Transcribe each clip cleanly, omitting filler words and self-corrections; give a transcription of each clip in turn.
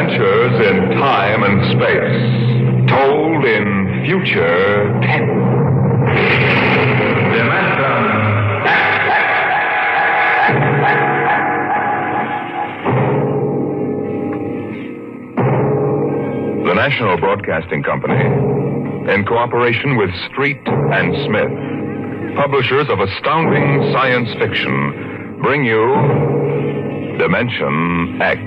Adventures in time and space, told in future tense. The National Broadcasting Company, in cooperation with Street and Smith, publishers of astounding science fiction, bring you Dimension X.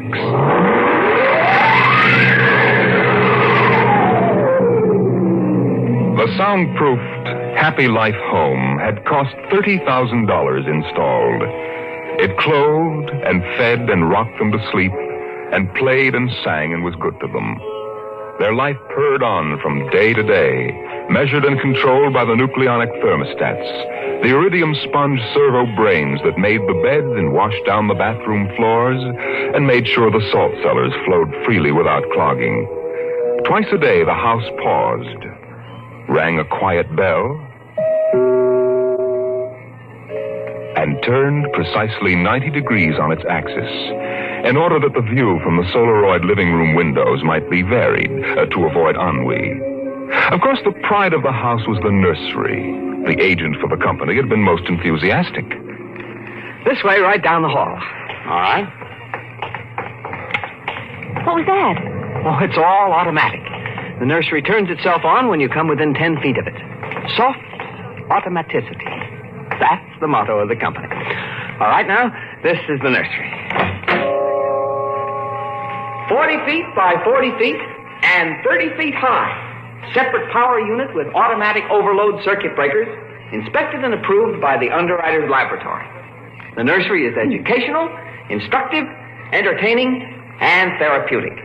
The soundproofed Happy Life home had cost $30,000 installed. It clothed and fed and rocked them to sleep and played and sang and was good to them. Their life purred on from day to day, measured and controlled by the nucleonic thermostats, the iridium sponge servo brains that made the beds and washed down the bathroom floors and made sure the salt cellars flowed freely without clogging. Twice a day, the house paused, rang a quiet bell, and turned precisely 90 degrees on its axis, in order that the view from the Solaroid living room windows might be varied to avoid ennui. Of course, the pride of the house was the nursery. The agent for the company had been most enthusiastic. This way, right down the hall. All right. What was that? Oh, it's all automatic. The nursery turns itself on when you come within 10 feet of it. Soft automaticity. That's the motto of the company. All right, now, this is the nursery. 40 feet by 40 feet and 30 feet high. Separate power unit with automatic overload circuit breakers, inspected and approved by the underwriter's laboratory. The nursery is educational, instructive, entertaining, and therapeutic.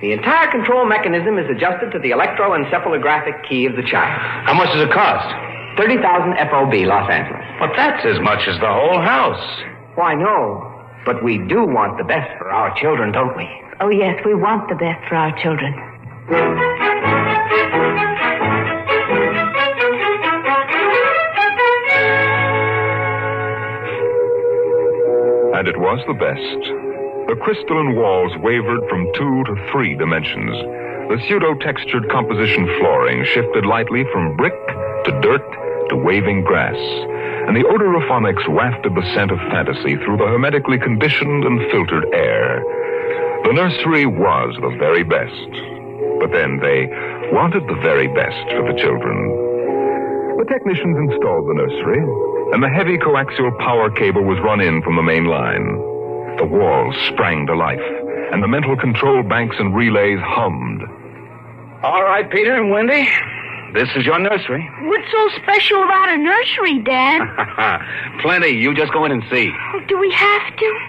The entire control mechanism is adjusted to the electroencephalographic key of the child. How much does it cost? 30,000 FOB, Los Angeles. Well, that's as much as the whole house. Why, no. But we do want the best for our children, don't we? Oh, yes, we want the best for our children. And it was the best. The crystalline walls wavered from 2 to 3 dimensions. The pseudo-textured composition flooring shifted lightly from brick to dirt to waving grass. And the odorophonics wafted the scent of fantasy through the hermetically conditioned and filtered air. The nursery was the very best. But then they wanted the very best for the children. The technicians installed the nursery, and the heavy coaxial power cable was run in from the main line. The walls sprang to life, and the mental control banks and relays hummed. All right, Peter and Wendy, this is your nursery. What's so special about a nursery, Dad? Plenty. You just go in and see. Oh, do we have to?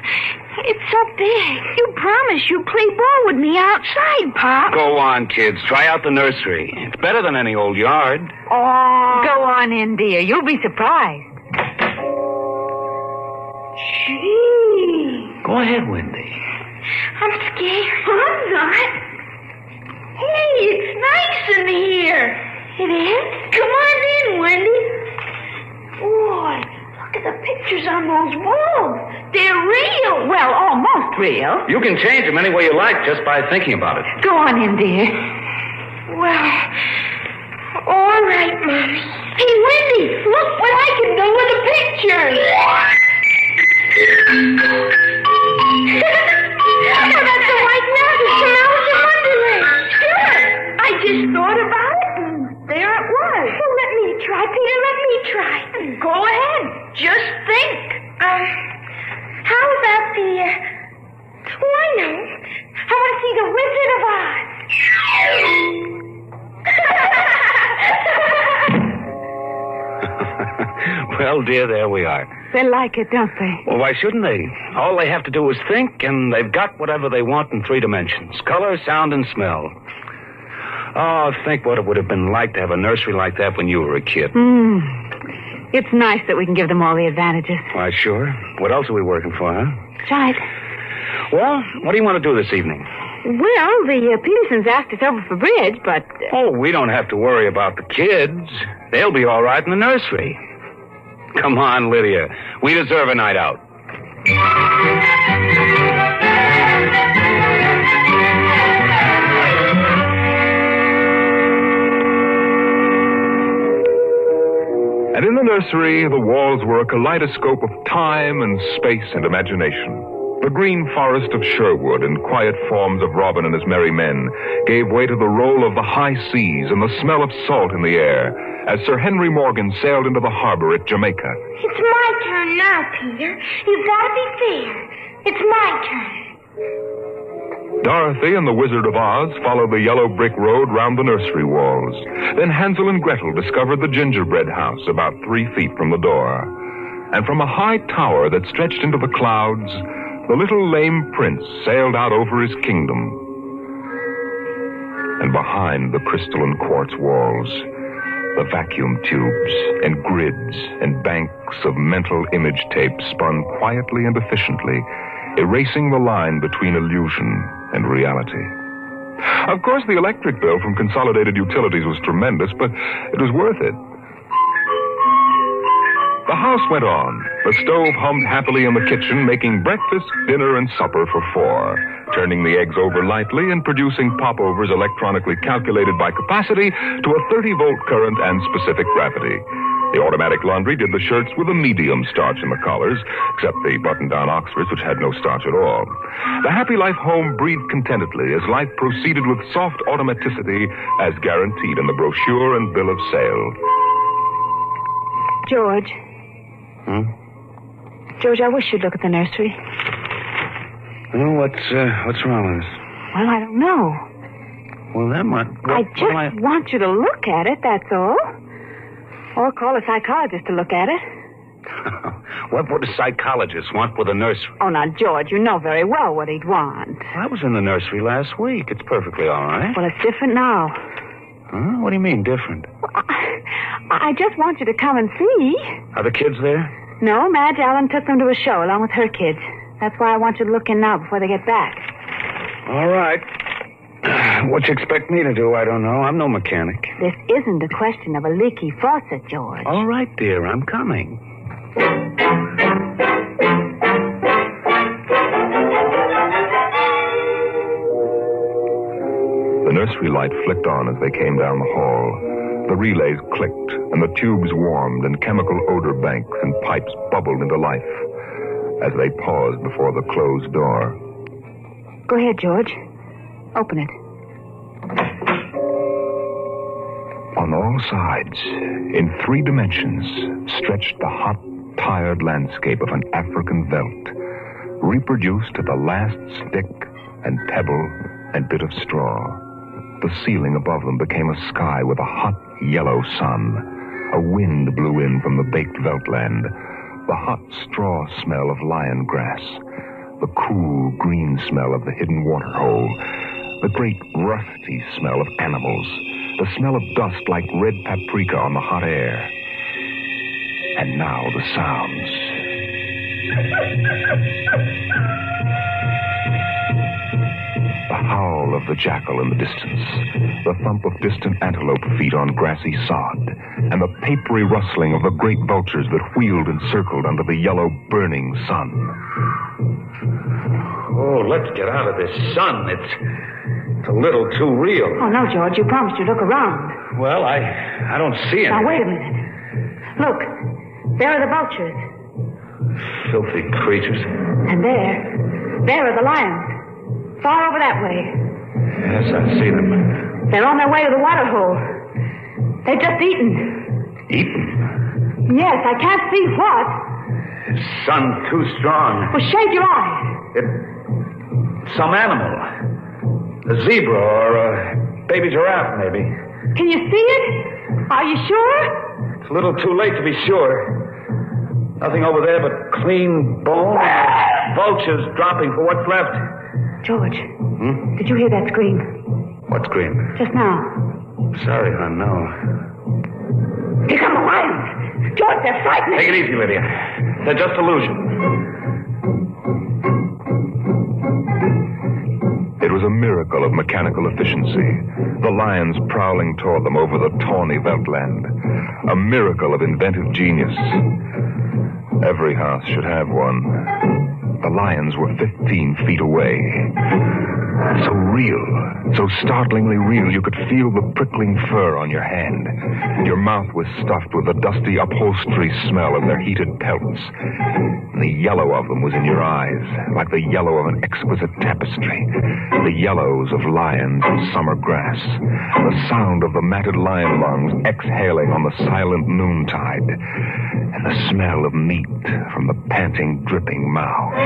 It's so big. You promised you'd play ball with me outside, Pop. Go on, kids. Try out the nursery. It's better than any old yard. Oh. Go on in, dear. You'll be surprised. Gee. Go ahead, Wendy. I'm scared. I'm not. Hey, it's nice in here. It is? Come on in, Wendy. Boy, look at the pictures on those walls. They're real. Well, almost real. You can change them any way you like just by thinking about it. Go on in, dear. Well, all right, Mommy. Hey, Wendy, look what I can do with the pictures. Oh, that's a white mountain from Alice in Wonderland. Sure. I just thought about it, and there it was. Well, let me try, Peter. Let me try. Go ahead. Just think. How about the... Oh, I know. I want to see the Wizard of Oz. Well, dear, there we are. They like it, don't they? Well, why shouldn't they? All they have to do is think, and they've got whatever they want in 3 dimensions. Color, sound, and smell. Oh, think what it would have been like to have a nursery like that when you were a kid. It's nice that we can give them all the advantages. Why, sure. What else are we working for, huh? Right. Well, what do you want to do this evening? Well, the Petersons asked us over for bridge, but... Oh, we don't have to worry about the kids. They'll be all right in the nursery. Come on, Lydia. We deserve a night out. nursery, the walls were a kaleidoscope of time and space and imagination. The green forest of Sherwood and quiet forms of Robin and his merry men gave way to the roll of the high seas and the smell of salt in the air as Sir Henry Morgan sailed into the harbor at Jamaica. It's my turn now, Peter. You've got to be fair. It's my turn. Dorothy and the Wizard of Oz followed the yellow brick road round the nursery walls. Then Hansel and Gretel discovered the gingerbread house about 3 feet from the door. And from a high tower that stretched into the clouds, the little lame prince sailed out over his kingdom. And behind the crystal and quartz walls, the vacuum tubes and grids and banks of mental image tape spun quietly and efficiently, erasing the line between illusion and reality. Of course, the electric bill from Consolidated Utilities was tremendous, but it was worth it. The house went on. The stove hummed happily in the kitchen, making breakfast, dinner, and supper for 4, turning the eggs over lightly and producing popovers electronically calculated by capacity to a 30-volt current and specific gravity. The automatic laundry did the shirts with a medium starch in the collars, except the button-down Oxfords, which had no starch at all. The Happy Life home breathed contentedly as life proceeded with soft automaticity as guaranteed in the brochure and bill of sale. George. George, I wish you'd look at the nursery. Well, what's wrong with this? Well, I don't know. Well, that might... I just want you to look at it, that's all. Or call a psychologist to look at it. What would a psychologist want with a nursery? Oh, now, George, you know very well what he'd want. I was in the nursery last week. It's perfectly all right. Well, it's different now. Huh? What do you mean, different? Well, I just want you to come and see. Are the kids there? No, Madge Allen took them to a show along with her kids. That's why I want you to look in now before they get back. All right. What you expect me to do, I don't know. I'm no mechanic. This isn't a question of a leaky faucet, George. All right, dear, I'm coming. The nursery light flicked on as they came down the hall. The relays clicked, and the tubes warmed, and chemical odor banks and pipes bubbled into life as they paused before the closed door. Go ahead, George. Open it. On all sides, in 3 dimensions, stretched the hot, tired landscape of an African veldt, reproduced to the last stick and pebble and bit of straw. The ceiling above them became a sky with a hot, yellow sun. A wind blew in from the baked veldtland, the hot straw smell of lion grass, the cool, green smell of the hidden waterhole, the great rusty smell of animals, the smell of dust like red paprika on the hot air. And now the sounds. The howl of the jackal in the distance, the thump of distant antelope feet on grassy sod, and the papery rustling of the great vultures that wheeled and circled under the yellow, burning sun. Oh, let's get out of this sun. It's a little too real. Oh, no, George, you promised you'd look around. Well, I don't see anything. Now, wait a minute. Look, there are the vultures. Filthy creatures. And there are the lions. Far over that way. Yes, I see them. They're on their way to the water hole. They've just eaten. Eaten? Yes, I can't see what. The sun's too strong. Well, shade your eyes. It's some animal. A zebra or a baby giraffe, maybe. Can you see it? Are you sure? It's a little too late to be sure. Nothing over there but clean bone. Vultures dropping for what's left. George, did you hear that scream? What scream? Just now. Sorry, hon, no. Here come the lions. George, they're frightening. Take it easy, Lydia. They're just illusions. It was a miracle of mechanical efficiency, the lions prowling toward them over the tawny veldtland. A miracle of inventive genius. Every house should have one. The lions were 15 feet away. So real, so startlingly real, you could feel the prickling fur on your hand. Your mouth was stuffed with the dusty upholstery smell of their heated pelts. And the yellow of them was in your eyes, like the yellow of an exquisite tapestry. The yellows of lions and summer grass. The sound of the matted lion lungs exhaling on the silent noontide. And the smell of meat from the panting, dripping mouths.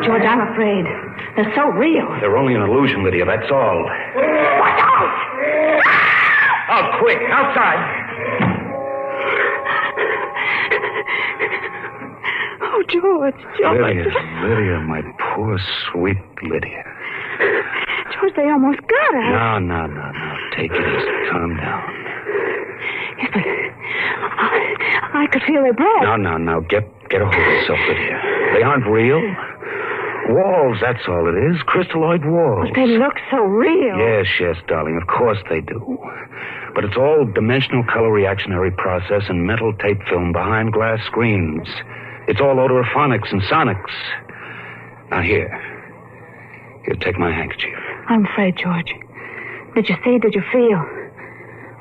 George, I'm afraid. They're so real. They're only an illusion, Lydia, that's all. Watch out! Oh, quick, outside. Oh, George. Lydia, my poor, sweet Lydia. George, they almost got us. No. Take it easy. Calm down. Yes, but I could feel their breath. No. Get a hold of yourself, Lydia. They aren't real. Walls, that's all it is. Crystalloid walls. But they look so real. Yes, darling. Of course they do. But it's all dimensional color reactionary process and metal tape film behind glass screens. It's all odorophonics and sonics. Now, here, take my handkerchief. I'm afraid, George. Did you see? Did you feel?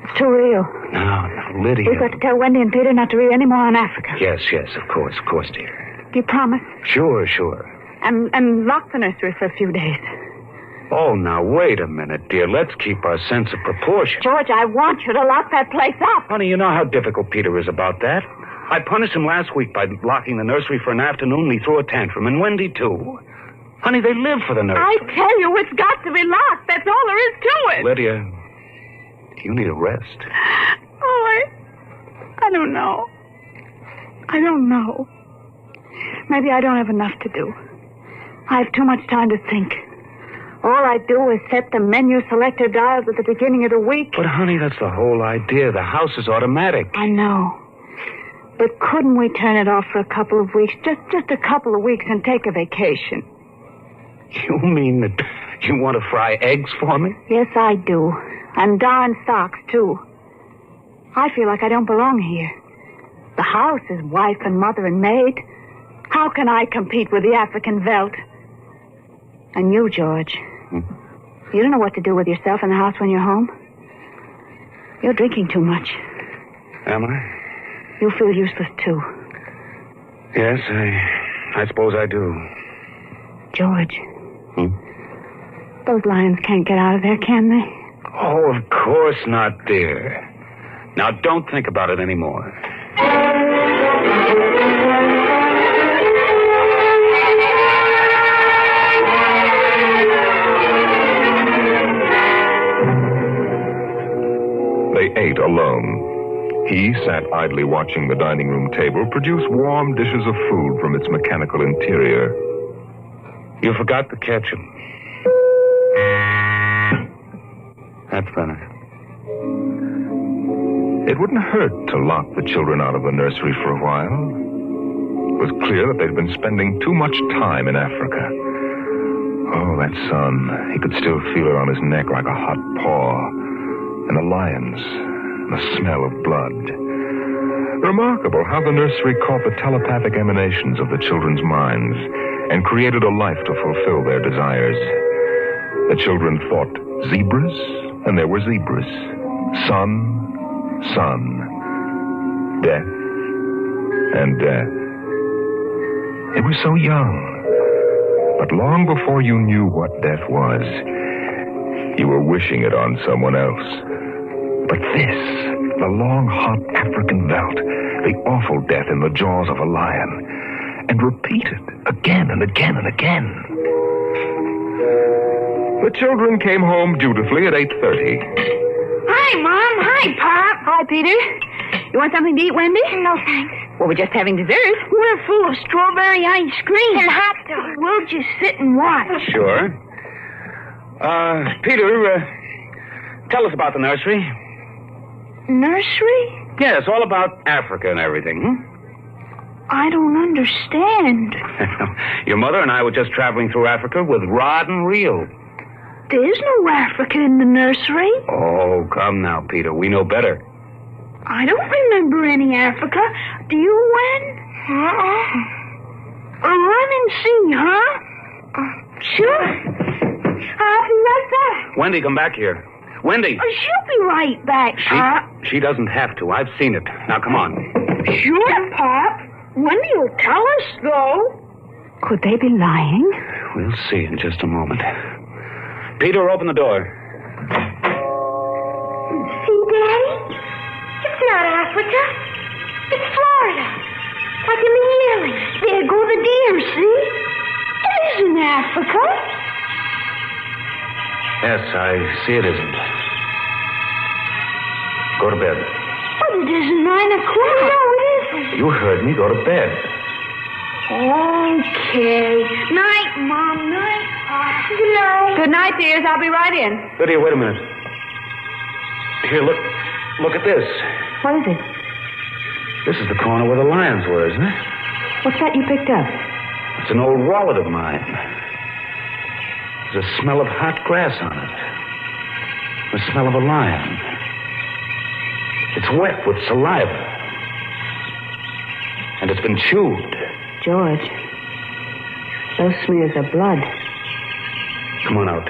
It's too real. No, Lydia. We've got to tell Wendy and Peter not to read any more on Africa. Yes, of course, dear. Do you promise? Sure. And lock the nursery for a few days. Oh, now, wait a minute, dear. Let's keep our sense of proportion. George, I want you to lock that place up. Honey, you know how difficult Peter is about that. I punished him last week by locking the nursery for an afternoon, and he threw a tantrum, and Wendy, too. Honey, they live for the nursery. I tell you, it's got to be locked. That's all there is to it. Lydia, you need a rest. Oh, I don't know. Maybe I don't have enough to do. I have too much time to think. All I do is set the menu selector dials at the beginning of the week. But, honey, that's the whole idea. The house is automatic. I know. But couldn't we turn it off for a couple of weeks? Just a couple of weeks and take a vacation. You mean that you want to fry eggs for me? Yes, I do. And darn socks, too. I feel like I don't belong here. The house is wife and mother and maid. How can I compete with the African Veldt? And you, George. You don't know what to do with yourself in the house when you're home. You're drinking too much. Am I? You feel useless, too. Yes, I suppose I do. George. Those lions can't get out of there, can they? Oh, of course not, dear. Now, don't think about it anymore. They ate alone. He sat idly watching the dining room table produce warm dishes of food from its mechanical interior. You forgot the ketchup. That's better. It wouldn't hurt to lock the children out of the nursery for a while. It was clear that they'd been spending too much time in Africa. Oh, that sun. He could still feel it on his neck like a hot paw. And the lions, the smell of blood. Remarkable how the nursery caught the telepathic emanations of the children's minds and created a life to fulfill their desires. The children thought zebras, and there were zebras. Sun, death, and death. They were so young. But long before you knew what death was, you were wishing it on someone else. But this, the long, hot African Veldt, the awful death in the jaws of a lion, and repeated again and again and again. The children came home dutifully at 8:30. Hi, Mom. Hi, Pop. Hi, Peter. You want something to eat, Wendy? No, thanks. Well, we're just having dessert. We're full of strawberry ice cream. And hot dogs. We'll just sit and watch. Sure. Peter, tell us about the nursery. Nursery? Yes, all about Africa and everything. I don't understand. Your mother and I were just traveling through Africa with rod and reel. There's no Africa in the nursery. Oh, come now, Peter. We know better. I don't remember any Africa. Do you, Wen? Run and see, huh? Sure. I'll be right back. Wendy, come back here. Wendy! She'll be right back, Pop. She doesn't have to. I've seen it. Now, come on. Sure, Pop. Wendy will tell us, though. Could they be lying? We'll see in just a moment. Peter, open the door. See, Daddy? It's not Africa. It's Florida. Like in the yearling. There go the deer, see? It isn't Africa. Yes, I see it isn't. Go to bed. But it isn't 9 o'clock. No, it isn't. You heard me. Go to bed. Okay. Night, Mom. Night, Pop. Good night. Good night, dears. I'll be right in. Lydia, wait a minute. Here, look. Look at this. What is it? This is the corner where the lions were, isn't it? What's that you picked up? It's an old wallet of mine. There's a smell of hot grass on it. The smell of a lion. It's wet with saliva. And it's been chewed. George, those smears of blood. Come on out.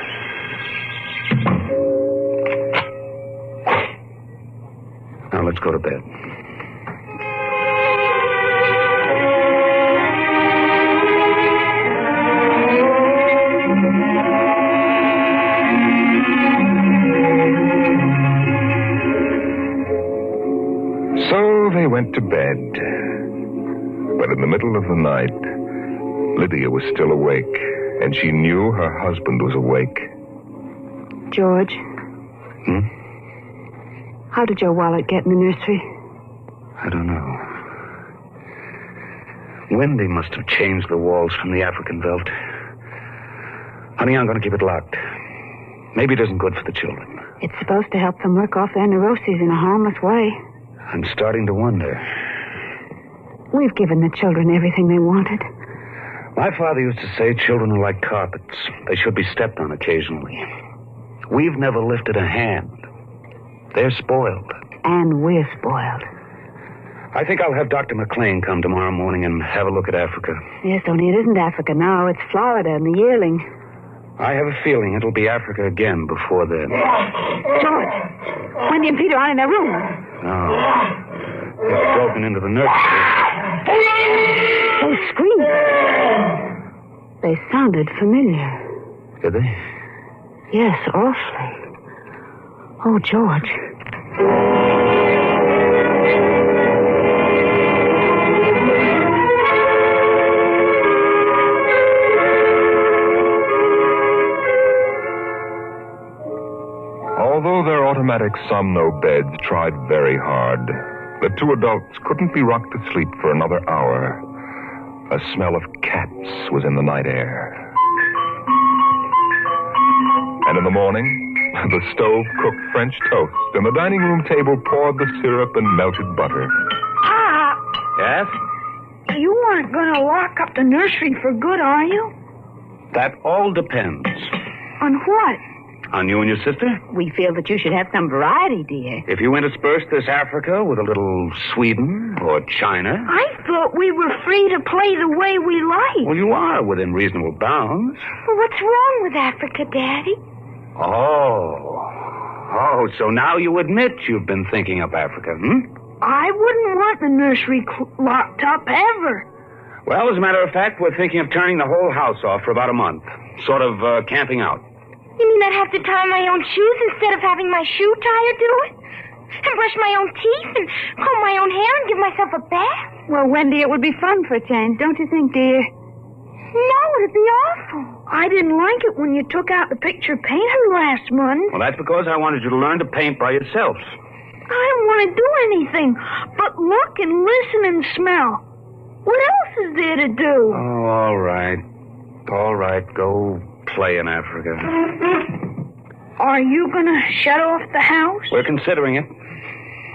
Now let's go to bed. So they went to bed. But in the middle of the night, Lydia was still awake, and she knew her husband was awake. George. How did your wallet get in the nursery? I don't know. Wendy must have changed the walls from the African Veldt. Honey, I'm going to keep it locked. Maybe it isn't good for the children. It's supposed to help them work off their neuroses in a harmless way. I'm starting to wonder. We've given the children everything they wanted. My father used to say children are like carpets. They should be stepped on occasionally. We've never lifted a hand. They're spoiled. And we're spoiled. I think I'll have Dr. McLean come tomorrow morning and have a look at Africa. Yes, only it isn't Africa now. It's Florida and the yearling. I have a feeling it'll be Africa again before then. George, Wendy and Peter aren't in their room. No. They've broken into the nursery. Those screams. They sounded familiar. Did they? Yes, awfully. Oh, George. Although their automatic somno beds tried very hard, the two adults couldn't be rocked to sleep for another hour. A smell of cats was in the night air. And in the morning, the stove cooked French toast, and the dining room table poured the syrup and melted butter. Pop, Yes? you aren't going to lock up the nursery for good, are you? That all depends. On what? On you and your sister? We feel that you should have some variety, dear. If you intersperse this Africa with a little Sweden or China... I thought we were free to play the way we like. Well, you are within reasonable bounds. Well, what's wrong with Africa, Daddy? Oh, so now you admit you've been thinking up Africa, I wouldn't want the nursery locked up ever. Well, as a matter of fact, we're thinking of turning the whole house off for about a month. Sort of camping out. You mean I'd have to tie my own shoes instead of having my shoe tire do it? And brush my own teeth and comb my own hair and give myself a bath? Well, Wendy, it would be fun for a change, don't you think, dear? No, it'd be awful. I didn't like it when you took out the picture painter last month. Well, that's because I wanted you to learn to paint by yourself. I don't want to do anything but look and listen and smell. What else is there to do? Oh, all right. All right, go play in Africa. Are you going to shut off the house? We're considering it.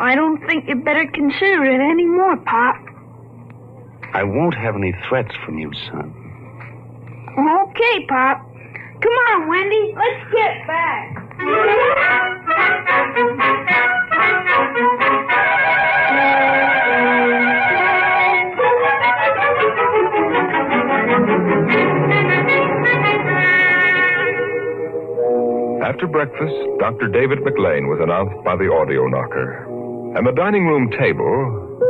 I don't think you better consider it anymore, Pop. I won't have any threats from you, son. Okay, Pop. Come on, Wendy. Let's get back. After breakfast, Dr. David McLean was announced by the audio knocker. And the dining room table,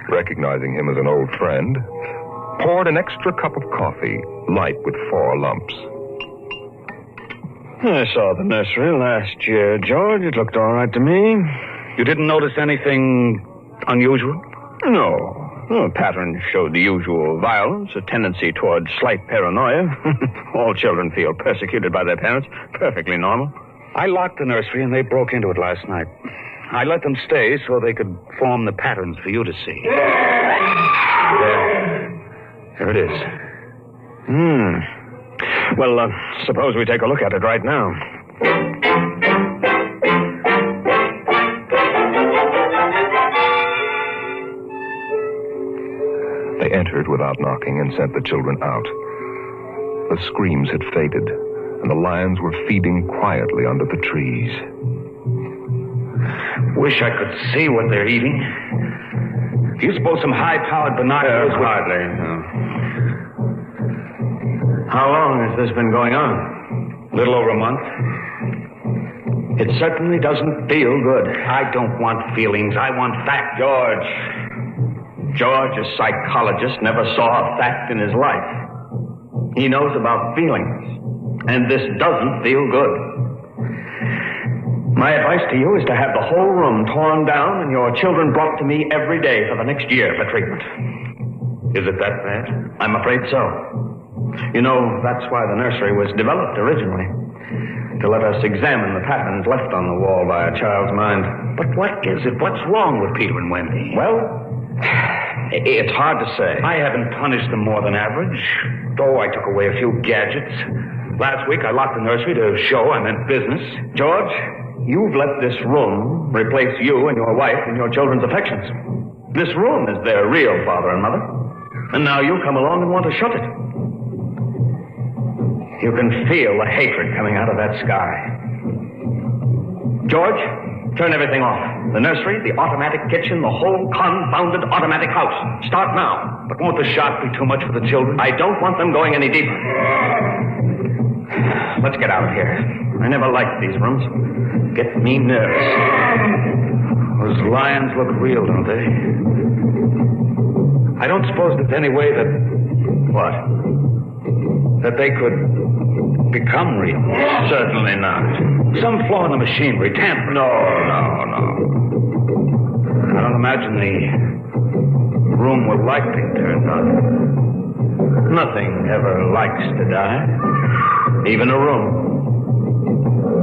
recognizing him as an old friend, poured an extra cup of coffee, light with 4 lumps. I saw the nursery last year, George. It looked all right to me. You didn't notice anything unusual? No. The pattern showed the usual violence, a tendency towards slight paranoia. All children feel persecuted by their parents. Perfectly normal. I locked the nursery and they broke into it last night. I let them stay so they could form the patterns for you to see. There it is. Well, suppose we take a look at it right now. They entered without knocking and sent the children out. The screams had faded, and the lions were feeding quietly under the trees. Wish I could see what they're eating. Do you suppose some high-powered binoculars would... Hardly, no. How long has this been going on? Little over a month. It certainly doesn't feel good. I don't want feelings. I want fact. George, a psychologist, never saw a fact in his life. He knows about feelings, and this doesn't feel good. My advice to you is to have the whole room torn down and your children brought to me every day for the next year for treatment. Is it that bad? I'm afraid so. You know, that's why the nursery was developed originally. To let us examine the patterns left on the wall by a child's mind. But what is it? What's wrong with Peter and Wendy? Well, it's hard to say. I haven't punished them more than average, though I took away a few gadgets. Last week I locked the nursery to show I meant business. George, you've let this room replace you and your wife and your children's affections. This room is their real father and mother. And now you come along and want to shut it. You can feel the hatred coming out of that sky. George, turn everything off. The nursery, the automatic kitchen, the whole confounded automatic house. Start now. But won't the shock be too much for the children? I don't want them going any deeper. Let's get out of here. I never liked these rooms. Get me nervous. Those lions look real, don't they? I don't suppose there's any way that... What? That they could become real. Certainly not. Some flaw in the machinery, tamper. No. I don't imagine the room will like being turned on. Nothing ever likes to die. Even a room.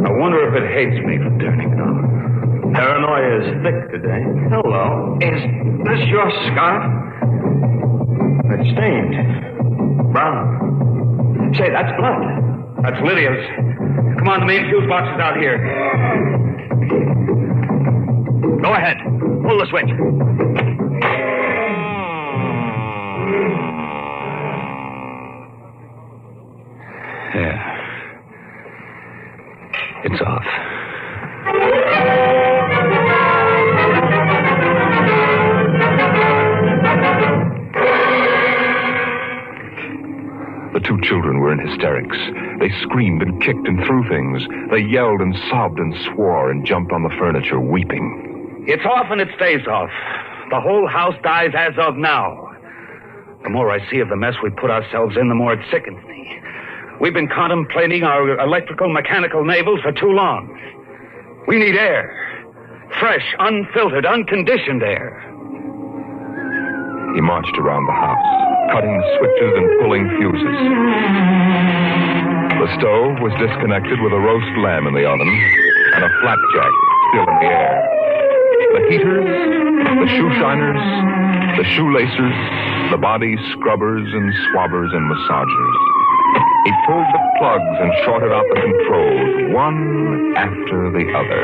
I wonder if it hates me for turning it on. Paranoia is thick today. Hello. Is this your scarf? It's stained. Brown. Say, that's blood. That's Lydia's. Come on, the main fuse box is out here. Go ahead. Pull the switch. Yeah. It's off. The 2 children were in hysterics. They screamed and kicked and threw things. They yelled and sobbed and swore and jumped on the furniture, weeping. It's off and it stays off. The whole house dies as of now. The more I see of the mess we put ourselves in, the more it sickens me. We've been contemplating our electrical, mechanical navels for too long. We need air. Fresh, unfiltered, unconditioned air. He marched around the house, cutting the switches and pulling fuses. The stove was disconnected with a roast lamb in the oven and a flapjack still in the air. The heaters, the shoe shiners, the shoelacers, the body scrubbers and swabbers and massagers. He pulled the plugs and shorted out the controls, one after the other.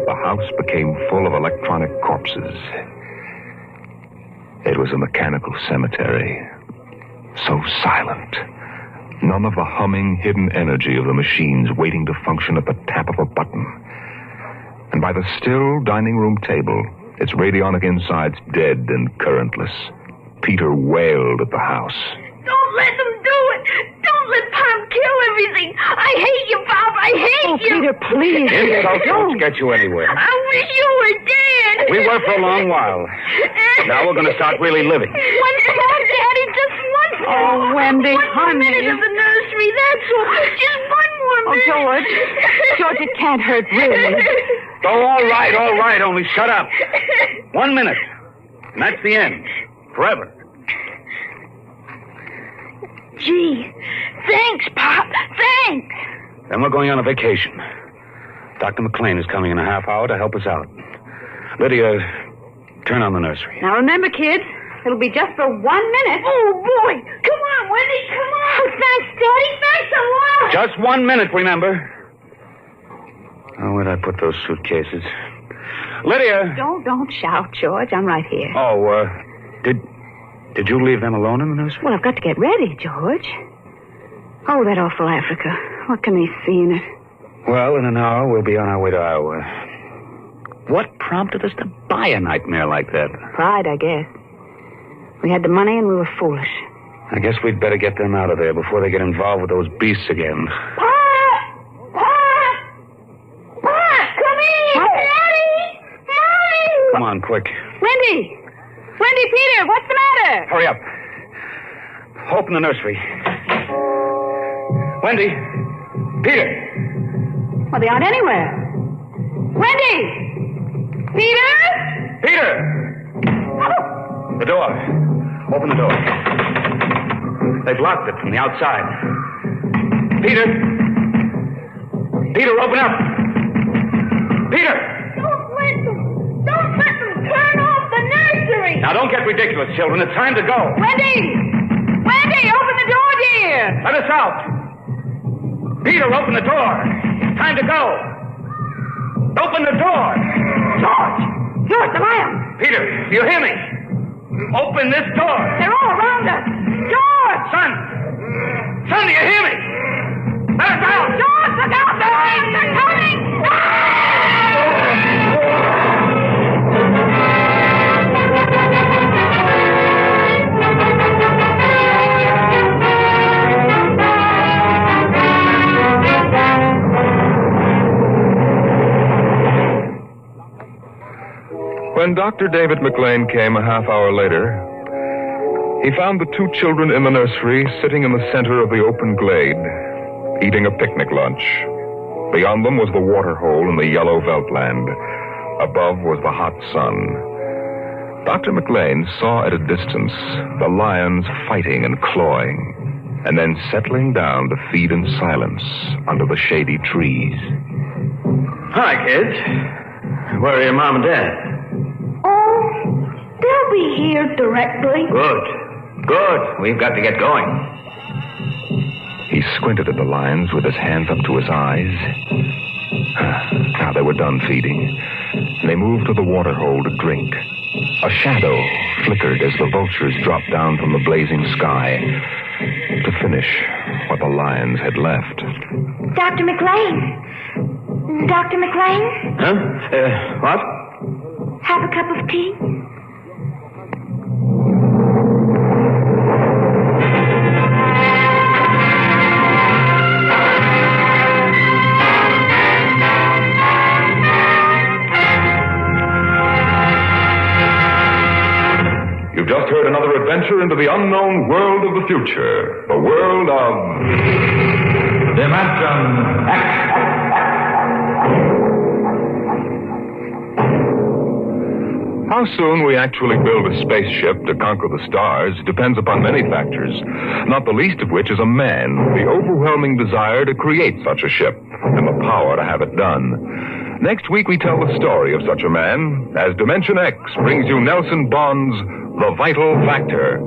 The house became full of electronic corpses. It was a mechanical cemetery. So silent. None of the humming, hidden energy of the machines waiting to function at the tap of a button. And by the still dining room table, its radionic insides dead and currentless, Peter wailed at the house. Don't let them do it. Don't let Pom kill everything. I hate you, Bob. I hate you. Peter, please. Insults won't get you anywhere. I wish you were dead. We were for a long while. Now we're going to start really living. One more, Daddy. Just one more. Oh, Wendy, one more honey. minute of the nursery. That's all. Just one more Oh, minute. George. George, it can't hurt, really. Oh, all right. Only shut up. 1 minute. And that's the end. Forever. Gee, thanks, Pop. Thanks. Then we're going on a vacation. Dr. McLean is coming in a half hour to help us out. Lydia, turn on the nursery. Now, remember, kids, it'll be just for 1 minute. Oh, boy. Come on, Wendy. Come on. Oh, thanks, Daddy. Thanks a lot. Just 1 minute, remember. Oh, where'd I put those suitcases? Lydia! Don't shout, George. I'm right here. Oh, did you leave them alone in the nursery? Well, I've got to get ready, George. Oh, that awful Africa. What can they see in it? Well, in an hour, we'll be on our way to Iowa. What prompted us to buy a nightmare like that? Pride, I guess. We had the money and we were foolish. I guess we'd better get them out of there before they get involved with those beasts again. Come in, Daddy! Mommy! Come on, quick. Wendy! Wendy, Peter, what's the matter? Hurry up. Open the nursery. Wendy! Peter! Well, they aren't anywhere. Wendy! Peter? Peter! Oh. The door. Open the door. They've locked it from the outside. Peter! Peter, open up! Peter! Don't let them turn off the nursery! Now, don't get ridiculous, children. It's time to go. Wendy! Wendy, open the door, dear! Let us out. Peter, open the door. It's time to go. Open the door. George, the lion! Peter, do you hear me? Open this door. They're all around us! George! Son, do you hear me? Let us out. George, look out! They're coming! When Dr. David McLean came a half hour later, he found the two children in the nursery sitting in the center of the open glade, eating a picnic lunch. Beyond them was the water hole in the yellow Veldt land. Above was the hot sun. Dr. McLean saw at a distance the lions fighting and clawing, and then settling down to feed in silence under the shady trees. Hi, kids. Where are your mom and dad? Oh, they'll be here directly. Good. We've got to get going. He squinted at the lions with his hands up to his eyes. Now they were done feeding. They moved to the water hole to drink. A shadow flickered as the vultures dropped down from the blazing sky to finish what the lions had left. Dr. McLean. Dr. McLean? Huh? What? Have a cup of tea? You've just heard another adventure into the unknown world of the future. The world of Dimension X. How soon we actually build a spaceship to conquer the stars depends upon many factors, not the least of which is a man, the overwhelming desire to create such a ship, and the power to have it done. Next week we tell the story of such a man, as Dimension X brings you Nelson Bond's The Vital Factor.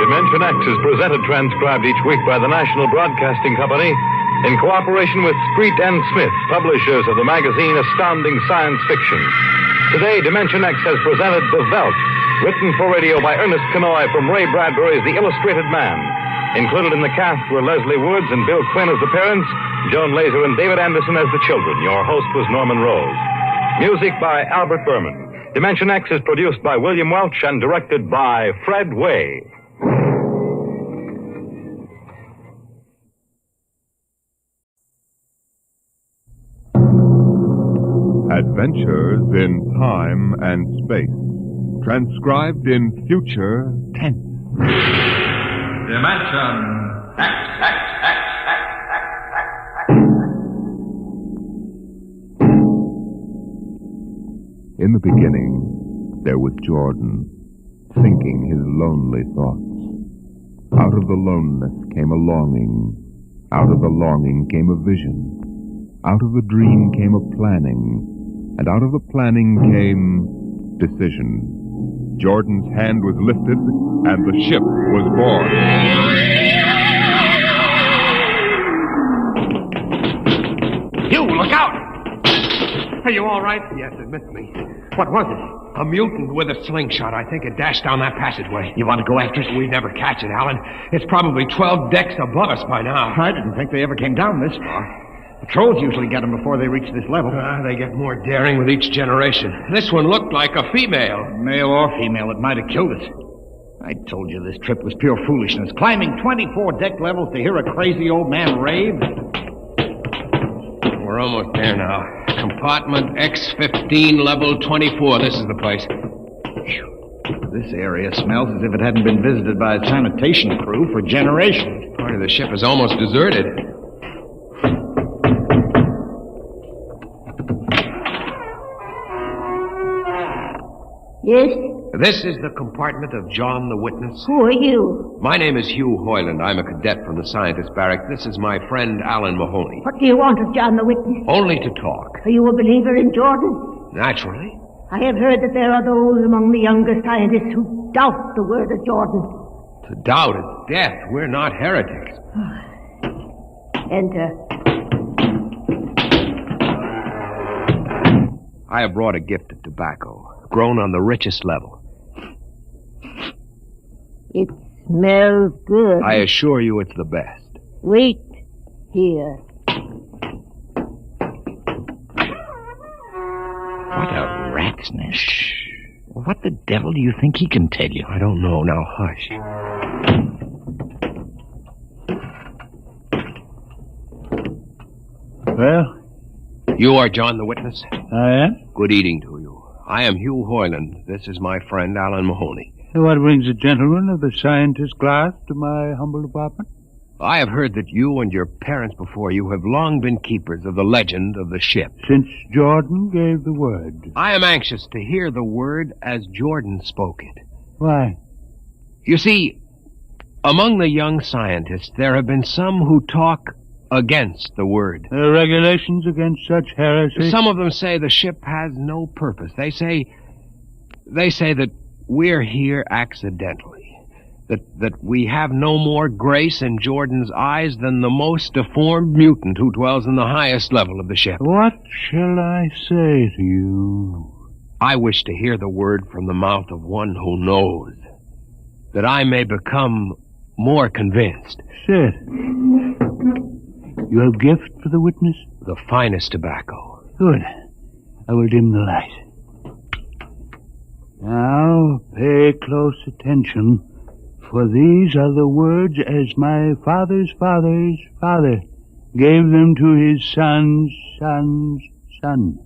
Dimension X is presented transcribed each week by the National Broadcasting Company in cooperation with Street and Smith, publishers of the magazine Astounding Science Fiction. Today, Dimension X has presented The Veldt, written for radio by Ernest Kenoy from Ray Bradbury's The Illustrated Man. Included in the cast were Leslie Woods and Bill Quinn as the parents, Joan Laser and David Anderson as the children. Your host was Norman Rose. Music by Albert Berman. Dimension X is produced by William Welch and directed by Fred Way. Adventures in Time and Space. Transcribed in future tense. Dimension X. In the beginning, there was Jordan, thinking his lonely thoughts. Out of the loneliness came a longing. Out of the longing came a vision. Out of the dream came a planning. And out of the planning came decision. Jordan's hand was lifted, and the ship was born. You, look out! Are you all right? Yes, it missed me. What was it? A mutant with a slingshot. I think it dashed down that passageway. You want to go after it? We'd never catch it, Alan. It's probably 12 decks above us by now. I didn't think they ever came down this far. Patrols usually get them before they reach this level. They get more daring with each generation. This one looked like a female. Male or female, it might have killed us. I told you this trip was pure foolishness. Climbing 24 deck levels to hear a crazy old man rave. We're almost there now. Compartment X15, level 24. This is the place. This area smells as if it hadn't been visited by a sanitation crew for generations. Part of the ship is almost deserted. Yes? This is the compartment of John the Witness. Who are you? My name is Hugh Hoyland. I'm a cadet from the scientist barrack. This is my friend Alan Mahoney. What do you want of John the Witness? Only to talk. Are you a believer in Jordan? Naturally. I have heard that there are those among the younger scientists who doubt the word of Jordan. To doubt is death. We're not heretics. Enter. I have brought a gift of tobacco, grown on the richest level. It smells good. I assure you it's the best. Wait here. What a rat's nest. Shh. What the devil do you think he can tell you? I don't know. Now hush. Well? You are John the Witness? I am? Good eating to you. I am Hugh Hoyland. This is my friend Alan Mahoney. What brings a gentleman of the scientist class to my humble apartment? I have heard that you and your parents before you have long been keepers of the legend of the ship. Since Jordan gave the word. I am anxious to hear the word as Jordan spoke it. Why? You see, among the young scientists, there have been some who talk against the word. Regulations against such heresy? Some of them say the ship has no purpose. They say that we're here accidentally. That we have no more grace in Jordan's eyes than the most deformed mutant who dwells in the highest level of the ship. What shall I say to you? I wish to hear the word from the mouth of one who knows, that I may become more convinced. Sit. You have gift for the witness? The finest tobacco. Good. I will dim the light. Now, pay close attention, for these are the words as my father's father's father gave them to his son's son's son.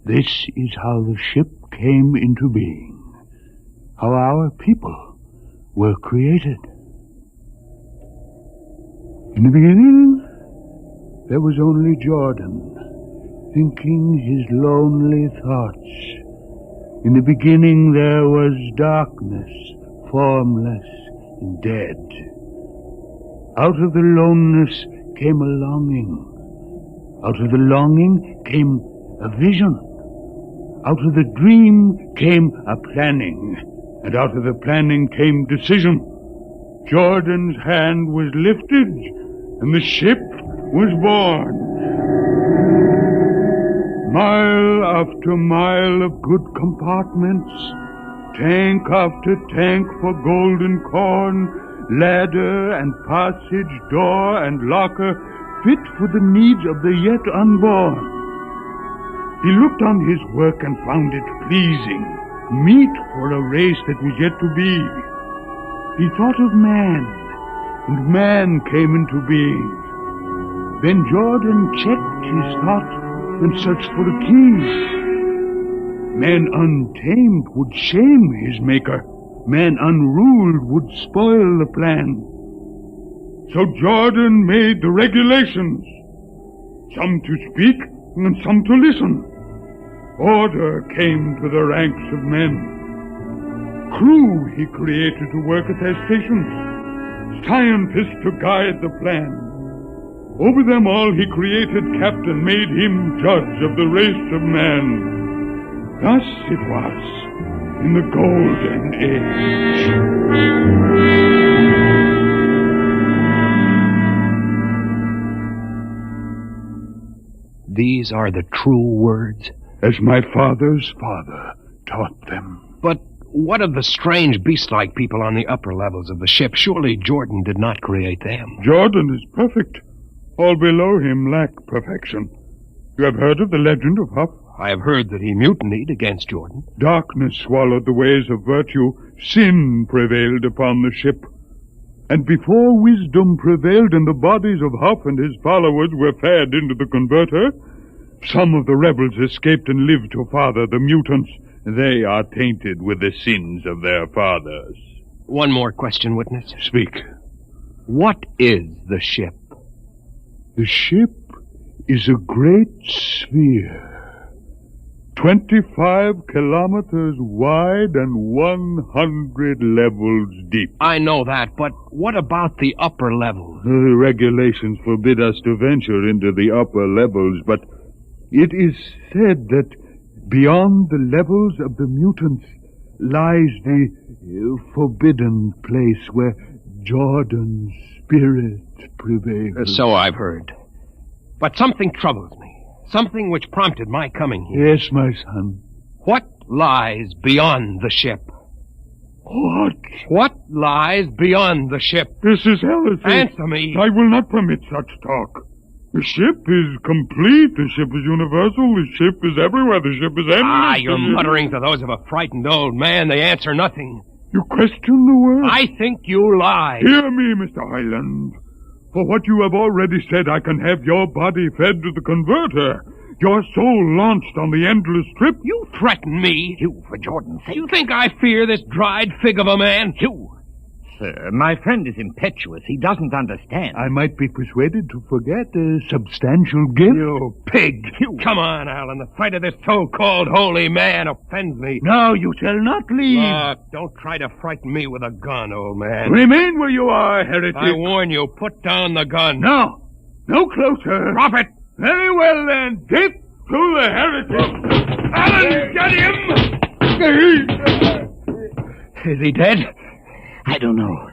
This is how the ship came into being, how our people were created. In the beginning, there was only Jordan, thinking his lonely thoughts. In the beginning there was darkness, formless and dead. Out of the loneliness came a longing. Out of the longing came a vision. Out of the dream came a planning. And out of the planning came decision. Jordan's hand was lifted, and the ship was born. Mile after mile of good compartments, tank after tank for golden corn, ladder and passage, door and locker, fit for the needs of the yet unborn. He looked on his work and found it pleasing, meet for a race that was yet to be. He thought of man, and man came into being. Then Jordan checked his thought and searched for a key. Man untamed would shame his maker. Man unruled would spoil the plan. So Jordan made the regulations. Some to speak and some to listen. Order came to the ranks of men. Crew he created to work at their stations. Scientists to guide the plan. Over them all he created captain, made him judge of the race of man. Thus it was in the Golden Age. These are the true words? As my father's father taught them. But what of the strange beast-like people on the upper levels of the ship? Surely Jordan did not create them. Jordan is perfect. All below him lack perfection. You have heard of the legend of Huff? I have heard that he mutinied against Jordan. Darkness swallowed the ways of virtue. Sin prevailed upon the ship. And before wisdom prevailed and the bodies of Huff and his followers were fed into the converter, some of the rebels escaped and lived to father the mutants. They are tainted with the sins of their fathers. One more question, witness. Speak. What is the ship? The ship is a great sphere. 25 kilometers wide and 100 levels deep. I know that, but what about the upper levels? The regulations forbid us to venture into the upper levels, but it is said that beyond the levels of the mutants lies the forbidden place where Jordan's spirit prevails. So I've heard. But something troubles me. Something which prompted my coming here. Yes, my son. What lies beyond the ship? What? What lies beyond the ship? This is heresy. Answer me. I will not permit such talk. The ship is complete. The ship is universal. The ship is everywhere. The ship is endless. Your mutterings are those of a frightened old man. They answer nothing. You question the word? I think you lie. Hear me, Mr. Highland. For what you have already said, I can have your body fed to the converter. Your soul launched on the endless trip. You threaten me. You, for Jordan's sake. You think I fear this dried fig of a man? You. Sir, my friend is impetuous. He doesn't understand. I might be persuaded to forget a substantial gift. You pig. You. Come on, Alan. The sight of this so-called holy man offends me. No, you shall not leave. Look, don't try to frighten me with a gun, old man. Remain where you are, heretic. I warn you, put down the gun. No. No closer. Drop it. Very well, then. Death to the heretic. Alan, get him! Is he dead? I don't know.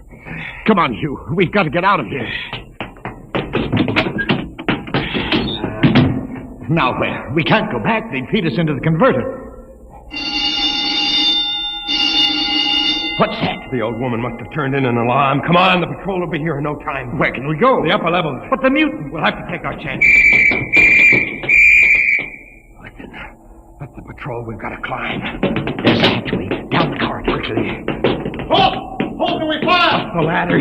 Come on, Hugh. We've got to get out of here. Now where? We can't go back. They'd feed us into the converter. What's that? The old woman must have turned in an alarm. Come on, the patrol will be here in no time. Where can we go? The upper levels. But the mutant. We'll have to take our chance. Listen, that's the patrol we've got to climb. There's a hatchway down the corridor. Quickly. Halt! Halt, do we fire? The ladder.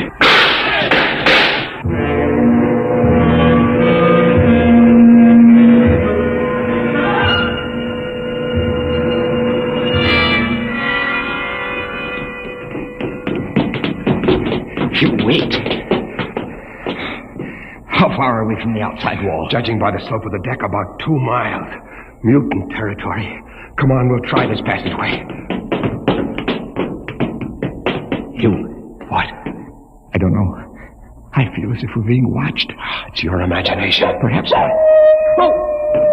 You wait. How far are we from the outside wall? Judging by the slope of the deck, about 2 miles. Mutant territory. Come on, we'll try this passageway. What? I don't know. I feel as if we're being watched. It's your imagination. Perhaps not. Oh!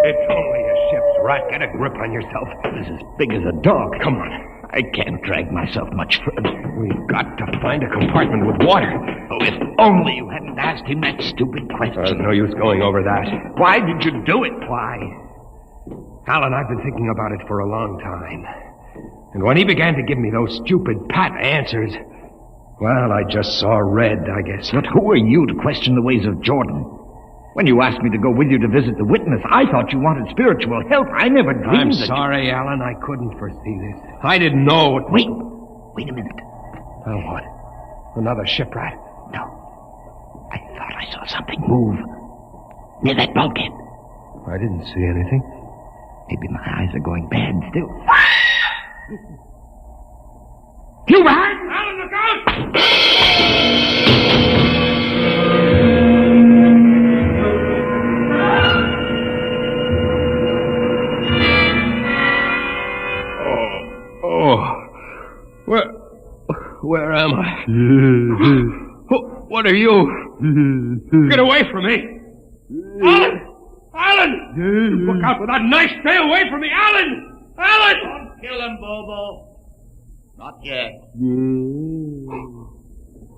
It's only a ship's rat. Get a grip on yourself. This is as big as a dog. Come on. I can't drag myself much further. We've got to find a compartment with water. Oh, if only you hadn't asked him that stupid question. No use going over that. Why did you do it? Why? Alan, I've been thinking about it for a long time. And when he began to give me those stupid pat answers, well, I just saw red, I guess. But who are you to question the ways of Jordan? When you asked me to go with you to visit the witness, I thought you wanted spiritual help. I never dreamed I'm that sorry, Alan. I couldn't foresee this. I didn't know it. Wait a minute. Oh, what? Another shipwright? No. I thought I saw something move near that bulkhead. I didn't see anything. Maybe my eyes are going bad still. You behind? Alan, look out! Where am I? What are you? Get away from me! Alan! Alan! Look out for that knife! Stay away from me, Alan! Alan! Don't kill him, Bobo. Not yet.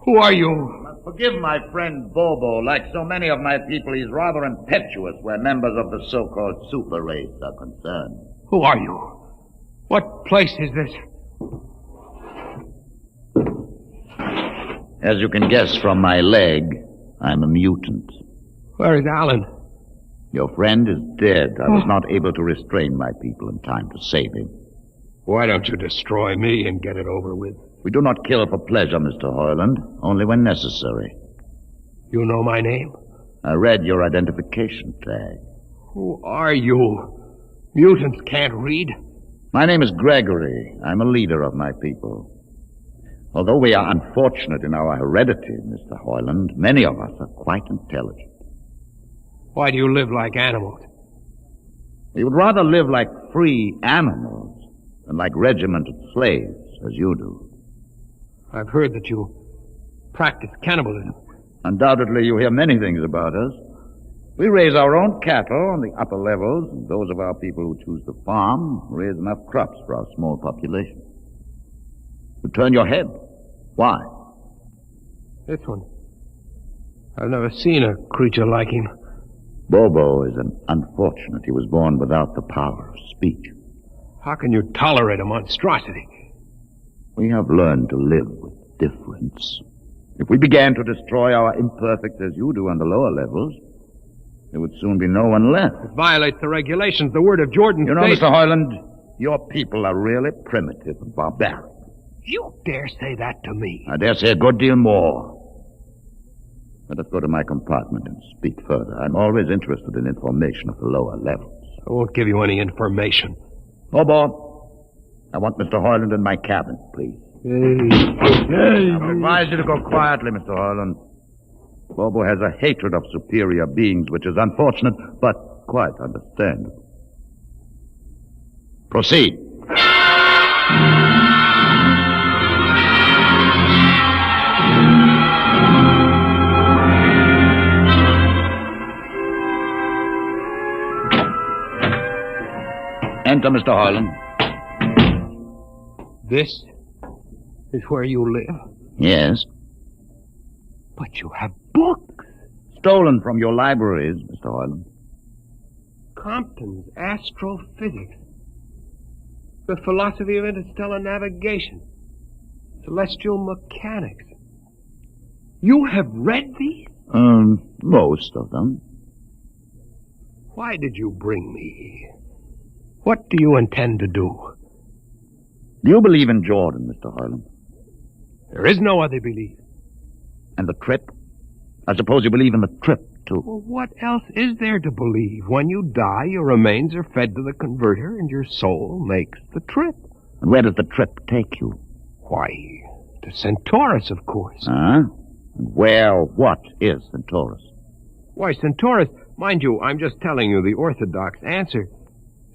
Who are you? Forgive my friend Bobo. Like so many of my people, he's rather impetuous where members of the so-called super race are concerned. Who are you? What place is this? As you can guess from my leg, I'm a mutant. Where is Alan? Your friend is dead. I was not able to restrain my people in time to save him. Why don't you destroy me and get it over with? We do not kill for pleasure, Mr. Hoyland, only when necessary. You know my name? I read your identification tag. Who are you? Mutants can't read. My name is Gregory. I'm a leader of my people. Although we are unfortunate in our heredity, Mr. Hoyland, many of us are quite intelligent. Why do you live like animals? We would rather live like free animals than like regimented slaves, as you do. I've heard that you practice cannibalism. Undoubtedly, you hear many things about us. We raise our own cattle on the upper levels, and those of our people who choose to farm raise enough crops for our small population. You turn your head. Why? This one. I've never seen a creature like him. Bobo is an unfortunate. He was born without the power of speech. How can you tolerate a monstrosity? We have learned to live with difference. If we began to destroy our imperfects as you do on the lower levels, there would soon be no one left. It violates the regulations. The word of Jordan You know, states... Mr. Hoyland, your people are really primitive and barbaric. You dare say that to me? I dare say a good deal more. Let us go to my compartment and speak further. I'm always interested in information of the lower levels. I won't give you any information. Bobo, I want Mr. Hoyland in my cabin, please. Hey. I advise you to go quietly, Mr. Hoyland. Bobo has a hatred of superior beings, which is unfortunate, but quite understandable. Proceed. Enter, Mr. Hoyland. This is where you live? Yes. But you have books. Stolen from your libraries, Mr. Hoyland. Compton's Astrophysics. The Philosophy of Interstellar Navigation. Celestial Mechanics. You have read these? Most of them. Why did you bring me here? What do you intend to do? Do you believe in Jordan, Mr. Hoyland? There is no other belief. And the trip? I suppose you believe in the trip, too. Well, what else is there to believe? When you die, your remains are fed to the converter, and your soul makes the trip. And where does the trip take you? Why, to Centaurus, of course. Huh? And what is Centaurus? Why, Centaurus, mind you, I'm just telling you the orthodox answer.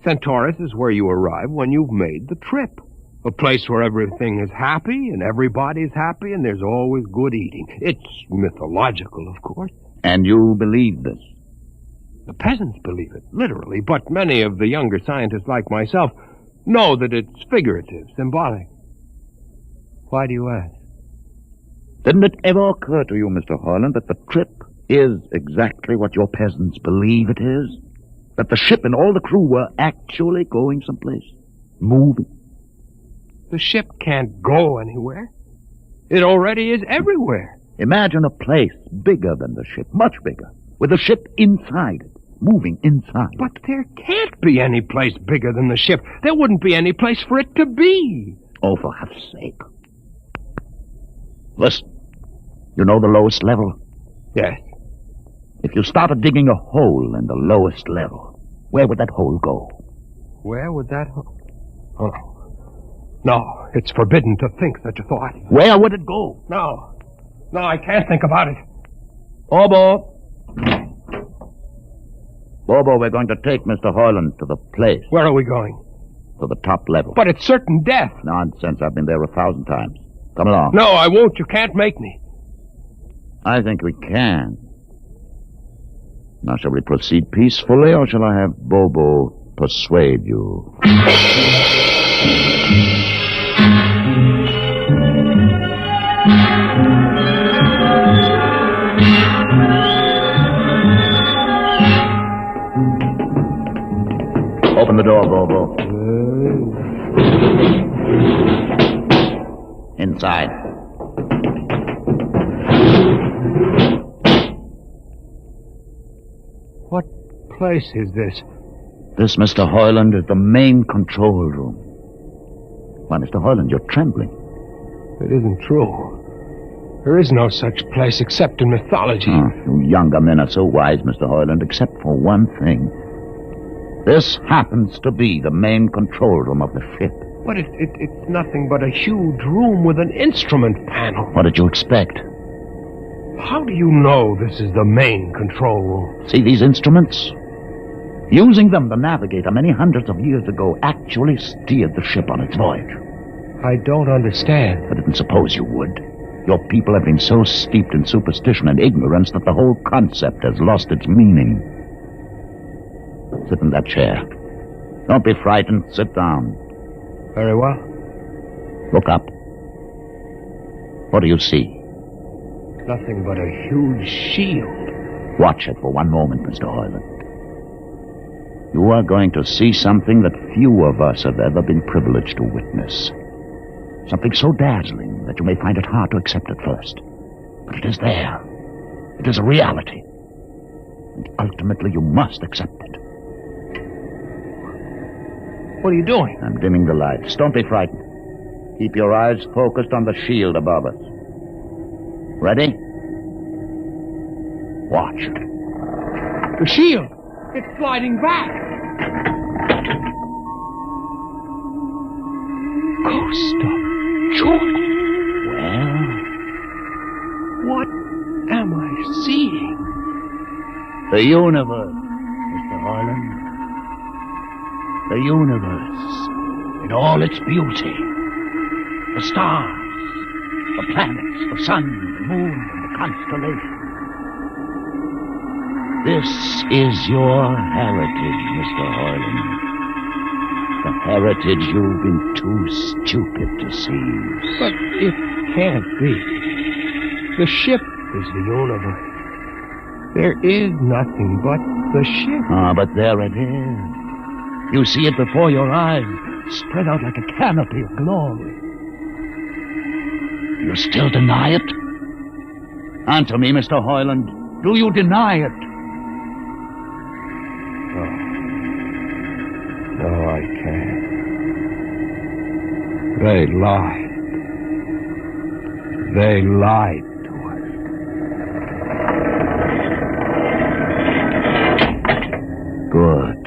Centaurus is where you arrive when you've made the trip. A place where everything is happy and everybody's happy and there's always good eating. It's mythological, of course. And you believe this? The peasants believe it, literally, but many of the younger scientists like myself know that it's figurative, symbolic. Why do you ask? Didn't it ever occur to you, Mr. Hoyland, that the trip is exactly what your peasants believe it is? That the ship and all the crew were actually going someplace, moving? The ship can't go anywhere. It already is everywhere. Imagine a place bigger than the ship, much bigger, with the ship inside it, moving inside. But there can't be any place bigger than the ship. There wouldn't be any place for it to be. Oh, for heaven's sake. Listen, you know the lowest level? Yes. If you started digging a hole in the lowest level, where would that hole go? Where would that hole... Oh, No, it's forbidden to think such a thought. Where would it go? No, I can't think about it. Bobo. Bobo, we're going to take Mr. Hoyland to the place. Where are we going? To the top level. But it's certain death. Nonsense. I've been there 1,000 times. Come along. No, I won't. You can't make me. I think we can. Now, shall we proceed peacefully, or shall I have Bobo persuade you? Open the door, Bobo. Inside. What place is this? This, Mr. Hoyland, is the main control room. Why, Mr. Hoyland, you're trembling. It isn't true. There is no such place except in mythology. Oh, you younger men are so wise, Mr. Hoyland, except for one thing. This happens to be the main control room of the ship. But it's nothing but a huge room with an instrument panel. What did you expect? How do you know this is the main control room? See these instruments? Using them, the navigator many hundreds of years ago actually steered the ship on its voyage. I don't understand. I didn't suppose you would. Your people have been so steeped in superstition and ignorance that the whole concept has lost its meaning. Sit in that chair. Don't be frightened. Sit down. Very well. Look up. What do you see? Nothing but a huge shield. Watch it for one moment, Mr. Hoyland. You are going to see something that few of us have ever been privileged to witness. Something so dazzling that you may find it hard to accept at first. But it is there. It is a reality. And ultimately you must accept it. What are you doing? I'm dimming the lights. Don't be frightened. Keep your eyes focused on the shield above us. Ready? Watch. The shield! It's sliding back! Ghost of Jordan! Well? What am I seeing? The universe, Mr. Hoyland. The universe in all its beauty. The stars, the planets, the sun, the moon, and the constellations. This is your heritage, Mr. Hoyland. The heritage you've been too stupid to see. But it can't be. The ship is the universe. There is nothing but the ship. Ah, but there it is. You see it before your eyes, spread out like a canopy of glory. You still deny it? Answer me, Mr. Hoyland. Do you deny it? No, I can't. They lied. They lied to us. Good.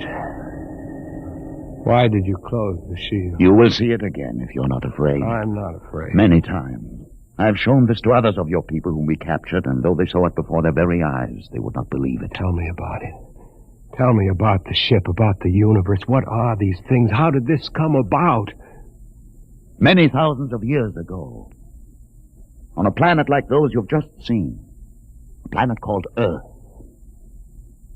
Why did you close the shield? You will see it again if you're not afraid. I'm not afraid. Many times. I've shown this to others of your people whom we captured, and though they saw it before their very eyes, they would not believe it. Tell me about it. Tell me about the ship, about the universe. What are these things? How did this come about? Many thousands of years ago, on a planet like those you've just seen, a planet called Earth,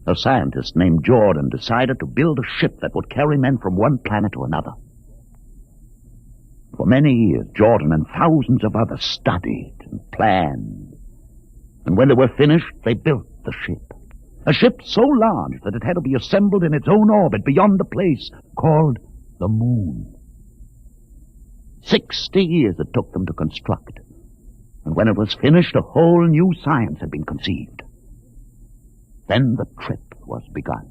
a scientist named Jordan decided to build a ship that would carry men from one planet to another. For many years, Jordan and thousands of others studied and planned. And when they were finished, they built the ship. A ship so large that it had to be assembled in its own orbit beyond the place called the Moon. 60 years it took them to construct. And when it was finished, a whole new science had been conceived. Then the trip was begun.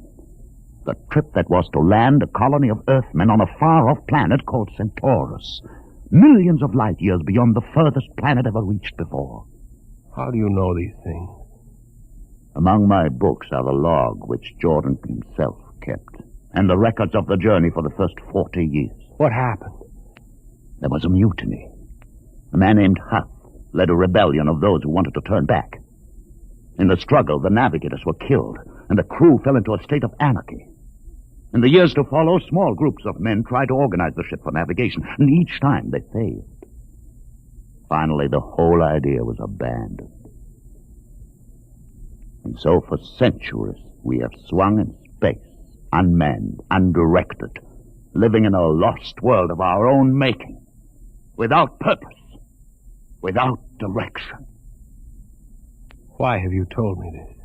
The trip that was to land a colony of Earthmen on a far-off planet called Centaurus, millions of light years beyond the furthest planet ever reached before. How do you know these things? Among my books are the log which Jordan himself kept, and the records of the journey for the first 40 years. What happened? There was a mutiny. A man named Huff led a rebellion of those who wanted to turn back. In the struggle, the navigators were killed, and the crew fell into a state of anarchy. In the years to follow, small groups of men tried to organize the ship for navigation, and each time they failed. Finally, the whole idea was abandoned. And so for centuries, we have swung in space, unmanned, undirected, living in a lost world of our own making, without purpose, without direction. Why have you told me this?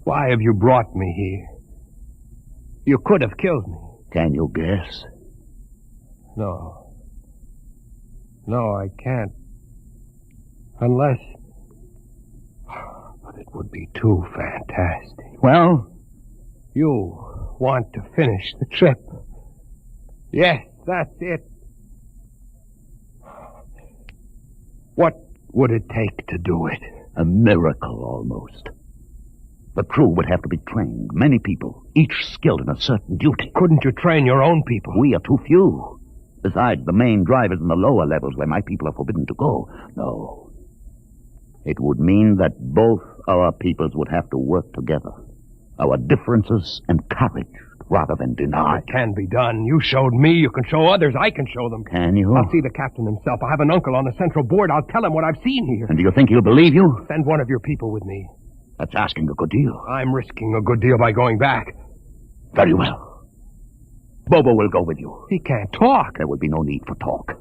Why have you brought me here? You could have killed me. Can you guess? No. No, I can't. Unless... But it would be too fantastic. Well? You want to finish the trip. Yes, that's it. What would it take to do it? A miracle, almost. The crew would have to be trained. Many people, each skilled in a certain duty. Couldn't you train your own people? We are too few. Besides, the main drivers in the lower levels where my people are forbidden to go. No. It would mean that both our peoples would have to work together. Our differences encouraged rather than denied. It can be done. You showed me. You can show others. I can show them. Can you? I'll see the captain himself. I have an uncle on the central board. I'll tell him what I've seen here. And do you think he'll believe you? Send one of your people with me. That's asking a good deal. I'm risking a good deal by going back. Very well. Bobo will go with you. He can't talk. There will be no need for talk.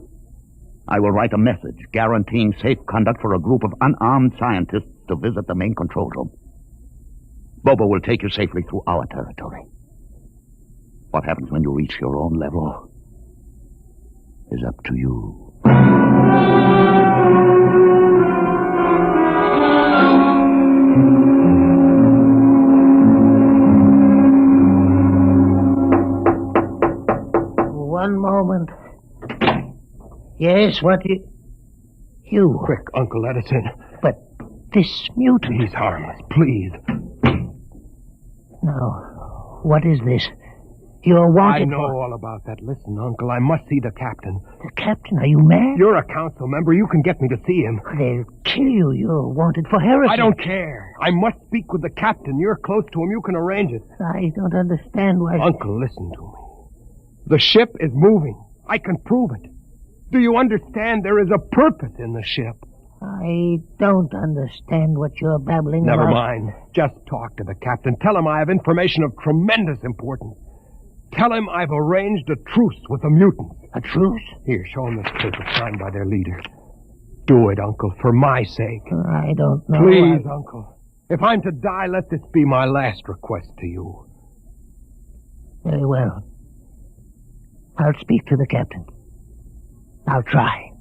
I will write a message guaranteeing safe conduct for a group of unarmed scientists to visit the main control room. Bobo will take you safely through our territory. What happens when you reach your own level is up to you. One moment. Yes, what you? Quick, Uncle Edison. But this mutant... He's harmless, please. Now, what is this? You're wanted I know all about that. Listen, Uncle, I must see the captain. The captain? Are you mad? You're a council member. You can get me to see him. They'll kill you. You're wanted for heresy. I don't care. I must speak with the captain. You're close to him. You can arrange it. I don't understand why... Uncle, listen to me. The ship is moving. I can prove it. Do you understand there is a purpose in the ship? I don't understand what you're babbling about. Never mind. Just talk to the captain. Tell him I have information of tremendous importance. Tell him I've arranged a truce with the mutants. A truce? Here, show him this paper signed by their leader. Do it, Uncle, for my sake. I don't know. Please, Uncle. If I'm to die, let this be my last request to you. Very well. I'll speak to the captain. I'll try.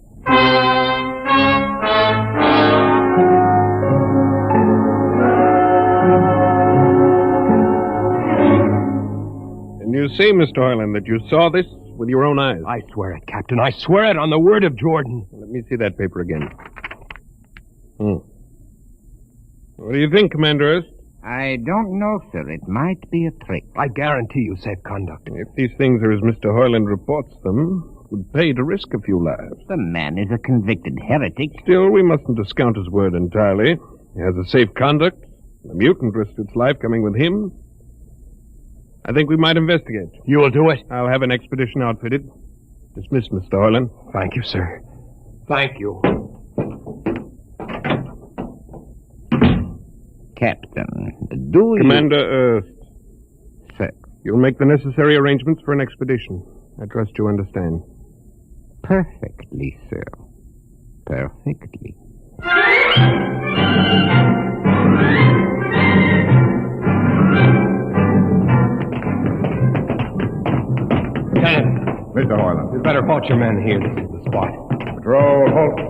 And you say, Mr. Hoyland, that you saw this with your own eyes? I swear it, Captain. I swear it on the word of Jordan. Let me see that paper again. What do you think, Commander Erst? I don't know, sir. It might be a trick. I guarantee you safe conduct. If these things are as Mr. Hoyland reports them, it would pay to risk a few lives. The man is a convicted heretic. Still, we mustn't discount his word entirely. He has a safe conduct. The mutant risked its life coming with him. I think we might investigate. You will do it? I'll have an expedition outfitted. Dismissed, Mr. Hoyland. Thank you, sir. Thank you. Captain, do Commander Erst. Sir. You'll make the necessary arrangements for an expedition. I trust you understand. Perfectly, sir. Perfectly. Lieutenant. Mr. Hoyland. You'd better halt your men here. This is the spot. Patrol, halt.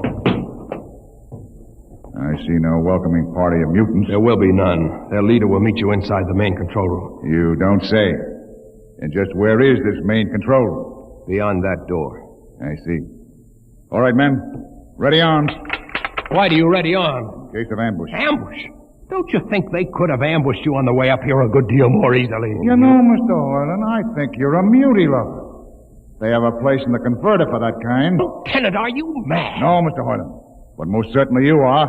I see no welcoming party of mutants. There will be none. Their leader will meet you inside the main control room. You don't say. And just where is this main control room? Beyond that door. I see. All right, men. Ready arms. Why do you ready arms? In case of ambush. Ambush? Don't you think they could have ambushed you on the way up here a good deal more easily? You know, Mr. Hoyland, I think you're a mutie lover. They have a place in the converter for that kind. Lieutenant, are you mad? No, Mr. Hoyland. But most certainly you are.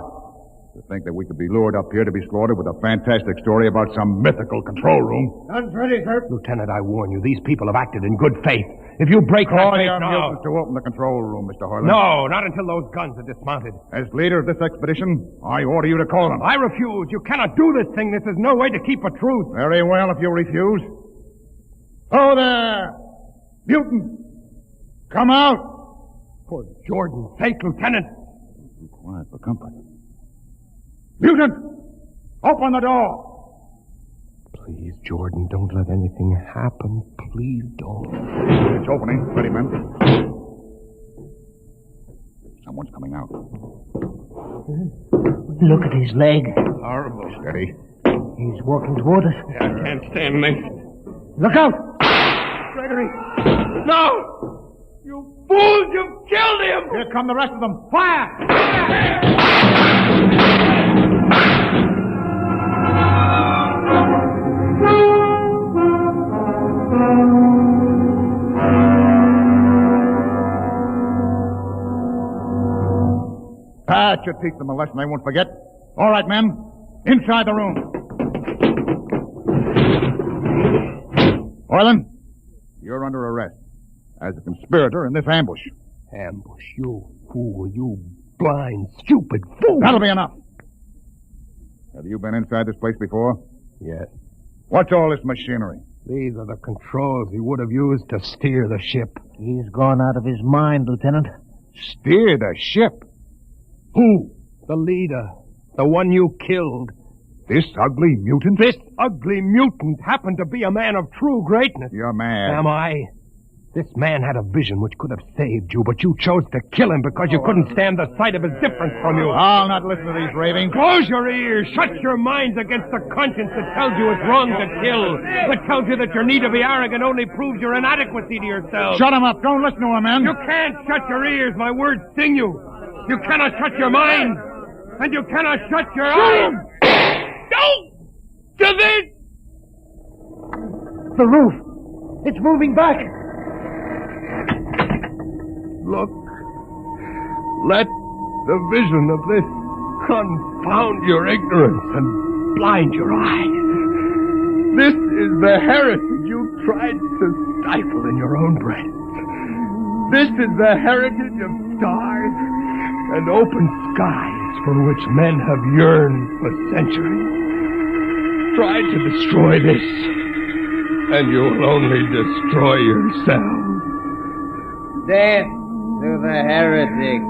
To think that we could be lured up here to be slaughtered with a fantastic story about some mythical control room. Guns ready, sir. Lieutenant, I warn you, these people have acted in good faith. If you break that Call faith your now... mutants to open the control room, Mr. Hoyland. No, not until those guns are dismounted. As leader of this expedition, I order you to call them. I refuse. You cannot do this thing. This is no way to keep a truce. Very well, if you refuse. Oh, there! Mutant! Come out! For Jordan's sake, Lieutenant. Be quiet for comfort. Mutant! Open the door! Please, Jordan, don't let anything happen. Please don't. It's opening. Ready, men. Someone's coming out. Look at his leg. Horrible. Steady. He's walking toward us. I can't stand this. Look out! Gregory! No! You fools! You've killed him! Here come the rest of them. Fire! That should teach them a lesson they won't forget. All right, men. Inside the room. Orland, you're under arrest as a conspirator in this ambush. Ambush, you fool, you blind, stupid fool. That'll be enough. Have you been inside this place before? Yes. What's all this machinery? These are the controls he would have used to steer the ship. He's gone out of his mind, Lieutenant. Steer the ship? Who? The leader. The one you killed. This ugly mutant? This ugly mutant happened to be a man of true greatness. You're mad. Am I? This man had a vision which could have saved you, but you chose to kill him because you couldn't stand the sight of his difference from you. I'll not listen to these ravings. Close your ears. Shut your minds against the conscience that tells you it's wrong to kill. That tells you that your need to be arrogant only proves your inadequacy to yourself. Shut him up. Don't listen to him, man. You can't shut your ears. My words sting you. You cannot shut your mind. And you cannot shut your eyes. Don't do this! The roof. It's moving back. Look. Let the vision of this confound your ignorance and blind your eyes. This is the heritage you tried to stifle in your own breast. This is the heritage of stars and open skies for which men have yearned for centuries. Try to destroy this, and you will only destroy yourself. Death to the heretic.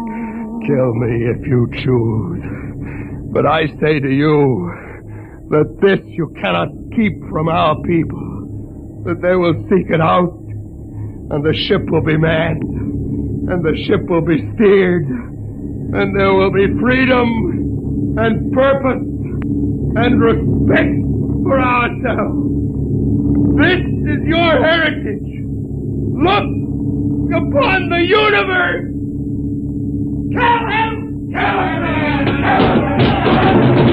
Kill me if you choose. But I say to you that this you cannot keep from our people. That they will seek it out, and the ship will be manned, and the ship will be steered, and there will be freedom and purpose and respect for ourselves. This is your heritage. Look upon the universe. Kill him! Kill him! Kill him!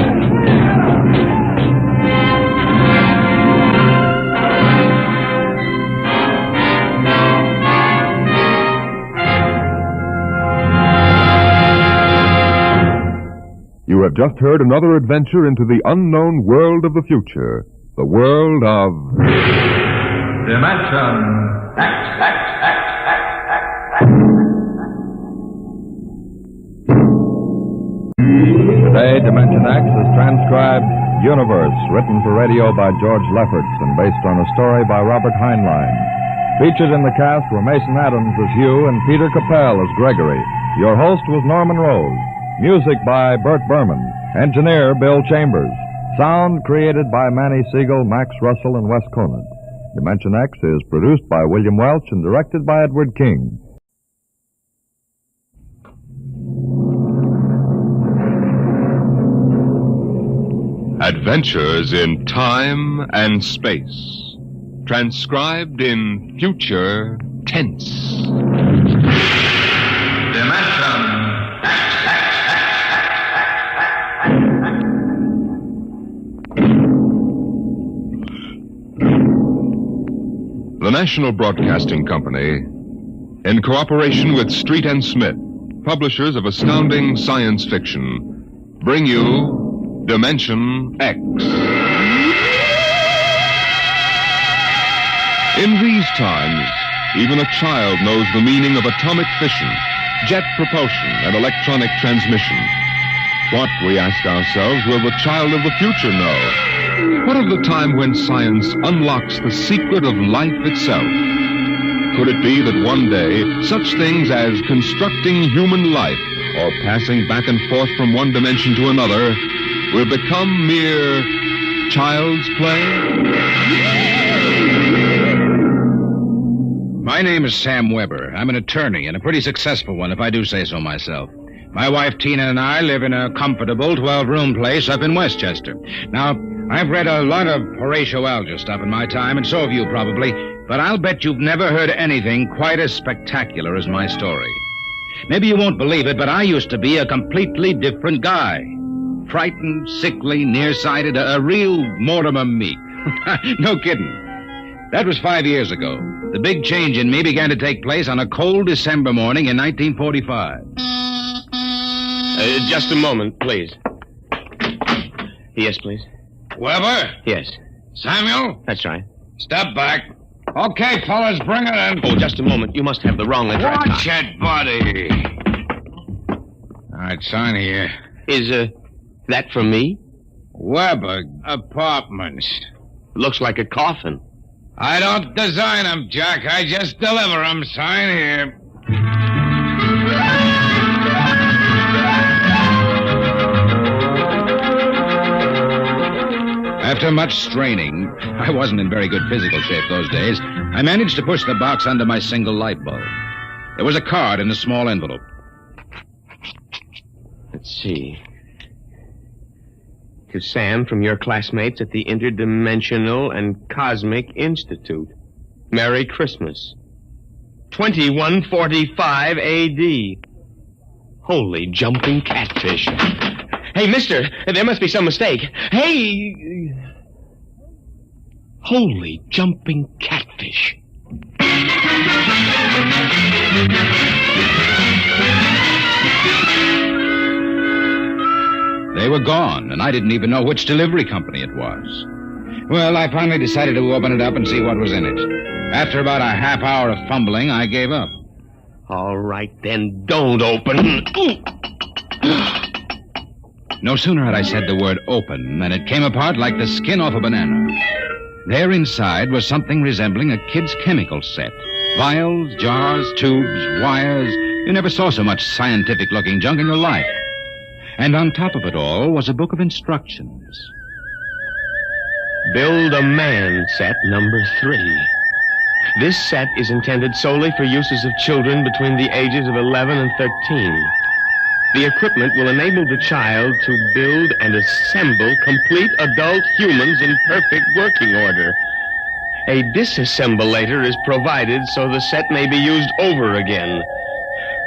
You have just heard another adventure into the unknown world of the future. The world of... Dimension X. Today, Dimension X is transcribed Universe, written for radio by George Lefferts and based on a story by Robert Heinlein. Featured in the cast were Mason Adams as Hugh and Peter Capell as Gregory. Your host was Norman Rose. Music by Bert Berman. Engineer Bill Chambers. Sound created by Manny Siegel, Max Russell, and Wes Conant. Dimension X is produced by William Welch and directed by Edward King. Adventures in Time and Space. Transcribed in future tense. Dimension The National Broadcasting Company in cooperation with Street and Smith, publishers of astounding science fiction, bring you Dimension X. In these times, even a child knows the meaning of atomic fission, jet propulsion, and electronic transmission. What, we ask ourselves, will the child of the future know? What of the time when science unlocks the secret of life itself? Could it be that one day, such things as constructing human life or passing back and forth from one dimension to another will become mere child's play? My name is Sam Weber. I'm an attorney, and a pretty successful one, if I do say so myself. My wife Tina and I live in a comfortable 12-room place up in Westchester. Now, I've read a lot of Horatio Alger stuff in my time, and so have you probably, but I'll bet you've never heard anything quite as spectacular as my story. Maybe you won't believe it, but I used to be a completely different guy. Frightened, sickly, nearsighted, a real Mortimer Meek. No kidding. That was 5 years ago. The big change in me began to take place on a cold December morning in 1945. Just a moment, please. Yes, please. Weber? Yes. Samuel? That's right. Step back. Okay, fellas, bring it in. Oh, just a moment. You must have the wrong address. Watch it, buddy. All right, sign here. Is, that for me? Weber Apartments. Looks like a coffin. I don't design them, Jack. I just deliver them. Sign here. After much straining, I wasn't in very good physical shape those days, I managed to push the box under my single light bulb. There was a card in a small envelope. Let's see. To Sam from your classmates at the Interdimensional and Cosmic Institute. Merry Christmas. 2145 A.D. Holy jumping catfish. Hey, mister, there must be some mistake. Hey! Holy jumping catfish. They were gone, and I didn't even know which delivery company it was. Well, I finally decided to open it up and see what was in it. After about a half hour of fumbling, I gave up. All right, then don't open. No sooner had I said the word open than it came apart like the skin off a banana. There inside was something resembling a kid's chemical set. Vials, jars, tubes, wires. You never saw so much scientific-looking junk in your life. And on top of it all was a book of instructions. Build a Man set number 3. This set is intended solely for uses of children between the ages of 11 and 13. The equipment will enable the child to build and assemble complete adult humans in perfect working order. A disassemblator is provided so the set may be used over again.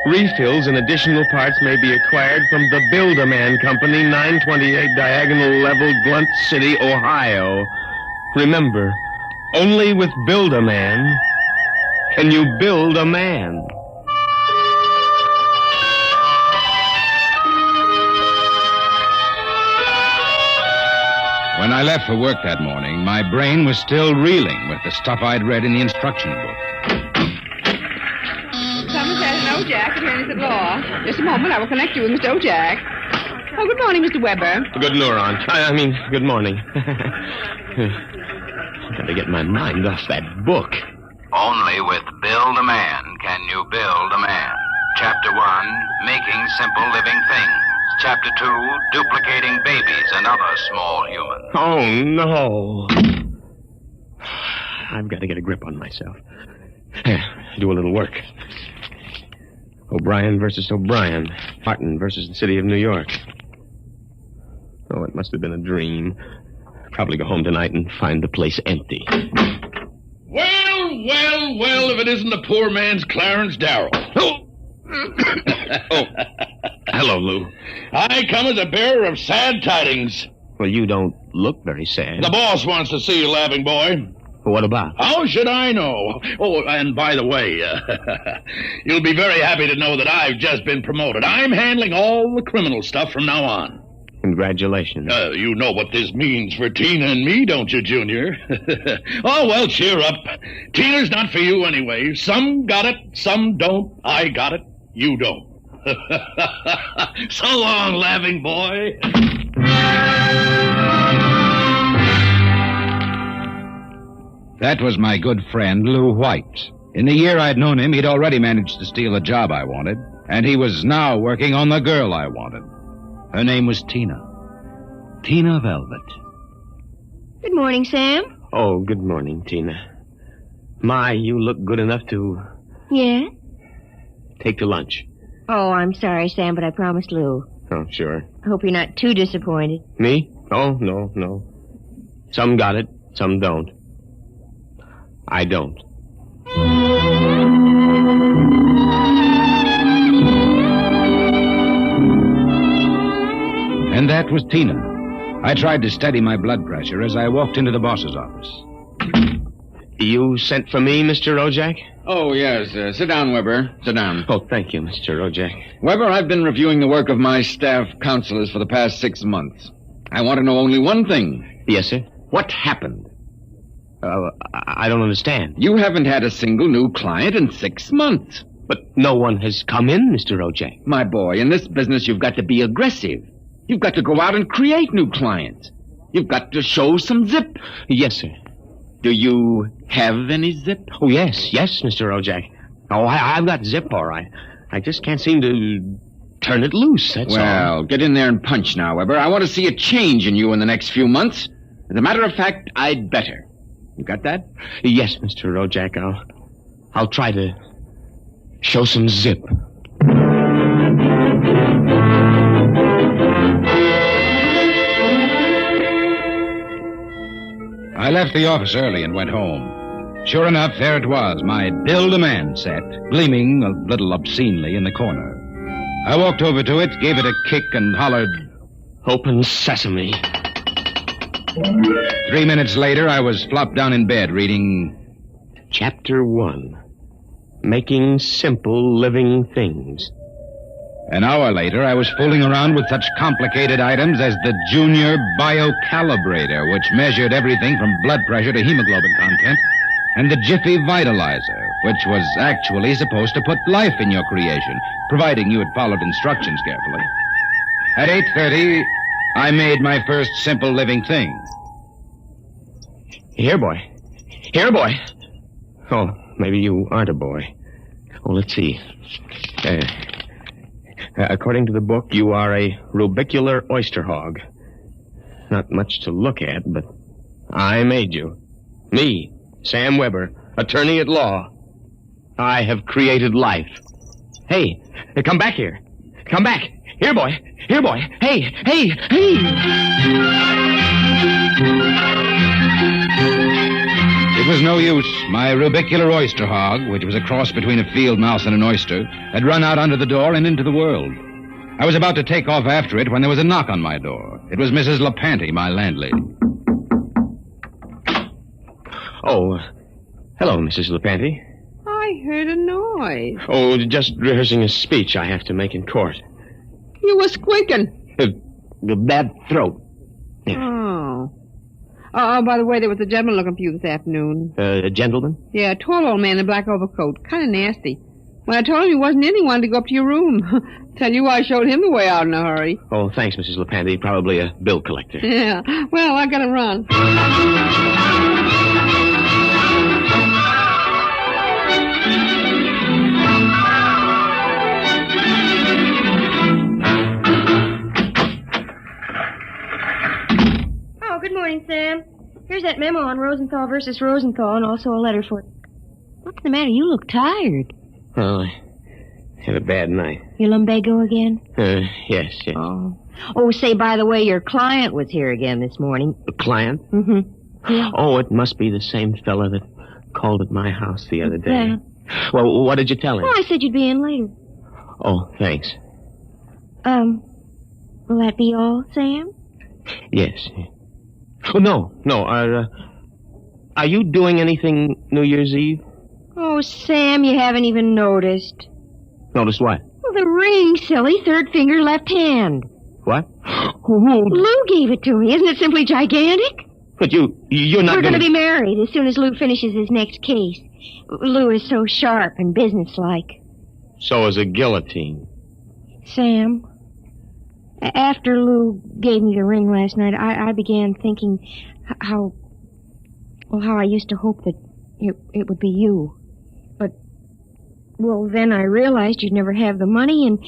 Refills and additional parts may be acquired from the Build-A-Man Company, 928 Diagonal Level, Blunt City, Ohio. Remember, only with Build-A-Man can you build a man. When I left for work that morning, my brain was still reeling with the stuff I'd read in the instruction book. Somerset and Ojack, attorneys at law. Just a moment, I will connect you with Mr. Ojack. Oh, good morning, Mr. Weber. Good neuron. Good morning. I've got to get my mind off that book. Only with Build a Man can you build a man. Chapter 1, Making Simple Living Things. Chapter 2, Duplicating Babies and Other Small Humans. Oh, no. I've got to get a grip on myself. Do a little work. O'Brien versus O'Brien. Martin versus the city of New York. Oh, it must have been a dream. Probably go home tonight and find the place empty. Well, if it isn't the poor man's Clarence Darrow. Oh, hello, Lou. I come as a bearer of sad tidings. Well, you don't look very sad. The boss wants to see you, laughing boy. What about? How should I know? Oh, and by the way, you'll be very happy to know that I've just been promoted. I'm handling all the criminal stuff from now on. Congratulations. You know what this means for Tina and me, don't you, Junior? Oh, well, cheer up. Tina's not for you anyway. Some got it, some don't. I got it, you don't. So long, laughing boy. That was my good friend, Lou White. In the year I'd known him, he'd already managed to steal a job I wanted, and he was now working on the girl I wanted. Her name was Tina. Tina Veldt. Good morning, Sam. Oh, good morning, Tina. My, you look good enough to Yeah? take to lunch. Oh, I'm sorry, Sam, but I promised Lou. Oh, sure. I hope you're not too disappointed. Me? Oh, no. Some got it, some don't. I don't. And that was Tina. I tried to steady my blood pressure as I walked into the boss's office. You sent for me, Mr. Ojak? Oh, yes. Sit down, Weber. Sit down. Oh, thank you, Mr. Ojak. Weber, I've been reviewing the work of my staff counselors for the past 6 months. I want to know only one thing. Yes, sir? What happened? I don't understand. You haven't had a single new client in 6 months. But no one has come in, Mr. Ojak. My boy, in this business, you've got to be aggressive. You've got to go out and create new clients. You've got to show some zip. Yes, sir. Do you have any zip? Oh, yes, Mr. Ojak. Oh, I've got zip, all right. I just can't seem to turn it loose, that's all. Well, get in there and punch now, Weber. I want to see a change in you in the next few months. As a matter of fact, I'd better. You got that? Yes, Mr. Ojak. I'll try to show some zip. I left the office early and went home. Sure enough, there it was, my Build-A-Man set, gleaming a little obscenely in the corner. I walked over to it, gave it a kick, and hollered, "Open sesame." 3 minutes later, I was flopped down in bed reading Chapter 1, Making Simple Living Things. An hour later, I was fooling around with such complicated items as the Junior Biocalibrator, which measured everything from blood pressure to hemoglobin content, and the Jiffy Vitalizer, which was actually supposed to put life in your creation, providing you had followed instructions carefully. At 8:30, I made my first simple living thing. Here, boy. Oh, maybe you aren't a boy. Oh, let's see. According to the book, you are a rubicular oyster hog. Not much to look at, but I made you. Me, Sam Weber, attorney at law. I have created life. Hey, come back here. Come back. Here, boy. Hey. It was no use. My rubicular oyster hog, which was a cross between a field mouse and an oyster, had run out under the door and into the world. I was about to take off after it when there was a knock on my door. It was Mrs. LaPanty, my landlady. Oh, hello, Mrs. LaPanty. I heard a noise. Oh, just rehearsing a speech I have to make in court. You were squeaking. The bad throat. Oh. Oh, by the way, there was a gentleman looking for you this afternoon. A gentleman? Yeah, a tall old man in a black overcoat. Kind of nasty. When I told him he wasn't in, he wanted to go up to your room. Tell you I showed him the way out in a hurry. Oh, thanks, Mrs. LaPanty. Probably a bill collector. Yeah. Well, I gotta run. Oh, good morning, Sam. Here's that memo on Rosenthal versus Rosenthal and also a letter for... What's the matter? You look tired. Well, I had a bad night. You lumbago again? Yes. Oh, say, by the way, your client was here again this morning. A client? Mm-hmm. Yeah. Oh, it must be the same fella that called at my house the other day. Yeah. Well, what did you tell him? Well, I said you'd be in later. Oh, thanks. Will that be all, Sam? Yes. Oh, no. Are you doing anything New Year's Eve? Oh, Sam, you haven't even noticed. Notice what? Well, the ring, silly. Third finger, left hand. What? Lou gave it to me. Isn't it simply gigantic? But you're not We're going to be married as soon as Lou finishes his next case. Lou is so sharp and businesslike. So is a guillotine. Sam, after Lou gave me the ring last night, I began thinking how I used to hope that it would be you. But, well, then I realized you'd never have the money, and,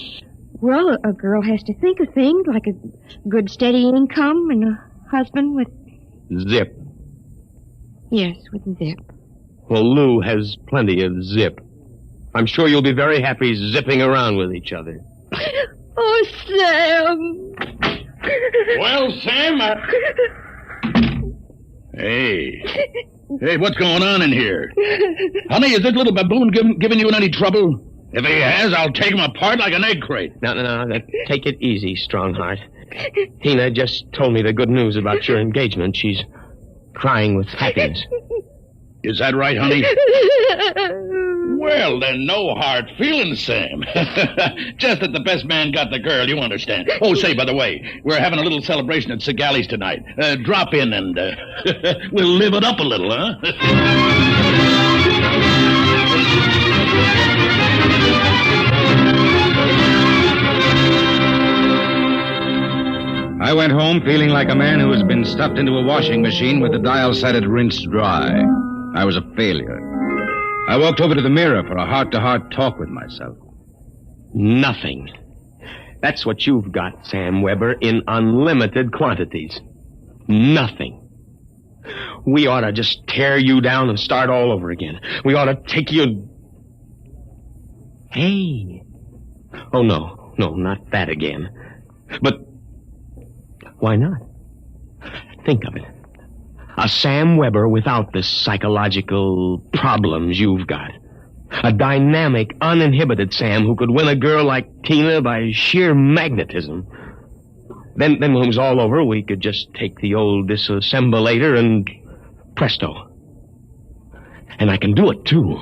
well, a girl has to think of things like a good steady income and a husband with... Zip. Yes, with zip. Well, Lou has plenty of zip. I'm sure you'll be very happy zipping around with each other. Oh, Sam. Well, Sam, Hey, what's going on in here? Honey, is this little baboon giving you any trouble? If he has, I'll take him apart like an egg crate. No. Take it easy, Strongheart. Tina just told me the good news about your engagement. She's crying with happiness. Is that right, honey? Well, then, no hard feelings, Sam. Just that the best man got the girl, you understand. Oh, say, by the way, we're having a little celebration at Segali's tonight. Drop in and we'll live it up a little, huh? I went home feeling like a man who has been stuffed into a washing machine with the dial set at rinsed dry. I was a failure. I walked over to the mirror for a heart-to-heart talk with myself. Nothing. That's what you've got, Sam Weber, in unlimited quantities. Nothing. We ought to just tear you down and start all over again. We ought to take you... Hey. Oh, no, not that again. But why not? Think of it. A Sam Weber without the psychological problems you've got. A dynamic, uninhibited Sam who could win a girl like Tina by sheer magnetism. Then when it was all over, we could just take the old disassemblator and presto. And I can do it, too.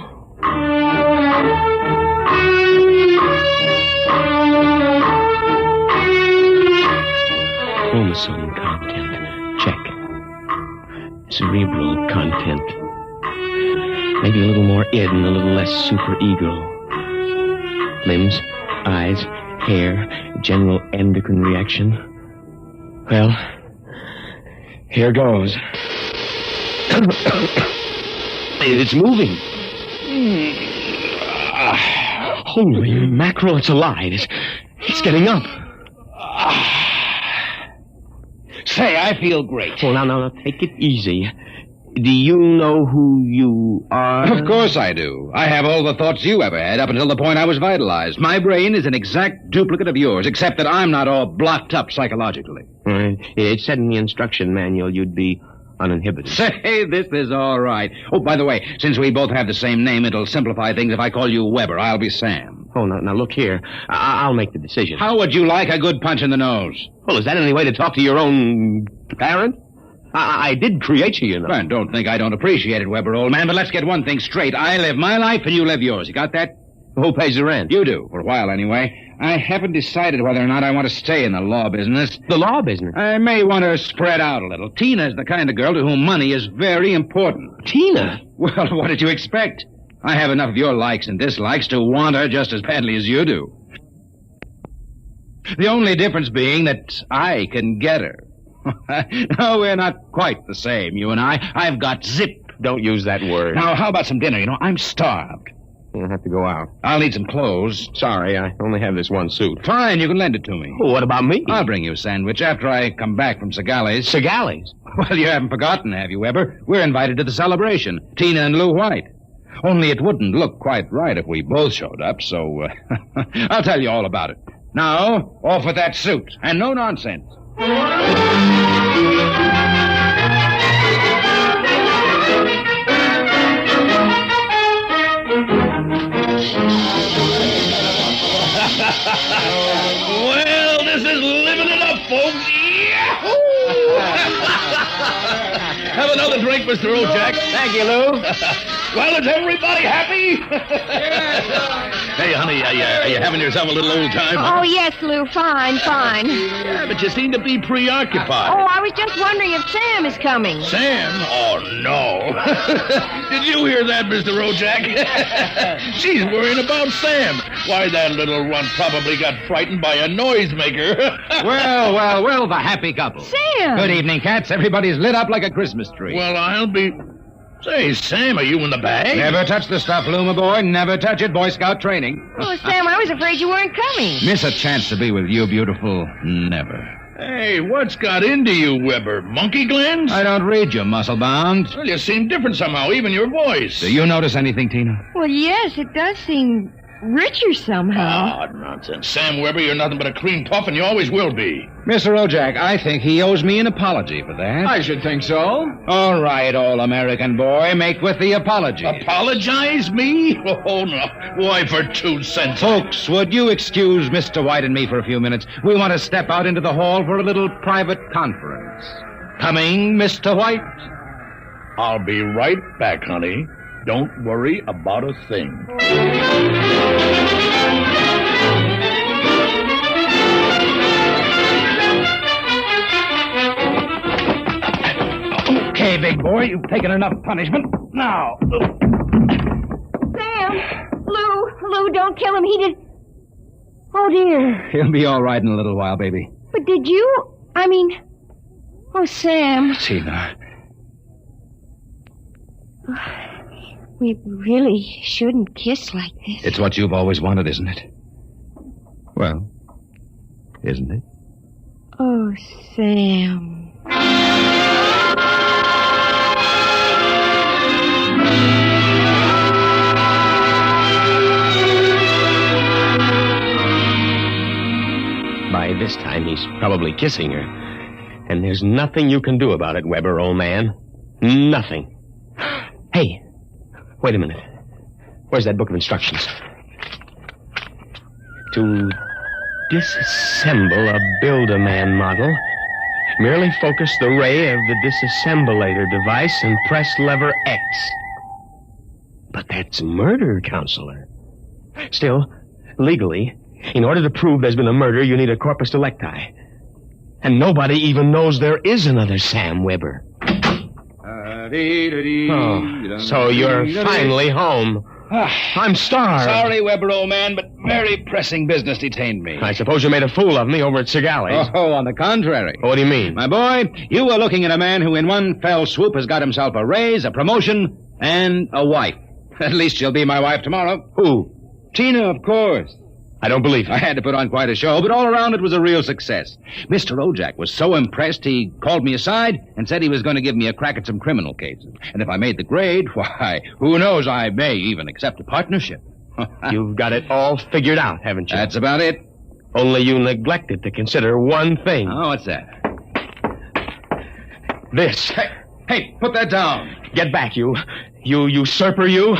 Chromosome content. Check. Cerebral content. Maybe a little more id and a little less superego. Limbs, eyes, hair, general endocrine reaction. Well, here goes. It's moving. Holy mackerel, it's alive. It's getting up. Say, I feel great. Well, now, take it easy. Do you know who you are? Of course I do. I have all the thoughts you ever had up until the point I was vitalized. My brain is an exact duplicate of yours, except that I'm not all blocked up psychologically. It said in the instruction manual you'd be uninhibited. Say, this is all right. Oh, by the way, since we both have the same name, it'll simplify things if I call you Weber. I'll be Sam. Oh, now look here. I'll make the decision. How would you like a good punch in the nose? Well, is that any way to talk to your own parent? I did create you, you know. Well, don't think I don't appreciate it, Weber, old man, but let's get one thing straight. I live my life and you live yours. You got that? Who pays the rent? You do, for a while anyway. I haven't decided whether or not I want to stay in the law business. The law business? I may want to spread out a little. Tina's the kind of girl to whom money is very important. Tina? Well, what did you expect? I have enough of your likes and dislikes to want her just as badly as you do. The only difference being that I can get her. No, we're not quite the same, you and I. I've got zip. Don't use that word. Now, how about some dinner? You know, I'm starved. You'll have to go out. I'll need some clothes. Sorry, I only have this one suit. Fine, you can lend it to me. Well, what about me? I'll bring you a sandwich after I come back from Segali's. Segali's? Well, you haven't forgotten, have you, Weber? We're invited to the celebration. Tina and Lou White. Only it wouldn't look quite right if we both showed up, so I'll tell you all about it. Now, off with that suit, and no nonsense. Well, this is living it up, folks. Yahoo! Have another drink, Mr. Ojack. Thank you, Lou. Well, is everybody happy? Hey, honey, are you having yourself a little old time? Oh, yes, Lou. Fine. Yeah, but you seem to be preoccupied. Oh, I was just wondering if Sam is coming. Sam? Oh, no. Did you hear that, Mr. Ojack? She's worrying about Sam. Why, that little runt probably got frightened by a noisemaker. Well, the happy couple. Sam! Good evening, cats. Everybody's lit up like a Christmas tree. Well, I'll be... Say, Sam, are you in the bag? Never touch the stuff, Lou, my boy. Never touch it. Boy Scout training. Oh, Sam, I was afraid you weren't coming. Miss a chance to be with you, beautiful. Never. Hey, what's got into you, Weber? Monkey glands? I don't read you, muscle-bound. Well, you seem different somehow, even your voice. Do you notice anything, Tina? Well, yes, it does seem richer somehow. Oh, nonsense. Sam Weber, you're nothing but a cream puff, and you always will be. Mr. Ojack, I think he owes me an apology for that. I should think so. All right, all-American boy, make with the apology. Apologize, me? Oh, no. Why, for 2 cents? Folks, would you excuse Mr. White and me for a few minutes? We want to step out into the hall for a little private conference. Coming, Mr. White? I'll be right back, honey. Don't worry about a thing. Okay, big boy, you've taken enough punishment. Now. Sam! Lou, don't kill him. He did... Oh, dear. He'll be all right in a little while, baby. But did you... Oh, Sam. Tina. We really shouldn't kiss like this. It's what you've always wanted, isn't it? Well, isn't it? Oh, Sam. By this time, he's probably kissing her. And there's nothing you can do about it, Weber, old man. Nothing. Hey, wait a minute. Where's that book of instructions? To disassemble a Build-A-Man model, merely focus the ray of the disassemblator device and press lever X. But that's murder, Counselor. Still, legally, in order to prove there's been a murder, you need a corpus delicti. And nobody even knows there is another Sam Weber. Oh, so you're finally home. I'm starved. Sorry, Weber, old man, but very pressing business detained me. I suppose you made a fool of me over at Sir Galley's. Oh, on the contrary. What do you mean? My boy, you are looking at a man who in one fell swoop has got himself a raise, a promotion, and a wife. At least she'll be my wife tomorrow. Who? Tina, of course. I don't believe it. I had to put on quite a show, but all around it was a real success. Mr. Ojack was so impressed, he called me aside and said he was going to give me a crack at some criminal cases. And if I made the grade, why, who knows, I may even accept a partnership. You've got it all figured out, haven't you? That's about it. Only you neglected to consider one thing. Oh, what's that? This. Hey, put that down. Get back, you usurper, you.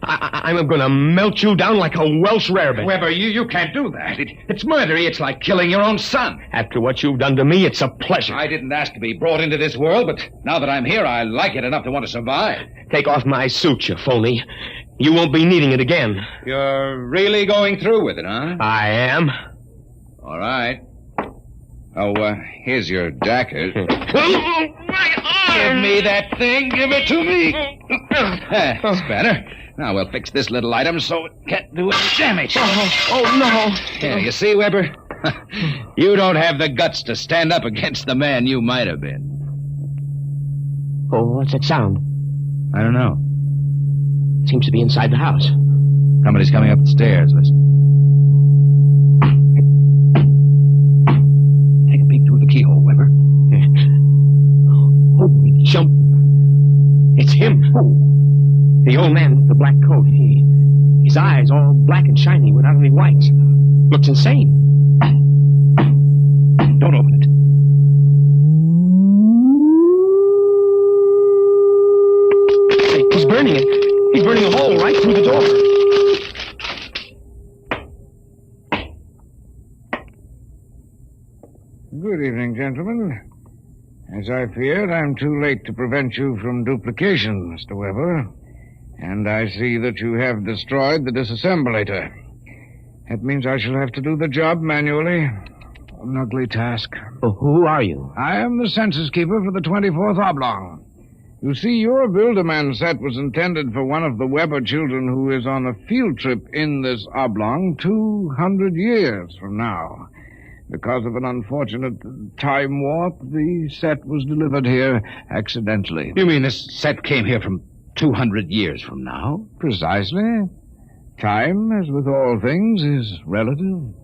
I'm going to melt you down like a Welsh rarebit. Weber, you can't do that. It's murder. It's like killing your own son. After what you've done to me, it's a pleasure. I didn't ask to be brought into this world, but now that I'm here, I like it enough to want to survive. Take off my suit, you phony. You won't be needing it again. You're really going through with it, huh? I am. All right. Oh, here's your jacket. Give me that thing. Give it to me. That's better. Now we'll fix this little item so it can't do any damage. Oh, no. Yeah, you see, Weber? You don't have the guts to stand up against the man you might have been. Oh, what's that sound? I don't know. Seems to be inside the house. Somebody's coming up the stairs. Listen. Take a peek through the keyhole, Weber. Holy jump. It's him. The old man with the black coat. His eyes all black and shiny without any whites. Looks insane. Don't open it. He's burning it. He's burning a hole right through the door. Good evening, gentlemen. As I feared, I'm too late to prevent you from duplication, Mr. Weber. And I see that you have destroyed the disassemblator. That means I shall have to do the job manually. An ugly task. Well, who are you? I am the census keeper for the 24th Oblong. You see, your Build-A-Man set was intended for one of the Weber children who is on a field trip in this Oblong 200 years from now. Because of an unfortunate time warp, the set was delivered here accidentally. You mean this set came here from 200 years from now? Precisely. Time, as with all things, is relative.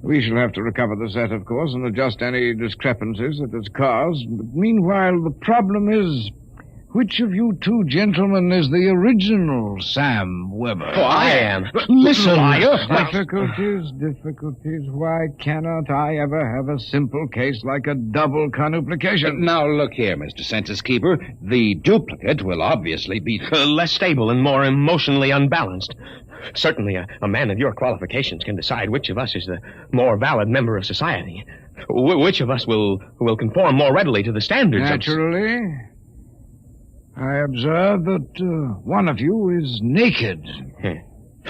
We shall have to recover the set, of course, and adjust any discrepancies that it's caused. But meanwhile, the problem is, which of you two gentlemen is the original Sam Weber? Oh, I am. Listen, liar. Difficulties. Why cannot I ever have a simple case like a double conuplication? Now, look here, Mr. Census Keeper. The duplicate will obviously be less stable and more emotionally unbalanced. Certainly, a man of your qualifications can decide which of us is the more valid member of society. Which of us will conform more readily to the standards Naturally. I observe that one of you is naked.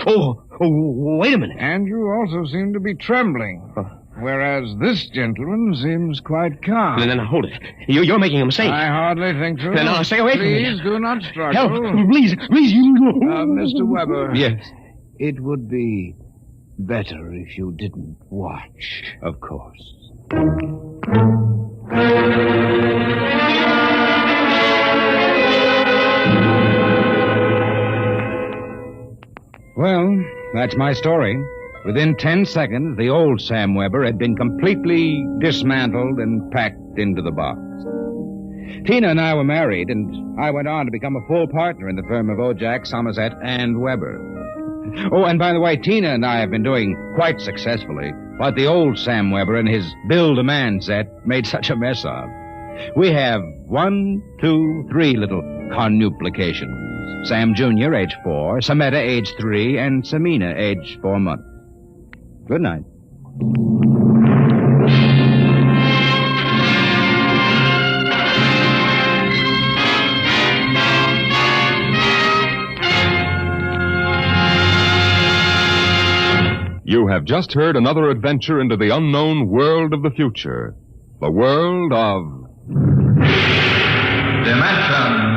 Oh, wait a minute. And you also seem to be trembling. Whereas this gentleman seems quite calm. Then hold it. You're making a mistake. I hardly think so. Then stay away from me. Please do not struggle. Help, please, you... Mr. Weber. Yes? It would be better if you didn't watch. Of course. Well, that's my story. Within 10 seconds, the old Sam Weber had been completely dismantled and packed into the box. Tina and I were married, and I went on to become a full partner in the firm of Ojak, Somerset, and Weber. Oh, and by the way, Tina and I have been doing quite successfully what the old Sam Weber and his Build-A-Man set made such a mess of. We have 1, 2, 3 little conuplications. Sam Jr., age 4, Sameta, age 3, and Samina, age 4 months. Good night. You have just heard another adventure into the unknown world of the future. The world of... Dimension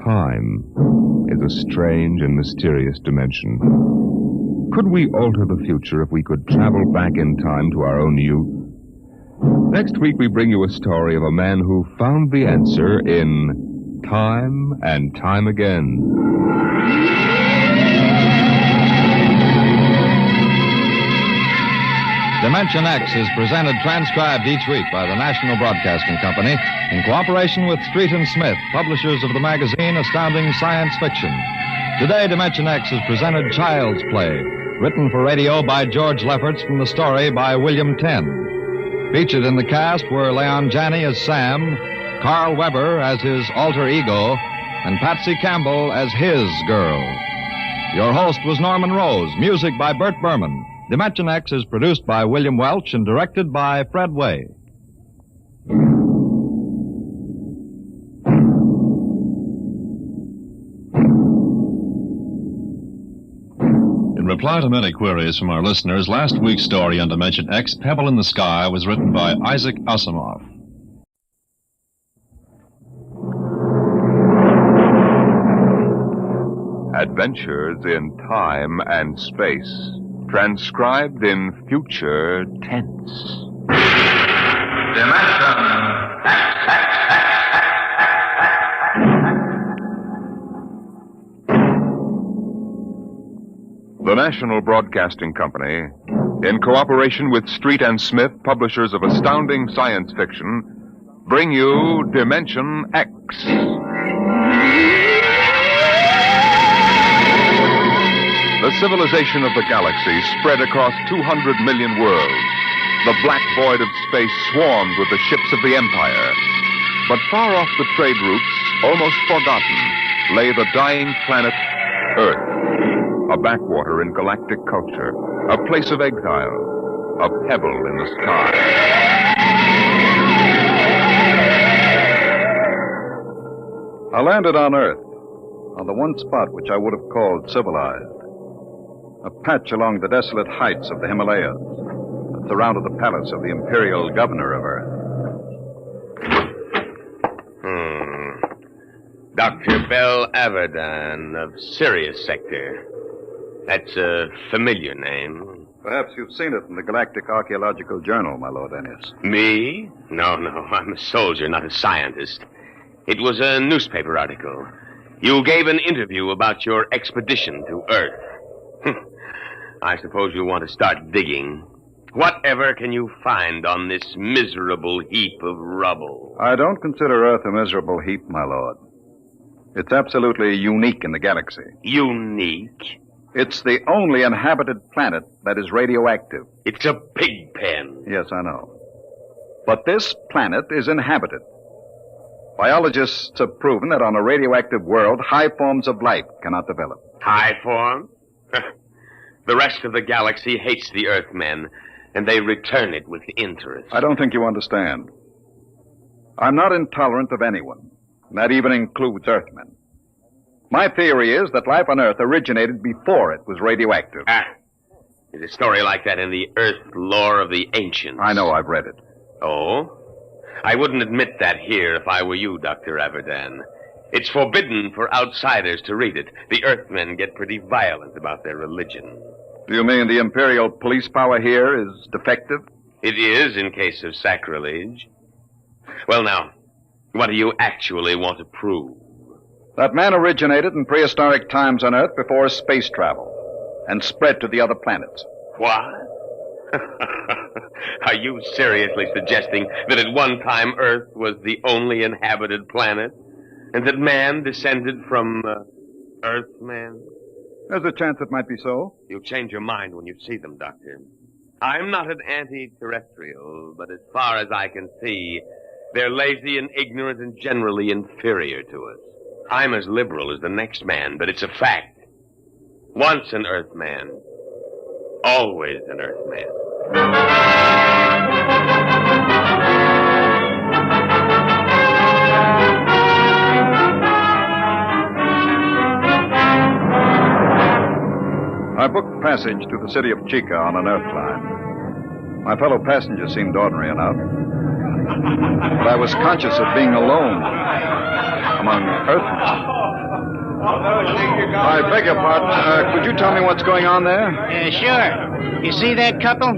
Time is a strange and mysterious dimension. Could we alter the future if we could travel back in time to our own youth? Next week we bring you a story of a man who found the answer in Time and Time Again. Dimension X is presented transcribed each week by the National Broadcasting Company in cooperation with Street & Smith, publishers of the magazine Astounding Science Fiction. Today, Dimension X has presented Child's Play, written for radio by George Lefferts from the story by William Tenn. Featured in the cast were Leon Janney as Sam, Carl Weber as his alter ego, and Patsy Campbell as his girl. Your host was Norman Rose, music by Bert Berman. Dimension X is produced by William Welch and directed by Fred Way. In reply to many queries from our listeners, last week's story on Dimension X, Pebble in the Sky, was written by Isaac Asimov. Adventures in Time and Space, transcribed in future tense. The National Broadcasting Company, in cooperation with Street and Smith, publishers of astounding science fiction, bring you Dimension X. The civilization of the galaxy spread across 200 million worlds. The black void of space swarmed with the ships of the Empire. But far off the trade routes, almost forgotten, lay the dying planet Earth, a backwater in galactic culture, a place of exile, a pebble in the sky. I landed on Earth, on the one spot which I would have called civilized. A patch along the desolate heights of the Himalayas that surrounded the palace of the imperial governor of Earth. Dr. Bell Avedon of Sirius Sector. That's a familiar name. Perhaps you've seen it in the Galactic Archaeological Journal, my Lord Ennis. Me? No, I'm a soldier, not a scientist. It was a newspaper article. You gave an interview about your expedition to Earth. I suppose you want to start digging. Whatever can you find on this miserable heap of rubble? I don't consider Earth a miserable heap, my lord. It's absolutely unique in the galaxy. Unique? It's the only inhabited planet that is radioactive. It's a pig pen. Yes, I know. But this planet is inhabited. Biologists have proven that on a radioactive world, high forms of life cannot develop. High form? The rest of the galaxy hates the Earthmen, and they return it with interest. I don't think you understand. I'm not intolerant of anyone. And that even includes Earthmen. My theory is that life on Earth originated before it was radioactive. There's a story like that in the Earth lore of the ancients. I know, I've read it. Oh? I wouldn't admit that here if I were you, Dr. Avedon. It's forbidden for outsiders to read it. The Earthmen get pretty violent about their religion. Do you mean the Imperial police power here is defective? It is in case of sacrilege. Well, now, what do you actually want to prove? That man originated in prehistoric times on Earth before space travel and spread to the other planets. What? Are you seriously suggesting that at one time Earth was the only inhabited planet? And that man descended from Earthman? There's a chance it might be so. You'll change your mind when you see them, Doctor. I'm not an anti-terrestrial, but as far as I can see, they're lazy and ignorant and generally inferior to us. I'm as liberal as the next man, but it's a fact. Once an Earthman, always an Earthman. I booked passage to the city of Chica on an Earth line. My fellow passengers seemed ordinary enough, but I was conscious of being alone among Earthmen. I beg your pardon. Could you tell me what's going on there? Sure. You see that couple?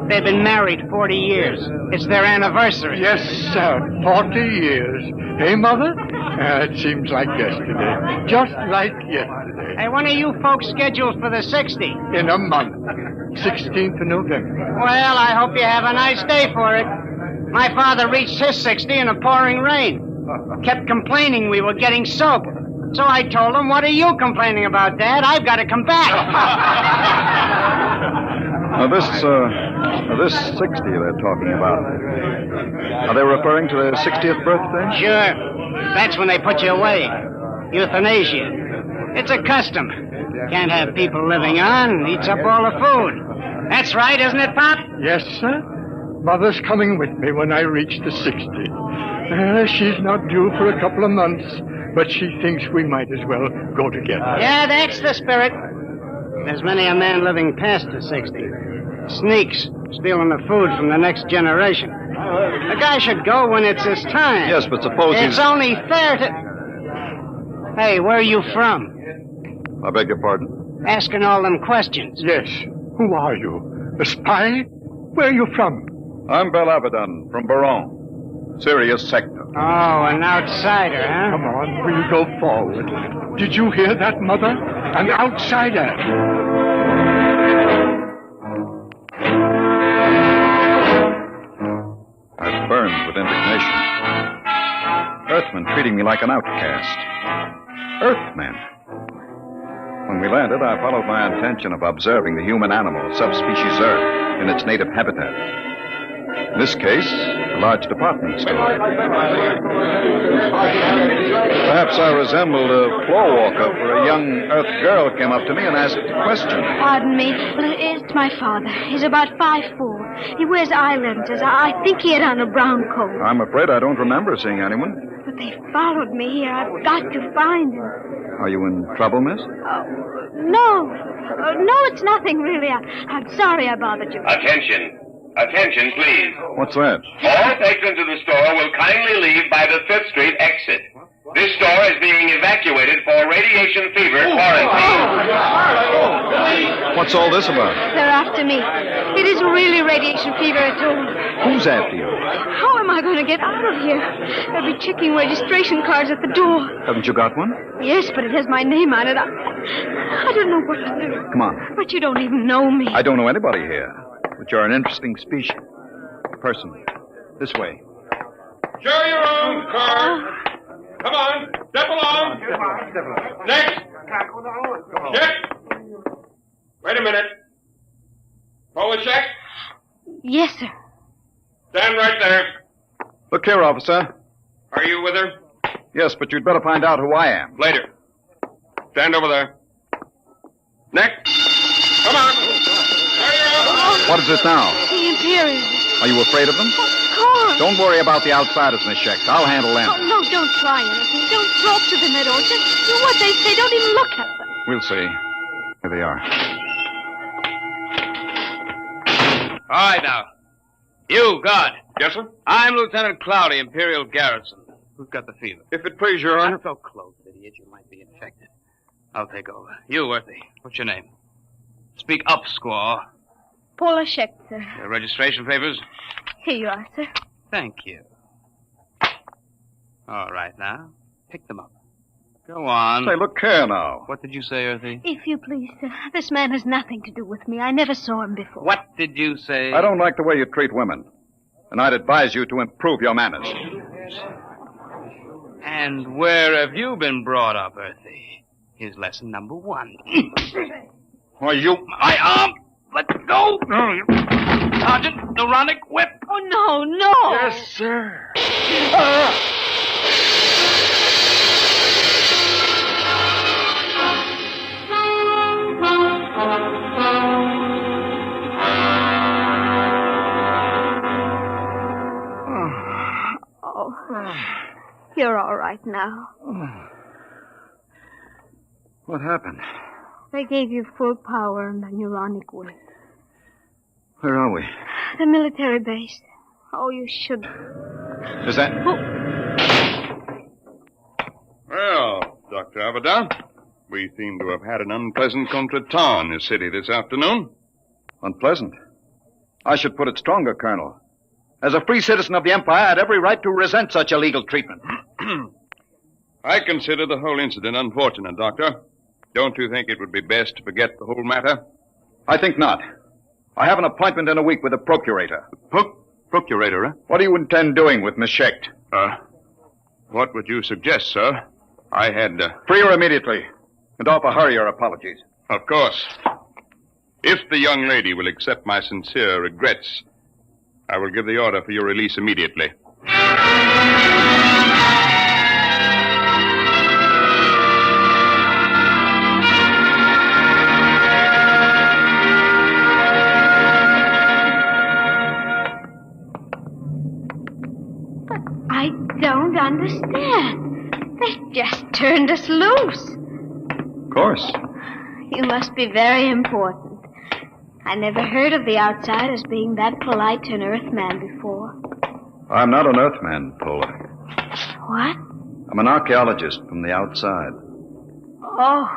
They've been married 40 years. It's their anniversary. Yes, sir. 40 years. Hey, Mother? It seems like yesterday. Just like yesterday. Hey, when are you folks scheduled for the 60? In a month. 16th of November. Well, I hope you have a nice day for it. My father reached his 60 in a pouring rain. Kept complaining we were getting soaked. So I told him, what are you complaining about, Dad? I've got to come back. Now, this 60 they're talking about, are they referring to their 60th birthday? Sure. That's when they put you away. Euthanasia. It's a custom. Can't have people living on. Eats up all the food. That's right, isn't it, Pop? Yes, sir. Mother's coming with me when I reach the 60. She's not due for a couple of months, but she thinks we might as well go together. Yeah, that's the spirit. There's many a man living past the 60. Sneaks, stealing the food from the next generation. The guy should go when it's his time. Yes, but suppose it's only fair to... Hey, where are you from? I beg your pardon? Asking all them questions. Yes. Who are you? A spy? Where are you from? I'm Bell Avedon from Baron, Sirius Sector. Oh, an outsider, huh? Come on, will you go forward? Did you hear that, Mother? An outsider. I burned with indignation. Earthmen treating me like an outcast. Earthmen. When we landed, I followed my intention of observing the human animal, subspecies Earth, in its native habitat. In this case, a large department store. Perhaps I resembled a floor walker, for a young Earth girl came up to me and asked a question. Pardon me. It's my father. He's about 5'4". He wears eye lenses. I think he had on a brown coat. I'm afraid I don't remember seeing anyone. But they followed me here. I've got to find him. Are you in trouble, miss? No. No, it's nothing, really. I'm sorry I bothered you. Attention. Attention, please. What's that? All patrons of the store will kindly leave by the 5th Street exit. This store is being evacuated for radiation fever quarantine. What's all this about? They're after me. It isn't really radiation fever at all. Who's after you? How am I going to get out of here? They'll be checking registration cards at the door. Haven't you got one? Yes, but it has my name on it. I don't know what to do. Come on. But you don't even know me. I don't know anybody here. But you're an interesting species. Person. This way. Show your own car. Come on. Step along. Next. Check. Wait a minute. Pull the check. Yes, sir. Stand right there. Look here, officer. Are you with her? Yes, but you'd better find out who I am. Later. Stand over there. Next. Come on. What is it now? The Imperials. Are you afraid of them? Of course. Don't worry about the outsiders, Miss Schecht. I'll handle them. Oh, no, don't try anything. Don't talk to them at all. Just do what they say. Don't even look at them. We'll see. Here they are. All right, now. You, guard. Yes, sir? I'm Lieutenant Cloudy, Imperial Garrison. Who's got the fever? If it please your honor. Not so close, idiot. You might be infected. I'll take over. You, Earthy. What's your name? Speak up, squaw. Paula Schecht, sir. Your registration papers? Here you are, sir. Thank you. All right, now. Pick them up. Go on. Say, look here now. What did you say, Earthy? If you please, sir. This man has nothing to do with me. I never saw him before. What did you say? I don't like the way you treat women. And I'd advise you to improve your manners. And where have you been brought up, Earthy? Here's lesson number 1. Why, you... My arm! Let go! Sergeant, neuronic whip! Oh, no, no! Yes, sir. Oh, you're all right now. What happened? They gave you full power and the neuronic whip. Where are we? The military base. Oh, you should... Is that... Well, Dr. Abaddon, we seem to have had an unpleasant contretemps in this city this afternoon. Unpleasant? I should put it stronger, Colonel. As a free citizen of the Empire, I had every right to resent such illegal treatment. I consider the whole incident unfortunate, Doctor. Don't you think it would be best to forget the whole matter? I think not. I have an appointment in a week with the procurator. Procurator, eh? What do you intend doing with Miss Schecht? What would you suggest, sir? I had... Free her immediately. And offer her your apologies. Of course. If the young lady will accept my sincere regrets, I will give the order for your release immediately. I don't understand. They just turned us loose. Of course. You must be very important. I never heard of the outsiders being that polite to an Earthman before. I'm not an Earthman, Paula. What? I'm an archaeologist from the outside. Oh.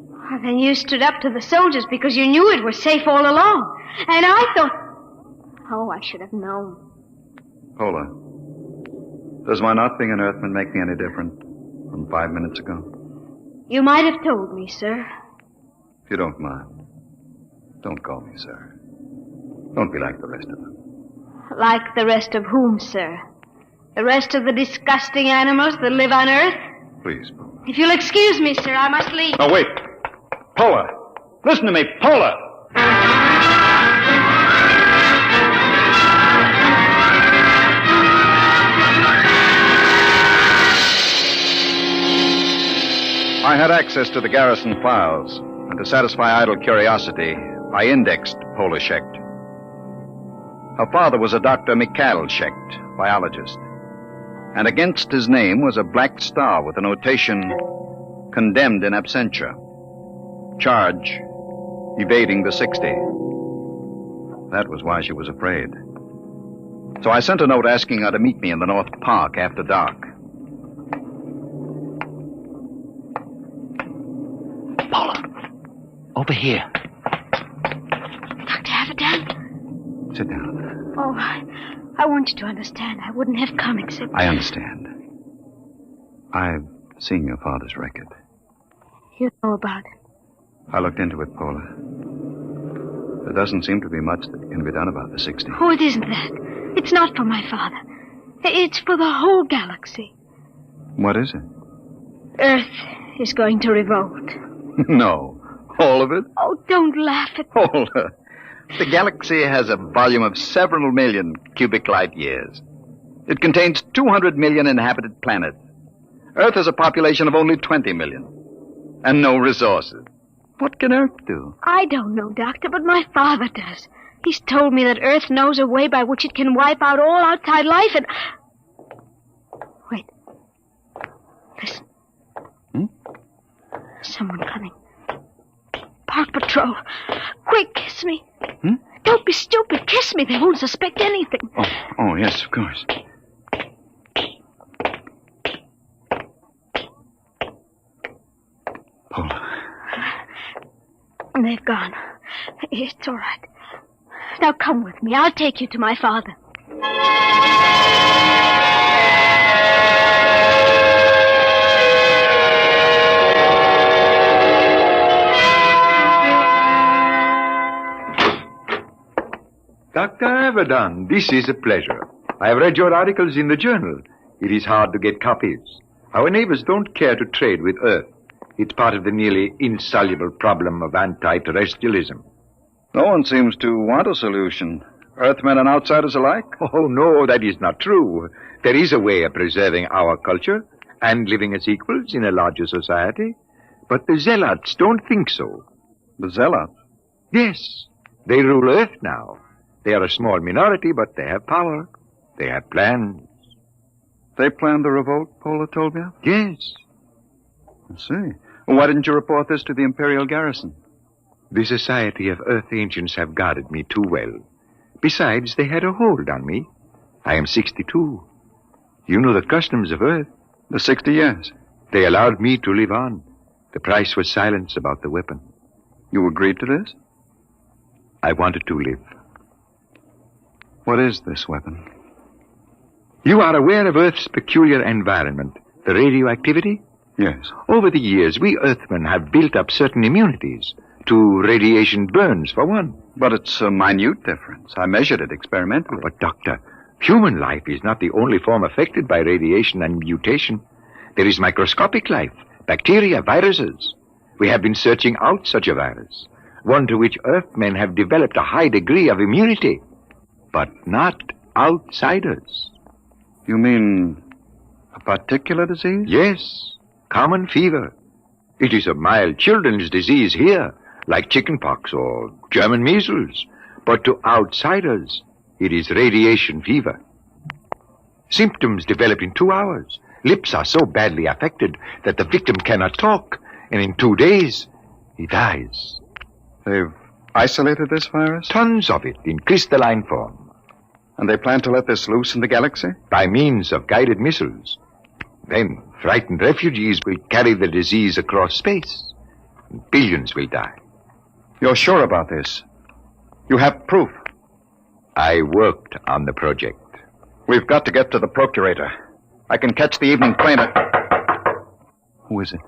Well, then you stood up to the soldiers because you knew it was safe all along. And I thought... Oh, I should have known. Paula, does my not being an Earthman make me any different from 5 minutes ago? You might have told me, sir. If you don't mind, don't call me sir. Don't be like the rest of them. Like the rest of whom, sir? The rest of the disgusting animals that live on Earth? Please, Paula. If you'll excuse me, sir, I must leave. Oh, wait. Paula! Listen to me, Paula! I had access to the garrison files, and to satisfy idle curiosity, I indexed Pola Schecht. Her father was a Dr. Mikhail Schecht, biologist. And against his name was a black star with the notation, condemned in absentia. Charge, evading the 60. That was why she was afraid. So I sent a note asking her to meet me in the North Park after dark. Paula, over here. Dr. Avedon? Sit down. Oh, I want you to understand. I wouldn't have come except... I understand. I've seen your father's record. You know about it. I looked into it, Paula. There doesn't seem to be much that can be done about the 60. Oh, it isn't that. It's not for my father. It's for the whole galaxy. What is it? Earth is going to revolt. No. All of it? Oh, don't laugh at me. Hold her. The galaxy has a volume of several million cubic light years. It contains 200 million inhabited planets. Earth has a population of only 20 million. And no resources. What can Earth do? I don't know, Doctor, but my father does. He's told me that Earth knows a way by which it can wipe out all outside life and... Wait. Listen. Someone coming. Park Patrol. Quick, kiss me. Don't be stupid. Kiss me. They won't suspect anything. Oh, yes, of course. Paula. They've gone. It's all right. Now come with me. I'll take you to my father. Dr. Avedon, this is a pleasure. I have read your articles in the journal. It is hard to get copies. Our neighbors don't care to trade with Earth. It's part of the nearly insoluble problem of anti-terrestrialism. No one seems to want a solution. Earthmen and outsiders alike? Oh, no, that is not true. There is a way of preserving our culture and living as equals in a larger society. But the zealots don't think so. The zealots? Yes. They rule Earth now. They are a small minority, but they have power. They have plans. They planned the revolt, Paula told me? Yes. I see. Well, why didn't you report this to the Imperial garrison? The Society of Earth Ancients have guarded me too well. Besides, they had a hold on me. I am 62. You know the customs of Earth. The 60 years. They allowed me to live on. The price was silence about the weapon. You agreed to this? I wanted to live. What is this weapon? You are aware of Earth's peculiar environment, the radioactivity? Yes. Over the years, we Earthmen have built up certain immunities to radiation burns, for one. But it's a minute difference. I measured it experimentally. But, Doctor, human life is not the only form affected by radiation and mutation. There is microscopic life, bacteria, viruses. We have been searching out such a virus, one to which Earthmen have developed a high degree of immunity, but not outsiders. You mean a particular disease? Yes, common fever. It is a mild children's disease here, like chickenpox or German measles. But to outsiders, it is radiation fever. Symptoms develop in 2 hours. Lips are so badly affected that the victim cannot talk, and in 2 days, he dies. They've isolated this virus? Tons of it in crystalline form. And they plan to let this loose in the galaxy? By means of guided missiles. Then frightened refugees will carry the disease across space. And billions will die. You're sure about this? You have proof? I worked on the project. We've got to get to the Procurator. I can catch the evening train at... Who is it?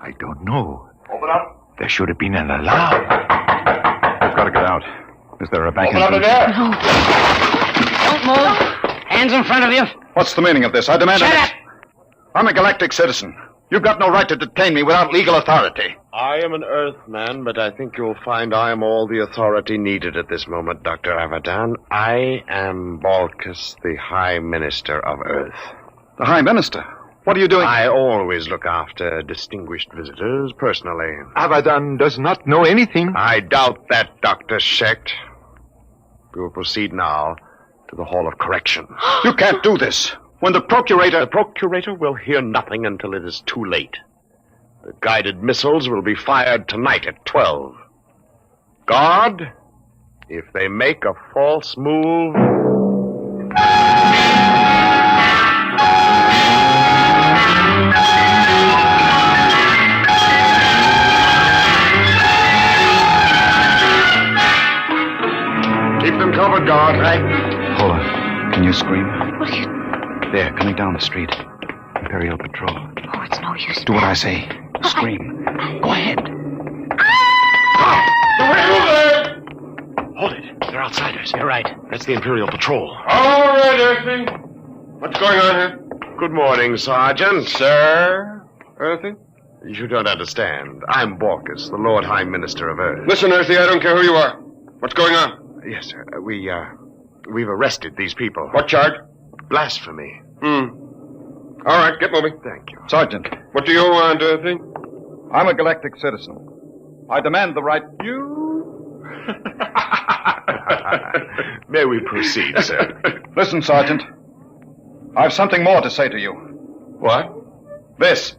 I don't know. Open up. There should have been an alarm. We've got to get out. Is there a back Open up in there. No. Don't move. Hands in front of you. What's the meaning of this? I demand... Shut up. I'm a galactic citizen. You've got no right to detain me without legal authority. I am an Earthman, but I think you'll find I am all the authority needed at this moment, Dr. Avedon. I am Balkus, the High Minister of Earth. The High Minister? What are you doing? I always look after distinguished visitors personally. Abaddon does not know anything. I doubt that, Dr. Schecht. We will proceed now to the Hall of Correction. You can't do this. When the Procurator... The Procurator will hear nothing until it is too late. The guided missiles will be fired tonight at 12. Guard, if they make a false move... Keep them covered, guard. Right. Paula, can you scream? What are you... There, coming down the street. Imperial Patrol. Oh, it's no use. Do what I say. Scream. Go ahead. Hold it. They're outsiders. You're right. That's the Imperial Patrol. All right, Earthy. What's going on here? Good morning, Sergeant. Sir? Earthy? You don't understand. I'm Borkus, the Lord High Minister of Earth. Listen, Earthy, I don't care who you are. What's going on? Yes, sir. We've arrested these people. What charge? Blasphemy. All right, get moving. Thank you. Sergeant. What do you want, Earthy? I'm a galactic citizen. I demand the right... You? May we proceed, sir? Listen, Sergeant. I've something more to say to you. What? This.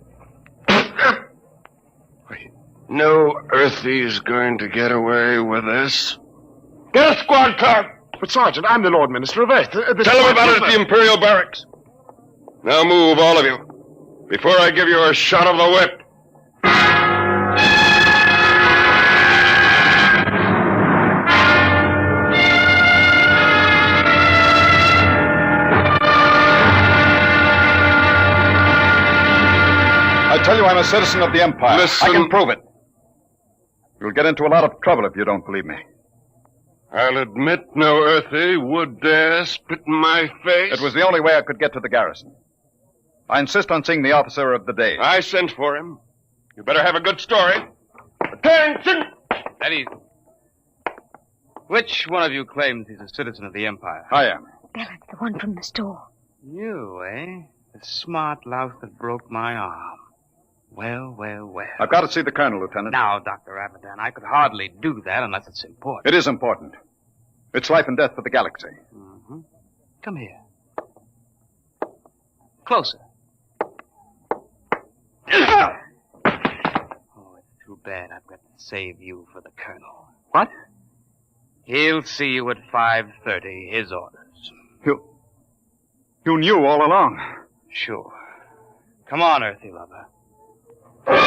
No Earthy's going to get away with this. Get a squad car! But, Sergeant, I'm the Lord Minister of Earth. Tell him about it at the Imperial Barracks. Now move, all of you, before I give you a shot of the whip. I tell you I'm a citizen of the Empire. Listen. I can prove it. You'll get into a lot of trouble if you don't believe me. I'll admit no Earthy would dare spit in my face. It was the only way I could get to the garrison. I insist on seeing the officer of the day. I sent for him. You better have a good story. Attention! Eddie, which one of you claims he's a citizen of the Empire? I am. Veldt, the one from the store. You, eh? The smart louse that broke my arm. Well, well, well. I've got to see the colonel, Lieutenant. Now, Dr. Abaddon, I could hardly do that unless it's important. It is important. It's life and death for the galaxy. Mm-hmm. Come here. Closer. Oh, it's too bad I've got to save you for the colonel. What? He'll see you at 5:30, his orders. You knew all along. Sure. Come on, Earthy lover. I'm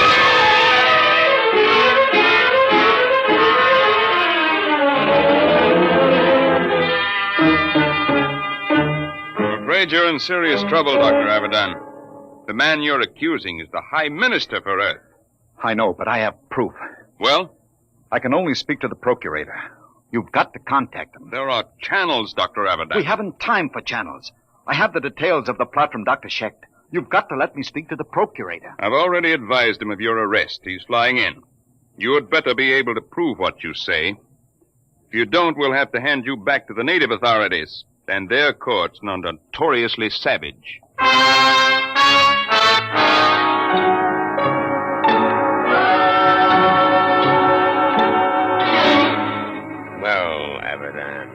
afraid you're in serious trouble, Dr. Abaddon. The man you're accusing is the High Minister for Earth. I know, but I have proof. Well? I can only speak to the Procurator. You've got to contact him. There are channels, Dr. Abaddon. We haven't time for channels. I have the details of the plot from Dr. Schecht. You've got to let me speak to the Procurator. I've already advised him of your arrest. He's flying in. You had better be able to prove what you say. If you don't, we'll have to hand you back to the native authorities and their courts, notoriously savage. Well, Abaddon,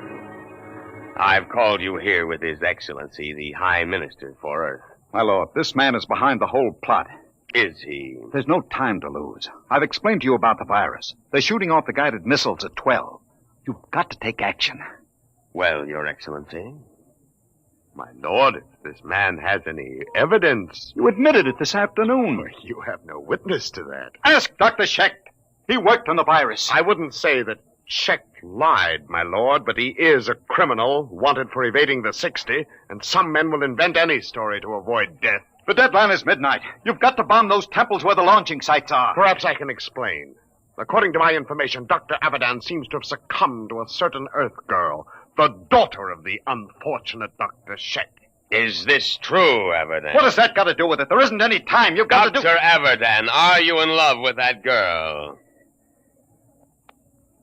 I've called you here with His Excellency, the High Minister for Earth. My lord, this man is behind the whole plot. Is he? There's no time to lose. I've explained to you about the virus. They're shooting off the guided missiles at 12. You've got to take action. Well, Your Excellency. My lord, if this man has any evidence... You admitted it this afternoon. You have no witness to that. Ask Dr. Schecht. He worked on the virus. I wouldn't say that Schecht lied, my lord, but he is a criminal wanted for evading the 60, and some men will invent any story to avoid death. The deadline is midnight. You've got to bomb those temples where the launching sites are. Perhaps I can explain. According to my information, Dr. Abaddon seems to have succumbed to a certain Earth girl, the daughter of the unfortunate Dr. Schecht. Is this true, Abaddon? What has that got to do with it? There isn't any time. You've got to do... Dr. Abaddon, are you in love with that girl?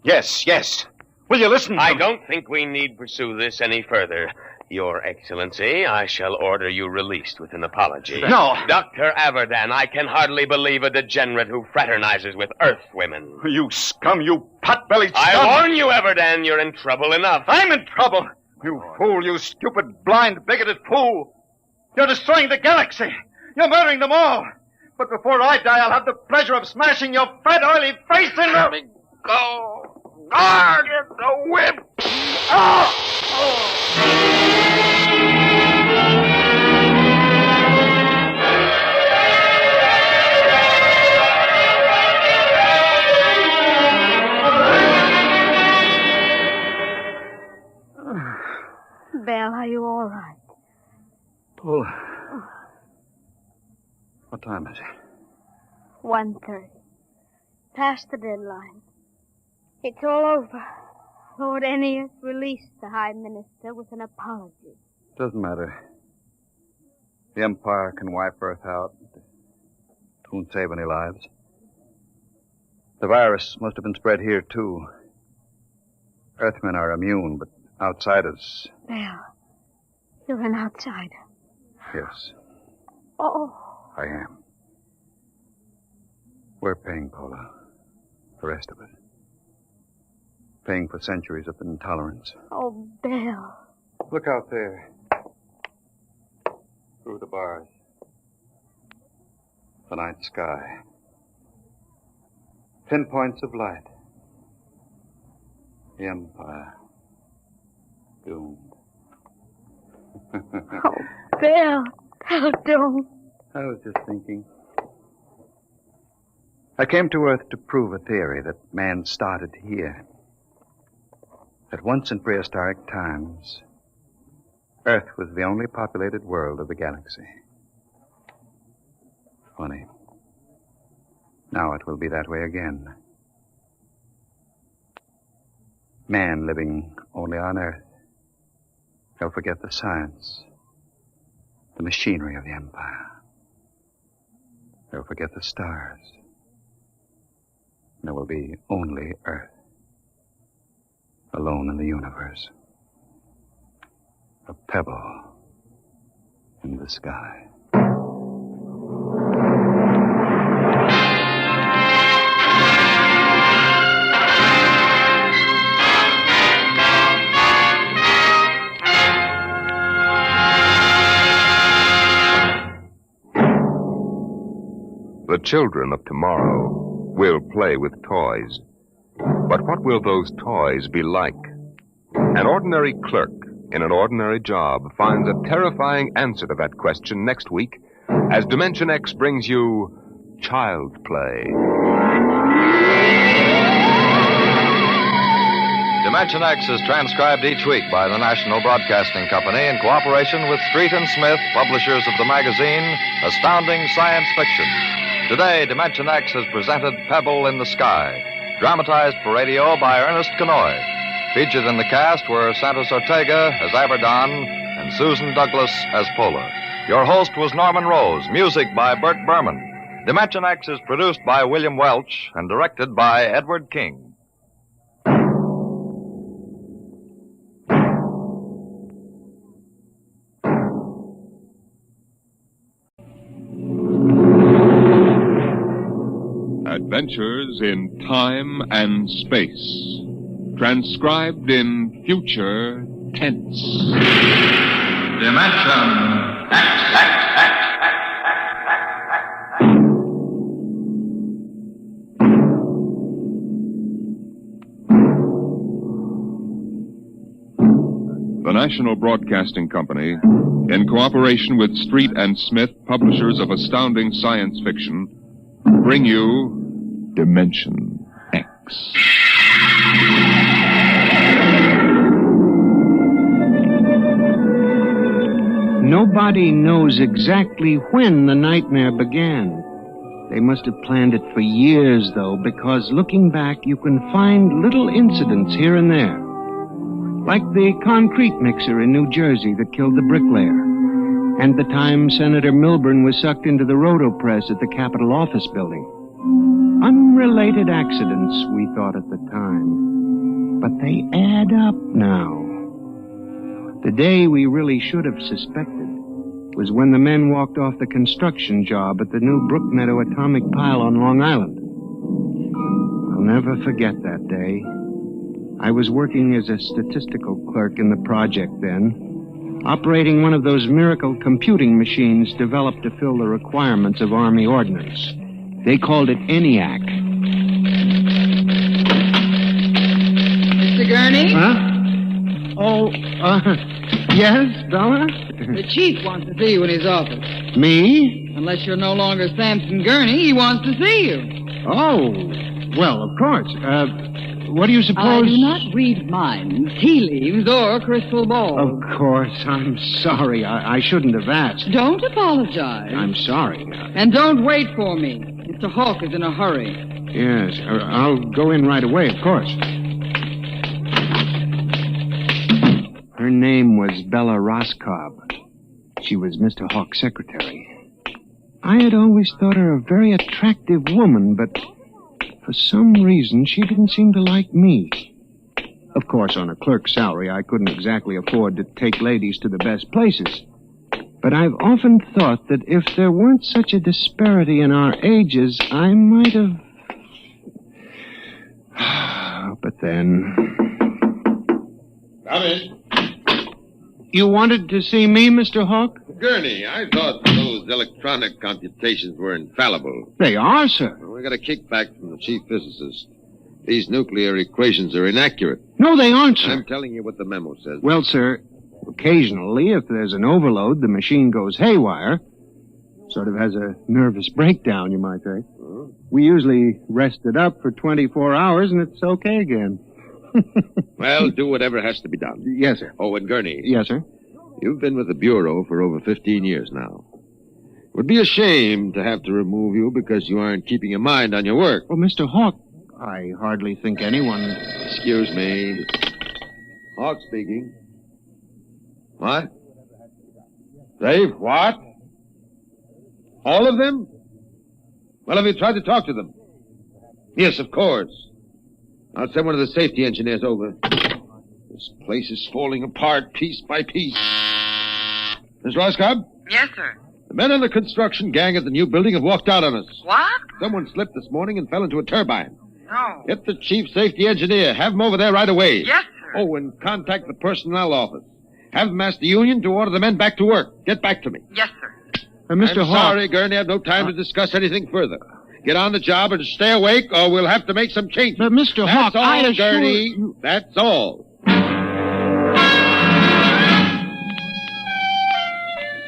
Yes. Will you listen? I don't think we need pursue this any further. Your Excellency, I shall order you released with an apology. No! Dr. Averdan, I can hardly believe a degenerate who fraternizes with Earth women. You scum, you pot-bellied scum! I warn you, Averdan, you're in trouble enough. I'm in trouble! You fool, you stupid, blind, bigoted fool! You're destroying the galaxy! You're murdering them all! But before I die, I'll have the pleasure of smashing your fat, oily face in the... Let me go! Ah, get the whip! Belle, are you all right? Paul. What time is it? 1:30. Past the deadline. It's all over. Lord Ennius released the High Minister with an apology. Doesn't matter. The Empire can wipe Earth out. It won't save any lives. The virus must have been spread here, too. Earthmen are immune, but outsiders... Belle, you're an outsider. Yes, Oh, I am. We're paying, Paula. The rest of it. Paying for centuries of intolerance. oh, Belle. Look out there. Through the bars. The night sky. Pinpoints of light. The Empire. Doomed. Oh, Belle. Belle, don't. I was just thinking. I came to Earth to prove a theory that man started here. That once in prehistoric times, Earth was the only populated world of the galaxy. Funny. Now it will be that way again. Man living only on Earth. He'll forget the science, the machinery of the Empire. He'll forget the stars. There will be only Earth. Alone in the universe. A pebble in the sky. The children of tomorrow will play with toys. But what will those toys be like? An ordinary clerk in an ordinary job finds a terrifying answer to that question next week as Dimension X brings you ChildPlay. Dimension X is transcribed each week by the National Broadcasting Company in cooperation with Street and Smith, publishers of the magazine Astounding Science Fiction. Today, Dimension X has presented Pebble in the Sky, dramatized for radio by Ernest Kenoy. Featured in the cast were Santos Ortega as Averdan and Susan Douglas as Pola. Your host was Norman Rose, music by Burt Berman. Dimension X is produced by William Welch and directed by Edward King. Adventures in Time and Space. Transcribed in future tense. Dimension X. The National Broadcasting Company, in cooperation with Street and Smith, publishers of astounding science fiction, bring you Dimension X. Nobody knows exactly when the nightmare began. They must have planned it for years, though, because looking back, you can find little incidents here and there. Like the concrete mixer in New Jersey that killed the bricklayer, and the time Senator Milburn was sucked into the rotopress at the Capitol office building. Unrelated accidents, we thought at the time. But they add up now. The day we really should have suspected was when the men walked off the construction job at the new Brookmeadow atomic pile on Long Island. I'll never forget that day. I was working as a statistical clerk in the project then, operating one of those miracle computing machines developed to fill the requirements of Army ordnance. They called it ENIAC. Mr. Gurney? Huh? Oh, yes, Bella? The chief wants to see you in his office. Me? Unless you're no longer Samson Gurney, he wants to see you. Oh, well, of course. What do you suppose? I do not read minds, tea leaves, or crystal balls. Of course, I'm sorry. I shouldn't have asked. Don't apologize. I'm sorry. And don't wait for me. Mr. Hawk is in a hurry. Yes, I'll go in right away, of course. Her name was Bella Roscoe. She was Mr. Hawk's secretary. I had always thought her a very attractive woman, but for some reason she didn't seem to like me. Of course, on a clerk's salary, I couldn't exactly afford to take ladies to the best places. But I've often thought that if there weren't such a disparity in our ages, I might have... But then... Come in. You wanted to see me, Mr. Hawk? Gurney, I thought those electronic computations were infallible. They are, sir. Well, we got a kickback from the chief physicist. These nuclear equations are inaccurate. No, they aren't, sir. I'm telling you what the memo says. Well, sir, occasionally, if there's an overload, the machine goes haywire. Sort of has a nervous breakdown, you might say. We usually rest it up for 24 hours, and it's okay again. Well, do whatever has to be done. Yes, sir. Oh, and Gurney. Yes, sir. You've been with the Bureau for over 15 years now. It would be a shame to have to remove you because you aren't keeping your mind on your work. Well, Mr. Hawk, I hardly think anyone... Excuse me. Hawk speaking. What? Dave, what? All of them? Well, have you tried to talk to them? Yes, of course. I'll send one of the safety engineers over. This place is falling apart piece by piece. Miss Roscoe? Yes, sir. The men on the construction gang at the new building have walked out on us. What? Someone slipped this morning and fell into a turbine. No. Get the chief safety engineer. Have him over there right away. Yes, sir. Oh, and contact the personnel office. Have them ask the union to order the men back to work. Get back to me. Yes, sir. Mr. I'm Hawk. sorry, Gurney. I have no time to discuss anything further. Get on the job and stay awake, or we'll have to make some changes. But, Mr. Hawk, That's all, I assure Gurney. you... That's all.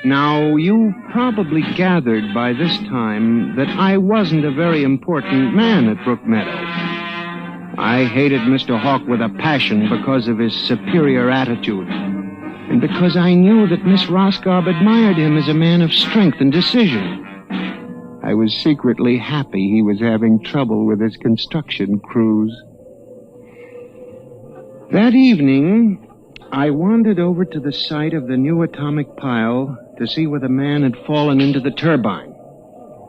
Now, you probably gathered by this time that I wasn't a very important man at Brookmeadow. I hated Mr. Hawk with a passion because of his superior attitude, and because I knew that Miss Roscoe admired him as a man of strength and decision. I was secretly happy he was having trouble with his construction crews. That evening, I wandered over to the site of the new atomic pile to see where the man had fallen into the turbine.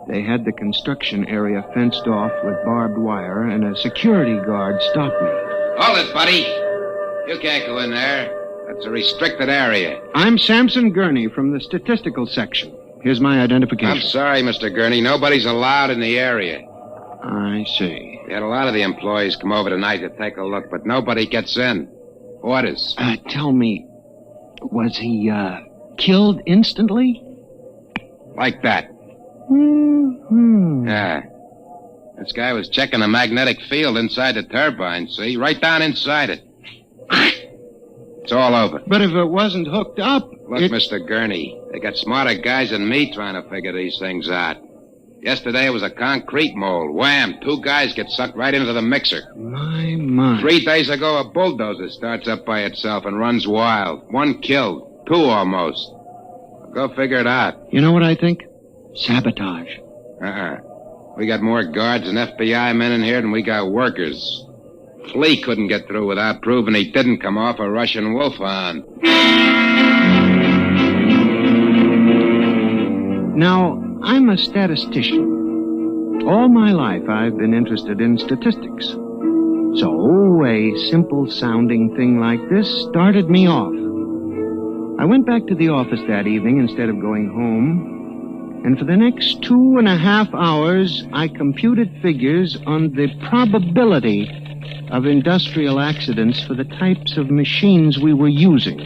They had the construction area fenced off with barbed wire, and a security guard stopped me. Hold it, buddy. You can't go in there. That's a restricted area. I'm Samson Gurney from the statistical section. Here's my identification. I'm sorry, Mr. Gurney. Nobody's allowed in the area. I see. We had a lot of the employees come over tonight to take a look, but nobody gets in. Orders. Tell me, was he, killed instantly? Like that. Mm-hmm. Yeah. This guy was checking the magnetic field inside the turbine, see? Right down inside it. It's all over. But if it wasn't hooked up... Look, Mr. Gurney, they got smarter guys than me trying to figure these things out. Yesterday it was a concrete mold. Wham! 2 guys get sucked right into the mixer. My. 3 days ago, a bulldozer starts up by itself and runs wild. 1 killed. 2 almost. Go figure it out. You know what I think? Sabotage. We got more guards and FBI men in here than we got workers. Flea couldn't get through without proving he didn't come off a Russian wolfhound. Now, I'm a statistician. All my life I've been interested in statistics. So a simple-sounding thing like this started me off. I went back to the office that evening instead of going home, and for the next 2.5 hours, I computed figures on the probability of industrial accidents for the types of machines we were using.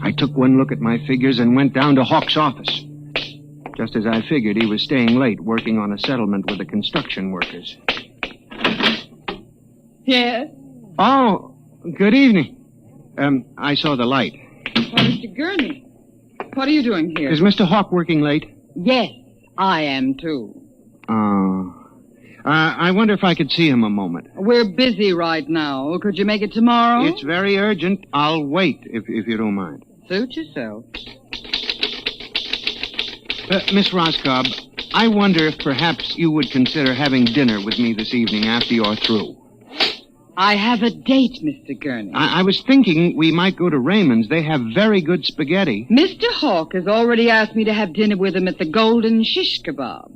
I took one look at my figures and went down to Hawk's office. Just as I figured, he was staying late working on a settlement with the construction workers. Yes? Oh, good evening. I saw the light. Why, Mr. Gurney, what are you doing here? Is Mr. Hawk working late? Yes, I am too. I wonder if I could see him a moment. We're busy right now. Could you make it tomorrow? It's very urgent. I'll wait, if you don't mind. Suit yourself. Miss Roscoe, I wonder if perhaps you would consider having dinner with me this evening after you're through. I have a date, Mr. Gurney. I was thinking we might go to Raymond's. They have very good spaghetti. Mr. Hawk has already asked me to have dinner with him at the Golden Shish Kebab.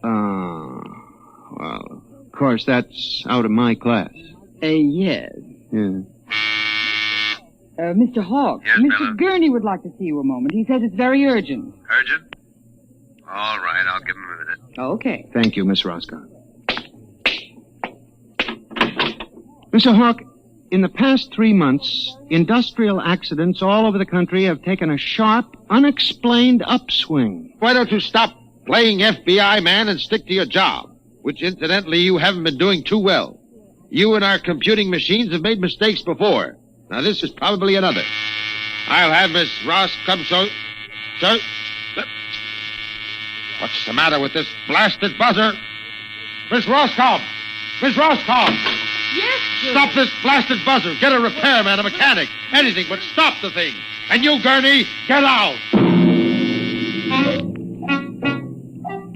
Well, of course, that's out of my class. Yes. Yeah. Mr. Hawk, Yes, Mr. Bella? Gurney would like to see you a moment. He says it's very urgent. Urgent? All right, I'll give him a minute. Okay. Thank you, Miss Roscoe. Mr. Hawk, in the past 3 months, industrial accidents all over the country have taken a sharp, unexplained upswing. Why don't you stop playing FBI man and stick to your job, which incidentally you haven't been doing too well. You and our computing machines have made mistakes before. Now this is probably another. I'll have Miss Ross come so... What's the matter with this blasted buzzer? Miss Roscoe! Miss Roscoe! Yes, sir. Stop this blasted buzzer. Get a repairman, a mechanic, anything, but stop the thing. And you, Gurney, get out!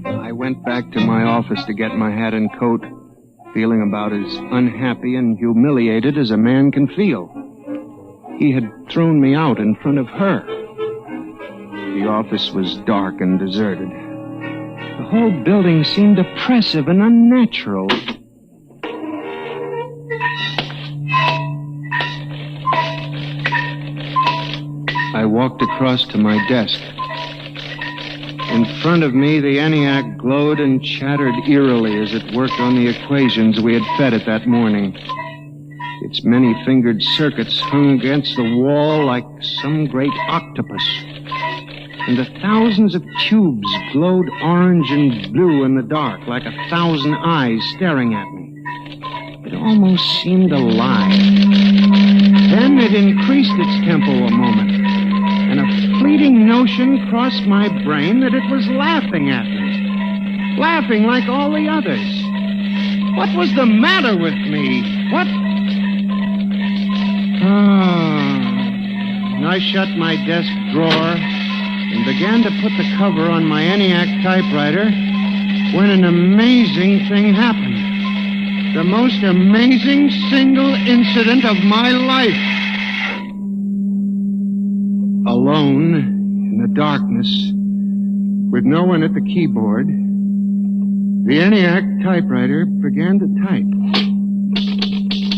I went back to my office to get my hat and coat, feeling about as unhappy and humiliated as a man can feel. He had thrown me out in front of her. The office was dark and deserted. The whole building seemed oppressive and unnatural. I walked across to my desk. In front of me, the ENIAC glowed and chattered eerily as it worked on the equations we had fed it that morning. Its many-fingered circuits hung against the wall like some great octopus. And the thousands of tubes glowed orange and blue in the dark like 1,000 eyes staring at me. It almost seemed alive. Then it increased its tempo a moment, and a fleeting notion crossed my brain that it was laughing at me. Laughing like all the others. What was the matter with me? What? I shut my desk drawer and began to put the cover on my ENIAC typewriter when an amazing thing happened. The most amazing single incident of my life. Alone, in the darkness, with no one at the keyboard, the ENIAC typewriter began to type.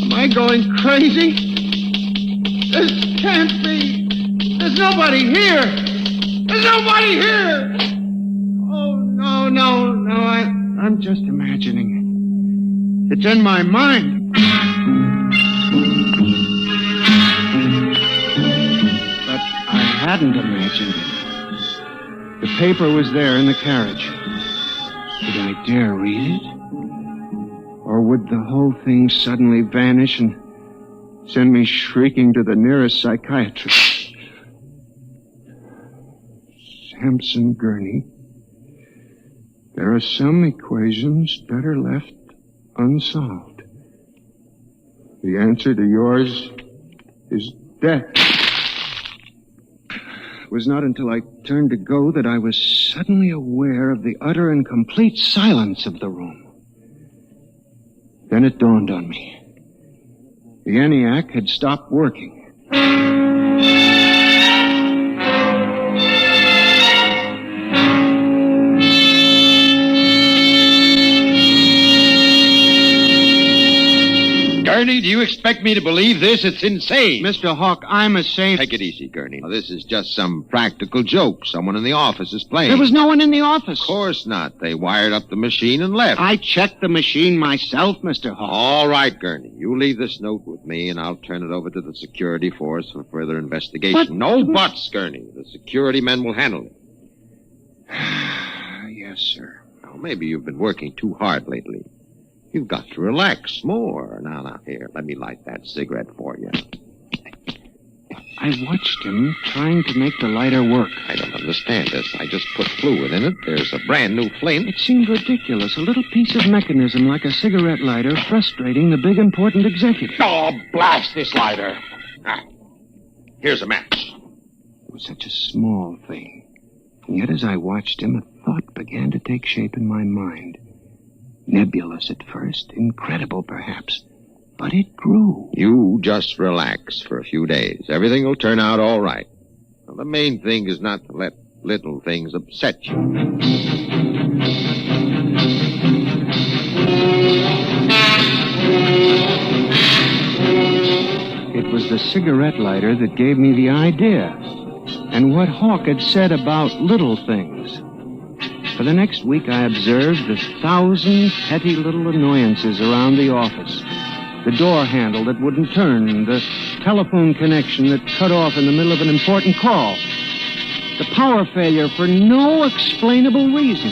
Am I going crazy? This can't be. There's nobody here. There's nobody here. Oh, no. I'm just imagining it. It's in my mind. But I hadn't imagined it. The paper was there in the carriage. Did I dare read it? Or would the whole thing suddenly vanish and send me shrieking to the nearest psychiatrist? Sampson Gurney, there are some equations better left unsolved. The answer to yours is death. It was not until I turned to go that I was suddenly aware of the utter and complete silence of the room. Then it dawned on me. The ENIAC had stopped working. Gurney, do you expect me to believe this? It's insane. Mr. Hawk, I'm a safe... Take it easy, Gurney. Now, this is just some practical joke someone in the office is playing. There was no one in the office. Of course not. They wired up the machine and left. I checked the machine myself, Mr. Hawk. All right, Gurney. You leave this note with me, and I'll turn it over to the security force for further investigation. But... No buts, Gurney. The security men will handle it. Yes, sir. Now, maybe you've been working too hard lately. You've got to relax more. Now, here, let me light that cigarette for you. I watched him trying to make the lighter work. I don't understand this. I just put fluid in it. There's a brand new flame. It seemed ridiculous. A little piece of mechanism like a cigarette lighter frustrating the big, important executive. Oh, blast this lighter. Here's a match. It was such a small thing. And yet as I watched him, a thought began to take shape in my mind. Nebulous at first, incredible perhaps, but it grew. You just relax for a few days. Everything will turn out all right. Well, the main thing is not to let little things upset you. It was the cigarette lighter that gave me the idea, and what Hawk had said about little things. For the next week, I observed the 1,000 petty little annoyances around the office. The door handle that wouldn't turn, the telephone connection that cut off in the middle of an important call, the power failure for no explainable reason.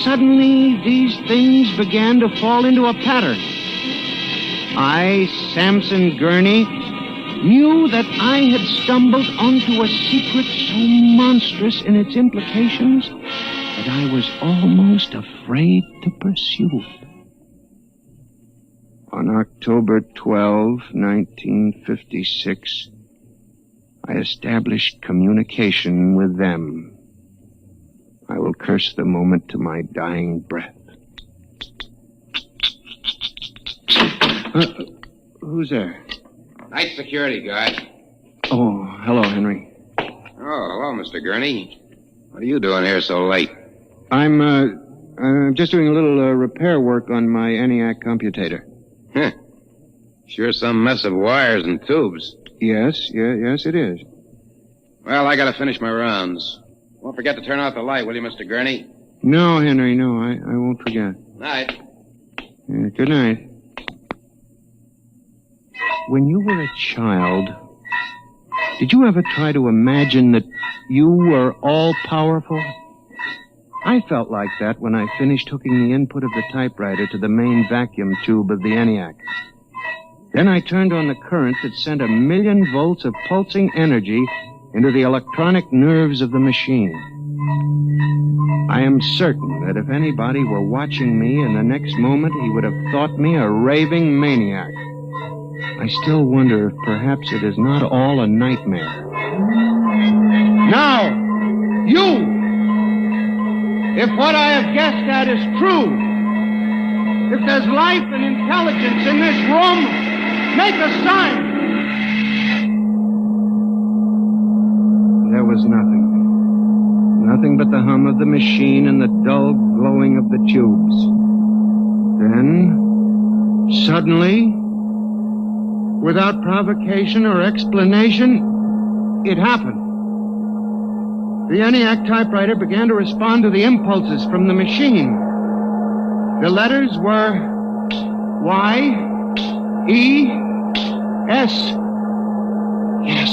Suddenly, these things began to fall into a pattern. I, Samson Gurney, knew that I had stumbled onto a secret so monstrous in its implications that I was almost afraid to pursue it. On October 12, 1956, I established communication with them. I will curse the moment to my dying breath. Who's there? Night security guard. Oh, hello, Henry. Oh, hello, Mr. Gurney. What are you doing here so late? I'm just doing a little repair work on my ENIAC computator. Huh. Sure some mess of wires and tubes. Yes, it is. Well, I gotta finish my rounds. Won't forget to turn out the light, will you, Mr. Gurney? No, Henry, no, I won't forget. Night. Good night. When you were a child, did you ever try to imagine that you were all-powerful? I felt like that when I finished hooking the input of the typewriter to the main vacuum tube of the ENIAC. Then I turned on the current that sent 1,000,000 volts of pulsing energy into the electronic nerves of the machine. I am certain that if anybody were watching me in the next moment, he would have thought me a raving maniac. I still wonder if perhaps it is not all a nightmare. Now, you! If what I have guessed at is true, if there's life and intelligence in this room, make a sign! There was nothing. Nothing but the hum of the machine and the dull glowing of the tubes. Then, suddenly, without provocation or explanation, it happened. The ENIAC typewriter began to respond to the impulses from the machine. The letters were Y, E, S. Yes,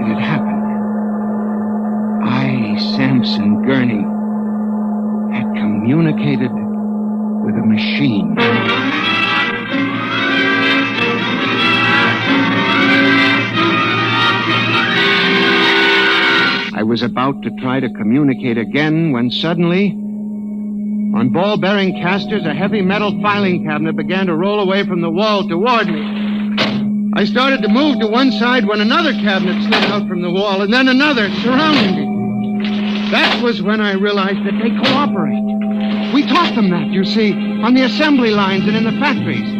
it had happened. I, Samson Gurney, had communicated with a machine. I was about to try to communicate again when suddenly, on ball-bearing casters, a heavy metal filing cabinet began to roll away from the wall toward me. I started to move to one side when another cabinet slid out from the wall, and then another surrounding me. That was when I realized that they cooperate. We taught them that, you see, on the assembly lines and in the factories.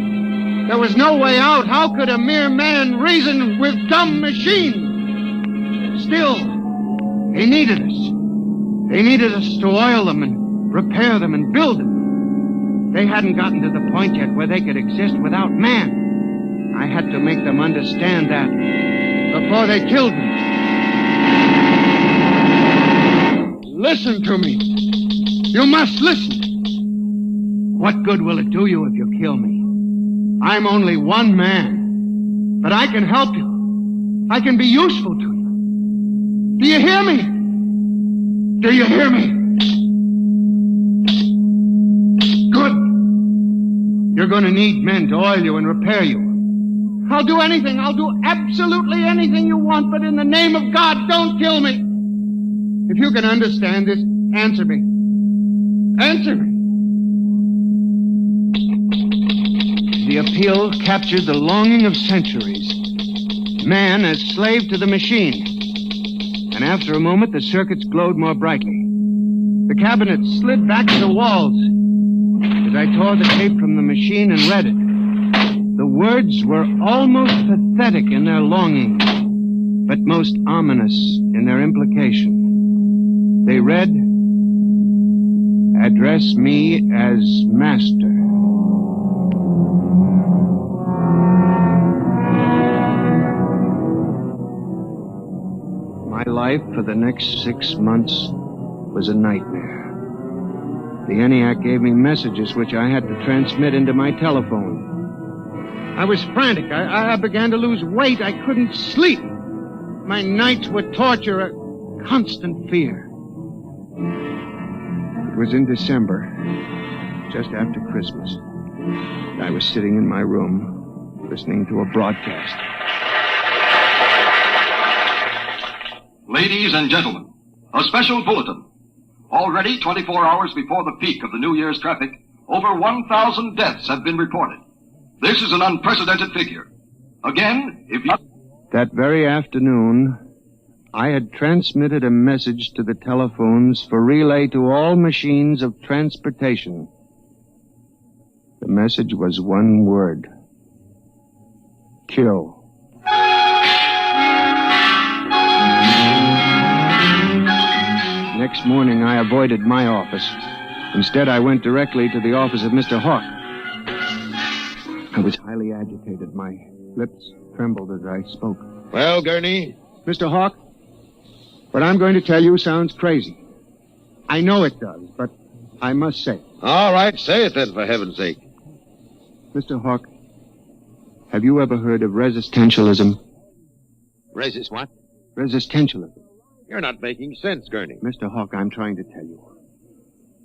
There was no way out. How could a mere man reason with dumb machines? Still, they needed us. They needed us to oil them and repair them and build them. They hadn't gotten to the point yet where they could exist without man. I had to make them understand that before they killed me. Listen to me. You must listen. What good will it do you if you kill me? I'm only one man, but I can help you. I can be useful to you. Do you hear me? Do you hear me? Good. You're going to need men to oil you and repair you. I'll do anything. I'll do absolutely anything you want, but in the name of God, don't kill me. If you can understand this, answer me. Answer me. The appeal captured the longing of centuries. Man as slave to the machine. And after a moment, the circuits glowed more brightly. The cabinet slid back to the walls. As I tore the tape from the machine and read it, the words were almost pathetic in their longing, but most ominous in their implication. They read, "Address me as master." My life for the next 6 months was a nightmare. The ENIAC gave me messages which I had to transmit into my telephone. I was frantic. I began to lose weight. I couldn't sleep. My nights were torture, a constant fear. It was in December, just after Christmas. I was sitting in my room, listening to a broadcast. Ladies and gentlemen, a special bulletin. Already 24 hours before the peak of the New Year's traffic, over 1,000 deaths have been reported. This is an unprecedented figure. Again, if you... That very afternoon, I had transmitted a message to the telephones for relay to all machines of transportation. The message was one word. Kill. Next morning, I avoided my office. Instead, I went directly to the office of Mr. Hawk. I was highly agitated. My lips trembled as I spoke. Well, Gurney? Mr. Hawk, what I'm going to tell you sounds crazy. I know it does, but I must say it. All right, say it then, for heaven's sake. Mr. Hawk, have you ever heard of resistentialism? Resist what? Resistentialism. You're not making sense, Gurney. Mr. Hawk, I'm trying to tell you.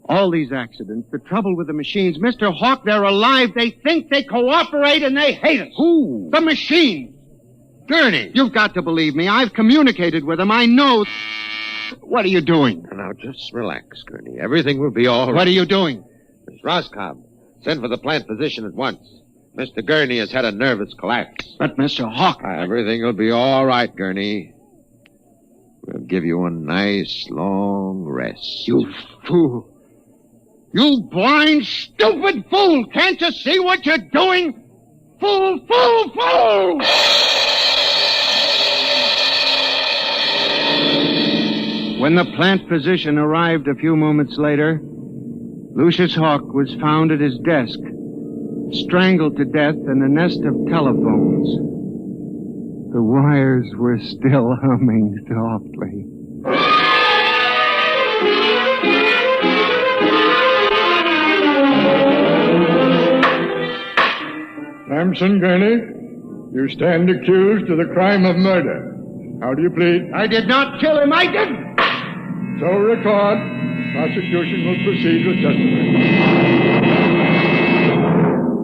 All these accidents, the trouble with the machines, Mr. Hawk, they're alive. They think, they cooperate, and they hate us. Who? The machines. Gurney. You've got to believe me. I've communicated with them. I know. What are you doing? Now, just relax, Gurney. Everything will be all right. What are you doing? Miss Roscoe, send for the plant physician at once. Mr. Gurney has had a nervous collapse. But, Mr. Hawk... Everything will be all right, Gurney. We'll give you a nice, long rest. You fool. You blind, stupid fool! Can't you see what you're doing? Fool, fool, fool! When the plant physician arrived a few moments later, Lucius Hawk was found at his desk, strangled to death in a nest of telephones. The wires were still humming softly. Samson Gurney, you stand accused of the crime of murder. How do you plead? I did not kill him. I didn't. So record. Prosecution will proceed with testimony.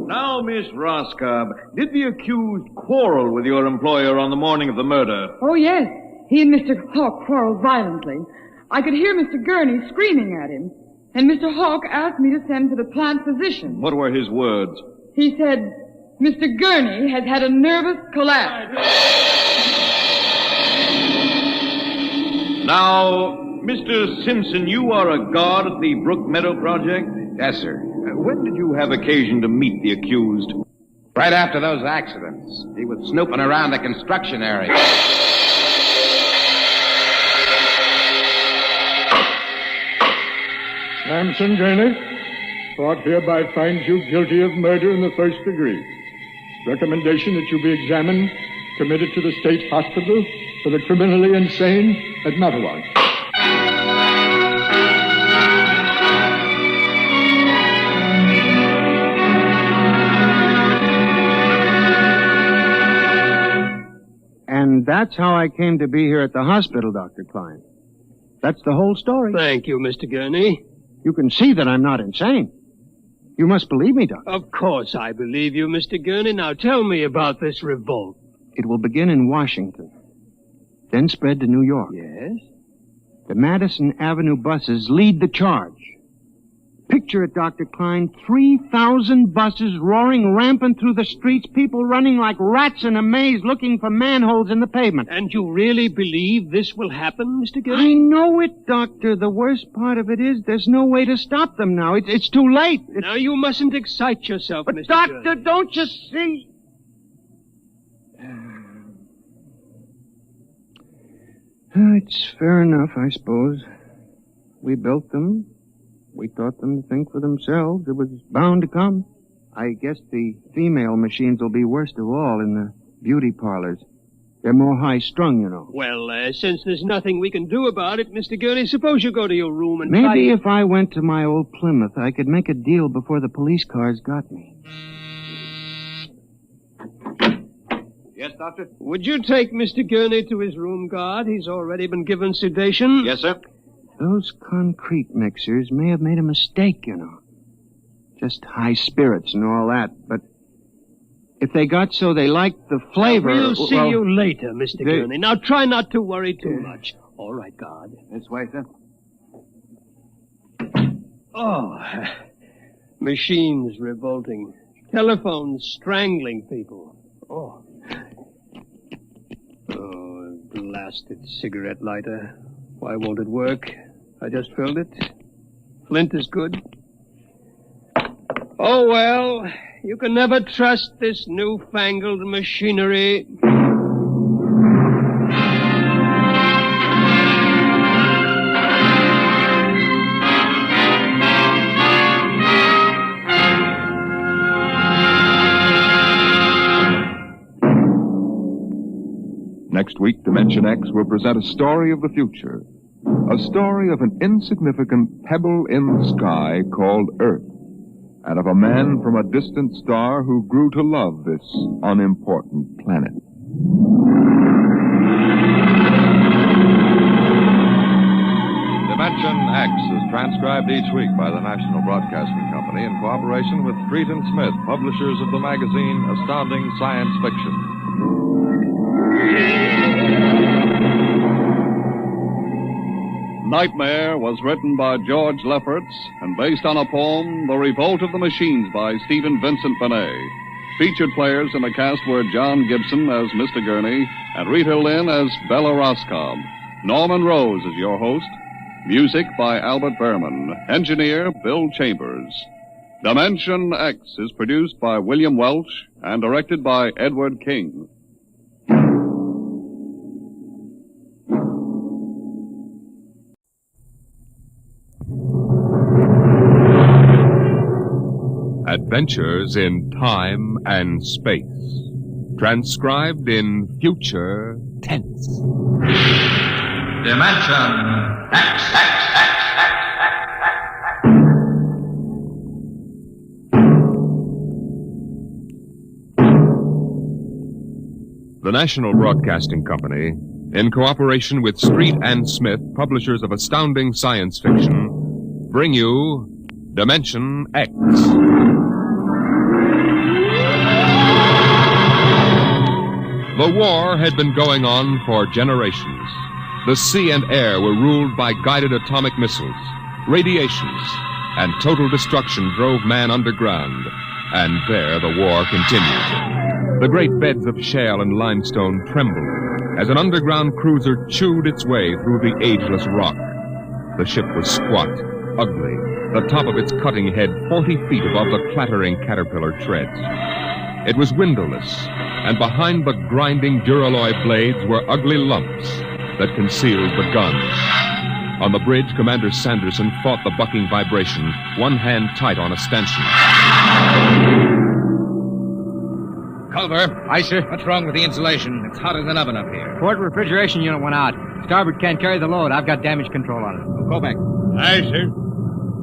Now, Miss Roscoe, did the accused quarrel with your employer on the morning of the murder? Oh, yes. He and Mr. Hawk quarreled violently. I could hear Mr. Gurney screaming at him. And Mr. Hawk asked me to send for the plant physician. What were his words? He said, Mr. Gurney has had a nervous collapse. Now, Mr. Simpson, you are a guard at the Brook Meadow Project? Yes, sir. When did you have occasion to meet the accused? Right after those accidents. He was snooping around the construction area. Samson Gurney, Court hereby finds you guilty of murder in the first degree. Recommendation that you be examined, committed to the state hospital for the criminally insane at Mattawan. And that's how I came to be here at the hospital, Dr. Klein. That's the whole story. Thank you, Mr. Gurney. You can see that I'm not insane. You must believe me, Doctor. Of course I believe you, Mr. Gurney. Now tell me about this revolt. It will begin in Washington, then spread to New York. Yes? The Madison Avenue buses lead the charge. Picture it, Dr. Klein, 3,000 buses roaring rampant through the streets, people running like rats in a maze looking for manholes in the pavement. And you really believe this will happen, Mr. Gurney? I know it, Doctor. The worst part of it is there's no way to stop them now. It's too late. Now, you mustn't excite yourself, but Mr. Doctor, Gurney. Don't you see? It's fair enough, I suppose. We built them. We taught them to think for themselves. It was bound to come. I guess the female machines will be worst of all in the beauty parlors. They're more high-strung, you know. Well, since there's nothing we can do about it, Mr. Gurney, suppose you go to your room and Maybe if I went to my old Plymouth, I could make a deal before the police cars got me. Yes, Doctor? Would you take Mr. Gurney to his room, guard? He's already been given sedation. Yes, sir. Those concrete mixers may have made a mistake, you know. Just high spirits and all that, but if they got so they liked the flavor... We'll see you later, Mr. Gurney. Now try not to worry too much. All right, guard. This way, sir. Oh, machines revolting. Telephones strangling people. Oh, blasted cigarette lighter. Why won't it work? I just filled it. Flint is good. Oh, well, you can never trust this newfangled machinery. Next week, Dimension X will present a story of the future. A story of an insignificant pebble in the sky called Earth, and of a man from a distant star who grew to love this unimportant planet. Dimension X is transcribed each week by the National Broadcasting Company in cooperation with Street and Smith, publishers of the magazine Astounding Science Fiction. Nightmare was written by George Lefferts and based on a poem, The Revolt of the Machines by Stephen Vincent Benet. Featured players in the cast were John Gibson as Mr. Gurney and Rita Lynn as Bella Roscoe. Norman Rose is your host. Music by Albert Berman. Engineer Bill Chambers. Dimension X is produced by William Welch and directed by Edward King. Adventures in Time and Space. Transcribed in future tense. Dimension X. The National Broadcasting Company, in cooperation with Street and Smith, publishers of astounding science fiction, bring you Dimension X. The war had been going on for generations. The sea and air were ruled by guided atomic missiles. Radiations and total destruction drove man underground. And there the war continued. The great beds of shale and limestone trembled as an underground cruiser chewed its way through the ageless rock. The ship was squat, ugly, the top of its cutting head 40 feet above the clattering caterpillar treads. It was windowless, and behind the grinding duralloy blades were ugly lumps that concealed the guns. On the bridge, Commander Sanderson fought the bucking vibration, one hand tight on a stanchion. Culver. Aye, sir. What's wrong with the insulation? It's hot as an oven up here. Port refrigeration unit went out. Starboard can't carry the load. I've got damage control on it. Go back. Aye, sir.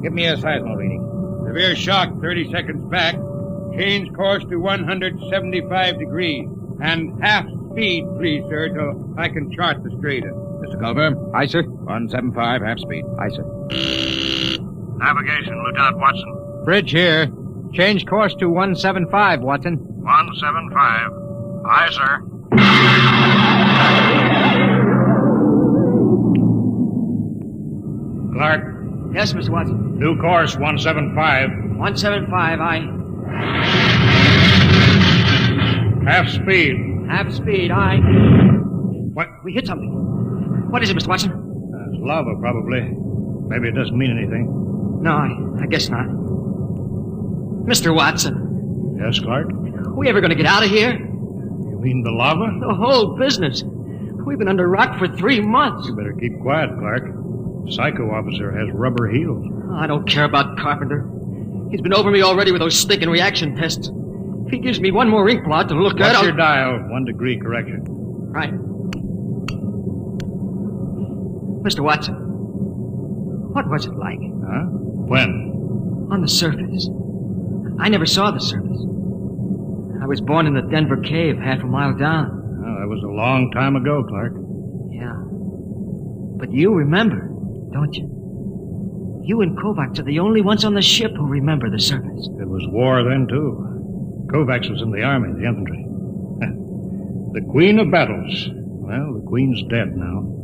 Give me a seismo reading. Severe shock 30 seconds back. Change course to 175 degrees. And half speed, please, sir, till I can chart the straighter. Mr. Culver. Aye, sir. 175, half speed. Aye, sir. Navigation, Lieutenant Watson. Bridge here. Change course to 175, Watson. 175. Aye, sir. Clark. Yes, Mr. Watson. New course 175. 175, aye. Half speed. Half speed, aye. What? We hit something. What is it, Mr. Watson? It's lava, probably. Maybe it doesn't mean anything. No, I guess not. Mr. Watson. Yes, Clark? We ever going to get out of here? You mean the lava? The whole business. We've been under rock for 3 months. You better keep quiet, Clark. Psycho officer has rubber heels. I don't care about Carpenter. He's been over me already with those stinking reaction tests. If he gives me one more ink blot to look at, What's your dial? 1 degree correction. Right. Mr. Watson, what was it like? Huh? When? On the surface. I never saw the surface. I was born in the Denver cave, half a mile down. Well, that was a long time ago, Clark. Yeah. But you remember, don't you? You and Kovacs are the only ones on the ship who remember the surface. It was war then, too. Kovacs was in the army, the infantry. The Queen of Battles. Well, the Queen's dead now.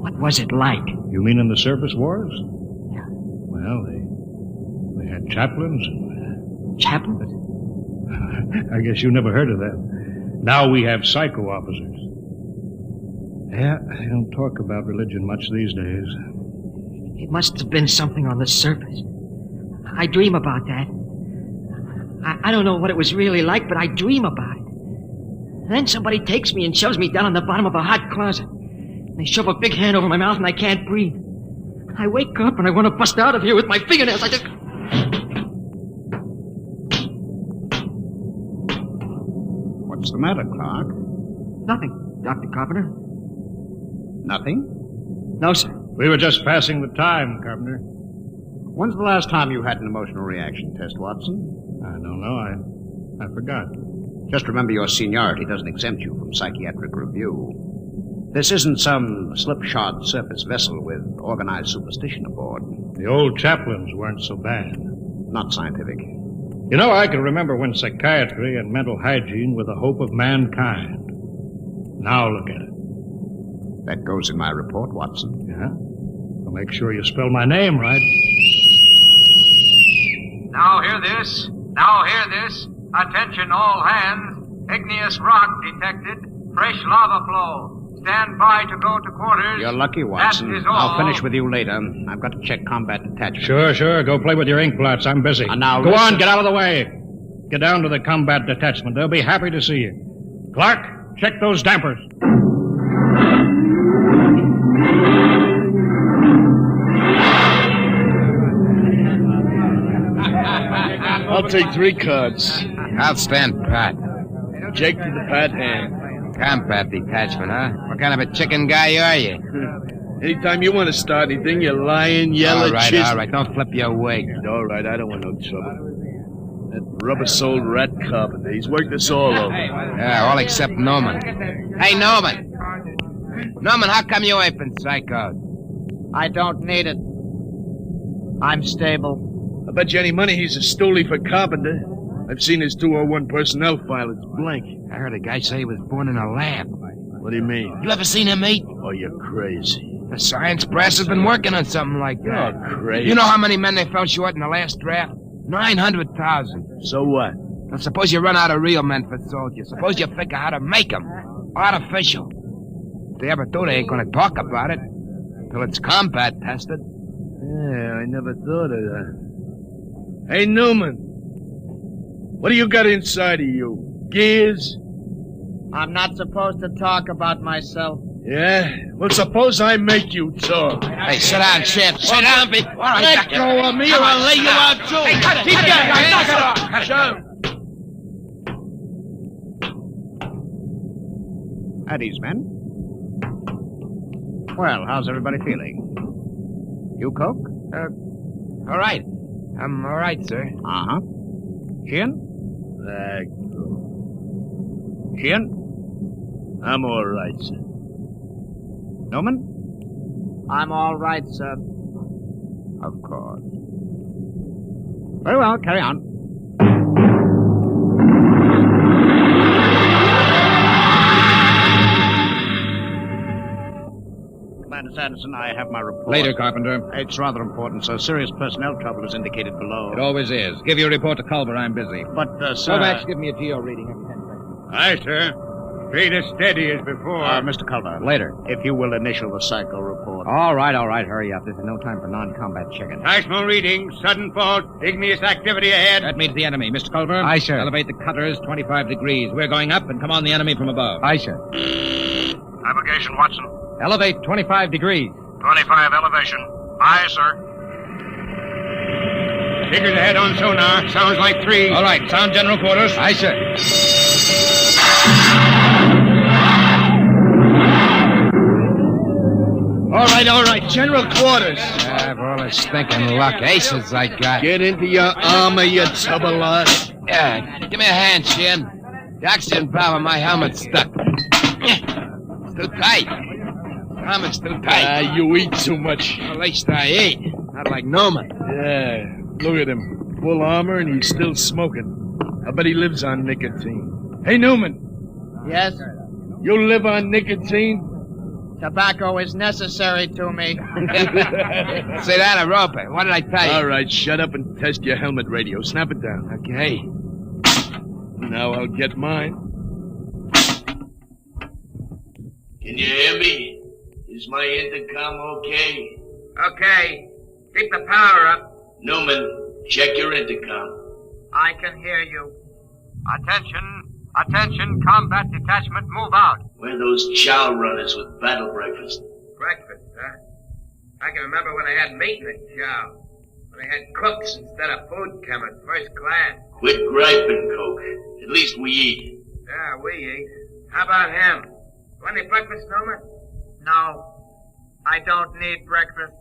What was it like? You mean in the surface wars? Yeah. Well, they had chaplains. Chaplains? I guess you never heard of that. Now we have psycho officers. Yeah, they don't talk about religion much these days. It must have been something on the surface. I dream about that. I don't know what it was really like, but I dream about it. Then somebody takes me and shoves me down on the bottom of a hot closet. They shove a big hand over my mouth and I can't breathe. I wake up and I want to bust out of here with my fingernails. I just... What's the matter, Clark? Nothing, Dr. Carpenter. Nothing? No, sir. We were just passing the time, Carpenter. When's the last time you had an emotional reaction test, Watson? I don't know. I forgot. Just remember your seniority doesn't exempt you from psychiatric review. This isn't some slipshod surface vessel with organized superstition aboard. The old chaplains weren't so bad. Not scientific. You know, I can remember when psychiatry and mental hygiene were the hope of mankind. Now look at it. That goes in my report, Watson. Yeah? Well, make sure you spell my name right. Now hear this. Now hear this. Attention all hands. Igneous rock detected. Fresh lava flow. Stand by to go to quarters. You're lucky, Watson. That is all. I'll finish with you later. I've got to check combat detachment. Sure. Go play with your ink blots. I'm busy. Now go listen. on, get out of the way. Get down to the combat detachment. They'll be happy to see you. Clark, check those dampers. I'll take 3 cards. I'll stand pat. Jake to the pat hand. Combat detachment, huh? What kind of a chicken guy are you? Anytime you want to start anything, you lying, yellow All right. Don't flip your wig. All right, I don't want no trouble. That rubber-soled rat carpenter, he's worked us all over. Yeah, all except Norman. Hey, Norman! Norman, how come you ain't been psychoed? I don't need it. I'm stable. I bet you any money he's a stoolie for carpenter. I've seen his 201 personnel file. It's blank. I heard a guy say he was born in a lab. What do you mean? You ever seen him eat? Oh, you're crazy. The science brass has been working on something like that. You're crazy. You know how many men they fell short in the last draft? 900,000. So what? Now, suppose you run out of real men for soldiers. Suppose you figure how to make them. Artificial. If they ever do, they ain't gonna talk about it. Till it's combat tested. Yeah, I never thought of that. Hey, Newman. What do you got inside of you? Gears? I'm not supposed to talk about myself. Yeah? Well, suppose I make you talk. Hey, sit down, Sheriff. Sit down. All right, Let go of me or I'll lay you out, too. Hey, cut it. Keep Cut it. Sure. At ease, men. Well, how's everybody feeling? You, Coke? All right. I'm all right, sir. Uh-huh. Sheehan? Sheehan? I'm all right, sir. Norman? I'm all right, sir. Of course. Very well, carry on. Commander Sanderson, I have my report. Later, Carpenter. It's rather important, sir. Serious personnel trouble is indicated below. It always is. Give your report to Culver. I'm busy. But, sir... Kovacs, give me a geo reading every 10 seconds. Aye, sir. Straight as steady as before. Mr. Culver. Later. If you will initial the psycho report. All right. Hurry up. This is no time for non-combat chicken. Seismo reading, sudden fault, igneous activity ahead. That means the enemy. Mr. Culver? Aye, sir. Elevate the cutters 25 degrees. We're going up and come on the enemy from above. Aye, sir. Navigation, Watson. Elevate 25 degrees. 25 elevation. Aye, sir. Figures ahead on sonar. Sounds like 3. All right. Sound general quarters. Aye, sir. All right. General quarters. For all this stinking luck, aces I got. Get into your armor, you tub of lot. Yeah, give me a hand, Shin. The oxygen valve on my helmet's stuck. It's too tight. Helmet's too tight. You eat too much. At least I eat. Not like Norman. Yeah, look at him. Full armor and he's still smoking. I bet he lives on nicotine. Hey, Newman. Yes? You live on nicotine? Tobacco is necessary to me. Say that, I rope it. What did I tell you? All right, shut up and test your helmet radio. Snap it down. Okay. Now I'll get mine. Can you hear me? Is my intercom okay? Okay. Keep the power up. Newman, check your intercom. I can hear you. Attention, combat detachment, move out. Where are those chow runners with battle breakfast? Breakfast, huh? I can remember when I had meat in the chow. When I had cooks instead of food coming, first class. Quit griping, Coke. At least we eat. Yeah, we eat. How about him? Want any breakfast, Norman? No. I don't need breakfast.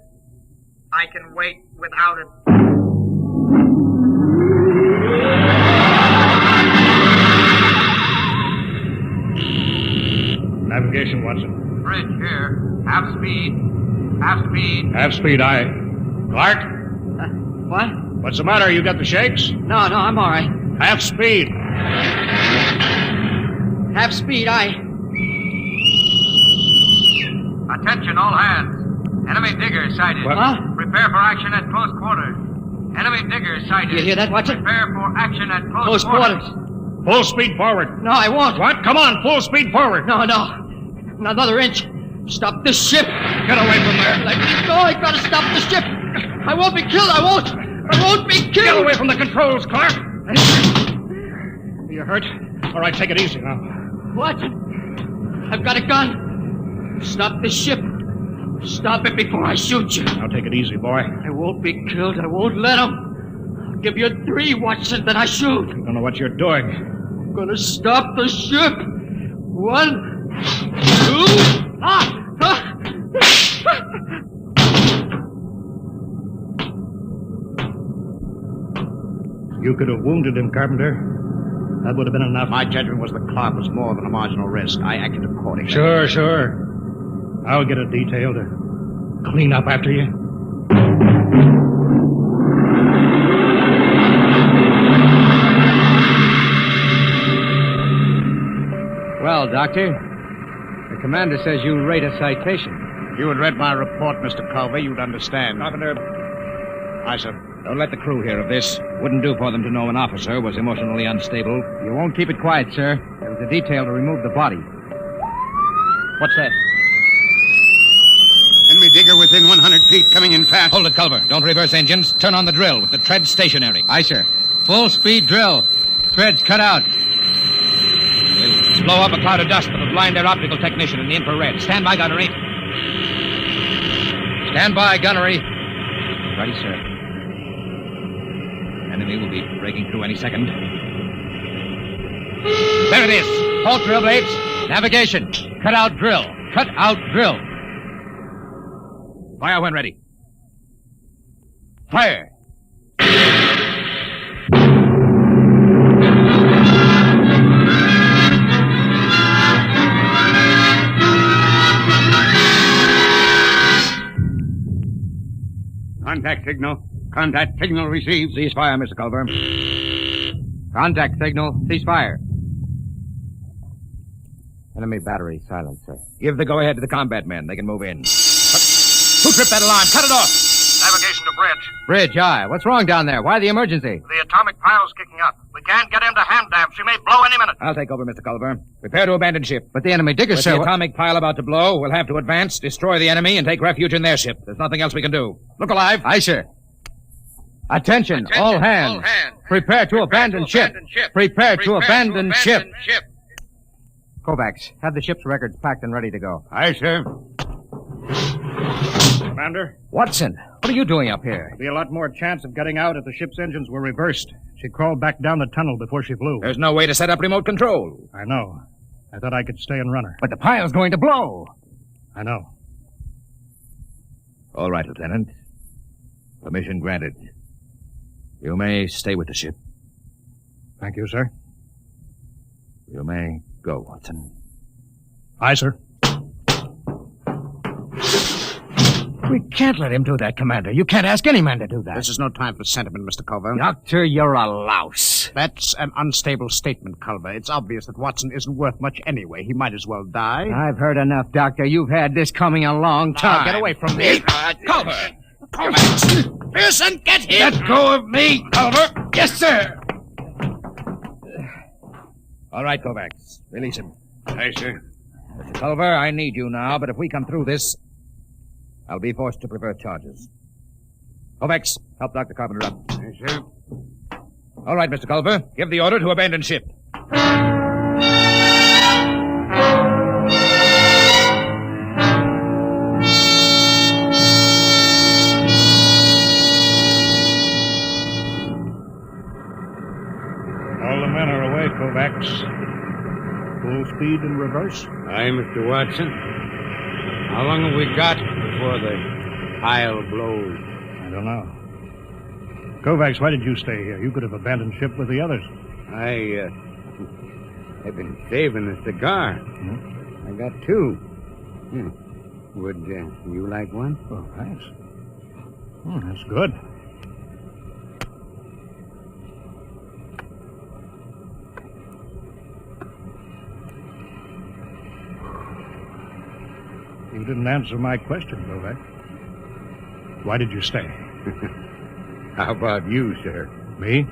I can wait without it. Navigation, Watson. Bridge here. Half speed. Half speed. Half speed, aye. Clark? What? What's the matter? You got the shakes? No, I'm all right. Half speed. Half speed, aye. Attention, all hands. Enemy digger sighted. What? Huh? Prepare for action at close quarters. Enemy digger sighted. You hear that, Watson? Prepare for action at Close quarters. Full speed forward. No, I won't. What? Come on, full speed forward. No. Another inch. Stop this ship. Get away from there. Let me go. I gotta stop the ship. I won't be killed. I won't be killed. Get away from the controls, Clark. You hurt? All right, take it easy now. What? I've got a gun. Stop the ship. Stop it before I shoot you. Now take it easy, boy. I won't be killed. I won't let him. I'll give you 3, Watson, then I shoot. You don't know what you're doing. I'm gonna stop the ship. 1, 2... You could have wounded him, Carpenter. That would have been enough. My judgment was the Clark was more than a marginal risk. I acted accordingly. Sure. I'll get a detail to clean up after you. Well, Doctor, the commander says you rate a citation. If you had read my report, Mr. Culver, you'd understand. Carpenter. Aye, sir. Don't let the crew hear of this. Wouldn't do for them to know an officer was emotionally unstable. You won't keep it quiet, sir. There was a detail to remove the body. What's that? Enemy digger within 100 feet, coming in fast. Hold it, Culver. Don't reverse engines. Turn on the drill with the tread stationary. Aye, sir. Full speed drill. Threads cut out. Let's blow up a cloud of dust that will blind their optical technician in the infrared. Stand by, gunnery. Stand by, gunnery. Ready, sir. Enemy will be breaking through any second. There it is. Halt drill blades. Navigation. Cut out drill. Cut out drill. Fire when ready. Fire. Contact signal. Contact signal received. Cease fire, Mr. Culver. Contact signal. Cease fire. Enemy battery silent, sir. Give the go-ahead to the combat men. They can move in. Who tripped that alarm? Cut it off! Navigation to bridge. Bridge, aye. What's wrong down there? Why the emergency? The atomic pile's kicking up. We can't get into hand dam. She may blow any minute. I'll take over, Mr. Culver. Prepare to abandon ship. But the enemy diggers, With sir. the atomic pile about to blow, we'll have to advance, destroy the enemy, and take refuge in their ship. There's nothing else we can do. Look alive. Aye, sir. Attention, all hands. Prepare to abandon ship. Prepare to abandon ship. Kovacs, have the ship's records packed and ready to go. Aye, sir. Commander? Watson, what are you doing up here? Be a lot more chance of getting out if the ship's engines were reversed. She crawled back down the tunnel before she flew. There's no way to set up remote control. I know. I thought I could stay and run her. But the pile's going to blow. I know. All right, Lieutenant. Permission granted. You may stay with the ship. Thank you, sir. You may go, Watson. Aye, sir. We can't let him do that, Commander. You can't ask any man to do that. This is no time for sentiment, Mr. Culver. Doctor, you're a louse. That's an unstable statement, Culver. It's obvious that Watson isn't worth much anyway. He might as well die. I've heard enough, Doctor. You've had this coming a long time. Now, get away from me. Culver! Pearson, get him! Let go of me, Culver! Yes, sir! All right, Kovacs. Release him. Aye, sir. Mr. Culver, I need you now, but if we come through this, I'll be forced to prefer charges. Kovacs, help Dr. Carpenter up. Aye, sir. All right, Mr. Culver. Give the order to abandon ship. All the men are away, Kovacs. Full speed in reverse. Aye, Mr. Watson. How long have we got before the pile blows? I don't know. Kovacs, why did you stay here? You could have abandoned ship with the others. I've been saving a cigar. I got two. Would you like one? Oh, thanks. That's good. You didn't answer my question, Kovacs. Why did you stay? How about you, sir? Me?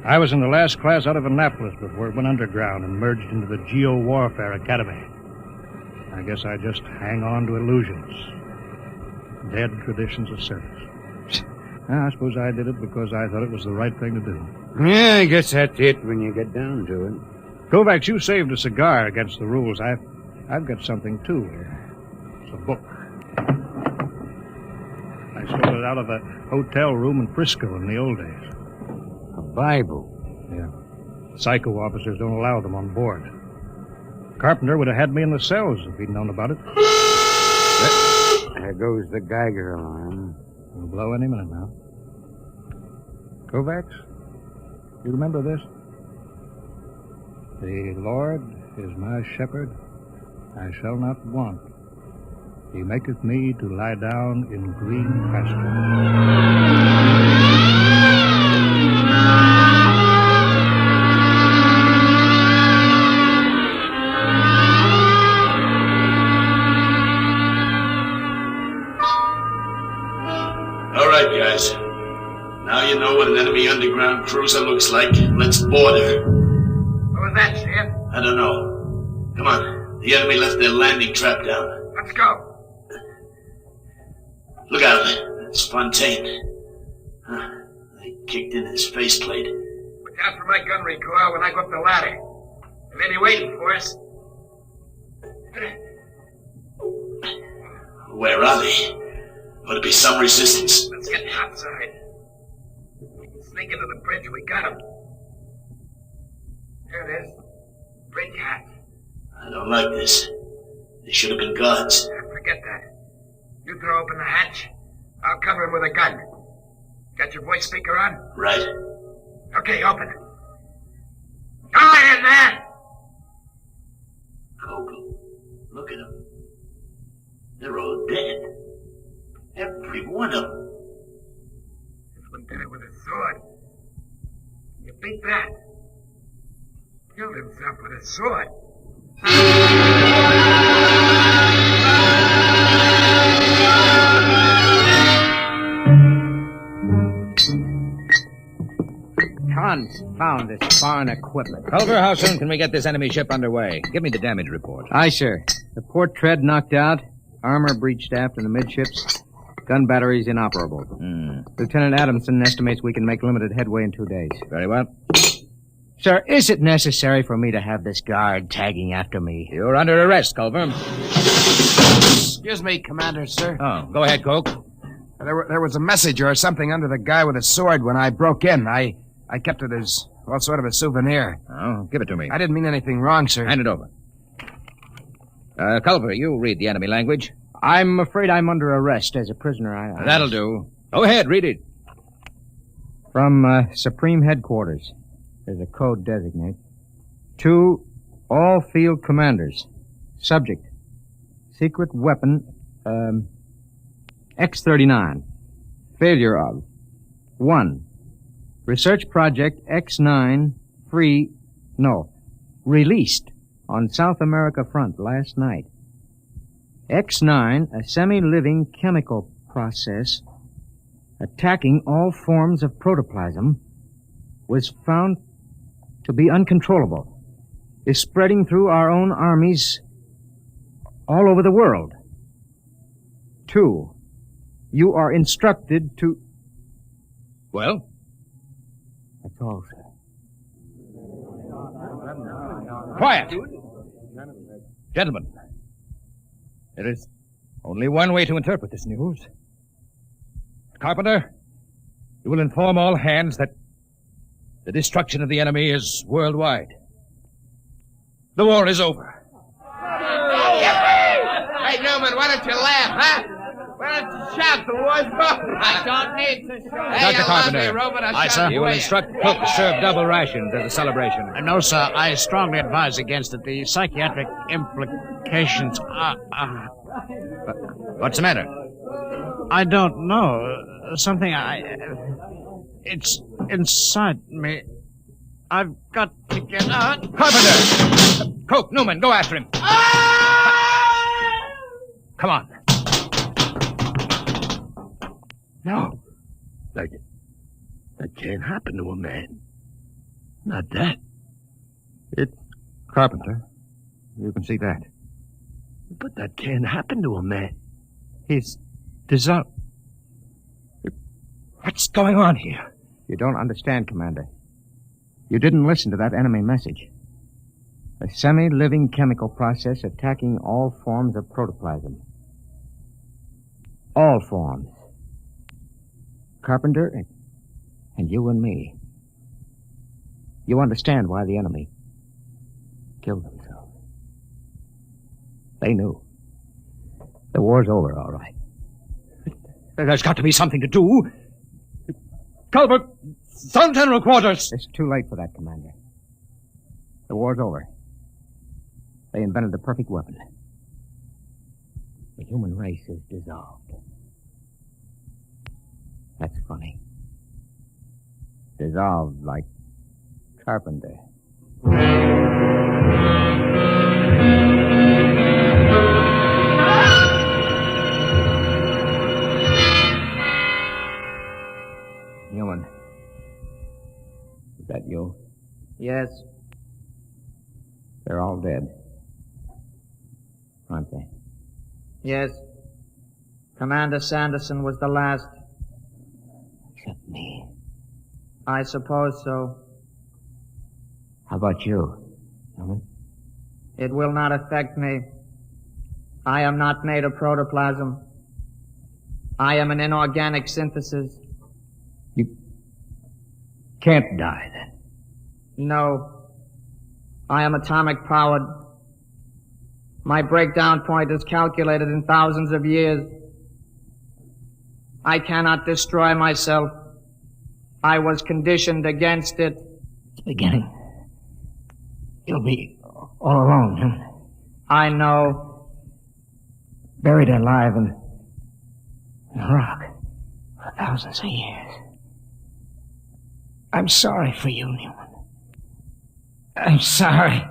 I was in the last class out of Annapolis before it went underground and merged into the Geo-Warfare Academy. I guess I just hang on to illusions. Dead traditions of service. I suppose I did it because I thought it was the right thing to do. Yeah, I guess that's it when you get down to it. Kovacs, you saved a cigar against the rules. I've got something, too, here. It's a book. I stole it out of a hotel room in Frisco in the old days. A Bible? Yeah. Psycho officers don't allow them on board. Carpenter would have had me in the cells if he'd known about it. There goes the Geiger alarm. It'll blow any minute now. Kovacs, you remember this? The Lord is my shepherd. I shall not want. He maketh me to lie down in green pastures. All right, guys. Now you know what an enemy underground cruiser looks like. Let's board her. What was that, Sheriff? I don't know. Come on. The enemy left their landing trap down. Let's go. Look out. That's Fontaine. They kicked in his faceplate. Look out for my gunnery, Coyle, when I go up the ladder. They may be waiting for us. Where are they? Ought to be some resistance. Let's get outside. We can sneak into the bridge. We got them. There it is. Bridge hatch. I don't like this. They should have been guards. Forget that. You throw open the hatch. I'll cover him with a gun. Got your voice speaker on? Right. Okay, open it. Go in there! Coco, look at them. They're all dead. Every one of them. This one did it with a sword. You beat that. Killed himself with a sword. Confound this foreign equipment. Culver, how soon can we get this enemy ship underway? Give me the damage report. Aye, sir. The port tread knocked out, armor breached aft and amidships, gun batteries inoperable. Lieutenant Adamson estimates we can make limited headway in 2 days. Very well. Sir, is it necessary for me to have this guard tagging after me? You're under arrest, Culver. Excuse me, Commander, sir. Oh, go ahead, Coke. There was a message or something under the guy with a sword when I broke in. I kept it as, well, sort of a souvenir. Oh, give it to me. I didn't mean anything wrong, sir. Hand it over. Culver, you read the enemy language. I'm afraid I'm under arrest as a prisoner. That'll do. Go ahead, read it. From Supreme Headquarters. There's a code designate. To all field commanders. Subject. Secret weapon, X-39. Failure of. 1. Research project X9 released on South America front last night. X9, a semi-living chemical process attacking all forms of protoplasm, was found to be uncontrollable, is spreading through our own armies all over the world. 2, you are instructed to... Well? That's all, sir. Quiet! Gentlemen, there is only one way to interpret this news. Carpenter, you will inform all hands that the destruction of the enemy is worldwide. The war is over. Hey, Newman, why don't you laugh, huh? Why don't you shout? The war's over. I don't need to shout. Hey, Dr. Carpenter, Robot, aye, sir. You will instruct cook to serve double rations as a celebration. No, sir. I strongly advise against it. The psychiatric implications are... What's the matter? I don't know. Something it's inside me. I've got to get out. Carpenter! Coke, Newman, go after him. Come on. No. That can't happen to a man. Not that. It's Carpenter. You can see that. But that can't happen to a man. He's dissolved. What's going on here? You don't understand, Commander. You didn't listen to that enemy message. A semi-living chemical process attacking all forms of protoplasm. All forms. Carpenter and you and me. You understand why the enemy killed themselves. They knew. The war's over, all right. There's got to be something to do. Culver, Sun General Quarters. It's too late for that, Commander. The war's over. They invented the perfect weapon. The human race is dissolved. That's funny. Dissolved like Carpenter. Newman. Is that you? Yes. They're all dead. Aren't they? Yes. Commander Sanderson was the last. Except me. I suppose so. How about you? It will not affect me. I am not made of protoplasm. I am an inorganic synthesis. You can't die, then. No. I am atomic powered. My breakdown point is calculated in thousands of years. I cannot destroy myself. I was conditioned against it. It's beginning. You'll be all alone, huh? I know. Buried alive in a rock for thousands of years. I'm sorry for you, Newman. I'm sorry.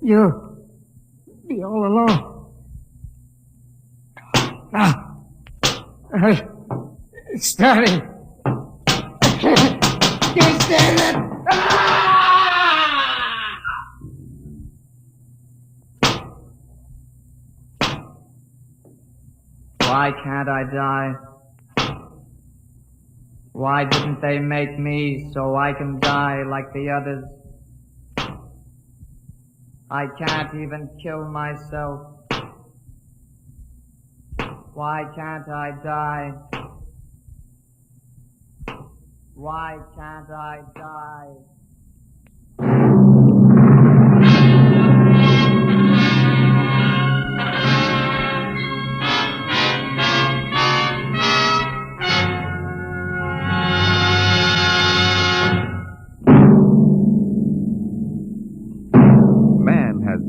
You'll be all alone. Now, it's starting. Can't stand it. Why can't I die? Why didn't they make me so I can die like the others? I can't even kill myself. Why can't I die? Why can't I die?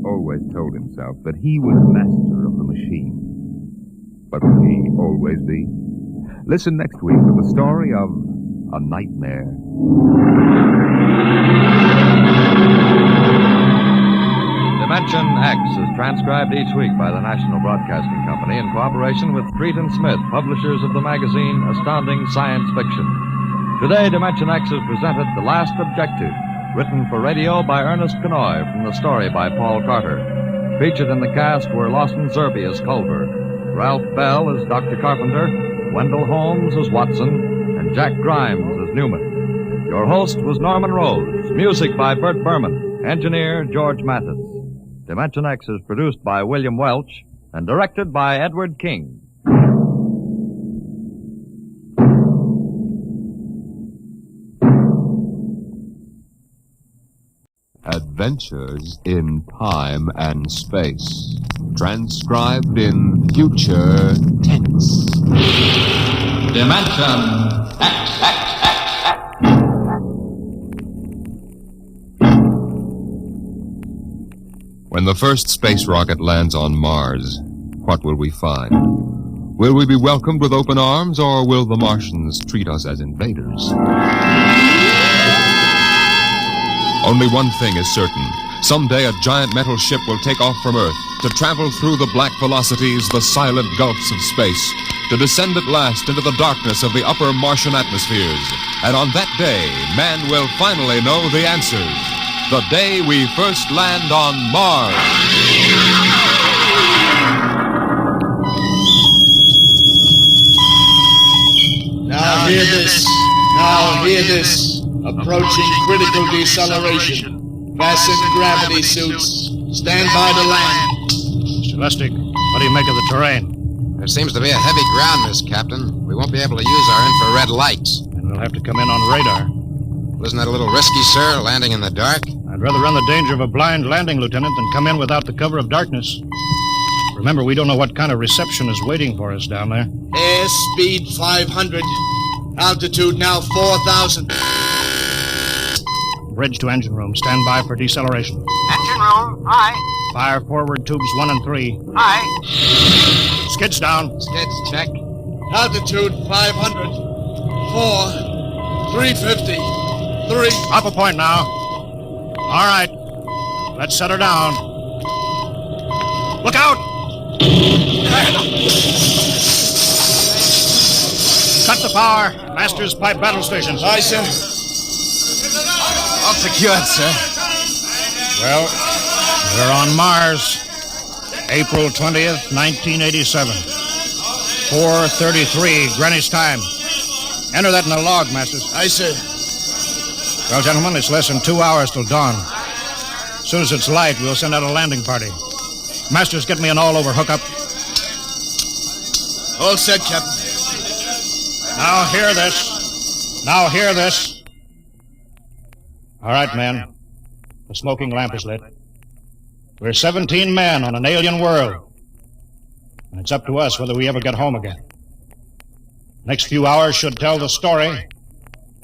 Always told himself that he was master of the machine. But will he always be? Listen next week to the story of a nightmare. Dimension X is transcribed each week by the National Broadcasting Company in cooperation with Street & Smith, publishers of the magazine Astounding Science Fiction. Today, Dimension X has presented The Last Objective, written for radio by Ernest Kenoy from the story by Paul Carter. Featured in the cast were Lawson Zerbe as Culver, Ralph Bell as Dr. Carpenter, Wendell Holmes as Watson, and Jack Grimes as Newman. Your host was Norman Rose. Music by Bert Berman. Engineer George Mathis. Dimension X is produced by William Welch and directed by Edward King. Adventures in Time and Space. Transcribed in future tense. Dimension X. When the first space rocket lands on Mars, what will we find? Will we be welcomed with open arms, or will the Martians treat us as invaders? Only one thing is certain. Someday a giant metal ship will take off from Earth to travel through the black velocities, the silent gulfs of space, to descend at last into the darkness of the upper Martian atmospheres. And on that day, man will finally know the answers. The day we first land on Mars. Now hear this. Now hear this. Approaching critical deceleration. Fasten gravity suits. Stand by to land. Mr. Lustig, what do you make of the terrain? There seems to be a heavy ground, Miss Captain. We won't be able to use our infrared lights. And we'll have to come in on radar. Wasn't that a little risky, sir, landing in the dark? I'd rather run the danger of a blind landing, Lieutenant, than come in without the cover of darkness. Remember, we don't know what kind of reception is waiting for us down there. Airspeed 500. Altitude now 4,000. Bridge to engine room. Stand by for deceleration. Engine room, aye. Fire forward tubes 1 and 3. Aye. Skids down. Skids check. Altitude 500. 4. 350. 3. Up a point now. All right. Let's set her down. Look out! Cut the power. Master's pipe battle stations. Aye, sir. All secured, sir. Well, we're on Mars. April 20th, 1987. 4:33 Greenwich time. Enter that in the log, Masters. Aye, sir. Well, gentlemen, it's less than 2 hours till dawn. As soon as it's light, we'll send out a landing party. Masters, get me an all-over hookup. All set, Captain. Now hear this. Now hear this. All right, men. The smoking lamp is lit. We're 17 men on an alien world. And it's up to us whether we ever get home again. Next few hours should tell the story.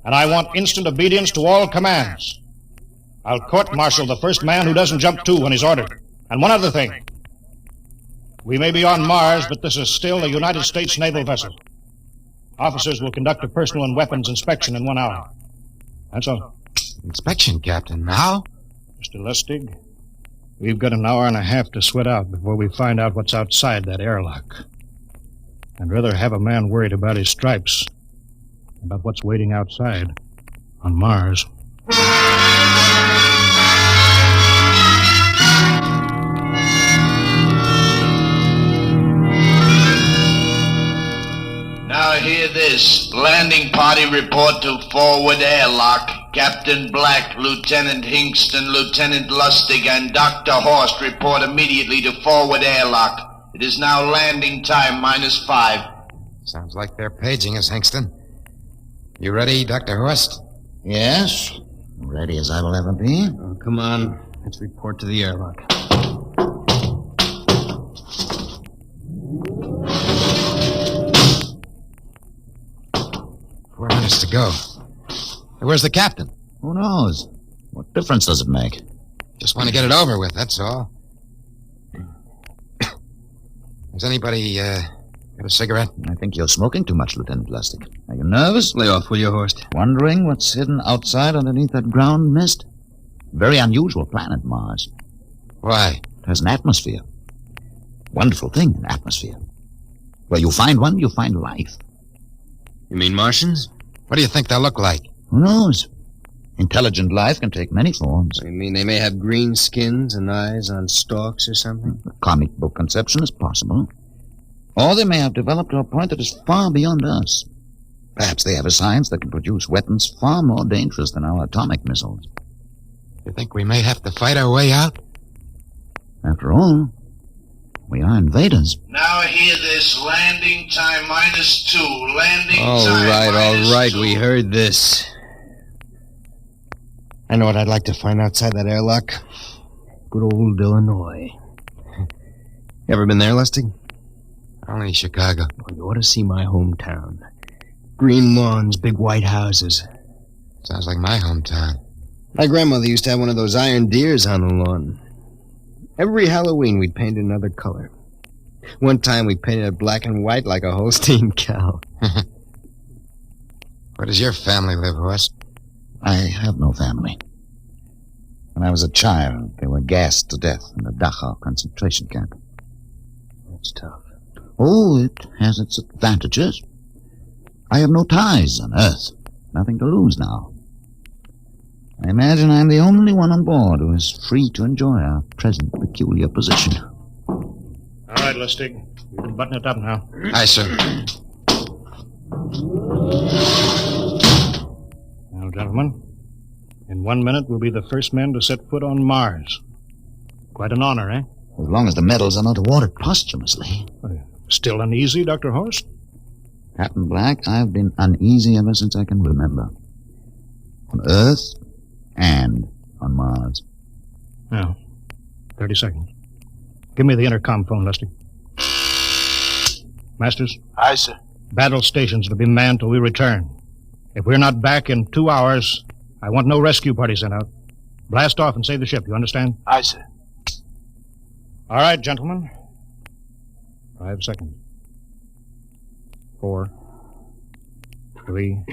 And I want instant obedience to all commands. I'll court-martial the first man who doesn't jump to when he's ordered. And one other thing. We may be on Mars, but this is still a United States naval vessel. Officers will conduct a personal and weapons inspection in 1 hour. That's all. Inspection, Captain. Now? Mr. Lustig, we've got an hour and a half to sweat out before we find out what's outside that airlock. I'd rather have a man worried about his stripes than about what's waiting outside on Mars. Now hear this. Landing party report to forward airlock. Captain Black, Lieutenant Hingston, Lieutenant Lustig, and Dr. Horst report immediately to forward airlock. It is now landing time -5. Sounds like they're paging us, Hingston. You ready, Dr. Horst? Yes. Ready as I will ever be. Oh, come on. Let's report to the airlock. To go. Where's the captain? Who knows? What difference does it make? Just want to get it over with, that's all. Has anybody, got a cigarette? I think you're smoking too much, Lieutenant Lustig. Are you nervous? Lay off, will you, Horst? Wondering what's hidden outside underneath that ground mist? Very unusual planet, Mars. Why? It has an atmosphere. Wonderful thing, an atmosphere. Where you find one, you find life. You mean Martians? What do you think they'll look like? Who knows? Intelligent life can take many forms. You mean they may have green skins and eyes on stalks or something? A comic book conception is possible. Or they may have developed to a point that is far beyond us. Perhaps they have a science that can produce weapons far more dangerous than our atomic missiles. You think we may have to fight our way out? After all, we are invaders. Now hear this. Landing time -2. Landing time All right. We heard this. I know what I'd like to find outside that airlock. Good old Illinois. You ever been there, Lustig? Only Chicago. Well, you ought to see my hometown. Green lawns, big white houses. Sounds like my hometown. My grandmother used to have one of those iron deers on the lawn. Every Halloween, we'd paint it another color. One time, we painted it black and white like a Holstein cow. Where does your family live, Horst? I have no family. When I was a child, they were gassed to death in the Dachau concentration camp. That's tough. Oh, it has its advantages. I have no ties on Earth. Nothing to lose now. I imagine I'm the only one on board who is free to enjoy our present peculiar position. All right, Lustig. You can button it up now. Aye, sir. Now, gentlemen, in 1 minute we'll be the first men to set foot on Mars. Quite an honor, eh? As long as the medals are not awarded posthumously. Still uneasy, Dr. Horst? Captain Black, I've been uneasy ever since I can remember. On Earth and on Mars. Now, 30 seconds. Give me the intercom phone, Lustig. Masters? Aye, sir. Battle stations will be manned till we return. If we're not back in 2 hours, I want no rescue party sent out. Blast off and save the ship, you understand? Aye, sir. All right, gentlemen. 5 seconds. 4, 3,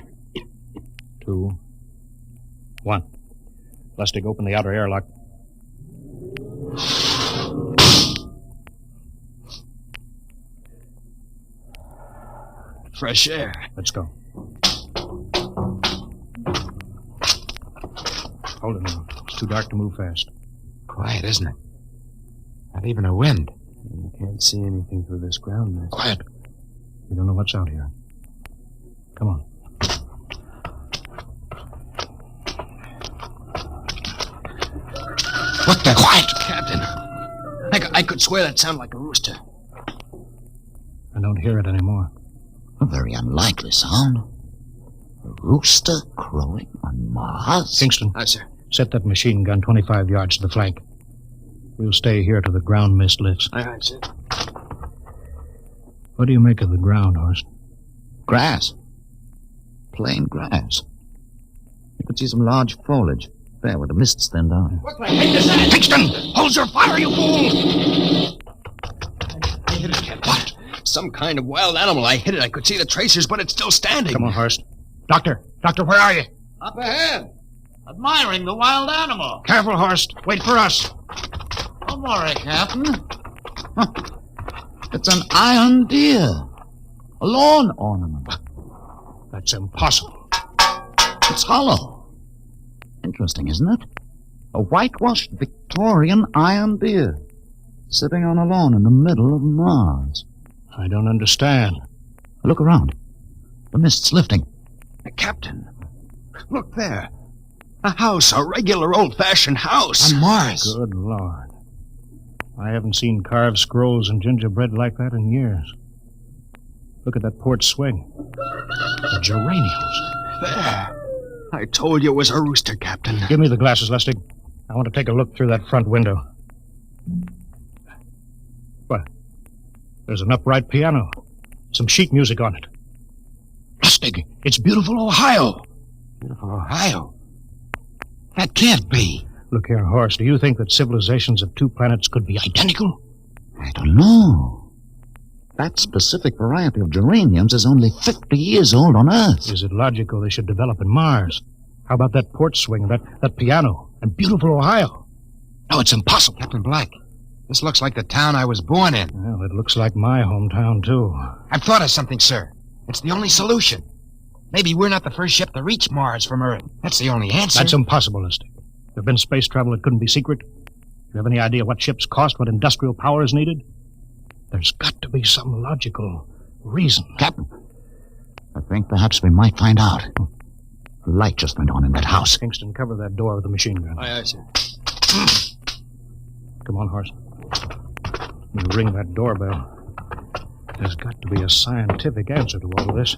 2, 1. Lustig, open the outer airlock. Fresh air. Let's go. Hold it now. It's too dark to move fast. Quiet, isn't it? Not even a wind. You can't see anything through this ground mist. Quiet. We don't know what's out here. Come on. What the? Quiet, Captain. I could swear that sounded like a rooster. I don't hear it anymore. A very unlikely sound. A rooster crowing on Mars? Kingston. Aye, sir. Set that machine gun 25 yards to the flank. We'll stay here till the ground mist lifts. Aye, sir. What do you make of the ground, Horst? Grass. Plain grass. You could see some large foliage. There, where the mist's thinned out. What the heck is that? Kingston! Hold your fire, you fool! I hit it, Captain. What? Some kind of wild animal. I hit it. I could see the tracers, but it's still standing. Come on, Horst. Doctor, where are you? Up ahead. Admiring the wild animal. Careful, Horst. Wait for us. Don't worry, Captain. Huh. It's an iron deer. A lawn ornament. That's impossible. It's hollow. Interesting, isn't it? A whitewashed Victorian iron deer sitting on a lawn in the middle of Mars. I don't understand. Look around. The mist's lifting. Captain, look there. A house, a regular old-fashioned house. On Mars. Good Lord. I haven't seen carved scrolls and gingerbread like that in years. Look at that porch swing. The geraniums. There. I told you it was a rooster, Captain. Give me the glasses, Lustig. I want to take a look through that front window. What? There's an upright piano. Some sheet music on it. Lustig, it's beautiful Ohio. Beautiful Ohio? That can't be. Look here, Horst. Do you think that civilizations of two planets could be identical? I don't know. That specific variety of geraniums is only 50 years old on Earth. Is it logical they should develop in Mars? How about that porch swing, that piano, and beautiful Ohio? No, it's impossible. Captain Black, this looks like the town I was born in. Well, it looks like my hometown, too. I've thought of something, sir. It's the only solution. Maybe we're not the first ship to reach Mars from Earth. That's the only answer. That's impossible, Lustig. If there'd been space travel, it couldn't be secret. Do you have any idea what ships cost, what industrial power is needed? There's got to be some logical reason. Captain, I think perhaps we might find out. A light just went on in that house. Kingston, cover that door with the machine gun. Aye, sir. Come on, Horst. You ring that doorbell. There's got to be a scientific answer to all of this.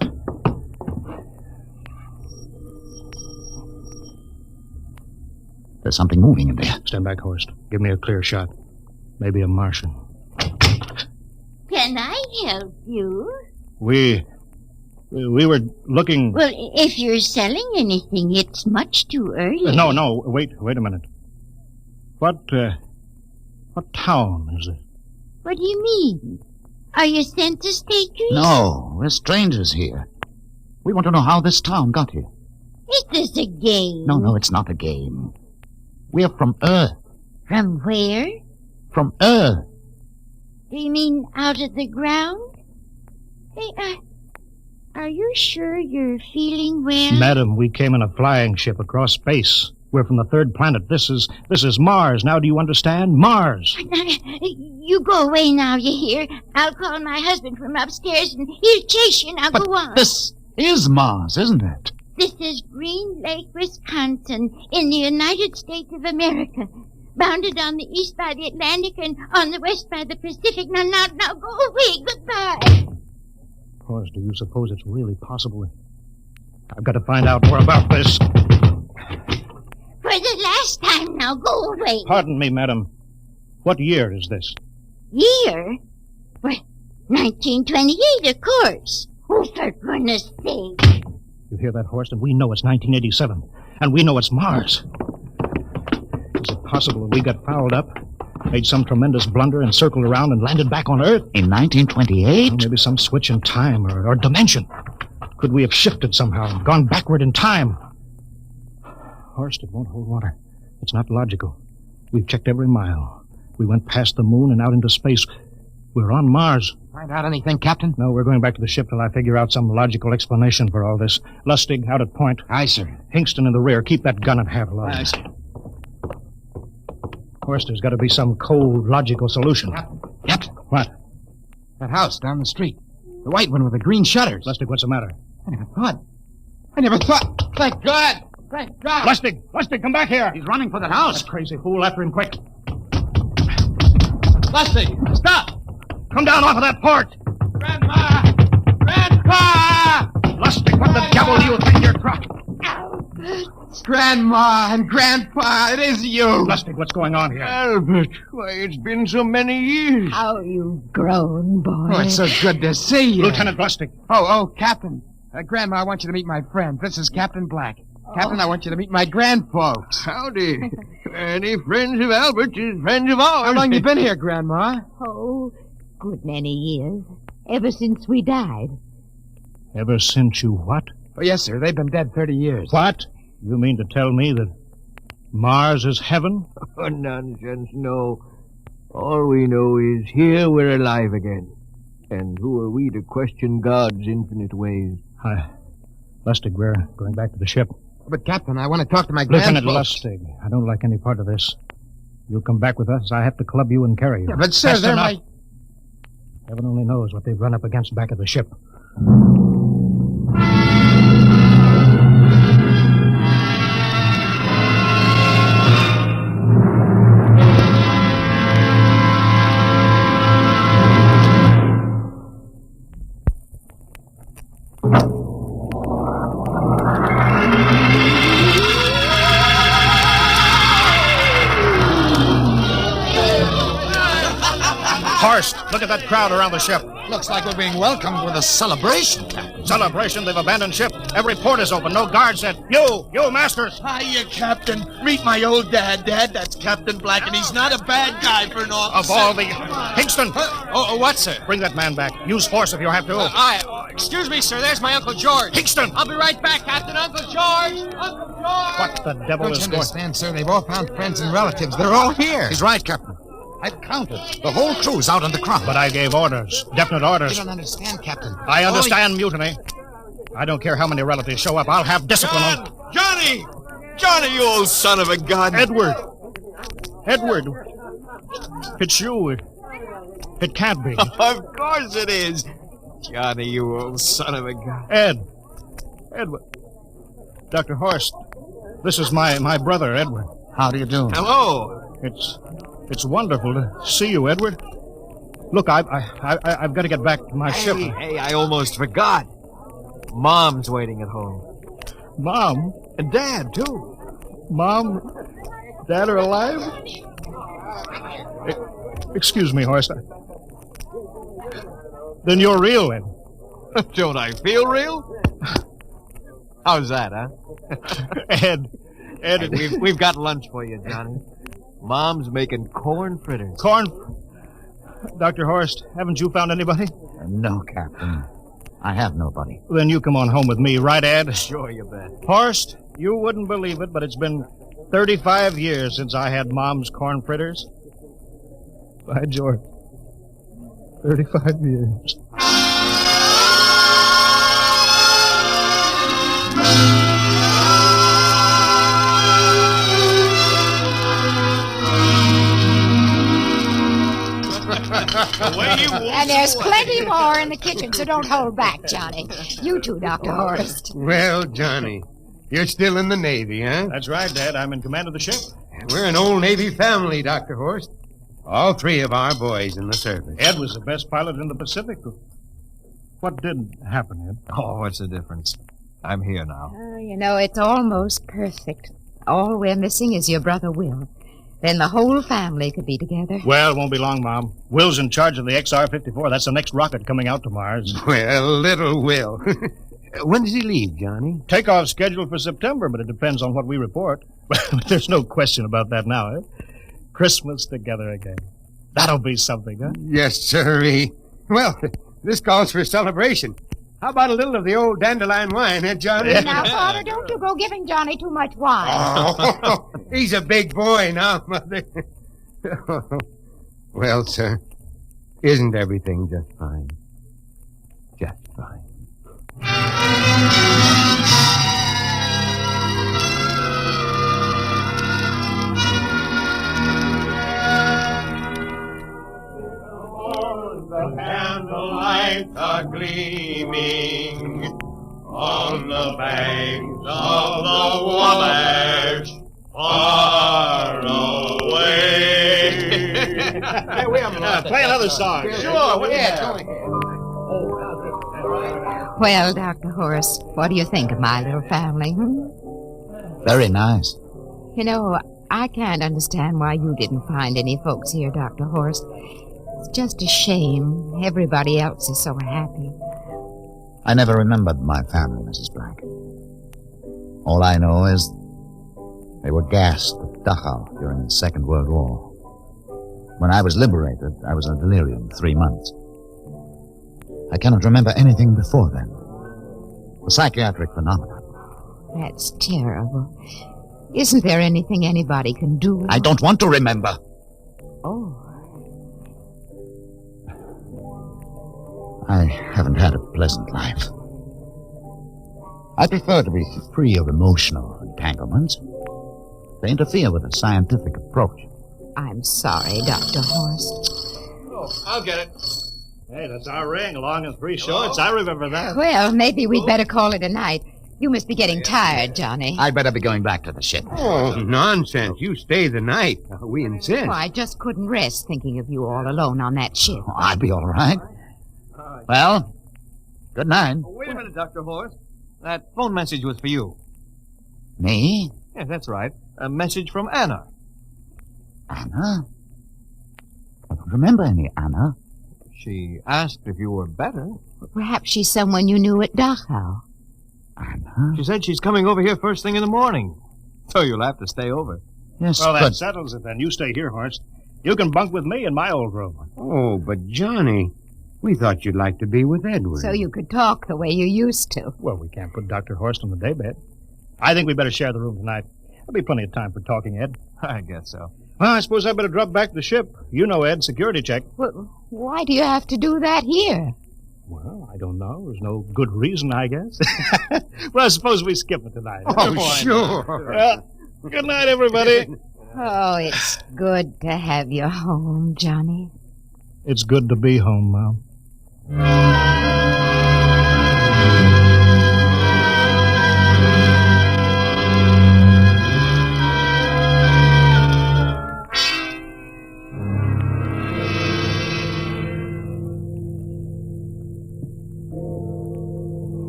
There's something moving in there. Stand back, Horst. Give me a clear shot. Maybe a Martian. Can I help you? We were looking... Well, if you're selling anything, it's much too early. No, wait a minute. What town is it? What do you mean? Are you census takers? No, we're strangers here. We want to know how this town got here. Is this a game? No, it's not a game. We're from Earth. From where? From Earth. Do you mean out of the ground? Hey, are you sure you're feeling well? Madam, we came in a flying ship across space. We're from the third planet. This is Mars. Now do you understand? Mars. You go away now, you hear? I'll call my husband from upstairs and he'll chase you. Now But go on. this is Mars, isn't it? This is Green Lake, Wisconsin, in the United States of America. Bounded on the east by the Atlantic and on the west by the Pacific. Now, go away. Goodbye. Of course, do you suppose it's really possible? I've got to find out more about this. For the last time, now go away. Pardon me, madam. What year is this? Year? Well, 1928, of course. Oh, for goodness sake. You hear that, Horst? And we know it's 1987. And we know it's Mars. Is it possible that we got fouled up, made some tremendous blunder, and circled around and landed back on Earth? In 1928? Well, maybe some switch in time or dimension. Could we have shifted somehow and gone backward in time? Horst, it won't hold water. It's not logical. We've checked every mile. We went past the moon and out into space. We're on Mars. Find out anything, Captain? No, we're going back to the ship till I figure out some logical explanation for all this. Lustig, out at point. Aye, sir. Hingston in the rear. Keep that gun at half load. Aye, sir. Horst, there's got to be some cold, logical solution. Captain. What? That house down the street. The white one with the green shutters. Lustig, what's the matter? I never thought. Thank God. Frank, drive! Lustig, come back here! He's running for the house. That crazy fool, after him quick. Lustig, stop! Come down off of that porch! Grandma! Grandpa! Lustig, what the devil do you think you're trying? Grandma and Grandpa, it is you. Lustig, what's going on here? Albert, why, it's been so many years. How you've grown, boy. Oh, it's so good to see you. Lieutenant Lustig. Oh, Captain. Grandma, I want you to meet my friend. This is Captain Black. Captain, I want you to meet my grandfolks. Howdy. Any friends of Albert's is friends of ours. How long you been here, Grandma? Oh, good many years. Ever since we died. Ever since you what? Oh, yes, sir. They've been dead 30 years. What? You mean to tell me that Mars is heaven? Oh, nonsense, no. All we know is here we're alive again. And who are we to question God's infinite ways? Lustig, we're going back to the ship. But, Captain, I want to talk to my Lieutenant grandfolks. Lustig, I don't like any part of this. You'll come back with us. I have to club you and carry you. Yeah, but, sir, That's they're enough. my... Heaven only knows what they've run up against back of the ship. Horst, look at that crowd around the ship. Looks like we're being welcomed with a celebration, Captain. Celebration, they've abandoned ship. Every port is open, no guards in. You, Masters. Hiya, Captain. Meet my old dad. Dad, that's Captain Black, and he's not a bad guy for an officer. Of all the... Hingston! What, sir? Bring that man back. Use force if you have to. Excuse me, sir. There's my Uncle George. Hingston! I'll be right back, Captain. Uncle George! Uncle George! What the devil Don't is you going... understand, sir? They've all found friends and relatives. They're all here. He's right, Captain. I've counted. The whole crew's out in the crowd. But I gave orders. Definite orders. You don't understand, Captain. I understand mutiny. I don't care how many relatives show up. I'll have discipline on... Johnny! Johnny, you old son of a gun! Edward! It's you. It can't be. Of course it is. Johnny, you old son of a gun. Edward. Dr. Horst. This is my brother, Edward. How do you do? Hello. It's wonderful to see you, Edward. Look, I've got to get back to my ship. Hey, I almost forgot. Mom's waiting at home. Mom? And Dad, too. Mom? Dad are alive? Excuse me, Horst. Then you're real, then. Don't I feel real? How's that, huh? Ed, hey, we've got lunch for you, Johnny. Mom's making corn fritters. Dr. Horst, haven't you found anybody? No, Captain. I have nobody. Then you come on home with me, right, Ed? Sure, you bet. Horst, you wouldn't believe it, but it's been 35 years since I had Mom's corn fritters. By George. 35 years. And there's plenty more in the kitchen, so don't hold back, Johnny. You too, Dr. Horst. Well, Johnny, you're still in the Navy, huh? That's right, Dad. I'm in command of the ship. We're an old Navy family, Dr. Horst. All three of our boys in the service. Ed was the best pilot in the Pacific. What did happen, Ed? Oh, what's the difference? I'm here now. Oh, you know, it's almost perfect. All we're missing is your brother Will. Then the whole family could be together. Well, it won't be long, Mom. Will's in charge of the XR-54. That's the next rocket coming out to Mars. Well, little Will. When does he leave, Johnny? Takeoff scheduled for September, but it depends on what we report. There's no question about that now, eh? Christmas together again. That'll be something, huh? Yes, sirree. Well, this calls for celebration. How about a little of the old dandelion wine, eh, Johnny? Now, Father, don't you go giving Johnny too much wine. Oh, he's a big boy now, Mother. Well, sir, isn't everything just fine? Just fine. The candlelights are gleaming on the banks of the Wabash, far away. Hey, we have play another song. Sure, Well, Dr. Horace, what do you think of my little family? Very nice. You know, I can't understand why you didn't find any folks here, Dr. Horace. It's just a shame. Everybody else is so happy. I never remembered my family, Mrs. Black. All I know is they were gassed at Dachau during the Second World War. When I was liberated, I was in delirium 3 months. I cannot remember anything before then. A psychiatric phenomenon. That's terrible. Isn't there anything anybody can do? I don't want to remember. Oh. I haven't had a pleasant life. I prefer to be free of emotional entanglements. They interfere with a scientific approach. I'm sorry, Dr. Horace. Oh, I'll get it. Hey, that's our ring, long and three shorts. I remember that. Well, maybe we'd better call it a night. You must be getting tired, Johnny. I'd better be going back to the ship. Oh, nonsense. You stay the night. We insist. Oh, I just couldn't rest thinking of you all alone on that ship. Oh, I'll be all right. Well, good night. Oh, wait a minute, Dr. Horace. That phone message was for you. Me? Yes, that's right. A message from Anna. Anna? I don't remember any Anna. She asked if you were better. Perhaps she's someone you knew at Dachau. Anna? She said she's coming over here first thing in the morning. So you'll have to stay over. Yes, well, but... that settles it then. You stay here, Horst. You can bunk with me in my old room. Oh, but Johnny, we thought you'd like to be with Edward. So you could talk the way you used to. Well, we can't put Dr. Horst on the daybed. I think we better share the room tonight. There'll be plenty of time for talking, Ed. I guess so. Well, I suppose I better drop back to the ship. You know, Ed, security check. Well, why do you have to do that here? Well, I don't know. There's no good reason, I guess. Well, I suppose we skip it tonight. Oh, sure. Well, good night, everybody. Oh, it's good to have you home, Johnny. It's good to be home, Mom.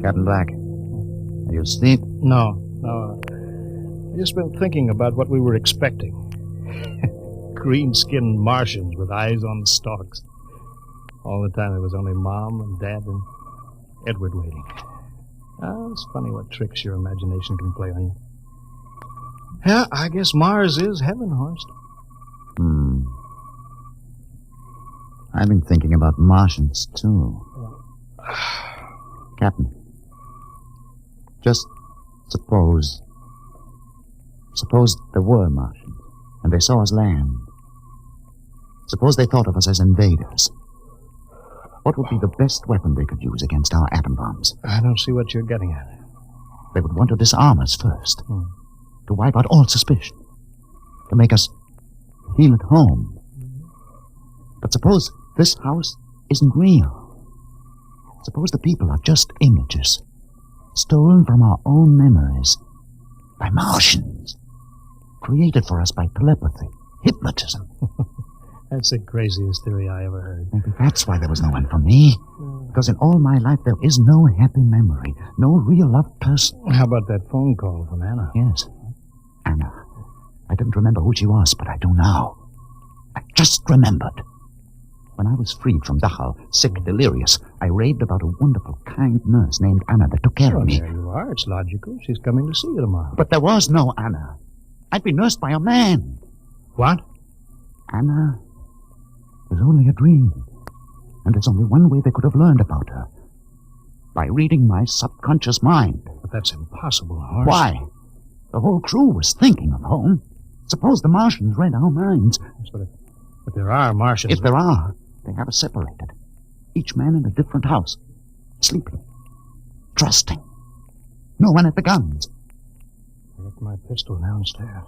Captain Black, are you asleep? No. I've just been thinking about what we were expecting. Green-skinned Martians with eyes on stalks. All the time there was only Mom and Dad and Edward waiting. Oh, it's funny what tricks your imagination can play on you. Yeah, I guess Mars is heaven, Horst. I've been thinking about Martians, too. Captain, just suppose there were Martians, and they saw us land. Suppose they thought of us as invaders. What would be the best weapon they could use against our atom bombs? I don't see what you're getting at. They would want to disarm us first, to wipe out all suspicion, to make us feel at home. But suppose this house isn't real. Suppose the people are just images, stolen from our own memories by Martians, created for us by telepathy, hypnotism. That's the craziest theory I ever heard. Maybe that's why there was no one for me. Because in all my life there is no happy memory, no real loved person. How about that phone call from Anna? Yes, Anna. I didn't remember who she was, but I do now. I just remembered. When I was freed from Dachau, sick, delirious, I raved about a wonderful, kind nurse named Anna that took care of me. There you are. It's logical. She's coming to see you tomorrow. But there was no Anna. I'd been nursed by a man. What? Anna was only a dream. And there's only one way they could have learned about her. By reading my subconscious mind. But that's impossible, Horst. Why? The whole crew was thinking of home. Suppose the Martians read our minds. But there are Martians. If there are, they have us separated. Each man in a different house. Sleeping. Trusting. No one at the guns. I left my pistol downstairs.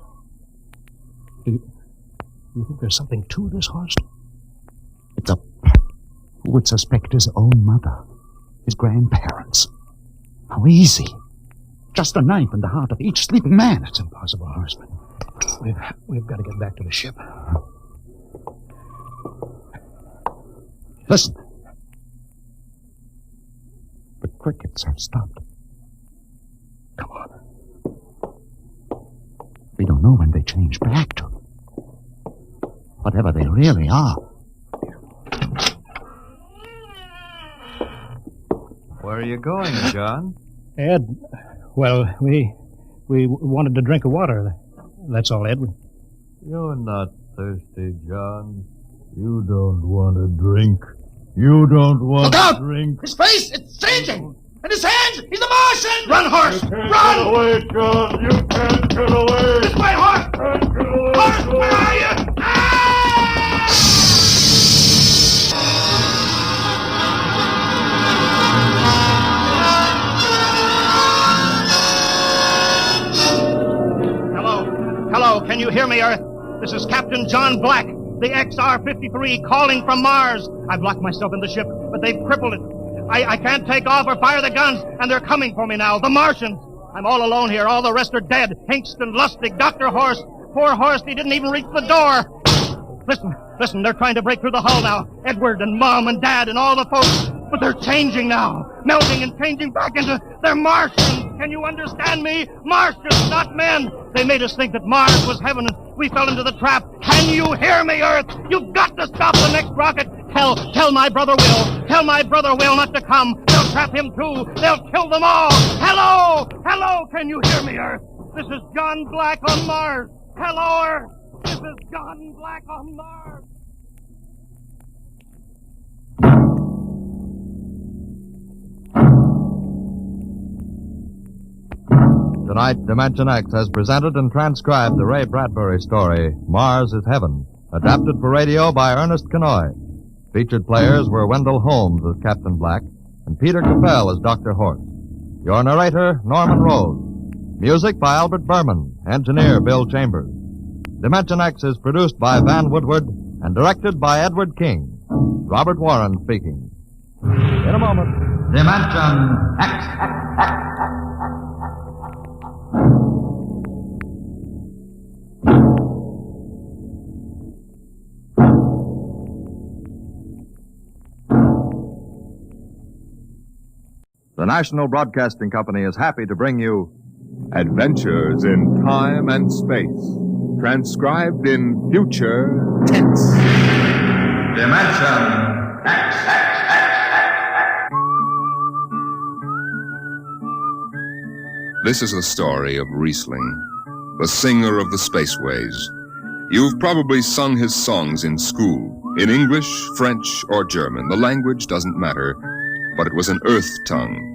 Do you think there's something to this, Horst? It's a... Who would suspect his own mother? His grandparents? How easy. Just a knife in the heart of each sleeping man. It's impossible, Horseman. We've got to get back to the ship. Listen. The crickets have stopped. Come on. We don't know when they change back to whatever they really are. Where are you going, John? Ed, well, we wanted to drink of water. That's all, Ed. You're not thirsty, John. You don't want to drink. You don't want to drink. His face, it's changing! And his hands, he's a Martian! Run, horse! Run! Get away, John! You can't get away! This way, horse! Horse, where are you? Hello, can you hear me, Earth? This is Captain John Black, the XR-53, calling from Mars. I've locked myself in the ship, but they've crippled it. I can't take off or fire the guns, and they're coming for me now, the Martians. I'm all alone here. All the rest are dead. Hinkston, Lustig, Dr. Horst. Poor Horst, he didn't even reach the door. Listen, they're trying to break through the hull now. Edward and Mom and Dad and all the folks. But they're changing now. Melting and changing back into... They're Martians. Can you understand me? Martians, not men. They made us think that Mars was heaven and we fell into the trap. Can you hear me, Earth? You've got to stop the next rocket. Tell my brother Will. Tell my brother Will not to come. They'll trap him too. They'll kill them all. Hello! Hello, can you hear me, Earth? This is John Black on Mars. Hello, Earth. This is John Black on Mars. Tonight, Dimension X has presented and transcribed the Ray Bradbury story, Mars is Heaven, adapted for radio by Ernest Kenoy. Featured players were Wendell Holmes as Captain Black and Peter Capell as Dr. Horst. Your narrator, Norman Rose. Music by Albert Berman, engineer Bill Chambers. Dimension X is produced by Van Woodward and directed by Edward King. Robert Warren speaking. In a moment. Dimension X. The National Broadcasting Company is happy to bring you Adventures in Time and Space, transcribed in future tense. Dimension X. This is the story of Riesling, the singer of the spaceways. You've probably sung his songs in school, in English, French, or German. The language doesn't matter, but it was an Earth tongue.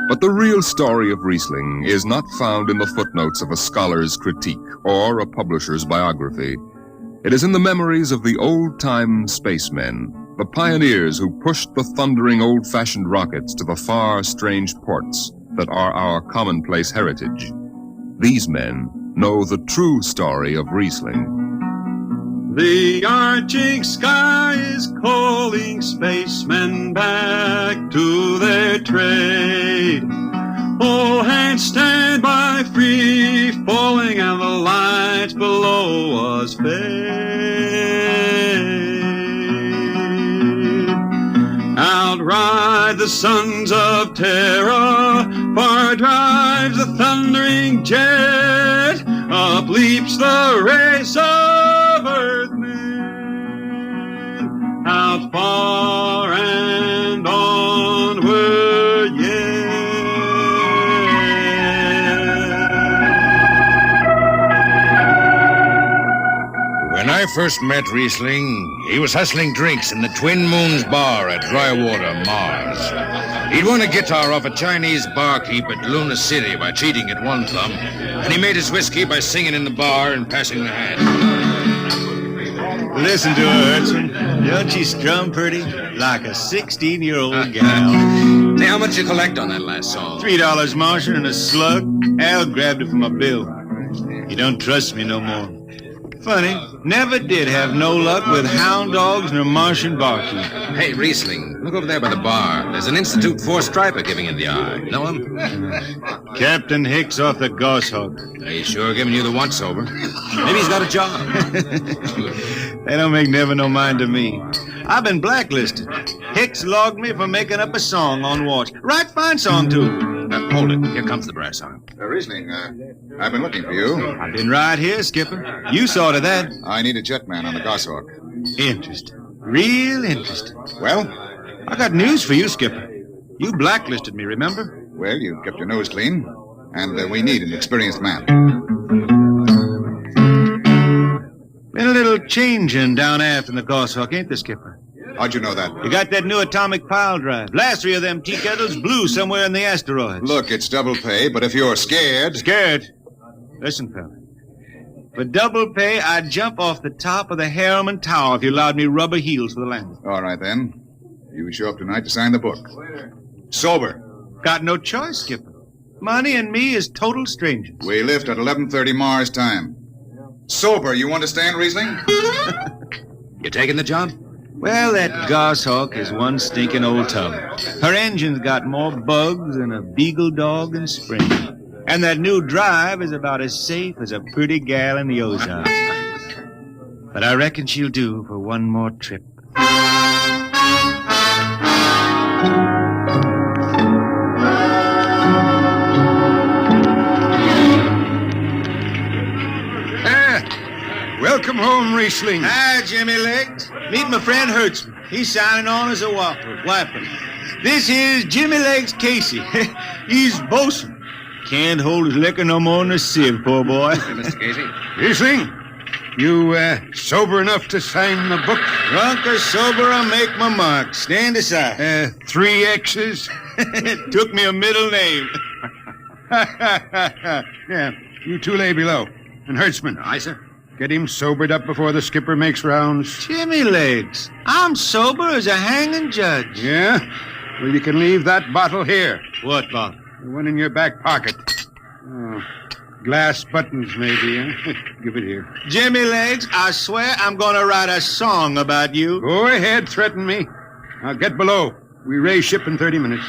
But the real story of Riesling is not found in the footnotes of a scholar's critique or a publisher's biography. It is in the memories of the old-time spacemen, the pioneers who pushed the thundering old-fashioned rockets to the far, strange ports that are our commonplace heritage. These men know the true story of Riesling. The arching sky is calling spacemen back to their trade. All hands stand by, free falling, and the lights below us fade. Outride the sons of terror, far drives the thundering jet, up leaps the race of Earthmen, out far and onward yet. When I first met Riesling, he was hustling drinks in the Twin Moons bar at Drywater, Mars. He'd won a guitar off a Chinese barkeep at Luna City by cheating at one thumb, and he made his whiskey by singing in the bar and passing the hat. Listen to her, Hudson. Don't she strum pretty? Like a 16-year-old gal. Say, how much you collect on that last song? $3 Martian and a slug. Al grabbed it from my bill. He don't trust me no more. Funny, never did have no luck with hound dogs nor Martian barkeep. Hey, Riesling, look over there by the bar. There's an Institute 4 striper giving you the eye. Know him? Captain Hicks off the Goshawk. He's sure giving you the once-over. Maybe he's got a job. They don't make never no mind to me. I've been blacklisted. Hicks logged me for making up a song on watch. Right fine song, too. Hold it. Here comes the brass arm. Riesling, I've been looking for you. I've been right here, Skipper. You saw to that. I need a jetman on the Goshawk. Interesting. Real interesting. Well? I got news for you, Skipper. You blacklisted me, remember? Well, you kept your nose clean, and we need an experienced man. Been a little changing down aft in the Goshawk, ain't there, Skipper? How'd you know that? You got that new atomic pile drive. Last 3 of them tea kettles blew somewhere in the asteroids. Look, it's double pay, but if you're scared... Scared? Listen, fella. For double pay, I'd jump off the top of the Harriman Tower if you allowed me rubber heels for the landing. All right, then. You show up tonight to sign the book. Sober. Got no choice, Skipper. Money and me is total strangers. We lift at 11:30 Mars time. Sober, you understand, Riesling? You taking the job? Well, that Goshawk is one stinking old tub. Her engine's got more bugs than a beagle dog in spring. And that new drive is about as safe as a pretty gal in the Ozarks. But I reckon she'll do for one more trip. Welcome home, Riesling. Hi, Jimmy Legs. Meet my friend Hertzman. He's signing on as a wiper. This here's Jimmy Legs Casey. He's bosun. Can't hold his liquor no more than a sieve, poor boy. Hey, Mr. Casey. Riesling, you sober enough to sign the book? Drunk or sober, I make my mark. Stand aside. 3 X's? It took me a middle name. Yeah, you 2 lay below. And Hertzman. Aye, sir. Get him sobered up before the skipper makes rounds. Jimmy Legs, I'm sober as a hanging judge. Yeah? Well, you can leave that bottle here. What bottle? The one in your back pocket. Oh, glass buttons, maybe, huh? Give it here. Jimmy Legs, I swear I'm going to write a song about you. Go ahead, threaten me. Now get below. We raise ship in 30 minutes.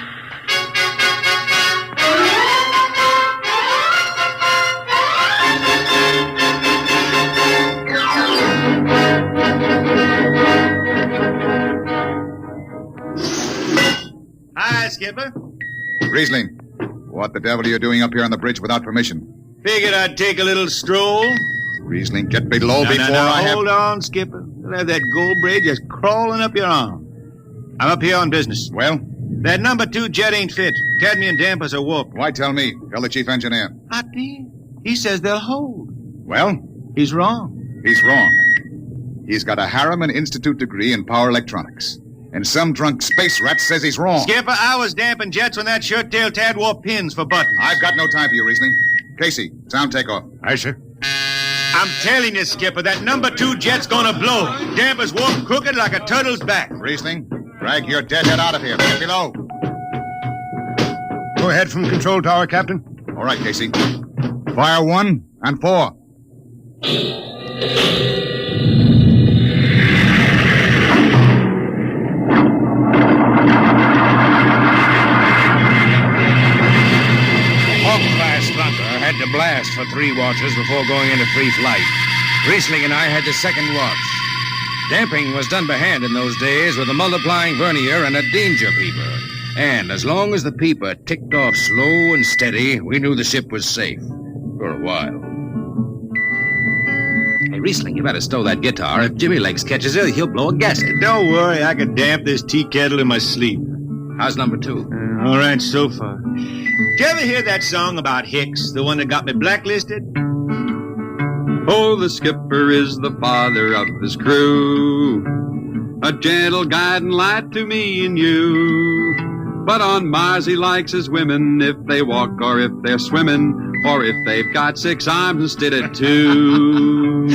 Hi, Skipper. Riesling, what the devil are you doing up here on the bridge without permission? Figured I'd take a little stroll. Riesling, get below before I have... Hold on, Skipper. You'll have that gold braid just crawling up your arm. I'm up here on business. Well? That number 2 jet ain't fit. Cadmium dampers are warped. Why tell me? Tell the chief engineer. I did. He says they'll hold. Well? He's wrong. He's wrong. He's got a Harriman Institute degree in power electronics. And some drunk space rat says he's wrong. Skipper, I was damping jets when that shirt-tailed tad wore pins for buttons. I've got no time for you, Riesling. Casey, sound takeoff. Aye, sir. I'm telling you, Skipper, that number 2 jet's gonna blow. Dampers warp crooked like a turtle's back. Riesling, drag your deadhead out of here. Get below. Go ahead from the control tower, Captain. All right, Casey. Fire 1 and 4. Had to blast for 3 watches before going into free flight. Riesling and I had the second watch. Damping was done by hand in those days with a multiplying vernier and a danger peeper. And as long as the peeper ticked off slow and steady, we knew the ship was safe. For a while. Hey, Riesling, you better stow that guitar. If Jimmy Legs catches it, he'll blow a gasket. Don't worry, I can damp this tea kettle in my sleep. How's number 2? All right, so far. Did you ever hear that song about Hicks, the one that got me blacklisted? Oh, the skipper is the father of his crew, a gentle guiding light to me and you. But on Mars he likes his women if they walk or if they're swimming, or if they've got 6 arms instead of 2.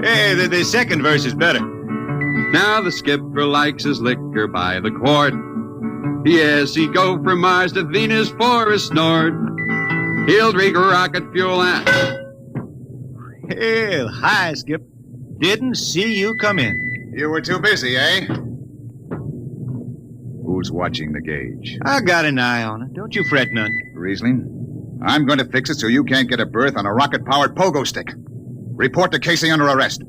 Hey, the second verse is better. Now the skipper likes his liquor by the quart. Yes, he'd go from Mars to Venus for a snort. He'll drink rocket fuel and... Hell, hi, Skip. Didn't see you come in. You were too busy, eh? Who's watching the gauge? I got an eye on it. Don't you fret none. Riesling, I'm going to fix it so you can't get a berth on a rocket-powered pogo stick. Report to Casey under arrest.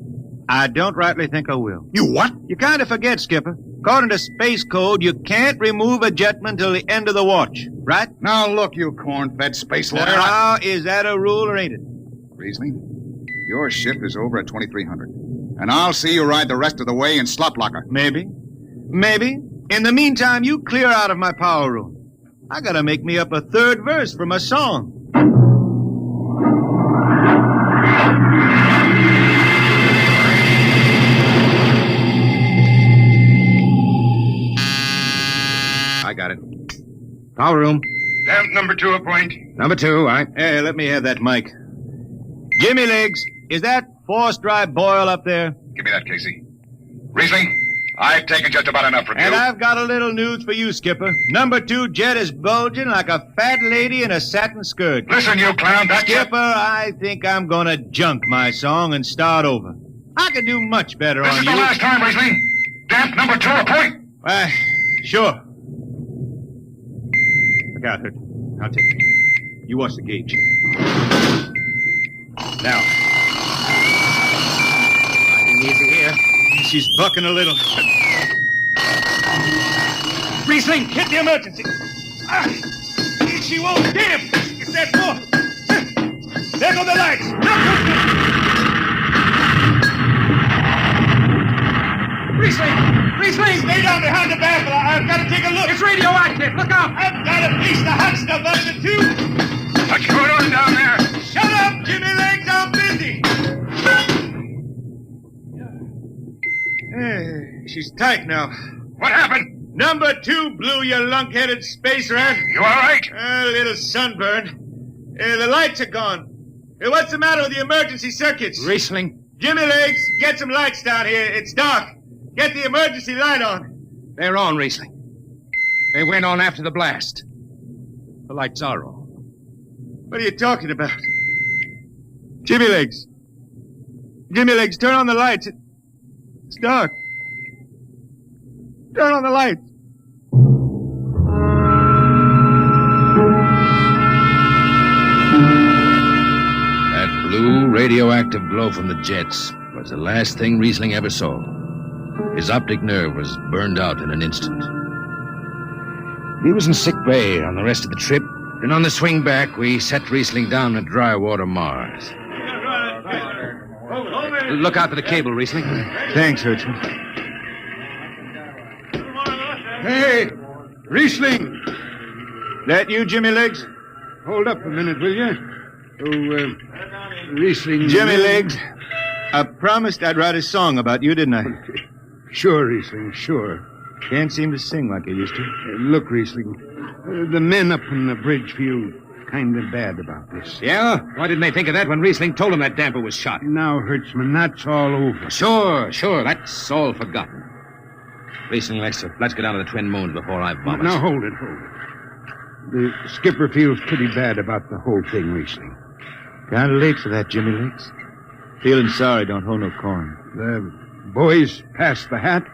I don't rightly think I will. You what? You kind of forget, Skipper. According to Space Code, you can't remove a jetman till the end of the watch, right? Now look, you corn-fed space lawyer. Now, is that a rule or ain't it? Riesling, your shift is over at 2300. And I'll see you ride the rest of the way in slot locker. Maybe. In the meantime, you clear out of my power room. I gotta make me up a third verse for my song. I got it. Power room. Damp number 2 a point. Number 2, right? Hey, let me have that mic. Jimmy Legs, is that forced dry boil up there? Give me that, Casey. Riesling, I've taken just about enough from you. And I've got a little news for you, Skipper. Number 2 jet is bulging like a fat lady in a satin skirt. Listen, you clown, that Skipper, I think I'm gonna junk my song and start over. I can do much better This on is you. the last time, Riesling. Damp number 2 a point. Sure. Look out, Hurt. I'll take it. You watch the gauge. Now. Easy here. She's bucking a little. Riesling, hit the emergency. She won't. Damn! It's that floor. There go the lights. Riesling, stay down behind the baffle. I've got to take a look. It's radioactive. Look out. I've got to piece the hot stuff out of the tube. What's going on down there? Shut up, Jimmy Legs. I'm busy. She's tight now. What happened? Number 2 blew, you lunk-headed space rat. You all right? A little sunburn. The lights are gone. What's the matter with the emergency circuits? Riesling. Jimmy Legs, get some lights down here. It's dark. Get the emergency light on. They're on, Riesling. They went on after the blast. The lights are on. What are you talking about? Jimmy Legs. Jimmy Legs, turn on the lights. It's dark. Turn on the lights. That blue radioactive glow from the jets was the last thing Riesling ever saw. His optic nerve was burned out in an instant. He was in sick bay on the rest of the trip, and on the swing back, we set Riesling down at dry water Mars. Look out for the cable, Riesling. Thanks, Hertzman. Hey, Riesling. That you, Jimmy Legs? Hold up a minute, will you? Riesling. Jimmy Legs, I promised I'd write a song about you, didn't I? Sure, Riesling, sure. Can't seem to sing like I used to. Look, Riesling, the men up on the bridge feel kind of bad about this. Yeah? Why didn't they think of that when Riesling told them that damper was shot? Now, Hertzman, that's all over. Sure. That's all forgotten. Riesling, let's go down to the Twin Moons before I vomit. Now, hold it. The skipper feels pretty bad about the whole thing, Riesling. Kind of late for that, Jimmy Legs. Feeling sorry don't hold no corn. The boys passed the hat.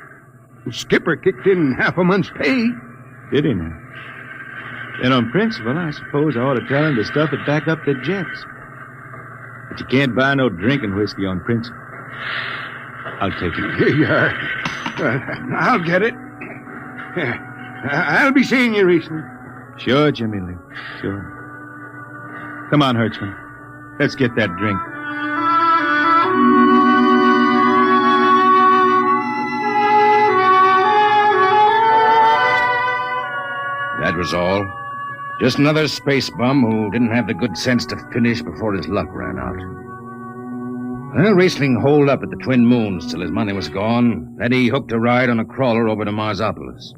The skipper kicked in half a month's pay. Did he now? Then on principle, I suppose I ought to tell him to stuff it back up the jets. But you can't buy no drinking whiskey on principle. I'll take it. Here you are. I'll get it. I'll be seeing you, Riesling. Sure, Jimmy Lee. Sure. Come on, Hertzman. Let's get that drink. That was all. Just another space bum who didn't have the good sense to finish before his luck ran out. Well, Riesling holed up at the Twin Moons till his money was gone. Then he hooked a ride on a crawler over to Marsopolis.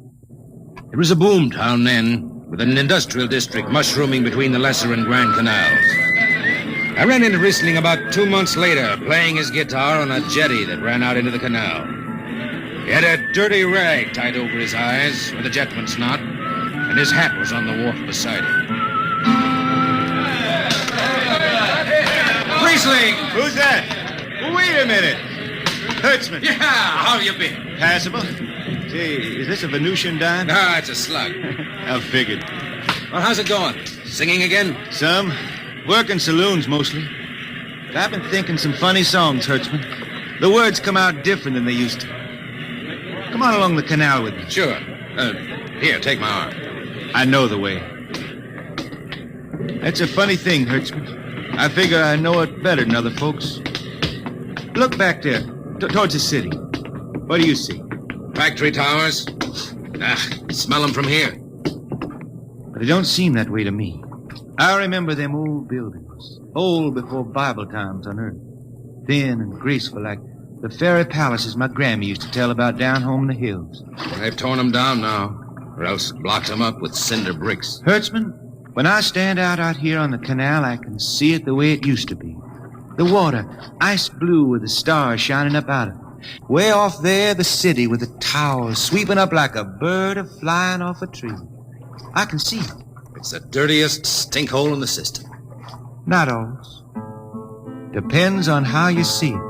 It was a boom town then, with an industrial district mushrooming between the Lesser and Grand Canals. I ran into Riesling about 2 months later, playing his guitar on a jetty that ran out into the canal. He had a dirty rag tied over his eyes with a jetman's knot, and his hat was on the wharf beside him. Riesling! Who's that? Wait a minute. Hertzman. Yeah, how you been? Passable. Say, is this a Venusian dime? Ah, it's a slug. I figured. Well, how's it going? Singing again? Some. Working saloons, mostly. But I've been thinking some funny songs, Hertzman. The words come out different than they used to. Come on along the canal with me. Sure. Here, take my arm. I know the way. That's a funny thing, Hertzman. I figure I know it better than other folks. Look back there, towards the city. What do you see? Factory towers. Smell them from here. But it don't seem that way to me. I remember them old buildings, old before Bible times on earth. Thin and graceful like the fairy palaces my Grammy used to tell about down home in the hills. They've torn them down now, or else blocked them up with cinder bricks. Hertzman, when I stand out here on the canal, I can see it the way it used to be. The water, ice blue with the stars shining up out of it. Way off there, the city with the towers sweeping up like a bird flying off a tree. I can see it. It's the dirtiest stinkhole in the system. Not always. Depends on how you see it.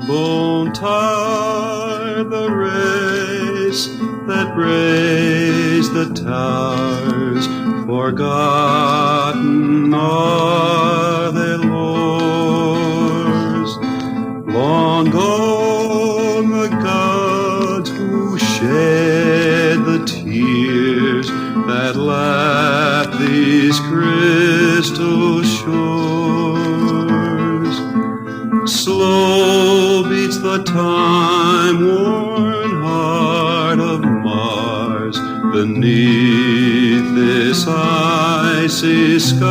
Bone tired the race that raised the towers, forgotten are their lores. Long gone the gods who shed the tears that lap these crystal shores. Slow beats the time-worn heart of Mars beneath this icy sky.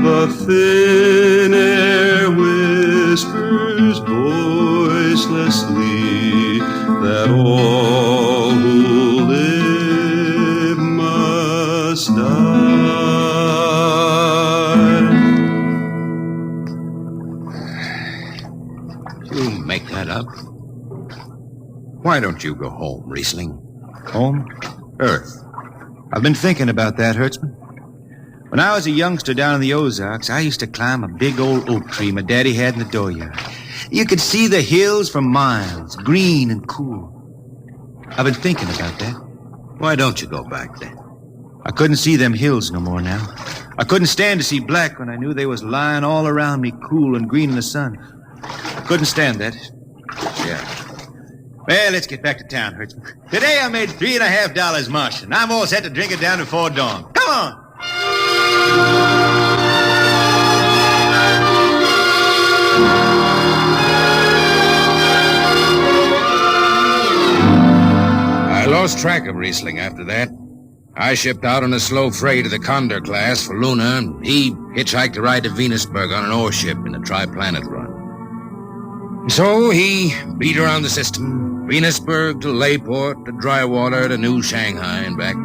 The thin air whispers voicelessly that all who live must die. You make that up? Why don't you go home, Riesling? Home? Earth. I've been thinking about that, Hertzman. When I was a youngster down in the Ozarks, I used to climb a big old oak tree my daddy had in the dooryard. You could see the hills for miles, green and cool. I've been thinking about that. Why don't you go back then? I couldn't see them hills no more now. I couldn't stand to see black when I knew they was lying all around me, cool and green in the sun. I couldn't stand that. Yeah. Well, let's get back to town, Hertzman. Today I made $3.50 mush, and I'm all set to drink it down before dawn. Come on! I lost track of Riesling after that. I shipped out on a slow freight of the Condor class for Luna, and he hitchhiked to ride to Venusberg on an ore ship in the Tri-Planet run. So he beat around the system, Venusberg to Layport to Drywater to New Shanghai and back.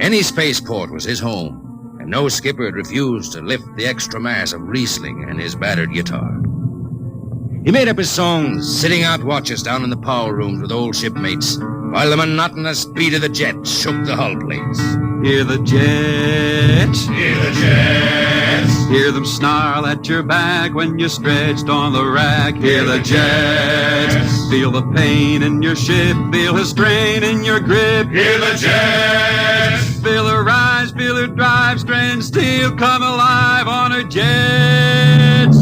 Any spaceport was his home, and no skipper had refused to lift the extra mass of Riesling and his battered guitar. He made up his songs, sitting out watches down in the power rooms with old shipmates, while the monotonous beat of the jets shook the hull plates. Hear the jets, hear the jets, hear them snarl at your back when you're stretched on the rack. Hear the jets, feel the pain in your ship, feel the strain in your grip. Hear the jets, feel her rise, feel her drive, strange steel come alive on her jets.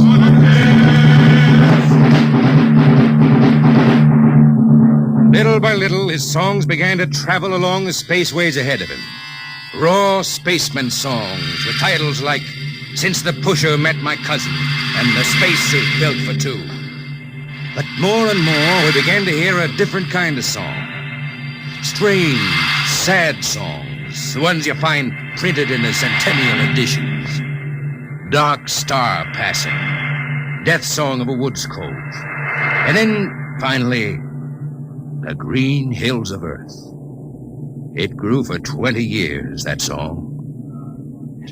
Little by little, his songs began to travel along the spaceways ahead of him. Raw spaceman songs with titles like Since the Pusher Met My Cousin and The Spacesuit Built for Two. But more and more, we began to hear a different kind of song. Strange, sad songs, the ones you find printed in the centennial editions. Dark Star Passing, Death Song of a Woods Cove. And then, finally, The Green Hills of Earth. It grew for 20 years, that song.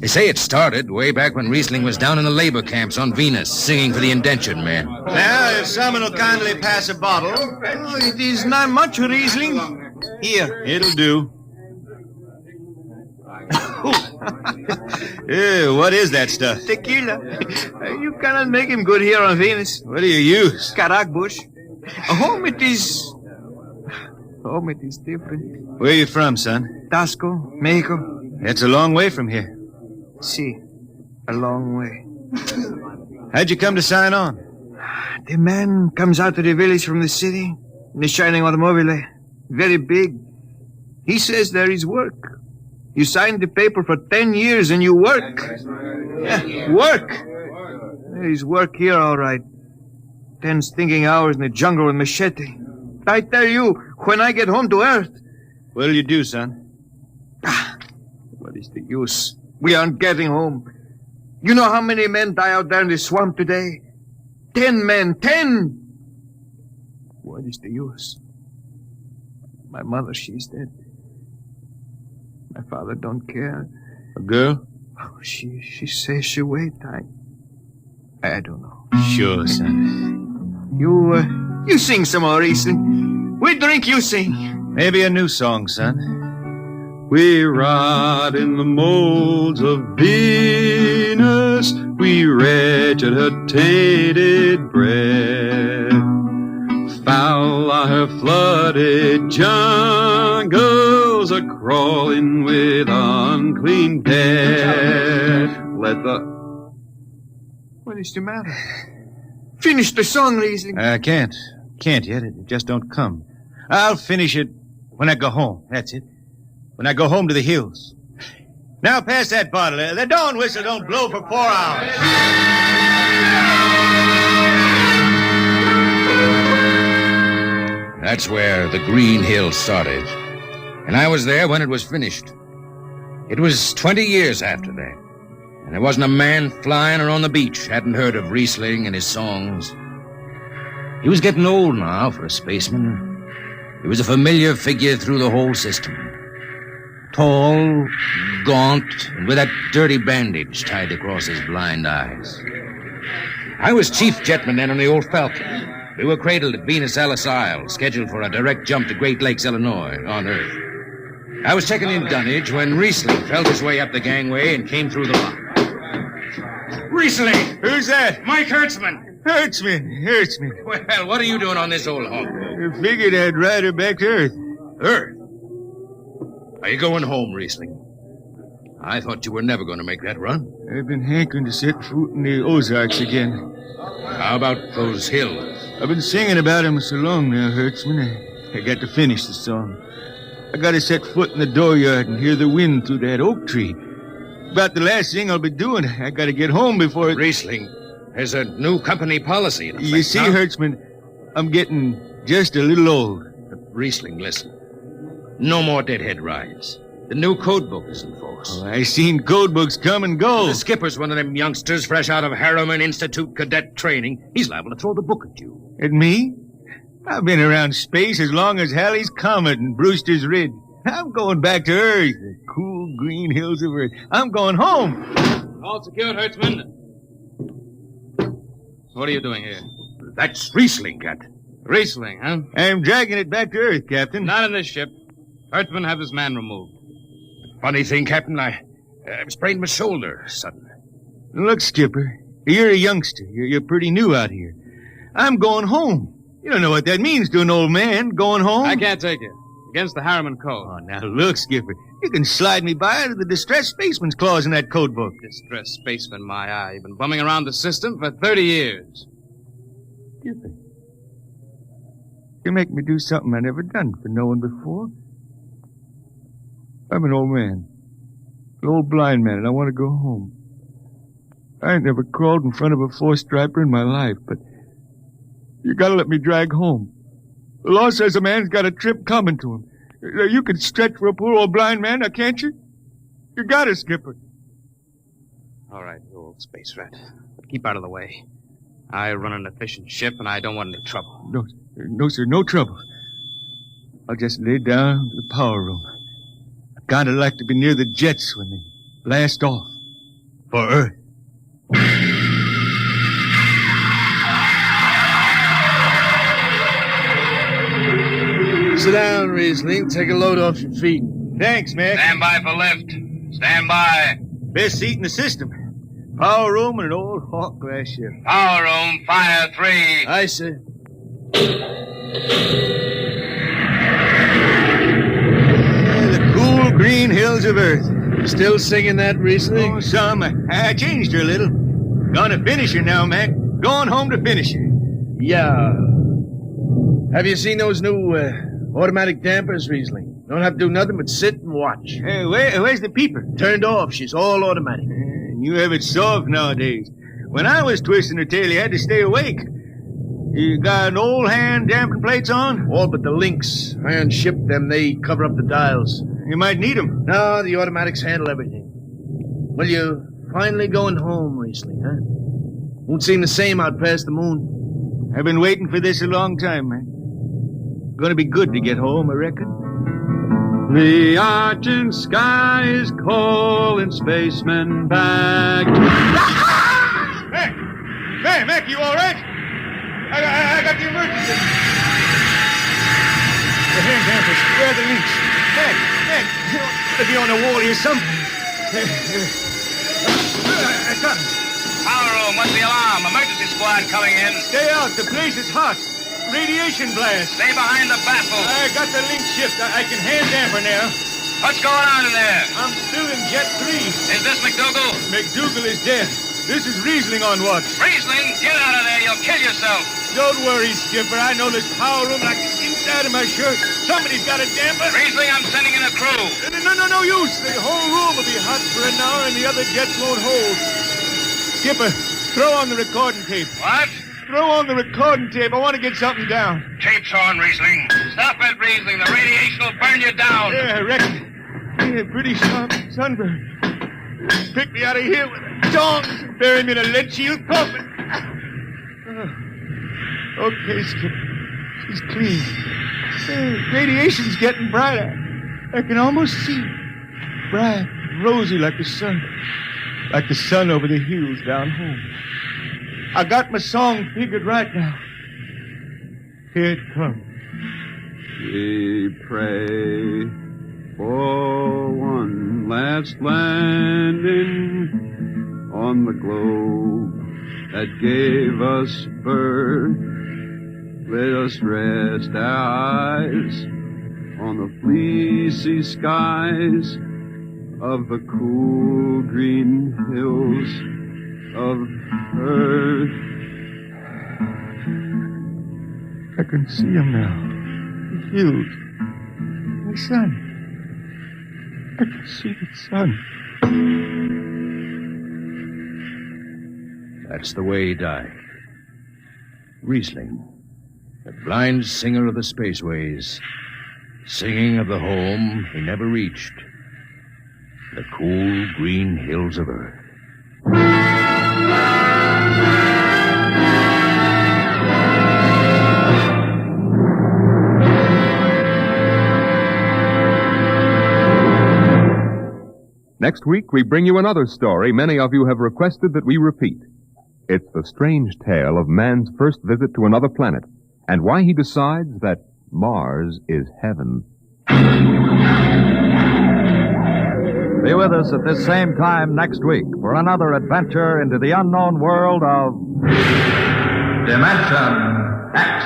They say it started way back when Riesling was down in the labor camps on Venus, singing for the indentured men. Now, if someone will kindly pass a bottle. Oh, it is not much, Riesling. Here, it'll do. What is that stuff? Tequila. You cannot make him good here on Venus. What do you use? Carac bush. Home it is different. Where are you from, son? Tasco, Mexico. It's a long way from here. See, a long way. How'd you come to sign on? The man comes out to the village from the city in a shining automobile. Very big. He says there is work. You signed the paper for 10 years and you work. Yeah, work. There is work here, all right. 10 stinking hours in the jungle with machete. I tell you, when I get home to Earth... What'll you do, son? What is the use? We aren't getting home. You know how many men die out there in the swamp today? 10 men. 10! What is the use? My mother, she's dead. My father don't care. A girl? Oh, she says she wait. I don't know. Sure, son. You sing some more, Riesling. We drink, you sing. Maybe a new song, son. We rot in the molds of Venus. We wretched her tainted bread. Foul are her flooded jungles, a-crawling with unclean dead. Let the... What is the matter? Finish the song, Riesling. I can't. Can't yet. It just don't come. I'll finish it when I go home. That's it. When I go home to the hills. Now pass that bottle. The dawn whistle don't blow for 4 hours. That's where the Green Hills started. And I was there when it was finished. It was 20 years after that. And there wasn't a man flying or on the beach hadn't heard of Riesling and his songs. He was getting old now for a spaceman. He was a familiar figure through the whole system. Tall, gaunt, and with that dirty bandage tied across his blind eyes. I was chief jetman then on the old Falcon. We were cradled at Venus Alice Isle, scheduled for a direct jump to Great Lakes, Illinois, on Earth. I was checking in dunnage when Riesling felt his way up the gangway and came through the lock. Riesling! Who's that? Mike Hertzman. Hertzman. Well, what are you doing on this old hog? I figured I'd ride her back to Earth. Earth? Are you going home, Riesling? I thought you were never going to make that run. I've been hankering to set foot in the Ozarks again. How about those hills? I've been singing about them so long now, Hertzman. I got to finish the song. I got to set foot in the dooryard and hear the wind through that oak tree. About the last thing I'll be doing. I got to get home before it... Riesling, there's a new company policy in effect. You see, Hertzman, I'm getting just a little old. Riesling, listen. No more deadhead rides. The new code book is in force. Oh, I seen code books come and go. The skipper's one of them youngsters fresh out of Harriman Institute cadet training. He's liable to throw the book at you. At me? I've been around space as long as Halley's Comet and Brewster's Ridge. I'm going back to Earth, the cool green hills of Earth. I'm going home. All secured, Hertzman. What are you doing here? That's Riesling, Captain. Riesling, huh? I'm dragging it back to Earth, Captain. Not in this ship. Hertzman, have this man removed. Funny thing, Captain, I sprained my shoulder suddenly. Look, Skipper, you're a youngster. You're pretty new out here. I'm going home. You don't know what that means to an old man, going home. I can't take it. Against the Harriman Code. Oh, now look, Skipper. You can slide me by to the distressed spaceman's clause in that code book. Distressed spaceman, my eye. You've been bumming around the system for 30 years. Skipper, you make me do something I never done for no one before. I'm an old man. An old blind man, and I want to go home. I ain't never crawled in front of a four-striper in my life, but you gotta let me drag home. The law says a man's got a trip coming to him. You can stretch for a poor old blind man, now can't you? You got it, Skipper. All right, you old space rat. But keep out of the way. I run an efficient ship, and I don't want any trouble. No, sir, no trouble. I'll just lay down in the power room. I kinda like to be near the jets when they blast off. For Earth. Sit down, Riesling. Take a load off your feet. Thanks, Mick. Stand by for lift. Stand by. Best seat in the system. Power room and an old Hawk glass ship. Power room, fire 3. Aye, sir. The cool green hills of Earth. Still singing that recently? Oh, some. I changed her a little. Gonna finish her now, Mac. Going home to finish her. Yeah. Have you seen those new automatic dampers, Riesling? Don't have to do nothing but sit and watch. Hey, where's the peeper? Turned off. She's all automatic. You have it soft nowadays. When I was twisting her tail, you had to stay awake. You got an old hand damping plates on? All but the links. Iron shipped them. They cover up the dials. You might need them. No, the automatics handle everything. Well, you're finally going home, Riesling, huh? Won't seem the same out past the moon. I've been waiting for this a long time, man. Gonna be good to get home, I reckon. The argent sky is calling spacemen back. Mac, you all right? I got the emergency. The hand dampers. Where are the links? Mac, you ought to be on the wall here somewhere. I got him. Power room, what's the alarm? Emergency squad coming in. Stay out. The place is hot. Radiation blast. Stay behind the baffle. I got the link shift. I can hand damper now. What's going on in there? I'm still in Jet 3. Is this McDougal? McDougal is dead. This is Riesling on watch. Riesling, get out of there. You'll kill yourself. Don't worry, Skipper. I know this power room like the inside of my shirt. Somebody's got a damper. Riesling, I'm sending in a crew. No use. The whole room will be hot for an hour and the other jets won't hold. Skipper, throw on the recording tape. What? Throw on the recording tape. I want to get something down. Tape's on, Riesling. Stop it, Riesling. The radiation will burn you down. Yeah, I reckon. Yeah, pretty sharp sunburn. Pick me out of here with tongs and bury me in a lead shield coffin. Okay, Skipper. She's clean. Radiation's getting brighter. I can almost see it. Bright, rosy like the sun. Like the sun over the hills down home. I got my song figured right now. Here it comes. We pray for one last landing on the globe that gave us birth. Let us rest our eyes on the fleecy skies of the cool green hills of Earth. I can see him now. The hills. The sun. I can see the sun. That's the way he died. Riesling, the blind singer of the spaceways, singing of the home he never reached, the cool green hills of Earth. Next week, we bring you another story many of you have requested that we repeat. It's the strange tale of man's first visit to another planet and why he decides that Mars is heaven. Be with us at this same time next week for another adventure into the unknown world of Dimension X.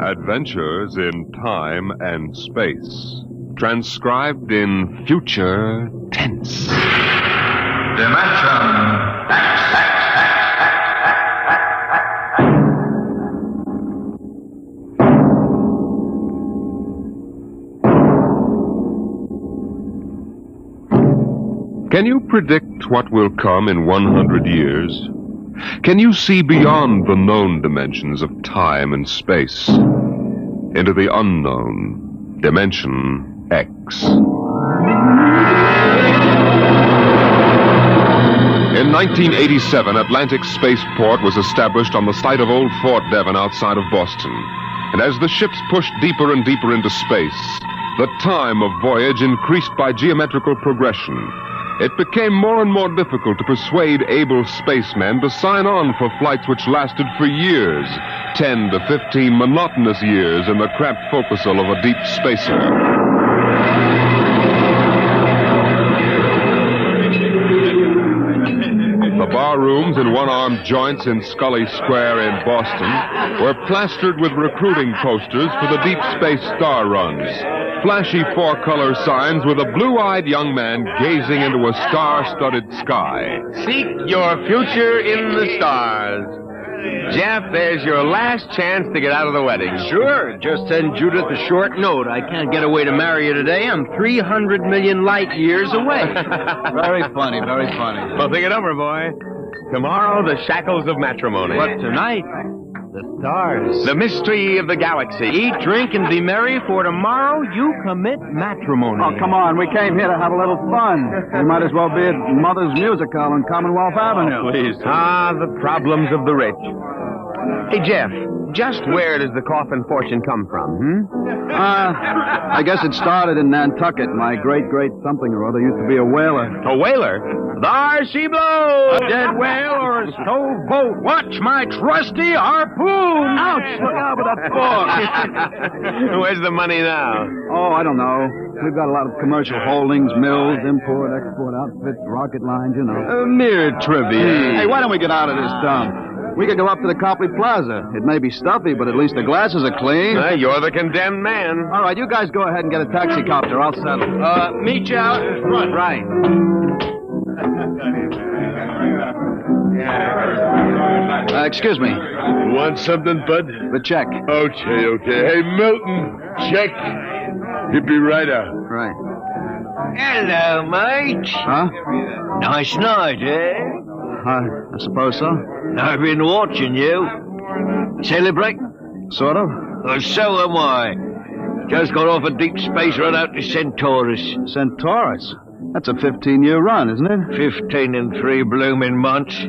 Adventures in Time and Space. Transcribed in future tense. Dimension X. Can you predict what will come in 100 years? Can you see beyond the known dimensions of time and space into the unknown Dimension X? In 1987, Atlantic Spaceport was established on the site of old Fort Devon outside of Boston. And as the ships pushed deeper and deeper into space, the time of voyage increased by geometrical progression. it became more and more difficult to persuade able spacemen to sign on for flights which lasted for years, 10 to 15 monotonous years in the cramped forecastle of a deep spacer. The bar rooms and one-armed joints in Scully Square in Boston were plastered with recruiting posters for the deep space star runs. Flashy four-color signs with a blue-eyed young man gazing into a star-studded sky. Seek your future in the stars. Jeff, there's your last chance to get out of the wedding. Sure. Just send Judith a short note. I can't get away to marry you today. I'm 300 million light years away. Very funny, very funny. Well, think it over, boy. Tomorrow, the shackles of matrimony. What, tonight? The stars. The mystery of the galaxy. Eat, drink, and be merry, for tomorrow you commit matrimony. Oh, come on. We came here to have a little fun. We might as well be at Mother's Music Hall on Commonwealth Avenue. Please. Ah, the problems of the rich. Hey, Jeff, just where does the coffin fortune come from, I guess it started in Nantucket. My great something or other used to be a whaler. A whaler? There she blows! A dead whale or a stove boat? Watch my trusty harpoon! Ouch! Look out with that fork! Where's the money now? Oh, I don't know. We've got a lot of commercial holdings, mills, import, export outfits, rocket lines, you know. Mere trivia. Hey, why don't we get out of this dump? We could go up to the Copley Plaza. It may be stuffy, but at least the glasses are clean. You're the condemned man. All right, you guys go ahead and get a taxicopter. I'll settle. Meet you out in front. Right. Excuse me. You want something, bud? The check. Okay. Hey, Milton, check. He'll be right out. Right. Hello, mate. Huh? Nice night, eh? I suppose so. I've been watching you. Celebrate? Sort of. Well, so am I. Just got off a deep space run out to Centaurus. Centaurus? That's a 15-year run, isn't it? 15 and 3 blooming months.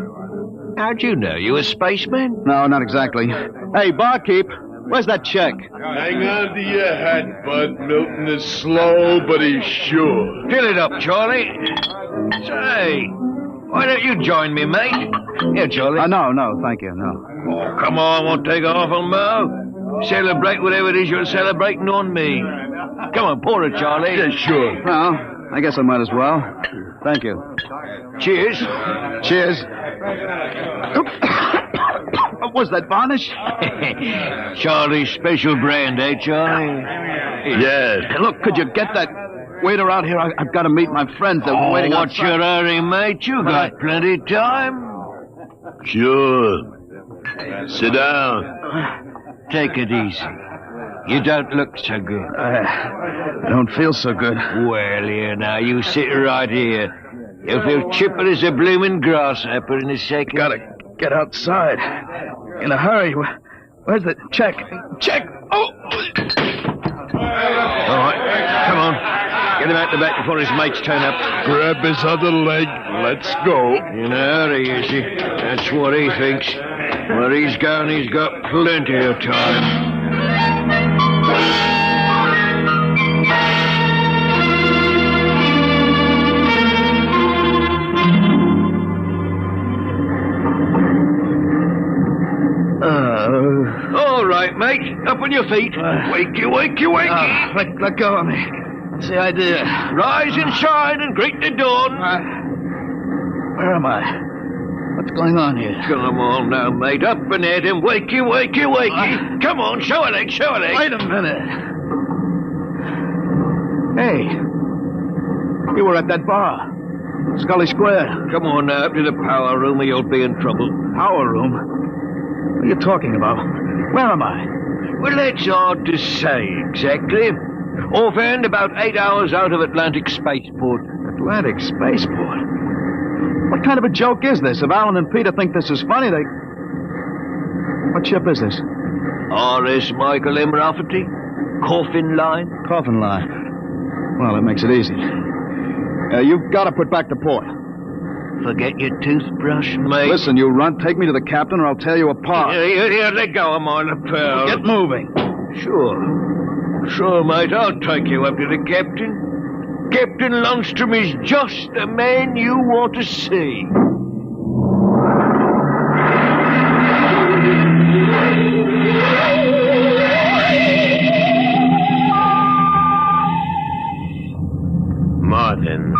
How'd you know? You a spaceman? No, not exactly. Hey, barkeep, where's that check? Hang on to your hat, bud. Milton is slow, but he's sure. Fill it up, Charlie. Say, why don't you join me, mate? Here, Charlie. No, thank you, no. Oh, come on, won't take off on Mo. Celebrate whatever it is you're celebrating on me. Come on, pour it, Charlie. Yeah, sure. Well, I guess I might as well. Thank you. Cheers. Cheers. Was that varnish? Charlie's special brand, eh, Charlie? Yes. Hey, look, could you get that waiter out here? I've got to meet my friends. They're waiting outside. What's your hurry, mate? You got plenty of time. Sure. Sit down. Take it easy. You don't look so good. I don't feel so good. Well, here now, you sit right here. You'll feel chipper as a blooming grasshopper in a second. Gotta get outside. In a hurry. Where's the check? Check! Oh! All right, come on. Get him out the back before his mates turn up. Grab his other leg. Let's go. In a hurry, is he? That's what he thinks. Where he's going, he's got plenty of time. All right, mate. Up on your feet. Wakey. Let go of me. What's the idea? Rise and shine and greet the dawn. Where am I? What's going on here? Come on now, mate. Up and at him. Wakey. Come on, show a leg. Wait a minute. Hey. You were at that bar. Scully Square. Come on now, up to the power room or you'll be in trouble. Power room? What are you talking about? Where am I? Well, that's hard to say exactly. Offhand, about 8 hours out of Atlantic Spaceport. Atlantic Spaceport? What kind of a joke is this? If Alan and Peter think this is funny, they... What ship is this? R.S. Michael M. Rafferty. Coffin line. Coffin line. Well, that makes it easy. You've got to put back the port. Forget your toothbrush, mate. Listen, you runt, take me to the captain or I'll tear you apart. Here, let go of my lapel. Get moving. Sure, mate, I'll take you up to the captain. Captain Lundstrom is just the man you want to see. Martin,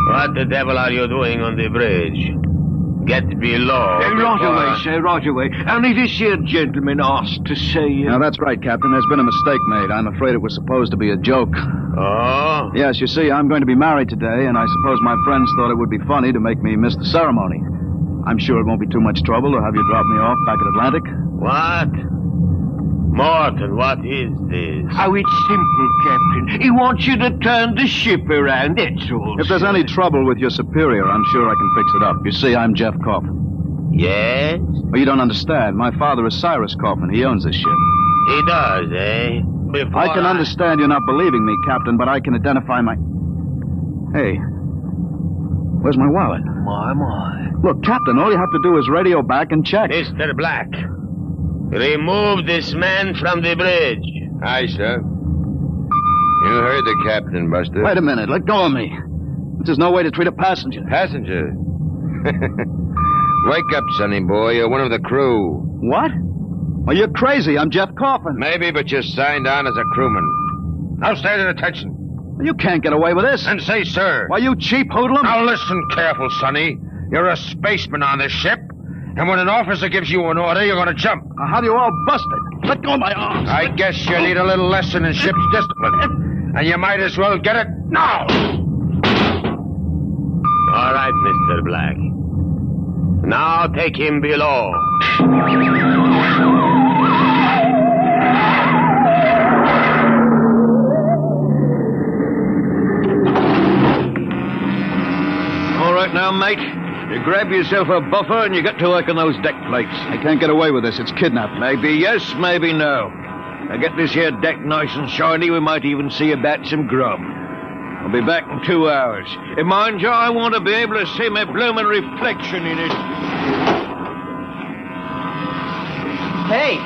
what the devil are you doing on the bridge? Get below. Right away, sir, right away. Only this here gentleman asked to see you. Now, that's right, Captain. There's been a mistake made. I'm afraid it was supposed to be a joke. Oh? Yes, you see, I'm going to be married today, and I suppose my friends thought it would be funny to make me miss the ceremony. I'm sure it won't be too much trouble to have you drop me off back at Atlantic. What? Martin, what is this? Oh, it's simple, Captain. He wants you to turn the ship around, that's all. If there's any trouble with your superior, I'm sure I can fix it up. You see, I'm Jeff Coffin. Yes? Well, you don't understand. My father is Cyrus Coffin. He owns this ship. He does, eh? I can understand you're not believing me, Captain, but I can identify my... Hey, where's my wallet? My. Look, Captain, all you have to do is radio back and check. Mr. Black, remove this man from the bridge. Aye, sir. You heard the captain, Buster. Wait a minute. Let go of me. There's no way to treat a passenger. Passenger? Wake up, sonny boy. You're one of the crew. What? Well, you're crazy. I'm Jeff Coffin. Maybe, but you're signed on as a crewman. Now stand at attention. You can't get away with this. And say, sir. Why, you cheap hoodlum. Now listen careful, sonny. You're a spaceman on this ship. And when an officer gives you an order, you're going to jump. I'll have you all busted. Let go of my arms. I guess you need a little lesson in ship's discipline. And you might as well get it now. All right, Mr. Black. Now take him below. All right now, mate. You grab yourself a buffer and you get to work on those deck plates. I can't get away with this. It's kidnapped. Maybe yes, maybe no. Now get this here deck nice and shiny. We might even see about some grub. I'll be back in 2 hours. And mind you, I want to be able to see my bloomin' reflection in it. Hey,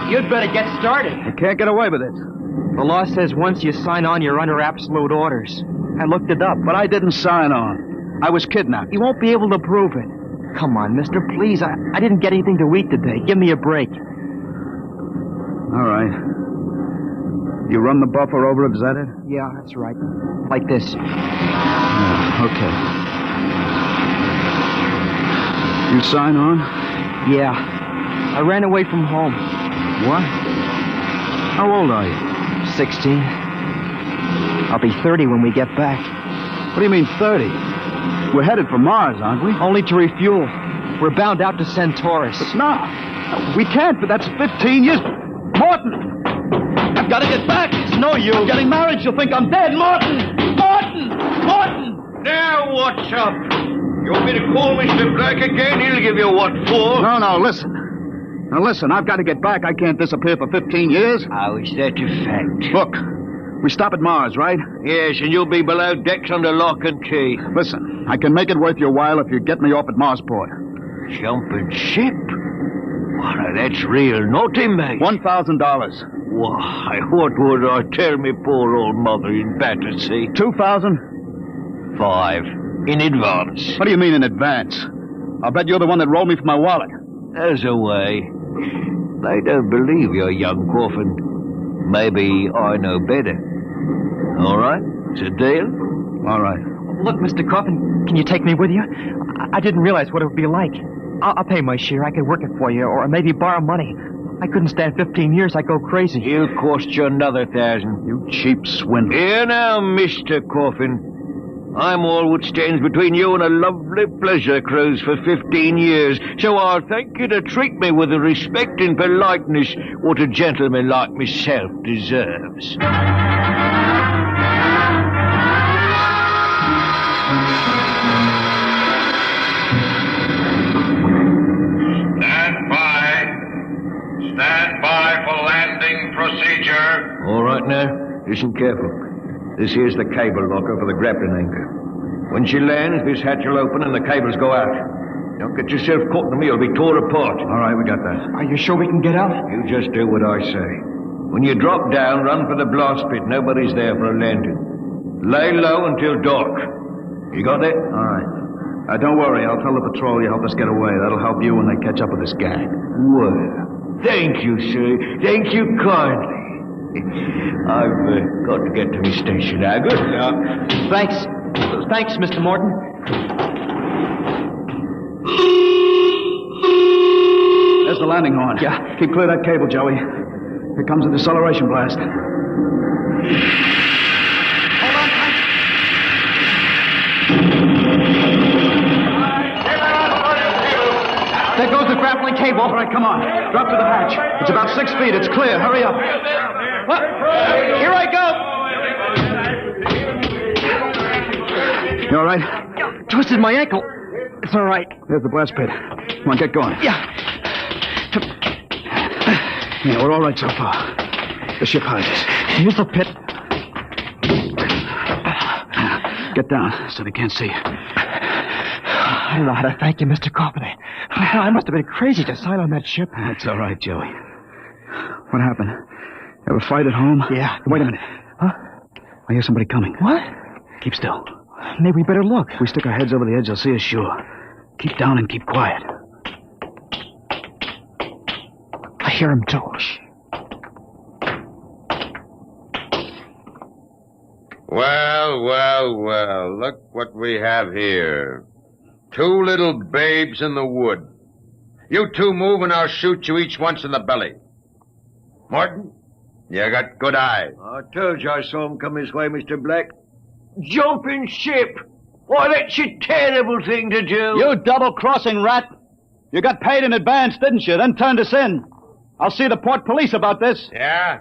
you'd better get started. I can't get away with it. The law says once you sign on, you're under absolute orders. I looked it up. But I didn't sign on. I was kidnapped. You won't be able to prove it. Come on, mister, please. I didn't get anything to eat today. Give me a break. All right. You run the buffer over it, is that it? Yeah, that's right. Like this. Yeah, okay. You sign on? Yeah. I ran away from home. What? How old are you? 16. I'll be 30 when we get back. What do you mean, 30? We're headed for Mars, aren't we? Only to refuel. We're bound out to Centaurus. But no. We can't, but that's 15 years... Morton! I've got to get back! It's no use. I'm getting married. She'll think I'm dead. Morton! Morton! Now, what's up? You want me to call Mr. Black again? He'll give you what for. No, listen. Now, listen, I've got to get back. I can't disappear for 15 years. How is that a fact? Look, we stop at Mars, right? Yes, and you'll be below decks under lock and key. Listen, I can make it worth your while if you get me off at Marsport. Jumping ship? Why, that's real naughty, mate. $1,000. Why, what would I tell me poor old mother in Battersea? 2,000? 5. In advance. What do you mean in advance? I'll bet you're the one that rolled me for my wallet. There's a way. They don't believe you're young Coffin. Maybe I know better. All right? It's a deal? All right. Look, Mr. Coffin, can you take me with you? I didn't realize what it would be like. I'll pay my share. I could work it for you, or maybe borrow money. I couldn't stand 15 years. I'd go crazy. He'll cost you another 1,000. You cheap swindler. Here now, Mr. Coffin. I'm all what stands between you and a lovely pleasure cruise for 15 years. So I'll thank you to treat me with the respect and politeness what a gentleman like myself deserves. Stand by for landing procedure. All right now, listen careful. This here's the cable locker for the grappling anchor. When she lands, this hatch will open and the cables go out. Don't get yourself caught in me, you'll be torn apart. All right, we got that. Are you sure we can get out? You just do what I say. When you drop down, run for the blast pit. Nobody's there for a landing. Lay low until dark. You got that? All right. Don't worry. I'll tell the patrol you helped us get away. That'll help you when they catch up with this gang. Well, thank you, sir. Thank you kindly. I've got to get to my station now. Good luck. Thanks. Thanks, Mr. Morton. There's the landing horn. Yeah. Keep clear of that cable, Joey. Here comes the deceleration blast. There goes the grappling cable. All right, come on. Drop to the hatch. It's about 6 feet. It's clear. Hurry up. What? Here I go. You all right? Twisted my ankle. It's all right. There's the blast pit. Come on, get going. Yeah. Yeah, we're all right so far. The ship hides us. Here's the pit. Get down so they can't see you. I don't know how to thank you, Mr. Coffin. I must have been crazy to sign on that ship. That's all right, Joey. What happened? Ever fight at home? Yeah. Wait a minute. Huh? I hear somebody coming. What? Keep still. Maybe we better look. If we stick our heads over the edge, they'll see us sure. Keep down and keep quiet. I hear him, too. Well, well, well, look what we have here. 2 little babes in the wood. You two move and I'll shoot you each once in the belly. Morton, you got good eyes. I told you I saw him come this way, Mr. Black. Jumping ship! Why, that's a terrible thing to do. You double-crossing rat! You got paid in advance, didn't you? Then turned us in. I'll see the port police about this. Yeah?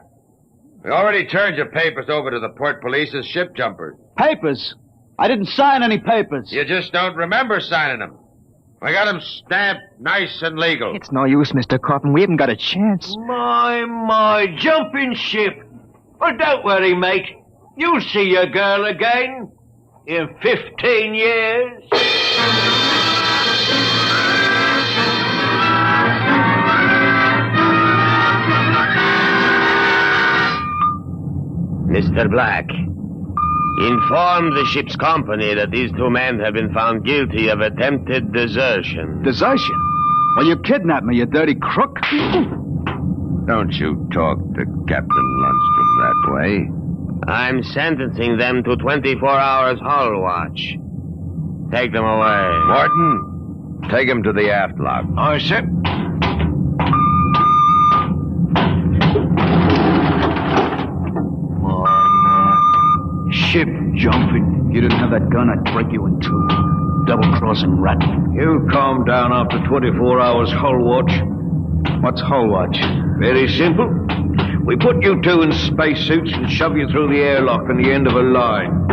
We already turned your papers over to the port police as ship jumpers. Papers? I didn't sign any papers. You just don't remember signing them. We got them stamped nice and legal. It's no use, Mr. Coffin. We haven't got a chance. My, jumping ship. Well, don't worry, mate. You'll see your girl again in 15 years. Mr. Black, inform the ship's company that these 2 men have been found guilty of attempted desertion. Desertion? Well, you kidnapped me, you dirty crook. Don't you talk to Captain Lundstrom that way. I'm sentencing them to 24 hours hull watch. Take them away. Morton, take him to the aft lock. Aye, sir. Ship jumping. You didn't have that gun, I'd break you in 2. Double-crossing rat. You calm down after 24 hours hull watch. What's hull watch? Very simple. We put you 2 in spacesuits and shove you through the airlock on the end of a line.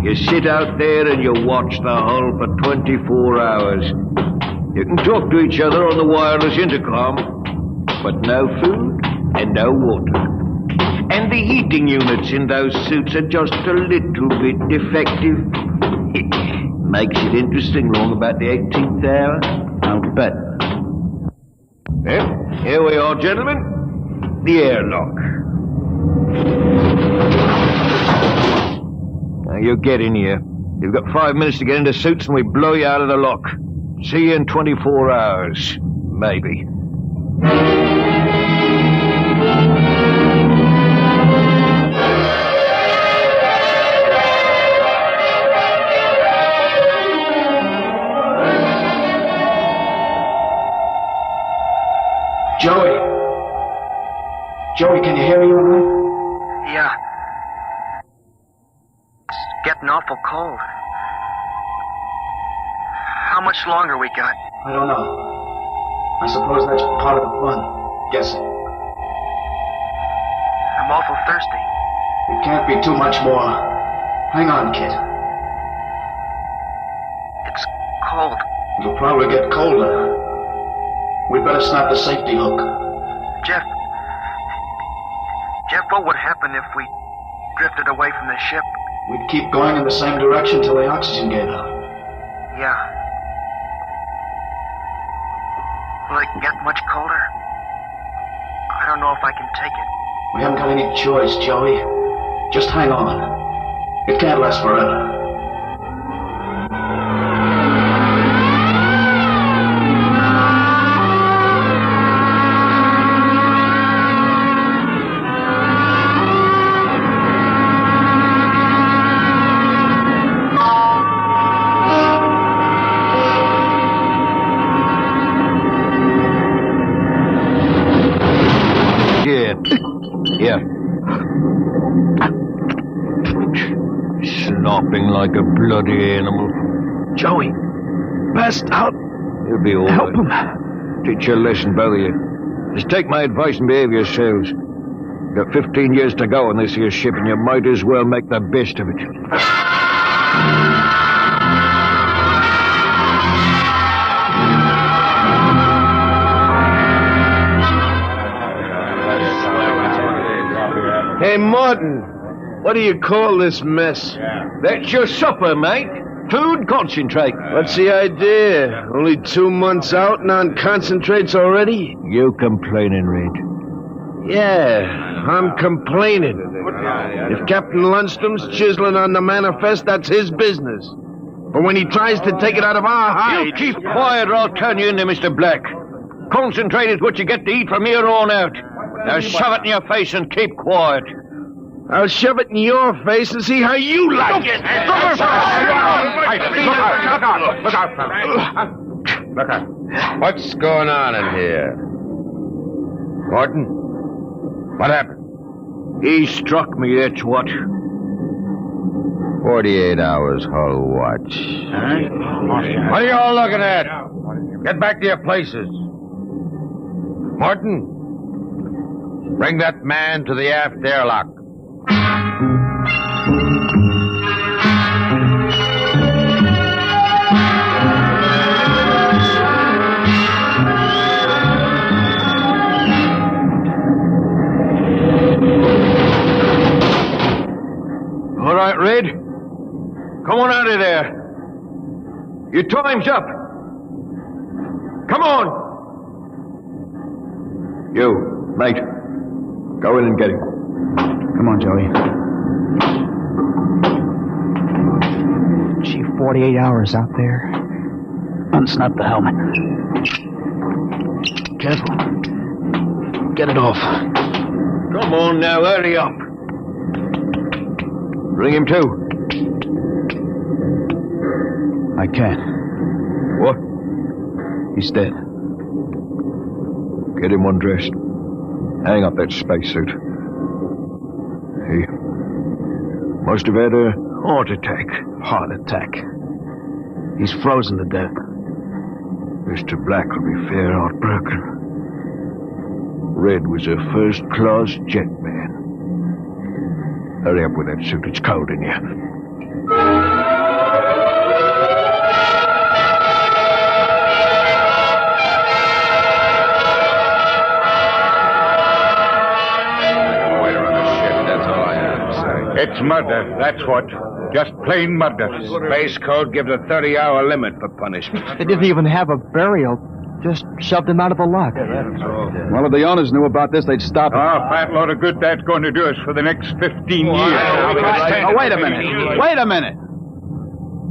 You sit out there and you watch the hull for 24 hours. You can talk to each other on the wireless intercom, but no food and no water. And the heating units in those suits are just a little bit defective. Makes it interesting long about the 18th hour. I'll bet. Well, here we are, gentlemen. The airlock. Now, you get in here. You've got 5 minutes to get into suits and we blow you out of the lock. See you in 24 hours. Maybe. Joey. Joey, can you hear me all right? Yeah. It's getting awful cold. How much longer we got? I don't know. I suppose that's part of the fun. Guessing. I'm awful thirsty. It can't be too much more. Hang on, kid. It's cold. It'll probably get colder. We'd better snap the safety hook. Jeff, what would happen if we drifted away from the ship? We'd keep going in the same direction till the oxygen gave out. Yeah. Will it get much colder? I don't know if I can take it. We haven't got any choice, Joey. Just hang on. It can't last forever. Here. Slopping like a bloody animal. Joey, passed out. You'll be all right. Help him. Teach your lesson, both of you. Just take my advice and behave yourselves. You've got 15 years to go on this here ship, and you might as well make the best of it. Hey, Martin, what do you call this mess? That's your supper, mate. Food concentrate. What's the idea? Only 2 months out and on concentrates already? You complaining, Red? Yeah, I'm complaining. If Captain Lundstrom's chiseling on the manifest, that's his business. But when he tries to take it out of our hide... You keep quiet or I'll turn you into Mr. Black. Concentrate is what you get to eat from here on out. Now shove it in your face and keep quiet. I'll shove it in your face and see how you like it. Look out. What's going on in here? Gordon? What happened? He struck me, that's what. 48 hours hull watch. What are you all looking at? Get back to your places. Morton, bring that man to the aft airlock. All right, Red. Come on out of there. Your time's up. Come on. You, mate. Go in and get him. Come on, Joey. Gee, 48 hours out there. Unsnap the helmet. Careful. Get it off. Come on now, hurry up. Bring him to. I can't. What? He's dead. Get him undressed. Hang up that spacesuit. He must have had a heart attack. Heart attack. He's frozen to death. Mr. Black will be fair heartbroken. Red was a first-class jet man. Hurry up with that suit. It's cold in here. It's murder, that's what. Just plain murder. Space Code gives a 30-hour limit for punishment. They didn't even have a burial. Just shoved him out of the lock. Well, if the owners knew about this, they'd stop it. Oh, fat load of good that's going to do us for the next 15 years. Oh, wait a minute. Wait a minute.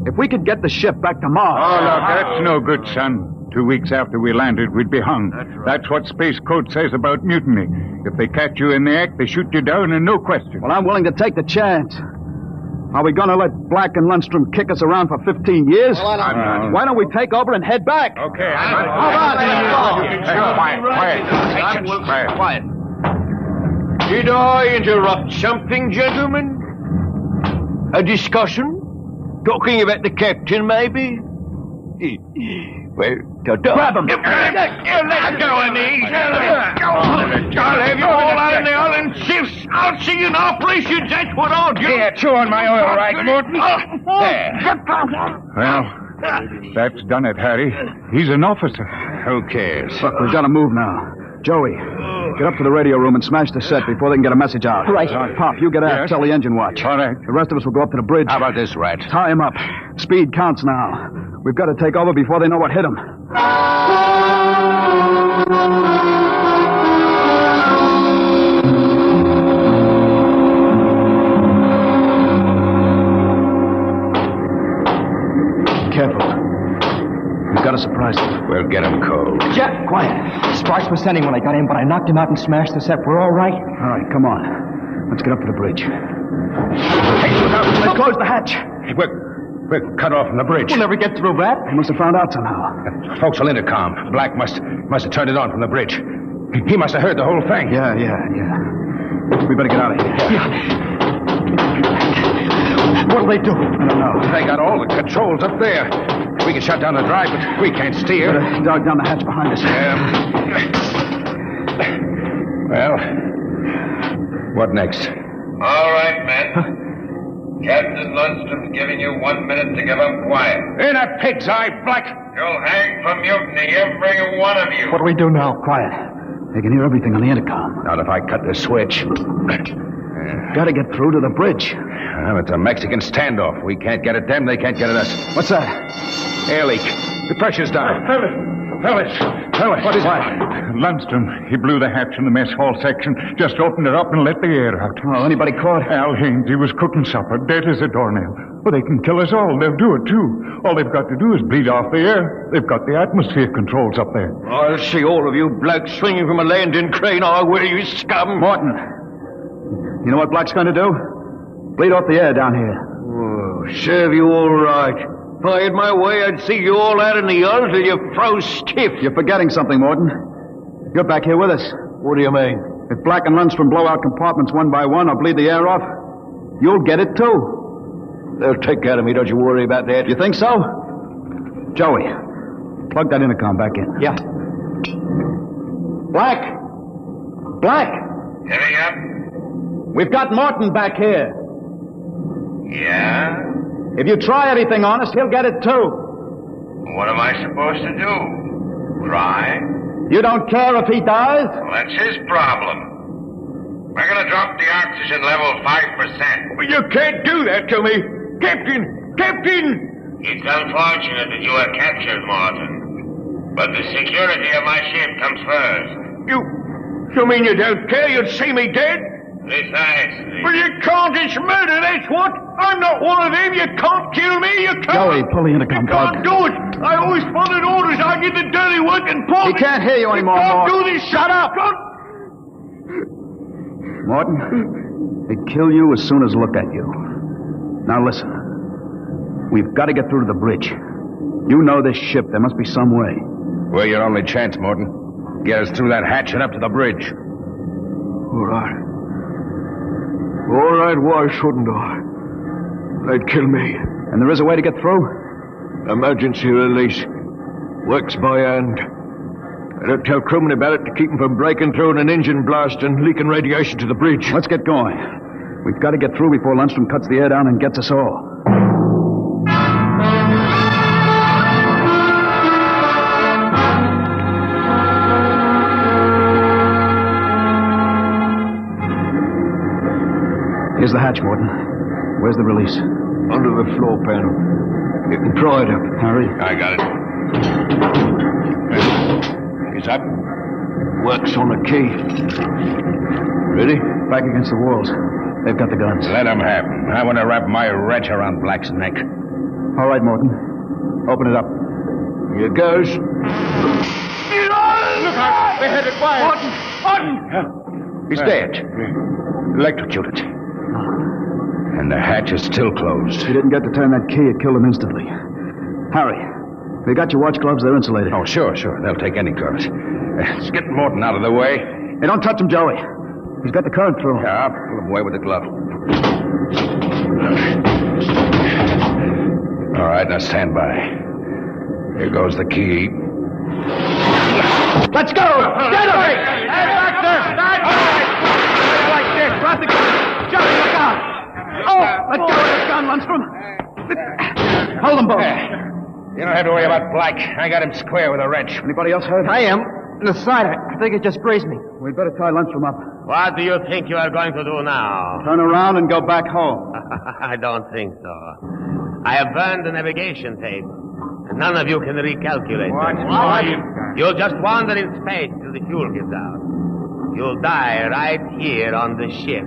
If we could get the ship back to Mars... Oh, look, that's no good, son. 2 weeks after we landed, we'd be hung. That's what Space Code says about mutiny. If they catch you in the act, they shoot you down and no question. Well, I'm willing to take the chance. Are we going to let Black and Lundstrom kick us around for 15 years? Well, why don't we take over and head back? Okay, Quiet. Did I interrupt something, gentlemen? A discussion? Talking about the captain, maybe? Well, grab him. Let go of me. I'll have you all out in the island shifts. I'll see you in operations. That's what I'll do. Here, chew on my oil rag, Morton. There. Well, that's done it, Harry. He's an officer. Who cares? Look, we've got to move now. Joey, get up to the radio room and smash the set before they can get a message out. Right. Pop, you get out. Yes. Tell the engine watch. All right. The rest of us will go up to the bridge. How about this, Rat? Tie him up. Speed counts now. We've got to take over before they know what hit him. surprise him. We'll get him cold. Jeff, quiet. Sparks was sending when I got in, but I knocked him out and smashed the set. We're all right. All right, come on. Let's get up to the bridge. Hey, look out. Let's close the hatch. We're cut off from the bridge. We'll never get through that. He must have found out somehow. Folks will intercom. Black must have turned it on from the bridge. He must have heard the whole thing. Yeah. We better get out of here. Yeah. What'll they do? I don't know. They got all the controls up there. We can shut down the drive, but we can't steer. Better dog down the hatch behind us. Well, what next? All right, men. Captain Lundstrom's giving you 1 minute to give up quiet. In a pig's eye, Black! You'll hang for mutiny, every one of you. What do we do now? Quiet. They can hear everything on the intercom. Not if I cut the switch. Gotta get through to the bridge. Well, it's a Mexican standoff. We can't get at them, they can't get at us. What's that? Air leak. The pressure's down. Fellas, what is it? Lundstrom, he blew the hatch in the mess hall section, just opened it up and let the air out. Oh, anybody caught? Al Haynes, he was cooking supper, dead as a doornail. Well, they can kill us all. They'll do it, too. All they've got to do is bleed off the air. They've got the atmosphere controls up there. I'll see all of you blokes swinging from a landing crane our way, you scum. Morton, you know what Black's going to do? Bleed off the air down here. Oh, serve you all right. If I had my way, I'd see you all out in the yard till you froze stiff. You're forgetting something, Morton. You're back here with us. What do you mean? If Black and Lundstrom blow out compartments one by one or bleed the air off, you'll get it too. They'll take care of me, don't you worry about that. You think so? Joey, plug that intercom back in. Yeah. Black! Heavy up? We've got Morton back here. Yeah? If you try anything on us, he'll get it too. What am I supposed to do? Try? You don't care if he dies? Well, that's his problem. We're going to drop the oxygen level 5%. Well, you can't do that to me. Captain! It's unfortunate that you were captured, Morton. But the security of my ship comes first. You mean you don't care? You'd see me dead? Precisely. Well, you can't. It's murder, that's what. I'm not one of them. You can't kill me. You can't. Joey, pull the intercom plug. You can't do it. I always followed orders. I did the dirty work and pull. He can't hear you anymore, Morton. Morton. You can't do this. Shut up. Morton, they'd kill you as soon as look at you. Now listen. We've got to get through to the bridge. You know this ship. There must be some way. We're your only chance, Morton. Get us through that hatch and up to the bridge. All right. All right, why shouldn't I? They'd kill me. And there is a way to get through? Emergency release. Works by hand. I don't tell crewmen about it to keep them from breaking through in an engine blast and leaking radiation to the bridge. Let's get going. We've got to get through before Lundstrom cuts the air down and gets us all. Here's the hatch, Morton. Where's the release? Under the floor panel. You can pry it up. Hurry. I got it. He's up. Works on a key. Ready? Back against the walls. They've got the guns. Let them have them. I want to wrap my wrench around Black's neck. All right, Morton. Open it up. Here goes. Look out! They're headed wide. Morton! He's dead. Electrocuted. And the hatch is still closed. He didn't get to turn that key. It killed him instantly. Harry, we got your watch gloves. They're insulated. Oh, sure. They'll take any current. Let's get Morton out of the way. Hey, don't touch him, Joey. He's got the current through. Yeah, I'll pull him away with the glove. All right, now stand by. Here goes the key. Let's go! Get him! Hey, back there! Like this. Drop the gun. Joey, look out! Oh, let go of the gun, Lundstrom. Hold them both. You don't have to worry about Black. I got him square with a wrench. Anybody else hurt? I am. In the side. I think it just grazed me. We'd better tie Lundstrom up. What do you think you are going to do now? Turn around and go back home. I don't think so. I have burned the navigation tape. And none of you can recalculate. What? You'll just wander in space till the fuel gives out. You'll die right here on the ship.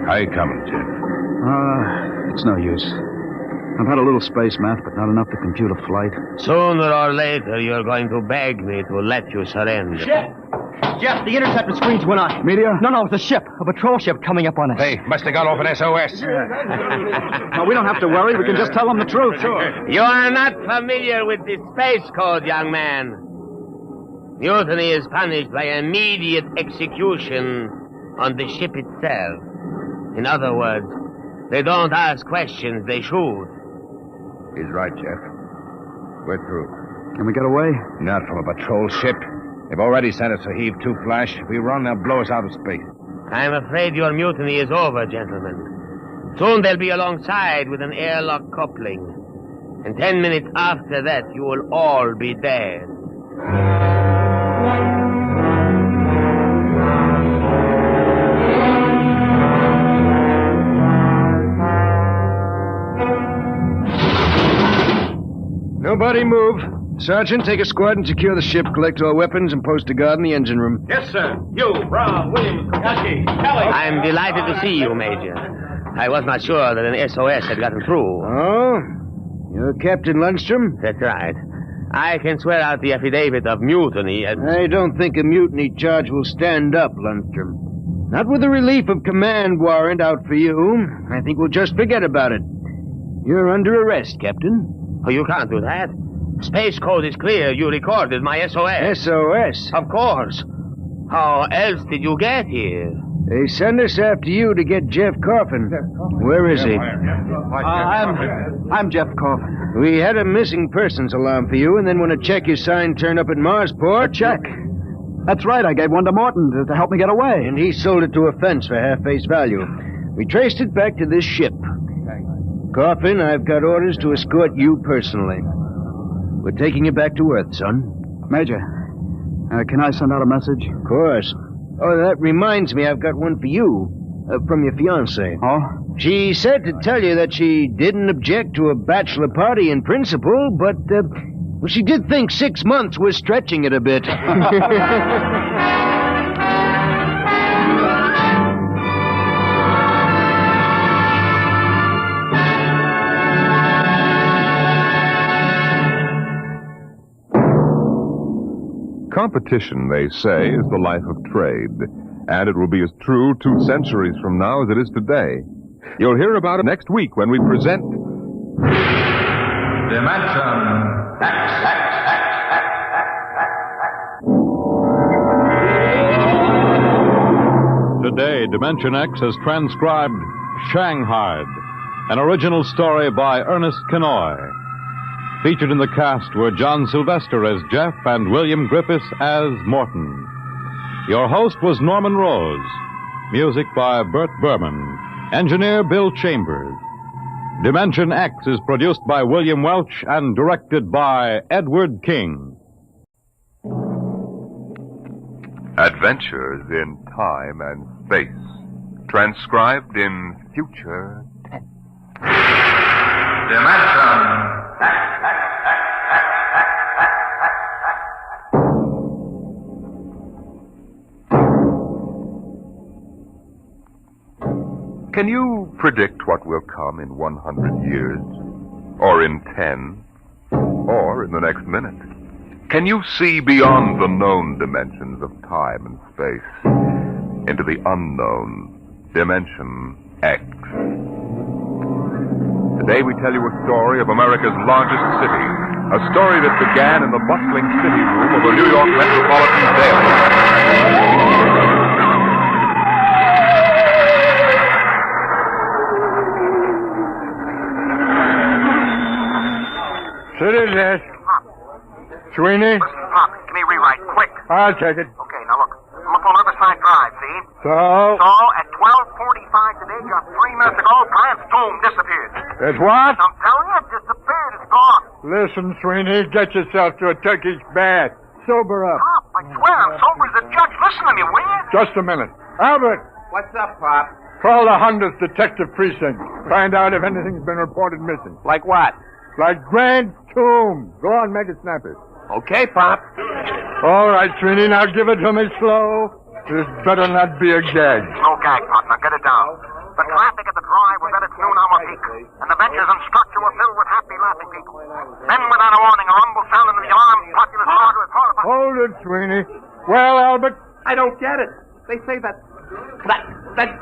How you coming, Jeff? It's no use. I've had a little space math, but not enough to compute a flight. Sooner or later, you're going to beg me to let you surrender. Jeff, the interceptor screens went on. Meteor? No, it's a ship. A patrol ship coming up on us. Hey, must have got off an SOS. No, we don't have to worry. We can just tell them the truth. Sure. You are not familiar with the space code, young man. Mutiny is punished by immediate execution on the ship itself. In other words, they don't ask questions, they shoot. He's right, Jeff. We're through. Can we get away? Not from a patrol ship. They've already sent us a Heave-2 flash. If we run, they'll blow us out of space. I'm afraid your mutiny is over, gentlemen. Soon they'll be alongside with an airlock coupling. And 10 minutes after that, you will all be dead. Nobody move. Sergeant, take a squad and secure the ship, collect all weapons, and post a guard in the engine room. Yes, sir. You, Brown, Williams, Kopecky, Kelly. I'm delighted to see you, Major. I was not sure that an SOS had gotten through. Oh? You're Captain Lundstrom? That's right. I can swear out the affidavit of mutiny and... I don't think a mutiny charge will stand up, Lundstrom. Not with a relief of command warrant out for you. I think we'll just forget about it. You're under arrest, Captain. Oh, you can't do that. Space code is clear. You recorded my SOS. SOS? Of course. How else did you get here? They sent us after you to get Jeff Coffin. Where is he? I'm Jeff Coffin. We had a missing persons alarm for you, and then when a check you signed turned up at Marsport... A check? That's right. I gave one to Morton to help me get away. And he sold it to a fence for half face value. We traced it back to this ship. Coffin, I've got orders to escort you personally. We're taking you back to Earth, son. Major, can I send out a message? Of course. Oh, that reminds me, I've got one for you. From your fiancée. Oh? She said to tell you that she didn't object to a bachelor party in principle, but, well, she did think 6 months was stretching it a bit. Competition, they say, is the life of trade, and it will be as true 2 centuries from now as it is today. You'll hear about it next week when we present... Dimension X. Today, Dimension X has transcribed Shanghied, an original story by Ernest Kenoy. Featured in the cast were John Sylvester as Jeff and William Griffiths as Morton. Your host was Norman Rose. Music by Bert Berman. Engineer Bill Chambers. Dimension X is produced by William Welch and directed by Edward King. Adventures in Time and Space, transcribed in future tense. Dimension Can you predict what will come in 100 years? Or in 10? Or in the next minute? Can you see beyond the known dimensions of time and space into the unknown Dimension X? Today we tell you a story of America's largest city, a story that began in the bustling city room of a New York metropolitan daily. Sit in there. Sweeney? Listen, Pop, give me a rewrite, quick. I'll take it. Okay, now look. I'm up on Riverside Drive, see? So? So, at 12:45 today, just 3 minutes ago, Grant's tomb disappeared. It's what? I'm telling you, it disappeared. It's gone. Listen, Sweeney, get yourself to a Turkish bath. Sober up. Pop, I swear I'm sober as a judge. Listen to me, will you? Just a minute. Albert, What's up, Pop? call the 100th Detective Precinct. Find out if anything's been reported missing. Like what? Like Grant's tomb. Go on, make it snappy. Okay, Pop. All right, Sweeney, now give it to me slow. This better not be a gag. No gag, Pop. Now get it down. traffic at the drive was at its noon hour peak, and the benches and structure were filled with happy, laughing people. Then, without a warning, a rumble sounded in the alarmed populace car was horrified. Hold it, Sweeney. Well, Albert? I don't get it. They say that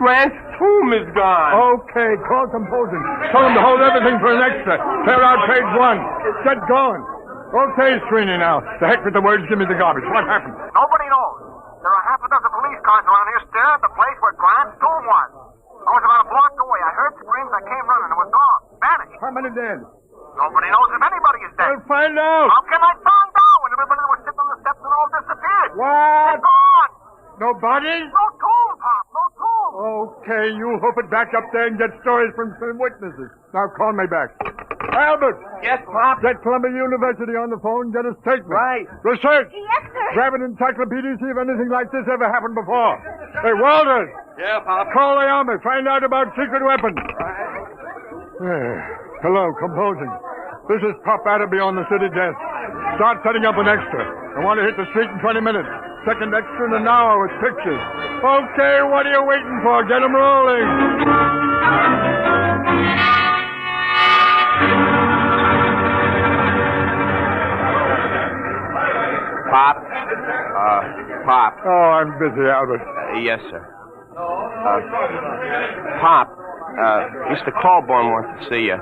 Grant's tomb is gone. Okay, call composing. Tell them to hold everything for an extra. Clear out page 1. Get going. Okay, Sweeney, now. The heck with the words, give me the garbage. What happened? Nobody knows. There are half a dozen police cars around here staring at the place where Grant's tomb was. I was about a block away. I heard screams. I came running. It was gone. Vanished. How many dead? Nobody knows if anybody is dead. I'll find out. How can I find out when everybody was sitting on the steps and all disappeared? What? They're gone. No bodies? No tomb, Pop. No tomb. Okay, you hope it back up there and get stories from some witnesses. Now call me back. Albert! Yes, Pop? Get Columbia University on the phone, get a statement. Right. Research! Yes, sir. Grab an encyclopedia, see if anything like this ever happened before. Hey, Walters! Yeah, Pop? Call the army, find out about secret weapons. Hello, composing. This is Pop Adderby on the city desk. Start setting up an extra. I want to hit the street in 20 minutes. Second extra in an hour with pictures. Okay, what are you waiting for? Get 'em rolling. Pop? Pop. Oh, I'm busy, Albert. Yes, sir. Pop, Mr. Colborne wants to see you.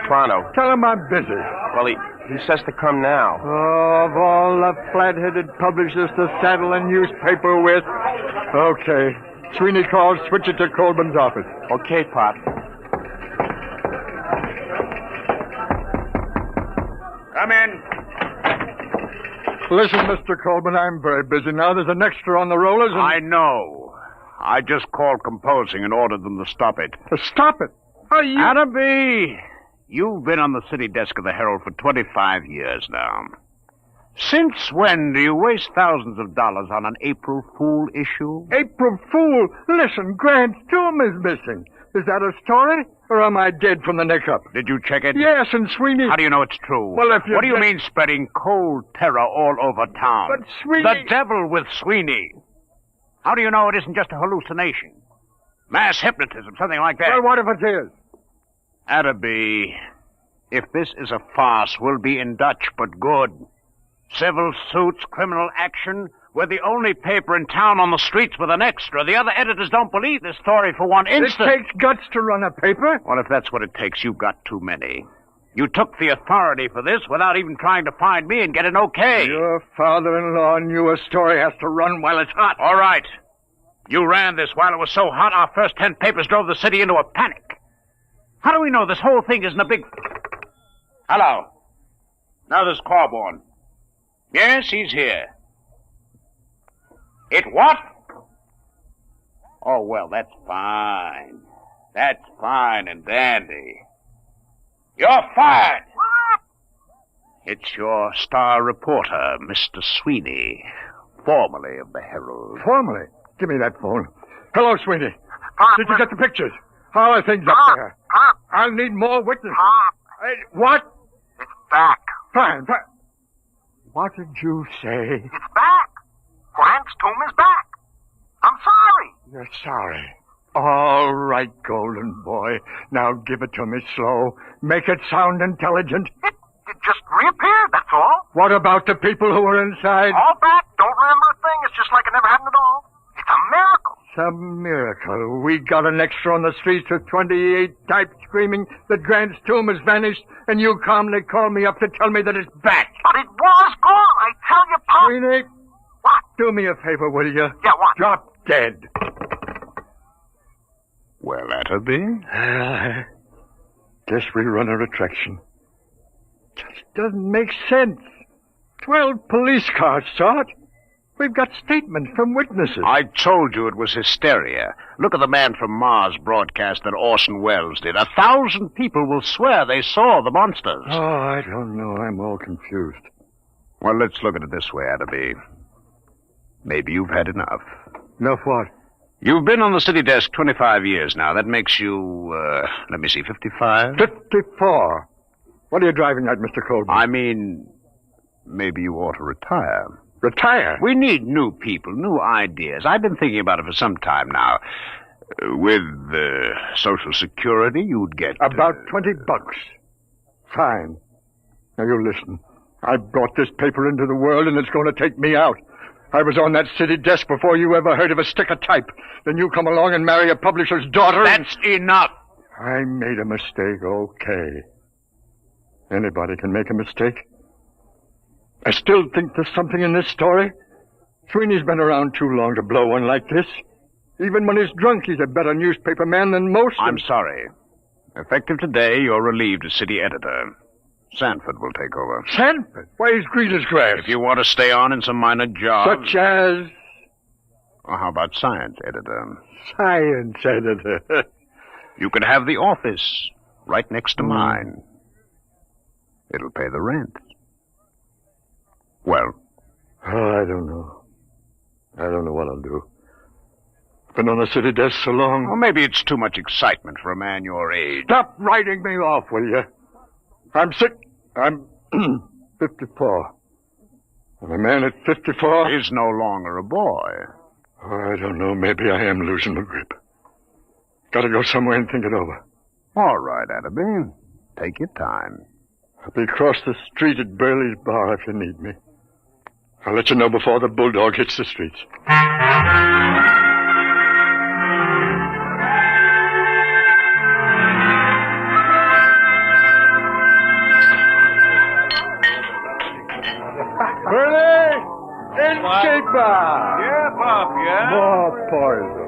Pronto. Tell him I'm busy. Well, he says to come now. Oh, of all the flat-headed publishers to saddle a newspaper with. Okay. Sweeney calls, switch it to Colburn's office. Okay, Pop. Come in. Listen, Mr. Colburn, I'm very busy now. There's an extra on the rollers and... I know. I just called composing and ordered them to stop it. Stop it? Are you... Adderby, you've been on the city desk of the Herald for 25 years now. Since when do you waste thousands of dollars on an April Fool issue? April Fool? Listen, Grant's tomb is missing. Is that a story? Or am I dead from the neck up? Did you check it? Yes, and Sweeney... How do you know it's true? Well, if you... What do you mean spreading cold terror all over town? But Sweeney... The devil with Sweeney. How do you know it isn't just a hallucination? Mass hypnotism, something like that. Well, what if it is? Adderby, if this is a farce, we'll be in Dutch, but good. Civil suits, criminal action. We're the only paper in town on the streets with an extra. The other editors don't believe this story for one instant. It takes guts to run a paper. Well, if that's what it takes, you've got too many. You took the authority for this without even trying to find me and get an okay. Your father-in-law knew a story has to run while it's hot. All right. You ran this while it was so hot, our first 10 papers drove the city into a panic. How do we know this whole thing isn't a big... Hello. Now there's Corborn. Yes, he's here. It what? Oh, well, that's fine. That's fine and dandy. You're fired. It's your star reporter, Mr. Sweeney, formerly of the Herald. Formerly? Give me that phone. Hello, Sweeney. Did you get the pictures? How are things up there? I'll need more witnesses. Hey, what? It's back. Fine. What did you say? It's back. Grant's tomb is back. I'm sorry. You're sorry. All right, golden boy. Now give it to me slow. Make it sound intelligent. It just reappeared, that's all. What about the people who were inside? All back. Don't remember a thing. It's just like it never happened at all. It's a miracle. It's a miracle. We got an extra on the streets with 28 types screaming that Grant's tomb has vanished, and you calmly call me up to tell me that it's back. But it was gone. I tell you, Pop. Sweeney. What? Do me a favor, will you? Yeah, what? Drop dead. Well, Adderby? Guess we run a retraction. Just doesn't make sense. 12 police cars saw it. We've got statements from witnesses. I told you it was hysteria. Look at the man from Mars broadcast that Orson Welles did. 1,000 people will swear they saw the monsters. Oh, I don't know. I'm all confused. Well, let's look at it this way, Adderby. Maybe you've had enough. Enough what? You've been on the city desk 25 years now. That makes you, 55? 54. What are you driving at, Mr. Colby? I mean, maybe you ought to retire. Retire? We need new people, new ideas. I've been thinking about it for some time now. With Social Security, you'd get... About $20. Fine. Now you listen. I brought this paper into the world, and it's going to take me out. I was on that city desk before you ever heard of a stick of type. Then you come along and marry a publisher's daughter. That's enough. I made a mistake, okay. Anybody can make a mistake. I still think there's something in this story. Sweeney's been around too long to blow one like this. Even when he's drunk, he's a better newspaper man than most. I'm sorry. Effective today, you're relieved as city editor. Sanford will take over. Sanford? Why, he's green as grass. If you want to stay on in some minor job... Such as? Well, how about science editor? Science editor. You could have the office right next to mine. It'll pay the rent. Well? Oh, I don't know. I don't know what I'll do. Been on the city desk so long. Well, maybe it's too much excitement for a man your age. Stop writing me off, will you? I'm sick. I'm 54. And a man at 54... is no longer a boy. Oh, I don't know. Maybe I am losing my grip. Gotta go somewhere and think it over. All right, Adderby. Take your time. I'll be across the street at Burley's bar if you need me. I'll let you know before the bulldog hits the streets. Burley! Innkeeper! Yeah, Pop, yeah? More poison.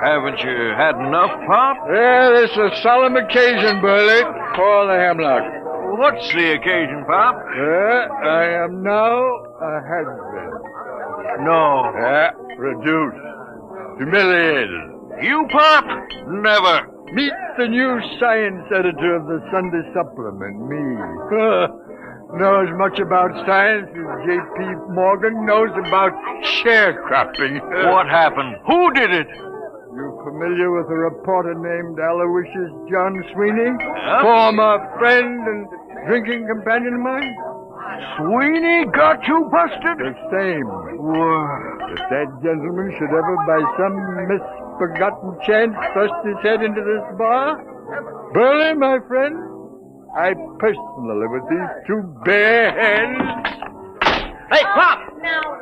Haven't you had enough, Pop? Yeah, this is a solemn occasion, Burley. Call the hemlock. What's the occasion, Pop? I am now a husband. No. Yeah, reduced. Humiliated. You, Pop? Never. Meet the new science editor of the Sunday Supplement, me. Knows much about science as J.P. Morgan knows about sharecropping. What happened? Who did it? You familiar with a reporter named Aloysius John Sweeney? Former friend and drinking companion of mine? Sweeney got you busted? The same. If that gentleman should ever by some misforgotten chance thrust his head into this bar, Burley, my friend, I personally, with these two bare hands... Hey, Pop!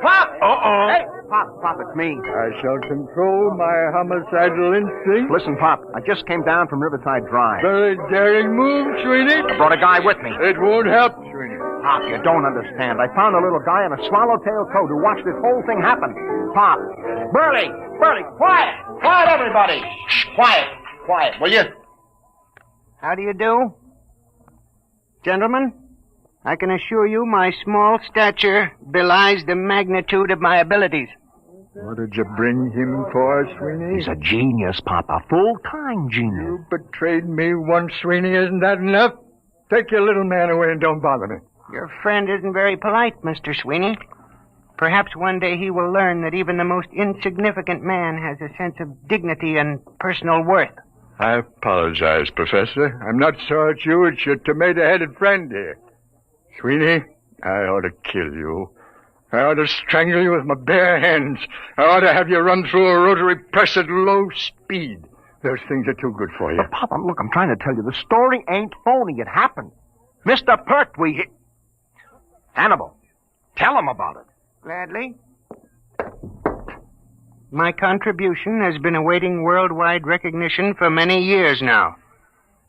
Pop! Uh-oh. Hey, Pop, it's me. I shall control my homicidal instinct. Listen, Pop, I just came down from Riverside Drive. Very daring move, Sweeney. I brought a guy with me. It won't help, Sweeney. Pop, you don't understand. I found a little guy in a swallowtail coat who watched this whole thing happen. Pop. Burley, quiet! Quiet, everybody! Shh, quiet, will you? How do you do? Gentlemen, I can assure you my small stature belies the magnitude of my abilities. What did you bring him for, Sweeney? He's a genius, Pop, a full-time genius. You betrayed me once, Sweeney. Isn't that enough? Take your little man away and don't bother me. Your friend isn't very polite, Mr. Sweeney. Perhaps one day he will learn that even the most insignificant man has a sense of dignity and personal worth. I apologize, Professor. I'm not so at you. It's your tomato-headed friend here. Sweeney, I ought to kill you. I ought to strangle you with my bare hands. I ought to have you run through a rotary press at low speed. Those things are too good for you. But, Pop, look, I'm trying to tell you, the story ain't phony. It happened. Mr. Pertwee, Hannibal, tell him about it. Gladly. My contribution has been awaiting worldwide recognition for many years now.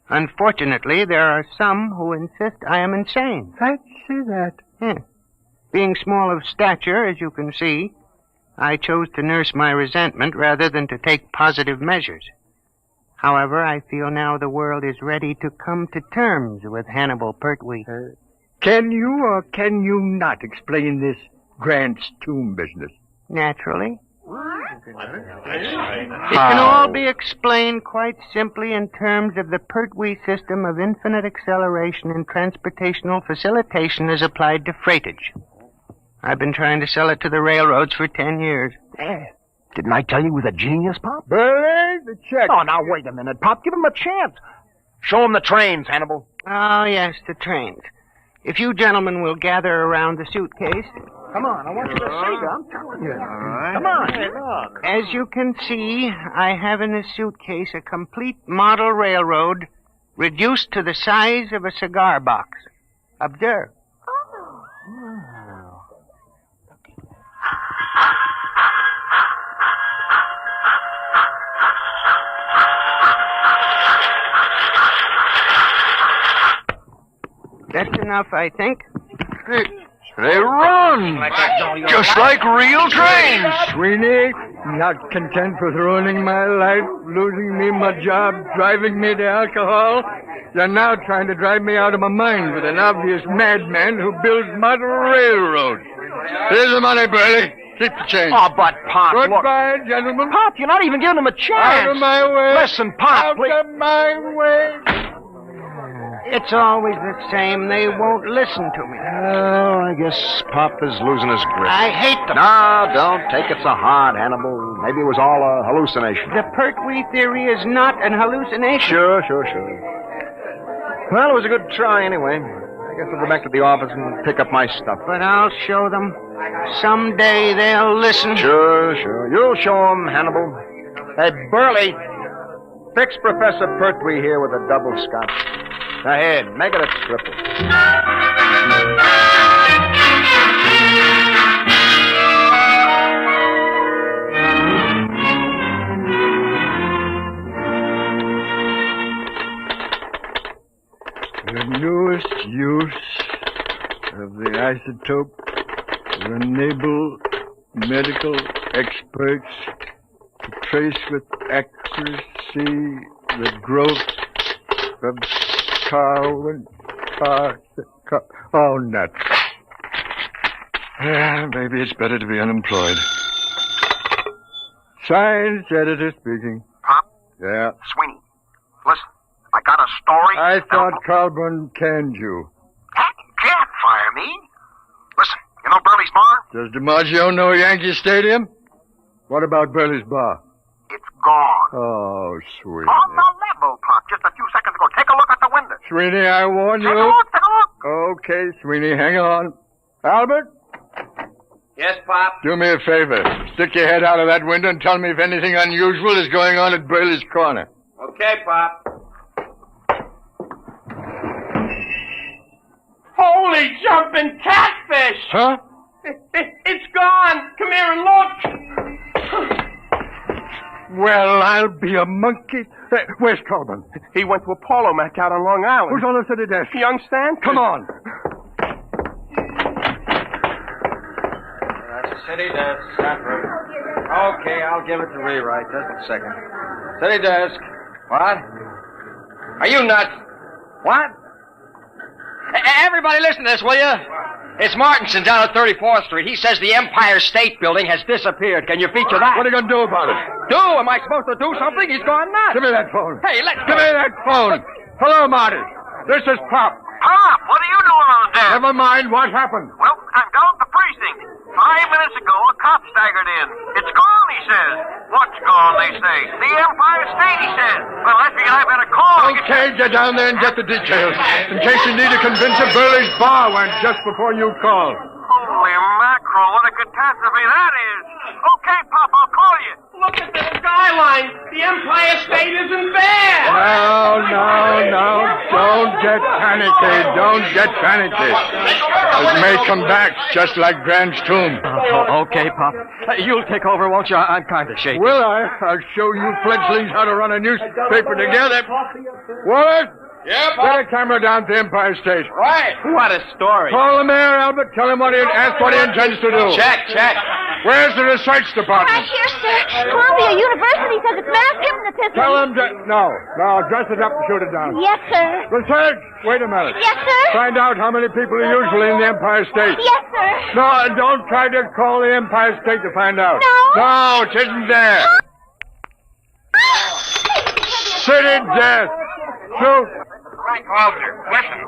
Unfortunately, there are some who insist I am insane. Fancy that. Yes. Being small of stature, as you can see, I chose to nurse my resentment rather than to take positive measures. However, I feel now the world is ready to come to terms with Hannibal Pertwee. Can you or can you not explain this Grant's tomb business? Naturally. It can all be explained quite simply in terms of the Pertwee system of infinite acceleration and transportational facilitation as applied to freightage. I've been trying to sell it to the railroads for 10 years. Didn't I tell you he was a genius, Pop? Burley, the check. Oh, now, wait a minute, Pop. Give him a chance. Show him the trains, Hannibal. Oh, yes, the trains. If you gentlemen will gather around the suitcase, Come on, I want you to see. I'm telling you. All right. Come on. Hey, look. As you can see, I have in this suitcase a complete model railroad reduced to the size of a cigar box. Observe. That's enough, I think. They run! Just like real trains! Sweeney, not content with ruining my life, losing me my job, driving me to alcohol, you're now trying to drive me out of my mind with an obvious madman who builds model railroads. Here's the money, Burley. Keep the change. Oh, but Pop, Goodbye, look. gentlemen. Pop, you're not even giving him a chance. Out of my way. Listen, Pop, please. Out of my way. It's always the same. They won't listen to me. Oh, I guess Pop is losing his grip. I hate them. No, don't take it so hard, Hannibal. Maybe it was all a hallucination. The Pertwee theory is not an hallucination. Sure. Well, it was a good try anyway. I guess I'll go back to the office and pick up my stuff. But I'll show them. Someday they'll listen. Sure. You'll show them, Hannibal. Hey, Burley, fix Professor Pertwee here with a double scotch. Ahead, make it a triple. The newest use of the isotope will enable medical experts to trace with accuracy the growth of Oh, nuts. Maybe it's better to be unemployed. Science editor speaking. Pop? Yeah. Sweeney, listen, I got a story. I thought Colburn canned you. Can't fire me. Listen, you know Burley's bar? Does DiMaggio know Yankee Stadium? What about Burley's bar? It's gone. Oh, sweet. On the level, Pop, just a few seconds ago. Take a look at the window. Sweeney, I warn you. Take a look. Okay, Sweeney, hang on. Albert? Yes, Pop? Do me a favor. Stick your head out of that window and tell me if anything unusual is going on at Burley's Corner. Okay, Pop. Holy jumping catfish! Huh? It's gone! Come here and look! Well, I'll be a monkey. Where's Colburn? He went to a polo match out on Long Island. Who's on the city desk? Young Stanton. Come on. City desk, that room. Okay, I'll give it to rewrite. Just a second. City desk. What? Are you nuts? What? Everybody listen to this, will you? It's Martinson down at 34th Street. He says the Empire State Building has disappeared. Can you feature that? What are you going to do about it? Do? Am I supposed to do something? He's gone nuts. Give me that phone. Hey, let's Give me that phone. Hello, Marty. This is Pop. Pop, what are you doing on deck? Never mind what happened. Well, I'm down at the precinct. 5 minutes ago, a cop staggered in. It's gone, he says. What's gone, they say? The Empire State, he says. Well, I figured I better call. Okay, get down there and get the details. In case you need to convince a Burley's bar went just before you called. Holy mackerel, what a catastrophe that is. Okay, Pop, I'll call you. Look at the skyline. The Empire State isn't there. No. Don't get panicky. Don't get panicky. It may come back just like Grant's tomb. Okay, Pop. You'll take over, won't you? I'm kind of shaky. Will I? I'll show you fledglings how to run a newspaper together. Wallace? Yeah, Pop? Get a camera down to Empire State. Right. What a story. Call the mayor, Albert. Tell him ask what he intends to do. Check. Where's the research department? Right here, sir. Columbia University says it's mass hypnotism. Tell him to... No, dress it up and shoot it down. Yes, sir. Research! Wait a minute. Yes, sir. Find out how many people are usually in the Empire State. Yes, sir. No, and don't try to call the Empire State to find out. No? No, it isn't there. City desk. Shoot. Frank Walter, listen.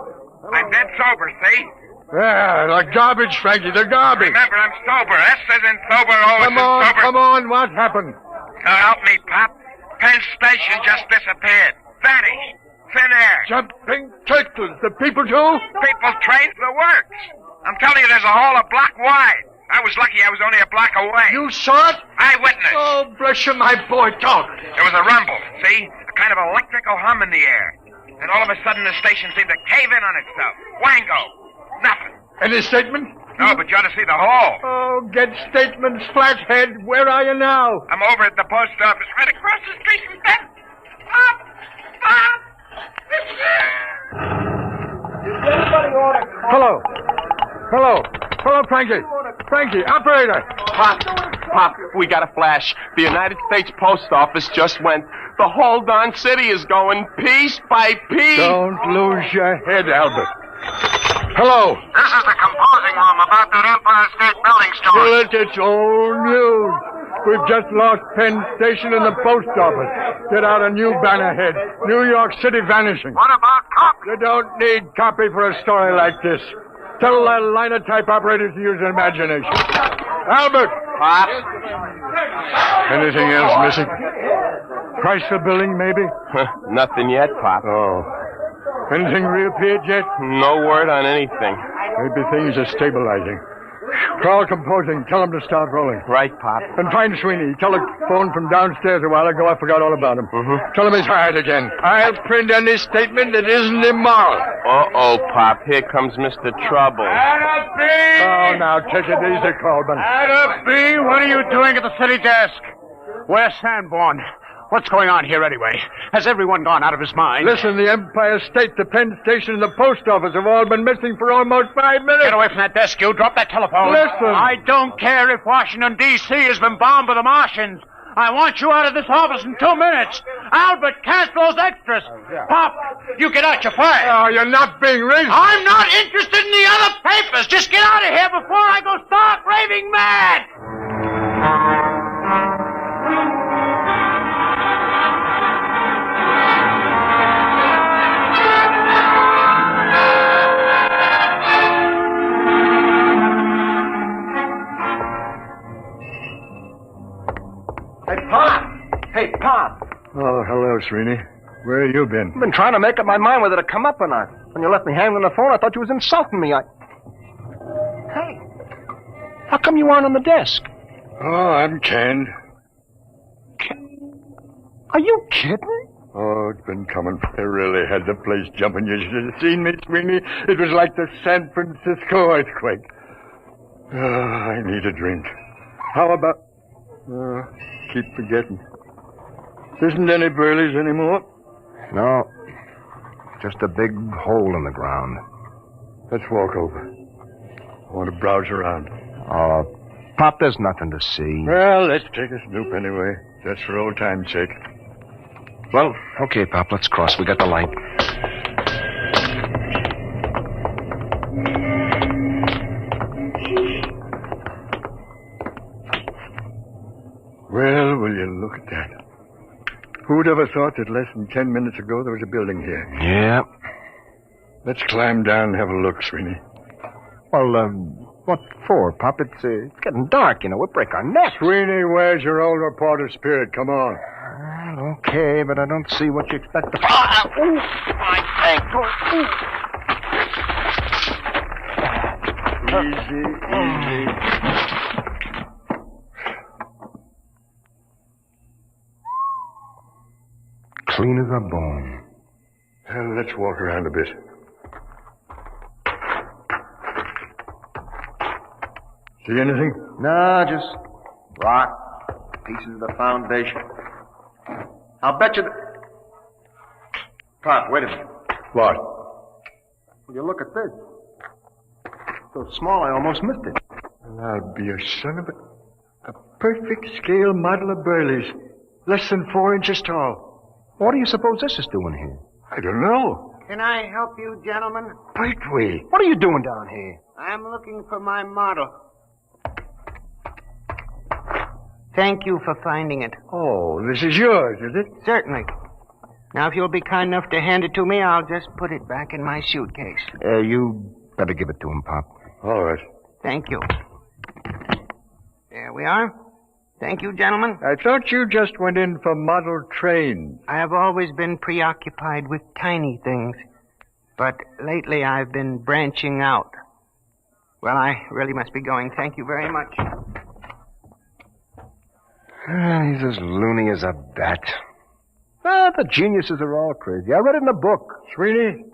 I'm dead sober, see? Yeah, the garbage, Frankie, the garbage. Remember, I'm sober. S as in sober, O as in sober. Come on, what happened? Now help me, Pop. Penn Station just disappeared. Vanished. Thin air. Jumping turtles, the people too? People trained for the works. I'm telling you, there's a hole a block wide. I was lucky I was only a block away. You saw it? Eyewitness. Oh, bless you, my boy, don't. There was a rumble, see? A kind of electrical hum in the air. And all of a sudden the station seemed to cave in on itself. Wango. Nothing. Any statement? No, but you ought to see the hole. Oh, get statements, flathead. Where are you now? I'm over at the post office, right across the street from that. Hello. Hello. Hello, Frankie. Frankie, operator. Pop, we got a flash. The United States Post Office just went. The whole darn city is going piece by piece. Don't lose your head, Albert. Hello. This is the composing room about that Empire State Building story. Well, it's old news. We've just lost Penn Station and the post office. Get out a new banner head. New York City vanishing. What about copy? You don't need copy for a story like this. Tell that linotype operators to use their imagination. Albert! Pop? Anything else missing? Price of building, maybe? Nothing yet, Pop. Oh. Anything reappeared yet? No word on anything. Maybe things are stabilizing. Call composing. Tell them to start rolling. Right, Pop. And find Sweeney. Telephone from downstairs a while ago. I forgot all about him. Tell him he's hired again. I'll print any statement that isn't immoral. Uh-oh, Pop. Here comes Mr. Trouble. Anna B! Oh, now take it easy, Colburn. Anna B, what are you doing at the city desk? Where's Sanborn? What's going on here anyway? Has everyone gone out of his mind? Listen, the Empire State, the Penn Station, and the post office have all been missing for almost 5 minutes. Get away from that desk, you. Drop that telephone. Listen. I don't care if Washington, D.C. has been bombed by the Martians. I want you out of this office in 2 minutes. Albert, cancel those extras. Pop, you get out your fired. Oh, you're not being reasonable. I'm not interested in the other papers. Just get out of here before I go stark raving mad. Hey, Pop. Oh, hello, Sweeney. Where have you been? I've been trying to make up my mind whether to come up or not. When you left me hanging on the phone, I thought you was insulting me. Hey, how come you aren't on the desk? Oh, I'm canned. Are you kidding? Oh, it's been coming. I really had the place jumping. You should have seen me, Sweeney. It was like the San Francisco earthquake. Oh, I need a drink. How about... keep forgetting. Isn't any Burleys anymore? No. Just a big hole in the ground. Let's walk over. I want to browse around. Oh, Pop, there's nothing to see. Well, let's take a snoop anyway. Just for old time's sake. Well, okay, Pop, let's cross. We got the light. Well, will you look at that? Who'd ever thought that less than 10 minutes ago there was a building here? Yeah. Let's climb down and have a look, Sweeney. Well, what for, Pop? It's getting dark, you know. We'll break our necks. Sweeney, where's your old reporter spirit? Come on. Well, okay, but I don't see what you expect to... my ankle. Easy, easy. Clean as a bone. Well, let's walk around a bit. See anything? No, just rock, pieces of the foundation. I'll bet you Pop, wait a minute. What? Will you look at this? So small I almost missed it. I'll be a son of a perfect scale model of Burley's. Less than 4 inches tall. What do you suppose this is doing here? I don't know. Can I help you, gentlemen? Wait, wait. What are you doing down here? I'm looking for my model. Thank you for finding it. Oh, this is yours, is it? Certainly. Now, if you'll be kind enough to hand it to me, I'll just put it back in my suitcase. You better give it to him, Pop. All right. Thank you. There we are. Thank you, gentlemen. I thought you just went in for model trains. I have always been preoccupied with tiny things, but lately I've been branching out. Well, I really must be going. Thank you very much. He's as loony as a bat. The geniuses are all crazy. I read it in a book. Sweeney,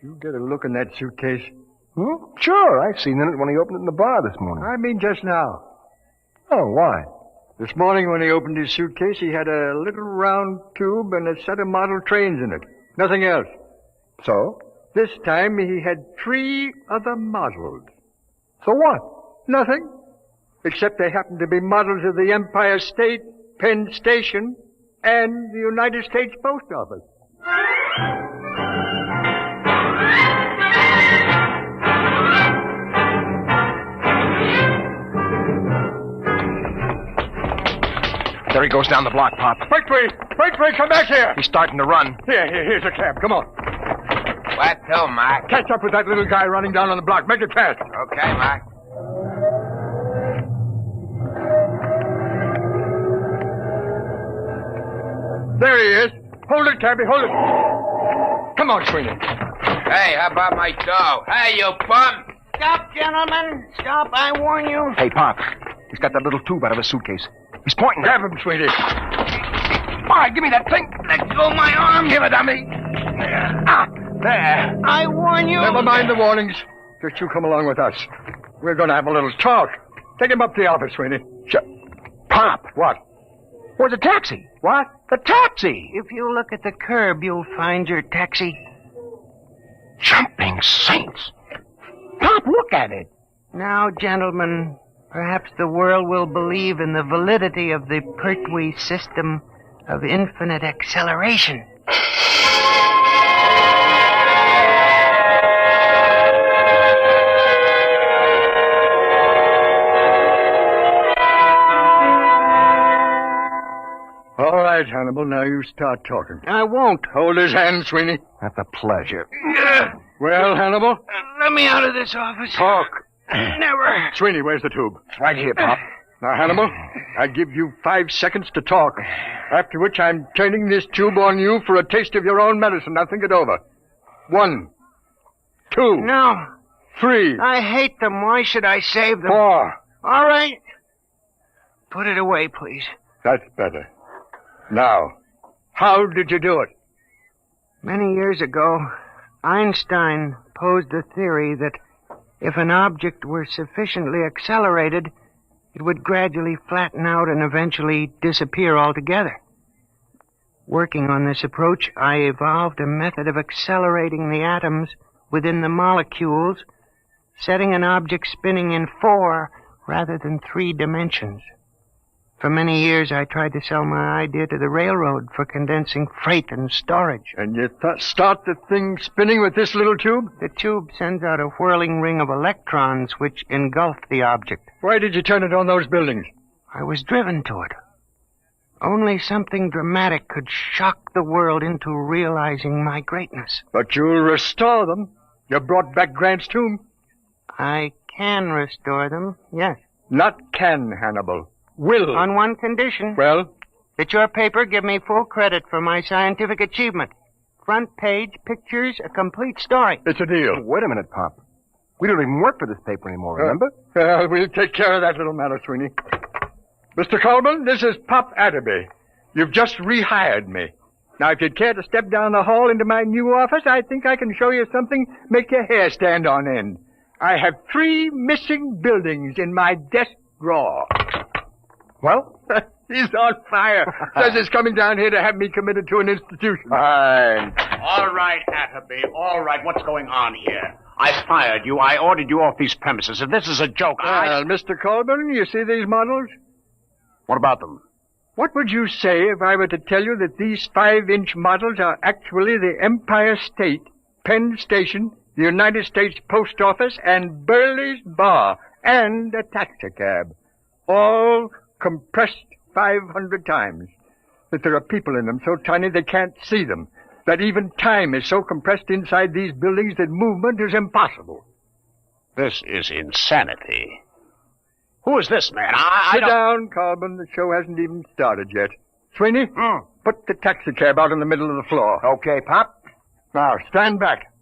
you get a look in that suitcase. Sure, I've seen it when he opened it in the bar this morning. I mean just now. Oh, why? This morning when he opened his suitcase, he had a little round tube and a set of model trains in it. Nothing else. So? This time he had 3 other models. So what? Nothing. Except they happened to be models of the Empire State, Penn Station, and the United States Post Office. There he goes down the block, Pop. Wait, come back here. He's starting to run. Here's a cab. Come on. What to, Mac? Catch up with that little guy running down on the block. Make it fast. Okay, Mac. There he is. Hold it, cabby, hold it. Come on, Sweeney. Hey, how about my dough? Hey, you bum! Stop, gentlemen. Stop, I warn you. Hey, Pop. He's got that little tube out of his suitcase. He's pointing. Grab him, Sweeney. All right, give me that thing. Let go of my arm. Give it to me. There. I warn you. Never mind the warnings. Just you come along with us. We're going to have a little talk. Take him up to the office, Sweeney. Pop. What? Where's the taxi? What? The taxi. If you look at the curb, you'll find your taxi. Jumping saints. Pop, look at it. Now, gentlemen, perhaps the world will believe in the validity of the Pertwee system of infinite acceleration. All right, Hannibal, now you start talking. I won't. Hold his hand, Sweeney. At the pleasure. Well, Hannibal? Let me out of this office. Talk. Never. Sweeney, where's the tube? It's right here, Pop. Now, Hannibal, I give you 5 seconds to talk. After which I'm turning this tube on you for a taste of your own medicine. Now think it over. 1, 2. No. 3. I hate them. Why should I save them? 4. All right. Put it away, please. That's better. Now, how did you do it? Many years ago, Einstein posed the theory that if an object were sufficiently accelerated, it would gradually flatten out and eventually disappear altogether. Working on this approach, I evolved a method of accelerating the atoms within the molecules, setting an object spinning in 4 rather than 3 dimensions. For many years, I tried to sell my idea to the railroad for condensing freight and storage. And you start the thing spinning with this little tube? The tube sends out a whirling ring of electrons which engulf the object. Why did you turn it on those buildings? I was driven to it. Only something dramatic could shock the world into realizing my greatness. But you'll restore them. You brought back Grant's tomb. I can restore them, yes. Not can, Hannibal. Will. On one condition. Well? That your paper give me full credit for my scientific achievement. Front page, pictures, a complete story. It's a deal. Wait a minute, Pop. We don't even work for this paper anymore, remember? We'll take care of that little matter, Sweeney. Mr. Colburn, this is Pop Atterby. You've just rehired me. Now, if you'd care to step down the hall into my new office, I think I can show you something make your hair stand on end. I have 3 missing buildings in my desk drawer. Well? He's on fire. Says he's coming down here to have me committed to an institution. Fine. All right, Atterby. All right. What's going on here? I fired you. I ordered you off these premises. If this is a joke, Well, Mr. Colburn, you see these models? What about them? What would you say if I were to tell you that these 5-inch models are actually the Empire State, Penn Station, the United States Post Office, and Burley's Bar, and a taxicab? All compressed 500 times. That there are people in them so tiny they can't see them. That even time is so compressed inside these buildings that movement is impossible. This is insanity. Who is this man? Sit down, Colburn. The show hasn't even started yet. Sweeney, put the taxicab out in the middle of the floor. Okay, Pop. Now, stand back.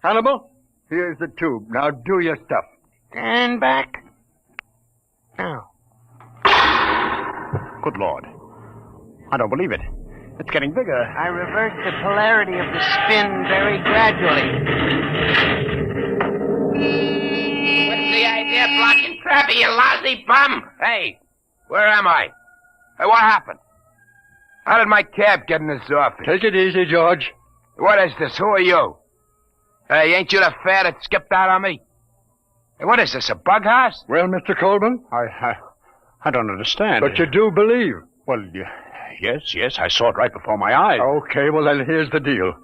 Hannibal, here's the tube. Now do your stuff. Stand back. Now. Good Lord. I don't believe it. It's getting bigger. I reverse the polarity of the spin very gradually. What's the idea of blocking traffic, you lousy bum? Hey, where am I? Hey, what happened? How did my cab get in this office? Take it easy, George. What is this? Who are you? Hey, ain't you the fare that skipped out on me? Hey, what is this, a bug house? Well, Mr. Colburn? I don't understand. But you do believe. Well, yes, I saw it right before my eyes. Okay, well, then here's the deal.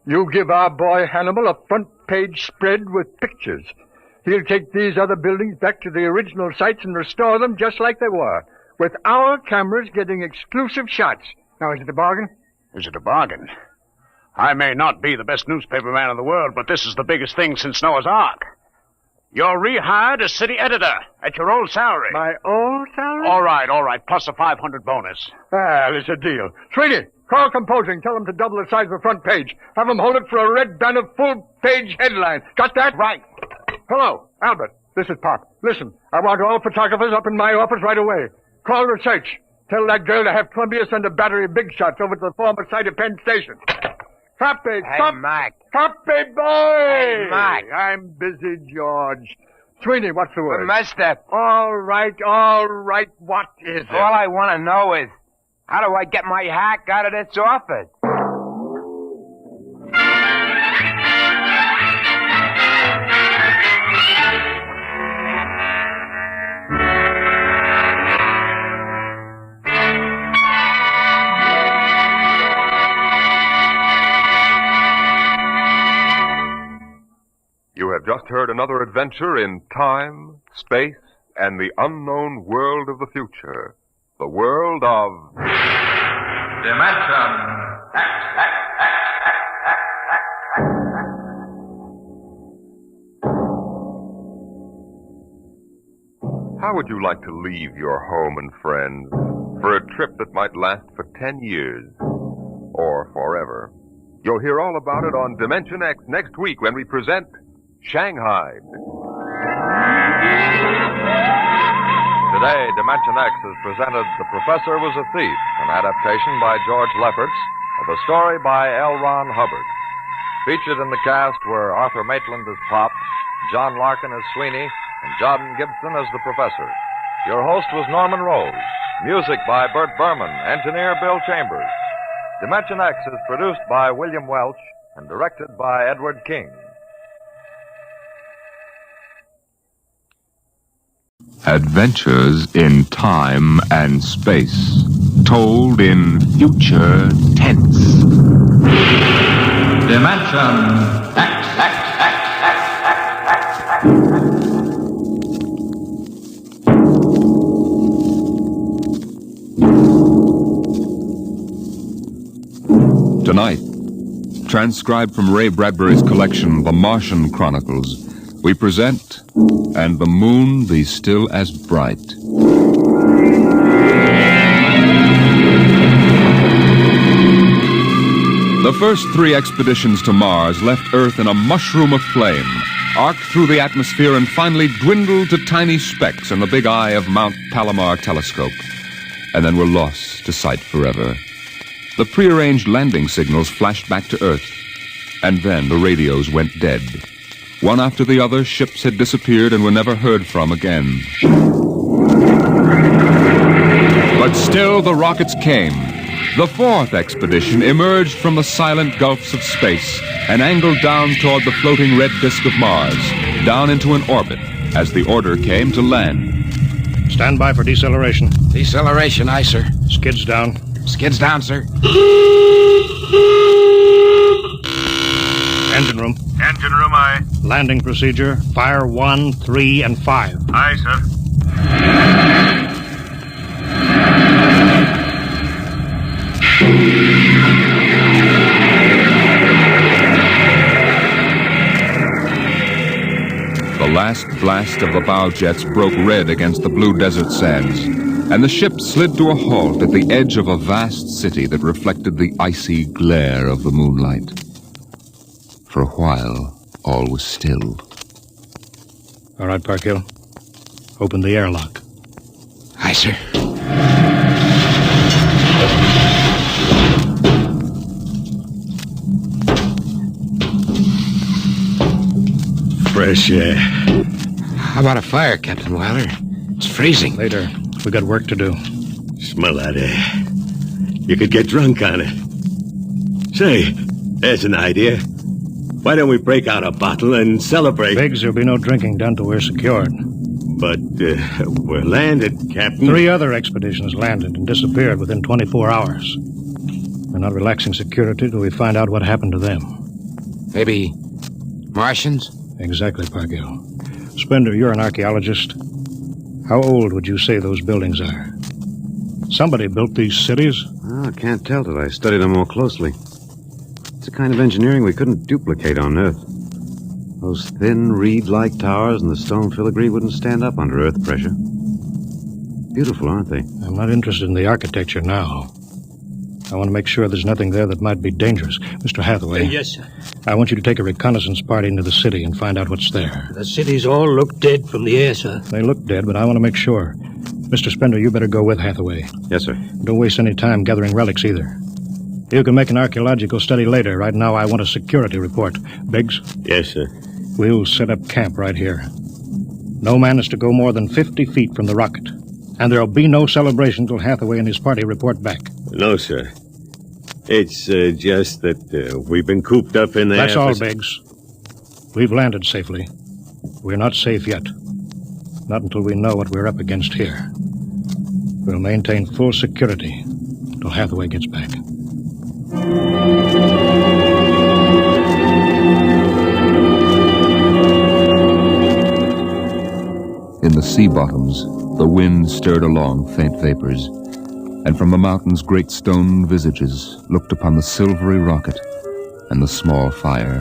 You give our boy Hannibal a front-page spread with pictures. He'll take these other buildings back to the original sites and restore them just like they were, with our cameras getting exclusive shots. Now, is it a bargain? Is it a bargain? I may not be the best newspaper man in the world, but this is the biggest thing since Noah's Ark. You're rehired as city editor at your old salary. My old salary? All right, plus a 500 bonus. There's a deal. Sweetie, call composing. Tell them to double the size of the front page. Have them hold it for a red banner full-page headline. Got that? Right. Hello, Albert. This is Pop. Listen, I want all photographers up in my office right away. Call research. Tell that girl to have Columbia send a battery of big shots over to the former site of Penn Station. Copy, Mac. Copy, boy! Hey, Mac. I'm busy, George. Sweeney, what's the word? Master. All right. What is it? All I want to know is, how do I get my hack out of this office? You have just heard another adventure in time, space, and the unknown world of the future. The world of... Dimension X. How would you like to leave your home and friends for a trip that might last for 10 years or forever? You'll hear all about it on Dimension X next week when we present Shanghied. Today, Dimension X has presented The Professor Was a Thief, an adaptation by George Lefferts of a story by L. Ron Hubbard. Featured in the cast were Arthur Maitland as Pop, John Larkin as Sweeney, and John Gibson as the Professor. Your host was Norman Rose. Music by Bert Berman, engineer Bill Chambers. Dimension X is produced by William Welch and directed by Edward King. Adventures in time and space, told in future tense. Dimension X. Tonight, transcribed from Ray Bradbury's collection, The Martian Chronicles, we present And the Moon Be Still as Bright. The first 3 expeditions to Mars left Earth in a mushroom of flame, arced through the atmosphere, and finally dwindled to tiny specks in the big eye of Mount Palomar telescope, and then were lost to sight forever. The prearranged landing signals flashed back to Earth, and then the radios went dead. One after the other, ships had disappeared and were never heard from again. But still the rockets came. The 4th expedition emerged from the silent gulfs of space and angled down toward the floating red disk of Mars, down into an orbit, as the order came to land. Stand by for deceleration. Deceleration, aye, sir. Skids down. Skids down, sir. Engine room. Engine room, aye. Landing procedure. Fire 1, 3, and 5. Aye, sir. The last blast of the bow jets broke red against the blue desert sands, and the ship slid to a halt at the edge of a vast city that reflected the icy glare of the moonlight. For a while, all was still. All right, Parkhill. Open the airlock. Aye, sir. Fresh air. How about a fire, Captain Wilder? It's freezing. Later. We got work to do. Smell that air. You could get drunk on it. Say, there's an idea. Why don't we break out a bottle and celebrate? Biggs, there'll be no drinking done till we're secured. But we're landed, Captain. 3 other expeditions landed and disappeared within 24 hours. We're not relaxing security till we find out what happened to them. Maybe Martians? Exactly, Parkhill. Spender, you're an archaeologist. How old would you say those buildings are? Somebody built these cities. Well, I can't tell till I study them more closely. It's a kind of engineering we couldn't duplicate on Earth. Those thin, reed-like towers and the stone filigree wouldn't stand up under Earth pressure. Beautiful, aren't they? I'm not interested in the architecture now. I want to make sure there's nothing there that might be dangerous. Mr. Hathaway. Yes, sir. I want you to take a reconnaissance party into the city and find out what's there. The cities all look dead from the air, sir. They look dead, but I want to make sure. Mr. Spender, you better go with Hathaway. Yes, sir. Don't waste any time gathering relics either. You can make an archaeological study later. Right now, I want a security report. Biggs? Yes, sir. We'll set up camp right here. No man is to go more than 50 feet from the rocket. And there'll be no celebration till Hathaway and his party report back. No, sir. It's just that we've been cooped up in there. That's all, Biggs. We've landed safely. We're not safe yet. Not until we know what we're up against here. We'll maintain full security till Hathaway gets back. In the sea bottoms, the wind stirred along faint vapors, and from the mountains great stone visages looked upon the silvery rocket and the small fire.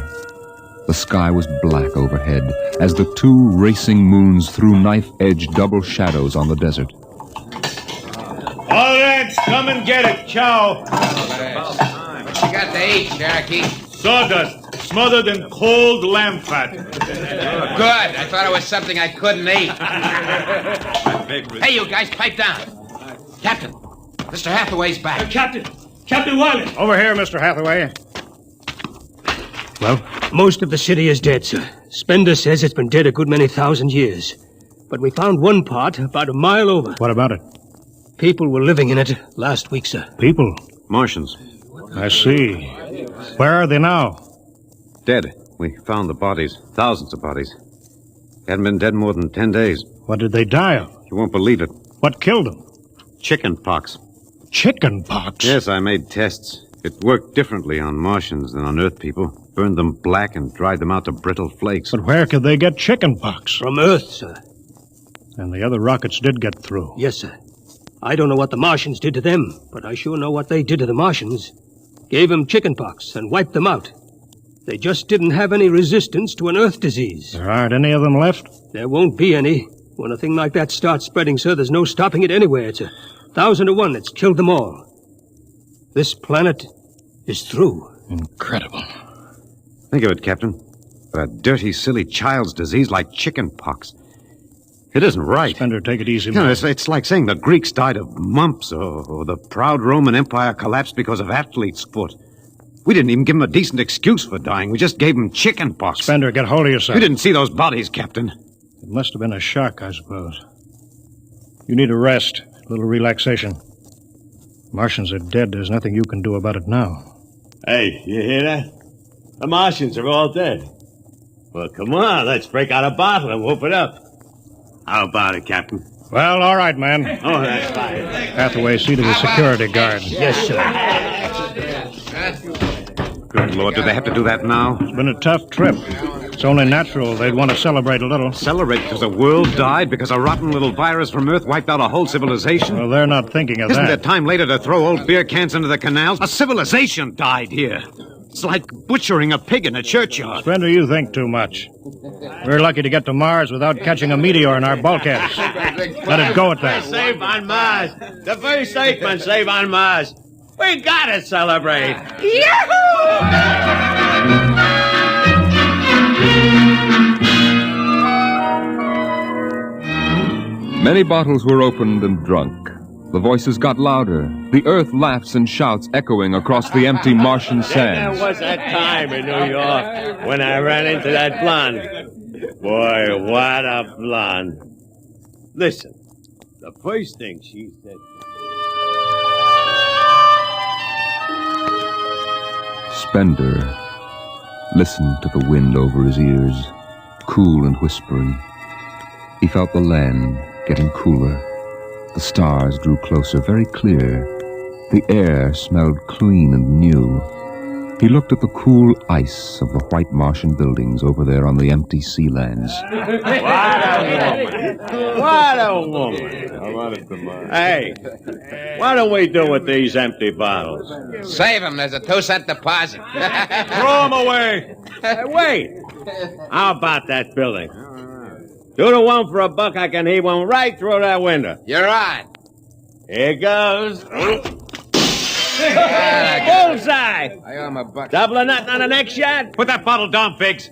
The sky was black overhead as the 2 racing moons threw knife-edged double shadows on the desert. All right, come and get it. Ciao. What you got to eat, Cherokee? Sawdust, smothered in cold lamb fat. Good. I thought it was something I couldn't eat. Hey, you guys, pipe down. Captain, Mr. Hathaway's back. Captain Wiley. Over here, Mr. Hathaway. Well? Most of the city is dead, sir. Spender says it's been dead a good many thousand years. But we found one part about a mile over. What about it? People were living in it last week, sir. People? Martians. I see. Where are they now? Dead. We found the bodies. Thousands of bodies. Hadn't been dead more than 10 days. What did they die of? You won't believe it. What killed them? Chicken pox. Chicken pox? Yes, I made tests. It worked differently on Martians than on Earth people. Burned them black and dried them out to brittle flakes. But where could they get chicken pox? From Earth, sir. And the other rockets did get through. Yes, sir. I don't know what the Martians did to them, but I sure know what they did to the Martians. Gave them chicken pox and wiped them out. They just didn't have any resistance to an Earth disease. There aren't any of them left? There won't be any. When a thing like that starts spreading, sir, there's no stopping it anywhere. It's 1,000 to 1 that's killed them all. This planet is through. Incredible. Think of it, Captain. A dirty, silly child's disease like chicken pox. It isn't right. Spender, take it easy, man. man. It's like saying the Greeks died of mumps or the proud Roman Empire collapsed because of athlete's foot. We didn't even give them a decent excuse for dying. We just gave them chicken pox. Spender, get hold of yourself. You didn't see those bodies, Captain. It must have been a shock, I suppose. You need a rest, a little relaxation. Martians are dead. There's nothing you can do about it now. Hey, you hear that? The Martians are all dead. Well, come on, let's break out a bottle and whoop it up. How about it, Captain? Well, all right, man. Oh, that's fine. Hathaway, see to the security guard. Yes, sir. Good Lord, do they have to do that now? It's been a tough trip. It's only natural they'd want to celebrate a little. Celebrate because the world died? Because a rotten little virus from Earth wiped out a whole civilization? Well, they're not thinking of that. Isn't there time later to throw old beer cans into the canals? A civilization died here. It's like butchering a pig in a churchyard. Spender, you think too much. We're lucky to get to Mars without catching a meteor in our bulkheads. Let it go at that. Save on Mars. The first statement, save on Mars. We gotta celebrate. Yahoo! Many bottles were opened and drunk. The voices got louder. The earth laughs and shouts echoing across the empty Martian sands. There was that time in New York when I ran into that blonde. Boy, what a blonde. Listen, the first thing she said... Spender listened to the wind over his ears, cool and whispering. He felt the land getting cooler. The stars drew closer, very clear. The air smelled clean and new. He looked at the cool ice of the white Martian buildings over there on the empty sea lands. What a woman. Hey, what do we do with these empty bottles? Save them. There's a 2-cent deposit. Throw them away. Wait. How about that building? 2 to 1 for $1, I can heave one right through that window. You're on. Here goes. Bullseye! I owe him $1. Double or nothing on the next shot? Put that bottle down, Biggs.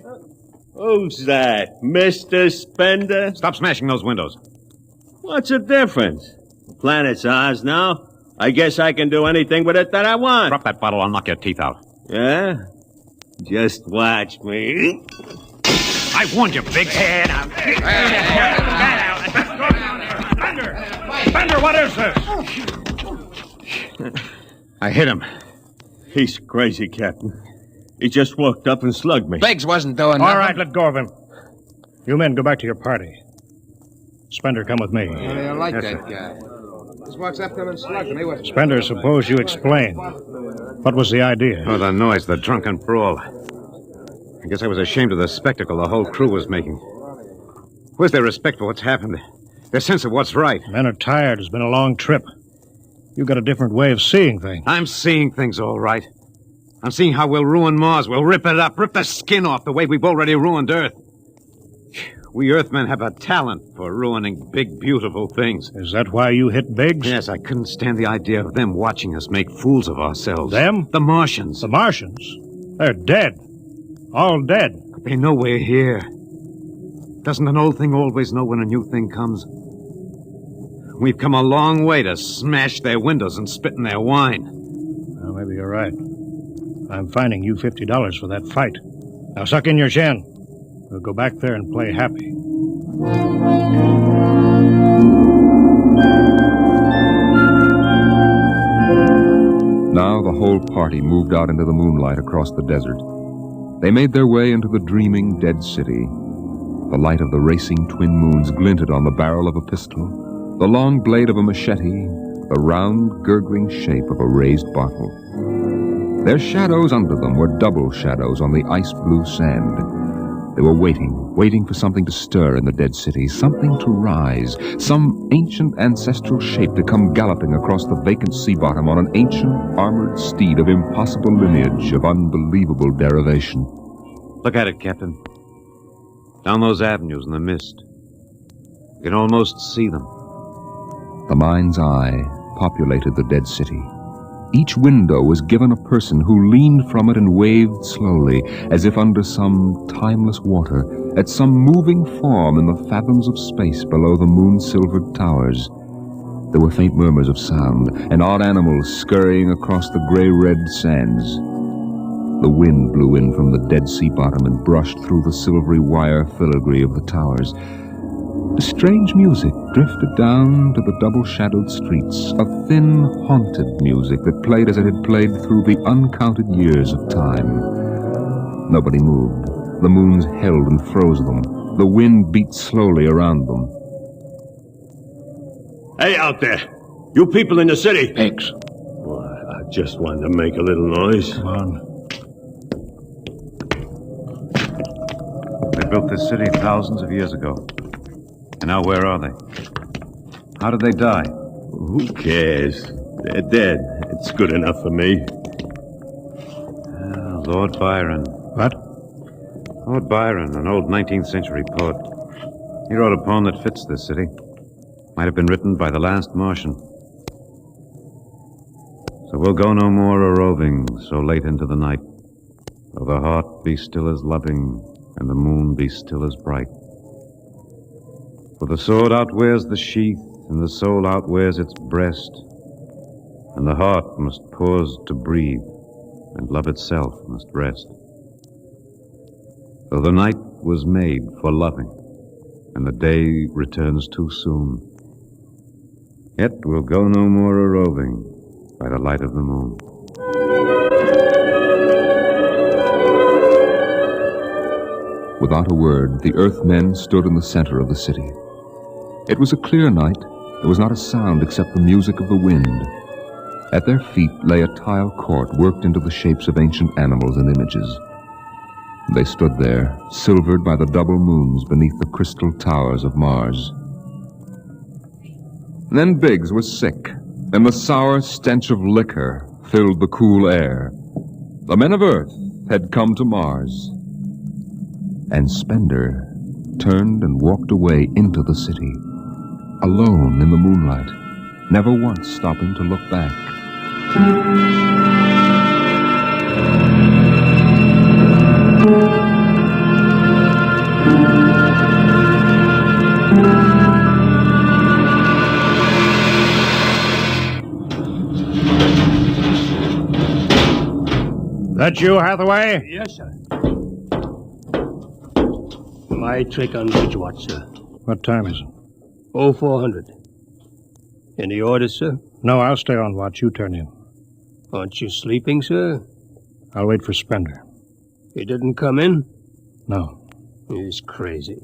Who's that? Mr. Spender? Stop smashing those windows. What's the difference? The planet's ours now. I guess I can do anything with it that I want. Drop that bottle, I'll knock your teeth out. Yeah? Just watch me. I warned you, Biggs. Spender, what is this? I hit him. He's crazy, Captain. He just walked up and slugged me. Biggs wasn't doing nothing. All right, let go of him. You men go back to your party. Spender, come with me. I don't like that guy. Just walks up to him and slugs him. Spender, suppose you explain. What was the idea? Oh, the noise, the drunken brawl. I guess I was ashamed of the spectacle the whole crew was making. Where's their respect for what's happened? Their sense of what's right? Men are tired. It's been a long trip. You've got a different way of seeing things. I'm seeing things all right. I'm seeing how we'll ruin Mars. We'll rip it up, rip the skin off the way we've already ruined Earth. We Earthmen have a talent for ruining big, beautiful things. Is that why you hit Biggs? Yes, I couldn't stand the idea of them watching us make fools of ourselves. Them? The Martians. The Martians? They're dead. All dead. But they know we're here. Doesn't an old thing always know when a new thing comes? We've come a long way to smash their windows and spit in their wine. Well, maybe you're right. I'm fining you $50 for that fight. Now suck in your chin. We'll go back there and play happy. Now the whole party moved out into the moonlight across the desert. They made their way into the dreaming dead city. The light of the racing twin moons glinted on the barrel of a pistol, the long blade of a machete, the round, gurgling shape of a raised bottle. Their shadows under them were double shadows on the ice-blue sand. They were waiting for something to stir in the dead city, something to rise, some ancient ancestral shape to come galloping across the vacant sea bottom on an ancient armored steed of impossible lineage, of unbelievable derivation. Look at it, Captain. Down those avenues in the mist. You can almost see them. The mind's eye populated the dead city. Each window was given a person who leaned from it and waved slowly, as if under some timeless water, at some moving form in the fathoms of space below the moon-silvered towers. There were faint murmurs of sound, and odd animals scurrying across the gray-red sands. The wind blew in from the dead sea bottom and brushed through the silvery wire filigree of the towers. A strange music drifted down to the double-shadowed streets, a thin, haunted music that played as it had played through the uncounted years of time. Nobody moved. The moons held and froze them. The wind beat slowly around them. Hey, out there! You people in the city! Biggs. Well, I just wanted to make a little noise. Come on. They built this city thousands of years ago. And now where are they? How did they die? Who cares? They're dead. It's good enough for me. Lord Byron. What? Lord Byron, an old 19th century poet. He wrote a poem that fits this city. Might have been written by the last Martian. So we'll go no more a-roving so late into the night, though the heart be still as loving and the moon be still as bright. For the sword outwears the sheath, and the soul outwears its breast, and the heart must pause to breathe, and love itself must rest. Though the night was made for loving, and the day returns too soon, yet we'll go no more a-roving by the light of the moon. Without a word, the Earthmen stood in the center of the city. It was a clear night. There was not a sound except the music of the wind. At their feet lay a tile court worked into the shapes of ancient animals and images. They stood there, silvered by the double moons beneath the crystal towers of Mars. Then Biggs was sick, and the sour stench of liquor filled the cool air. The men of Earth had come to Mars. And Spender turned and walked away into the city, alone in the moonlight, never once stopping to look back. That you, Hathaway? Yes, sir. My trick on Bridgewatch, sir. What time is it? 0400. Any orders, sir? No, I'll stay on watch. You turn in. Aren't you sleeping, sir? I'll wait for Spender. He didn't come in? No. He's crazy.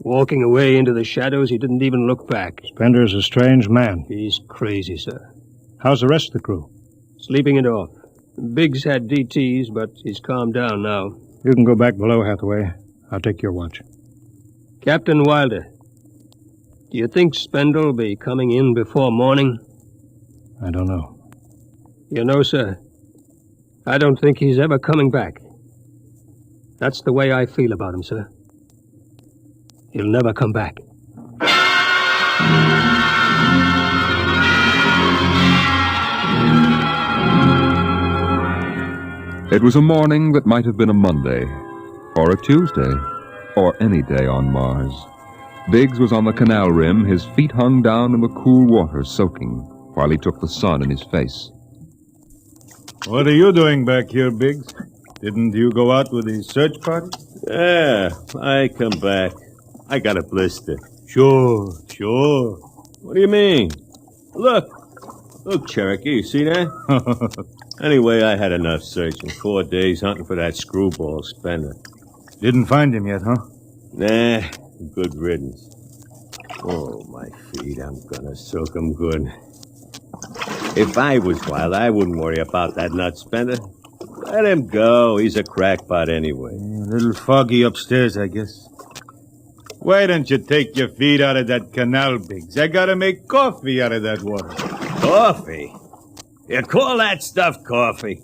Walking away into the shadows, he didn't even look back. Spender's a strange man. He's crazy, sir. How's the rest of the crew? Sleeping it off. Biggs had DTs, but he's calmed down now. You can go back below, Hathaway. I'll take your watch. Captain Wilder, do you think Spender will be coming in before morning? I don't know. You know, sir, I don't think he's ever coming back. That's the way I feel about him, sir. He'll never come back. It was a morning that might have been a Monday, or a Tuesday, or any day on Mars. Biggs was on the canal rim, his feet hung down in the cool water, soaking, while he took the sun in his face. What are you doing back here, Biggs? Didn't you go out with the search party? Yeah, I come back. I got a blister. Sure. What do you mean? Look, Cherokee, you see that? Anyway, I had enough searching. 4 days hunting for that screwball Spender. Didn't find him yet, huh? Nah, good riddance. Oh, my feet, I'm gonna soak 'em good. If I was wild, I wouldn't worry about that nut Spender. Let him go. He's a crackpot anyway. A little foggy upstairs, I guess. Why don't you take your feet out of that canal, Biggs? I gotta make coffee out of that water. Coffee? You call that stuff coffee?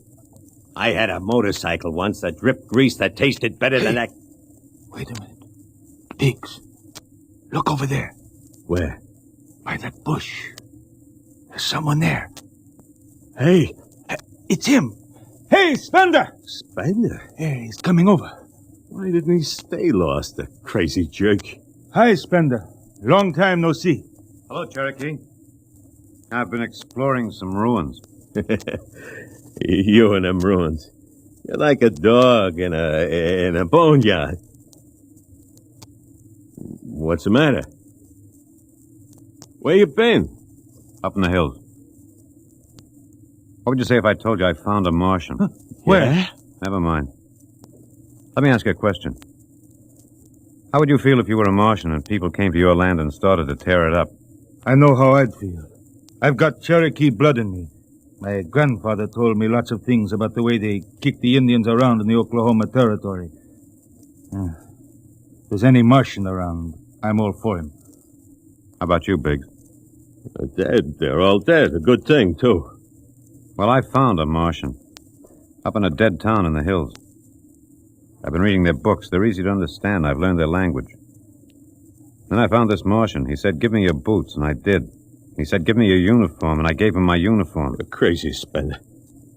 I had a motorcycle once that dripped grease that tasted better than that. Wait a minute. Biggs, look over there. Where? By that bush. There's someone there. Hey, it's him. Hey, Spender! Spender? Yeah, he's coming over. Why didn't he stay lost, the crazy jerk? Hi, Spender. Long time no see. Hello, Cherokee. I've been exploring some ruins. You and them ruins. You're like a dog in a boneyard. What's the matter? Where you been? Up in the hills. What would you say if I told you I found a Martian? Huh? Where? Yeah? Never mind. Let me ask you a question. How would you feel if you were a Martian and people came to your land and started to tear it up? I know how I'd feel. I've got Cherokee blood in me. My grandfather told me lots of things about the way they kicked the Indians around in the Oklahoma Territory. If there's any Martian around, I'm all for him. How about you, Biggs? They're dead. They're all dead. A good thing, too. Well, I found a Martian. Up in a dead town in the hills. I've been reading their books. They're easy to understand. I've learned their language. Then I found this Martian. He said, give me your boots, and I did. He said, give me your uniform, and I gave him my uniform. You're crazy, Spender.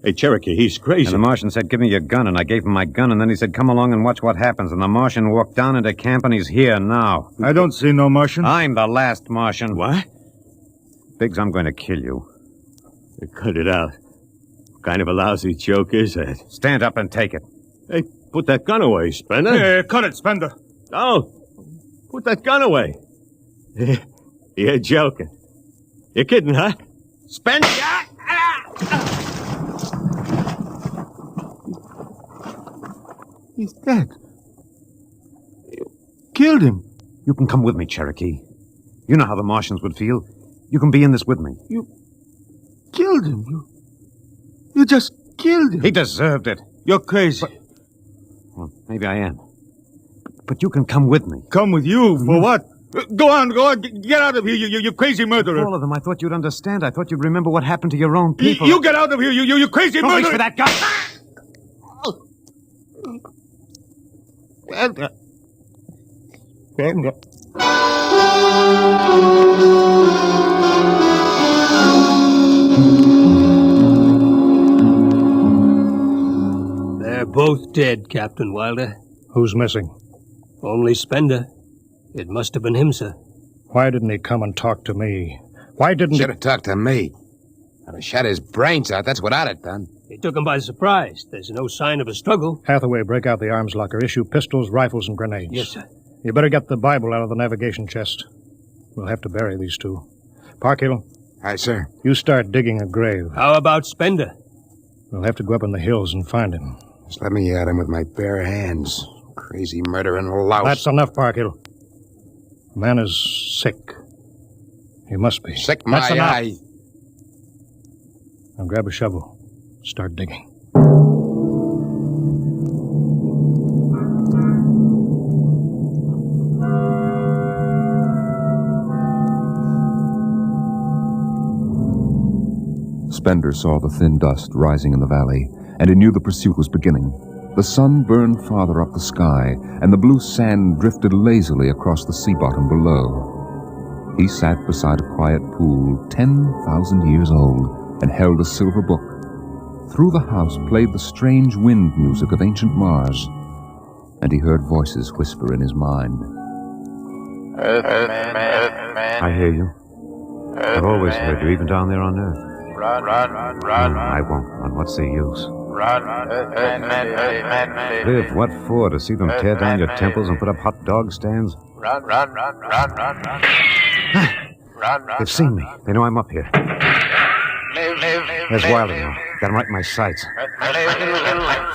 Hey, Cherokee, he's crazy. And the Martian said, give me your gun, and I gave him my gun, and then he said, come along and watch what happens. And the Martian walked down into camp, and he's here now. I don't see no Martian. I'm the last Martian. What? Biggs, I'm going to kill you. Cut it out. What kind of a lousy joke is that? Stand up and take it. Hey, put that gun away, Spender. Hey, cut it, Spender. Oh, put that gun away. You're joking. You're kidding, huh? Spender! He's dead. You killed him. You can come with me, Cherokee. You know how the Martians would feel. You can be in this with me. You killed him. You just killed him. He deserved it. You're crazy. Well, maybe I am. But you can come with me. Come with you? For what? Go on. Get out of here, you crazy murderer. All of them. I thought you'd understand. I thought you'd remember what happened to your own people. You get out of here, you crazy Don't murderer. reach for that gun. They're both dead, Captain Wilder. Who's missing? Only Spender. It must have been him, sir. Why didn't he come and talk to me? Why didn't Should have talked to me. I'd have shot his brains out. That's what I'd have done. It took him by surprise. There's no sign of a struggle. Hathaway, break out the arms locker. Issue pistols, rifles, and grenades. Yes, sir. You better get the Bible out of the navigation chest. We'll have to bury these two. Parkhill. Aye, sir. You start digging a grave. How about Spender? We'll have to go up in the hills and find him. Just let me at him with my bare hands. Crazy murdering louse. That's enough, Parkhill. The man is sick. He must be. Sick my That's enough. eye. Now grab a shovel. Start digging. Spender saw the thin dust rising in the valley, and he knew the pursuit was beginning. The sun burned farther up the sky, and the blue sand drifted lazily across the sea bottom below. He sat beside a quiet pool 10,000 years old and held a silver book. Through the house played the strange wind music of ancient Mars, and he heard voices whisper in his mind. I hear you. I've always heard you, even down there on Earth. I won't. On what's the use? Live, what for? To see them tear down your temples and put up hot dog stands? They've seen me. They know I'm up here. There's Wilder now. Got him right in my sights.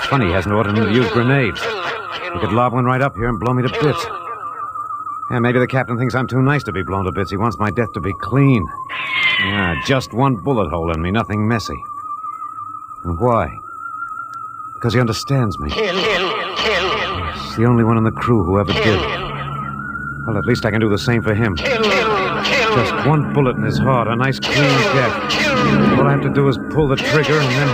Funny he hasn't ordered him to use grenades. He could lob one right up here and blow me to bits. Yeah, maybe the captain thinks I'm too nice to be blown to bits. He wants my death to be clean. Yeah, just one bullet hole in me, nothing messy. And why? Because he understands me. He's the only one in the crew who ever did. Well, at least I can do the same for him. Just one bullet in his heart, a nice clean death. All I have to do is pull the trigger and then...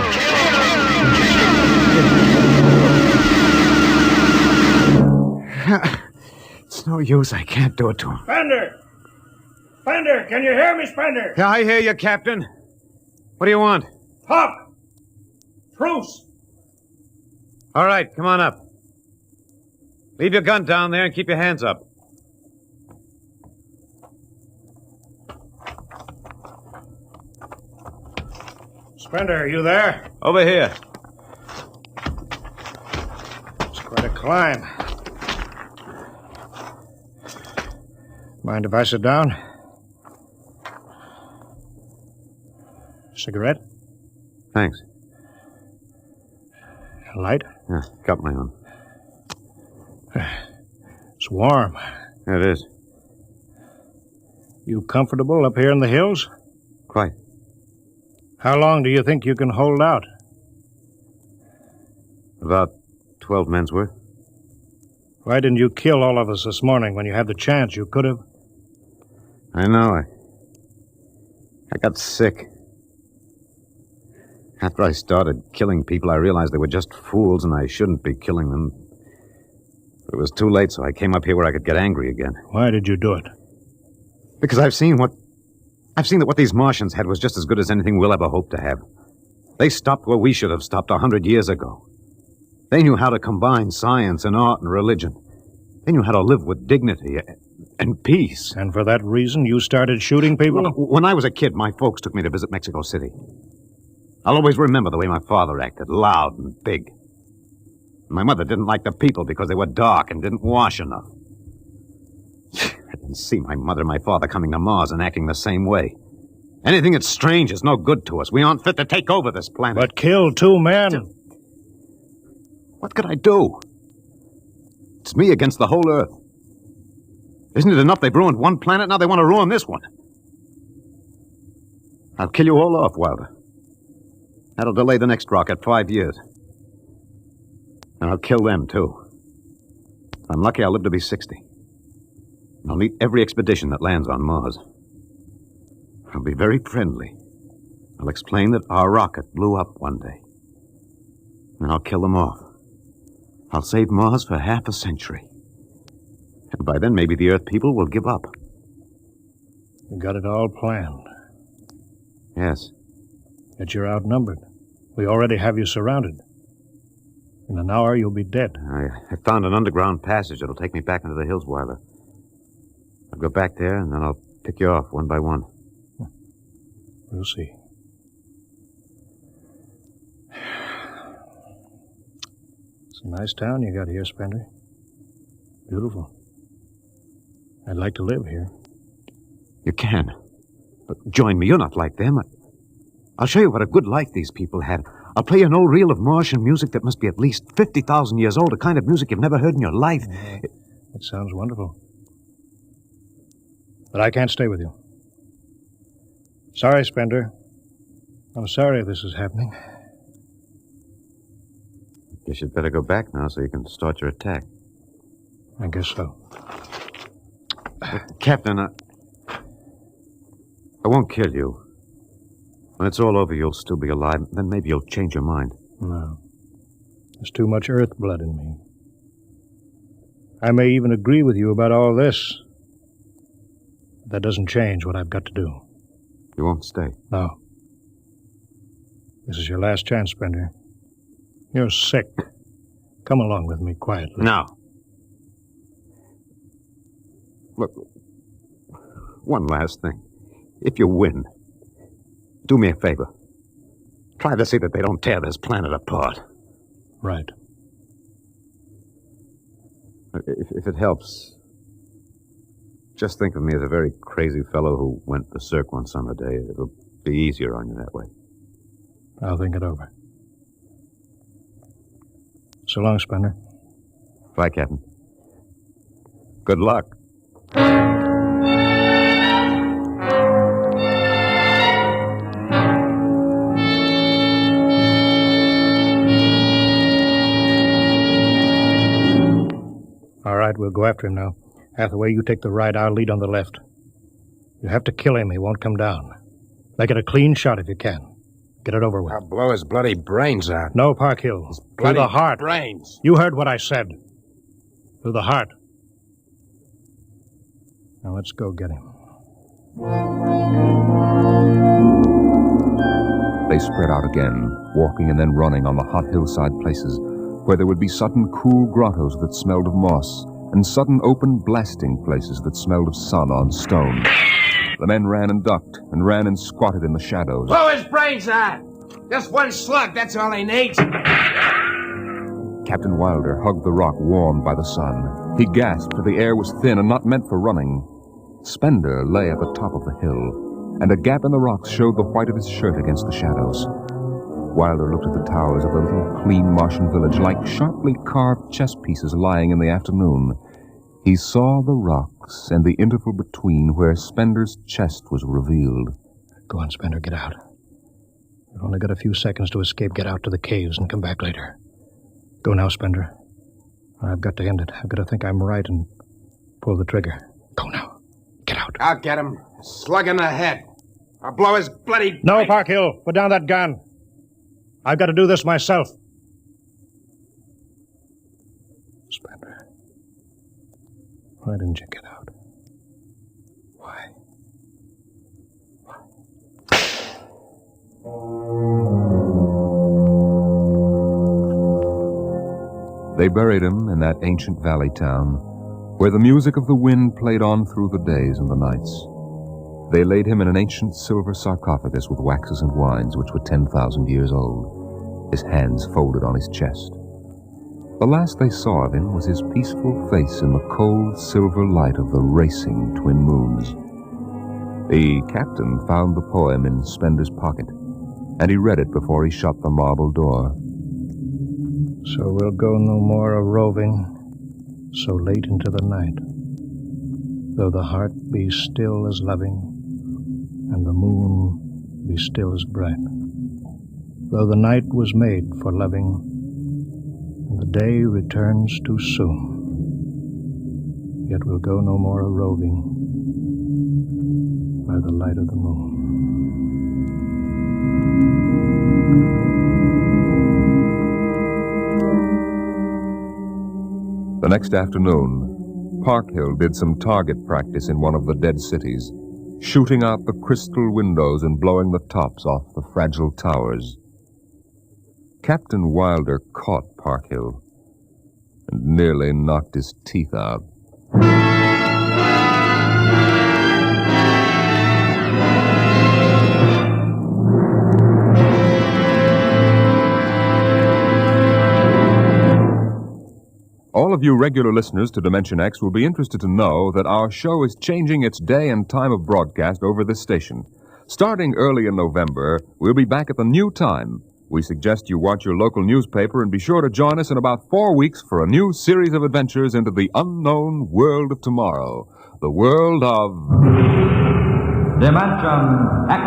It's no use. I can't do it to him. Spender! Spender! Can you hear me, Spender? Yeah, I hear you, Captain. What do you want? Talk! Truce! All right, come on up. Leave your gun down there and keep your hands up. Spender, are you there? Over here. It's quite a climb. Mind if I sit down? Cigarette? Thanks. Light? Yeah, got my own. It's warm. It is. You comfortable up here in the hills? Quite. How long do you think you can hold out? About 12 men's worth. Why didn't you kill all of us this morning when you had the chance? You could have. I know. I got sick. After I started killing people, I realized they were just fools and I shouldn't be killing them. But it was too late, so I came up here where I could get angry again. Why did you do it? Because I've seen that what these Martians had was just as good as anything we'll ever hope to have. They stopped where we should have stopped 100 years ago. They knew how to combine science and art and religion. They knew how to live with dignity and peace. And for that reason, you started shooting people? When I was a kid, my folks took me to visit Mexico City. I'll always remember the way my father acted, loud and big. My mother didn't like the people because they were dark and didn't wash enough. I didn't see my mother and my father coming to Mars and acting the same way. Anything that's strange is no good to us. We aren't fit to take over this planet. But kill 2 men? What could I do? It's me against the whole Earth. Isn't it enough they've ruined one planet? Now they want to ruin this one. I'll kill you all off, Wilder. That'll delay the next rocket 5 years. And I'll kill them, too. If I'm lucky, I'll live to be 60. And I'll meet every expedition that lands on Mars. I'll be very friendly. I'll explain that our rocket blew up one day. And I'll kill them off. I'll save Mars for half a century. And by then, maybe the Earth people will give up. You got it all planned. Yes. Yet you're outnumbered. We already have you surrounded. In an hour, you'll be dead. I found an underground passage that'll take me back into the hills, Wilder. I'll go back there, and then I'll pick you off one by one. We'll see. It's a nice town you got here, Spender. Beautiful. I'd like to live here. You can. But join me. You're not like them. I'll show you what a good life these people had. I'll play you an old reel of Martian music that must be at least 50,000 years old, a kind of music you've never heard in your life. It sounds wonderful. But I can't stay with you. Sorry, Spender. I'm sorry this is happening. Guess you'd better go back now so you can start your attack. I guess so. Captain, I won't kill you. When it's all over, you'll still be alive. Then maybe you'll change your mind. No. There's too much Earth blood in me. I may even agree with you about all this. But that doesn't change what I've got to do. You won't stay? No. This is your last chance, Spender. You're sick. Come along with me quietly. No. Look, one last thing. If you win, do me a favor. Try to see that they don't tear this planet apart. Right. If it helps, just think of me as a very crazy fellow who went berserk one summer day. It'll be easier on you that way. I'll think it over. So long, Spender. Bye, Captain. Good luck. All right, we'll go after him now. Hathaway, you take the right, I'll lead on the left. You have to kill him, he won't come down. Make it a clean shot if you can. Get it over with. I'll blow his bloody brains out. No, Park Hill. Through the heart. Brains. You heard what I said. Through the heart. Now let's go get him. They spread out again, walking and then running on the hot hillside places, where there would be sudden cool grottos that smelled of moss, and sudden open blasting places that smelled of sun on stone. The men ran and ducked, and ran and squatted in the shadows. Blow his brains out! Just one slug, that's all he needs. Captain Wilder hugged the rock warmed by the sun. He gasped, for the air was thin and not meant for running. Spender lay at the top of the hill, and a gap in the rocks showed the white of his shirt against the shadows. Wilder looked at the towers of the little clean Martian village like sharply carved chess pieces lying in the afternoon. He saw the rocks and the interval between where Spender's chest was revealed. Go on, Spender, get out. You've only got a few seconds to escape. Get out to the caves and come back later. Go now, Spender. I've got to end it. I've got to think I'm right and pull the trigger. Go now. Get out. I'll get him. A slug in the head. I'll blow his bloody... No, Park Hill. Put down that gun. I've got to do this myself. Spender. Why didn't you get out? Why? Why? They buried him in that ancient valley town, where the music of the wind played on through the days and the nights. They laid him in an ancient silver sarcophagus with waxes and wines which were 10,000 years old, his hands folded on his chest. The last they saw of him was his peaceful face in the cold silver light of the racing twin moons. The captain found the poem in Spender's pocket, and he read it before he shut the marble door. So we'll go no more a-roving so late into the night, though the heart be still as loving, and the moon be still as bright. Though the night was made for loving, and the day returns too soon, yet we'll go no more a-roving by the light of the moon. The next afternoon, Parkhill did some target practice in one of the dead cities, shooting out the crystal windows and blowing the tops off the fragile towers. Captain Wilder caught Parkhill and nearly knocked his teeth out. All of you regular listeners to Dimension X will be interested to know that our show is changing its day and time of broadcast over this station. Starting early in November, we'll be back at the new time. We suggest you watch your local newspaper and be sure to join us in about 4 weeks for a new series of adventures into the unknown world of tomorrow. The world of... Dimension X.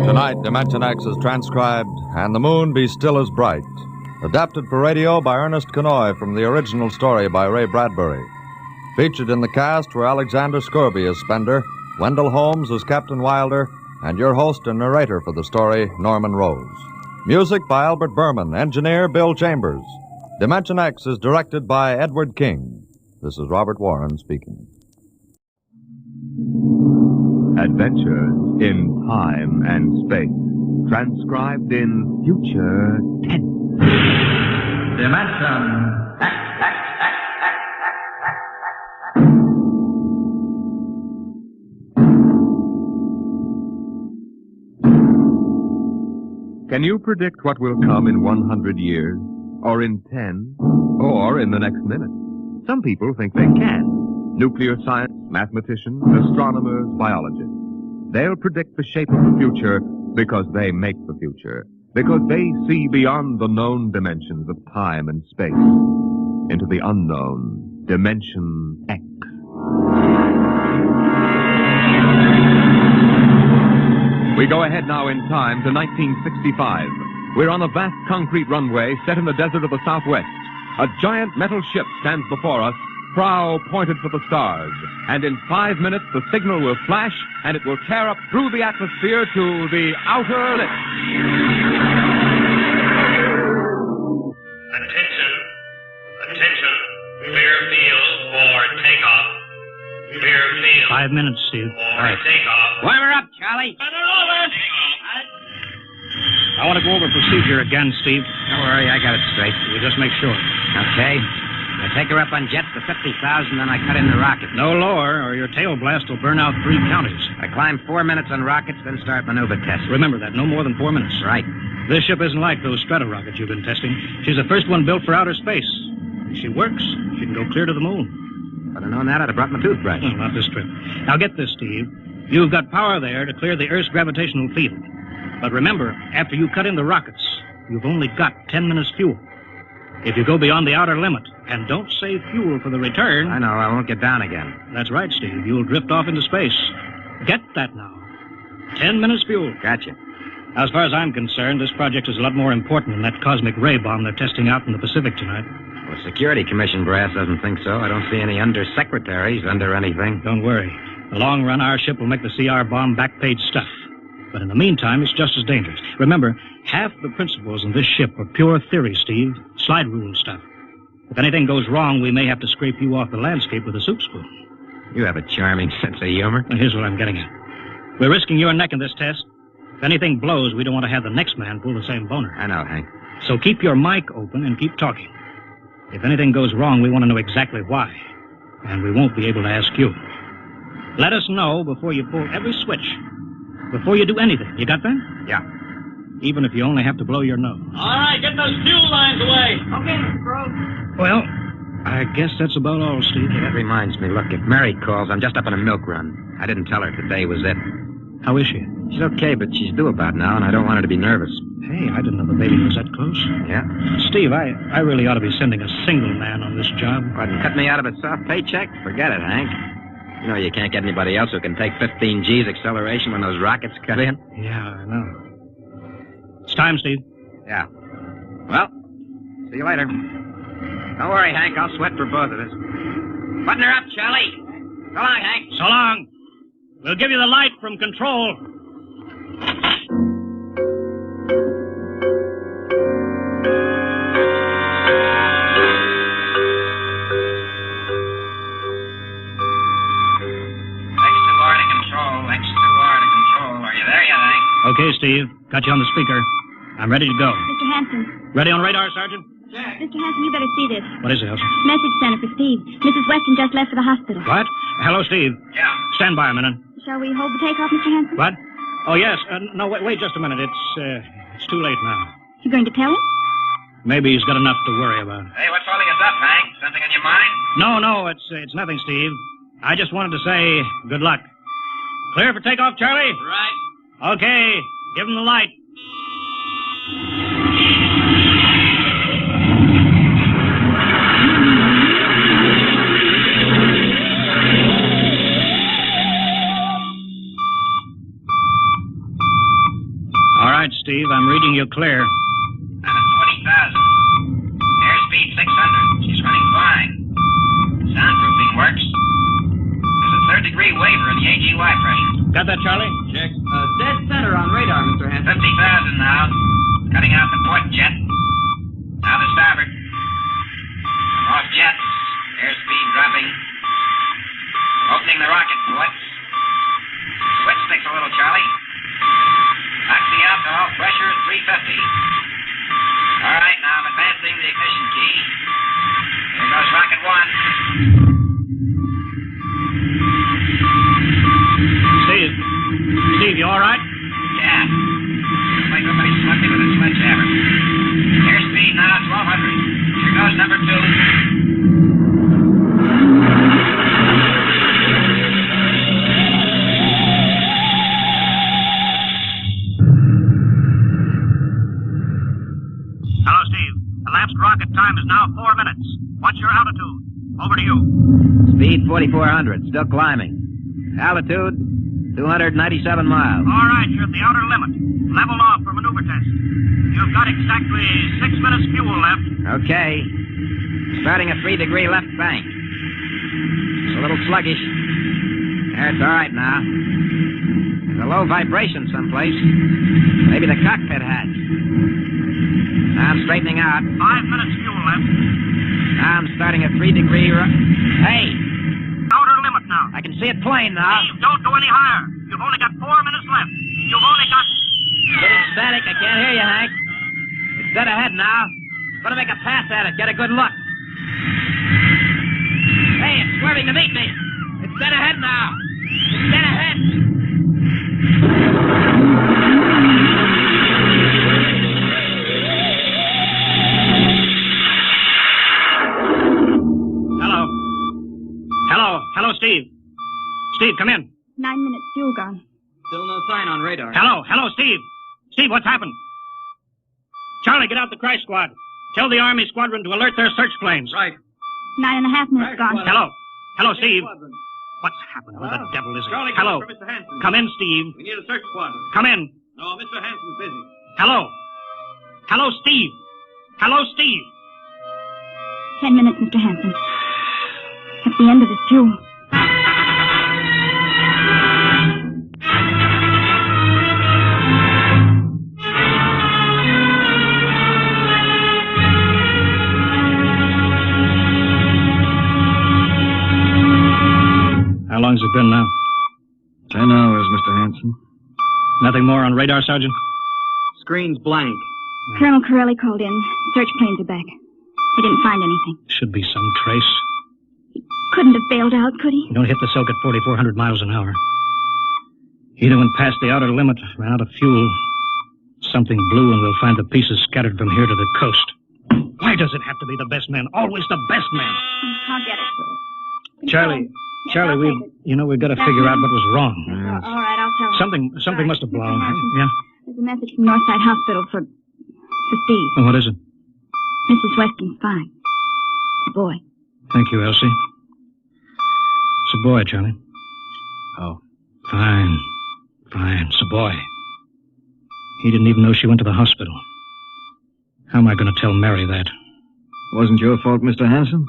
Tonight, Dimension X is transcribed, And the Moon Be Still as Bright. Adapted for radio by Ernest Kenoy from the original story by Ray Bradbury. Featured in the cast were Alexander Scorby as Spender, Wendell Holmes as Captain Wilder, and your host and narrator for the story, Norman Rose. Music by Albert Berman, engineer Bill Chambers. Dimension X is directed by Edward King. This is Robert Warren speaking. Adventures in Time and Space, transcribed in future tense. Dimension X. Can you predict what will come in 100 years, or in 10, or in the next minute? Some people think they can. Nuclear science, mathematicians, astronomers, biologists. They'll predict the shape of the future because they make the future. Because they see beyond the known dimensions of time and space into the unknown Dimension X. We go ahead now in time to 1965. We're on a vast concrete runway set in the desert of the Southwest. A giant metal ship stands before us, prow pointed for the stars. And in 5 minutes, the signal will flash, and it will tear up through the atmosphere to the outer limit. Attention. Clear field for takeoff. Clear field. 5 minutes, Steve. For takeoff. Warm her up, Charlie. I want to go over procedure again, Steve. Don't worry, I got it straight. You just make sure. Okay. I take her up on jets to 50,000, then I cut in the rocket. No lower, or your tail blast will burn out 3 counties. I climb 4 minutes on rockets, then start maneuver tests. Remember that, no more than 4 minutes. Right. This ship isn't like those strata-rockets you've been testing. She's the first one built for outer space. If she works, she can go clear to the moon. If I'd have known that, I'd have brought my toothbrush. Well, not this trip. Now get this, Steve. You've got power there to clear the Earth's gravitational field. But remember, after you cut in the rockets, you've only got 10 minutes fuel. If you go beyond the outer limit and don't save fuel for the return... I know, I won't get down again. That's right, Steve. You'll drift off into space. Get that now. 10 minutes fuel. Gotcha. As far as I'm concerned, this project is a lot more important than that cosmic ray bomb they're testing out in the Pacific tonight. Well, the Security Commission brass doesn't think so. I don't see any undersecretaries under anything. Don't worry. In the long run, our ship will make the CR bomb back-page stuff. But in the meantime, it's just as dangerous. Remember, half the principles in this ship are pure theory, Steve. Slide rule stuff. If anything goes wrong, we may have to scrape you off the landscape with a soup spoon. You have a charming sense of humor. Now, here's what I'm getting at. We're risking your neck in this test. If anything blows, we don't want to have the next man pull the same boner. I know, Hank. So keep your mic open and keep talking. If anything goes wrong, we want to know exactly why. And we won't be able to ask you. Let us know before you pull every switch. Before you do anything. You got that? Yeah. Even if you only have to blow your nose. All right, get those fuel lines away. Okay, Mr. Crow. Well, I guess that's about all, Steve. Hey, that reminds me. Look, if Mary calls, I'm just up on a milk run. I didn't tell her today was it. How is she? She's okay, but she's due about now, and I don't want her to be nervous. Hey, I didn't know the baby was that close. Yeah? Steve, I really ought to be sending a single man on this job. What, and cut me out of a soft paycheck? Forget it, Hank. You know you can't get anybody else who can take 15 G's acceleration when those rockets cut in. Yeah, I know. It's time, Steve. Yeah. Well, see you later. Don't worry, Hank. I'll sweat for both of us. Button her up, Charlie. So long, Hank. So long. We'll give you the light from control. Okay, Steve. Got you on the speaker. I'm ready to go. Mr. Hanson. Ready on radar, Sergeant? Mr. Hanson, you better see this. What is it, Elsa? Message center for Steve. Mrs. Weston just left for the hospital. What? Hello, Steve. Yeah. Stand by a minute. Shall we hold the takeoff, Mr. Hanson? What? Oh, yes. No, wait just a minute. It's too late now. You going to tell him? Maybe he's got enough to worry about. Hey, what's holding us up, Hank? Something on your mind? No, it's nothing, Steve. I just wanted to say good luck. Clear for takeoff, Charlie? Right. Okay. Give him the light. All right, Steve, I'm reading you clear. 20,000. Airspeed 600. She's running fine. Soundproofing works. There's a third-degree waiver in the AGY pressure. Got that, Charlie? Check. Dead center on radar, Mr. Hanson. 50,000 now. Cutting out the port jet. Now the starboard. Off jets. Airspeed dropping. Opening the rocket ports. Switch sticks a little, Charlie. Oxy alcohol pressure is 350. All right, now I'm advancing the ignition key. Here goes rocket one. Steve, you all right? Yeah. Looks like somebody snuck me with a sledgehammer. Airspeed now 1,200. Here goes number two. Hello, Steve. Elapsed rocket time is now 4 minutes. What's your altitude? Over to you. Speed 4,400. Still climbing. Altitude 297 miles. All right, you're at the outer limit. Level off for maneuver test. You've got exactly 6 minutes fuel left. Okay. Starting a 3-degree left bank. It's a little sluggish. It's all right now. There's a low vibration someplace. Maybe the cockpit hatch. Now I'm straightening out. 5 minutes fuel left. Now I'm starting a 3-degree... Hey! Outer limit now. I can see it plain now. Steve, don't go any higher. You've only got 4 minutes left. You've only got... Getting static. I can't hear you, Hank. It's dead ahead now. I'm gonna make a pass at it. Get a good look. Hey, it's swerving to meet me. It's dead ahead now. It's dead ahead. Hello, Steve. Steve, come in. 9 minutes fuel gone. Still no sign on radar. Hello, Steve. Steve, what's happened? Charlie, get out the crash squad. Tell the Army squadron to alert their search planes. Right. 9.5 minutes gone. Hello, Steve. What's happened? Who the devil is it? Charlie, Hello. for Mr. Hanson. Come in, Steve. We need a search squadron. Come in. No, Mr. Hanson's busy. Hello, Steve. Hello, Steve. 10 minutes, Mr. Hanson. At the end of this fuel. How long's it been now? 10 hours, Mr. Hanson. Nothing more on radar, Sergeant? Screen's blank. Colonel Corelli called in. Search planes are back. He didn't find anything. Should be some trace. Couldn't have bailed out, could he? You don't hit the silk at 4,400 miles an hour. Either went past the outer limit, ran out of fuel. Something blew, and we'll find the pieces scattered from here to the coast. Why does it have to be the best men? Always the best men. I'll get it. Charlie, we've got to figure out what was wrong. All right, I'll tell him. Something must have blown. Yeah? There's a message from Northside Hospital for Steve. Well, what is it? Mrs. Weston's fine. The boy. Thank you, Elsie. It's a boy, Charlie. Oh. Fine. It's a boy. He didn't even know she went to the hospital. How am I going to tell Mary that? Wasn't your fault, Mr. Hanson.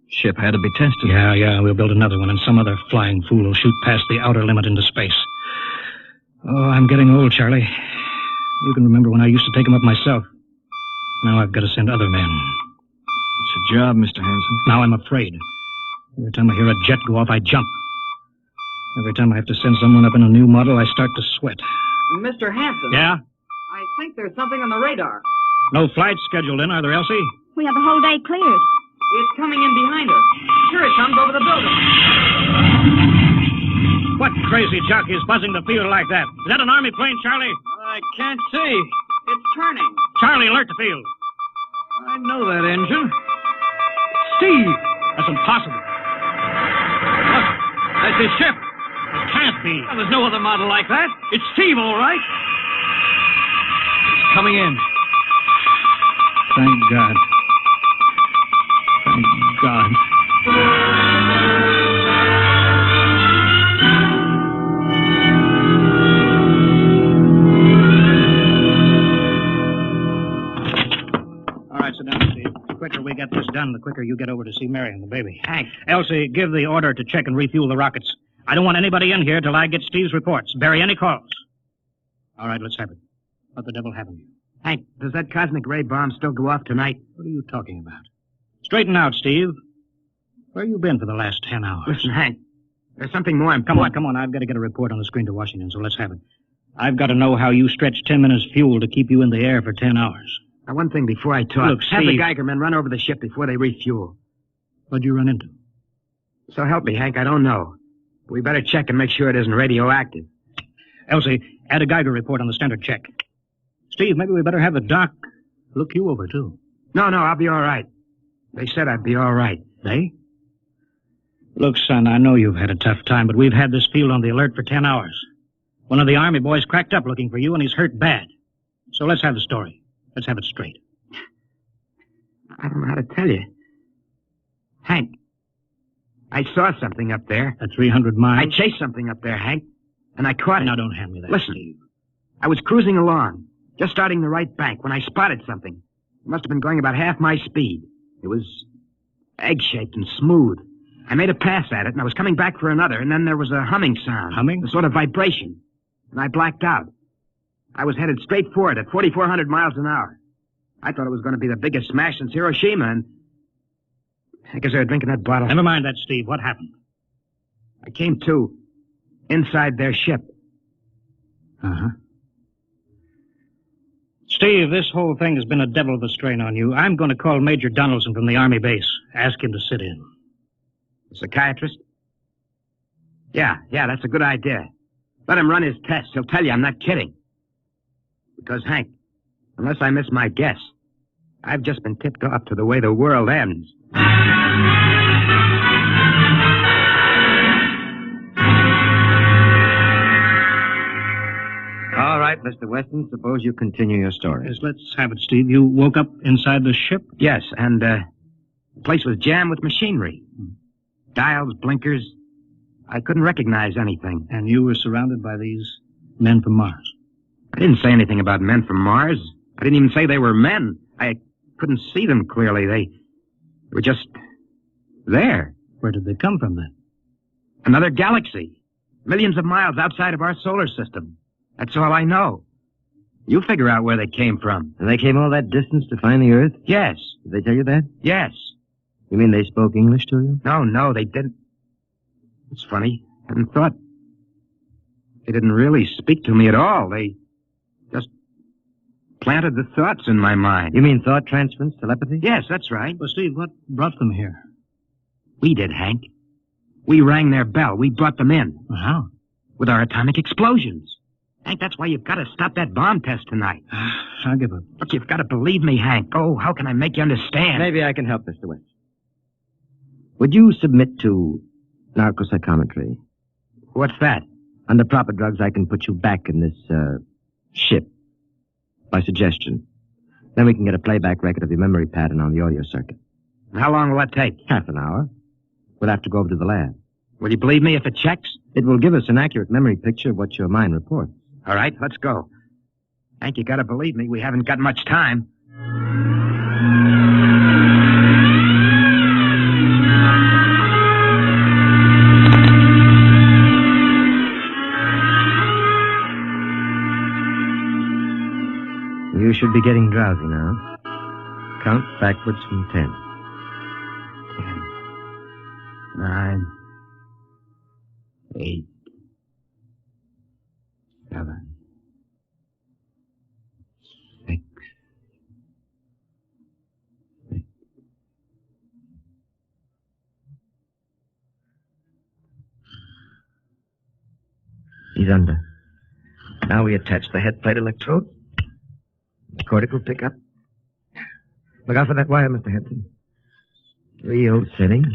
Ship had to be tested. Yeah, we'll build another one, and some other flying fool will shoot past the outer limit into space. Oh, I'm getting old, Charlie. You can remember when I used to take 'em up myself. Now I've got to send other men. It's a job, Mr. Hanson. Now I'm afraid. Every time I hear a jet go off, I jump. Every time I have to send someone up in a new model, I start to sweat. Mr. Hanson. Yeah? I think there's something on the radar. No flights scheduled in, are there, Elsie? We have the whole day cleared. It's coming in behind us. Here it comes over the building. What crazy jockey is buzzing the field like that? Is that an Army plane, Charlie? I can't see. It's turning. Charlie, alert the field. I know that engine. Steve! That's impossible. Look, that's his ship. It can't be. Well, there's no other model like that. It's Steve, all right. It's coming in. Thank God. Thank God. All right, sit down, Steve. The quicker we get this done, the quicker you get over to see Mary and the baby. Hank. Elsie, give the order to check and refuel the rockets. I don't want anybody in here till I get Steve's reports. Bury any calls. All right, let's have it. What the devil happened to you? Hank, does that cosmic ray bomb still go off tonight? What are you talking about? Straighten out, Steve. Where you been for the last 10 hours? Listen, Hank, there's something more important. Come on. I've got to get a report on the screen to Washington, so let's have it. I've got to know how you stretched 10 minutes fuel to keep you in the air for 10 hours. Now, one thing before I talk. Look, have the Steve. Geiger men run over the ship before they refuel. What'd you run into? So help me, Hank, I don't know. We better check and make sure it isn't radioactive. Elsie, add a Geiger report on the standard check. Steve, maybe we better have the doc look you over, too. No, I'll be all right. They said I'd be all right. They? Look, son, I know you've had a tough time, but we've had this field on the alert for 10 hours. One of the Army boys cracked up looking for you, and he's hurt bad. So let's have the story. Let's have it straight. I don't know how to tell you. Hank, I saw something up there. At 300 miles? I chased something up there, Hank, and I caught it. Now, don't hand me that, Listen, Steve. I was cruising along, just starting the right bank, when I spotted something. It must have been going about half my speed. It was egg-shaped and smooth. I made a pass at it, and I was coming back for another, and then there was a humming sound. Humming? A sort of vibration. And I blacked out. I was headed straight for it at 4,400 miles an hour. I thought it was going to be the biggest smash since Hiroshima, and I guess they were drinking that bottle. Never mind that, Steve. What happened? I came to inside their ship. Uh-huh. Steve, this whole thing has been a devil of a strain on you. I'm going to call Major Donaldson from the Army base. Ask him to sit in. A psychiatrist? Yeah, that's a good idea. Let him run his tests. He'll tell you I'm not kidding. Because, Hank, unless I miss my guess, I've just been tipped off to the way the world ends. All right, Mr. Weston, suppose you continue your story. Yes, let's have it, Steve. You woke up inside the ship? Yes, and the place was jammed with machinery. Dials, blinkers. I couldn't recognize anything. And you were surrounded by these men from Mars? I didn't say anything about men from Mars. I didn't even say they were men. I couldn't see them clearly. They were just there. Where did they come from, then? Another galaxy. Millions of miles outside of our solar system. That's all I know. You figure out where they came from. And they came all that distance to find the Earth? Yes. Did they tell you that? Yes. You mean they spoke English to you? No, they didn't. It's funny. I hadn't thought. They didn't really speak to me at all. They just planted the thoughts in my mind. You mean thought transference, telepathy? Yes, that's right. Well, Steve, what brought them here? We did, Hank. We rang their bell. We brought them in. How? With our atomic explosions. Hank, that's why you've got to stop that bomb test tonight. I'll give up. Look, you've got to believe me, Hank. Oh, how can I make you understand? Maybe I can help, Mr. West. Would you submit to narcopsychometry? What's that? Under proper drugs, I can put you back in this, ship. By suggestion. Then we can get a playback record of your memory pattern on the audio circuit. How long will that take? Half an hour. We'll have to go over to the lab. Will you believe me if it checks? It will give us an accurate memory picture of what your mind reports. All right, let's go. Hank, you got to believe me. We haven't got much time. You should be getting drowsy now. Count backwards from 10. 9, 8, 7, 6. He's under. Now we attach the head plate electrode. The cortical pickup. Look out for that wire, Mr. Henson. 3-0 setting.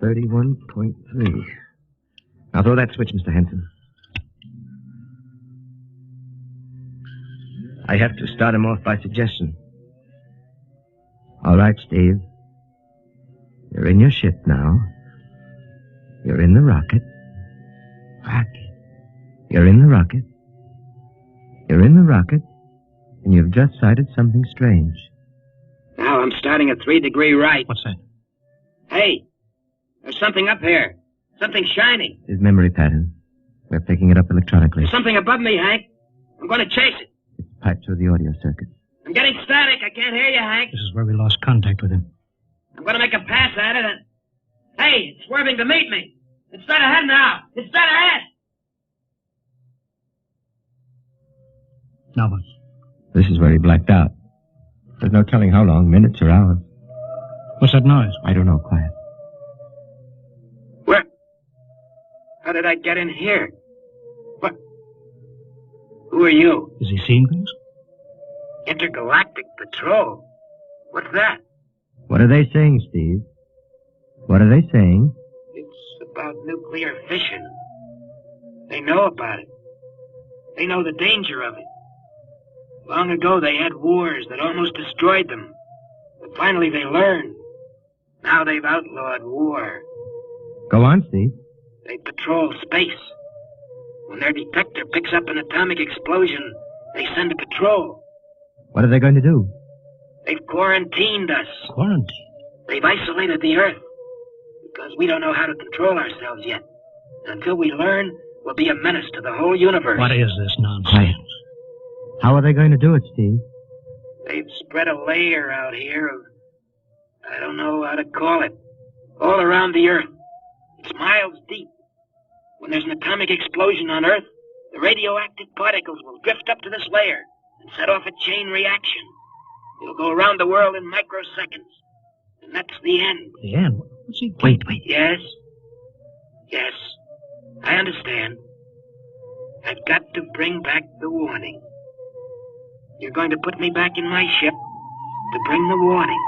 31.3. Now throw that switch, Mr. Henson. I have to start him off by suggestion. All right, Steve. You're in your ship now. You're in the rocket. You're in the rocket. You're in the rocket. And you've just sighted something strange. Now I'm starting at 3 degree right. What's that? Hey, there's something up here. Something shining. His memory pattern. We're picking it up electronically. There's something above me, Hank. I'm going to chase it. It's piped through the audio circuit. I'm getting static. I can't hear you, Hank. This is where we lost contact with him. I'm going to make a pass at it and... Hey, it's swerving to meet me. It's dead ahead now. It's dead ahead. Now what? This is where he blacked out. There's no telling how long, minutes or hours. What's that noise? I don't know, quiet. Where? How did I get in here? What? Who are you? Is he seeing things? Intergalactic Patrol. What's that? What are they saying, Steve? What are they saying? It's about nuclear fission. They know about it. They know the danger of it. Long ago, they had wars that almost destroyed them. But finally, they learned. Now they've outlawed war. Go on, Steve. They patrol space. When their detector picks up an atomic explosion, they send a patrol. What are they going to do? They've quarantined us. Quarantined? They've isolated the Earth. Because we don't know how to control ourselves yet. Until we learn, we'll be a menace to the whole universe. What is this nonsense? Quiet. How are they going to do it, Steve? They've spread a layer out here of... I don't know how to call it. All around the Earth. It's miles deep. When there's an atomic explosion on Earth, the radioactive particles will drift up to this layer and set off a chain reaction. It'll go around the world in microseconds. And that's the end. The end? What's he... Wait. Yes. Yes. I understand. I've got to bring back the warning. You're going to put me back in my ship to bring the warning.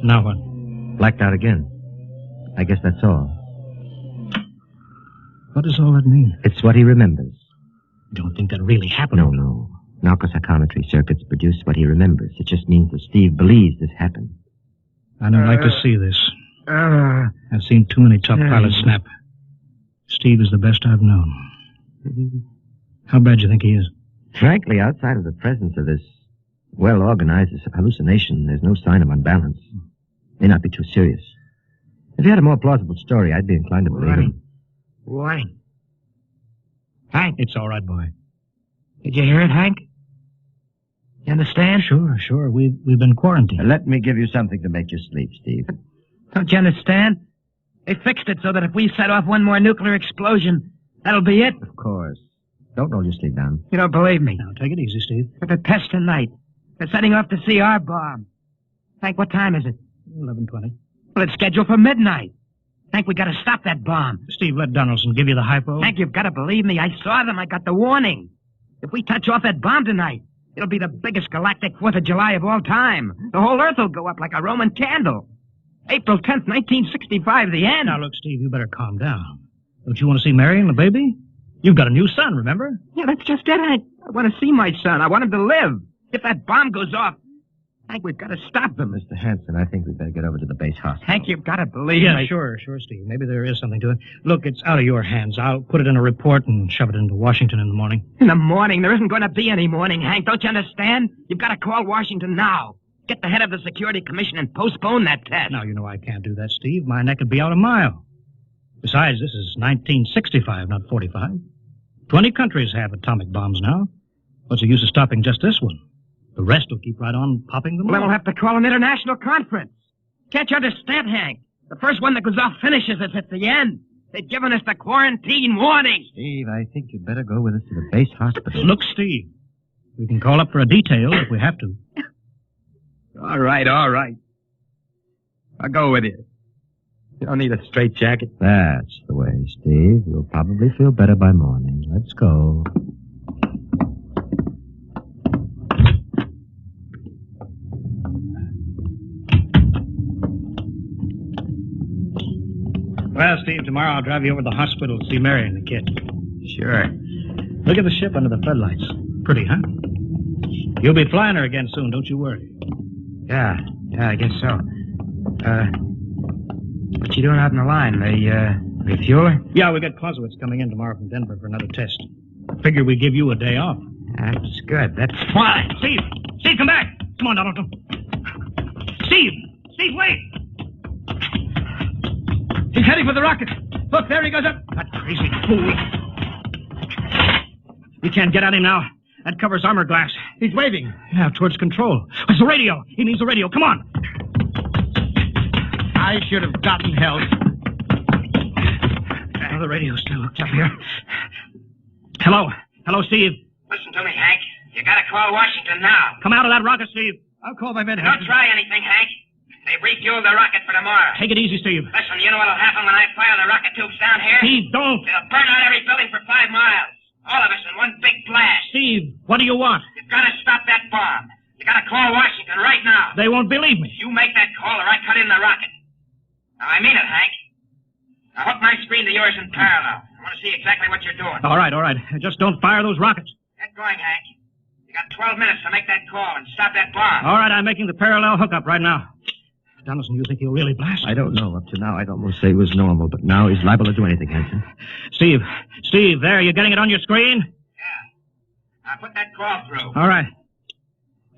Now what? Blacked out again. I guess that's all. What does all that mean? It's what he remembers. You don't think that really happened? No. Narcopsychometry circuits produce what he remembers. It just means that Steve believes this happened. I don't like to see this. I've seen too many tough pilots snap. Steve is the best I've known. How bad do you think he is? Frankly, outside of the presence of this well-organized hallucination, there's no sign of unbalance. May not be too serious. If he had a more plausible story, I'd be inclined to believe him. Warning. Hank. It's all right, boy. Did you hear it, Hank? You understand? Sure. We've been quarantined. Let me give you something to make you sleep, Steve. Don't you understand? They fixed it so that if we set off one more nuclear explosion, that'll be it. Of course. Don't roll your sleeve down. You don't believe me. Now, take it easy, Steve. But the test tonight. They're setting off the CR bomb. Hank, what time is it? 11:20. Well, it's scheduled for midnight. Hank, we gotta stop that bomb. Steve, let Donaldson give you the hypo. Hank, you've gotta believe me. I saw them. I got the warning. If we touch off that bomb tonight, it'll be the biggest galactic 4th of July of all time. The whole Earth will go up like a Roman candle. April 10th, 1965, the end. Now, look, Steve, you better calm down. Don't you want to see Mary and the baby? You've got a new son, remember? Yeah, that's just it, Hank. I want to see my son. I want him to live. If that bomb goes off, Hank, we've got to stop them. Mr. Hanson, I think we'd better get over to the base hospital. Hank, you've got to believe Yeah, me. sure, Steve. Maybe there is something to it. Look, it's out of your hands. I'll put it in a report and shove it into Washington in the morning. In the morning? There isn't going to be any morning, Hank. Don't you understand? You've got to call Washington now. Get the head of the Security Commission and postpone that test. Now, you know I can't do that, Steve. My neck would be out a mile. Besides, this is 1965, not 45. 20 countries have atomic bombs now. What's the use of stopping just this one? The rest will keep right on popping them Well, then off. we'll have to call an international conference. Can't you understand, Hank? The first one that goes off finishes us at the end. They've given us the quarantine warning. Steve, I think you'd better go with us to the base hospital. Look, Steve, we can call up for a detail if we have to. All right. I'll go with you. You don't need a straitjacket. That's the way, Steve. You'll probably feel better by morning. Let's go. Well, Steve, tomorrow I'll drive you over to the hospital to see Mary and the kid. Sure. Look at the ship under the floodlights. Pretty, huh? You'll be flying her again soon, don't you worry. Yeah, I guess so. What you doing out in the line? They refuel her? Yeah, we got Clausewitz coming in tomorrow from Denver for another test. Figure we give you a day off. That's good. That's Why? Steve, come back. Come on, Donaldson. Steve, wait. He's heading for the rocket. Look, there he goes up. That crazy fool. You can't get at him now. That covers armor glass. He's waving. Yeah, towards control. It's the radio. He needs the radio. Come on. I should have gotten help. Oh, the radio's still hooked up here. Hello, Steve. Listen to me, Hank. You gotta call Washington now. Come out of that rocket, Steve. I'll call my men. Don't try anything, Hank. They've refueled the rocket for tomorrow. Take it easy, Steve. Listen, you know what'll happen when I fire the rocket tubes down here? Steve, don't. It'll burn out every building for 5 miles. All of us in one big blast. Steve, what do you want? You've gotta stop that bomb. You gotta call Washington right now. They won't believe me. You make that call or I cut in the rocket. Now, I mean it, Hank. Now, hook my screen to yours in parallel. I want to see exactly what you're doing. All right. Just don't fire those rockets. Get going, Hank. You got 12 minutes to make that call and stop that bomb. All right, I'm making the parallel hookup right now. Donaldson, you think he'll really blast? I don't know. Up to now, I'd almost say he was normal, but now he's liable to do anything, Hanson. Steve, there, you getting it on your screen? Yeah. Now, put that call through. All right.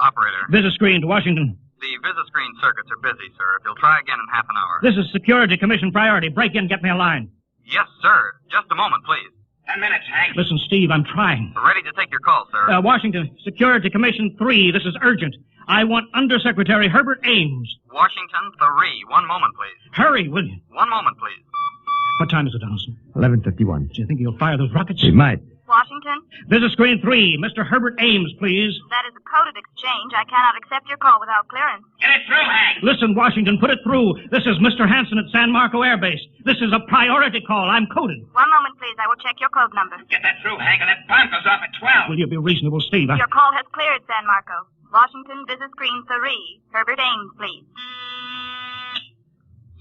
Operator, Visit screen to Washington. the visit screen circuits are busy, sir. If you'll try again in half an hour. This is Security Commission priority. Break in, get me a line. Yes, sir. Just a moment, please. 10 minutes, Hank. Listen, Steve, I'm trying. Ready to take your call, sir. Washington, Security Commission 3. This is urgent. I want Undersecretary Herbert Ames. Washington 3. 1 moment, please. Hurry, will you? 1 moment, please. What time is it, Donaldson? 11:51. Do you think he'll fire those rockets? He might. Washington? Visit screen 3. Mr. Herbert Ames, please. That is a coded exchange. I cannot accept your call without clearance. Get it through, Hank. Listen, Washington, put it through. This is Mr. Hanson at San Marco Air Base. This is a priority call. I'm coded. 1 moment, please. I will check your code number. Get that through, Hank, and that bomb goes off at 12. Will you be reasonable, Steve? Your call has cleared, San Marco. Washington, visit screen 3. Herbert Ames, please.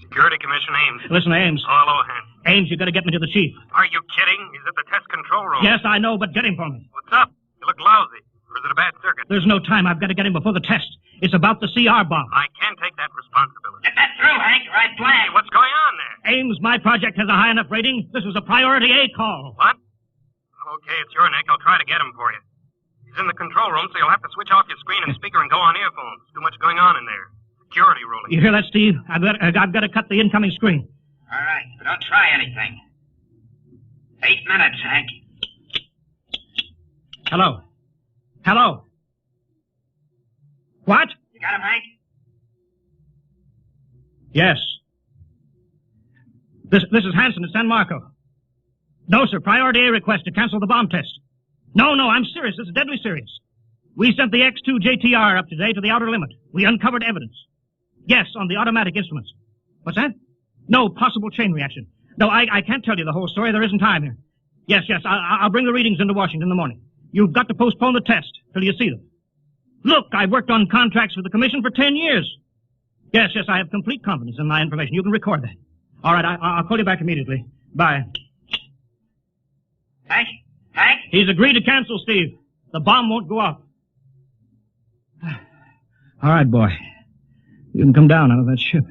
Security Commission Ames. Listen, Ames. Oh, hello, Hank. Ames, you got to get me to the chief. Are you kidding? He's at the test control room. Yes, I know, but get him for me. What's up? You look lousy. Or is it a bad circuit? There's no time. I've got to get him before the test. It's about the CR bomb. I can't take that responsibility. Get that through, Hank, or I blank. What's going on there? Ames, my project has a high enough rating. This is a priority A call. What? Okay, it's your neck. I'll try to get him for you. He's in the control room, so you'll have to switch off your screen and speaker and go on earphones. Too much going on in there. Security ruling. You hear that, Steve? I've got to cut the incoming screen. All right, but don't try anything. 8 minutes, Hank. Hello? What? You got him, Hank? Yes. This is Hanson at San Marco. No, sir. Priority A request to cancel the bomb test. No, I'm serious. This is deadly serious. We sent the X-2 JTR up today to the outer limit. We uncovered evidence. Yes, on the automatic instruments. What's that? No, possible chain reaction. No, I can't tell you the whole story. There isn't time here. Yes, I'll bring the readings into Washington in the morning. You've got to postpone the test till you see them. Look, I've worked on contracts with the Commission for 10 years. Yes, I have complete confidence in my information. You can record that. All right, I'll call you back immediately. Bye. Hank? He's agreed to cancel, Steve. The bomb won't go off. All right, boy. You can come down out of that ship.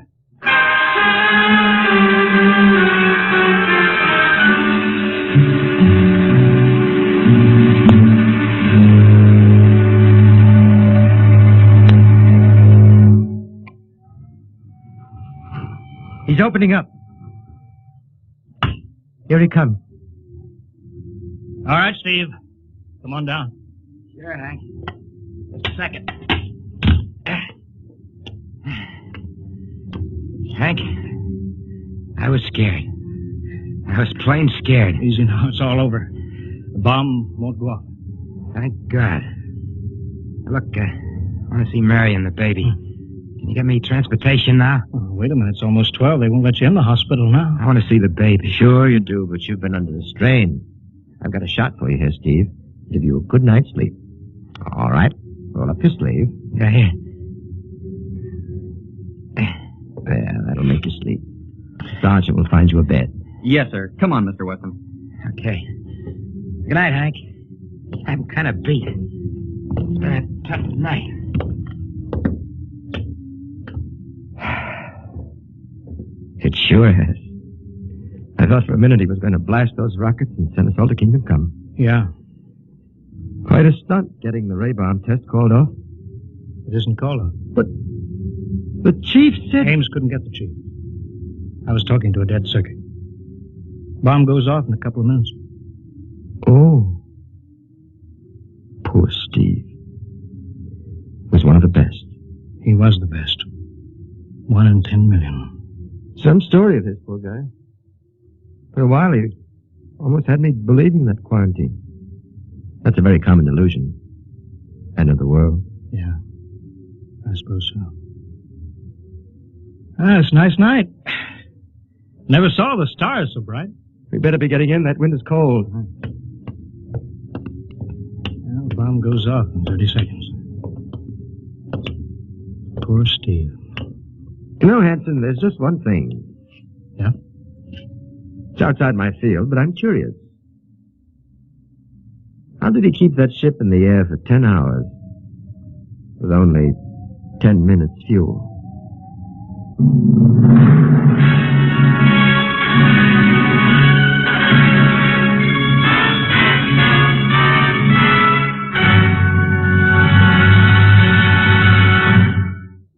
He's opening up. Here he comes. All right, Steve. Come on down. Sure, Hank. Just a second. Hank, I was scared. I was plain scared. Easy now. It's all over. The bomb won't go off. Thank God. Look, I want to see Mary and the baby. Can you get me transportation now? Oh, wait a minute. It's almost 12. They won't let you in the hospital now. I want to see the baby. Sure you do, but you've been under the strain. I've got a shot for you here, Steve. Give you a good night's sleep. All right. Roll up your sleeve. Yeah, here. There, that'll make you sleep. Sergeant will find you a bed. Yes, sir. Come on, Mr. Wesson. Okay. Good night, Hank. I'm kind of beat. It's been a tough night. It sure has. I thought for a minute he was going to blast those rockets and send us all to Kingdom Come. Yeah. Quite a stunt getting the ray bomb test called off. It isn't called off. But the chief said... Ames couldn't get the chief. I was talking to a dead circuit. Bomb goes off in a couple of minutes. Oh. Poor Steve. Was one of the best. He was the best. 1 in 10 million. Some story of his, poor guy. For a while, he almost had me believing that quarantine. That's a very common illusion. End of the world. Yeah. I suppose so. It's a nice night. Never saw the stars so bright. We better be getting in. That wind is cold. Well, the bomb goes off in 30 seconds. Poor Steve. You know, Hanson, there's just one thing. Yeah? It's outside my field, but I'm curious. How did he keep that ship in the air for 10 hours with only 10 minutes fuel?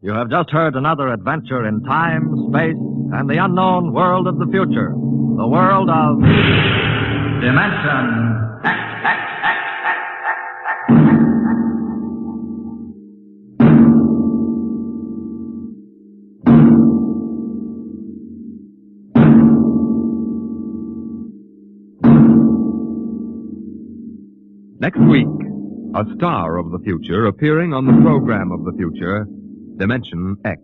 You have just heard another adventure in time, space, and the unknown world of the future. The world of... Dimension X. Next week, a star of the future appearing on the program of the future, Dimension X.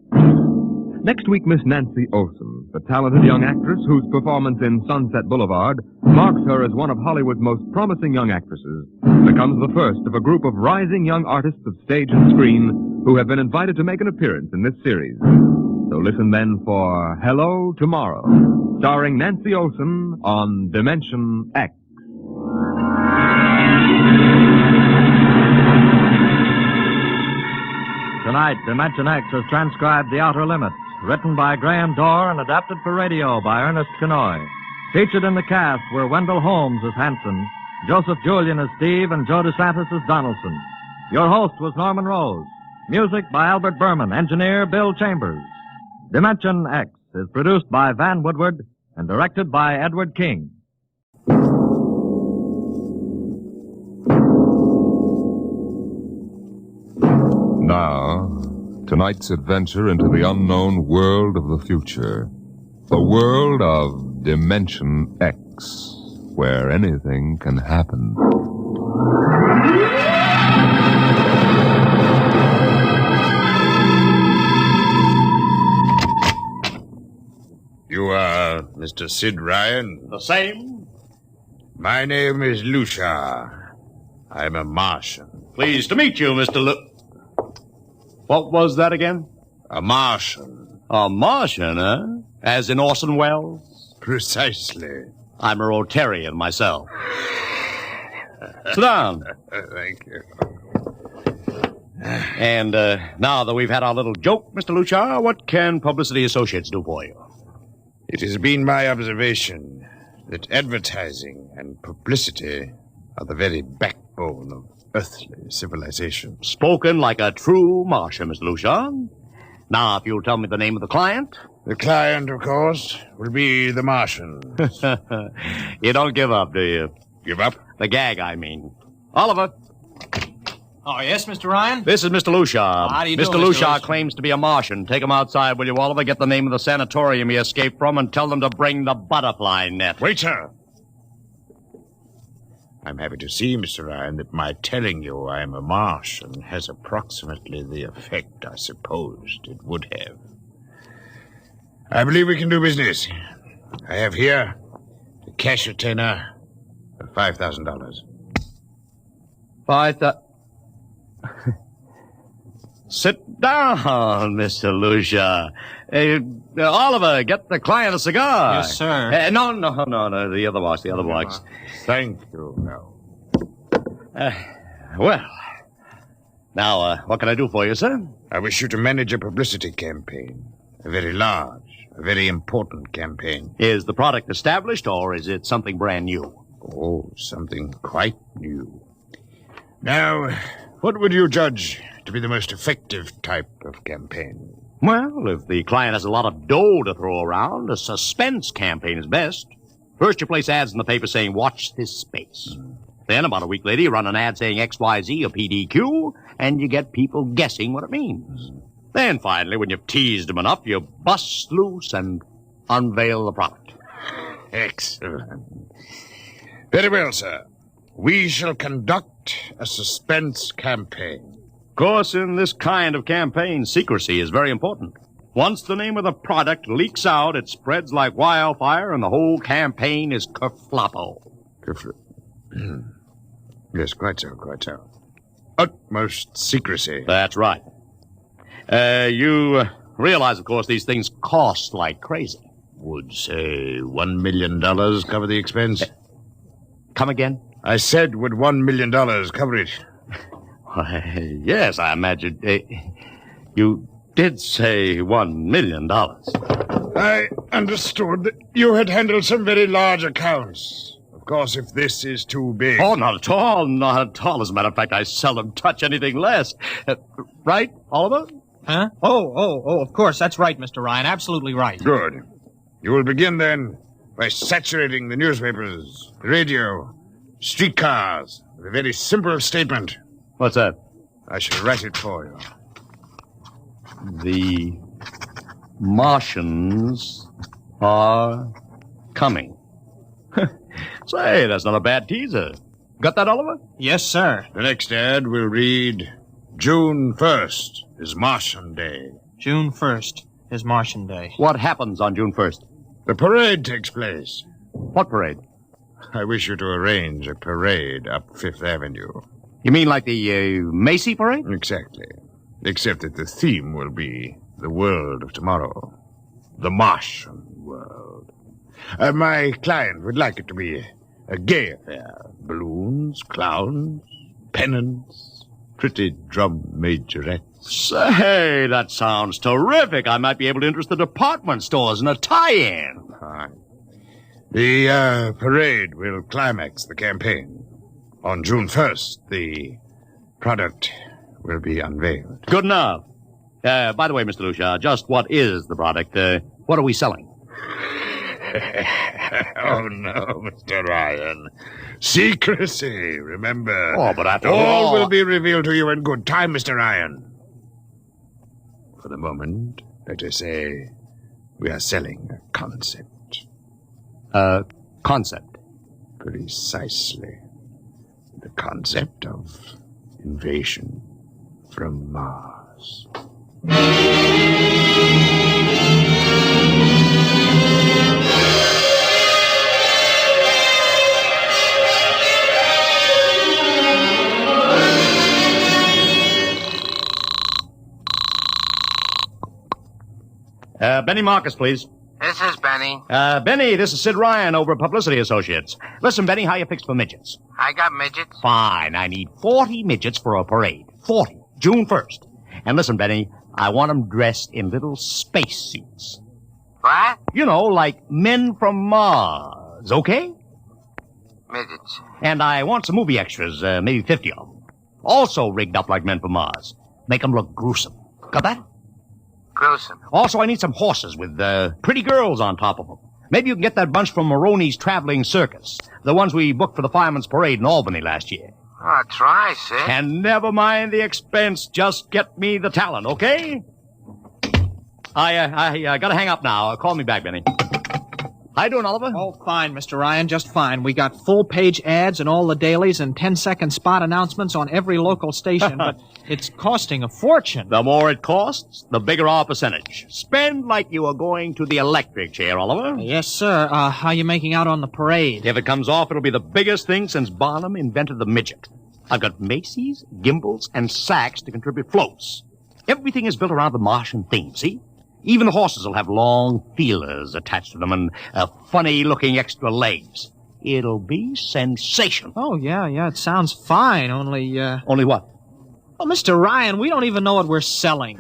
Next week, Miss Nancy Olson, the talented young actress whose performance in Sunset Boulevard marks her as one of Hollywood's most promising young actresses, becomes the first of a group of rising young artists of stage and screen who have been invited to make an appearance in this series. So listen then for Hello Tomorrow, starring Nancy Olson on Dimension X. Tonight, Dimension X has transcribed The Outer Limit, written by Graham Dorr and adapted for radio by Ernest Kenoy. Featured in the cast were Wendell Holmes as Hanson, Joseph Julian as Steve, and Joe DeSantis as Donaldson. Your host was Norman Rose. Music by Albert Berman, engineer Bill Chambers. Dimension X is produced by Van Woodward and directed by Edward King. Now, tonight's adventure into the unknown world of the future. The world of Dimension X, where anything can happen. You are Mr. Sid Ryan? The same. My name is Lucia. I'm a Martian. Pleased to meet you, Mr. What was that again? A Martian. A Martian, huh? As in Orson Welles? Precisely. I'm a Rotarian myself. Sit down. Thank you. And now that we've had our little joke, Mr. Lucia, what can Publicity Associates do for you? It has been my observation that advertising and publicity are the very backbone of earthly civilization. Spoken like a true Martian, Mr. Lucia. Now, if you'll tell me the name of the client. The client, of course, will be the Martian. You don't give up, do you? Give up? The gag, I mean. Oliver. Oh, yes, Mr. Ryan? This is Mr. Lucia. How do you do, Mr. Lucia claims to be a Martian. Take him outside, will you, Oliver? Get the name of the sanatorium he escaped from and tell them to bring the butterfly net. Wait, sir. I'm happy to see, Mr. Ryan, that my telling you I am a Martian has approximately the effect I supposed it would have. I believe we can do business. I have here a cash retainer of $5,000. Sit down, Mr. Lucia. Oliver, get the client a cigar. Yes, sir. No, the other box. Thank you. No. Well, now, what can I do for you, sir? I wish you to manage a publicity campaign. A very large, a very important campaign. Is the product established, or is it something brand new? Oh, something quite new. Now, what would you judge to be the most effective type of campaign? Well, if the client has a lot of dough to throw around, a suspense campaign is best. First, you place ads in the paper saying, watch this space. Then, about a week later, you run an ad saying XYZ or PDQ, and you get people guessing what it means. Then, finally, when you've teased them enough, you bust loose and unveil the product. Excellent. Very well, sir. We shall conduct a suspense campaign. Of course, in this kind of campaign, secrecy is very important. Once the name of the product leaks out, it spreads like wildfire, and the whole campaign is kerfloppo. Yes, quite so. Utmost secrecy. That's right. You realize, of course, these things cost like crazy. Would, say, $1 million cover the expense? Come again? I said, would $1 million cover it? Yes, I imagine. You did say $1 million. I understood that you had handled some very large accounts. Of course, if this is too big... Oh, not at all. As a matter of fact, I seldom touch anything less. Right, Oliver? Huh? Oh, of course, that's right, Mr. Ryan. Absolutely right. Good. You will begin, then, by saturating the newspapers, the radio, streetcars, with a very simple statement. What's that? I shall write it for you. The Martians are coming. Say, that's not a bad teaser. Got that, Oliver? Yes, sir. The next ad will read, June 1st is Martian Day. June 1st is Martian Day. What happens on June 1st? The parade takes place. What parade? I wish you to arrange a parade up Fifth Avenue. You mean like the Macy parade? Exactly. Except that the theme will be the world of tomorrow. The Martian world. My client would like it to be a gay affair. Balloons, clowns, pennants, pretty drum majorettes. Say, that sounds terrific. I might be able to interest the department stores in a tie-in. The parade will climax the campaign. On June 1st, the product will be unveiled. Good enough. By the way, Mr. Lucia, just what is the product? What are we selling? Oh, no, Mr. Ryan. Secrecy, remember. Oh, but after all will be revealed to you in good time, Mr. Ryan. For the moment, let us say we are selling a concept. Concept. Precisely. The concept of invasion from Mars. Benny Marcus, please. This is Benny. Benny, this is Sid Ryan over at Publicity Associates. Listen, Benny, how you fixed for midgets? I got midgets. Fine. I need 40 midgets for a parade. 40. June 1st. And listen, Benny, I want them dressed in little space suits. What? You know, like men from Mars, okay? Midgets. And I want some movie extras, maybe 50 of them. Also rigged up like men from Mars. Make them look gruesome. Got that? Gruesome. Also, I need some horses with pretty girls on top of them. Maybe you can get that bunch from Maroney's Traveling Circus. The ones we booked for the Fireman's Parade in Albany last year. Oh, try, Sid. And never mind the expense. Just get me the talent, okay? I gotta hang up now. Call me back, Benny. How you doing, Oliver? Oh, fine, Mr. Ryan, just fine. We got full-page ads in all the dailies and 10-second spot announcements on every local station, but it's costing a fortune. The more it costs, the bigger our percentage. Spend like you are going to the electric chair, Oliver. Yes, sir. How you making out on the parade? If it comes off, it'll be the biggest thing since Barnum invented the midget. I've got Macy's, gimbals, and sacks to contribute floats. Everything is built around the Martian theme, see? Even the horses will have long feelers attached to them and funny-looking extra legs. It'll be sensational. Oh, yeah, it sounds fine, only... Only what? Oh, Mr. Ryan, we don't even know what we're selling.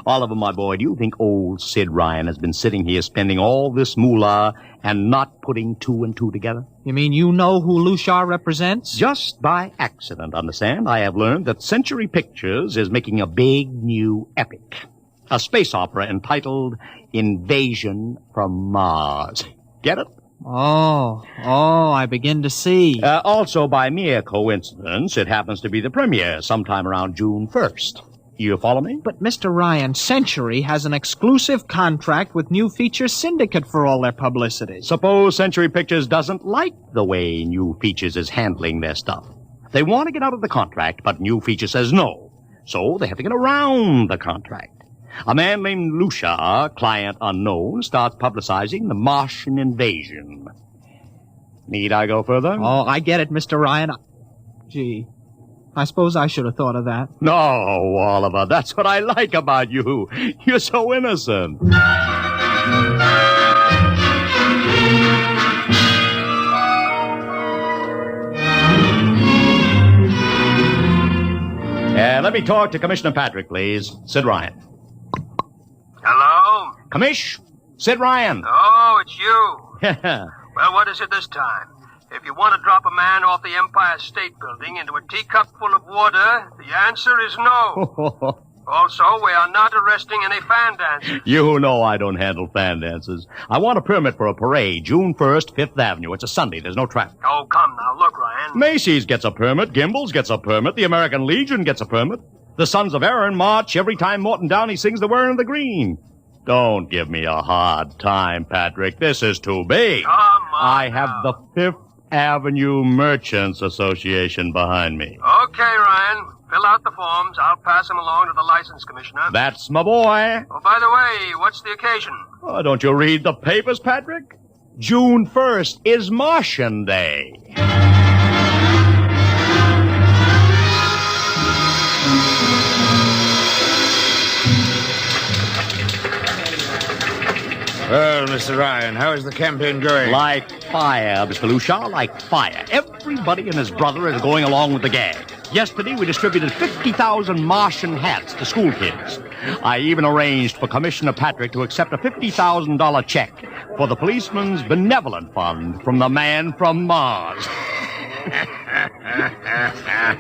Oliver, my boy, do you think old Sid Ryan has been sitting here spending all this moolah and not putting two and two together? You mean you know who Lushar represents? Just by accident, understand. I have learned that Century Pictures is making a big new epic. A space opera entitled Invasion from Mars. Get it? Oh, I begin to see. Also, by mere coincidence, it happens to be the premiere sometime around June 1st. You follow me? But, Mr. Ryan, Century has an exclusive contract with New Features Syndicate for all their publicity. Suppose Century Pictures doesn't like the way New Features is handling their stuff. They want to get out of the contract, but New Features says no. So they have to get around the contract. A man named Lucia, client unknown, starts publicizing the Martian invasion. Need I go further? Oh, I get it, Mr. Ryan. Gee, I suppose I should have thought of that. No, Oliver, that's what I like about you. You're so innocent. Let me talk to Commissioner Patrick, please. Sid Ryan. Hello? Commish, Sid Ryan. Oh, it's you. Well, what is it this time? If you want to drop a man off the Empire State Building into a teacup full of water, the answer is no. Also, we are not arresting any fan dancers. You know I don't handle fan dances. I want a permit for a parade, June 1st, 5th Avenue. It's a Sunday. There's no traffic. Oh, come now. Look, Ryan. Macy's gets a permit. Gimbals gets a permit. The American Legion gets a permit. The Sons of Erin march every time Morton Downey sings the Wearing of the Green. Don't give me a hard time, Patrick. This is too big. Come on I have the 5th Avenue Merchants Association behind me. Okay, Ryan. Fill out the forms. I'll pass them along to the license commissioner. That's my boy. Oh, by the way, what's the occasion? Oh, don't you read the papers, Patrick? June 1st is Martian Day. Well, Mr. Ryan, how is the campaign going? Like fire, Mr. Lucia, like fire. Everybody and his brother is going along with the gag. Yesterday, we distributed 50,000 Martian hats to school kids. I even arranged for Commissioner Patrick to accept a $50,000 check for the Policeman's Benevolent Fund from the man from Mars.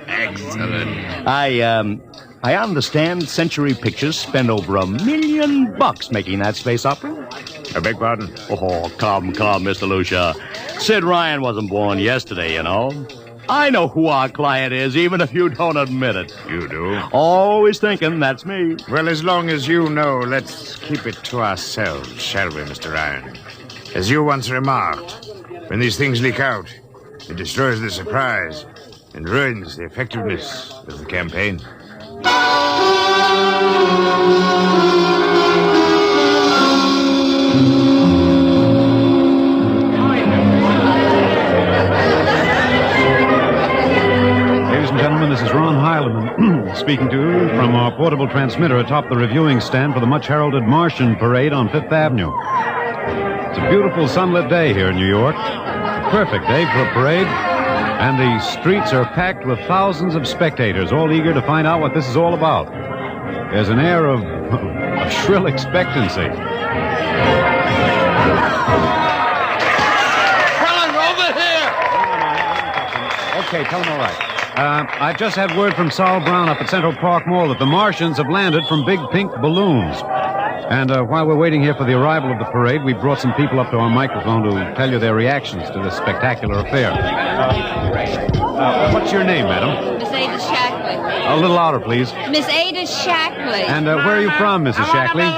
Excellent. I understand Century Pictures spent over $1 million making that space opera. I beg pardon? Oh, come, Mr. Lucia. Sid Ryan wasn't born yesterday, you know. I know who our client is, even if you don't admit it. You do? Always thinking that's me. Well, as long as you know, let's keep it to ourselves, shall we, Mr. Ryan? As you once remarked, when these things leak out, it destroys the surprise and ruins the effectiveness of the campaign. Ladies and gentlemen, this is Ron Heileman speaking to you from our portable transmitter atop the reviewing stand for the much-heralded Martian Parade on Fifth Avenue. It's a beautiful sunlit day here in New York. A perfect day for a parade. And the streets are packed with thousands of spectators, all eager to find out what this is all about. There's an air of shrill expectancy. Ron, over here! Okay, tell them all right. I've just had word from Sol Brown up at Central Park Mall that the Martians have landed from big pink balloons. And while we're waiting here for the arrival of the parade, we brought some people up to our microphone to tell you their reactions to this spectacular affair. What's your name, madam? Miss Ada Shackley. A little louder, please. Miss Ada Shackley. And where are you from, Mrs. Shackley?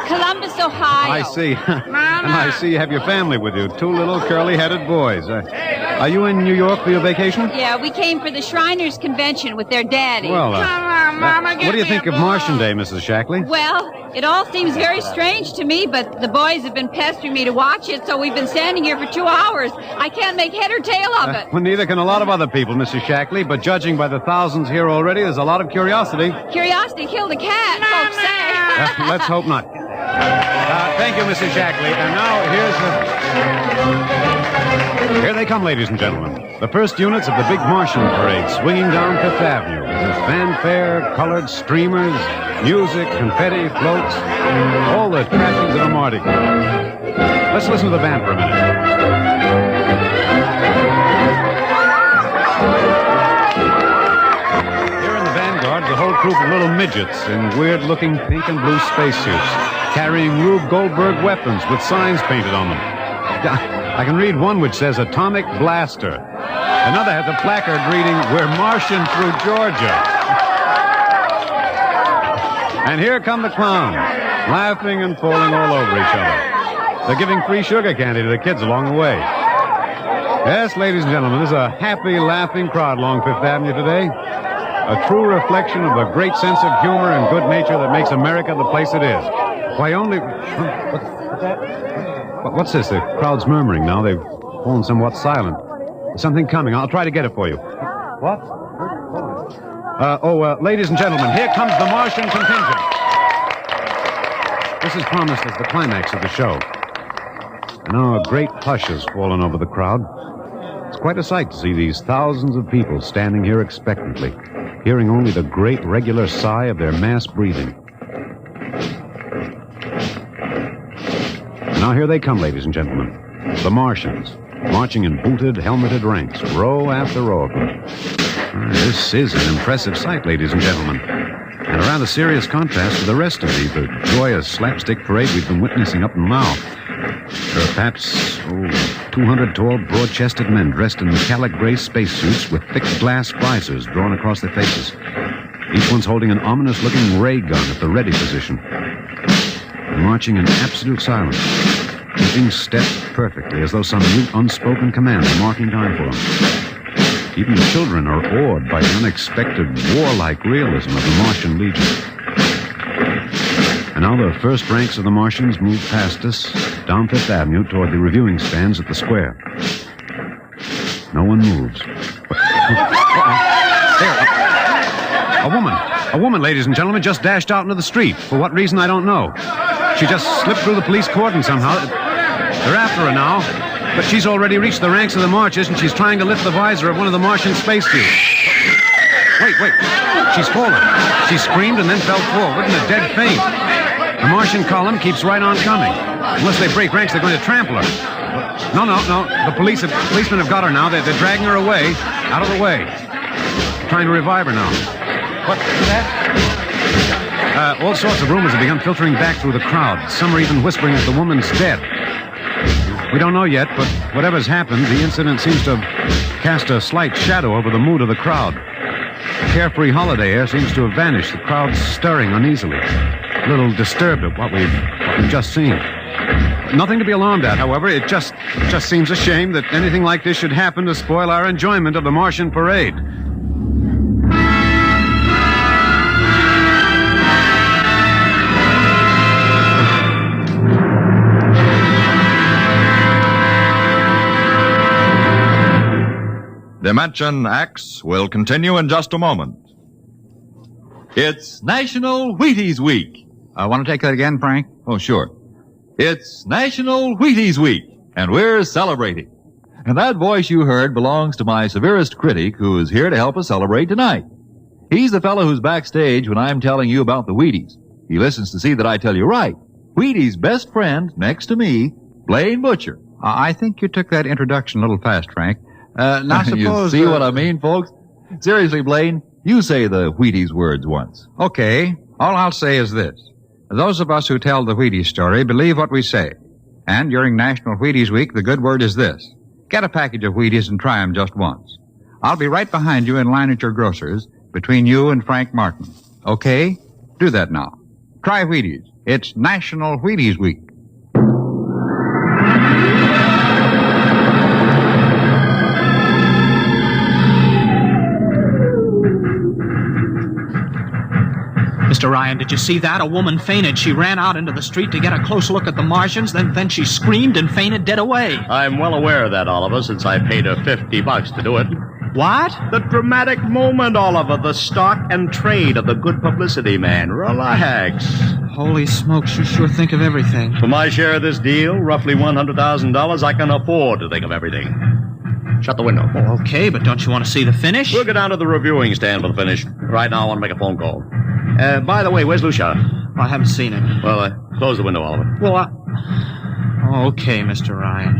Columbus, Ohio. I see. And I see you have your family with you. Two little curly-headed boys. Are you in New York for your vacation? Yeah, we came for the Shriners Convention with their daddy. Well, what do you think of Martian Day, Mrs. Shackley? Well, it all seems very strange to me, but the boys have been pestering me to watch it, so we've been standing here for 2 hours. I can't make head or tail of it. Well, neither can a lot of other people, Mrs. Shackley, but judging by the thousands here already, there's a lot of curiosity. Curiosity killed a cat, folks say. Let's hope not. Thank you, Mrs. Shackley. And now here they come, ladies and gentlemen. The first units of the big Martian Parade swinging down Fifth Avenue with fanfare, colored streamers, music, confetti, floats, all the trappings of a Mardi Gras. Let's listen to the band for a minute. Here in the vanguard, the whole troop of little midgets in weird-looking pink and blue spacesuits, carrying Rube Goldberg weapons with signs painted on them. I can read one which says Atomic Blaster. Another has a placard reading, We're Martian through Georgia. And here come the clowns, laughing and falling all over each other. They're giving free sugar candy to the kids along the way. Yes, ladies and gentlemen, there's a happy, laughing crowd along Fifth Avenue today. A true reflection of the great sense of humor and good nature that makes America the place it is. Why only... What's this? The crowd's murmuring now. They've fallen somewhat silent. There's something coming. I'll try to get it for you. What? Ladies and gentlemen, here comes the Martian contingent. This is promised as the climax of the show. And now a great hush has fallen over the crowd. It's quite a sight to see these thousands of people standing here expectantly, hearing only the great regular sigh of their mass breathing. Now here they come, ladies and gentlemen. The Martians, marching in booted, helmeted ranks, row after row of them. This is an impressive sight, ladies and gentlemen. And a rather serious contrast to the rest of the joyous slapstick parade we've been witnessing up until now. There are perhaps 200 tall, broad-chested men dressed in metallic gray spacesuits with thick glass visors drawn across their faces. Each one's holding an ominous-looking ray gun at the ready position. Marching in absolute silence, keeping step perfectly as though some mute, unspoken command were marking time for them. Even the children are awed by the unexpected, warlike realism of the Martian Legion. And now the first ranks of the Martians move past us down Fifth Avenue toward the reviewing stands at the square. No one moves. There, a woman, ladies and gentlemen, just dashed out into the street. For what reason, I don't know. She just slipped through the police cordon somehow. They're after her now, but she's already reached the ranks of the marchers, and she's trying to lift the visor of one of the Martian spacesuits. Wait. She's fallen. She screamed and then fell forward in a dead faint. The Martian column keeps right on coming. Unless they break ranks, they're going to trample her. No. The policemen have got her now. They're dragging her away, out of the way. Trying to revive her now. What's that? All sorts of rumors have begun filtering back through the crowd. Some are even whispering that the woman's dead. We don't know yet, but whatever's happened, the incident seems to have cast a slight shadow over the mood of the crowd. The carefree holiday air seems to have vanished. The crowd's stirring uneasily, a little disturbed at what we've just seen. Nothing to be alarmed at, however. It just seems a shame that anything like this should happen to spoil our enjoyment of the Martian parade. Dimension X will continue in just a moment. It's National Wheaties Week. I want to take that again, Frank? Oh, sure. It's National Wheaties Week, and we're celebrating. And that voice you heard belongs to my severest critic, who is here to help us celebrate tonight. He's the fellow who's backstage when I'm telling you about the Wheaties. He listens to see that I tell you right. Wheaties' best friend, next to me, Blaine Butcher. I think you took that introduction a little fast, Frank. Now suppose... You see what I mean, folks? Seriously, Blaine, you say the Wheaties words once. Okay. All I'll say is this. Those of us who tell the Wheaties story believe what we say. And during National Wheaties Week, the good word is this. Get a package of Wheaties and try them just once. I'll be right behind you in line at your grocer's, between you and Frank Martin. Okay? Do that now. Try Wheaties. It's National Wheaties Week. Mr. Ryan, did you see that? A woman fainted. She ran out into the street to get a close look at the Martians, then she screamed and fainted dead away. I'm well aware of that, Oliver, since I paid her $50 to do it. What? The dramatic moment, Oliver. The stock and trade of the good publicity, man. Relax. Holy smokes, you sure think of everything. For my share of this deal, roughly $100,000, I can afford to think of everything. Shut the window. Oh, okay, but don't you want to see the finish? We'll go down to the reviewing stand for the finish. Right now, I want to make a phone call. By the way, where's Lucia? I haven't seen him. Well, close the window, Oliver. Well, okay, Mr. Ryan.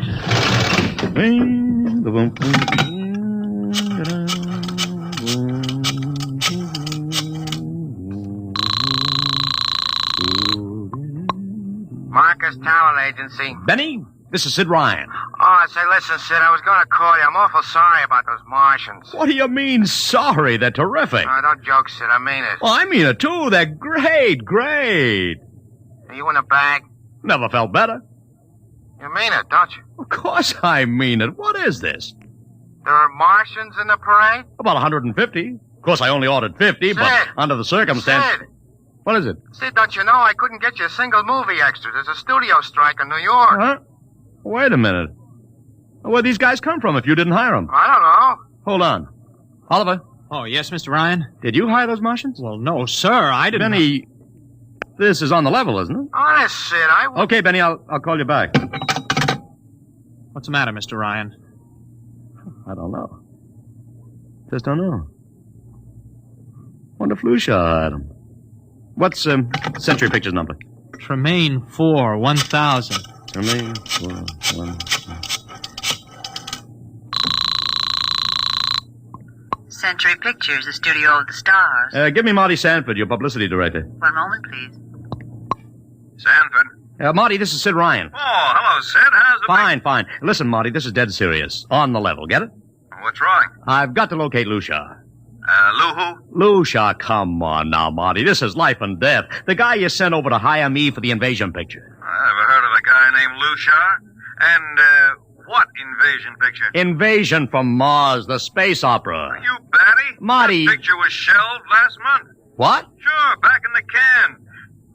Marcus Talent Agency. Benny, this is Sid Ryan. Oh, say, listen, Sid, I was going to call you. I'm awful sorry about those Martians. What do you mean, sorry? They're terrific. Oh, don't joke, Sid. I mean it. Well, I mean it, too. They're great. Are you in a bag? Never felt better. You mean it, don't you? Of course I mean it. What is this? There are Martians in the parade? About 150. Of course, I only ordered 50, Sid. but under the circumstance... Sid. What is it? Sid, don't you know I couldn't get you a single movie extra? There's a studio strike in New York. Huh? Wait a minute. Where'd these guys come from if you didn't hire them? I don't know. Hold on. Oliver? Oh, yes, Mr. Ryan? Did you hire those Martians? Well, no, sir, I didn't... Benny, this is on the level, isn't it? Honest, Sid, Okay, Benny, I'll call you back. What's the matter, Mr. Ryan? I don't know. Just don't know. Wonder if Lucia hired him. What's Century Pictures number? Tremaine 4, 1000. Tremaine 4, 1000. Century Pictures, the studio of the stars. Give me Marty Sanford, your publicity director. One moment, please. Sanford. Marty, this is Sid Ryan. Oh, hello, Sid. How's the... Fine. Listen, Marty, this is dead serious. On the level, get it? What's wrong? I've got to locate Lucia. Lou who? Lucia, come on now, Marty. This is life and death. The guy you sent over to hire me for the invasion picture. I never heard of a guy named Lucia. And, what invasion picture? Invasion from Mars, the space opera. Are you batty? Marty. That picture was shelved last month. What? Sure, back in the can.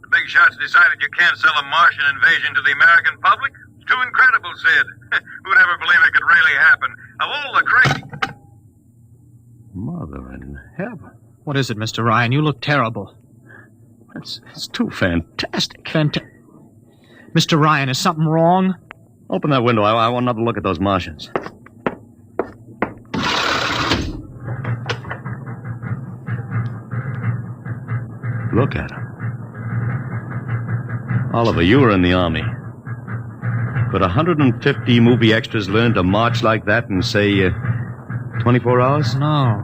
The big shots decided you can't sell a Martian invasion to the American public. It's too incredible, Sid. Who'd ever believe it could really happen? Of all the crazy... Mother in heaven. What is it, Mr. Ryan? You look terrible. It's too fantastic. Mr. Ryan, is something wrong? Open that window. I want another look at those Martians. Look at them. Oliver, you were in the Army. Could 150 movie extras learn to march like that in, say, 24 hours? No.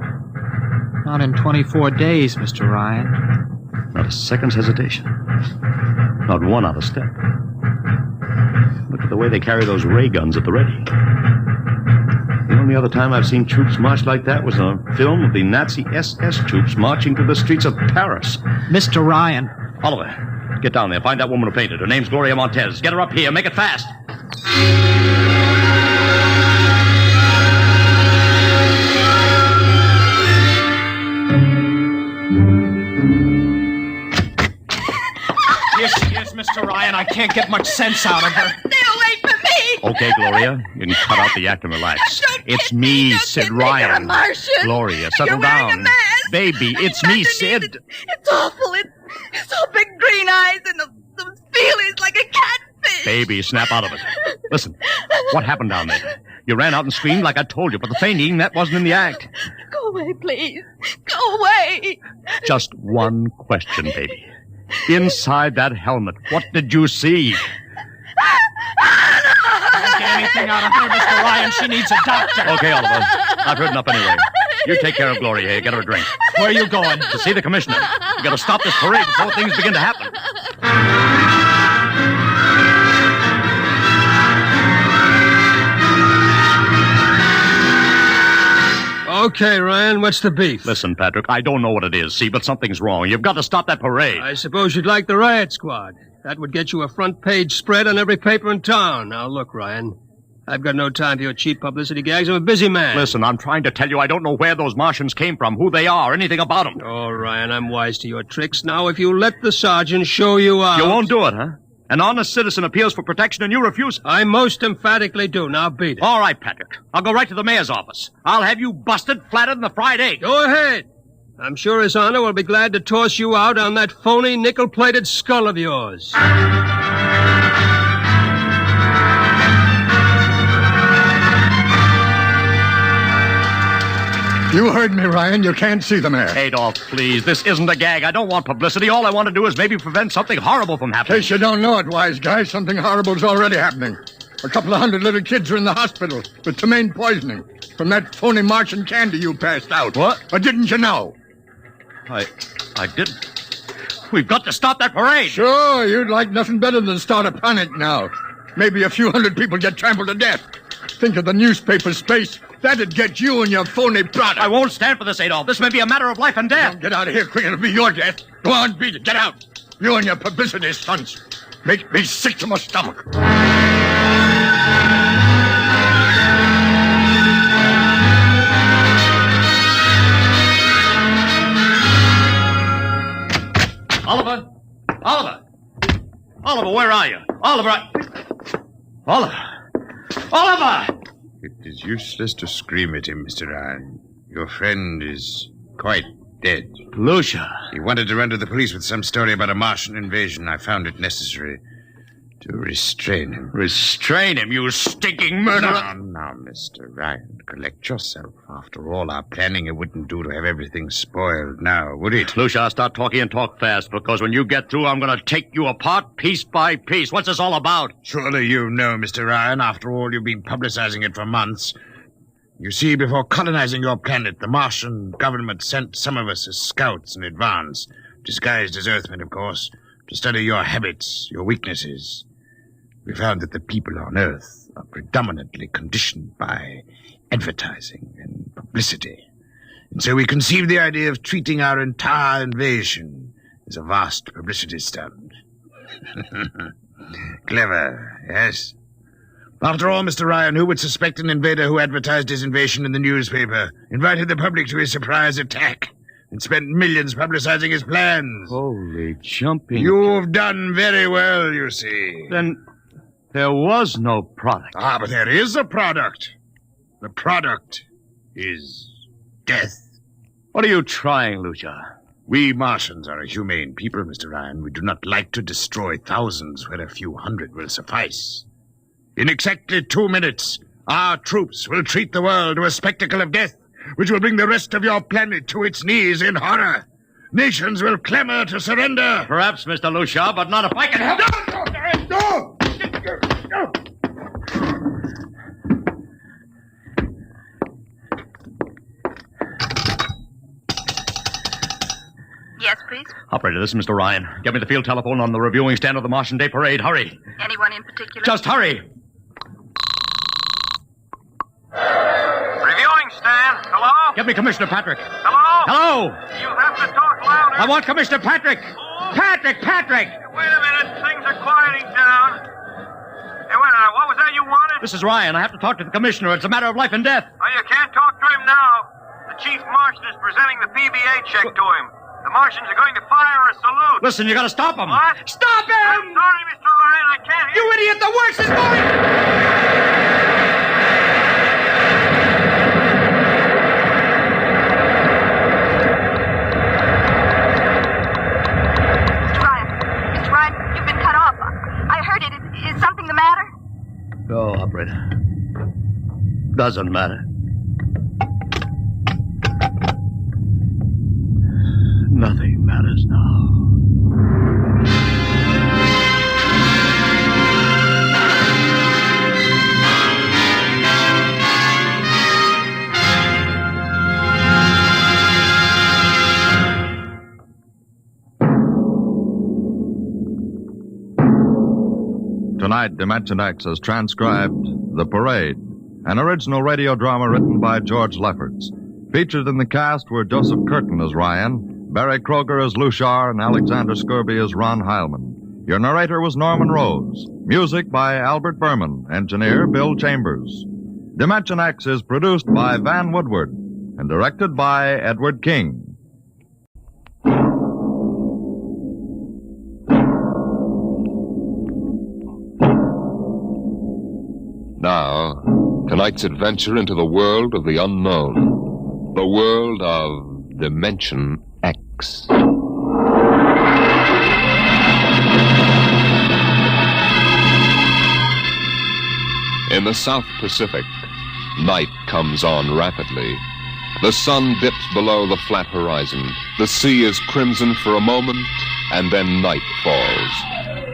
Not in 24 days, Mr. Ryan. Not a second's hesitation. Not one out of step. Look at the way they carry those ray guns at the ready. The only other time I've seen troops march like that was on a film of the Nazi SS troops marching through the streets of Paris. Mr. Ryan. Oliver, Get down there. Find that woman who painted. Her name's Gloria Montez. Get her up here. Make it fast. Yes, Mr. Ryan. I can't get much sense out of her. Stay away from me! Okay, Gloria. You can cut out the act and relax. It's me, Sid Ryan. You're a Martian. Gloria, settle You're wearing down. a mask. Baby, it's me, Sid. It's awful. It's all big green eyes and those feelings like a catfish. Baby, snap out of it. Listen, what happened down there? You ran out and screamed like I told you, but the fainting, that wasn't in the act. Go away, please. Go away. Just one question, baby. Inside that helmet, what did you see? Don't get anything out of her, Mr. Ryan. She needs a doctor. Okay, Oliver. I've heard enough anyway. You take care of Gloria here. Get her a drink. Where are you going? To see the commissioner. You gotta stop this parade before things begin to happen. Okay, Ryan, what's the beef? Listen, Patrick, I don't know what it is, see, but something's wrong. You've got to stop that parade. I suppose you'd like the riot squad. That would get you a front-page spread on every paper in town. Now, look, Ryan, I've got no time for your cheap publicity gags. I'm a busy man. Listen, I'm trying to tell you I don't know where those Martians came from, who they are, anything about them. Oh, Ryan, I'm wise to your tricks. Now, if you let the sergeant show you out... You won't do it, huh? An honest citizen appeals for protection and you refuse it. I most emphatically do. Now beat it. All right, Patrick. I'll go right to the mayor's office. I'll have you busted flatter than the fried egg. Go ahead. I'm sure His Honor will be glad to toss you out on that phony nickel-plated skull of yours. You heard me, Ryan. You can't see the mayor. Adolf, please. This isn't a gag. I don't want publicity. All I want to do is maybe prevent something horrible from In happening. case you don't know it, wise guy, something horrible's already happening. A couple of hundred little kids are in the hospital with ptomaine poisoning from that phony Martian candy you passed out. What? Or didn't you know? I didn't. We've got to stop that parade. Sure, you'd like nothing better than start a panic now. Maybe a few hundred people get trampled to death. Think of the newspaper space. That'd get you and your phony product. I won't stand for this, Adolf. This may be a matter of life and death. Don't get out of here quick. It'll be your death. Go on, beat it. Get out. You and your publicity stunts make me sick to my stomach. Oliver! Oliver! Oliver, where are you? Oliver! Oliver! It is useless to scream at him, Mr. Ryan. Your friend is quite dead. Lucia. He wanted to run to the police with some story about a Martian invasion. I found it necessary to restrain him. Restrain him, you stinking murderer! Now, Mr. Ryan, collect yourself. After all our planning, it wouldn't do to have everything spoiled now, would it? Lucia, start talking and talk fast, because when you get through, I'm going to take you apart piece by piece. What's this all about? Surely you know, Mr. Ryan. After all, you've been publicizing it for months. You see, before colonizing your planet, the Martian government sent some of us as scouts in advance, disguised as Earthmen, of course, to study your habits, your weaknesses. We found that the people on Earth are predominantly conditioned by advertising and publicity. And so we conceived the idea of treating our entire invasion as a vast publicity stunt. Clever, yes? After all, Mr. Ryan, who would suspect an invader who advertised his invasion in the newspaper, invited the public to his surprise attack, and spent millions publicizing his plans? Holy jumping... You've done very well, you see. Then there was no product. Ah, but there is a product. The product is death. What are you trying, Lucia? We Martians are a humane people, Mr. Ryan. We do not like to destroy thousands where a few hundred will suffice. In exactly 2 minutes, our troops will treat the world to a spectacle of death, which will bring the rest of your planet to its knees in horror. Nations will clamor to surrender. Perhaps, Mr. Lucia, but not if I can help... No! Yes, please. Operator, this is Mr. Ryan. Get me the field telephone on the reviewing stand of the Martian Day Parade. Hurry. Anyone in particular? Just hurry. Reviewing stand. Hello? Get me Commissioner Patrick. Hello? Hello? You have to talk louder. I want Commissioner Patrick. Who? Patrick! Wait a minute. Things are quieting down. Hey, wait a minute. What was that you wanted? This is Ryan. I have to talk to the commissioner. It's a matter of life and death. Oh, you can't talk to him now. The chief Martian is presenting the PBA check to him. The Martians are going to fire a salute. Listen, you gotta stop him. What? Stop him! I'm sorry, Mr. Ryan. I can't hear You idiot! The works is going... Mr. Ryan, you've been cut off. I heard it. Is something the matter? Go, operator. Doesn't matter. Nothing matters now. Tonight, Dimension X has transcribed The Parade, an original radio drama written by George Lefferts. Featured in the cast were Joseph Curtin as Ryan, Barry Kroger as Lushar, and Alexander Skirby as Ron Heilman. Your narrator was Norman Rose. Music by Albert Berman. Engineer Bill Chambers. Dimension X is produced by Van Woodward and directed by Edward King. Now, tonight's adventure into the world of the unknown. The world of Dimension X. In the South Pacific, night comes on rapidly. The sun dips below the flat horizon. The sea is crimson for a moment, and then night falls.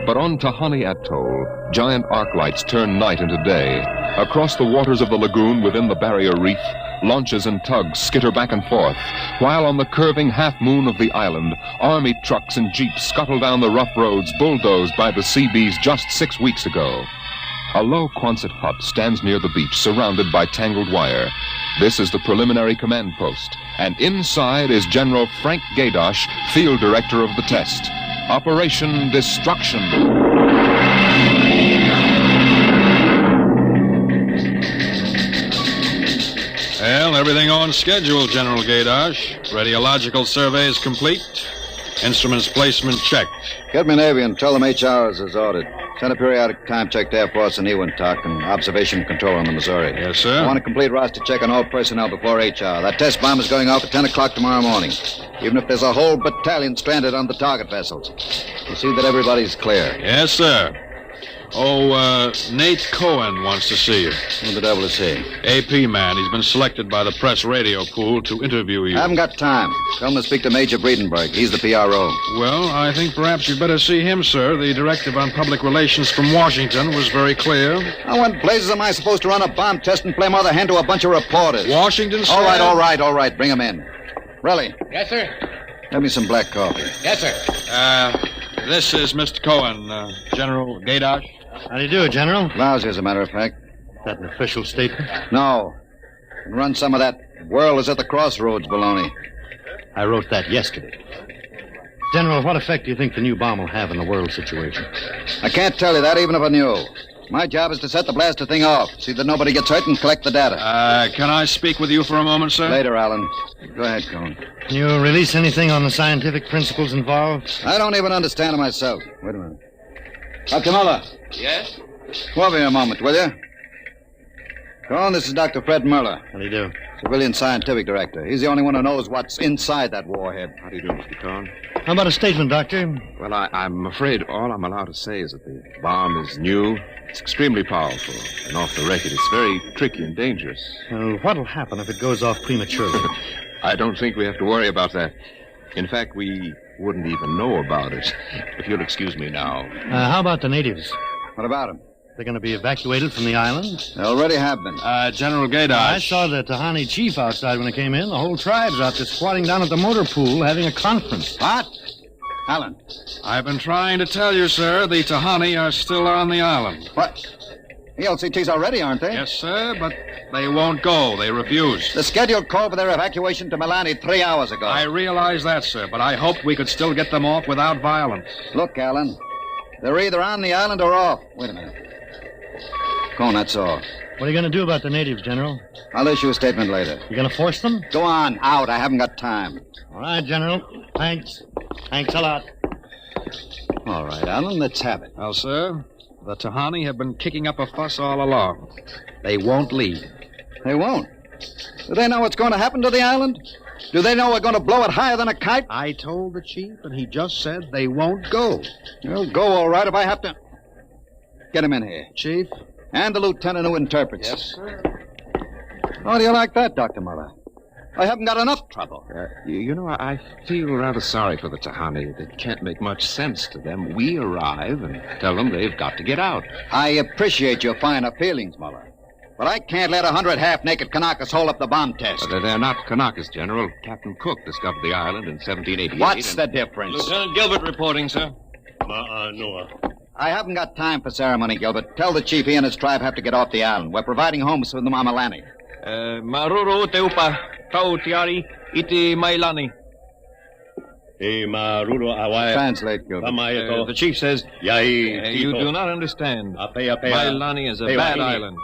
But on Tahani Atoll, giant arc lights turn night into day. Across the waters of the lagoon within the barrier reef, launches and tugs skitter back and forth, while on the curving half-moon of the island, army trucks and jeeps scuttle down the rough roads bulldozed by the Seabees just 6 weeks ago. A low Quonset hut stands near the beach, surrounded by tangled wire. This is the preliminary command post, and inside is General Frank Gaydosh, field director of the test. Operation Destruction. Well, everything on schedule, General Gaydosh. Radiological surveys complete. Instruments placement checked. Get me Navy and tell them HR is ordered. Send a periodic time check to Air Force and Ewintok and observation control on the Missouri. Yes, sir. I want a complete roster check on all personnel before HR. That test bomb is going off at 10 o'clock tomorrow morning. Even if there's a whole battalion stranded on the target vessels. You see that everybody's clear. Yes, sir. Oh, Nate Cohen wants to see you. Who the devil is he? AP man. He's been selected by the press radio pool to interview you. I haven't got time. Tell him to speak to Major Breedenberg. He's the PRO. Well, I think perhaps you'd better see him, sir. The directive on public relations from Washington was very clear. Now, what blazes am I supposed to run a bomb test and play mother hen to a bunch of reporters? Washington, sir? All right. Bring him in. Relly. Yes, sir. Have me some black coffee. Yes, sir. This is Mr. Cohen, General Gaydosh. How do you do, General? Lousy, as a matter of fact. Is that an official statement? No. And run some of that world is at the crossroads baloney. I wrote that yesterday. General, what effect do you think the new bomb will have in the world situation? I can't tell you that, even if I knew. My job is to set the blaster thing off, see that nobody gets hurt, and collect the data. Can I speak with you for a moment, sir? Later, Alan. Go ahead, Cohen. Can you release anything on the scientific principles involved? I don't even understand it myself. Wait a minute. Dr. Muller. Yes? Come over here a moment, will you? Cohen, this is Dr. Fred Muller. How do you do? Civilian scientific director. He's the only one who knows what's inside that warhead. How do you do, Mr. Cohen? How about a statement, Doctor? Well, I'm afraid all I'm allowed to say is that the bomb is new. It's extremely powerful. And off the record, it's very tricky and dangerous. Well, what'll happen if it goes off prematurely? I don't think we have to worry about that. In fact, we wouldn't even know about it. If you'll excuse me now. How about the natives? What about them? They're going to be evacuated from the island? They already have been. General Gaydosh. I saw the Tahani chief outside when I came in. The whole tribe's out there squatting down at the motor pool having a conference. What? Alan. I've been trying to tell you, sir, the Tahani are still on the island. What? The LCTs are ready, aren't they? Yes, sir, but they won't go. They refuse. The scheduled call for their evacuation to Milani 3 hours ago. I realize that, sir, but I hoped we could still get them off without violence. Look, Alan, they're either on the island or off. Wait a minute. Go on, that's all. What are you going to do about the natives, General? I'll issue a statement later. You going to force them? Go on, out. I haven't got time. All right, General. Thanks. Thanks a lot. All right, Alan, let's have it. Well, sir, the Tahani have been kicking up a fuss all along. They won't leave. They won't? Do they know what's going to happen to the island? Do they know we're going to blow it higher than a kite? I told the chief, and he just said they won't go. They'll go all right if I have to. Get him in here. Chief? And the lieutenant who interprets. Yes, sir. How do you like that, Dr. Muller? I haven't got enough trouble. You know, I feel rather sorry for the Tahani. It can't make much sense to them. We arrive and tell them they've got to get out. I appreciate your finer feelings, Muller. But I can't let 100 half-naked Kanakas hold up the bomb test. But they're not Kanakas, General. Captain Cook discovered the island in 1788. What's the difference? Lieutenant Gilbert reporting, sir. Noah. I haven't got time for ceremony, Gilbert. Tell the chief he and his tribe have to get off the island. We're providing homes for the Mamalani. Maruru teupa, tau tiari, iti mailani. Translate, Gilbert. The chief says, you do not understand. Mailani is a bad island.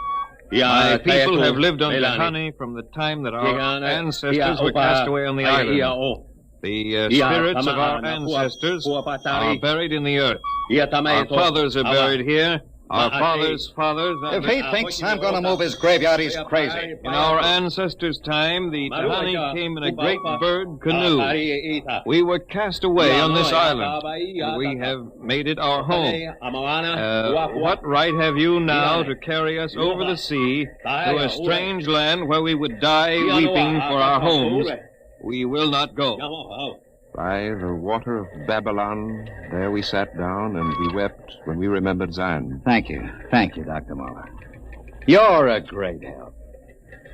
My people have lived on Tahani from the time that our ancestors were cast away on the island. The spirits of our ancestors are buried in the earth. Our fathers are buried here. Our fathers' fathers... If he thinks I'm going to move his graveyard, he's crazy. In our ancestors' time, the Tahani came in a great bird canoe. We were cast away on this island. We have made it our home. What right have you now to carry us over the sea to a strange land where we would die weeping for our homes? We will not go. By the water of Babylon, there we sat down and we wept when we remembered Zion. Thank you. Thank you, Dr. Muller. You're a great help.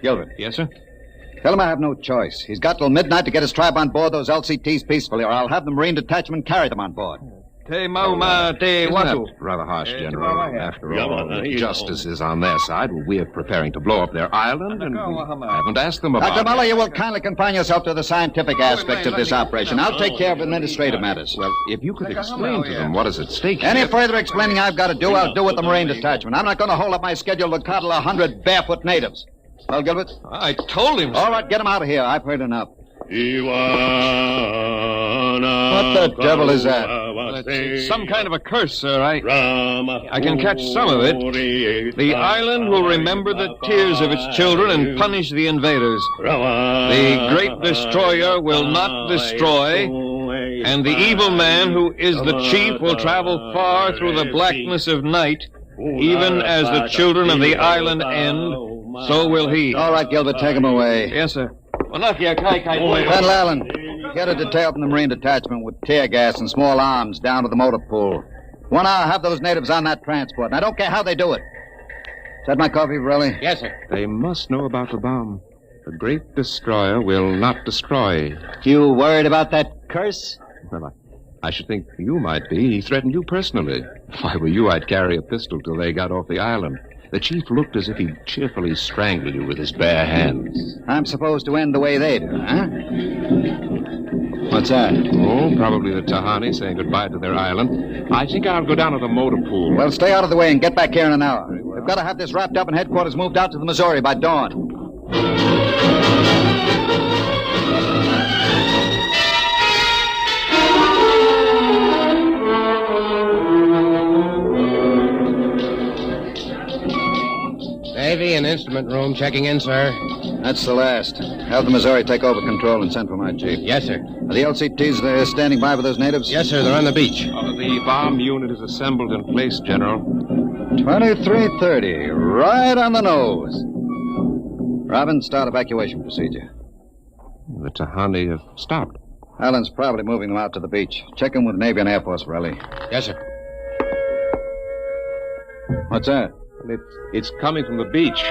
Gilbert. Yes, sir? Tell him I have no choice. He's got till midnight to get his tribe on board those LCTs peacefully, or I'll have the Marine detachment carry them on board. Isn't that rather harsh, General? After all, justice is on their side. We are preparing to blow up their island, and we haven't asked them about Dr. it. Muller, you will kindly confine yourself to the scientific aspects of this operation. I'll take care of administrative matters. Well, if you could explain to them what is at stake Any here. further explaining I've got to do, I'll do with the Marine detachment. I'm not going to hold up my schedule to coddle 100 barefoot natives. Well, Gilbert? I told him so. All right, get him out of here. I've heard enough. What the devil is that? It's some kind of a curse, sir. I can catch some of it. The island will remember the tears of its children and punish the invaders. The great destroyer will not destroy, and the evil man who is the chief will travel far through the blackness of night, even as the children of the island end, so will he. All right, Gilbert, take him away. Yes, sir. Colonel Allen, get a detail from the Marine detachment with tear gas and small arms down to the motor pool. 1 hour, have those natives on that transport, and I don't care how they do it. Is that my coffee, Varelli? Yes, sir. They must know about the bomb. The great destroyer will not destroy. You worried about that curse? Well, I should think you might be. He threatened you personally. If I were you, I'd carry a pistol till they got off the island. The chief looked as if he'd cheerfully strangle you with his bare hands. I'm supposed to end the way they do, huh? What's that? Oh, probably the Tahani saying goodbye to their island. I think I'll go down to the motor pool. Well, stay out of the way and get back here in an hour. We've got to have this wrapped up and headquarters moved out to the Missouri by dawn. Navy and instrument room checking in, sir. That's the last. Have the Missouri take over control and send for my chief. Yes, sir. Are the LCTs standing by with those natives? Yes, sir. They're on the beach. The bomb unit is assembled in place, General. 2330. Right on the nose. Robin, start evacuation procedure. The Tahani have stopped. Allen's probably moving them out to the beach. Check in with Navy and Air Force, Varelli. Yes, sir. What's that? It's coming from the beach.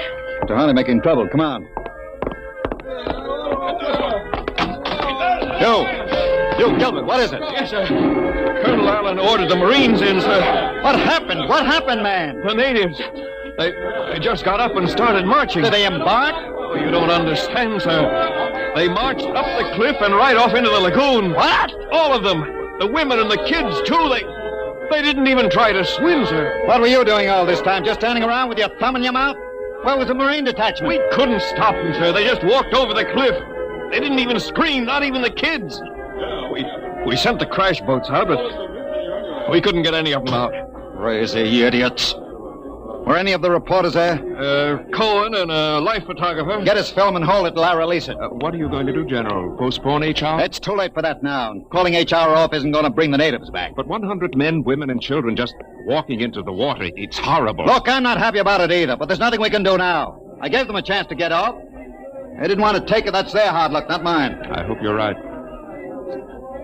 Tahani making trouble. Come on. You, Gilbert, what is it? Yes, sir. Colonel Allen ordered the Marines in, sir. What happened? What happened, man? The natives. They just got up and started marching. Did they embark? Oh, you don't understand, sir. They marched up the cliff and right off into the lagoon. What? All of them. The women and the kids, too. They didn't even try to swim, sir. What were you doing all this time? Just standing around with your thumb in your mouth? Where was the Marine detachment? We couldn't stop them, sir. They just walked over the cliff. They didn't even scream, not even the kids. We sent the crash boats out, but we couldn't get any of them out. Crazy idiots. Were any of the reporters there? Cohen and a life photographer. Get his film and hold it till I release it. What are you going to do, General? Postpone HR? It's too late for that now. Calling HR off isn't going to bring the natives back. But 100 men, women, and children just walking into the water. It's horrible. Look, I'm not happy about it either, but there's nothing we can do now. I gave them a chance to get off. They didn't want to take it. That's their hard luck, not mine. I hope you're right.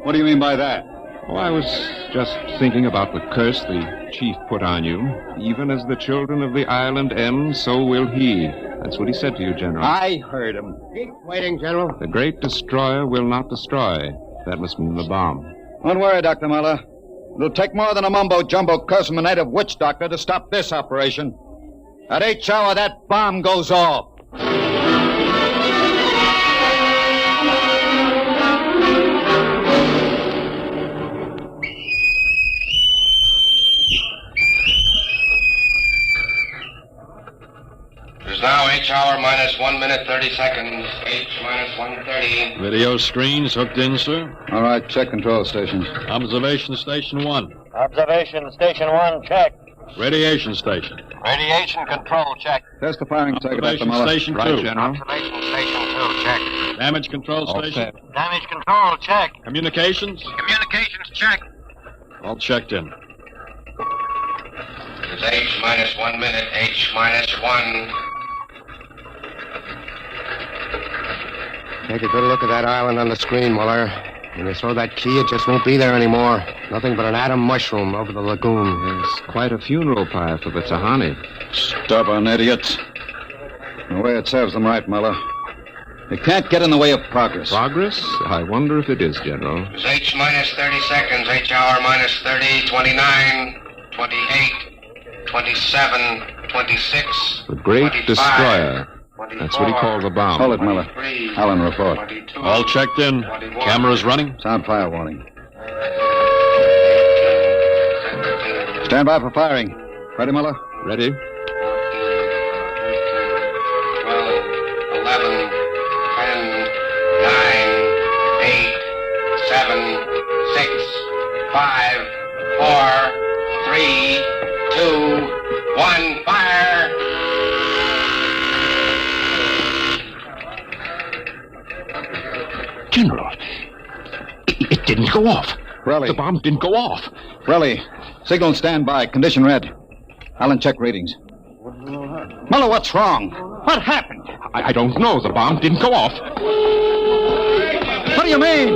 What do you mean by that? Oh, I was just thinking about the curse the chief put on you. Even as the children of the island end, so will he. That's what he said to you, General. I heard him. Keep waiting, General. The great destroyer will not destroy. That must mean the bomb. Don't worry, Dr. Muller. It'll take more than a mumbo-jumbo curse from a native witch doctor to stop this operation. At 8th hour, that bomb goes off. It is now H hour minus 1 minute 30 seconds. H minus 1:30. Video screens hooked in, sir. All right, check control stations. Observation station 1. Observation station 1, check. Radiation station. Radiation control, check. Test the firing circuit, Dr. Observation Muller. station 2. Right, General. Observation station 2, check. Damage control All station. set. Damage control, check. Communications. Communications, check. All checked in. It is H minus 1 minute, H minus 1. Take a good look at that island on the screen, Muller. When you throw that key, it just won't be there anymore. Nothing but an atom mushroom over the lagoon. It's quite a funeral pyre for the Tahani. Stubborn idiots. The way it serves them right, Muller. They can't get in the way of progress. Progress? I wonder if it is, General. It is H minus 30 seconds, H hour minus 30, 29, 28, 27, 26, The great 25, destroyer. That's what he called the bomb. Hold it, Muller. Allen, report. All checked in. Cameras running. Sound fire warning. Stand by for firing. Ready, Muller? Ready? 12, 11, 10, 9, 8, 7, 6, 5, 4, 3, 2, 1, fire! General, it didn't go off. Relly. The bomb didn't go off. Relly, signal standby. Condition red. Allen, check readings. Muller, what's wrong? What happened? I don't know. The bomb didn't go off. What do you mean?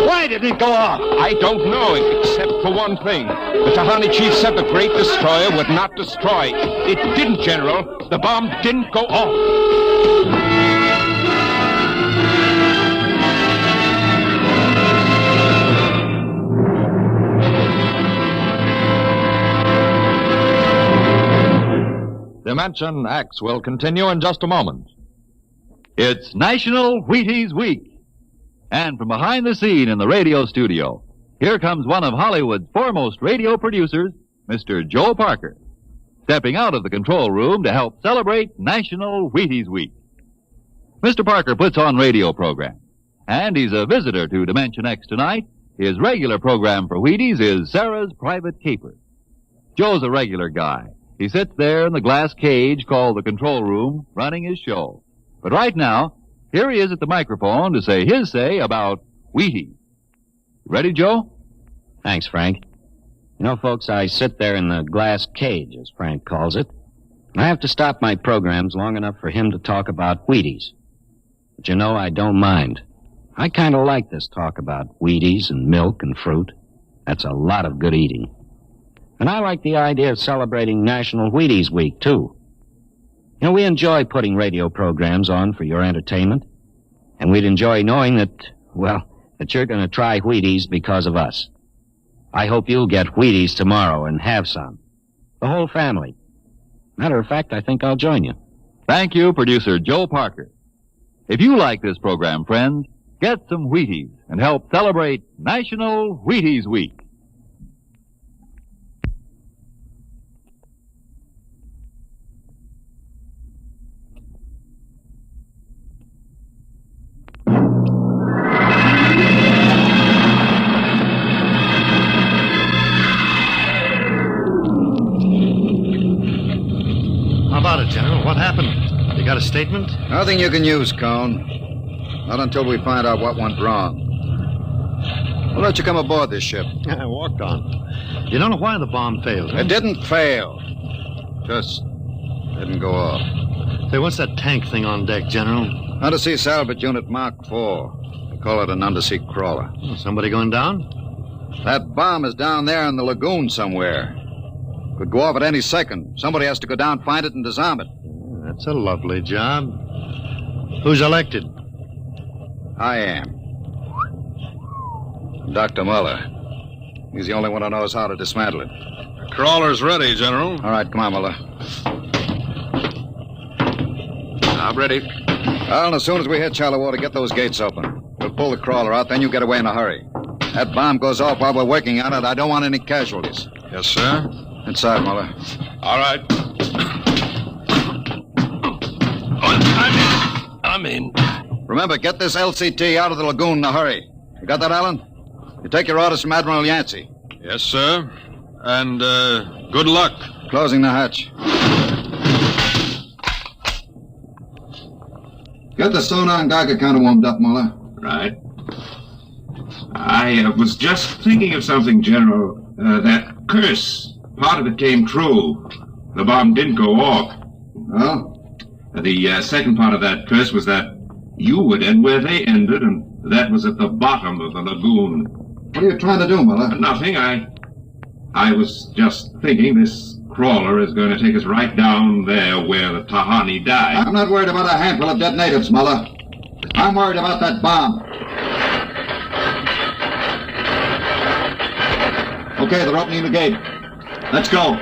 Why didn't it go off? I don't know, except for one thing. The Tahani chief said the great destroyer would not destroy. It didn't, General. The bomb didn't go off. Dimension X will continue in just a moment. It's National Wheaties Week. And from behind the scene in the radio studio, here comes one of Hollywood's foremost radio producers, Mr. Joe Parker, stepping out of the control room to help celebrate National Wheaties Week. Mr. Parker puts on radio programs, and he's a visitor to Dimension X tonight. His regular program for Wheaties is Sarah's Private Caper. Joe's a regular guy. He sits there in the glass cage called the control room, running his show. But right now, here he is at the microphone to say his say about Wheaties. Ready, Joe? Thanks, Frank. You know, folks, I sit there in the glass cage, as Frank calls it. And I have to stop my programs long enough for him to talk about Wheaties. But you know, I don't mind. I kind of like this talk about Wheaties and milk and fruit. That's a lot of good eating. And I like the idea of celebrating National Wheaties Week, too. You know, we enjoy putting radio programs on for your entertainment. And we'd enjoy knowing that, well, that you're going to try Wheaties because of us. I hope you'll get Wheaties tomorrow and have some. The whole family. Matter of fact, I think I'll join you. Thank you, producer Joe Parker. If you like this program, friends, get some Wheaties and help celebrate National Wheaties Week. How about it, General? What happened? You got a statement? Nothing you can use, Cone. Not until we find out what went wrong. We'll let you come aboard this ship. I walked on. You don't know why the bomb failed, huh? It didn't fail. Just didn't go off. Say, what's that tank thing on deck, General? Undersea salvage unit Mark IV. They call it an undersea crawler. Somebody going down? That bomb is down there in the lagoon somewhere. Could go off at any second. Somebody has to go down, find it, and disarm it. That's a lovely job. Who's elected? I am. Dr. Muller. He's the only one who knows how to dismantle it. The crawler's ready, General. All right, come on, Muller. I'm ready. Well, as soon as we hit shallow water, get those gates open. We'll pull the crawler out, then you get away in a hurry. That bomb goes off while we're working on it. I don't want any casualties. Yes, sir. Inside, Muller. All right. I'm in. Remember, get this LCT out of the lagoon in a hurry. You got that, Alan? You take your orders from Admiral Yancey. Yes, sir. And, good luck. Closing the hatch. Get the sonar and Geiger counter warmed up, Muller. Right. I was just thinking of something, General. That curse, part of it came true. The bomb didn't go off. Well? The second part of that curse was that you would end where they ended, and that was at the bottom of the lagoon. What are you trying to do, Muller? Nothing. I was just thinking this crawler is going to take us right down there where the Tahani died. I'm not worried about a handful of dead natives, Muller. I'm worried about that bomb. Okay, they're opening the gate. Let's go.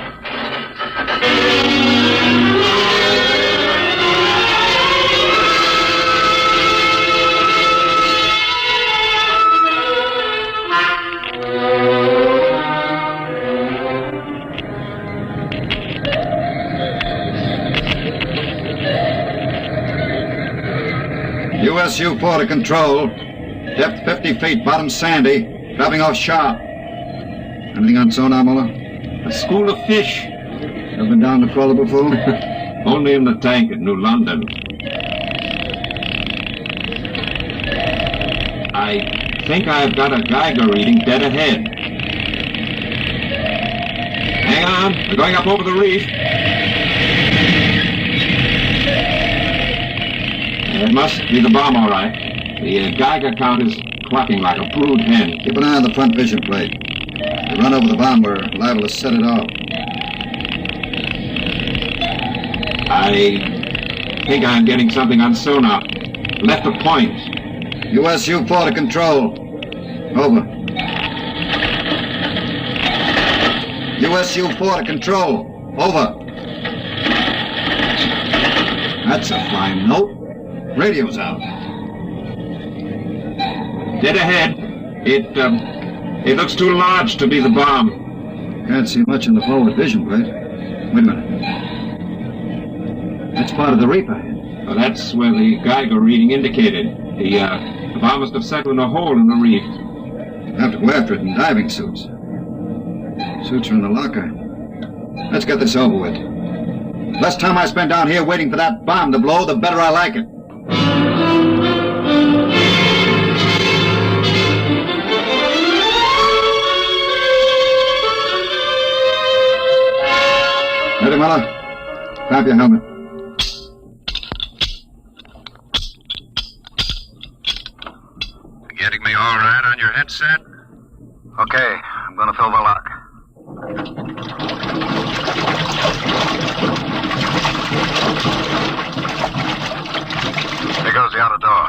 USU-4 to control. Depth 50 feet, bottom sandy. Dropping off sharp. Anything on sonar, Muller? A school of fish. Ever been down the crawler before? Only in the tank at New London. I think I've got a Geiger reading dead ahead. Hang on, we're going up over the reef. It must be the bomb, all right. The Geiger count is clucking like a brood hen. Keep an eye on the front vision plate. If we run over the bomb, we're liable to set it off. I think I'm getting something on sonar. Left of point. USU-4 to control. Over. USU-4 to control. Over. That's a fine note. Radio's out. Dead ahead. It looks too large to be the bomb. Can't see much in the forward vision plate. Wait a minute. That's part of the reef ahead. Well, that's where the Geiger reading indicated. The bomb must have settled in a hole in the reef. We'll have to go after it in diving suits. Suits are in the locker. Let's get this over with. Less time I spend down here waiting for that bomb to blow, the better I like it. Ready, Muller? Grab your helmet. Getting me all right on your headset? Okay, I'm gonna fill the lock. Here goes the outer door.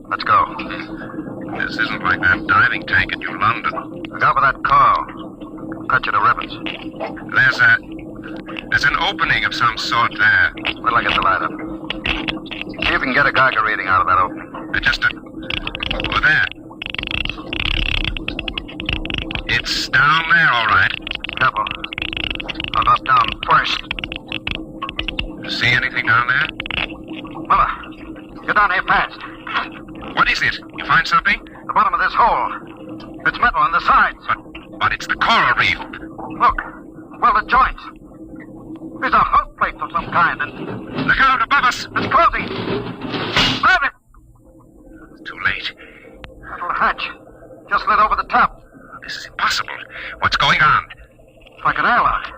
Let's go. This isn't like that diving tank at New London. Look out for that call. cut you to ribbons. There's an opening of some sort there. Wait till I get the light up. See if we can get a Geiger reading out of that opening. Over there. It's down there, all right. Careful. I'll drop down first. See anything down there? Muller, get down here fast. What is it? You find something? The bottom of this hole. It's metal on the sides. But it's the coral reef. Look. Well, the joints. These are hull plates of some kind, and... Look out above us! It's closing! Grab it! It's too late. That little hatch just slid over the top. This is impossible. What's going on? It's like an airlock.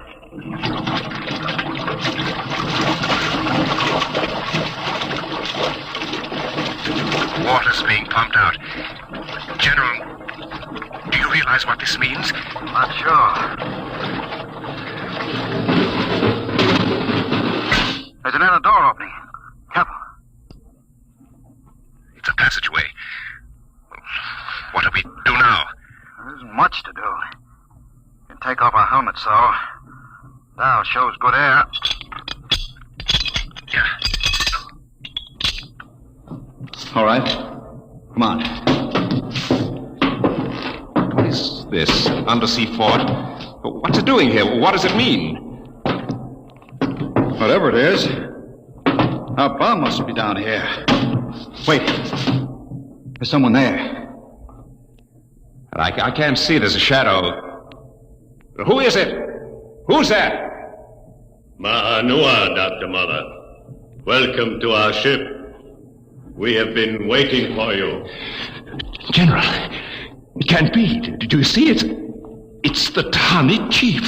Water's being pumped out. General, do you realize what this means? Not sure. There's an inner door opening. Careful. It's a passageway. What do we do now? There isn't much to do. You can take off our helmets, so. Now shows good air. Yeah. All right. Come on. What is this? Undersea fort? What's it doing here? What does it mean? Whatever it is, our bomb must be down here. Wait. There's someone there. I can't see. There's a shadow. Who is it? Who's that? Ma'anua, Dr. Mother. Welcome to our ship. We have been waiting for you. General, it can't be. Do you see it? It's the Tahani chief.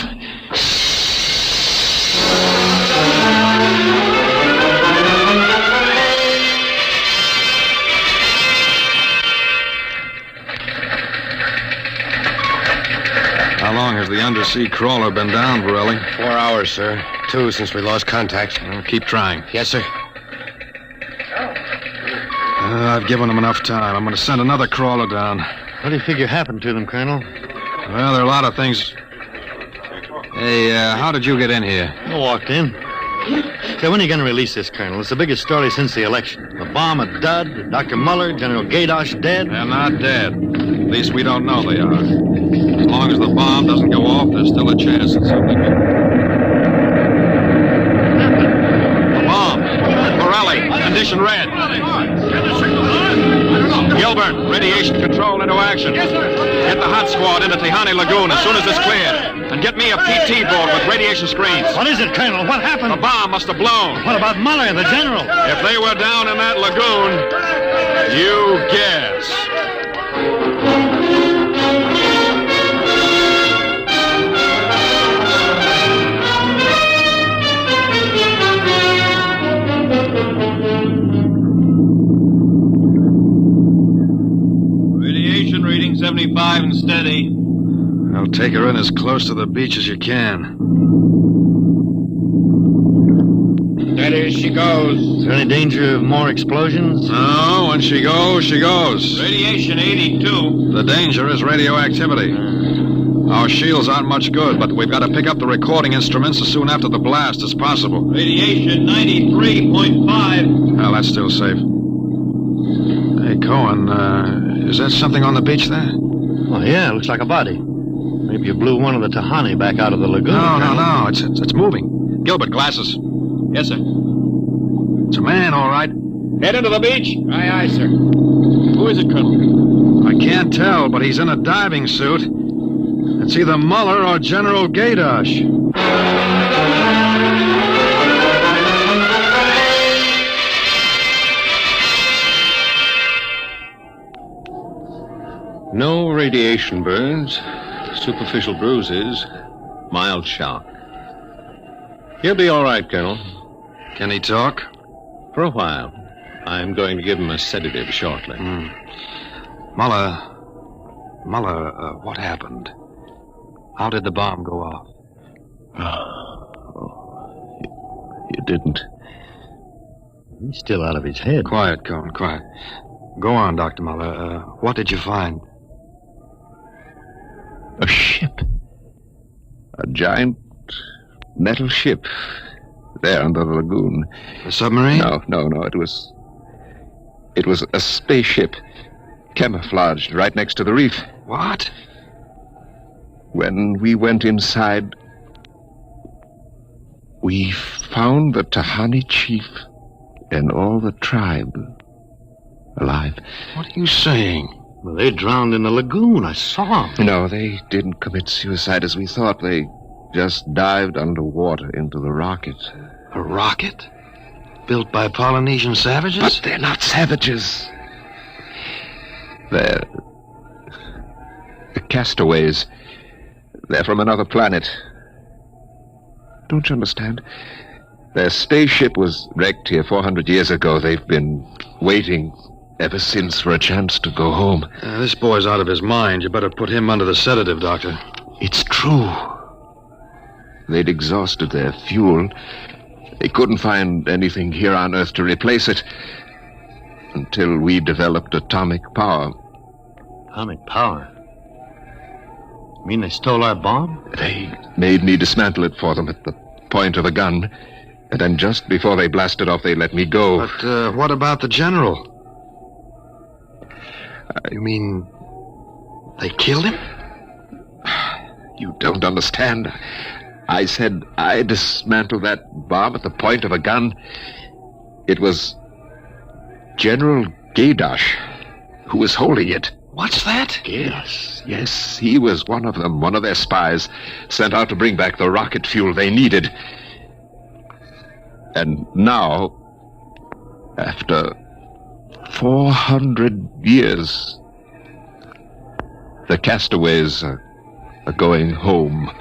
How long has the undersea crawler been down, Borelli? 4 hours, sir. 2 since we lost contact. Well, keep trying. Yes, sir. I've given them enough time. I'm going to send another crawler down. What do you figure happened to them, Colonel? Well, there are a lot of things. Hey, how did you get in here? I walked in. Say, when are you going to release this, Colonel? It's the biggest story since the election. The bomb a dud, Dr. Muller, General Gadosh dead. They're not dead. At least we don't know they are. As long as the bomb doesn't go off, there's still a chance that something will. The bomb! Borelli, condition red. Gilbert, radiation control into action. Yes, sir. Get the hot squad into Tahani Lagoon as soon as it's cleared. And get me a PT board with radiation screens. What is it, Colonel? What happened? The bomb must have blown. What about Muller and the general? If they were down in that lagoon, you guess. Radiation reading 75 and steady. I'll take her in as close to the beach as you can. Steady as she goes. Is there any danger of more explosions? No, when she goes, she goes. Radiation 82. The danger is radioactivity. Our shields aren't much good, but we've got to pick up the recording instruments as soon after the blast as possible. Radiation 93.5. Well, that's still safe. Hey, Cohen, is that something on the beach there? Oh, yeah, looks like a body. Maybe you blew one of the Tahani back out of the lagoon. No. It's moving. Gilbert, glasses. Yes, sir. It's a man, all right. Head into the beach. Aye, sir. Who is it, Colonel? I can't tell, but he's in a diving suit. It's either Muller or General Gadosh. No radiation burns, superficial bruises, mild shock. He'll be all right, Colonel. Can he talk? For a while. I'm going to give him a sedative shortly. Muller, what happened? How did the bomb go off? You didn't. He's still out of his head. Quiet, Cohen, quiet. Go on, Dr. Muller. What did you find? A ship. A giant metal ship there under the lagoon. A submarine? No. It was a spaceship camouflaged right next to the reef. What? When we went inside, we found the Tahani chief and all the tribe alive. What are you saying? Well, they drowned in the lagoon. I saw them. No, they didn't commit suicide as we thought. They just dived underwater into the rocket. A rocket? Built by Polynesian savages? But they're not savages. They're the castaways. They're from another planet. Don't you understand? Their spaceship was wrecked here 400 years ago. They've been waiting ever since for a chance to go home. This boy's out of his mind. You better put him under the sedative, Doctor. It's true. They'd exhausted their fuel. They couldn't find anything here on Earth to replace it until we developed atomic power. Atomic power? You mean they stole our bomb? They made me dismantle it for them at the point of a gun. And then just before they blasted off, they let me go. But what about the general? You mean they killed him? You don't understand. I said I dismantled that bomb at the point of a gun. It was General Gaydosh who was holding it. What's that? Yes, he was one of them, one of their spies, sent out to bring back the rocket fuel they needed. And now, after 400 years, the castaways are going home.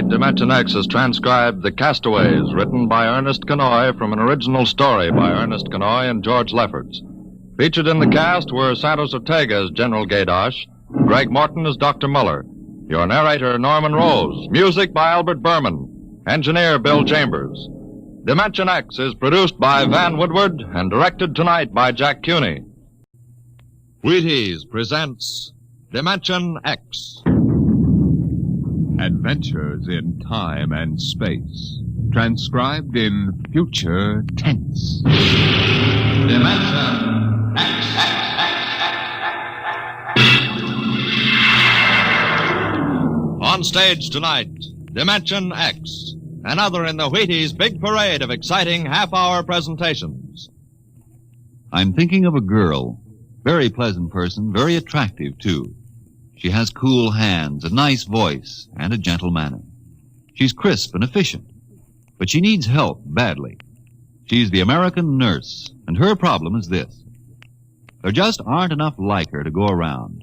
Dimension X has transcribed The Castaways, written by Ernest Kenoy from an original story by Ernest Kenoy and George Lefferts. Featured in the cast were Santos Ortega as General Gaydosh, Greg Morton as Dr. Muller, your narrator Norman Rose, music by Albert Berman, engineer Bill Chambers. Dimension X is produced by Van Woodward and directed tonight by Jack Cuny. Wheaties presents Dimension X. Adventures in time and space, transcribed in future tense. Dimension X. On stage tonight, Dimension X, another in the Wheaties' big parade of exciting half-hour presentations. I'm thinking of a girl, very pleasant person, very attractive, too. She has cool hands, a nice voice, and a gentle manner. She's crisp and efficient, but she needs help badly. She's the American nurse, and her problem is this. There just aren't enough like her to go around.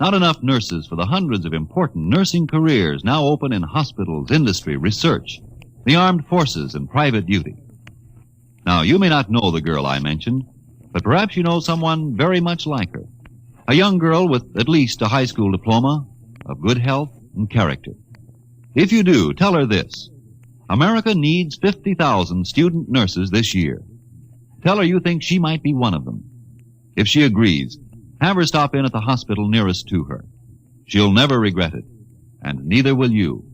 Not enough nurses for the hundreds of important nursing careers now open in hospitals, industry, research, the armed forces, and private duty. Now, you may not know the girl I mentioned, but perhaps you know someone very much like her. A young girl with at least a high school diploma, of good health and character. If you do, tell her this. America needs 50,000 student nurses this year. Tell her you think she might be one of them. If she agrees, have her stop in at the hospital nearest to her. She'll never regret it, and neither will you.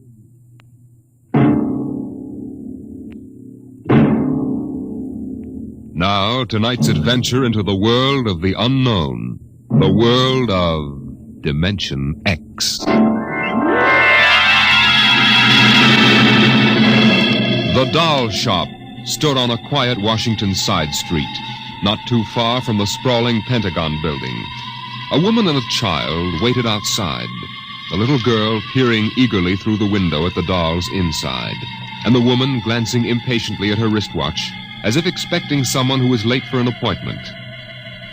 Now, tonight's adventure into the world of the unknown. The world of Dimension X. The doll shop stood on a quiet Washington side street, not too far from the sprawling Pentagon building. A woman and a child waited outside, the little girl peering eagerly through the window at the dolls inside, and the woman glancing impatiently at her wristwatch as if expecting someone who was late for an appointment.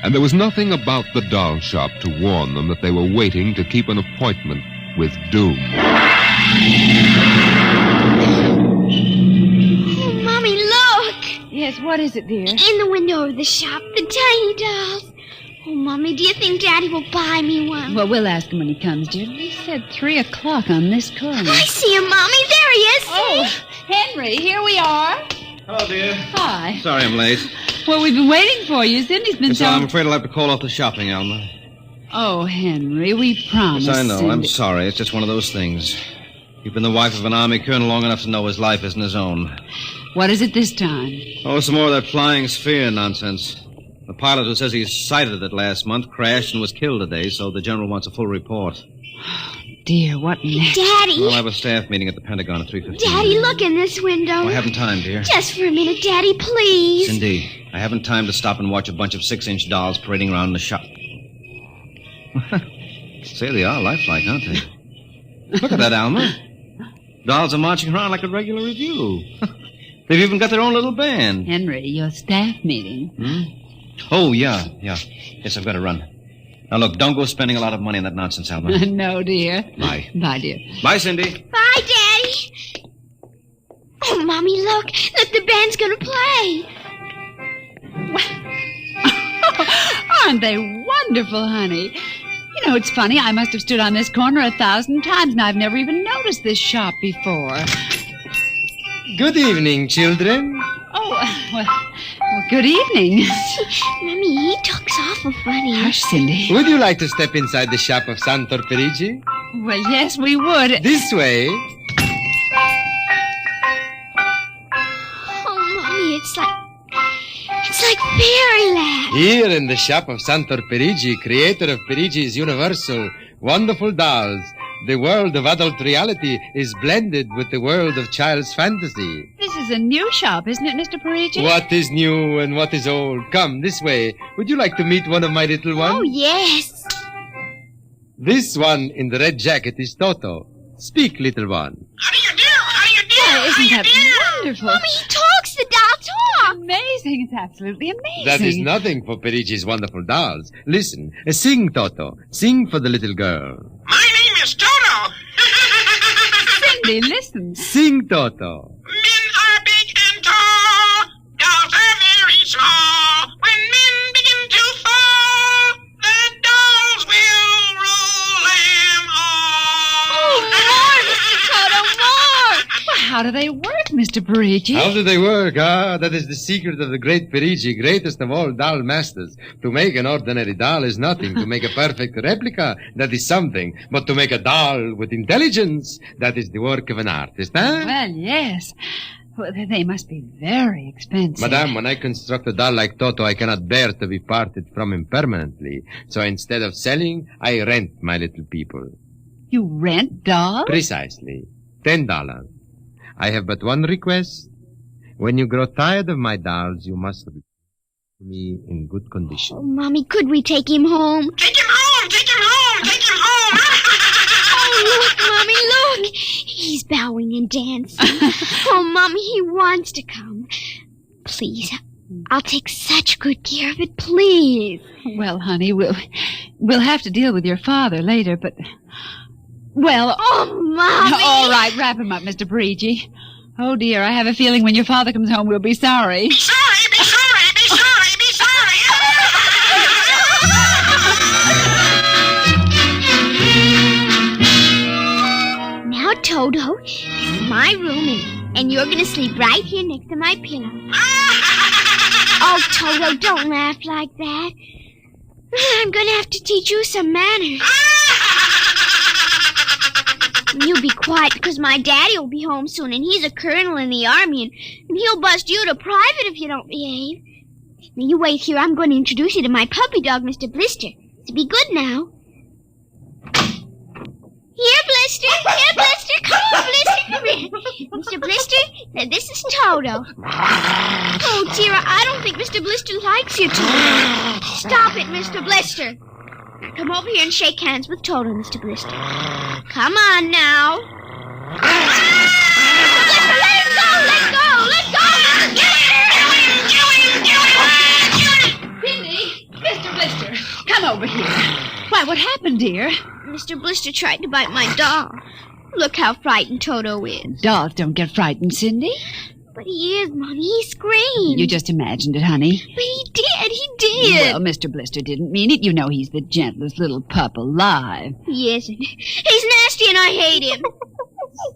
And there was nothing about the doll shop to warn them that they were waiting to keep an appointment with doom. Oh, Mommy, look! Yes, what is it, dear? In the window of the shop, the tiny dolls. Oh, Mommy, do you think Daddy will buy me one? Well, we'll ask him when he comes, dear. He said 3 o'clock on this corner. I see him, Mommy. There he is. Oh, Henry, here we are. Hello, dear. Hi. Sorry I'm late. Well, we've been waiting for you. Cindy's been So telling... I'm afraid I'll have to call off the shopping, Alma. Oh, Henry, we promised. Yes, I know. Cindy. I'm sorry. It's just one of those things. You've been the wife of an army colonel long enough to know his life isn't his own. What is it this time? Oh, some more of that flying sphere nonsense. The pilot who says he sighted it last month crashed and was killed today, so the general wants a full report. Dear, what next? Daddy. We'll have a staff meeting at the Pentagon at 3:15. Daddy, look in this window. Oh, I haven't time, dear. Just for a minute, Daddy, please. Cindy, I haven't time to stop and watch a bunch of 6-inch dolls parading around in the shop. Say, they are lifelike, aren't they? Look at that, Alma. Dolls are marching around like a regular review. They've even got their own little band. Henry, your staff meeting. Oh, yeah. Yes, I've got to run. Now, look, don't go spending a lot of money on that nonsense, Alma. No, dear. Bye. Bye, dear. Bye, Cindy. Bye, Daddy. Oh, Mommy, look. Look, the band's going to play. Aren't they wonderful, honey? You know, it's funny. I must have stood on this corner 1,000 times, and I've never even noticed this shop before. Good evening, children. Oh, well, good evening. Mommy, he talks awful funny. Hush, Cindy. Would you like to step inside the shop of Santor Perigi? Well, yes, we would. This way. Oh, Mommy, it's like fairyland. Here in the shop of Santor Perigi, creator of Perigi's Universal Wonderful Dolls, the world of adult reality is blended with the world of child's fantasy. This is a new shop, isn't it, Mr. Parigi? What is new and what is old? Come, this way. Would you like to meet one of my little ones? Oh, yes. This one in the red jacket is Toto. Speak, little one. Oh, isn't that wonderful? Mommy, he talks. The doll talks. Amazing. It's absolutely amazing. That is nothing for Perigi's wonderful dolls. Listen, sing, Toto. Sing for the little girl. My name is Toto. Cindy, listen. Sing, Toto. Men are big and tall. Dolls are very small. When men begin to fall, the dolls will rule them all. Oh, more, Mr. Toto, more. Well, how do they work, Mr. Parigi? How do they work? That is the secret of the great Perigi, greatest of all doll masters. To make an ordinary doll is nothing. To make a perfect replica, that is something. But to make a doll with intelligence, that is the work of an artist, huh? Well, yes. Well, they must be very expensive. Madame, when I construct a doll like Toto, I cannot bear to be parted from him permanently. So instead of selling, I rent my little people. You rent dolls? Precisely. $10. I have but one request. When you grow tired of my dolls, you must return me in good condition. Oh, Mommy, could we take him home? Take him home! Take him home! Take him home! Oh, look, Mommy, look. He's bowing and dancing. Oh, Mommy, he wants to come. Please, I'll take such good care of it, please. Well, honey, we'll have to deal with your father later, but... Well... Oh, Mommy! All right, wrap him up, Mr. Parigi. Oh, dear, I have a feeling when your father comes home, we'll be sorry. Be sorry, be sorry, be sorry, be sorry. Now, Toto, this is my room, and you're going to sleep right here next to my pillow. Oh, Toto, don't laugh like that. I'm going to have to teach you some manners. You be quiet, because my daddy will be home soon, and he's a colonel in the army, and he'll bust you to private if you don't behave. Now, you wait here. I'm going to introduce you to my puppy dog, Mr. Blister. So be good now. Here, Blister. Here, Blister. Come on, Blister. Come here. Mr. Blister, now this is Toto. Oh, dear, I don't think Mr. Blister likes you, Toto. Stop it, Mr. Blister. Come over here and shake hands with Toto, Mr. Blister. Come on now. Blister, let him go! Let go! Let go! Come over here. Why, what happened, dear? Mr. Blister tried to bite my doll. Look how frightened Toto is. Dolls don't get frightened, Cindy. But he is, Mommy. He screamed. You just imagined it, honey. But he did. Well, Mr. Blister didn't mean it. You know he's the gentlest little pup alive. He isn't. He's nasty and I hate him.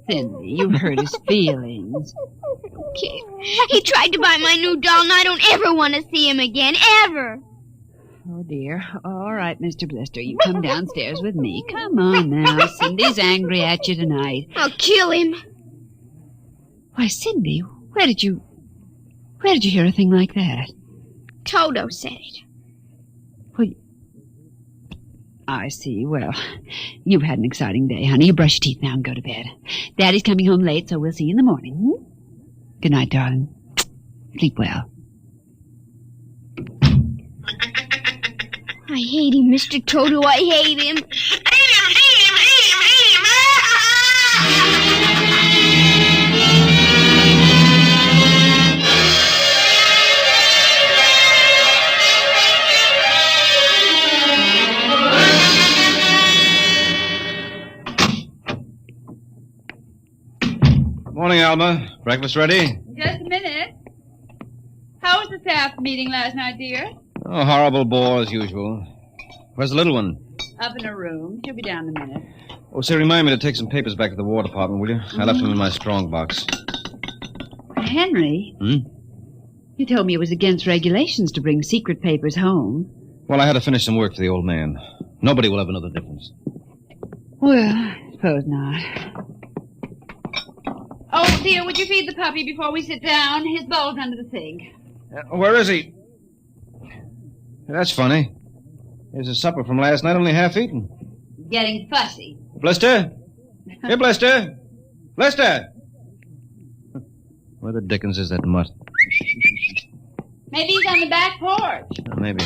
Cindy, you hurt his feelings. Okay. He tried to bite my new doll, and I don't ever want to see him again. Ever. Oh, dear. All right, Mr. Blister. You come downstairs with me. Come on now. Cindy's angry at you tonight. I'll kill him. Why, Cindy, where did you hear a thing like that? Toto said it. Well, I see. Well, you've had an exciting day, honey. You brush your teeth now and go to bed. Daddy's coming home late, so we'll see you in the morning. Hmm? Good night, darling. Sleep well. I hate him, Mr. Toto. I hate him. Morning, Alma. Breakfast ready? Just a minute. How was the staff meeting last night, dear? Oh, horrible bore as usual. Where's the little one? Up in her room. She'll be down in a minute. Oh, say, remind me to take some papers back to the War Department, will you? I left them in my strong box. Henry, you told me it was against regulations to bring secret papers home. Well, I had to finish some work for the old man. Nobody will ever know the difference. Well, I suppose not. Oh, dear, would you feed the puppy before we sit down? His bowl's under the sink. Where is he? That's funny. There's a supper from last night, only half eaten. Getting fussy. Blister? Here, Blister! Blister! Where the dickens is that mutt? Maybe he's on the back porch. Maybe.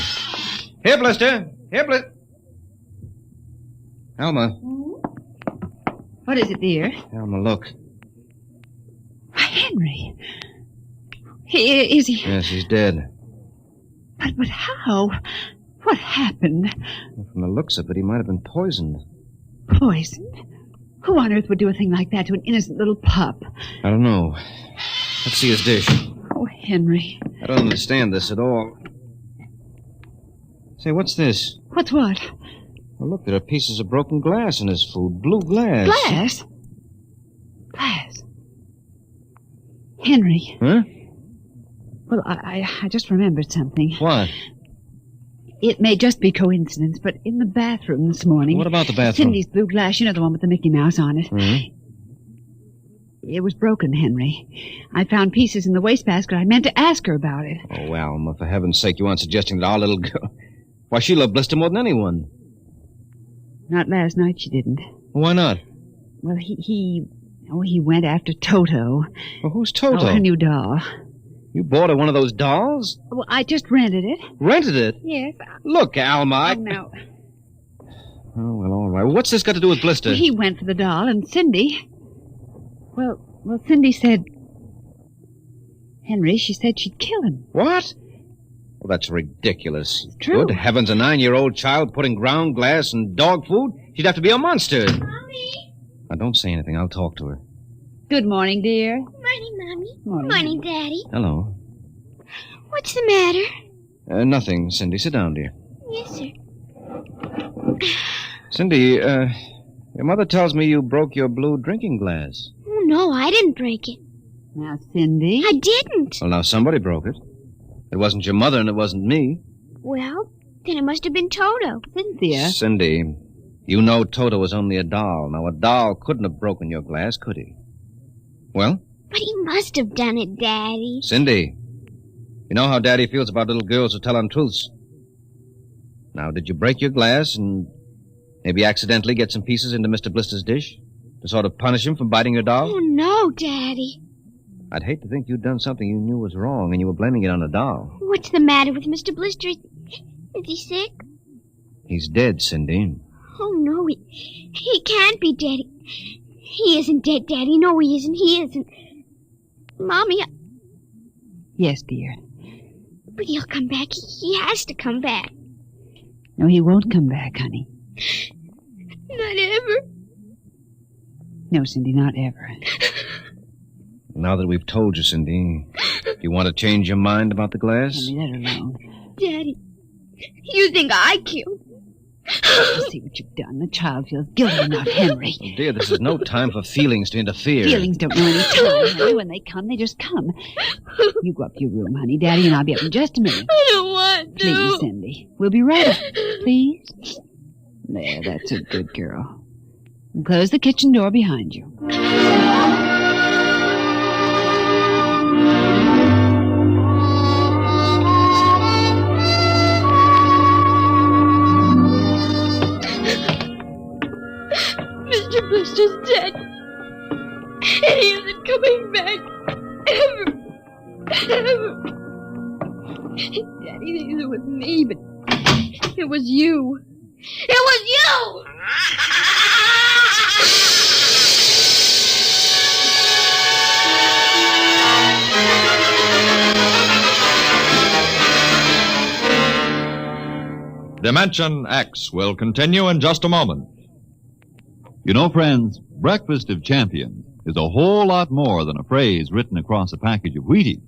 Here, Blister! Here, Blister! Alma. What is it, dear? Alma, look. Why, Henry. Is he? Yes, he's dead. But how? What happened? Well, from the looks of it, he might have been poisoned. Poisoned? Who on earth would do a thing like that to an innocent little pup? I don't know. Let's see his dish. Oh, Henry. I don't understand this at all. Say, what's this? What's what? Well, look, there are pieces of broken glass in his food. Blue glass. Glass? Glass? Henry. Huh? Well, I just remembered something. What? It may just be coincidence, but in the bathroom this morning... What about the bathroom? Cindy's blue glass, you know, the one with the Mickey Mouse on it. Mm-hmm. It was broken, Henry. I found pieces in the wastebasket. I meant to ask her about it. Oh, Alma, for heaven's sake, you aren't suggesting that our little girl... Why, she loved Blister more than anyone. Not last night, she didn't. Why not? Well, he went after Toto. Well, who's Toto? Oh, her new doll. You bought her one of those dolls? Well, I just rented it. Rented it? Yes. Look, Alma, No. Oh, well, all right. What's this got to do with Blister? He went for the doll, and Cindy... Well, Cindy said... Henry, she said she'd kill him. What? Well, that's ridiculous. It's true. Good heavens, a 9-year-old child putting ground glass and dog food? She'd have to be a monster. Mommy. Now, don't say anything. I'll talk to her. Good morning, dear. Morning, Mommy. Morning. Daddy. Hello. What's the matter? Nothing, Cindy. Sit down, dear. Yes, sir. Cindy, your mother tells me you broke your blue drinking glass. Oh, no, I didn't break it. Now, Cindy... I didn't. Well, now, somebody broke it. It wasn't your mother, and it wasn't me. Well, then it must have been Toto. Cynthia. Cindy, you know Toto was only a doll. Now, a doll couldn't have broken your glass, could he? Well? But he must have done it, Daddy. Cindy, you know how Daddy feels about little girls who tell untruths. Now, did you break your glass and maybe accidentally get some pieces into Mr. Blister's dish to sort of punish him for biting your doll? Oh, no, Daddy. I'd hate to think you'd done something you knew was wrong and you were blaming it on a doll. What's the matter with Mr. Blister? Is he sick? He's dead, Cindy. Oh, no, he can't be dead. He isn't dead, Daddy. No, he isn't. He isn't. Mommy, Yes, dear. but he'll come back. He has to come back. No, he won't come back, honey. Not ever. No, Cindy, not ever. Now that we've told you, Cindy, do you want to change your mind about the glass? Henry, let her alone. Daddy, you think I killed? I see what you've done. The child feels guilty enough, Henry. Oh, dear, this is no time for feelings to interfere. Feelings don't know any time, Henry. When they come, they just come. You go up to your room, honey. Daddy and I'll be up in just a minute. I don't want to. Please, Cindy. We'll be right up. Please. There, that's a good girl. And close the kitchen door behind you. Mr. Blister's dead. And he isn't coming back. Ever. Daddy thinks it was me, but it was you. It was you! Dimension X will continue in just a moment. You know, friends, Breakfast of Champions is a whole lot more than a phrase written across a package of Wheaties.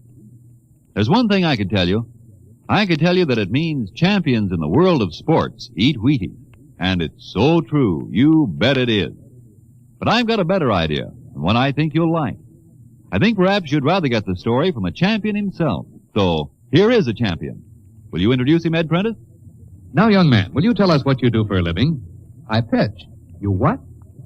There's one thing I could tell you. I could tell you that it means champions in the world of sports eat Wheaties. And it's so true. You bet it is. But I've got a better idea, and one I think you'll like. I think perhaps you'd rather get the story from a champion himself. So, here is a champion. Will you introduce him, Ed Prentice? Now, young man, will you tell us what you do for a living? I pitch. You what?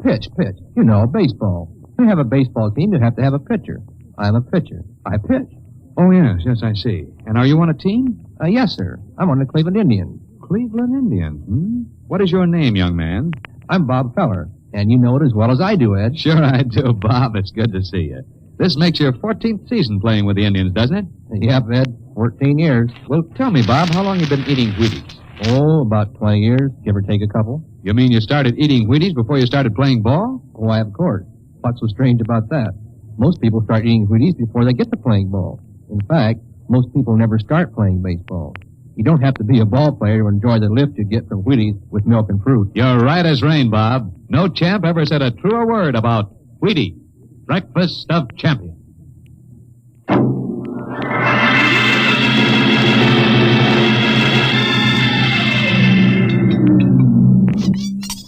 Pitch. You know, baseball. To have a baseball team, you have to have a pitcher. I'm a pitcher. I pitch. Oh, yes, I see. And are you on a team? Yes, sir. I'm on the Cleveland Indians. Cleveland Indians, What is your name, young man? I'm Bob Feller. And you know it as well as I do, Ed. Sure I do, Bob. It's good to see you. This makes your 14th season playing with the Indians, doesn't it? Yep, Ed. 14 years. Well, tell me, Bob, how long you been eating Wheaties? Oh, about 20 years, give or take a couple. You mean you started eating Wheaties before you started playing ball? Why, of course. What's so strange about that? Most people start eating Wheaties before they get to playing ball. In fact, most people never start playing baseball. You don't have to be a ball player to enjoy the lift you get from Wheaties with milk and fruit. You're right as rain, Bob. No champ ever said a truer word about Wheaties, Breakfast of Champions.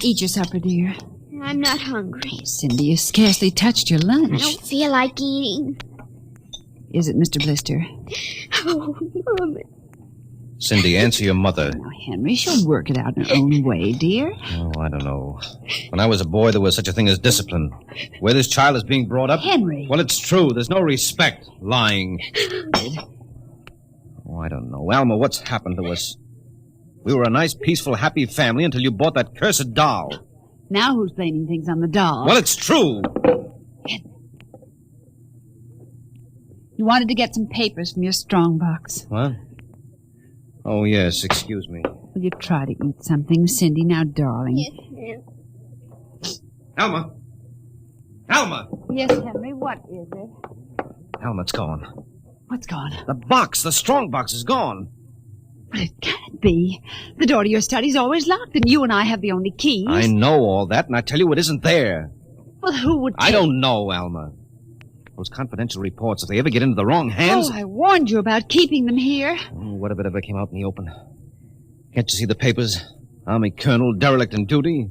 Eat your supper, dear. I'm not hungry. Cindy, you scarcely touched your lunch. I don't feel like eating. Is it Mr. Blister? Oh, Mom. Cindy, answer your mother. Now, Henry, she'll work it out in her own way, dear. Oh, I don't know. When I was a boy, there was such a thing as discipline. Where this child is being brought up... Henry. Well, it's true. There's no respect. Lying. Oh, I don't know. Alma, what's happened to us? We were a nice, peaceful, happy family until you bought that cursed doll. Now who's blaming things on the doll? Well, it's true. You wanted to get some papers from your strongbox. What? Oh, yes, excuse me. Will you try to eat something, Cindy? Now, darling. Yes, ma'am. Alma! Alma! Yes, Henry, what is it? Alma, it's gone. What's gone? The box, the strong box is gone. But it can't be. The door to your study's always locked, and you and I have the only keys. I know all that, and I tell you it isn't there. Well, who would I don't know, Alma. Those confidential reports, if they ever get into the wrong hands... Oh, I warned you about keeping them here. Oh, what if it ever came out in the open? Can't you see the papers? Army colonel, derelict in duty.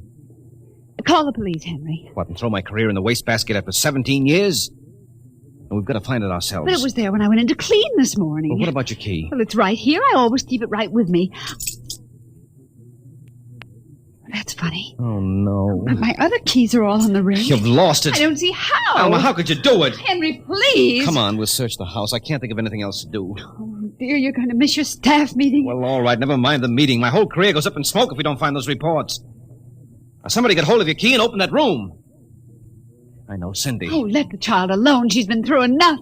Call the police, Henry. What, and throw my career in the wastebasket after 17 years? And we've got to find it ourselves. But it was there when I went in to clean this morning. Well, what about your key? Well, it's right here. I always keep it right with me. That's funny. Oh, no. But my other keys are all on the ring. You've lost it. I don't see how. Alma, how could you do it? Henry, please. Come on, we'll search the house. I can't think of anything else to do. Oh, dear, you're going to miss your staff meeting. Well, all right, never mind the meeting. My whole career goes up in smoke if we don't find those reports. Now, somebody get hold of your key and open that room. I know, Cindy. Oh, let the child alone. She's been through enough.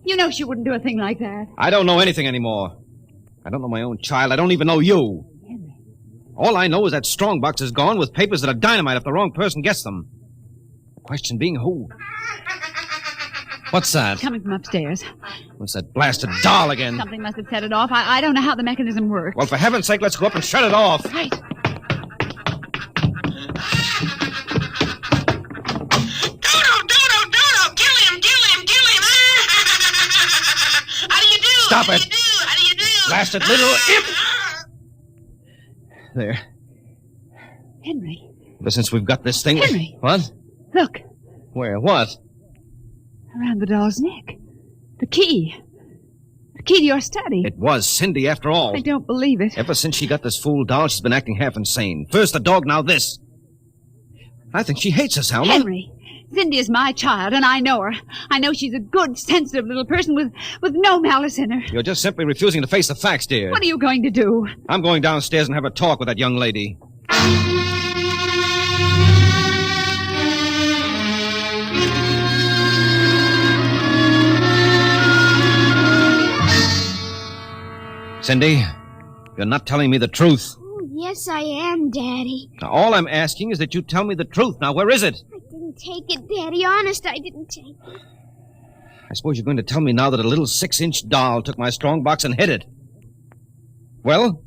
You know she wouldn't do a thing like that. I don't know anything anymore. I don't know my own child. I don't even know you. Henry. All I know is that strongbox is gone with papers that are dynamite if the wrong person gets them. The question being who? What's that? Coming from upstairs. What's that blasted doll again? Something must have set it off. I don't know how the mechanism works. Well, for heaven's sake, let's go up and shut it off. Right. Stop it! Blasted little imp! There. Henry. Ever since we've got this thing... Henry. What? Look. Where? What? Around the doll's neck. The key. The key to your study. It was Cindy, after all. I don't believe it. Ever since she got this fool doll, she's been acting half insane. First the dog, now this. I think she hates us, Alma. Henry. Cindy is my child, and I know her. I know she's a good, sensitive little person with no malice in her. You're just simply refusing to face the facts, dear. What are you going to do? I'm going downstairs and have a talk with that young lady. Cindy, you're not telling me the truth. Oh, yes, I am, Daddy. Now, all I'm asking is that you tell me the truth. Now, where is it? I didn't take it, Daddy. Honest, I didn't take it. I suppose you're going to tell me now that a little 6-inch doll took my strong box and hid it. Well?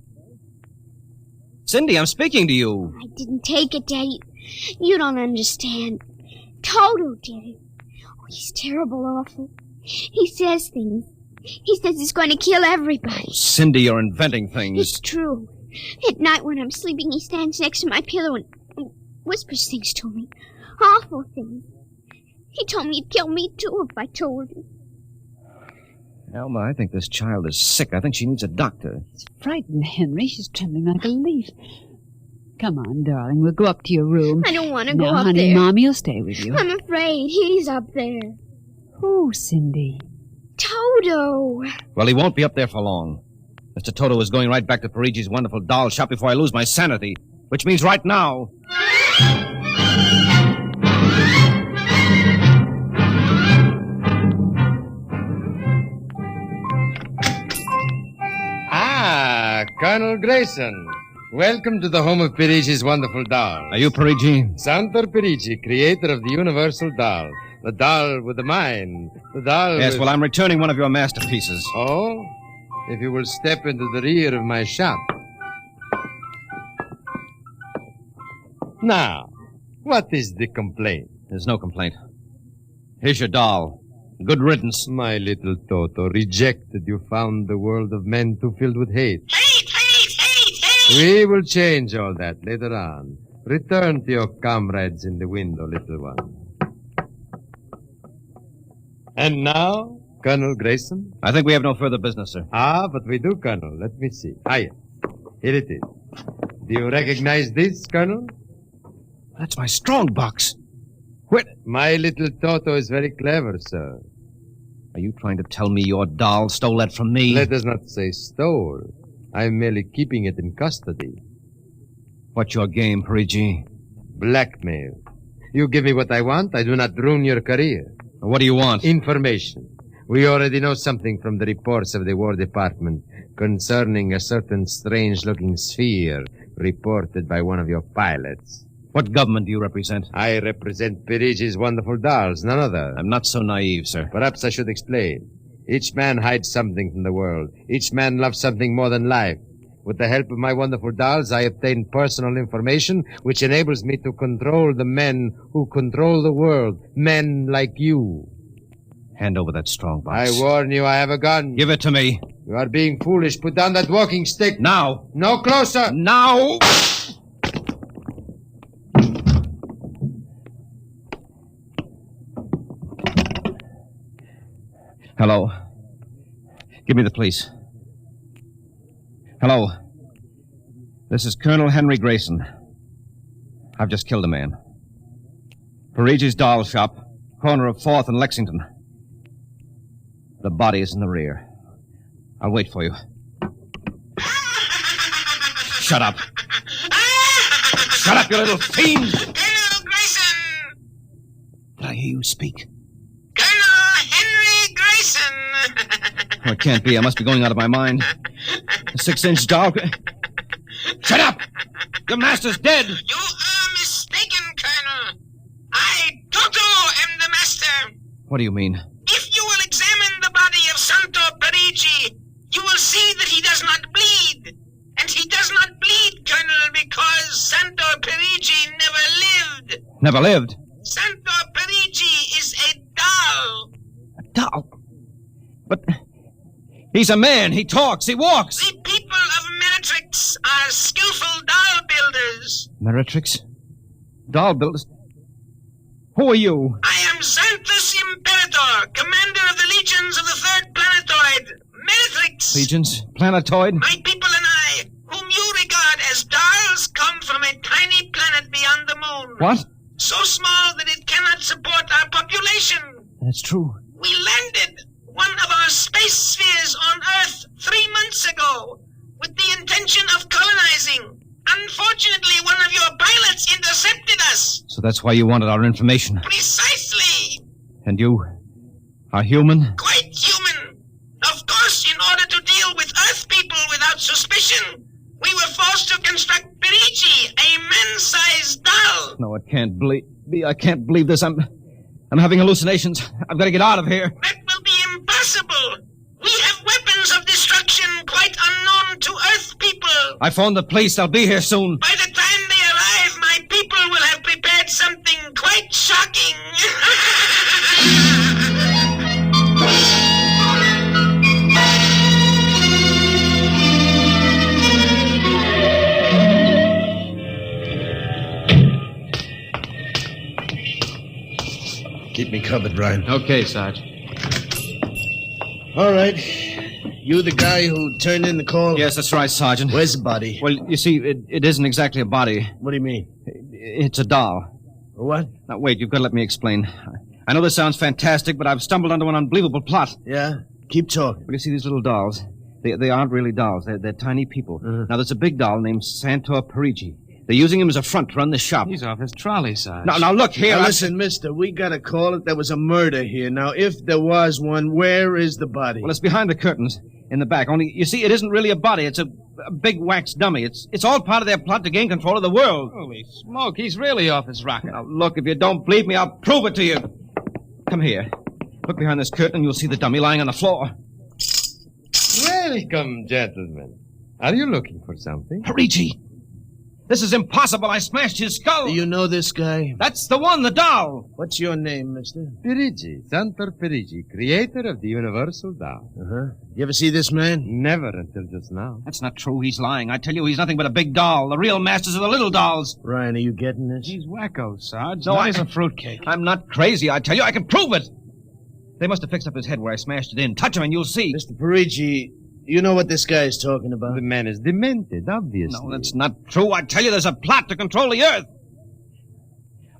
Cindy, I'm speaking to you. I didn't take it, Daddy. You don't understand. Toto did it. Oh, he's terrible awful. He says things. He says he's going to kill everybody. Oh, Cindy, you're inventing things. It's true. At night when I'm sleeping, he stands next to my pillow and whispers things to me. Awful things. He told me he'd kill me, too, if I told him. Alma, I think this child is sick. I think she needs a doctor. She's frightened, Henry. She's trembling like a leaf. Come on, darling. We'll go up to your room. I don't want to go now, up honey, there. Mommy will stay with you. I'm afraid. He's up there. Who, Cindy? Toto. Well, he won't be up there for long. Mr. Toto is going right back to Parigi's wonderful doll shop before I lose my sanity, which means right now. Ah, Colonel Grayson. Welcome to the home of Perigis's wonderful doll. Are you Parigi? Santor Perigi, creator of the universal doll. The doll with the mind. The doll Yes, with... well, I'm returning one of your masterpieces. Oh? If you will step into the rear of my shop. Now, what is the complaint? There's no complaint. Here's your doll. Good riddance. My little Toto, rejected, you found the world of men too filled with hate. We will change all that later on. Return to your comrades in the window, little one. And now, Colonel Grayson? I think we have no further business, sir. Ah, but we do, Colonel. Let me see. Ah, yes. Here it is. Do you recognize this, Colonel? That's my strong box. What? My little Toto is very clever, sir. Are you trying to tell me your doll stole that from me? Let us not say stole. I'm merely keeping it in custody. What's your game, Parigi? Blackmail. You give me what I want, I do not ruin your career. What do you want? Information. We already know something from the reports of the War Department concerning a certain strange-looking sphere reported by one of your pilots. What government do you represent? I represent Perigis's wonderful dolls, none other. I'm not so naive, sir. Perhaps I should explain. Each man hides something from the world. Each man loves something more than life. With the help of my wonderful dolls, I obtain personal information which enables me to control the men who control the world. Men like you. Hand over that strong box. I warn you, I have a gun. Give it to me. You are being foolish. Put down that walking stick. Now. No closer. Now. Hello. Give me the police. Hello. This is Colonel Henry Grayson. I've just killed a man. Parigi's doll shop, corner of 4th and Lexington. The body is in the rear. I'll wait for you. Shut up. Shut up, you little fiend! Colonel Grayson! Did I hear you speak? Colonel Henry Grayson! Oh, it can't be. I must be going out of my mind. A 6-inch doll. Shut up! Your master's dead! You are mistaken, Colonel. I, Toto, am the master. What do you mean? If Never lived. Santo Parigi is a doll. A doll? But he's a man. He talks. He walks. The people of Meritrix are skillful doll builders. Meritrix? Doll builders? Who are you? I am Xanthus Imperator, commander of the legions of the third planetoid, Meritrix. Legions? Planetoid? My people and I, whom you regard as dolls, come from a tiny planet beyond the moon. What? So small that it cannot support our population. That's true. We landed one of our space spheres on Earth 3 months ago with the intention of colonizing. Unfortunately, one of your pilots intercepted us. So that's why you wanted our information. Precisely. And you are human? Quite human. Of course, in order to deal with Earth people without suspicion, we were forced to construct Parigi, a man-sized doll. No, it can't be. I can't believe this. I'm having hallucinations. I've got to get out of here. That will be impossible. We have weapons of destruction quite unknown to Earth people. I phoned the police. I'll be here soon. By the time they arrive, my people will have prepared something quite shocking. Keep me covered, Brian. Okay, Sarge. All right. You the guy who turned in the call? Yes, that's right, Sergeant. Where's the body? Well, you see, it isn't exactly a body. What do you mean? It's a doll. What? Now, wait, you've got to let me explain. I know this sounds fantastic, but I've stumbled onto an unbelievable plot. Yeah? Keep talking. Well, you see, these little dolls, they aren't really dolls. They're tiny people. Now, there's a big doll named Santo Parigi. They're using him as a front to run the shop. He's off his trolley, Sarge. Now, look here. Now, listen, mister, we gotta call it there was a murder here. Now, if there was one, where is the body? Well, it's behind the curtains in the back. Only, you see, it isn't really a body. It's a big wax dummy. It's all part of their plot to gain control of the world. Holy smoke, he's really off his rocker. Now, look, if you don't believe me, I'll prove it to you. Come here. Look behind this curtain and you'll see the dummy lying on the floor. Welcome, gentlemen. Are you looking for something? Parigi! This is impossible. I smashed his skull. Do you know this guy? That's the one, the doll. What's your name, mister? Parigi, Santor Parigi, creator of the universal doll. Uh-huh. You ever see this man? Never until just now. That's not true. He's lying. I tell you, he's nothing but a big doll. The real masters are the little dolls. Ryan, are you getting this? He's wacko, Sarge. No, He's a fruitcake. I'm not crazy. I tell you, I can prove it. They must have fixed up his head where I smashed it in. Touch him and you'll see. Mr. Parigi, you know what this guy is talking about? The man is demented, obviously. No, that's not true. I tell you, there's a plot to control the Earth.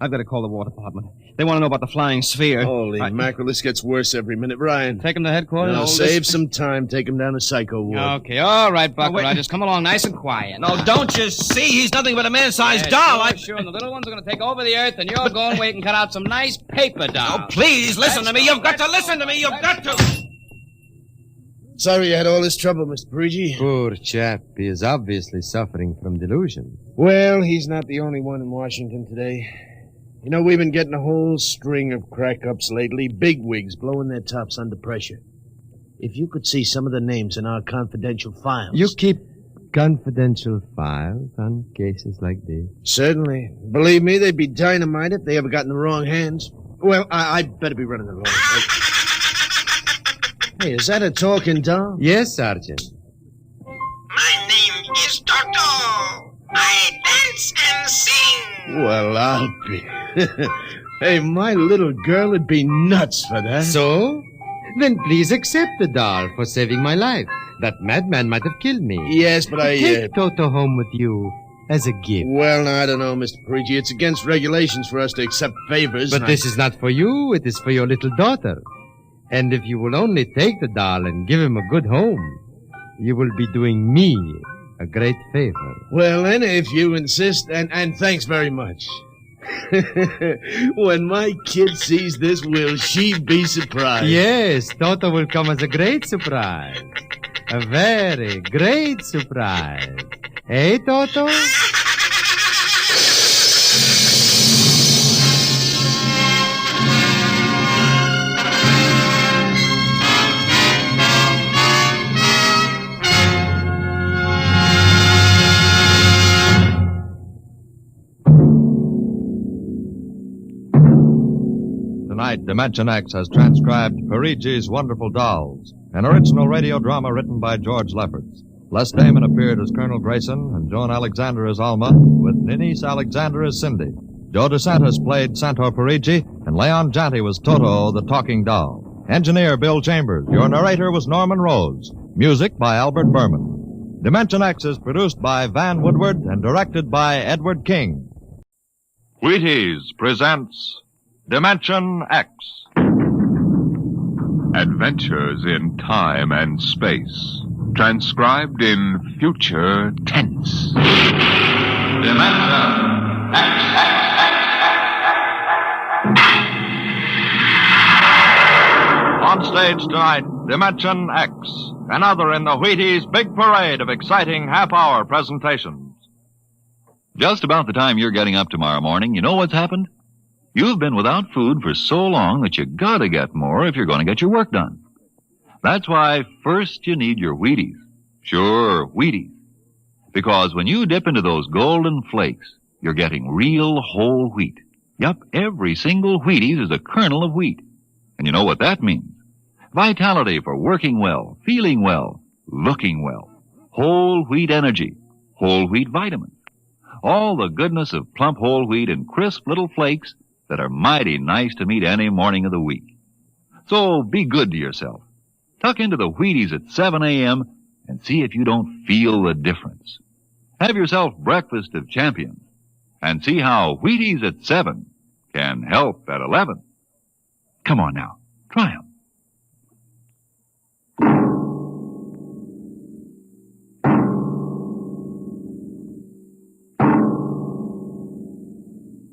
I've got to call the War Department. They want to know about the flying sphere. Holy mackerel, this gets worse every minute. Ryan. Take him to headquarters? No, save some time. Take him down to Psycho Ward. Okay, all right, Buck Rogers. Come along nice and quiet. No, don't you see? He's nothing but a man-sized doll. Sure, and the little ones are going to take over the Earth, and you're going wait and cut out some nice paper dolls. Oh, please, listen to me. You've got to listen to me. You've got to. Sorry you had all this trouble, Mr. Parigi. Poor chap. He is obviously suffering from delusion. Well, he's not the only one in Washington today. You know, we've been getting a whole string of crack-ups lately, bigwigs blowing their tops under pressure. If you could see some of the names in our confidential files... You keep confidential files on cases like this? Certainly. Believe me, they'd be dynamite if they ever got in the wrong hands. Well, I better be running along. Hey, is that a talking doll? Yes, Sergeant. My name is Toto. I dance and sing. Well, I'll be... Hey, my little girl would be nuts for that. So? Then please accept the doll for saving my life. That madman might have killed me. Yes, but Take Toto home with you as a gift. Well, I don't know, Mr. Parigi. It's against regulations for us to accept favors. But this is not for you. It is for your little daughter. And if you will only take the doll and give him a good home, you will be doing me a great favor. Well, then, if you insist, and thanks very much. When my kid sees this, will she be surprised? Yes, Toto will come as a great surprise. A very great surprise. Hey, Toto? Tonight, Dimension X has transcribed Perigis's Wonderful Dolls, an original radio drama written by George Lefferts. Les Damon appeared as Colonel Grayson and Joan Alexander as Alma, with Denise Alexander as Cindy. Joe DeSantis played Santor Parigi, and Leon Janty was Toto, the talking doll. Engineer Bill Chambers. Your narrator was Norman Rose. Music by Albert Berman. Dimension X is produced by Van Woodward and directed by Edward King. Wheaties presents Dimension X. Adventures in time and space. Transcribed in future tense. Dimension X. On stage tonight, Dimension X, another in the Wheaties' big parade of exciting half-hour presentations. Just about the time you're getting up tomorrow morning, you know what's happened? You've been without food for so long that you gotta get more if you're going to get your work done. That's why first you need your Wheaties. Sure, Wheaties. Because when you dip into those golden flakes, you're getting real whole wheat. Yup, every single Wheaties is a kernel of wheat. And you know what that means? Vitality for working well, feeling well, looking well. Whole wheat energy, whole wheat vitamins. All the goodness of plump whole wheat in crisp little flakes that are mighty nice to meet any morning of the week. So be good to yourself. Tuck into the Wheaties at 7 a.m. and see if you don't feel the difference. Have yourself breakfast of champions and see how Wheaties at 7 can help at 11. Come on now, try 'em.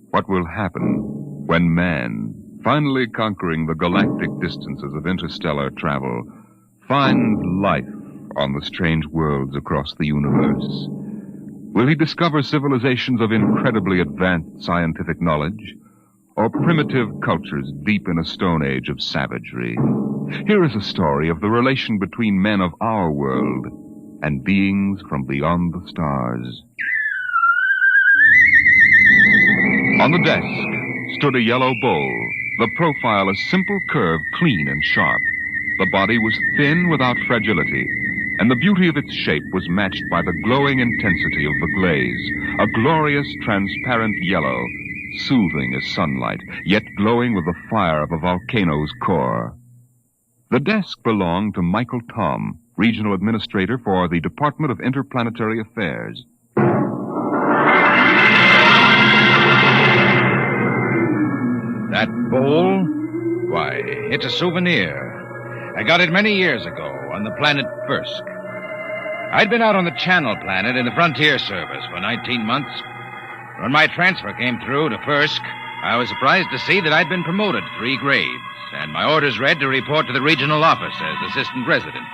What will happen when man, finally conquering the galactic distances of interstellar travel, finds life on the strange worlds across the universe? Will he discover civilizations of incredibly advanced scientific knowledge, or primitive cultures deep in a stone age of savagery? Here is a story of the relation between men of our world and beings from beyond the stars. On the desk stood a yellow bowl, the profile a simple curve, clean and sharp. The body was thin without fragility, and the beauty of its shape was matched by the glowing intensity of the glaze, a glorious transparent yellow, soothing as sunlight, yet glowing with the fire of a volcano's core. The desk belonged to Michael Tom, Regional Administrator for the Department of Interplanetary Affairs. That bowl? Why, it's a souvenir. I got it many years ago on the planet Firsk. I'd been out on the Channel Planet in the Frontier Service for 19 months. When my transfer came through to Firsk, I was surprised to see that I'd been promoted 3 grades, and my orders read to report to the regional office as assistant resident.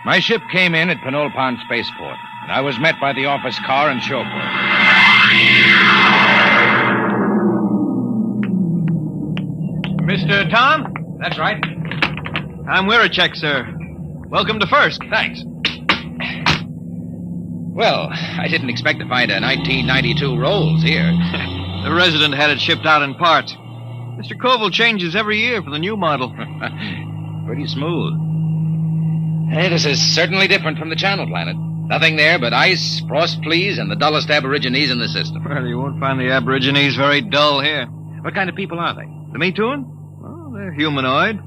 My ship came in at Penolpon Spaceport, and I was met by the office car and chauffeur. Mr. Tom? That's right. I'm Wirachek, sir. Welcome to Firsk. Thanks. Well, I didn't expect to find a 1992 Rolls here. The resident had it shipped out in parts. Mr. Koval changes every year for the new model. Pretty smooth. Hey, this is certainly different from the Channel Planet. Nothing there but ice, frost fleas, and the dullest aborigines in the system. Well, you won't find the aborigines very dull here. What kind of people are they? The Metoon? Well, they're humanoid.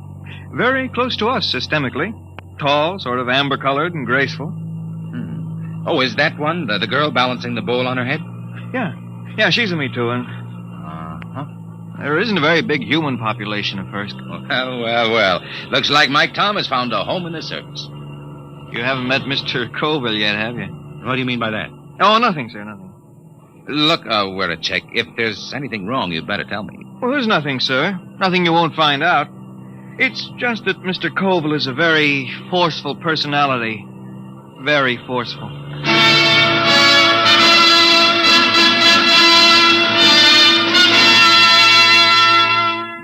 Very close to us systemically. Tall, sort of amber-colored and graceful. Oh, is that one, the girl balancing the bowl on her head? Yeah, she's a Metoon. There isn't a very big human population at first. Well. Looks like Mike Tom has found a home in the service. You haven't met Mr. Koval yet, have you? What do you mean by that? Oh, nothing, sir, nothing. Look, Wirachek, if there's anything wrong, you'd better tell me. Well, there's nothing, sir. Nothing you won't find out. It's just that Mr. Koval is a very forceful personality. Very forceful.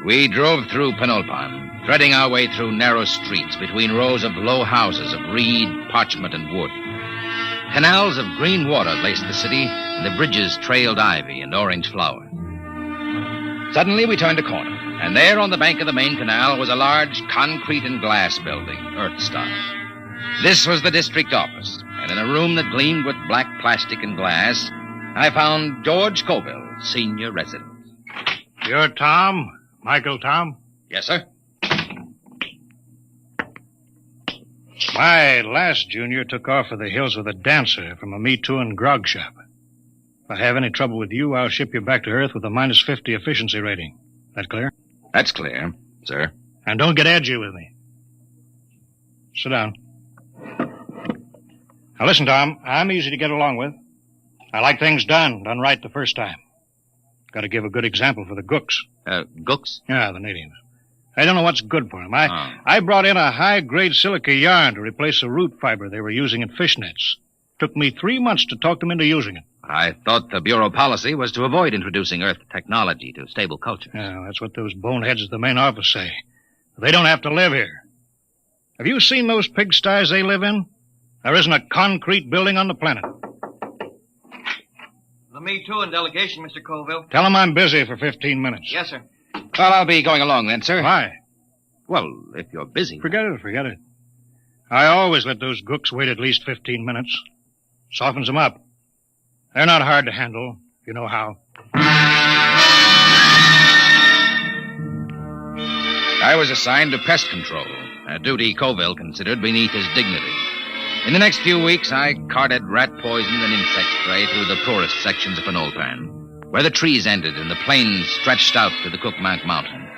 We drove through Penolpon, threading our way through narrow streets between rows of low houses of reed, parchment, and wood. Canals of green water laced the city, and the bridges trailed ivy and orange flowers. Suddenly, we turned a corner, and there on the bank of the main canal was a large concrete and glass building, Earth style. This was the district office, and in a room that gleamed with black plastic and glass, I found George Colville, senior resident. You're Tom? Michael Tom? Yes, sir. My last junior took off for the hills with a dancer from a Me Too and grog shop. If I have any trouble with you, I'll ship you back to Earth with a minus 50 efficiency rating. That clear? That's clear, sir. And don't get edgy with me. Sit down. Now listen, Tom, I'm easy to get along with. I like things done right the first time. Got to give a good example for the gooks. Gooks? Yeah, the natives. I don't know what's good for them. I brought in a high-grade silica yarn to replace the root fiber they were using in fishnets. Took me 3 months to talk them into using it. I thought the Bureau policy was to avoid introducing Earth technology to stable cultures. Yeah, that's what those boneheads at the main office say. They don't have to live here. Have you seen those pigsties they live in? There isn't a concrete building on the planet. The Me Too and delegation, Mr. Colville. Tell them I'm busy for 15 minutes. Yes, sir. Well, I'll be going along then, sir. Why? Well, if you're busy. Forget it. I always let those gooks wait at least 15 minutes. Softens them up. They're not hard to handle, if you know how. I was assigned to pest control, a duty Colville considered beneath his dignity. In the next few weeks, I carted rat poison and insect spray through the poorest sections of Penolpan, where the trees ended and the plains stretched out to the Cookmank Mountains.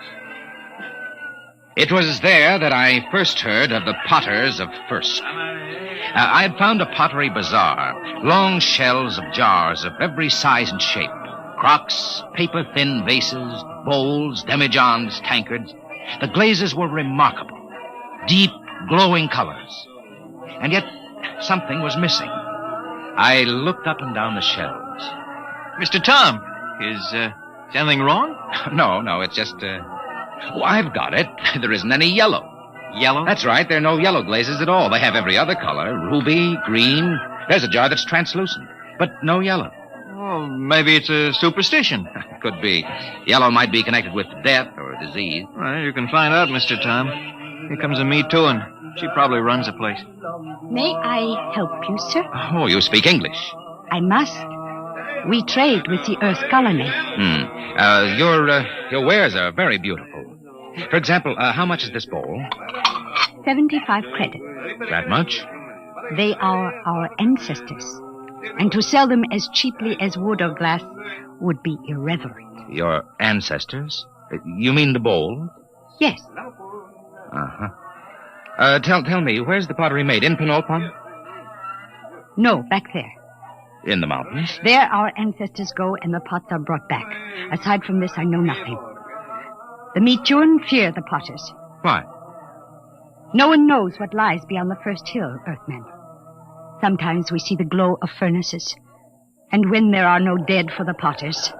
It was there that I first heard of the PottersOfFirsk. I had found a pottery bazaar, long shelves of jars of every size and shape, crocks, paper-thin vases, bowls, demijohns, tankards. The glazes were remarkable, deep, glowing colors. And yet, something was missing. I looked up and down the shelves. Mr. Tom, is anything wrong? No, it's just, I've got it. There isn't any yellow. Yellow? That's right, there are no yellow glazes at all. They have every other color, ruby, green. There's a jar that's translucent, but no yellow. Oh, maybe it's a superstition. Could be. Yellow might be connected with death or disease. Well, you can find out, Mr. Tom. Here comes a Me Too, and she probably runs the place. May I help you, sir? Oh, you speak English. I must. We trade with the Earth colony. Your wares are very beautiful. For example, how much is this bowl? 75 credits. That much? They are our ancestors. And to sell them as cheaply as wood or glass would be irreverent. Your ancestors? You mean the bowl? Yes. Uh-huh. Tell me, where's the pottery made? In Penolpan? No, back there. In the mountains? There our ancestors go and the pots are brought back. Aside from this, I know nothing. The Metuan fear the potters. Why? No one knows what lies beyond the first hill, Earthmen. Sometimes we see the glow of furnaces. And when there are no dead for the potters,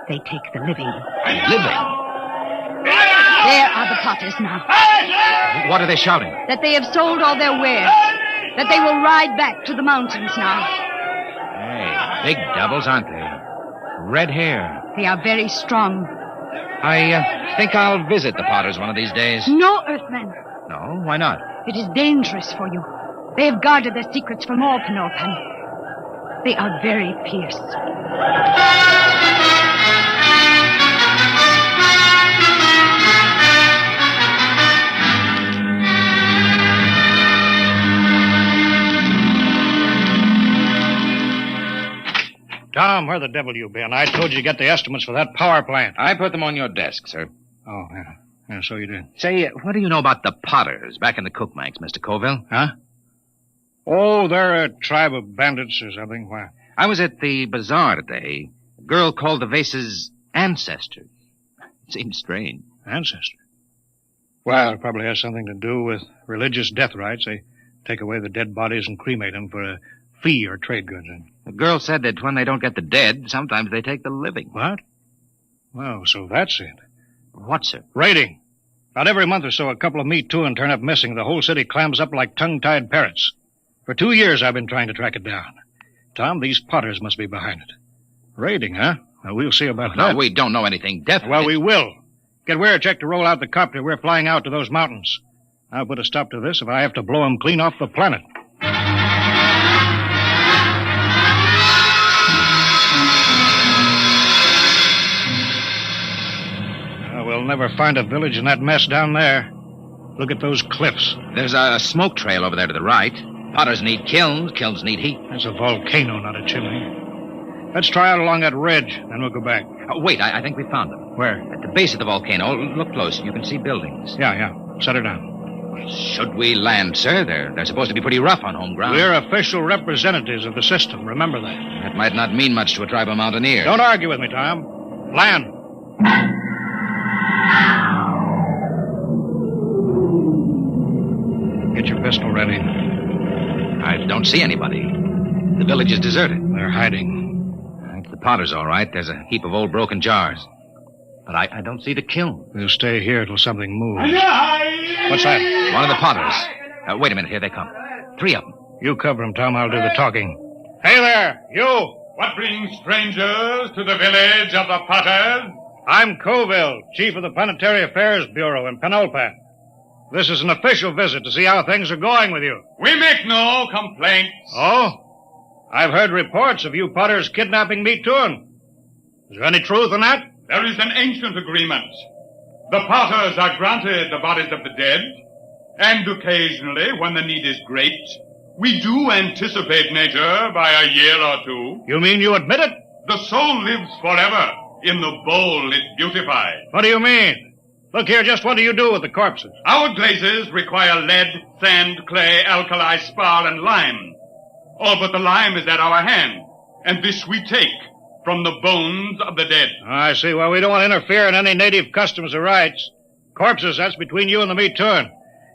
they take the living. Living? There are the potters now. What are they shouting? That they have sold all their wares. That they will ride back to the mountains now. Hey, big devils, aren't they? Red hair. They are very strong. I think I'll visit the potters one of these days. No, Earthmen. No? Why not? It is dangerous for you. They have guarded their secrets from all Penolpan. They are very fierce. Tom, where the devil you been? I told you to get the estimates for that power plant. I put them on your desk, sir. Oh, yeah, so you did. Say, what do you know about the Potters back in the Cookmanks, Mr. Colville? Huh? Oh, they're a tribe of bandits or something. Why? I was at the bazaar today. A girl called the vases ancestors. Seems strange. Ancestors? Well, it probably has something to do with religious death rites. They take away the dead bodies and cremate them for a fee or trade goods. The girl said that when they don't get the dead, sometimes they take the living. What? Well, so that's it. What, sir? Raiding. About every month or so, a couple of Me Too and turn up missing. The whole city clams up like tongue-tied parrots. For 2 years, I've been trying to track it down. Tom, these Potters must be behind it. Raiding, huh? Now, we'll see about No, that. we don't know anything definite. Well, we will. Get Weircheck to roll out the copter. We're flying out to those mountains. I'll put a stop to this if I have to blow them clean off the planet. We'll never find a village in that mess down there. Look at those cliffs. There's a smoke trail over there to the right. Potters need kilns. Kilns need heat. There's a volcano, not a chimney. Let's try out along that ridge, then we'll go back. Wait, I think we found them. Where? At the base of the volcano. Look close. You can see buildings. Yeah. Set her down. Should we land, sir? They're supposed to be pretty rough on home ground. We're official representatives of the system. Remember that. That might not mean much to a tribe of mountaineers. Don't argue with me, Tom. Land. Get your pistol ready. I don't see anybody. The village is deserted. They're hiding. It's the Potters, all right. There's a heap of old broken jars. But I don't see the kiln. We'll stay here till something moves. What's that? One of the Potters. Wait a minute. Here they come. 3 of them. You cover them, Tom. I'll do the talking. Hey there, you! What brings strangers to the village of the Potters? I'm Coville, chief of the Planetary Affairs Bureau in Penulpat. This is an official visit to see how things are going with you. We make no complaints. Oh? I've heard reports of you Potters kidnapping Meetoon. Is there any truth in that? There is an ancient agreement. The Potters are granted the bodies of the dead, and occasionally, when the need is great, we do anticipate nature by a year or 2. You mean you admit it? The soul lives forever in the bowl it beautifies. What do you mean? Look here, just what do you do with the corpses? Our glazes require lead, sand, clay, alkali, spar, and lime. All but the lime is at our hand, and this we take from the bones of the dead. I see. Well, we don't want to interfere in any native customs or rights. Corpses, that's between you and the Meetoon.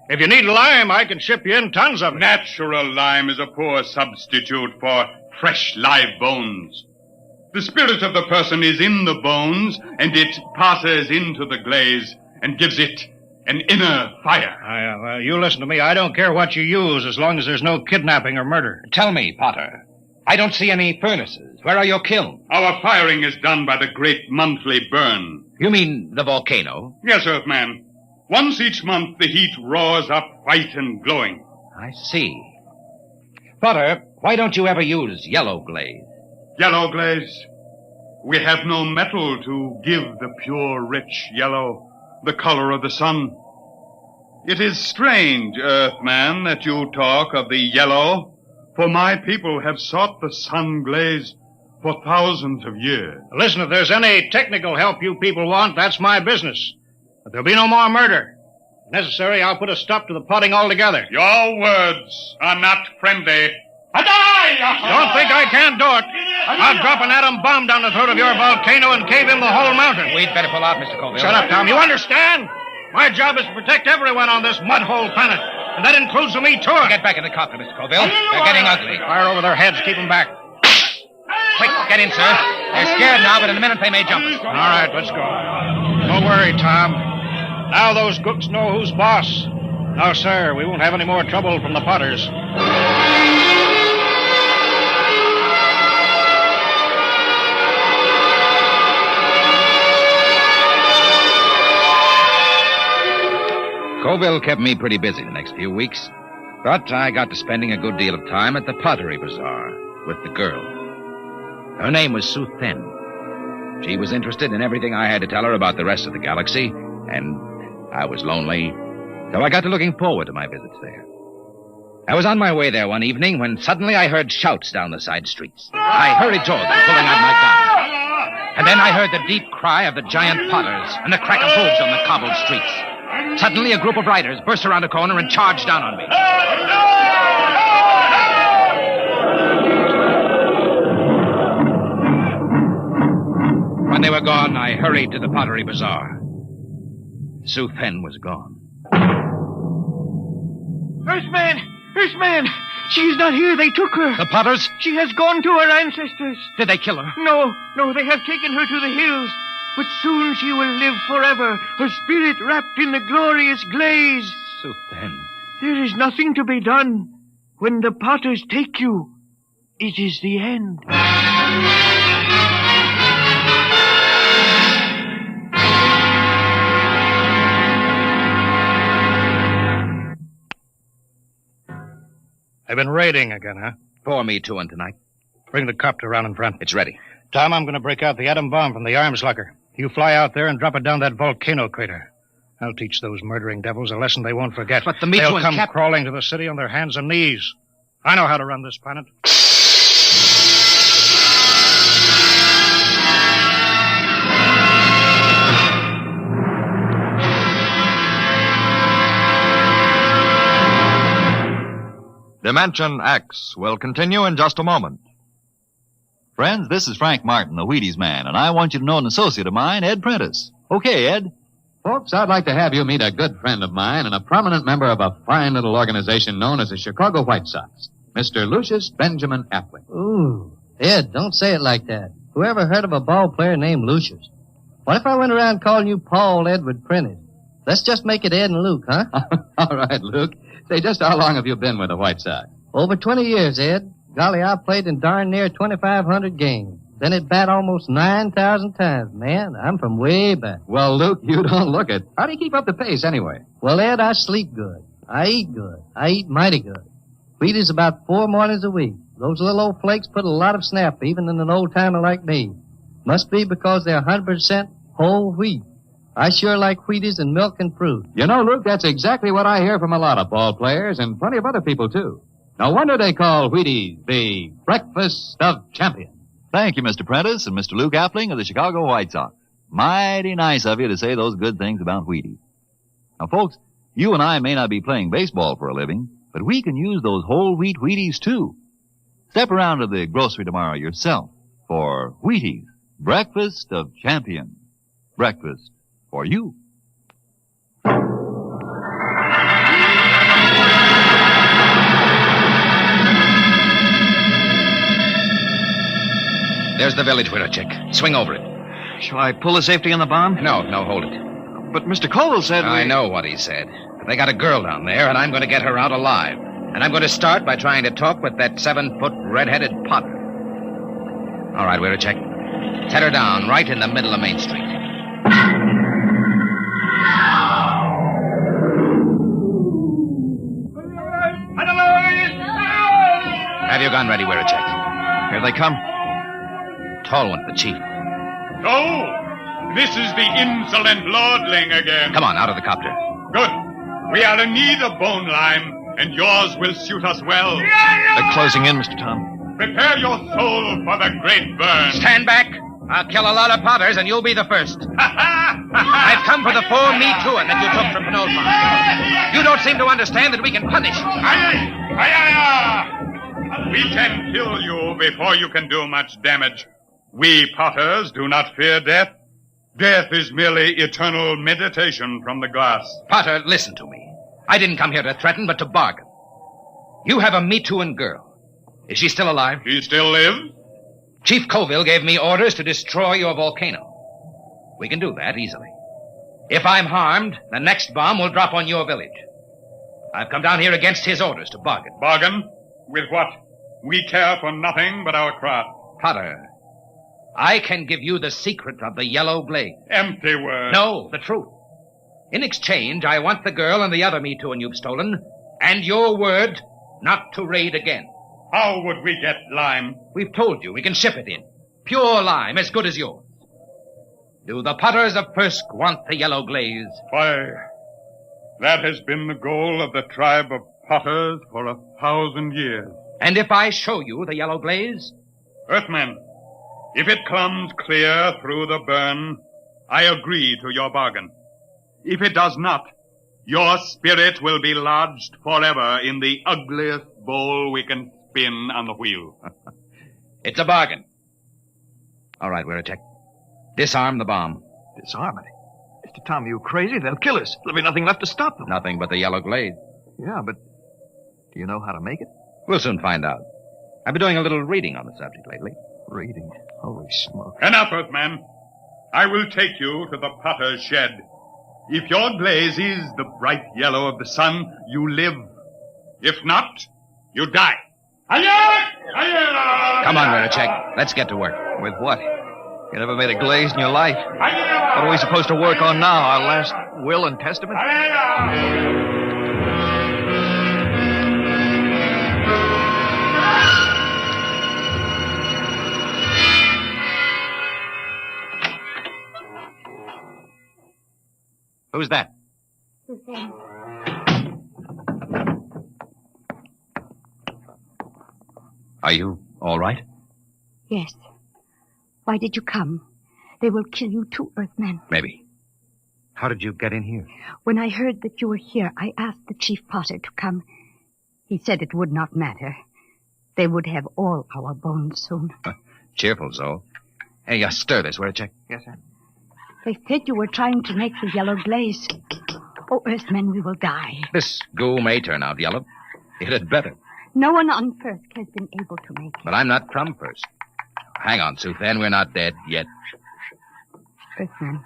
If you need lime, I can ship you in tons of it. Natural lime is a poor substitute for fresh live bones. The spirit of the person is in the bones, and it passes into the glaze and gives it an inner fire. Well, you listen to me. I don't care what you use as long as there's no kidnapping or murder. Tell me, Potter. I don't see any furnaces. Where are your kilns? Our firing is done by the great monthly burn. You mean the volcano? Yes, Earthman. Once each month, the heat roars up white and glowing. I see. Potter, why don't you ever use yellow glaze? Yellow glaze? We have no metal to give the pure, rich yellow, the color of the sun. It is strange, Earthman, that you talk of the yellow, for my people have sought the sun glaze for thousands of years. Listen, if there's any technical help you people want, that's my business. But there'll be no more murder. If necessary, I'll put a stop to the potting altogether. Your words are not friendly. Don't think I can't do it. I'll drop an atom bomb down the throat of your volcano and cave in the whole mountain. We'd better pull out, Mr. Coville. Shut up, Tom. You understand? My job is to protect everyone on this mud-hole planet. And that includes the Meetoon. Get back in the copter, Mr. Coville. They're getting ugly. Fire over their heads. Keep them back. Quick, get in, sir. They're scared now, but in a minute they may jump us. All right, let's go. Don't worry, Tom. Now those cooks know who's boss. No, sir, we won't have any more trouble from the Potters. Coville kept me pretty busy the next few weeks, but I got to spending a good deal of time at the Pottery Bazaar with the girl. Her name was Sue Then. She was interested in everything I had to tell her about the rest of the galaxy, and I was lonely, so I got to looking forward to my visits there. I was on my way there one evening when suddenly I heard shouts down the side streets. I hurried toward them, pulling out my gun. And then I heard the deep cry of the giant Potters and the crack of hooves on the cobbled streets. Suddenly, a group of riders burst around a corner and charged down on me. When they were gone, I hurried to the Pottery Bazaar. Sue Then was gone. Earthman! She is not here. They took her. The Potters? She has gone to her ancestors. Did they kill her? No, they have taken her to the hills. But soon she will live forever, her spirit wrapped in the glorious glaze. Sue Then. There is nothing to be done. When the Potters take you, it is the end. They've been raiding again, huh? 4 Me Too and tonight. Bring the copter around in front. It's ready. Tom, I'm going to break out the atom bomb from the arms locker. You fly out there and drop it down that volcano crater. I'll teach those murdering devils a lesson they won't forget. But the Me Too They'll and come crawling to the city on their hands and knees. I know how to run this planet. Dimension X will continue in just a moment. Friends, this is Frank Martin, the Wheaties man, and I want you to know an associate of mine, Ed Prentice. Okay, Ed. Folks, I'd like to have you meet a good friend of mine and a prominent member of a fine little organization known as the Chicago White Sox, Mr. Lucius Benjamin Appling. Ooh, Ed, don't say it like that. Whoever heard of a ball player named Lucius? What if I went around calling you Paul Edward Prentice? Let's just make it Ed and Luke, huh? All right, Luke. Say, just how long have you been with the White Sox? Over 20 years, Ed. Golly, I've played in darn near 2,500 games. Then at bat almost 9,000 times. Man, I'm from way back. Well, Luke, you don't look it. How do you keep up the pace anyway? Well, Ed, I sleep good. I eat good. I eat mighty good. Wheaties about 4 mornings a week. Those little old flakes put a lot of snap, even in an old-timer like me. Must be because they're 100% whole wheat. I sure like Wheaties and milk and fruit. You know, Luke, that's exactly what I hear from a lot of ball players and plenty of other people, too. No wonder they call Wheaties the breakfast of champions. Thank you, Mr. Prentice and Mr. Luke Appling of the Chicago White Sox. Mighty nice of you to say those good things about Wheaties. Now, folks, you and I may not be playing baseball for a living, but we can use those whole wheat Wheaties, too. Step around to the grocery tomorrow yourself for Wheaties, breakfast of champions. Breakfast for you. There's the village window, chick. Swing over it. Shall I pull the safety on the bomb? No, hold it. But Mr. Cole said I know what he said. But they got a girl down there, and I'm going to get her out alive. And I'm going to start by trying to talk with that 7-foot red-headed Potter. All right, we're a check. Set her down right in the middle of Main Street. Have your gun ready, we're a check. Here they come. Tall one, the chief. Oh, this is the insolent lordling again. Come on, out of the copter. Good. We are in need of bone lime, and yours will suit us well. They're closing in, Mr. Tom. Prepare your soul for the great burn. Stand back. I'll kill a lot of Potters, and you'll be the first. I've come for the 4 Me Too that you took from Knoll Farm. You don't seem to understand that we can punish. We can kill you before you can do much damage. We Potters do not fear death. Death is merely eternal meditation from the glass. Potter, listen to me. I didn't come here to threaten, but to bargain. You have a Me Too girl. Is she still alive? She still lives? Chief Colville gave me orders to destroy your volcano. We can do that easily. If I'm harmed, the next bomb will drop on your village. I've come down here against his orders to bargain. Bargain? With what? We care for nothing but our craft. Potter, I can give you the secret of the yellow blaze. Empty words. No, the truth. In exchange, I want the girl and the other Me Too you've stolen, and your word not to raid again. How would we get lime? We've told you we can ship it in. Pure lime, as good as yours. Do the PottersOfFirsk want the yellow glaze? Why, that has been the goal of the tribe of Potters for 1,000 years. And if I show you the yellow glaze? Earthmen, if it comes clear through the burn, I agree to your bargain. If it does not, your spirit will be lodged forever in the ugliest bowl we can spin on the wheel. It's a bargain. All right, we're a check. Disarm the bomb. Disarm it? Mr. Tom, you crazy? They'll kill us. There'll be nothing left to stop them. Nothing but the yellow glaze. Yeah, but do you know how to make it? We'll soon find out. I've been doing a little reading on the subject lately. Reading? Holy smoke. Enough, Earthman. I will take you to the potter's shed. If your glaze is the bright yellow of the sun, you live. If not, you die. Come on, Veracek. Let's get to work. With what? You never made a glaze in your life. What are we supposed to work on now? Our last will and testament? Who's that? Are you all right? Yes. Why did you come? They will kill you too, Earthman. Maybe. How did you get in here? When I heard that you were here, I asked the chief potter to come. He said it would not matter. They would have all our bones soon. Cheerful, Zoe. Hey, stir this. Where to check? Yes, sir. They said you were trying to make the yellow glaze. Oh, Earthmen, we will die. This goo may turn out yellow. It had better. No one on Firsk has been able to make it. But I'm not from Firsk. Hang on, Suthen. We're not dead yet. Earthman,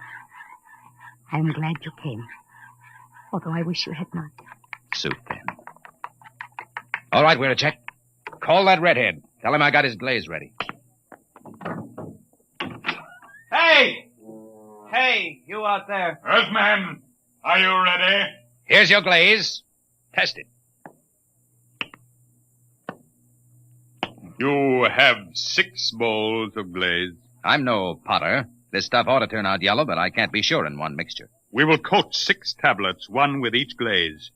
I am glad you came. Although I wish you had not. Suthen. All right, we're to check. Call that redhead. Tell him I got his glaze ready. Hey! Hey, you out there. Earthman, are you ready? Here's your glaze. Test it. You have 6 bowls of glaze. I'm no potter. This stuff ought to turn out yellow, but I can't be sure in one mixture. We will coat 6 tablets, one with each glaze.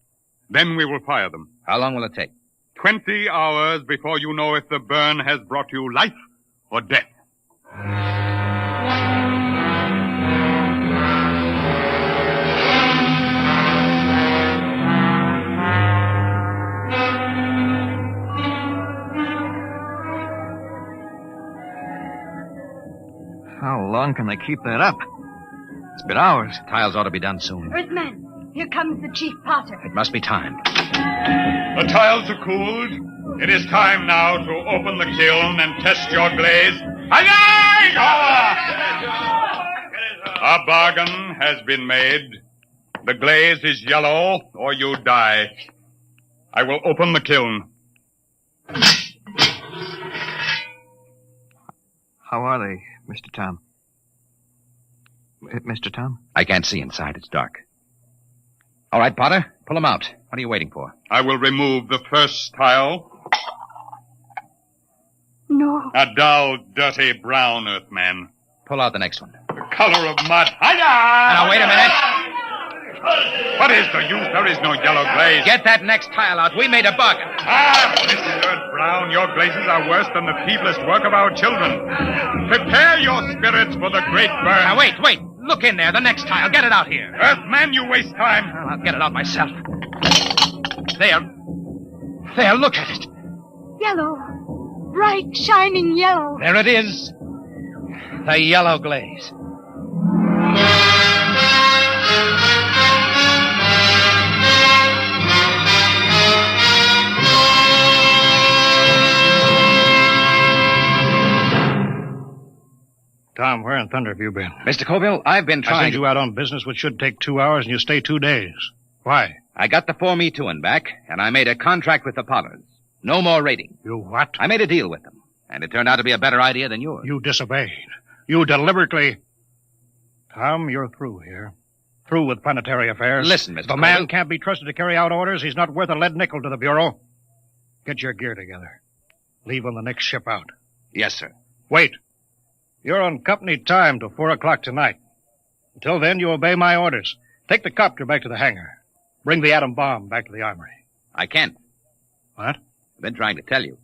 Then we will fire them. How long will it take? 20 hours before you know if the burn has brought you life or death. How long can they keep that up? It's been hours. Tiles ought to be done soon. Earthman, here comes the chief potter. It must be time. The tiles are cooled. It is time now to open the kiln and test your glaze. A bargain has been made. The glaze is yellow, or you die. I will open the kiln. How are they, Mr. Tom? Mr. Tom? I can't see inside. It's dark. All right, Potter, pull them out. What are you waiting for? I will remove the first tile. No. A dull, dirty brown, Earthman. Pull out the next one. The color of mud. Now, wait a minute. What is the use? There is no yellow glaze. Get that next tile out. We made a bargain. Mr. Brown, your glazes are worse than the feeblest work of our children. Prepare your spirits for the great burn. Now, wait. Look in there. The next tile. Get it out here. Earthman, you waste time. Well, I'll get it out myself. There. Look at it. Yellow. Bright, shining yellow. There it is. The yellow glaze. Tom, where in thunder have you been? Mr. Colville, I've been I trying sent you out on business which should take 2 hours, and you stay 2 days. Why? I got the 4Me2 back, and I made a contract with the Potters. No more raiding. You what? I made a deal with them, and it turned out to be a better idea than yours. You disobeyed. You deliberately... Tom, you're through here. Through with planetary affairs. Listen, Mr. The Colville. man can't be trusted to carry out orders. He's not worth a lead nickel to the Bureau. Get your gear together. Leave on the next ship out. Yes, sir. Wait. You're on company time till 4 o'clock tonight. Until then, you obey my orders. Take the copter back to the hangar. Bring the atom bomb back to the armory. I can't. What? I've been trying to tell you.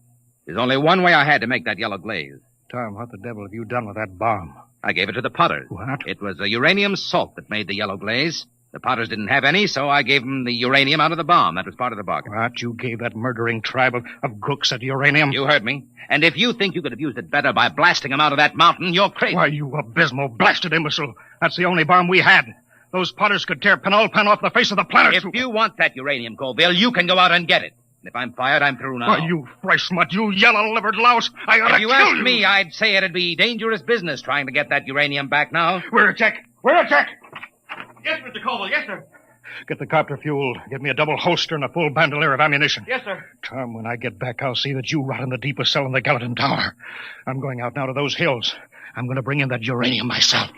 There's only one way I had to make that yellow glaze. Tom, what the devil have you done with that bomb? I gave it to the Potters. What? It was the uranium salt that made the yellow glaze. The Potters didn't have any, so I gave them the uranium out of the bomb. That was part of the bargain. What? You gave that murdering tribe of crooks that uranium? You heard me. And if you think you could have used it better by blasting them out of that mountain, you're crazy. Why, you abysmal, blasted imbecile. That's the only bomb we had. Those Potters could tear Penulpan off the face of the planet. If you want that uranium, Colville, you can go out and get it. And if I'm fired, I'm through now. Why, you fresh smut, you yellow-livered louse. I ought to If you kill asked you. me, I'd say it'd be dangerous business trying to get that uranium back now. We're a check. We're a check. Yes, Mr. Colville. Yes, sir. Get the copter fueled. Get me a double holster and a full bandolier of ammunition. Yes, sir. Tom, when I get back, I'll see that you rot in the deepest cell in the Gallatin Tower. I'm going out now to those hills. I'm going to bring in that uranium myself.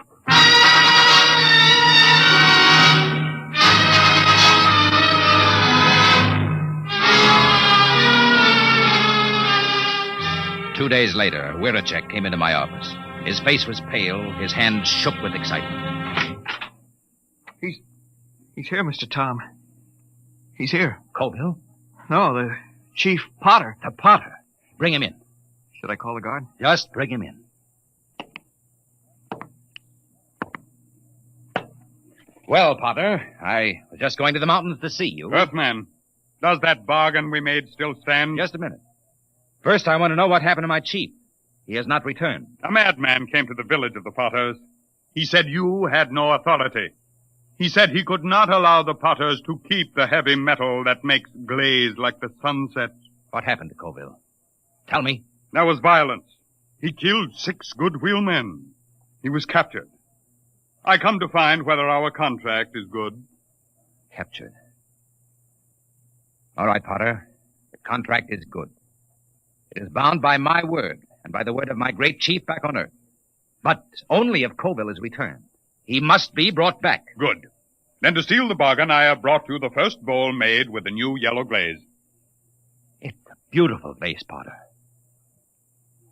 Two days later, Wiracek came into my office. His face was pale, his hands shook with excitement. He's here, Mr. Tom. He's here. Colville? No, the Chief Potter. The Potter. Bring him in. Should I call the guard? Just bring him in. Well, Potter, I was just going to the mountains to see you. Earthman, does that bargain we made still stand? Just a minute. First, I want to know what happened to my chief. He has not returned. A madman came to the village of the Potters. He said you had no authority. He said he could not allow the Potters to keep the heavy metal that makes glaze like the sunset. What happened to Colville? Tell me. There was violence. He killed 6 good wheelmen. He was captured. I come to find whether our contract is good. Captured. All right, Potter. The contract is good. It is bound by my word and by the word of my great chief back on Earth. But only if Colville is returned. He must be brought back. Good. Then to seal the bargain, I have brought you the first bowl made with the new yellow glaze. It's a beautiful vase, Potter.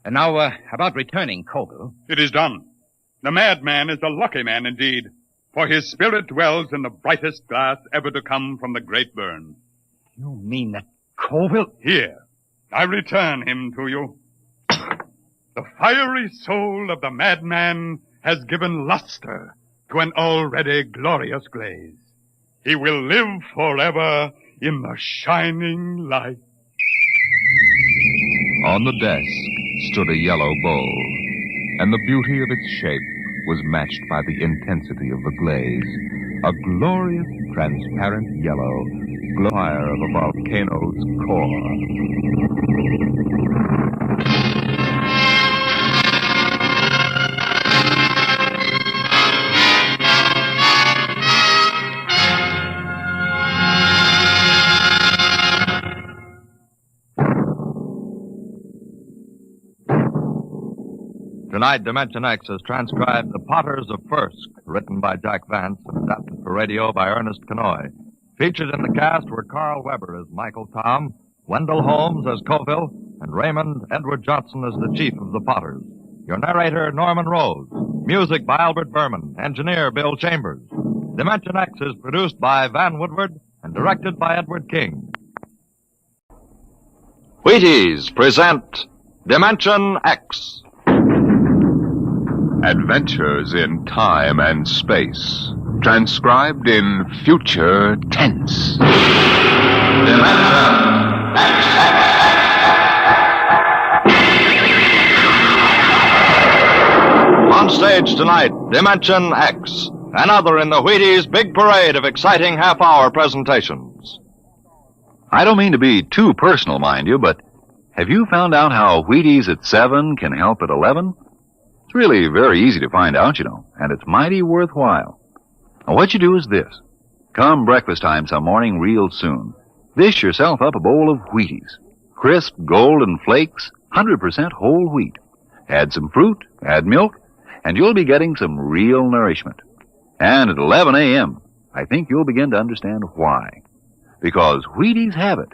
And now, about returning Colville. It is done. The madman is a lucky man indeed, for his spirit dwells in the brightest glass ever to come from the great burn. You mean that Colville? Here, I return him to you. The fiery soul of the madman has given luster to an already glorious glaze. He will live forever in the shining light. On the desk stood a yellow bowl, and the beauty of its shape was matched by the intensity of the glaze. A glorious, transparent yellow, fire of a volcano's core. Tonight, Dimension X has transcribed The PottersOfFirsk, written by Jack Vance and adapted for radio by Ernest Kenoy. Featured in the cast were Carl Weber as Michael Tom, Wendell Holmes as Colville, and Raymond Edward Johnson as the chief of the Potters. Your narrator, Norman Rose. Music by Albert Berman. Engineer, Bill Chambers. Dimension X is produced by Van Woodward and directed by Edward King. Wheaties present Dimension X. Adventures in time and space, transcribed in future tense. On stage tonight, Dimension X, another in the Wheaties' big parade of exciting half-hour presentations. I don't mean to be too personal, mind you, but have you found out how Wheaties at 7 can help at 11? It's really very easy to find out, you know, and it's mighty worthwhile. Now, what you do is this. Come breakfast time some morning real soon. Dish yourself up a bowl of Wheaties. Crisp, golden flakes, 100% whole wheat. Add some fruit, add milk, and you'll be getting some real nourishment. And at 11 a.m., I think you'll begin to understand why. Because Wheaties have it.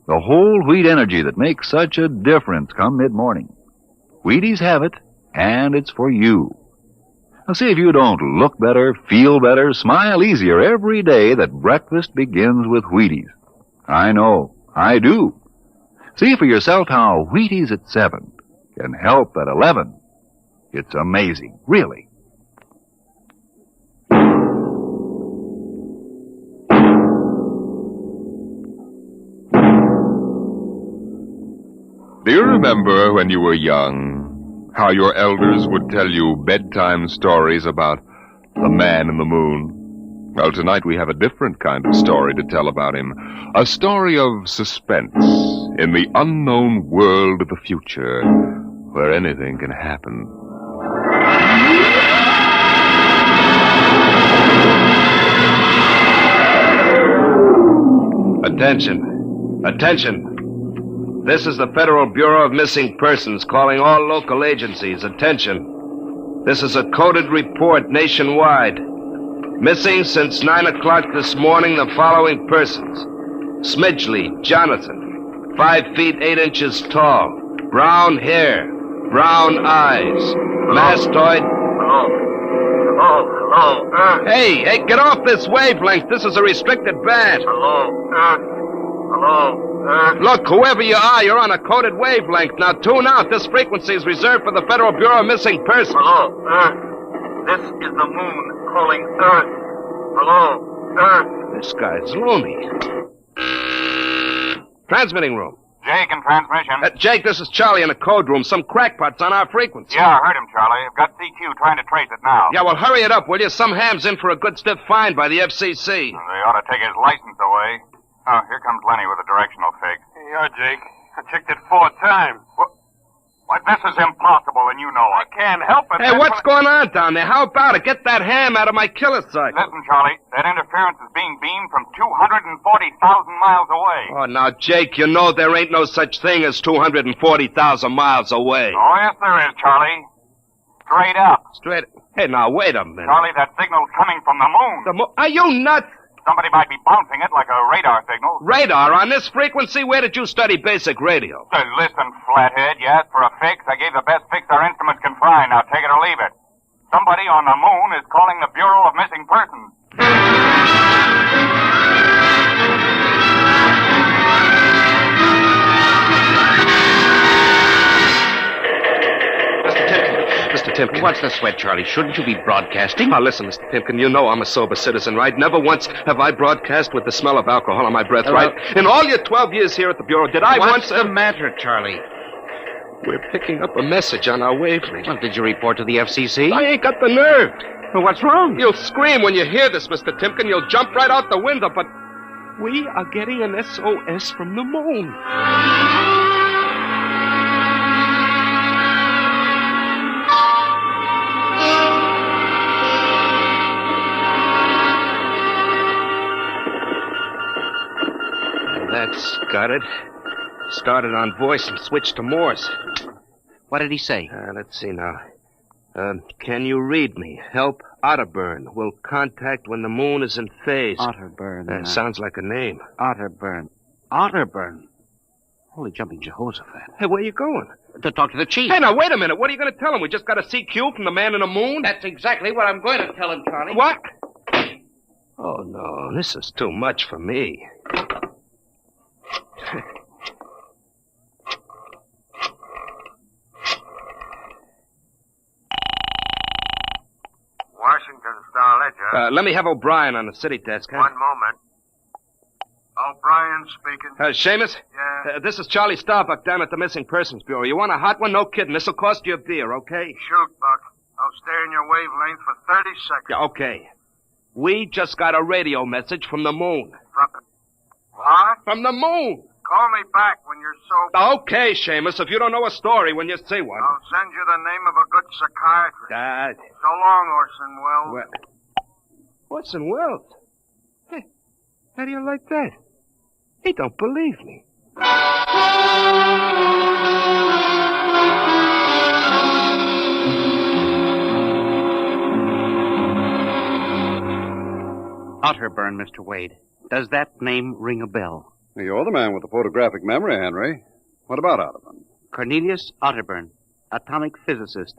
The whole wheat energy that makes such a difference come mid-morning. Wheaties have it, and it's for you. Now see if you don't look better, feel better, smile easier every day that breakfast begins with Wheaties. I know, I do. See for yourself how Wheaties at 7 can help at 11. It's amazing, really. Do you remember when you were young, how your elders would tell you bedtime stories about the man in the moon? Well, tonight we have a different kind of story to tell about him. A story of suspense in the unknown world of the future, where anything can happen. Attention. Attention. This is the Federal Bureau of Missing Persons calling all local agencies. Attention. This is a coded report nationwide. Missing since 9 o'clock this morning the following persons. Smidgley, Jonathan, 5 feet 8 inches tall, brown hair, brown eyes, mastoid... Hello, Earth. Hey, get off this wavelength. This is a restricted band. Hello, Earth. Hello, Earth. Look, whoever you are, you're on a coded wavelength. Now tune out. This frequency is reserved for the Federal Bureau of Missing Persons. Hello, Earth. This is the moon calling Earth. Hello, Earth. This guy's loony. Transmitting room. Jake in transmission. Jake, this is Charlie in the code room. Some crackpot's on our frequency. Yeah, I heard him, Charlie. I've got CQ trying to trace it now. Yeah, well, hurry it up, will you? Some ham's in for a good stiff fine by the FCC. They ought to take his license away. Oh, here comes Lenny with a directional fix. Yeah, Jake. I checked it 4 times. Why, this is impossible, and you know it. I can't help it. Hey, what's going on down there? How about it? Get that ham out of my killer sight. Listen, Charlie, that interference is being beamed from 240,000 miles away. Oh, now, Jake, you know there ain't no such thing as 240,000 miles away. Oh, yes, there is, Charlie. Straight up. Straight... Hey, now, wait a minute. Charlie, that signal's coming from the moon. Are you nuts? Somebody might be bouncing it like a radar signal. Radar? On this frequency? Where did you study basic radio? Listen, flathead, you asked for a fix. I gave the best fix our instruments can find. Now take it or leave it. Somebody on the moon is calling the Bureau of Missing Persons. Mr. Timken. What's the sweat, Charlie? Shouldn't you be broadcasting? Now, listen, Mr. Timken, you know I'm a sober citizen, right? Never once have I broadcast with the smell of alcohol on my breath, right? In all your 12 years here at the Bureau, did I What's once... the matter, Charlie? We're picking up a message on our wavelength. Well, did you report to the FCC? I ain't got the nerve. Well, what's wrong? You'll scream when you hear this, Mr. Timken. You'll jump right out the window, but we are getting an SOS from the moon. That's got it. Started on voice and switched to Morse. What did he say? Let's see now. Can you read me? Help Otterburn. Will contact when the moon is in phase. Otterburn. Sounds like a name. Otterburn. Otterburn. Holy jumping Jehoshaphat. Hey, where are you going? To talk to the chief. Hey, now, wait a minute. What are you going to tell him? We just got a CQ from the man in the moon? That's exactly what I'm going to tell him, Charlie. What? Oh, no. This is too much for me. Washington Star-Ledger. Let me have O'Brien on the city desk, huh? One moment. O'Brien speaking. Seamus? Yeah? This is Charlie Starbuck down at the Missing Persons Bureau. You want a hot one? No kidding. This'll cost you a beer, okay? Shoot, Buck. I'll stay in your wavelength for 30 seconds. Yeah, okay. We just got a radio message from the moon. What? From the moon. Call me back when you're sober. Okay, Seamus, if you don't know a story when you see one. I'll send you the name of a good psychiatrist. So long, Orson Welles. Orson Welles? Hey, how do you like that? He don't believe me. Otterburn, Mr. Wade. Does that name ring a bell? You're the man with the photographic memory, Henry. What about Otterburn? Cornelius Otterburn, atomic physicist,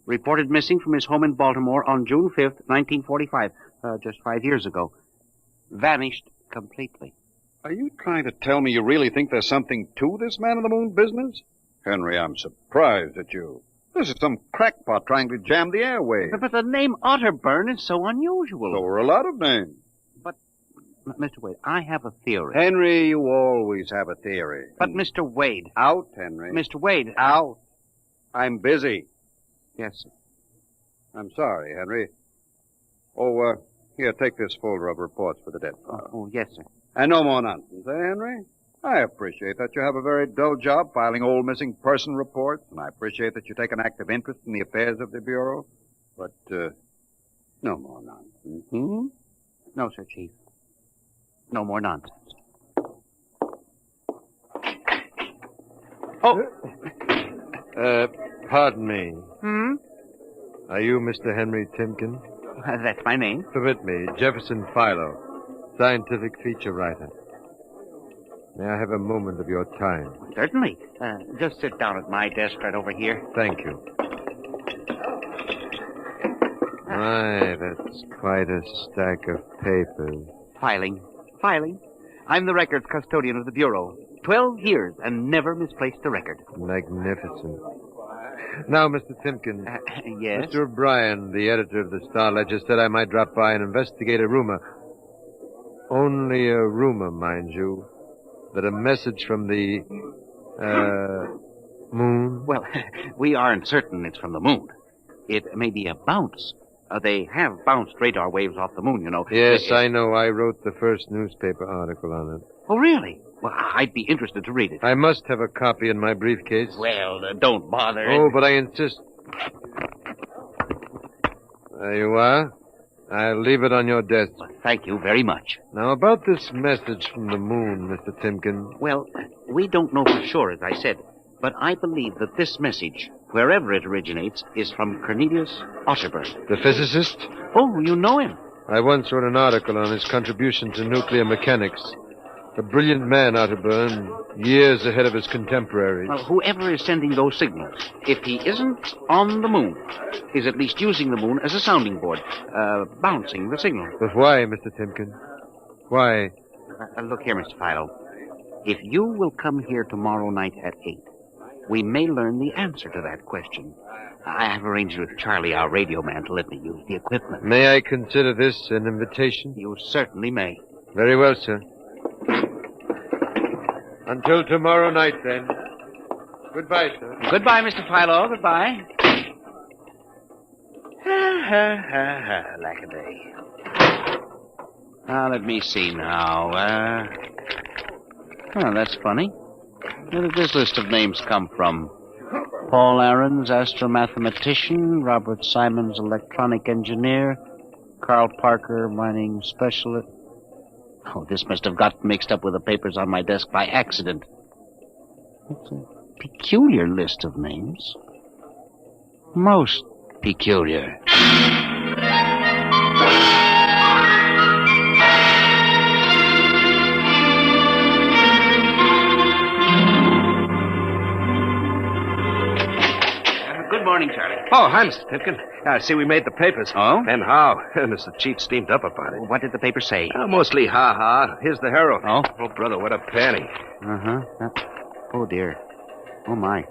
reported missing from his home in Baltimore on June 5th, 1945, just 5 years ago. Vanished completely. Are you trying to tell me you really think there's something to this man-in-the-moon business? Henry, I'm surprised at you. This is some crackpot trying to jam the airwaves. But the name Otterburn is so unusual. So are a lot of names. Mr. Wade, I have a theory. Henry, you always have a theory. But, Mr. Wade. Out, Henry. Mr. Wade. Out. I'm busy. Yes, sir. I'm sorry, Henry. Oh, here, take this folder of reports for the dead file. Oh, yes, sir. And no more nonsense, Henry? I appreciate that you have a very dull job filing old missing person reports, and I appreciate that you take an active interest in the affairs of the Bureau. But, no more nonsense. Hmm? No, sir, Chief. No more nonsense. Oh! Pardon me. Hmm? Are you Mr. Henry Timken? That's my name. Permit me, Jefferson Philo, scientific feature writer. May I have a moment of your time? Certainly. Just sit down at my desk right over here. Thank you. My, that's quite a stack of papers. Filing. I'm the records custodian of the Bureau. 12 years and never misplaced a record. Magnificent. Now, Mr. Timken. Yes? Mr. O'Brien, the editor of the Star Ledger, said I might drop by and investigate a rumor. Only a rumor, mind you, that a message from the, moon? Well, we aren't certain it's from the moon. It may be a bounce. They have bounced radar waves off the moon, you know. Yes, I know. I wrote the first newspaper article on it. Oh, really? Well, I'd be interested to read it. I must have a copy in my briefcase. Well, don't bother. Oh, but I insist. There you are. I'll leave it on your desk. Well, thank you very much. Now, about this message from the moon, Mr. Timken. Well, we don't know for sure, as I said, but I believe that this message, wherever it originates, is from Cornelius Otterburn. The physicist? Oh, you know him. I once wrote an article on his contribution to nuclear mechanics. A brilliant man, Otterburn, years ahead of his contemporaries. Well, whoever is sending those signals, if he isn't on the moon, is at least using the moon as a sounding board, bouncing the signal. But why, Mr. Timken? Why? Look here, Mr. Philo. If you will come here tomorrow night at 8, we may learn the answer to that question. I have arranged with Charlie, our radio man, to let me use the equipment. May I consider this an invitation? You certainly may. Very well, sir. Until tomorrow night, then. Goodbye, sir. Goodbye, Mr. Philo. Goodbye. Lack-a-day. Now, let me see now. Oh, that's funny. Where did this list of names come from? Paul Aarons, astromathematician. Robert Simons, electronic engineer. Carl Parker, mining specialist. Oh, this must have got mixed up with the papers on my desk by accident. It's a peculiar list of names. Most peculiar. Good morning, Charlie. Oh, hi, Mr. Timken. I see we made the papers. Oh? And how? Mr. Chief steamed up about it. What did the paper say? Mostly ha-ha. Here's the Herald. Oh? Oh, brother, what a panty. Uh-huh. Oh, dear. Oh, my.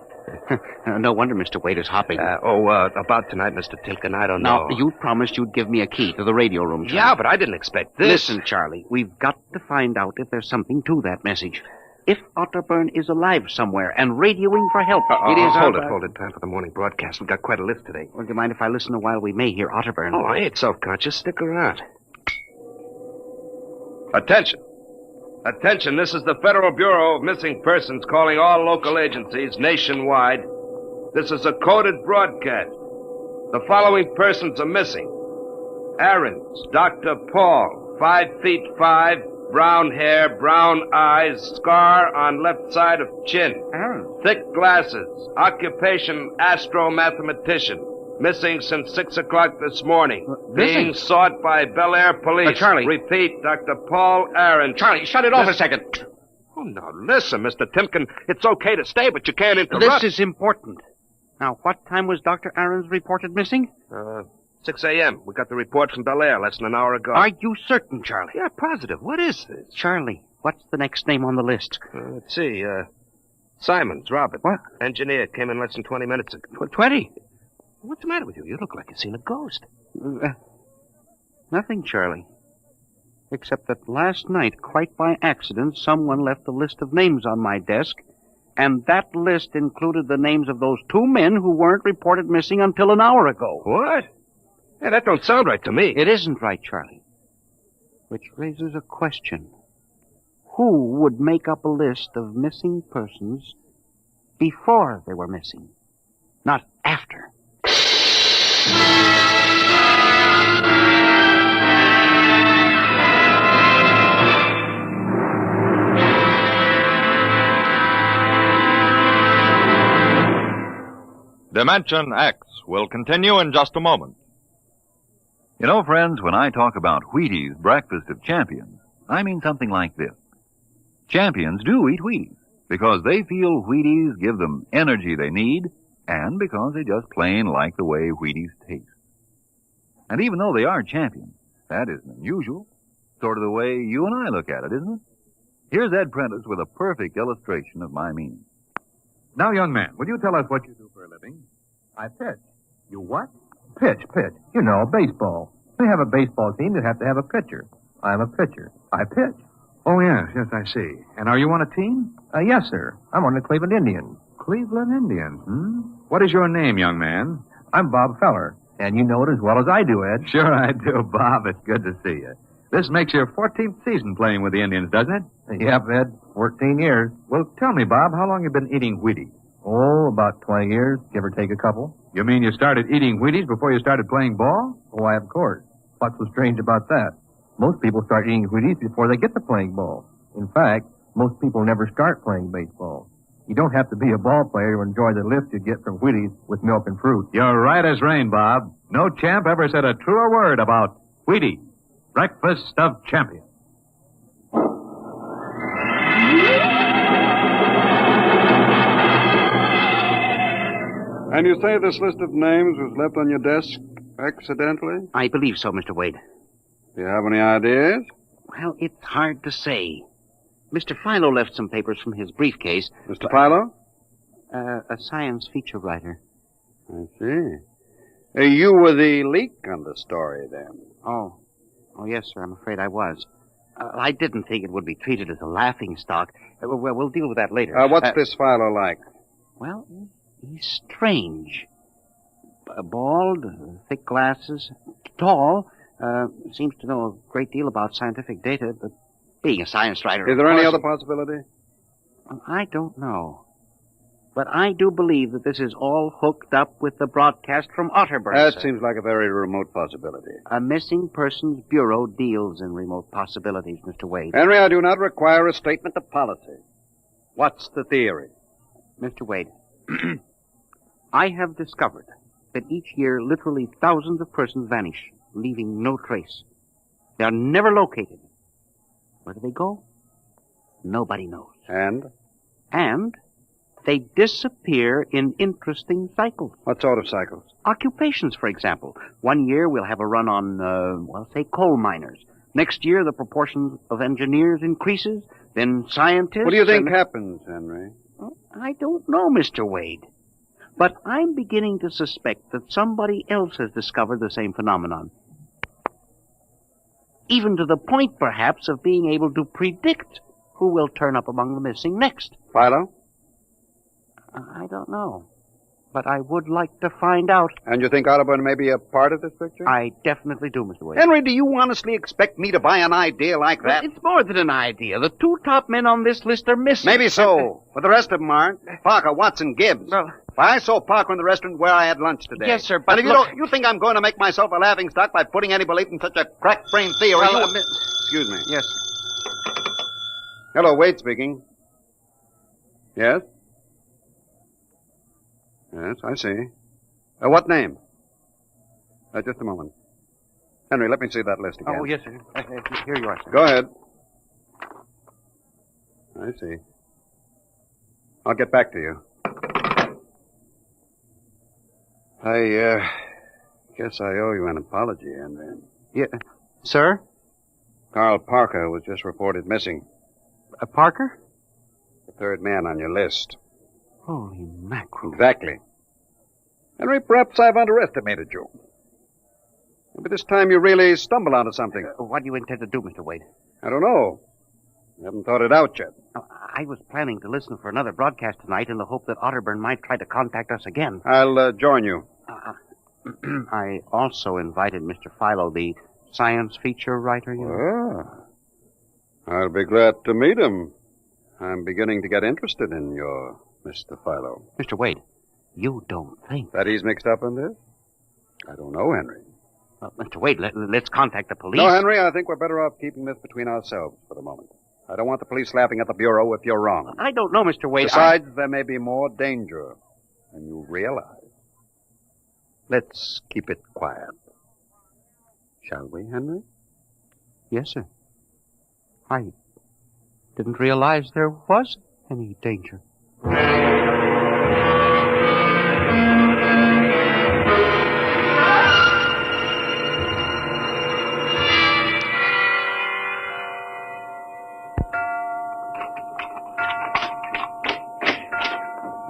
No wonder Mr. Wade is hopping. About tonight, Mr. Timken, I don't know. Now, you promised you'd give me a key to the radio room, Charlie. Yeah, but I didn't expect this. Listen, Charlie, we've got to find out if there's something to that message. If Otterburn is alive somewhere and radioing for help, it is... Hold it. Time for the morning broadcast. We've got quite a list today. Well, do you mind if I listen a while? We may hear Otterburn. Oh, I ain't self-conscious. Stick around. Attention. Attention, this is the Federal Bureau of Missing Persons calling all local agencies nationwide. This is a coded broadcast. The following persons are missing. Aarons, Dr. Paul, 5'5", brown hair, brown eyes, scar on left side of chin. Aaron. Thick glasses. Occupation, astromathematician. Missing since 6 o'clock this morning. Being sought by Bel Air police. Charlie. Repeat, Dr. Paul Aaron. Charlie, shut it off a second. Oh, now listen, Mr. Timken. It's okay to stay, but you can't interrupt. This is important. Now, what time was Dr. Aaron's reported missing? 6 a.m. We got the report from Bel Air less than an hour ago. Are you certain, Charlie? Yeah, positive. What is this? Charlie, what's the next name on the list? Let's see. Simons, Robert. What? Engineer came in less than 20 minutes ago. 20? What's the matter with you? You look like you've seen a ghost. Nothing, Charlie. Except that last night, quite by accident, someone left a list of names on my desk, and that list included the names of those 2 men who weren't reported missing until an hour ago. What? Hey, that don't sound right to me. It isn't right, Charlie. Which raises a question. Who would make up a list of missing persons before they were missing, not after? Dimension X will continue in just a moment. You know, friends, when I talk about Wheaties breakfast of champions, I mean something like this. Champions do eat Wheaties because they feel Wheaties give them energy they need and because they just plain like the way Wheaties taste. And even though they are champions, that isn't unusual. Sort of the way you and I look at it, isn't it? Here's Ed Prentice with a perfect illustration of my meaning. Now, young man, will you tell us what you do for a living? I pitch. You what? Pitch. You know, baseball. They have a baseball team, you have to have a pitcher. I'm a pitcher. I pitch. Oh, yes, I see. And are you on a team? Yes, sir. I'm on the Cleveland Indians. Cleveland Indians, What is your name, young man? I'm Bob Feller, and you know it as well as I do, Ed. Sure I do, Bob. It's good to see you. This makes your 14th season playing with the Indians, doesn't it? Yep, Ed. 14 years. Well, tell me, Bob, how long you been eating Wheaties? Oh, about 20 years, give or take a couple. You mean you started eating Wheaties before you started playing ball? Why, of course. What's so strange about that? Most people start eating Wheaties before they get to playing ball. In fact, most people never start playing baseball. You don't have to be a ball player to enjoy the lift you get from Wheaties with milk and fruit. You're right as rain, Bob. No champ ever said a truer word about Wheaties, breakfast of champions. And you say this list of names was left on your desk accidentally? I believe so, Mr. Wade. Do you have any ideas? Well, it's hard to say. Mr. Philo left some papers from his briefcase. Mr. Philo? A science feature writer. I see. You were the leak on the story, then? Oh, yes, sir. I'm afraid I was. I didn't think it would be treated as a laughing stock. We'll deal with that later. What's this Philo like? Well, he's strange. Bald, thick glasses, tall, seems to know a great deal about scientific data, but being a science writer... Is there any other possibility? I don't know. But I do believe that this is all hooked up with the broadcast from Otterburn. That seems like a very remote possibility. A missing persons bureau deals in remote possibilities, Mr. Wade. Henry, I do not require a statement of policy. What's the theory? Mr. Wade, I have discovered that each year literally thousands of persons vanish, leaving no trace. They are never located. Where do they go? Nobody knows. And they disappear in interesting cycles. What sort of cycles? Occupations, for example. One year we'll have a run on, say, coal miners. Next year the proportion of engineers increases, then scientists... What do you think happens, Henry? I don't know, Mr. Wade. But I'm beginning to suspect that somebody else has discovered the same phenomenon. Even to the point, perhaps, of being able to predict who will turn up among the missing next. Philo? I don't know. But I would like to find out. And you think Otterburn may be a part of this picture? I definitely do, Mr. Wade. Henry, do you honestly expect me to buy an idea like that? Well, it's more than an idea. The two top men on this list are missing. Maybe so, but the rest of them aren't. Parker, Watson, Gibbs. Well, I saw Parker in the restaurant where I had lunch today. Yes, sir, but and if you think I'm going to make myself a laughingstock by putting any belief in such a crack-brained theory... Excuse me. Yes. Hello, Wade speaking. Yes? Yes, I see. What name? Just a moment. Henry, let me see that list again. Oh, yes, sir. Here you are, sir. Go ahead. I see. I'll get back to you. I guess I owe you an apology, Henry. Yeah. Sir? Carl Parker was just reported missing. Parker? The third man on your list. Holy mackerel. Exactly. Henry, perhaps I've underestimated you. Maybe this time you really stumble onto something. What do you intend to do, Mr. Wade? I don't know. I haven't thought it out yet. I was planning to listen for another broadcast tonight in the hope that Otterburn might try to contact us again. I'll join you. I also invited Mr. Philo, the science feature writer. I'll be glad to meet him. I'm beginning to get interested in your Mr. Philo. Mr. Wade, you don't think... that he's mixed up in this? I don't know, Henry. Mr. Wade, let's contact the police. No, Henry, I think we're better off keeping this between ourselves for the moment. I don't want the police laughing at the Bureau if you're wrong. I don't know, Mr. Wade. Besides, there may be more danger than you realize. Let's keep it quiet. Shall we, Henry? Yes, sir. I didn't realize there was any danger.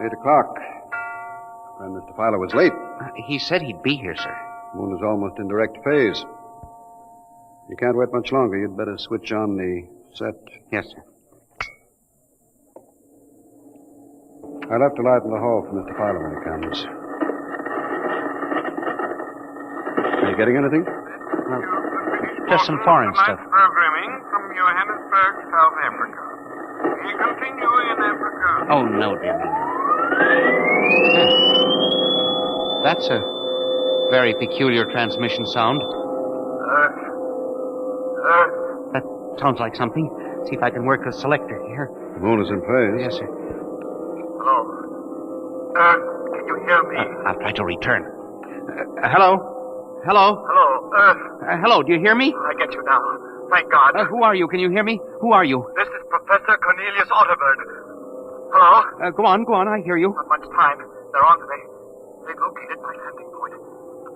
8 o'clock. When Mr. Filer was late. He said he'd be here, sir. The moon is almost in direct phase. You can't wait much longer. You'd better switch on the set. Yes, sir. I'll have to light in the hall for Mr. Filer when he comes. Are you getting anything? Just some foreign stuff. Programming from Johannesburg, South Africa. We continue in Africa. Oh, no, dear me. That's a very peculiar transmission sound. That sounds like something. See if I can work the selector here. The moon is in phase. Yes, sir. Hello. Can you hear me? I'll try to return. Hello? Hello? Hello, Earth. Hello, do you hear me? I get you now. Thank God. Who are you? Can you hear me? Who are you? This is Professor Cornelius Otterberg. Hello? Go on, I hear you. Not much time. They're on to me. They've located my landing point.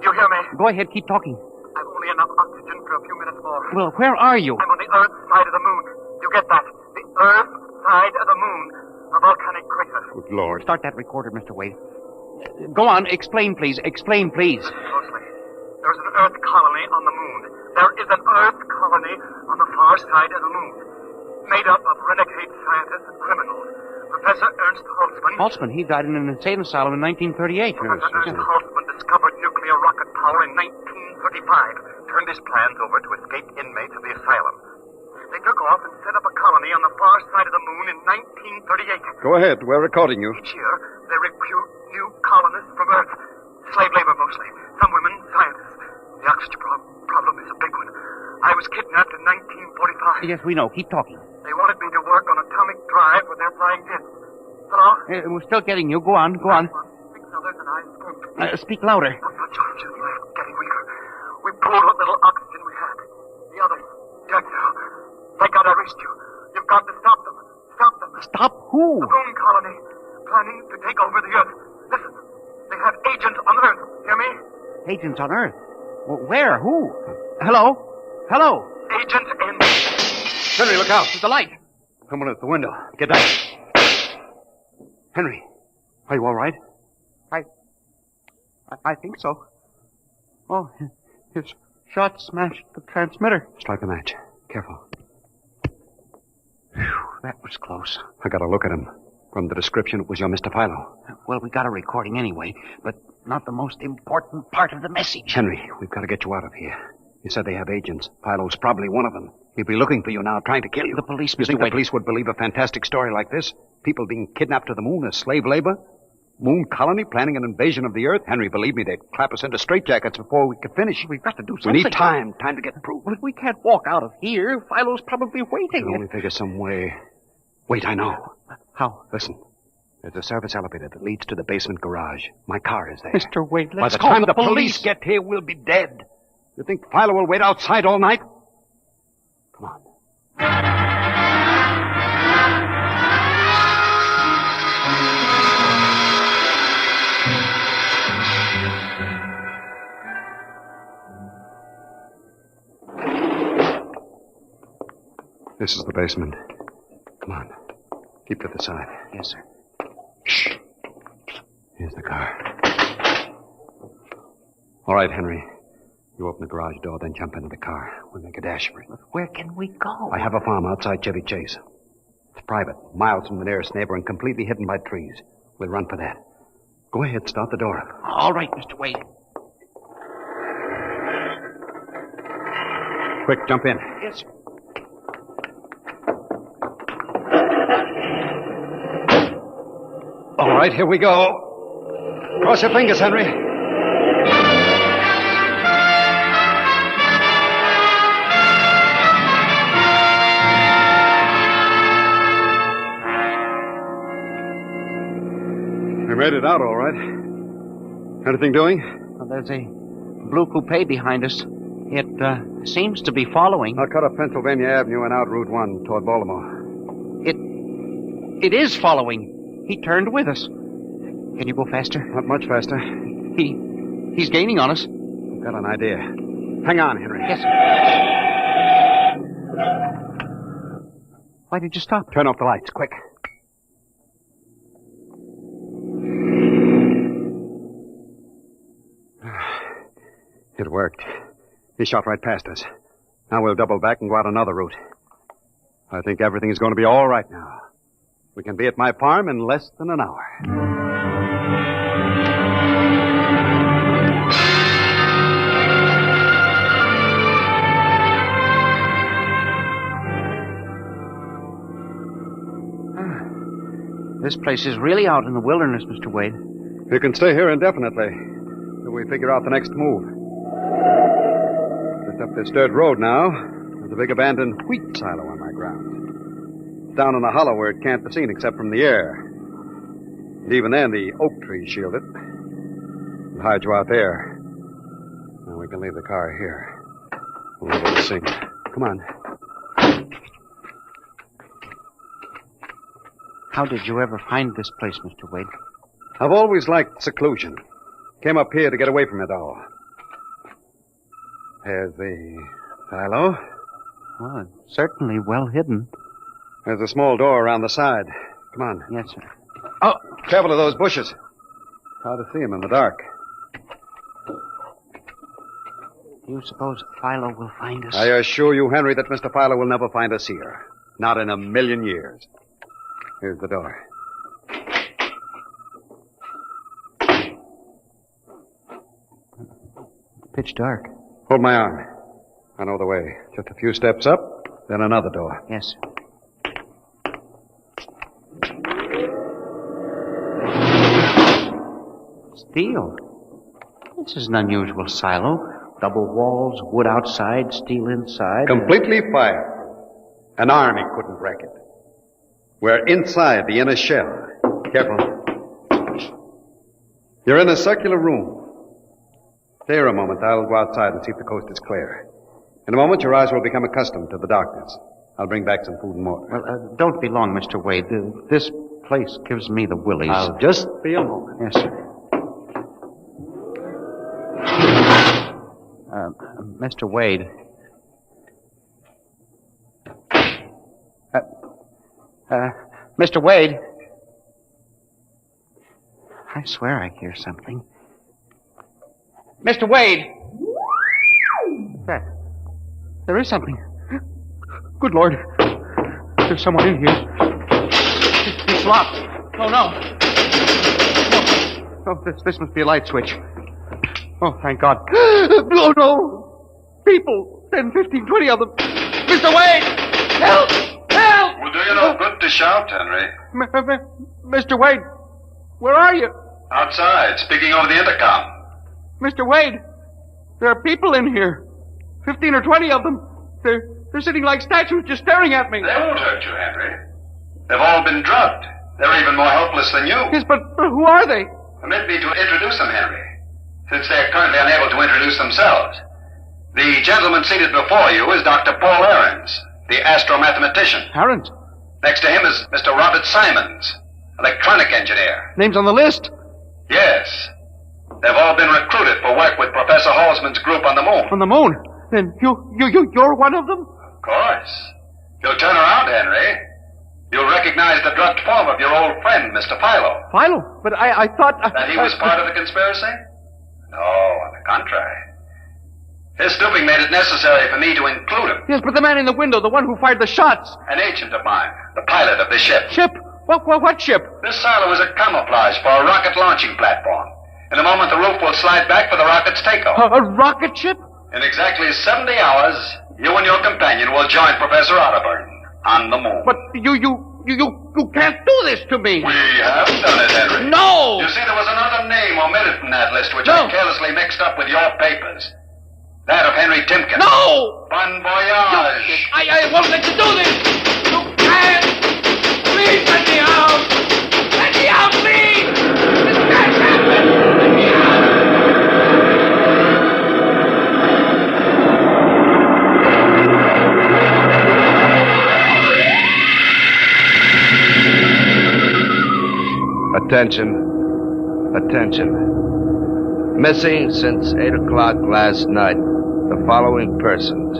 You hear me? Go ahead, keep talking. I've only enough oxygen for a few minutes more. Well, where are you? I'm on the Earth side of the moon. You get that? The Earth side of the moon. A volcanic crater. Good Lord. Start that recorder, Mr. Wade. Go on, explain, please. Explain, please. Closely. There's an Earth colony on the moon. There is an Earth colony on the far side of the moon. Made up of renegade scientists and criminals. Professor Ernst Holtzman. Holtzman, he died in an insane asylum in 1938. Professor Ernst Holtzman discovered nuclear rocket power in 1935. Turned his plans over to escaped inmates of the asylum. They took off and set up a colony on the far side of the moon in 1938. Go ahead. We're recording you. Each year, they recruit new colonists from Earth. Slave labor mostly. Some women, scientists. The oxygen problem is a big one. I was kidnapped in 1945. Yes, we know. Keep talking. They wanted me to work on atomic drive with their flying discs. Hello? We're still getting you. Go on. 6 others and I escaped. Speak louder. Just getting weaker. We pulled what little oxygen we had. The others, dead now. Thank God I reached you. You've got to stop them. Stop them. Stop who? The moon colony. Planning to take over the Earth. Listen. They have agents on Earth. Hear me? Agents on Earth? Well, where? Who? Hello? Hello? Agents in... Henry, look out. There's a light. Someone at the window. Get down. Henry, are you all right? I think so. Oh, his shot smashed the transmitter. Strike a match. Careful. Whew, that was close. I got a look at him. From the description, it was your Mr. Philo. Well, we got a recording anyway, but not the most important part of the message. Henry, we've got to get you out of here. You said they have agents. Philo's probably one of them. He'll be looking for you now, trying to kill you. The police, You Mr. think Wade. the police would believe a fantastic story like this? People being kidnapped to the moon as slave labor? Moon colony planning an invasion of the Earth? Henry, believe me, they'd clap us into straitjackets before we could finish. We've got to do something. We need time to get proof. Well, we can't walk out of here. Philo's probably We waiting. can only figure some way. Wait, I know. How? Listen. There's a service elevator that leads to the basement garage. My car is there. Mr. Wade, By let's the call time the the police. police get here, we'll be dead. You think Philo will wait outside all night? Come on. This is the basement. Come on. Keep to the side. Yes, sir. Shh. Here's the car. All right, Henry. You open the garage door, then jump into the car. We'll make a dash for it. Where can we go? I have a farm outside Chevy Chase. It's private, miles from the nearest neighbor and completely hidden by trees. We'll run for that. Go ahead, start the door up. All right, Mr. Wade. Quick, jump in. Yes, sir. All right, here we go. Cross your fingers, Henry. We made it out all right. Anything doing? Well, there's a blue coupe behind us. It seems to be following. I'll cut up Pennsylvania Avenue and out Route 1 toward Baltimore. It is following. He turned with us. Can you go faster? Not much faster. He's gaining on us. I've got an idea. Hang on, Henry. Yes, sir. Why did you stop? Turn off the lights, quick. It worked. He shot right past us. Now we'll double back and go out another route. I think everything is going to be all right now. We can be at my farm in less than an hour. This place is really out in the wilderness, Mr. Wade. You can stay here indefinitely till we figure out the next move. Just up this dirt road now, there's a big abandoned wheat silo on my ground. It's down in a hollow where it can't be seen except from the air. And even then, the oak trees shield it. We'll hide you out there. Now we can leave the car here. We'll be able to see. Come on. How did you ever find this place, Mr. Wade? I've always liked seclusion. Came up here to get away from it all. There's the silo. Oh, it's certainly well hidden. There's a small door around the side. Come on. Yes, sir. Oh, careful of those bushes. Hard to see them in the dark. Do you suppose Philo will find us? I assure you, Henry, that Mr. Philo will never find us here. Not in a million years. Here's the door. Pitch dark. Hold my arm. I know the way. Just a few steps up, then another door. Yes, sir. Steel. This is an unusual silo. Double walls, wood outside, steel inside. Completely fireproof. An army couldn't break it. We're inside the inner shell. Careful. You're in a circular room. Stay here a moment. I'll go outside and see if the coast is clear. In a moment, your eyes will become accustomed to the darkness. I'll bring back some food and water. Well, don't be long, Mr. Wade. This place gives me the willies. I'll just be a moment. Yes, sir. Mr. Wade. Mr. Wade. I swear I hear something. Mr. Wade! There is something. Good Lord. There's someone in here. It's locked. Oh, no. Oh, this must be a light switch. Oh, thank God. Oh, no. People. 10, 15, 20 of them. Mr. Wade! Help! Help! Will do you no good to shout, Henry. Mr. Wade, where are you? Outside, speaking over the intercom. Mr. Wade, there are people in here. 15 or 20 of them. They're sitting like statues just staring at me. They won't hurt you, Henry. They've all been drugged. They're even more helpless than you. Yes, but who are they? Permit me to introduce them, Henry, since they're currently unable to introduce themselves. The gentleman seated before you is Dr. Paul Ahrens, the astromathematician. Ahrens? Next to him is Mr. Robert Simons, electronic engineer. Names on the list? Yes. They've all been recruited for work with Professor Halsman's group on the moon. On the moon? Then you're one of them? Of course. You'll turn around, Henry. You'll recognize the drugged form of your old friend, Mr. Philo. Philo? But I thought... That he was part of the conspiracy? No, on the contrary. His stooping made it necessary for me to include him. Yes, but the man in the window, the one who fired the shots. An agent of mine, the pilot of the ship. Ship? What ship? This silo is a camouflage for a rocket launching platform. In a moment, the roof will slide back for the rocket's takeoff. A rocket ship? In exactly 70 hours, you and your companion will join Professor Otterburn on the moon. But you can't do this to me. We have done it, Henry. No! You see, there was another name omitted from that list, which I carelessly mixed up with your papers. That of Henry Timken. No! Bon voyage. I won't let you do this. You can't. Please let me out. Let me out, please. This can't happen. Let me out. Attention. Missing since 8 o'clock last night. The following persons.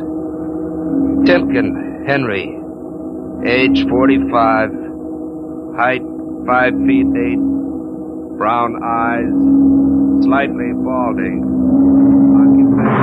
Timken Henry, age 45, height 5 feet 8, brown eyes, slightly balding, occupation.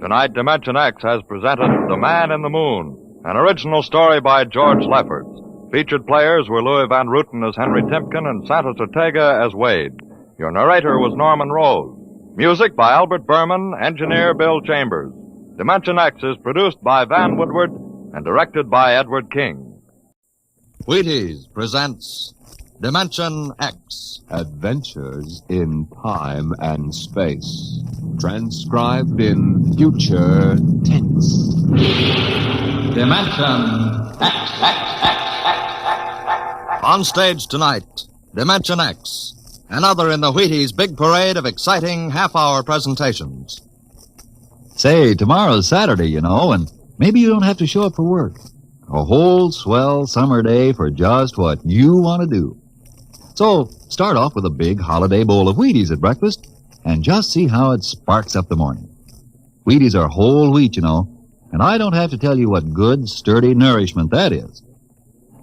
Tonight, Dimension X has presented The Man in the Moon, an original story by George Lefferts. Featured players were Louis Van Rooten as Henry Timpkin and Santos Ortega as Wade. Your narrator was Norman Rose. Music by Albert Berman, engineer Bill Chambers. Dimension X is produced by Van Woodward and directed by Edward King. Wheaties presents Dimension X. Adventures in Time and Space. Transcribed in future tense. Dimension X. On stage tonight, Dimension X. Another in the Wheaties' big parade of exciting half-hour presentations. Say, tomorrow's Saturday, you know, and maybe you don't have to show up for work. A whole swell summer day for just what you want to do. So, start off with a big holiday bowl of Wheaties at breakfast, and just see how it sparks up the morning. Wheaties are whole wheat, you know, and I don't have to tell you what good, sturdy nourishment that is.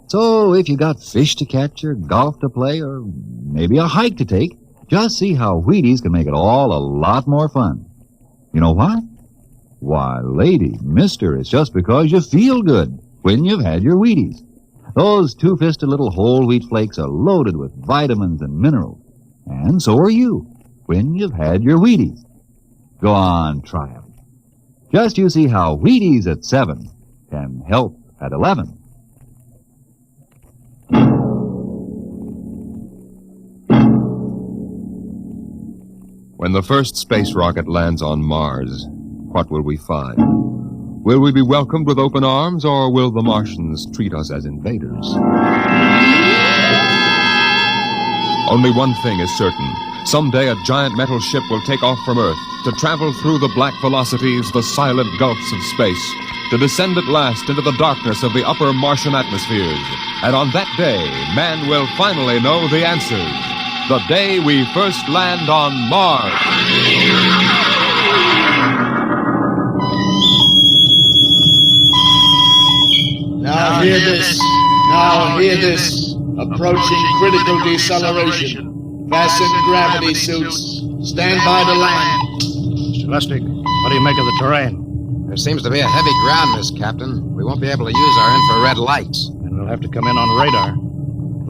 So, if you got fish to catch or golf to play or maybe a hike to take, just see how Wheaties can make it all a lot more fun. You know why? Why, lady, mister, it's just because you feel good when you've had your Wheaties. Those two-fisted little whole wheat flakes are loaded with vitamins and minerals. And so are you when you've had your Wheaties. Go on, try 'em. Just you see how Wheaties at 7 can help at 11. When the first space rocket lands on Mars, what will we find? Will we be welcomed with open arms, or will the Martians treat us as invaders? Only one thing is certain. Someday a giant metal ship will take off from Earth to travel through the black velocities, the silent gulfs of space, to descend at last into the darkness of the upper Martian atmospheres. And on that day, man will finally know the answers. The day we first land on Mars. Now hear this. Now hear this. Approaching critical deceleration. Fasten gravity suits. Stand by to land. Mr. Lustig, what do you make of the terrain? There seems to be a heavy ground, Miss Captain. We won't be able to use our infrared lights. And we'll have to come in on radar.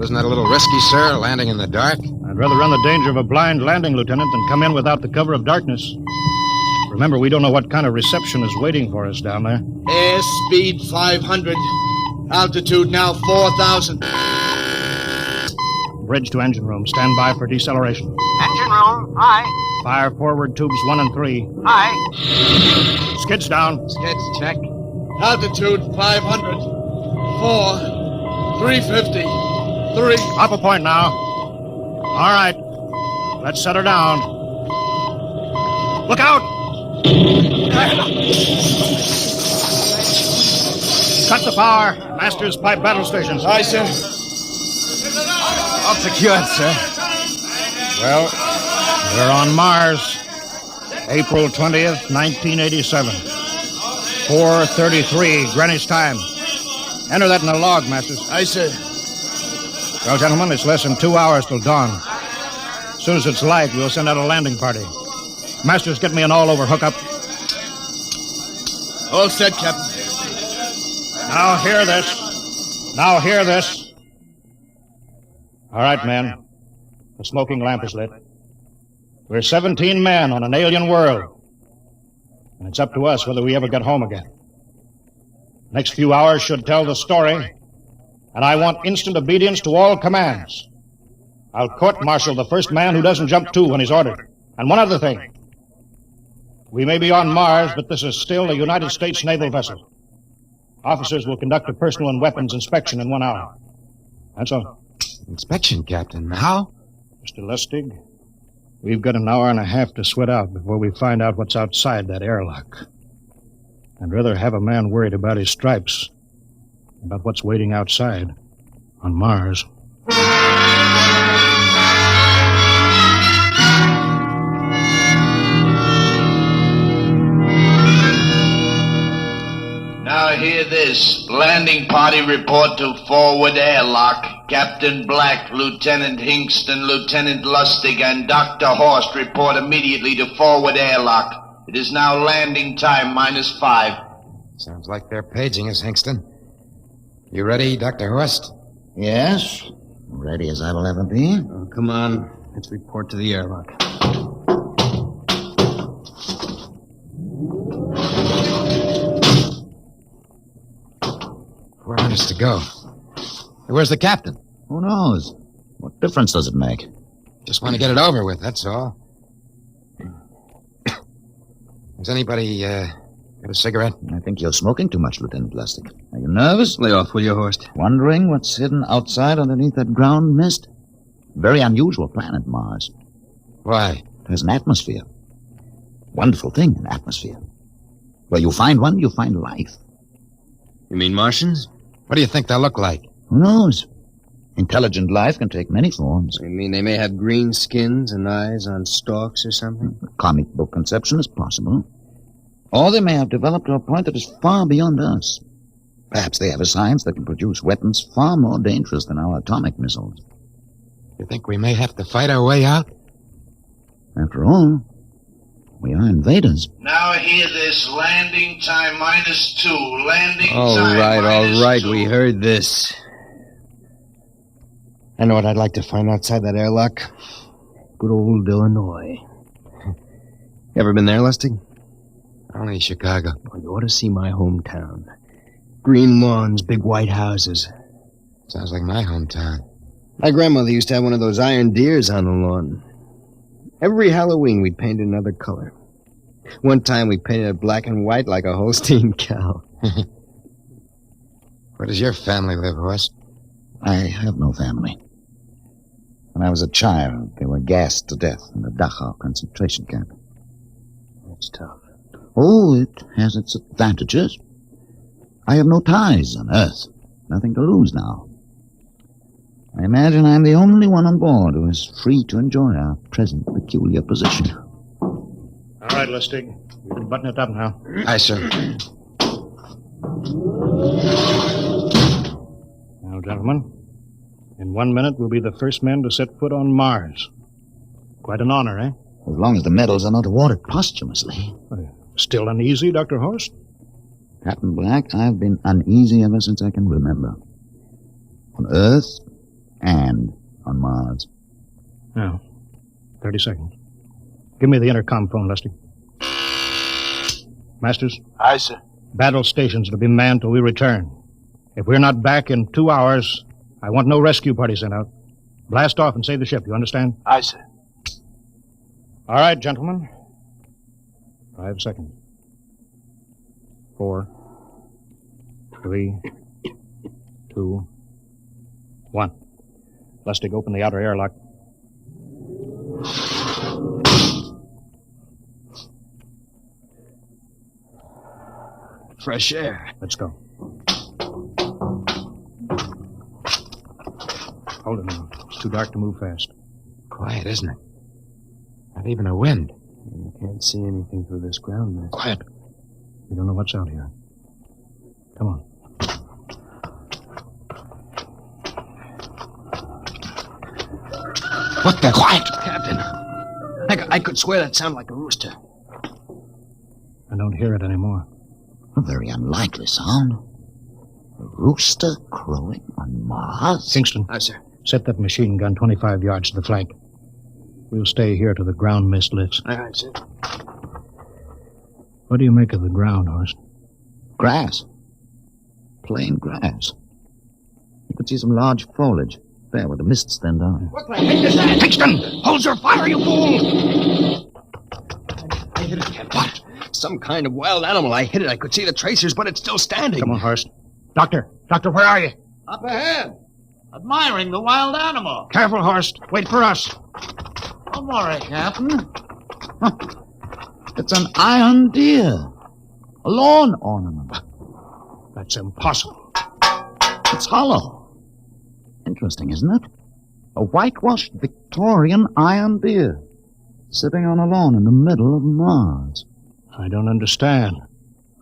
Isn't that a little risky, sir, landing in the dark? I'd rather run the danger of a blind landing, Lieutenant, than come in without the cover of darkness. Remember, we don't know what kind of reception is waiting for us down there. Airspeed 500. Altitude now 4,000. Bridge to engine room. Stand by for deceleration. Engine room, aye. Fire forward tubes 1 and 3. Aye. Skids down. Skids, check. Altitude 500. 4. 350. 3. Up a point now. All right. Let's set her down. Look out! Cut the power. Master's pipe battle stations. Aye, sir. All secured, sir. Well, we're on Mars. April 20th, 1987. 4:33 Greenwich time. Enter that in the log, Masters. Aye, sir. Well, gentlemen, it's less than 2 hours till dawn. As soon as it's light, we'll send out a landing party. Masters, get me an all-over hookup. All set, Captain. Now hear this. Now hear this. All right, men. The smoking lamp is lit. We're 17 men on an alien world. And it's up to us whether we ever get home again. Next few hours should tell the story. And I want instant obedience to all commands. I'll court-martial the first man who doesn't jump to when he's ordered. And one other thing. We may be on Mars, but this is still a United States naval vessel. Officers will conduct a personal and weapons inspection in 1 hour. That's all. Inspection, Captain. How? Mr. Lustig, we've got an hour and a half to sweat out before we find out what's outside that airlock. I'd rather have a man worried about his stripes than about what's waiting outside on Mars. Now hear this. Landing party report to forward airlock. Captain Black, Lieutenant Hingston, Lieutenant Lustig, and Dr. Horst report immediately to forward airlock. It is now landing time -5. Sounds like they're paging us, Hingston. You ready, Dr. Horst? Yes. Ready as I will ever be. Oh, come on. Let's report to the airlock. Where are us to go? Where's the captain? Who knows? What difference does it make? Just want to get it over with, that's all. Has anybody, got a cigarette? I think you're smoking too much, Lieutenant Lustig. Are you nervous? Lay off, will you, Horst? Wondering what's hidden outside underneath that ground mist? Very unusual planet, Mars. Why? There's an atmosphere. Wonderful thing, an atmosphere. Where you find one, you find life. You mean Martians? What do you think they'll look like? Who knows? Intelligent life can take many forms. You mean they may have green skins and eyes on stalks or something? A comic book conception is possible. Or they may have developed to a point that is far beyond us. Perhaps they have a science that can produce weapons far more dangerous than our atomic missiles. You think we may have to fight our way out? After all, we are invaders. Now hear this. Landing time -2. Landing time All right. We heard this. I know what I'd like to find outside that airlock. Good old Illinois. You ever been there, Lustig? Only Chicago. Oh, you ought to see my hometown. Green lawns, big white houses. Sounds like my hometown. My grandmother used to have one of those iron deers on the lawn. Every Halloween, we'd paint it another color. One time, we painted it black and white like a Holstein cow. Where does your family live, Horst? I have no family. When I was a child, they were gassed to death in the Dachau concentration camp. That's tough. Oh, it has its advantages. I have no ties on Earth. Nothing to lose now. I imagine I'm the only one on board who is free to enjoy our present peculiar position. All right, Lustig. You can button it up now. Aye, sir. Now, gentlemen, in 1 minute we'll be the first men to set foot on Mars. Quite an honor, eh? As long as the medals are not awarded posthumously. Still uneasy, Dr. Horst? Captain Black, I've been uneasy ever since I can remember. On Earth and on Mars. Now, 30 seconds. Give me the intercom phone, Lustig. Masters? Aye, sir. Battle stations to be manned till we return. If we're not back in 2 hours, I want no rescue party sent out. Blast off and save the ship, you understand? Aye, sir. All right, gentlemen. 5 seconds. 4, 3, 2, 1. Lustig, open the outer airlock. Fresh air. Let's go. Hold it now. It's too dark to move fast. Quiet, isn't it? Not even a wind. You can't see anything through this ground, man. Quiet. We don't know what's out here. Come on. What the? Quiet! Captain. I could swear that sounded like a rooster. I don't hear it anymore. A very unlikely sound. A rooster crowing on Mars? Kingston. Aye, sir. Set that machine gun 25 yards to the flank. We'll stay here till the ground mist lifts. Aye, sir. What do you make of the ground, Horst? Grass. Plain grass. You could see some large foliage there where the mists then down. What the heck is that? Kingston! Hold your fire, you fool! I hit it. What? Some kind of wild animal. I hit it. I could see the tracers, but it's still standing. Come on, Horst. Doctor, where are you? Up ahead. Admiring the wild animal. Careful, Horst. Wait for us. I'm all right, Captain. Huh. It's an iron deer. A lawn ornament. That's impossible. It's hollow. Interesting, isn't it? A whitewashed Victorian iron deer sitting on a lawn in the middle of Mars. I don't understand.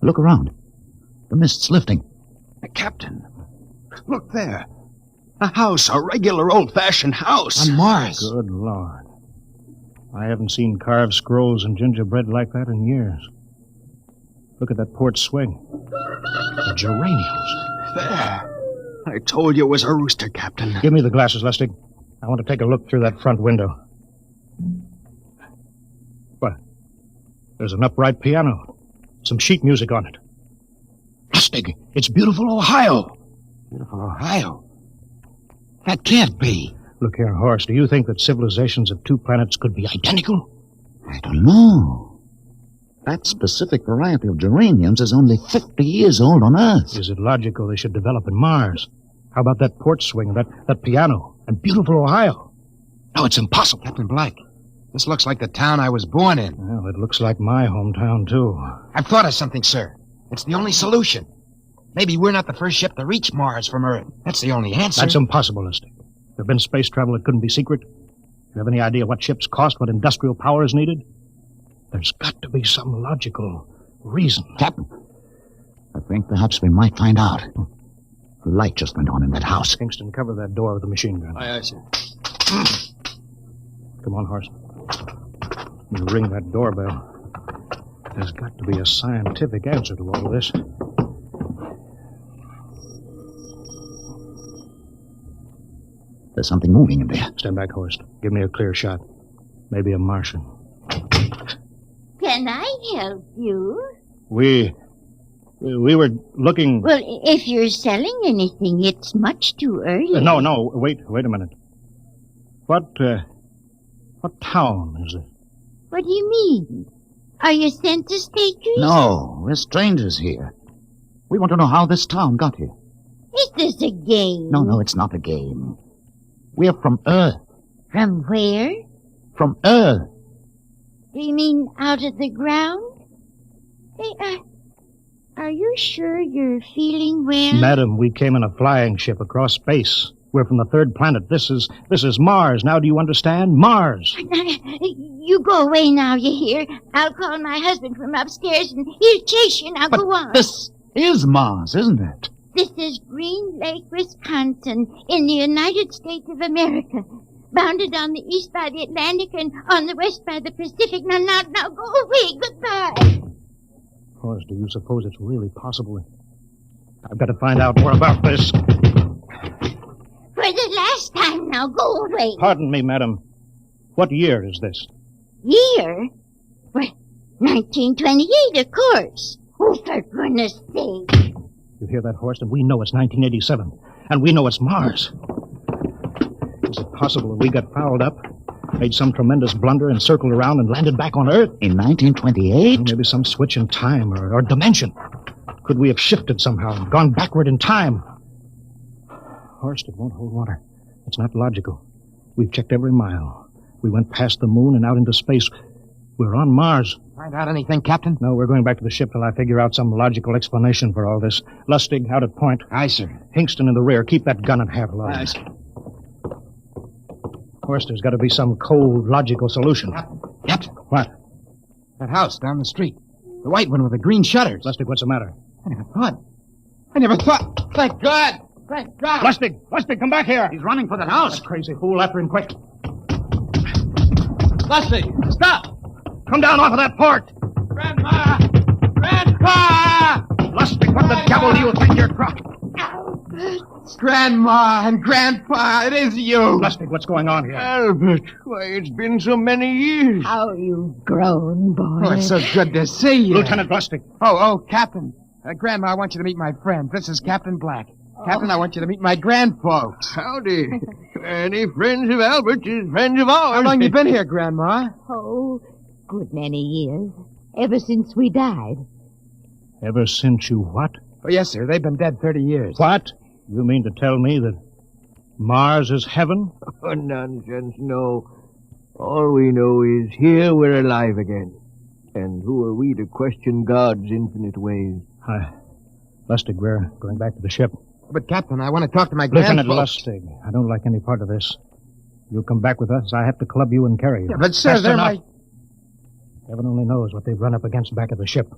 Look around. The mist's lifting. Captain, look there. A house, a regular old-fashioned house. On Mars. Good Lord. I haven't seen carved scrolls and gingerbread like that in years. Look at that port swing. The geraniums. There. I told you it was a rooster, Captain. Give me the glasses, Lustig. I want to take a look through that front window. What? There's an upright piano. Some sheet music on it. Lustig, it's beautiful Ohio. Beautiful Ohio? That can't be. Look here, Horst. Do you think that civilizations of two planets could be identical? I don't know. That specific variety of geraniums is only 50 years old on Earth. Is it logical they should develop in Mars? How about that port swing, that piano, and beautiful Ohio? No, it's impossible. Captain Black, this looks like the town I was born in. Well, it looks like my hometown, too. I've thought of something, sir. It's the only solution. Maybe we're not the first ship to reach Mars from Earth. That's the only answer. That's impossible, Lustig. If there had been space travel, it couldn't be secret. Do you have any idea what ships cost, what industrial power is needed? There's got to be some logical reason. Captain, I think perhaps we might find out. The light just went on in that house. Kingston, cover that door with the machine gun. Aye, sir. Come on, Horst. You ring that doorbell. There's got to be a scientific answer to all of this. There's something moving in there. Stand back, Horst. Give me a clear shot. Maybe a Martian. Can I help you? We were looking... Well, if you're selling anything, it's much too early. No, wait a minute. What town is it? What do you mean? Are you census takers? No, we're strangers here. We want to know how this town got here. Is this a game? No, it's not a game. We're from Earth. From where? From Earth. Do you mean out of the ground? Hey, are you sure you're feeling well? Madam, we came in a flying ship across space. We're from the third planet. This is Mars. Now do you understand? Mars. You go away now, you hear? I'll call my husband from upstairs and he'll chase you. Now go on. This is Mars, isn't it? This is Green Lake, Wisconsin, in the United States of America. Bounded on the east by the Atlantic and on the west by the Pacific. Now, go away. Goodbye. Of course, do you suppose it's really possible? I've got to find out more about this. For the last time now, go away. Pardon me, madam. What year is this? Year? Well, 1928, of course. Oh, for goodness sake. You hear that, Horst? And we know it's 1987. And we know it's Mars. Is it possible that we got fouled up, made some tremendous blunder, and circled around and landed back on Earth? In 1928? Maybe some switch in time or dimension. Could we have shifted somehow and gone backward in time? Horst, it won't hold water. It's not logical. We've checked every mile. We went past the moon and out into space. We're on Mars. Find out anything, Captain? No, we're going back to the ship till I figure out some logical explanation for all this. Lustig, out at point. Aye, sir. Hingston in the rear. Keep that gun at half load. Aye, sir. Horst, there's got to be some cold, logical solution. Captain. What? That house down the street. The white one with the green shutters. Lustig, what's the matter? I never thought. Thank God. Thank God. Lustig, come back here. He's running for that house. That crazy fool, after him quick. Lustig, stop. Come down off of that port. Grandma! Grandpa! Lustig, what the devil do you think you're crossing? Grandma and Grandpa, it is you. Lustig, what's going on here? Albert, why, it's been so many years. How you've grown, boy. Oh, it's so good to see you. Lieutenant Lustig. Oh, Captain. Grandma, I want you to meet my friend. This is Captain Black. Captain, I want you to meet my grandfolks. Howdy. Any friends of Albert's is friends of ours. How long you been here, Grandma? Oh, good many years. Ever since we died. Ever since you what? Oh, yes, sir. They've been dead 30 years. What? You mean to tell me that Mars is heaven? Oh, nonsense, no. All we know is here we're alive again. And who are we to question God's infinite ways? Lustig, we're going back to the ship. But, Captain, I want to talk to my Lieutenant grandfolks. Lustig, I don't like any part of this. You'll come back with us. I have to club you and carry you. Yeah, but, sir, they're my... Heaven only knows what they've run up against back of the ship.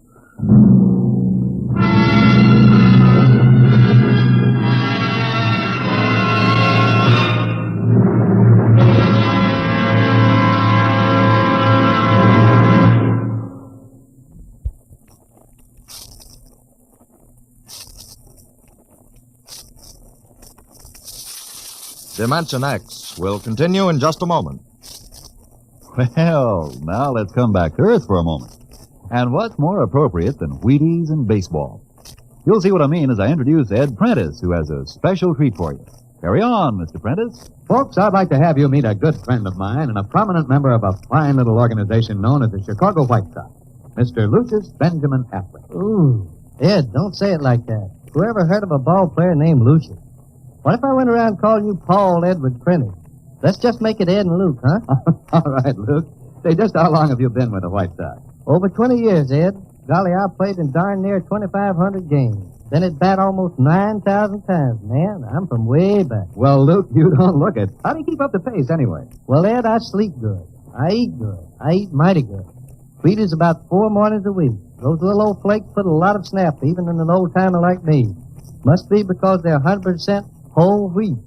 Dimension X will continue in just a moment. Well, now let's come back to Earth for a moment. And what's more appropriate than Wheaties and baseball? You'll see what I mean as I introduce Ed Prentice, who has a special treat for you. Carry on, Mr. Prentice. Folks, I'd like to have you meet a good friend of mine and a prominent member of a fine little organization known as the Chicago White Sox, Mr. Lucius Benjamin Affleck. Ooh, Ed, don't say it like that. Whoever heard of a ball player named Lucius? What if I went around calling you Paul Edward Prentice? Let's just make it Ed and Luke, huh? All right, Luke. Say, just how long have you been with the White Sox? Over 20 years, Ed. Golly, I played in darn near 2,500 games. Then at bat almost 9,000 times. Man, I'm from way back. Well, Luke, you don't look it. How do you keep up the pace, anyway? Well, Ed, I sleep good. I eat good. I eat mighty good. Wheaties about 4 mornings a week. Those little old flakes put a lot of snap, even in an old-timer like me. Must be because they're 100% whole wheat.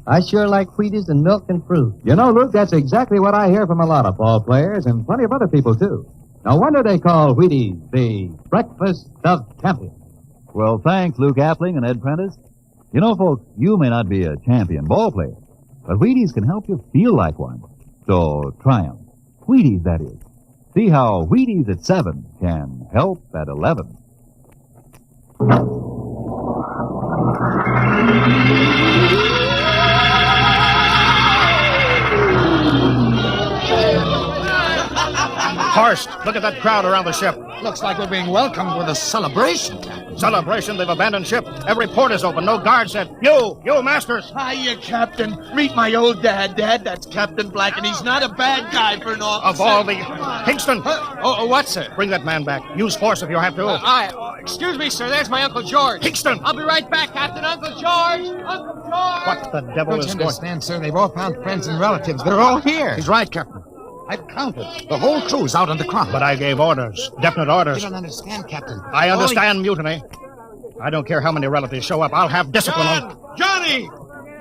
I sure like Wheaties and milk and fruit. You know, Luke, that's exactly what I hear from a lot of ball players and plenty of other people, too. No wonder they call Wheaties the breakfast of champions. Well, thanks, Luke Appling and Ed Prentice. You know, folks, you may not be a champion ball player, but Wheaties can help you feel like one. So try 'em. Wheaties, that is. See how Wheaties at 7 can help at 11. Horst, look at that crowd around the ship. Looks like we're being welcomed with a celebration, Captain. Celebration? They've abandoned ship. Every port is open. No guard said, You, Masters. Hiya, Captain. Meet my old dad. Dad, that's Captain Black, and he's not a bad guy for an officer. Of all the... Hingston! What, sir? Bring that man back. Use force if you have to. Excuse me, sir. There's my Uncle George. Hingston! I'll be right back, Captain. Uncle George! Uncle George! What the devil is Don't you going... understand, sir? They've all found friends and relatives. They're all here. He's right, Captain. I've counted. The whole crew's out on the crowd. But I gave orders. Definite orders. You don't understand, Captain. I understand mutiny. I don't care how many relatives show up. I'll have discipline on... Johnny!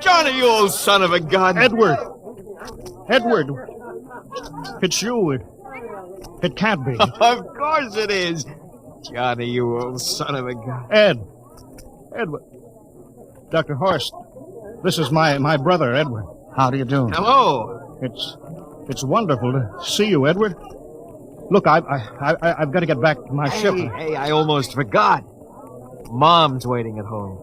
Johnny, you old son of a gun! Edward! It's you. It can't be. Of course it is. Johnny, you old son of a gun. Edward. Dr. Horst, this is my brother, Edward. How do you do? Hello. It's wonderful to see you, Edward. Look, I've got to get back to my ship. Hey, I almost forgot. Mom's waiting at home.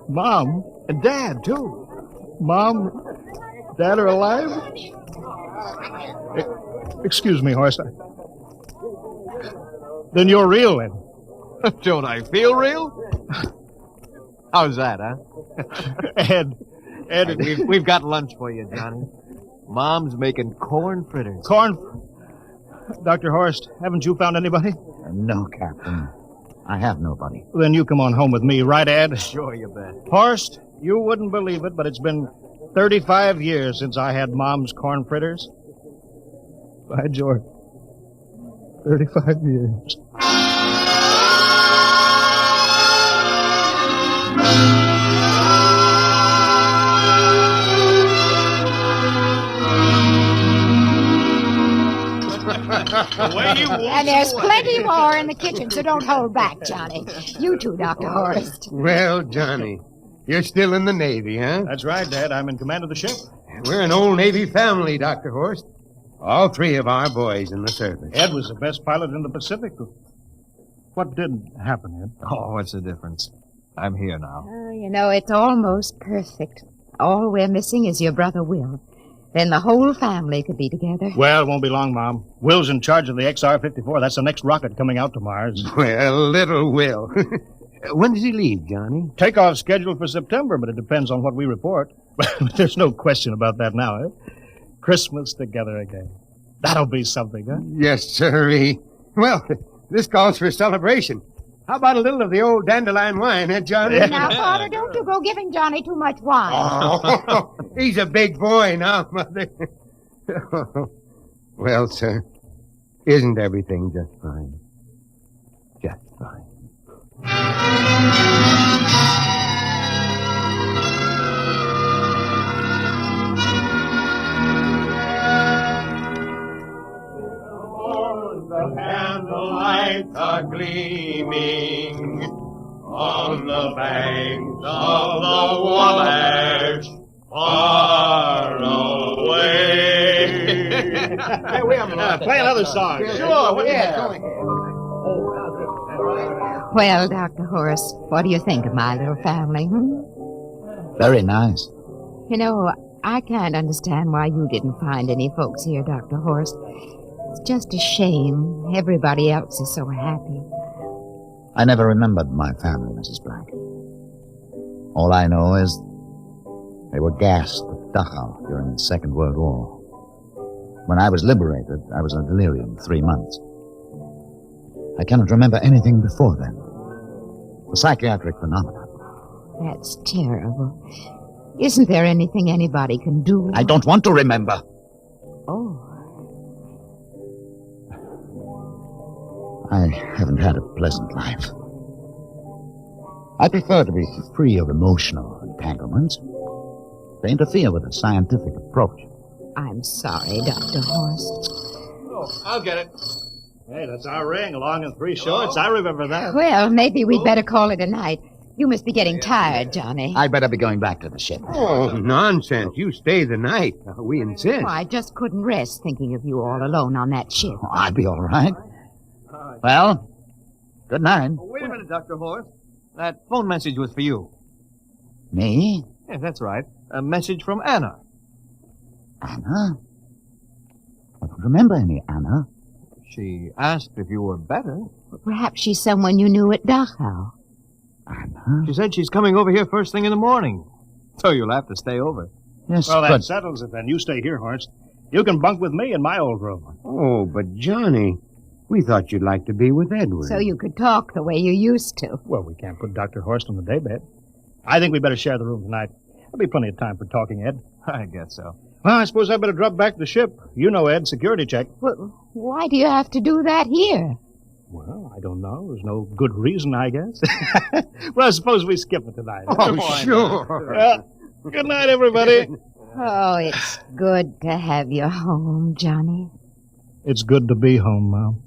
Mom? And Dad, too. Mom? Dad are alive? Excuse me, Horst. Then you're real, Ed. Don't I feel real? How's that, huh? Ed, we've got lunch for you, Johnny. Mom's making corn fritters. Dr. Horst, haven't you found anybody? No, Captain. I have nobody. Then you come on home with me, right, Ed? Sure, you bet. Horst, you wouldn't believe it, but it's been 35 years since I had Mom's corn fritters. By George. 35 years. And there's plenty more in the kitchen, so don't hold back, Johnny. You too, Dr. Horst. Well, Johnny, you're still in the Navy, huh? That's right, Dad. I'm in command of the ship. We're an old Navy family, Dr. Horst. All 3 of our boys in the service. Ed was the best pilot in the Pacific. What did happen, Ed? Oh, what's the difference? I'm here now. Oh, you know, it's almost perfect. All we're missing is your brother Will. Then the whole family could be together. Well, it won't be long, Mom. Will's in charge of the XR-54. That's the next rocket coming out to Mars. Well, little Will. When does he leave, Johnny? Takeoff scheduled for September, but it depends on what we report. There's no question about that now, eh? Christmas together again. That'll be something, huh? Yes, sirree. Well, this calls for a celebration. How about a little of the old dandelion wine, eh, Johnny? Now, Father, don't you go giving Johnny too much wine. Oh, he's a big boy now, Mother. Well, sir, isn't everything just fine? Just fine. The candlelights are gleaming on the banks of the Wabash. Hey, play another song. Sure, Well, Dr. Horace, what do you think of my little family? Very nice. You know, I can't understand why you didn't find any folks here, Dr. Horace. It's just a shame. Everybody else is so happy. I never remembered my family, Mrs. Black. All I know is they were gassed at Dachau during the Second World War. When I was liberated, I was in delirium 3 months. I cannot remember anything before then. A psychiatric phenomenon. That's terrible. Isn't there anything anybody can do? I don't want to remember. Oh. I haven't had a pleasant life. I prefer to be free of emotional entanglements. They interfere with a scientific approach. I'm sorry, Dr. Horace. Oh, I'll get it. Hey, that's our ring, long and 3 shorts. I remember that. Well, maybe we'd better call it a night. You must be getting tired, Johnny. I'd better be going back to the ship. Oh, nonsense. You stay the night. We insist. Oh, I just couldn't rest thinking of you all alone on that ship. Oh, I'd be all right. Well, good night. Oh, wait a minute, Dr. Horace. That phone message was for you. Me? Yes, that's right. A message from Anna. Anna? I don't remember any Anna. She asked if you were better. Perhaps she's someone you knew at Dachau. Anna? She said she's coming over here first thing in the morning. So you'll have to stay over. Yes, well, but... that settles it then. You stay here, Horst. You can bunk with me in my old room. Oh, but Johnny, we thought you'd like to be with Edward. So you could talk the way you used to. Well, we can't put Dr. Horst on the daybed. I think we better share the room tonight. There'll be plenty of time for talking, Ed. I guess so. Well, I suppose I better drop back to the ship. You know, Ed, security check. Well, why do you have to do that here? Well, I don't know. There's no good reason, I guess. Well, suppose we skip it tonight. Oh, sure. Good night, everybody. Oh, it's good to have you home, Johnny. It's good to be home, Mom.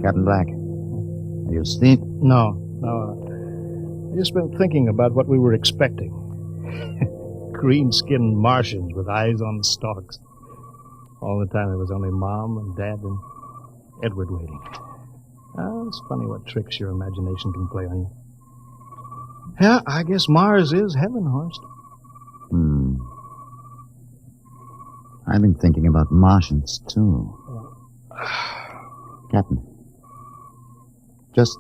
Captain Black, are you asleep? No. I've just been thinking about what we were expecting. Green-skinned Martians with eyes on stalks. All the time there was only Mom and Dad and Edward waiting. Oh, it's funny what tricks your imagination can play on you. Yeah, I guess Mars is heaven, Horst. I've been thinking about Martians, too. Captain, just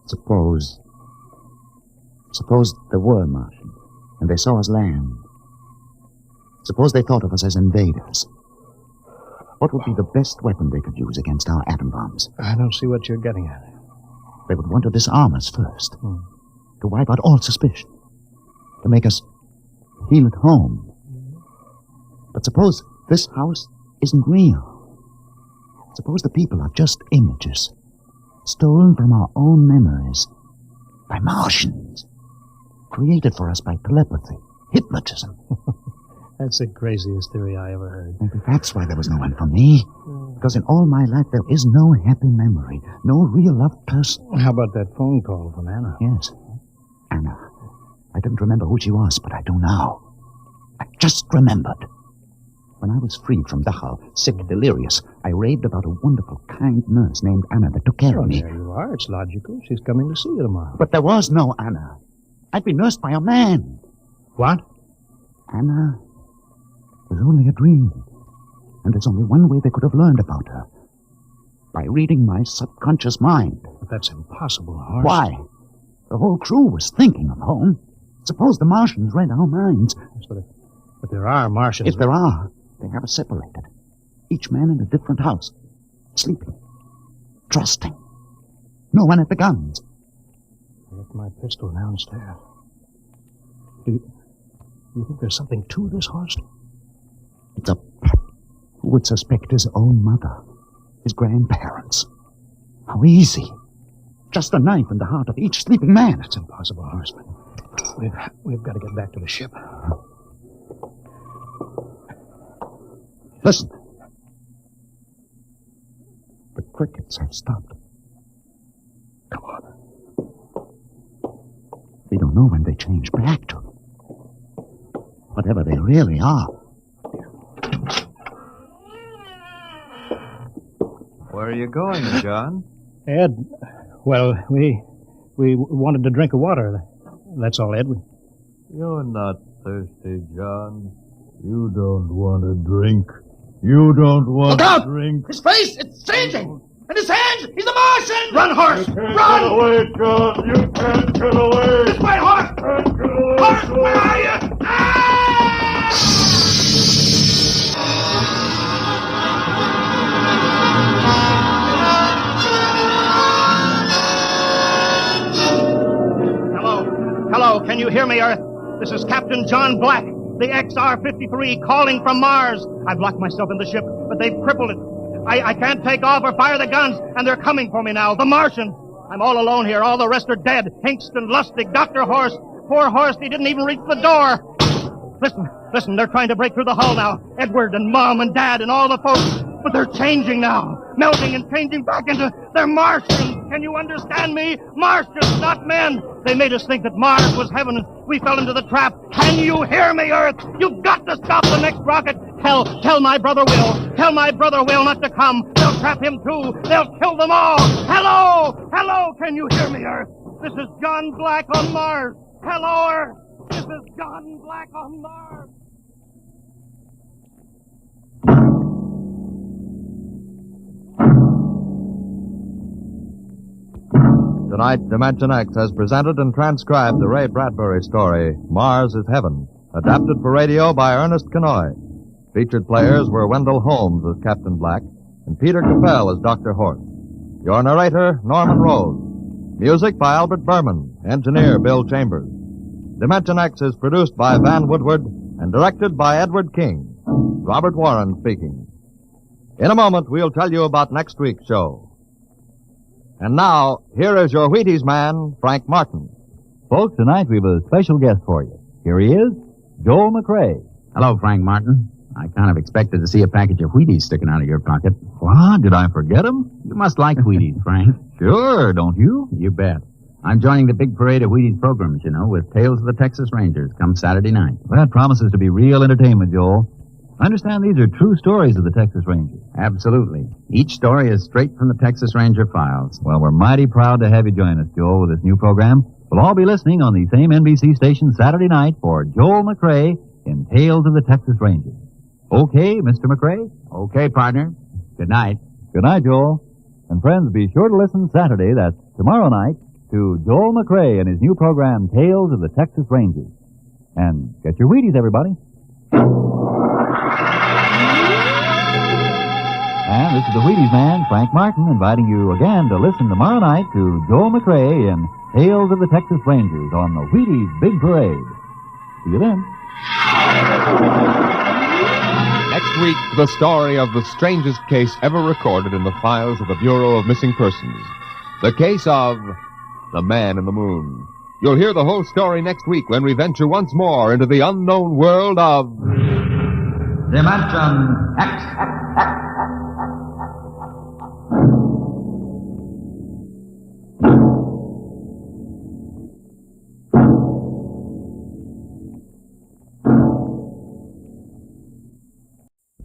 suppose there were Martians, and they saw us land. Suppose they thought of us as invaders. What would be the best weapon they could use against our atom bombs? I don't see what you're getting at. They would want to disarm us first, to wipe out all suspicion, to make us feel at home. But suppose this house isn't real. Suppose the people are just images, stolen from our own memories by Martians, created for us by telepathy, hypnotism. That's the craziest theory I ever heard. Maybe that's why there was no one for me. Because in all my life there is no happy memory, no real loved person. How about that phone call from Anna? Yes, Anna. I didn't remember who she was, but I do now. I just remembered. When I was freed from Dachau, sick, delirious, I raved about a wonderful, kind nurse named Anna that took care of me. There you are. It's logical. She's coming to see you tomorrow. But there was no Anna. I'd been nursed by a man. What? Anna was only a dream. And there's only one way they could have learned about her. By reading my subconscious mind. But that's impossible, Horst. Why? The whole crew was thinking of home. Suppose the Martians read our minds. But there are Martians. If there are, they have us separated. Each man in a different house. Sleeping. Trusting. No one at the guns. I left my pistol downstairs. Do you think there's something to this, Horst? It's a pet who would suspect his own mother, his grandparents. How easy. Just a knife in the heart of each sleeping man. It's impossible, Horst. We've got to get back to the ship. Listen. The crickets have stopped. Come on. We don't know when they change back to. Whatever they really are. Where are you going, John? Ed, well, we wanted to drink of water. That's all, Ed. You're not thirsty, John. You don't want to drink. You don't want Look out! to drink. His face, it's changing! And his hands, he's a Martian! Run, horse! Run! Get away, John. You can't get away. This way, horse! Horse, where are you? Hello, can you hear me, Earth? This is Captain John Black, the XR-53, calling from Mars. I've locked myself in the ship, but they've crippled it. I can't take off or fire the guns, and they're coming for me now, the Martians. I'm all alone here. All the rest are dead. Hinkston, Lustig, Dr. Horst. Poor Horst, he didn't even reach the door. Listen, they're trying to break through the hull now. Edward and Mom and Dad and all the folks. But they're changing now. Melting and changing back into... They're Martians. Can you understand me? Martians, not men. They made us think that Mars was heaven and we fell into the trap. Can you hear me, Earth? You've got to stop the next rocket. Tell my brother Will. Tell my brother Will not to come. They'll trap him too. They'll kill them all. Hello, can you hear me, Earth? This is John Black on Mars. Hello, Earth. This is John Black on Mars. Tonight, Dimension X has presented and transcribed the Ray Bradbury story, Mars is Heaven, adapted for radio by Ernest Kenoy. Featured players were Wendell Holmes as Captain Black and Peter Capell as Dr. Horst. Your narrator, Norman Rose. Music by Albert Berman. Engineer, Bill Chambers. Dimension X is produced by Van Woodward and directed by Edward King. Robert Warren speaking. In a moment, we'll tell you about next week's show. And now, here is your Wheaties man, Frank Martin. Folks, tonight we have a special guest for you. Here he is, Joel McRae. Hello, Frank Martin. I kind of expected to see a package of Wheaties sticking out of your pocket. What? Did I forget him? You must like Wheaties, Frank. Sure, don't you? You bet. I'm joining the big parade of Wheaties programs, you know, with Tales of the Texas Rangers come Saturday night. That promises to be real entertainment, Joel. I understand these are true stories of the Texas Rangers. Absolutely. Each story is straight from the Texas Ranger files. Well, we're mighty proud to have you join us, Joel, with this new program. We'll all be listening on the same NBC station Saturday night for Joel McRae in Tales of the Texas Rangers. Okay, Mr. McRae? Okay, partner. Good night. Good night, Joel. And friends, be sure to listen Saturday, that's tomorrow night, to Joel McRae and his new program, Tales of the Texas Rangers. And get your Wheaties, everybody. And this is the Wheaties man, Frank Martin, inviting you again to listen tomorrow night to Joel McRae in Tales of the Texas Rangers on the Wheaties Big Parade. See you then. Next week, the story of the strangest case ever recorded in the files of the Bureau of Missing Persons. The case of the Man in the Moon. You'll hear the whole story next week when we venture once more into the unknown world of... Dimension X.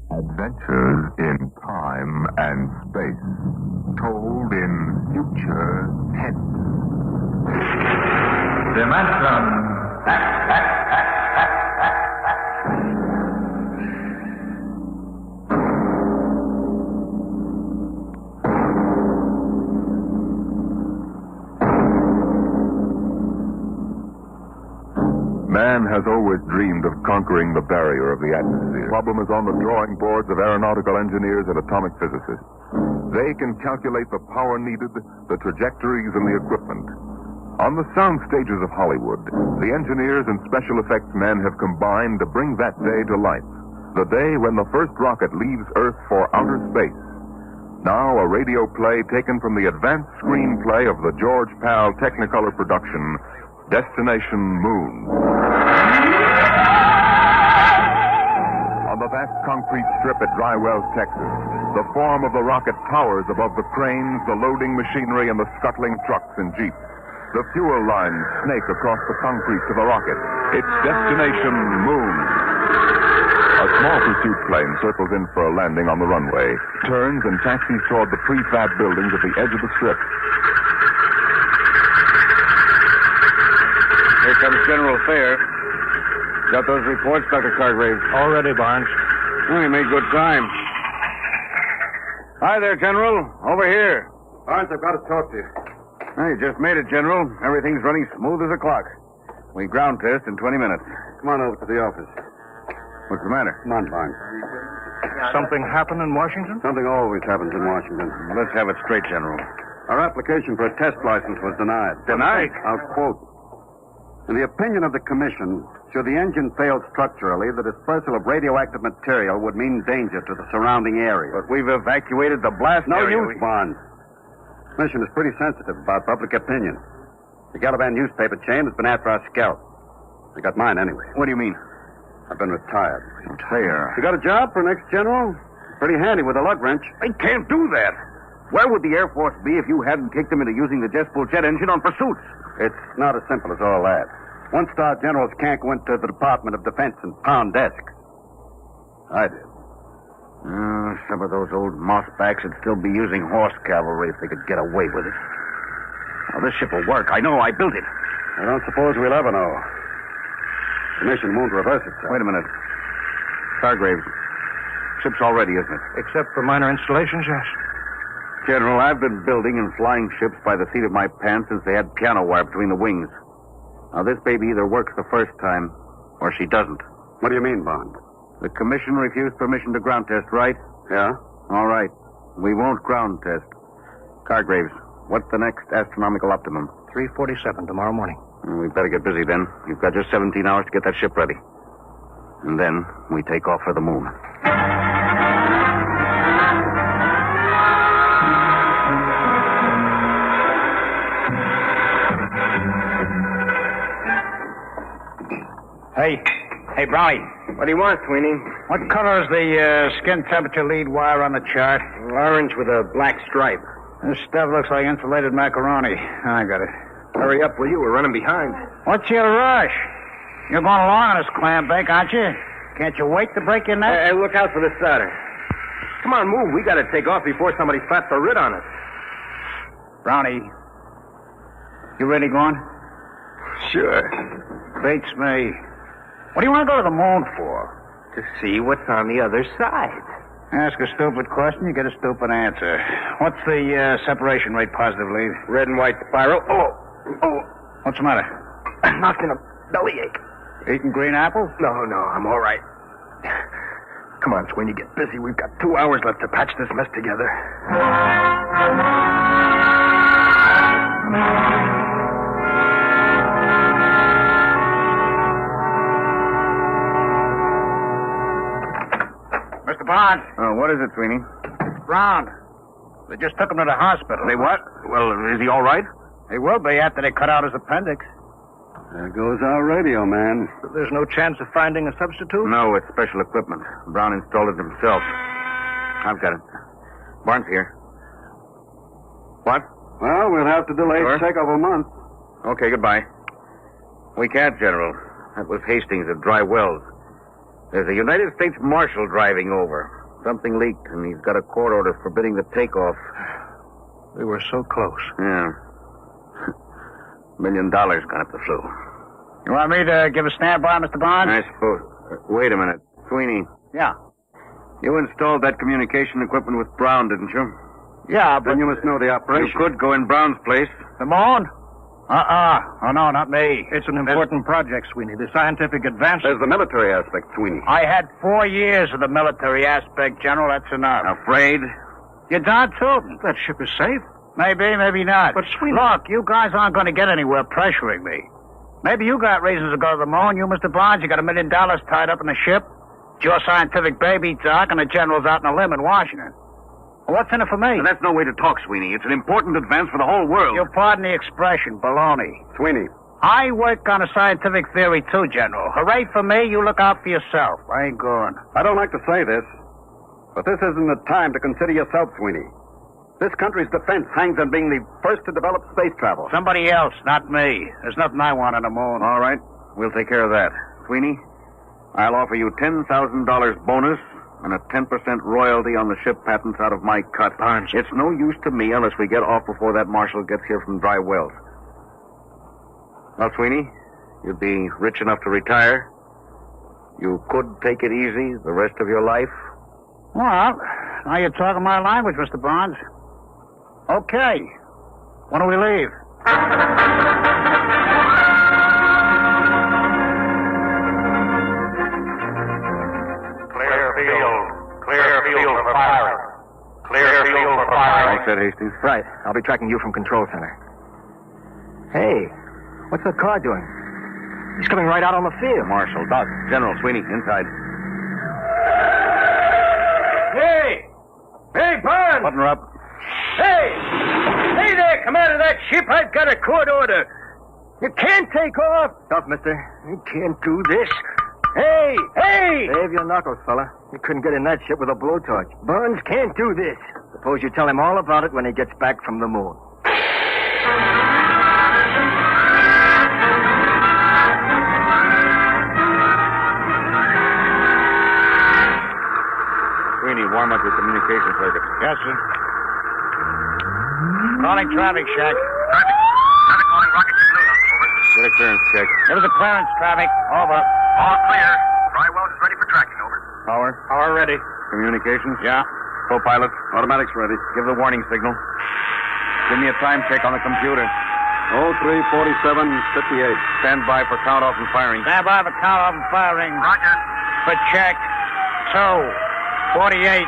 Adventures in time and space, told in future tense. Dimension Man has always dreamed of conquering the barrier of the atmosphere. The problem is on the drawing boards of aeronautical engineers and atomic physicists. They can calculate the power needed, the trajectories, and the equipment. On the sound stages of Hollywood, the engineers and special effects men have combined to bring that day to life. The day when the first rocket leaves Earth for outer space. Now a radio play taken from the advanced screenplay of the George Pal Technicolor production, Destination Moon. On the vast vast concrete strip at Dry Wells, Texas, the form of the rocket towers above the cranes, the loading machinery, and the scuttling trucks and jeeps. The fuel lines snake across the concrete to the rocket. It's Destination Moon. A small pursuit plane circles in for a landing on the runway, turns and taxis toward the prefab buildings at the edge of the strip. Here comes General Fair. Got those reports, Dr. Cargrave? All ready, Barnes. Oh, you made good time. Hi there, General. Over here. Barnes, I've got to talk to you. Hey, you just made it, General. Everything's running smooth as a clock. We ground test in 20 minutes. Come on over to the office. What's the matter? Come on, Barnes. Something happened in Washington? Something always happens in Washington. Let's have it straight, General. Our application for a test license was denied. Denied? I'll quote. In the opinion of the commission, should the engine fail structurally, the dispersal of radioactive material would mean danger to the surrounding area. But we've evacuated the blast No area. use, Barnes. The commission is pretty sensitive about public opinion. The Galavan newspaper chain has been after our scalp. They got mine anyway. What do you mean? I've been retired. Fair. You got a job for next general? Pretty handy with a lug wrench. They can't do that. Where would the Air Force be if you hadn't kicked them into using the jet fuel jet engine on pursuits? It's not as simple as all that. One-star generals can't go into the Department of Defense and pound desks. I did. Some of those old mossbacks would still be using horse cavalry if they could get away with it. Now, this ship will work. I know. I built it. I don't suppose we'll ever know. The mission won't reverse itself. Wait a minute. Cargraves. Ship's all ready, isn't it? Except for minor installations, yes. General, I've been building and flying ships by the seat of my pants since they had piano wire between the wings. Now, this baby either works the first time, or she doesn't. What do you mean, Bond? The commission refused permission to ground test, right? Yeah? All right. We won't ground test. Cargraves, what's the next astronomical optimum? 3:47 tomorrow morning. We better get busy then. You've got just 17 hours to get that ship ready. And then we take off for the moon. Hey, Brownie. What do you want, Sweeney? What color is the skin temperature lead wire on the chart? Orange with a black stripe. This stuff looks like insulated macaroni. I got it. Hurry up, will you? We're running behind. What's your rush? You're going along on this clam bake, aren't you? Can't you wait to break your neck? Hey, look out for the starter. Come on, move. We gotta take off before somebody slaps a writ on us. Brownie, you really going? Sure. Beats me. What do you want to go to the moon for? To see what's on the other side. Ask a stupid question, you get a stupid answer. What's the separation rate positive lead? Red and white spiral. Oh. What's the matter? I'm knocking a bellyache. Eating green apples? No, I'm all right. Come on, Sweeney, get busy. We've got 2 hours left to patch this mess together. Mr. Bond. Oh, what is it, Sweeney? Brown. They just took him to the hospital. They what? Well, is he all right? He will be after they cut out his appendix. There goes our radio, man. There's no chance of finding a substitute? No, it's special equipment. Brown installed it himself. I've got it. Barnes here. What? Well, we'll have to delay Sure. the takeoff a month. Okay, goodbye. We can't, General. That was Hastings at Dry Wells. There's a United States Marshal driving over. Something leaked, and he's got a court order forbidding the takeoff. We were so close. Yeah. $1 million gone up the flue. You want me to give a standby, Mr. Bond? I suppose. Wait a minute. Sweeney. Yeah. You installed that communication equipment with Brown, didn't you? Yeah, but... Then you must know the operation. You could go in Brown's place. The moon? Oh, no, not me. It's an important project, Sweeney. The scientific advance... There's the military aspect, Sweeney. I had 4 years of the military aspect, General. That's enough. Afraid? You're darn tootin'. That ship is safe. Maybe, maybe not. But, Sweeney... Look, you guys aren't going to get anywhere pressuring me. Maybe you got reasons to go to the moon. You, Mr. Barnes, you got $1 million tied up in the ship. It's your scientific baby, Doc, and the General's out on a limb in Washington. Well, what's in it for me? Now, that's no way to talk, Sweeney. It's an important advance for the whole world. You'll pardon the expression, baloney. Sweeney, I work on a scientific theory too, General. Hooray for me, you look out for yourself. I ain't going. I don't like to say this, but this isn't the time to consider yourself, Sweeney. This country's defense hangs on being the first to develop space travel. Somebody else, not me. There's nothing I want on the moon. All right. We'll take care of that. Sweeney, I'll offer you $10,000 bonus and a 10% royalty on the ship patents out of my cut. Barnes. It's no use to me unless we get off before that marshal gets here from Dry Wells. Well, Sweeney, you'd be rich enough to retire. You could take it easy the rest of your life. Well, now you're talking my language, Mr. Barnes. Okay. When do we leave? Clear field for firing. Clear field for firing. I said, Hastings. Right. I'll be tracking you from Control Center. Hey, what's that car doing? He's coming right out on the field. Marshal, Doc, General, Sweeney, inside. Hey! Hey, Barnes! Button her up. Hey! Hey there, commander of that ship. I've got a court order. You can't take off. Stop, mister. You can't do this. Hey! Hey! Save your knuckles, fella. You couldn't get in that ship with a blowtorch. Barnes can't do this. Suppose you tell him all about it when he gets back from the moon. Sweeney, warm up your communication circuit. Yes, sir. Calling traffic, Shack. Traffic calling rocket to Blue. Over. Get a clearance check. Give us a clearance, traffic. Over. All clear. Dry Wells is ready for tracking. Over. Power. Power ready. Communications. Yeah. Co-pilot. Automatics ready. Give the warning signal. Give me a time check on the computer. 03:47:58. Stand by for count-off and firing. Stand by for count-off and firing. Roger. For check. 2:48.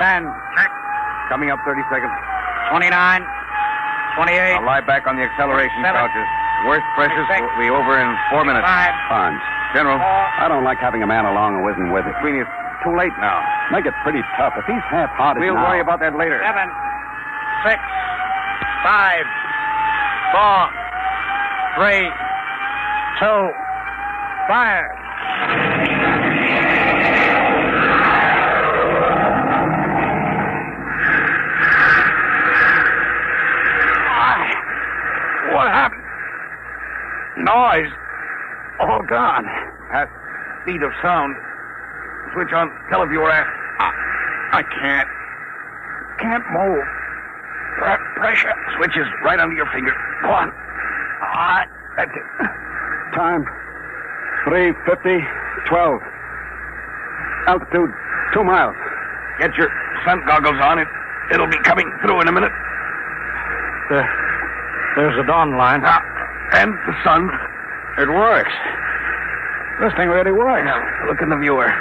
10. Check. Coming up 30 seconds. 29. 28. I'll lie back on the acceleration 7. couches. Worst pressures 6. will be over in 4 minutes. 5. Barnes, General. I don't like having a man along who isn't with it. Sweeney, it's too late now. Make it pretty tough. If he's half-hearted We'll now... worry about that later. 7. 6. 5. 4. 3. 2. Fire. What happened? Noise. All gone. At speed of sound. Switch on televiewer. I can't. Can't move. Pressure. Switch is right under your finger. Go on. That's it. Time. 3:50:12. Altitude 2 miles. Get your sun goggles on. It'll be coming through in a minute. There's the dawn line. And the sun. It works. This thing really works. Now, look in the viewer.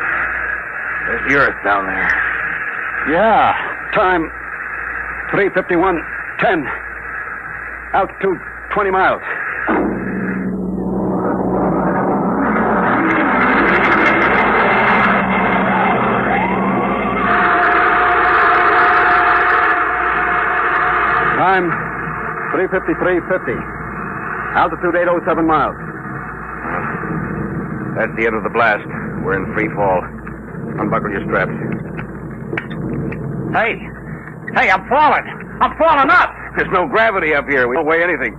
There's the Earth down there. Yeah. Time. 3:51:10. Altitude 20 miles. Time. 3:53:50. Altitude 807 miles. That's the end of the blast. We're in free fall. Unbuckle your straps. Hey, I'm falling. I'm falling up. There's no gravity up here. We don't weigh anything.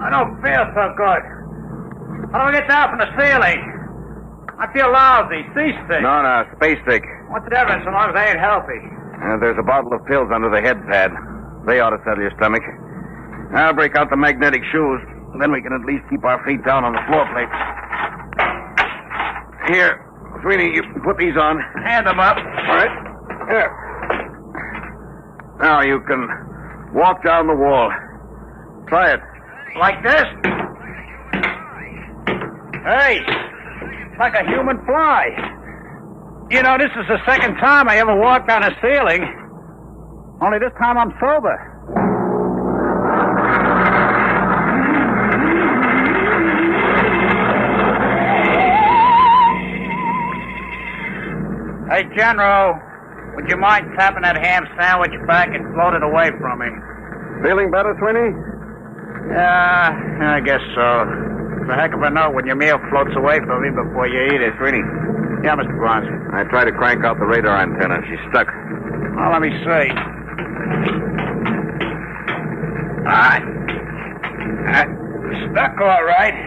I don't feel so good. How do I get down from the ceiling? I feel lousy, seasick. No, space sick. What's the difference so long as I ain't healthy? There's a bottle of pills under the head pad. They ought to settle your stomach. I'll break out the magnetic shoes. Then we can at least keep our feet down on the floor plate. Here, Sweeney, you put these on. Hand them up. All right. Here. Now you can walk down the wall. Try it. Like this? Hey, like a human fly. You know, this is the second time I ever walked on a ceiling. Only this time I'm sober. Hey, General, would you mind tapping that ham sandwich back and float it away from me? Feeling better, Sweeney? Yeah, I guess so. It's a heck of a note when your meal floats away from you before you eat it. Sweeney. Yeah, Mr. Barnes. I tried to crank out the radar antenna. She's stuck. Well, let me see. Stuck all right.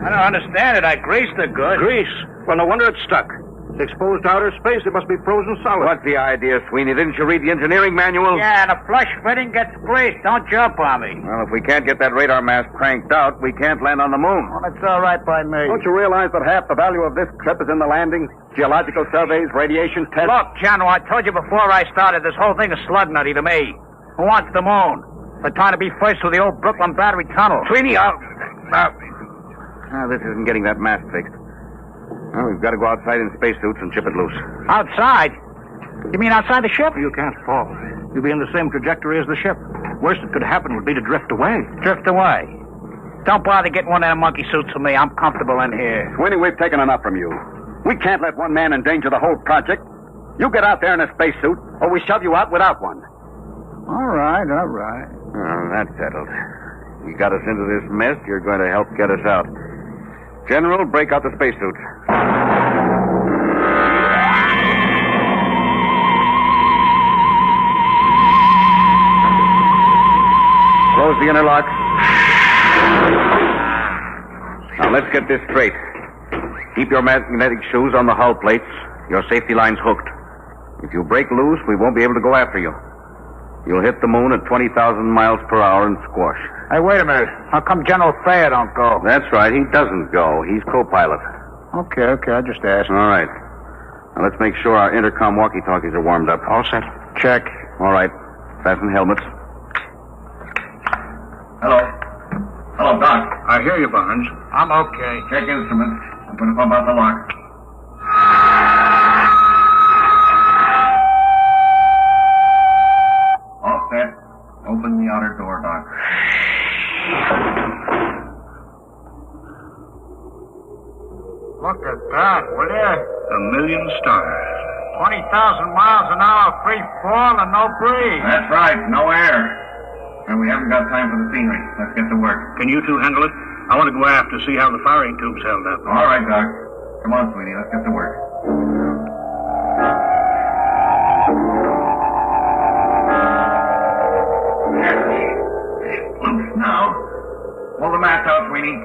I don't understand it. I greased it good. Grease? Well, no wonder it's stuck. It's exposed to outer space. It must be frozen solid. What's the idea, Sweeney? Didn't you read the engineering manual? Yeah, and a flush fitting gets greased. Don't jump on me. Well, if we can't get that radar mast cranked out, we can't land on the moon. Well, it's all right by me. Don't you realize that half the value of this trip is in the landing? Geological surveys, radiation tests. Look, General, I told you before I started, this whole thing is slug nutty to me. Who wants the moon? We're trying to be first with the old Brooklyn Battery Tunnel. Sweeney, this isn't getting that mast fixed. Well, we've got to go outside in spacesuits and chip it loose. Outside? You mean outside the ship? You can't fall. You'll be in the same trajectory as the ship. Worst that could happen would be to drift away. Drift away? Don't bother getting one of them monkey suits for me. I'm comfortable in here. Sweeney, we've taken enough from you. We can't let one man endanger the whole project. You get out there in a spacesuit, or we shove you out without one. All right. Oh, that's settled. You got us into this mess. You're going to help get us out. General, break out the spacesuits. Close the interlock. Now, let's get this straight. Keep your magnetic shoes on the hull plates. Your safety line's hooked. If you break loose, we won't be able to go after you. You'll hit the moon at 20,000 miles per hour and squash. Hey, wait a minute. How come General Thayer don't go? That's right. He doesn't go. He's co-pilot. Okay. I just asked. All right. Now, let's make sure our intercom walkie-talkies are warmed up. All set. Check. All right. Fasten helmets. Hello, Doc. I hear you, Barnes. I'm okay. Check instruments. I'm going to pump out the lock. All set. Open the outer door, Doc. Look at that, will you? 1,000,000 stars. 20,000 miles an hour free fall and no breeze. That's right. No air. And we haven't got time for the scenery. Let's get to work. Can you two handle it? I want to go aft to see how the firing tube's held up. All right, Doc. Come on, sweetie. Let's get to work. Loose now. Pull the mast out, Sweeney.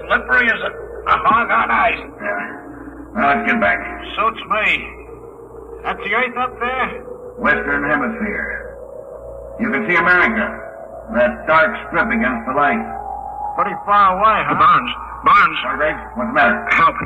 Slippery as a hog on ice. Yeah. Now let's get back. Suits me. That's the Earth up there? Western Hemisphere. You can see America. That dark strip against the light. Pretty far away, huh? Barnes. Sorry, what's the matter? Help,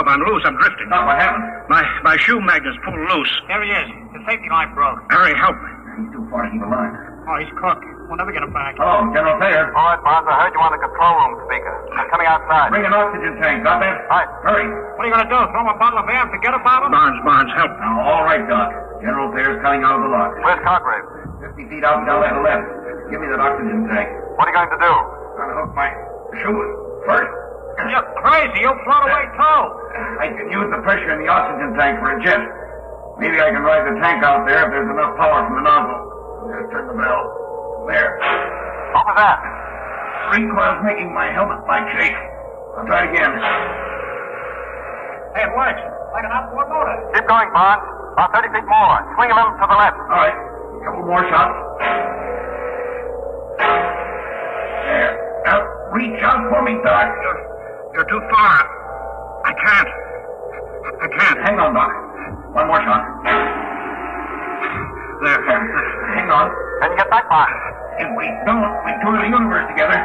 I'm loose. I'm drifting. Doc, what happened? My shoe magnet's pulled loose. There he is. The safety line broke. Hurry, help. He's too far to keep a line. Oh, he's cooked. We'll never get him back. Hello, General Thayer. All right, Barnes. I heard you on the control room speaker. I'm coming outside. Bring an oxygen tank, got that? Right. Hurry. What are you going to do? Throw him a bottle of air and forget about him? Barnes, help. Now, all right, Doc. General Thayer's coming out of the lock. Where's Congreve? 50 feet out and down that left. Give me that oxygen tank. What are you going to do? Gonna hook my shoes first. You're crazy. You'll float away, too. I can use the pressure in the oxygen tank for a jet. Maybe I can ride the tank out there if there's enough power from the nozzle. Just turn the bell. There. What was that? Recoil's making my helmet light shake. I'll try it again. Hey, it works. Like an outboard motor. Keep going, Barnes. About 30 feet more. Swing a little to the left. All right. A couple more shots. There. Now, reach out for me, Doc. You're too far. I can't. Hang on, Doc. One more shot. There. Hang on. Can you get back, Barnes? If we don't, we tour the universe together.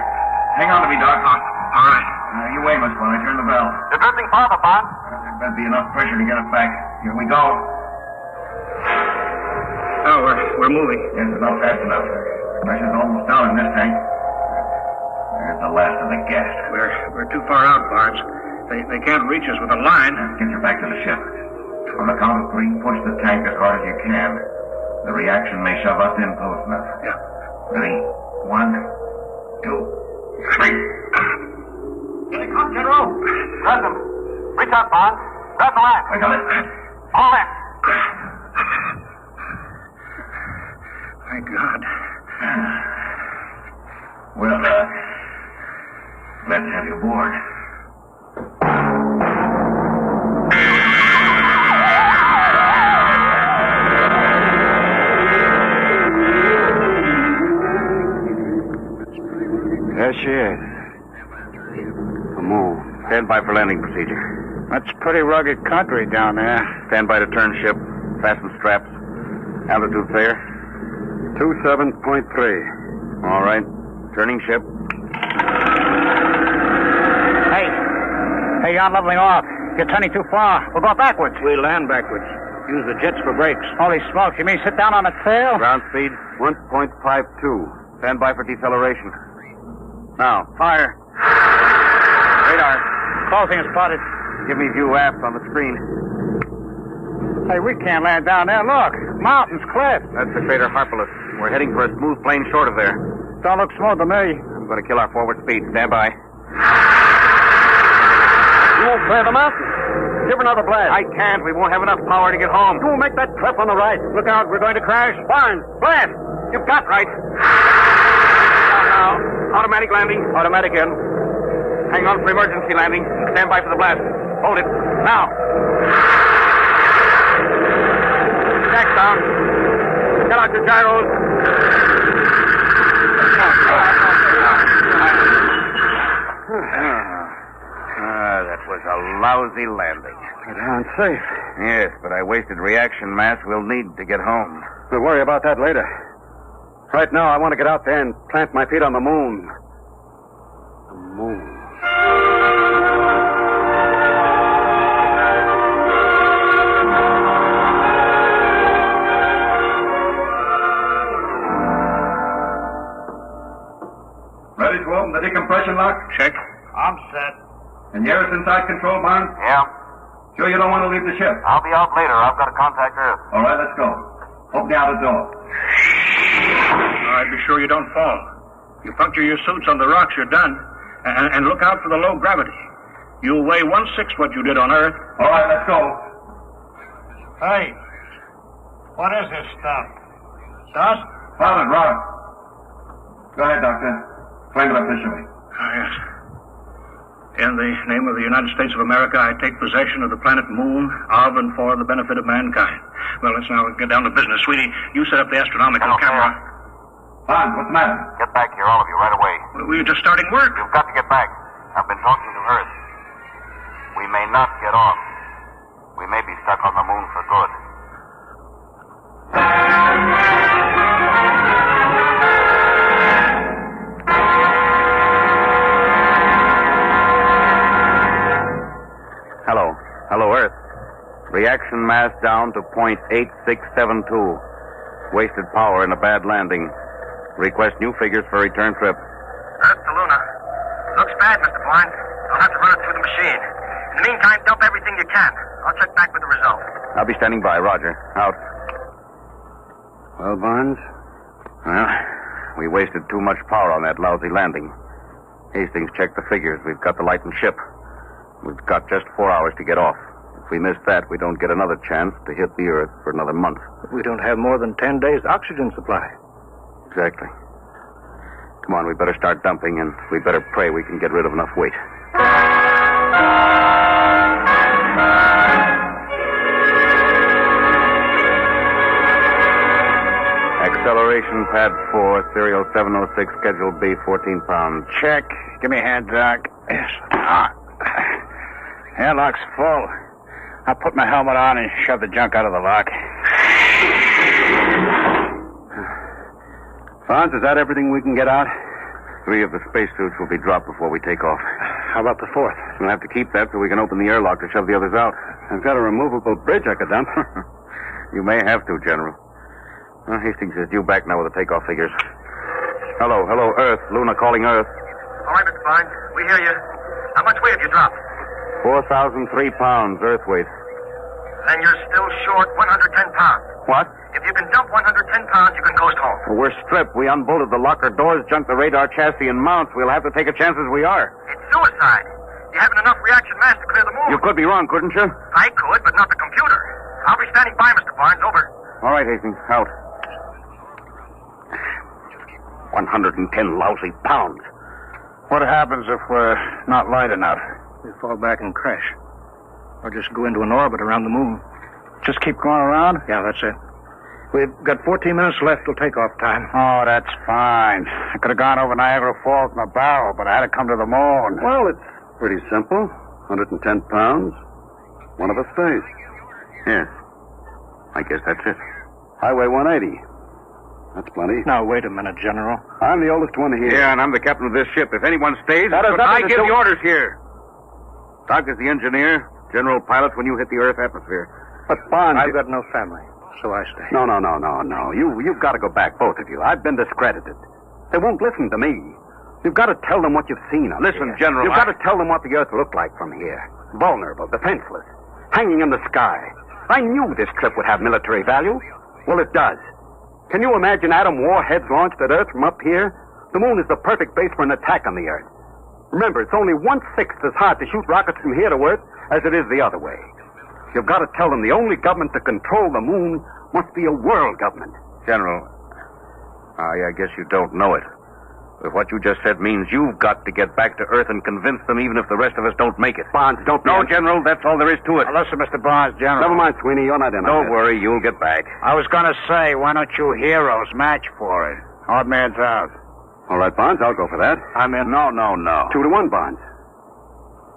Hang on to me, Doc. All right. You aim us when I turn the bell. You're drifting farther, Barnes. There better be enough pressure to get us back. Here we go. Oh, we're moving. Yes, it's not fast enough. Pressure's almost down in this tank. There's the last of the gas. We're too far out, Barnes. They can't reach us with a line. Get you back to the ship. On the count of 3, push the tank as hard as you can. The reaction may shove us in close enough. Yeah. Ready? 1, 2, 3. Here they come, General. Grab them. Reach out, Barnes. Grab the line. I got it. All in. Thank God. Well, Let's have you aboard. There she is. The moon. Stand by for landing procedure. That's pretty rugged country down there. Stand by to turn ship. Fasten straps. Altitude there. 27.3. All right. Turning ship. Hey, you're leveling off. You're turning too far. We'll go backwards. We land backwards. Use the jets for brakes. Holy smokes, you mean sit down on the tail? Ground speed 1.52. Stand by for deceleration. Now, fire. Radar. Closing is spotted. Give me view aft on the screen. Hey, we can't land down there. Look. Mountains, cliffs. That's the crater Harpalus. We're heading for a smooth plane short of there. Don't look smooth to me. I'm going to kill our forward speed. Stand by. You won't clear the mountain. Give another blast. I can't. We won't have enough power to get home. You won't make that cliff on the right. Look out. We're going to crash. Barnes, blast. You've got right. Now. Automatic landing. Automatic in. Hang on for emergency landing. Stand by for the blast. Hold it. Now. Jack down. Get out your gyros. That was a lousy landing. Darn safe. Yes, but I wasted reaction mass we'll need to get home. We'll worry about that later. Right now, I want to get out there and plant my feet on the moon. The moon. Ready to open the decompression lock? Check. I'm set. And you're inside control, Barnes? Yeah. Sure you don't want to leave the ship? I'll be out later. I've got to contact Earth. All right, let's go. Open the outer door. All right, be sure you don't fall. You puncture your suits on the rocks, you're done. And look out for the low gravity. You'll weigh 1/6 what you did on Earth. All right, let's go. Hey, what is this stuff? Dust? Solid rock. Go ahead, Doctor. Explain it officially. Oh, yes. In the name of the United States of America, I take possession of the planet Moon of and for the benefit of mankind. Well, let's now get down to business. Sweetie, you set up the astronomical camera. Barnes, what's the matter? Get back here, all of you, right away. We were just starting work. You've got to get back. I've been talking to Earth. We may not get off. We may be stuck on the moon for good. Hello. Hello, Earth. Reaction mass down to 0.8672. Wasted power in a bad landing. Request new figures for return trip. Earth to Luna. Looks bad, Mr. Barnes. I'll have to run it through the machine. In the meantime, dump everything you can. I'll check back with the results. I'll be standing by. Roger. Out. Well, Barnes? Well, we wasted too much power on that lousy landing. Hastings checked the figures. We've got the lightened ship. We've got just 4 hours to get off. If we miss that, we don't get another chance to hit the Earth for another month. But we don't have more than 10 days' oxygen supply. Exactly. Come on, we better start dumping, and we better pray we can get rid of enough weight. Acceleration pad 4, serial 706, schedule B, 14 pounds. Check. Give me a hand, Doc. Yes. Airlock's full. I'll put my helmet on and shove the junk out of the lock. Barnes, is that everything we can get out? 3 of the spacesuits will be dropped before we take off. How about the 4th? We'll have to keep that so we can open the airlock to shove the others out. I've got a removable bridge I could dump. You may have to, General. Well, Hastings is due back now with the takeoff figures. Hello, Earth. Luna calling Earth. All right, Mr. Barnes. We hear you. How much weight have you dropped? 4,003 pounds, Earth weight. Then you're still short 110 pounds. What? If you can dump 110 pounds, you can coast home. Well, we're stripped. We unbolted the locker doors, junked the radar chassis and mounts. We'll have to take a chance as we are. It's suicide. You haven't enough reaction mass to clear the moon. You could be wrong, couldn't you? I could, but not the computer. I'll be standing by, Mr. Barnes. Over. All right, Hastings. Out. 110 lousy pounds. What happens if we're not light enough? We fall back and crash. Or just go into an orbit around the moon. Just keep going around? Yeah, that's it. We've got 14 minutes left till takeoff time. Oh, that's fine. I could have gone over Niagara Falls in a barrel, but I had to come to the moon. Well, it's pretty simple. 110 pounds. One of us stays. Yes. I guess that's it. Highway 180. That's plenty. Now, wait a minute, General. I'm the oldest one here. Yeah, and I'm the captain of this ship. If anyone stays, That has I nothing to give do- the orders here. Doc is the engineer. General pilot when you hit the Earth atmosphere. But Bond... I've got no family, so I stay. No. You've got to go back, both of you. I've been discredited. They won't listen to me. You've got to tell them what you've seen up Listen, here. General, You've got to tell them what the Earth looked like from here. Vulnerable, defenseless, hanging in the sky. I knew this trip would have military value. Well, it does. Can you imagine atom warheads launched at Earth from up here? The moon is the perfect base for an attack on the Earth. Remember, it's only 1/6 as hard to shoot rockets from here to Earth as it is the other way. You've got to tell them the only government to control the moon must be a world government. General, I guess you don't know it. But what you just said means you've got to get back to Earth and convince them even if the rest of us don't make it. Bonds, don't... No, General, that's all there is to it. Now, listen, Mr. Barnes, General. Never mind, Sweeney, you're not in on Don't this. worry, you'll get back. I was going to say, why don't you heroes match for it? Odd man's out. All right, Bonds, I'll go for that. I'm in. No. 2-1, Bonds.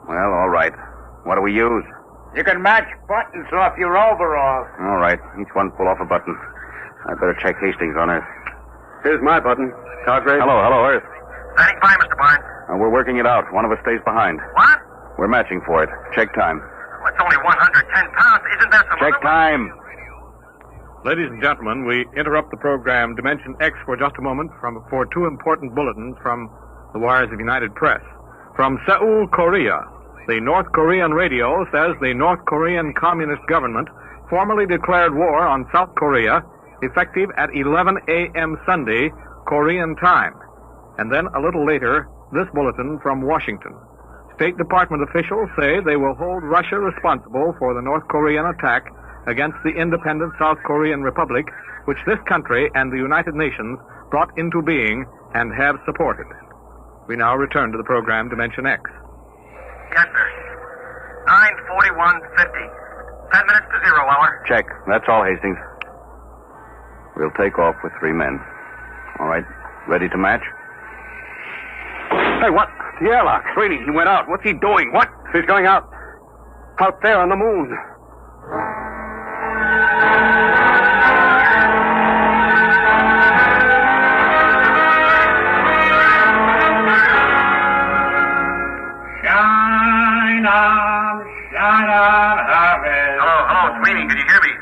Well, all right. What do we use? You can match buttons off your overalls. All right. Each one pull off a button. I'd better check Hastings on Earth. Here's my button. Cartwright. Hello, Earth. Standing by, Mr. Barnes. We're working it out. One of us stays behind. What? We're matching for it. Check time. Well, it's only 110 pounds. Isn't there some Check other time. Ladies and gentlemen, we interrupt the program Dimension X for just a moment for two important bulletins from the wires of United Press. From Seoul, Korea, the North Korean radio says the North Korean Communist government formally declared war on South Korea effective at 11 a.m. Sunday, Korean time. And then a little later, this bulletin from Washington. State Department officials say they will hold Russia responsible for the North Korean attack against the independent South Korean Republic, which this country and the United Nations brought into being and have supported. We now return to the program Dimension X. Yes, sir. 9:41:50. 10 minutes to 0 hour. Check. That's all, Hastings. We'll take off with 3 men. All right. Ready to match? Hey, what? The airlock. Sweeney, he went out. What's he doing? What? He's going out. Out there on the moon. Shine on, Harvest. Hello, Sweeney. Can you hear me?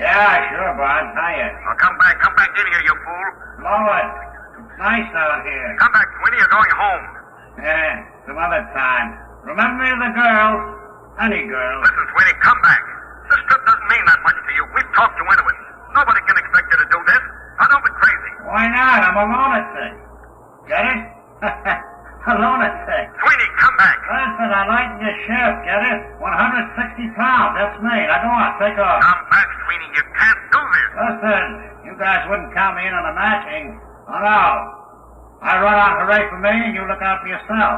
Yeah, sure, Bud. Hiya. Oh, come back in here, you fool. Blow it. It's nice out here. Come back, Sweeney. You're going home. Yeah, some other time. Remember me, the girls. Any girls. Listen, Sweeney, come back. This trip doesn't mean that much to you. We've talked you into it. Nobody can expect you to do this. Now, don't be crazy. Why not? I'm a lunatic. Get it? A lunatic. Sweeney, come back. Listen, I lighten your ship. Get it? 160 pounds. That's me. Now go on. Take off. Come back, Sweeney. You can't do this. Listen, you guys wouldn't count me in on the matching. Oh, no. I run on hooray for me, and you look out for yourself.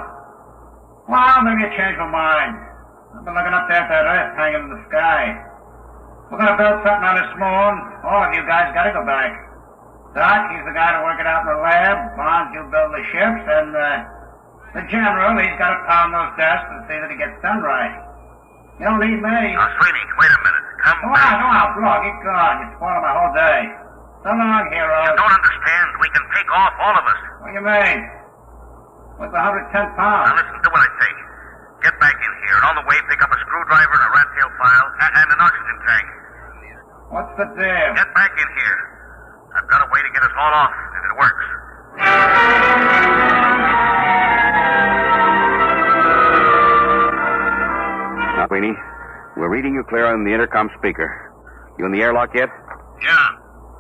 Well, maybe you change my mind. I've been looking up there at that Earth hanging in the sky. We're going to build something on this moon. All of you guys got to go back. Doc, he's the guy to work it out in the lab. Bonds, you build the ships, and the general, he's got to pound those desks and see that it gets done right. You don't need me. Now, Sweeney, wait a minute. Come back. Go on, Blow. Get gone. You're spoiling my whole day. So long, heroes. You don't understand. We can take off, all of us. What do you mean? What's 110 pounds? Now, listen to what I say. Get back in here, and on the way, pick up a screwdriver and a rat tail file and an oxygen tank. What's the deal? Get back in here. I've got a way to get us all off, if it works. Now, Sweeney, we're reading you clear on the intercom speaker. You in the airlock yet? Yeah.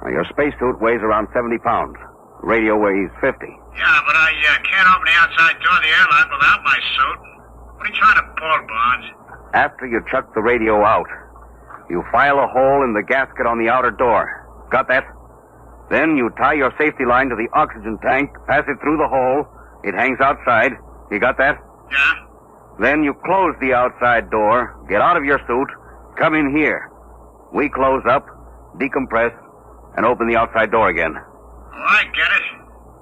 Now, your spacesuit weighs around 70 pounds. Radio weighs 50. Yeah, but I can't open the outside door of the airlock without my suit. What are you trying to pull, Bonds? After you chuck the radio out, you file a hole in the gasket on the outer door. Got that? Then you tie your safety line to the oxygen tank, pass it through the hole, It hangs outside. You got that? Yeah? Then you close the outside door, get out of your suit, come in here. We close up, decompress, and open the outside door again. Oh, I get it.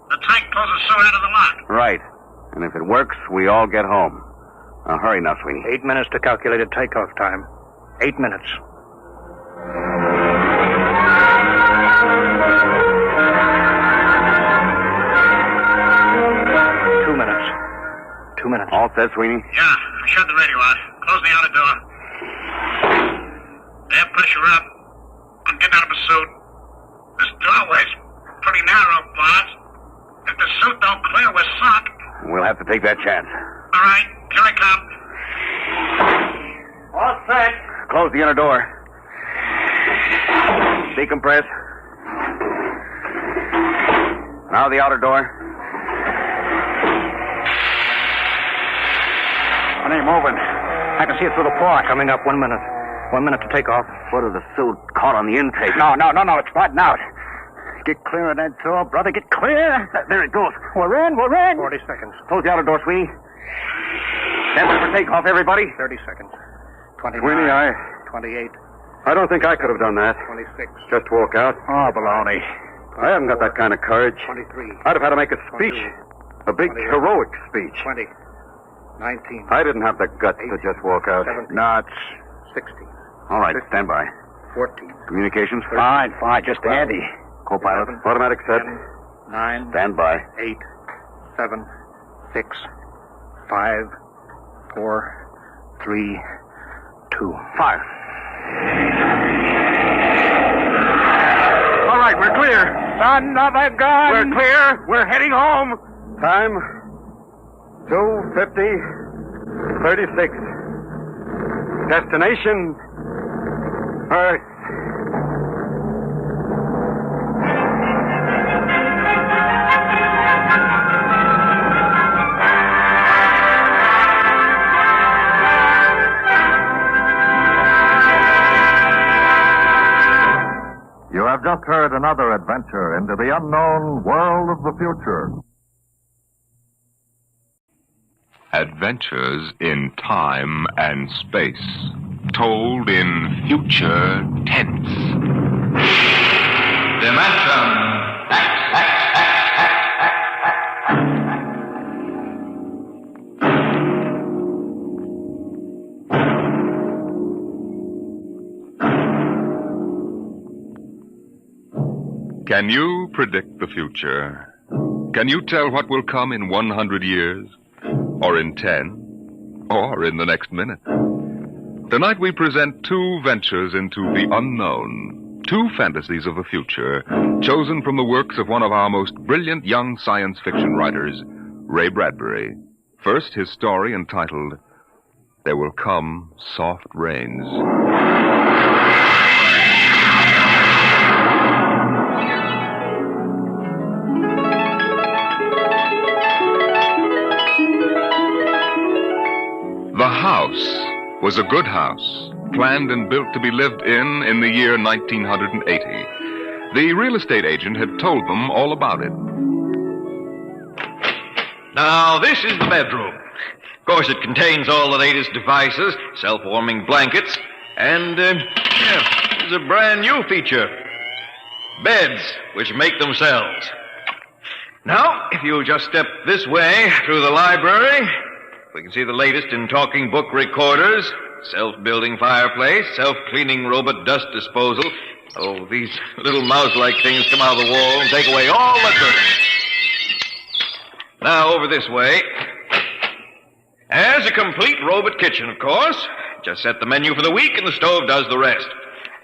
The tank closes so out of the lot. Right. And if it works, we all get home. Now, hurry now, Sweeney. 8 minutes to calculated takeoff time. 8 minutes. Two minutes. All set, Sweeney? Yeah, I shut the radio out. Close the outer door. Air pressure up. I'm getting out of my suit. This doorway's pretty narrow, boss. If the suit don't clear, we're sunk. We'll have to take that chance. All right, here I come. All set. Close the inner door. Decompress. Now the outer door. It ain't moving. I can see it through the floor. Coming up 1 minute. 1 minute to take off. Foot of the suit caught on the intake. No. It's flattened out. Get clear of that door, brother. Get clear. There it goes. We're in. 40 seconds. Close the outer door, Sweeney. Stand by for takeoff, everybody. 30 seconds. 29. Sweeney, 28. I don't think I could have done that. 26. Just walk out. Oh, baloney. I haven't got that kind of courage. 23. I'd have had to make a speech. A big, heroic speech. 20. 19. I didn't have the guts to just walk out. 17. No, it's... 16. All right, stand by. 14. Communications? Fine. Just handy. Co-pilot. Automatic set. 9. Stand by. 8. 7. 6. 5. 4. 3. 2. 5. All right, we're clear. Son of a gun. We're clear. We're heading home. Time 2:50:36. Destination Earth. You have just heard another adventure into the unknown world of the future. Adventures in time and space, told in future tense. Dimension X. Can you predict the future? Can you tell what will come in 100 years? Or in 10? Or in the next minute? Tonight we present two ventures into the unknown. Two fantasies of the future, chosen from the works of one of our most brilliant young science fiction writers, Ray Bradbury. First, his story entitled, There Will Come Soft Rains. The house was a good house, planned and built to be lived in the year 1980. The real estate agent had told them all about it. Now, this is the bedroom. Of course, it contains all the latest devices, self-warming blankets, and, there's a brand new feature. Beds, which make themselves. Now, if you'll just step this way through the library, we can see the latest in talking book recorders, self-building fireplace, self-cleaning robot dust disposal. Oh, these little mouse-like things come out of the wall and take away all the dirt. Now, over this way. There's a complete robot kitchen, of course. Just set the menu for the week and the stove does the rest.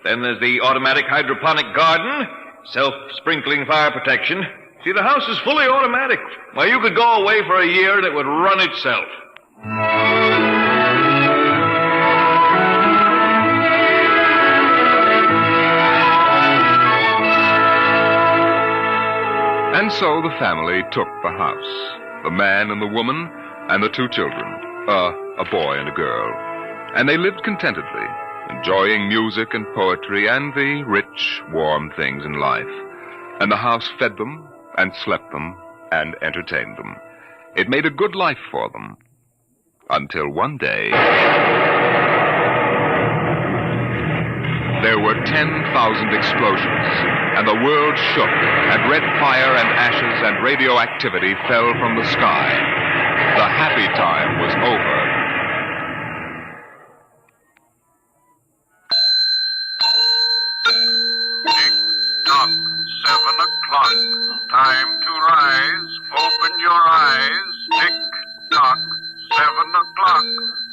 Then there's the automatic hydroponic garden, self-sprinkling fire protection. See, the house is fully automatic. Well, you could go away for a year and it would run itself. And so the family took the house. The man and the woman and the two children. A boy and a girl. And they lived contentedly, enjoying music and poetry and the rich, warm things in life. And the house fed them and slept them and entertained them. It made a good life for them. Until one day, there were 10,000 explosions, and the world shook, and red fire and ashes and radioactivity fell from the sky. The happy time was over. Tick-tock, 7 o'clock. Time to rise. Open your eyes. Tick-tock, 7 o'clock.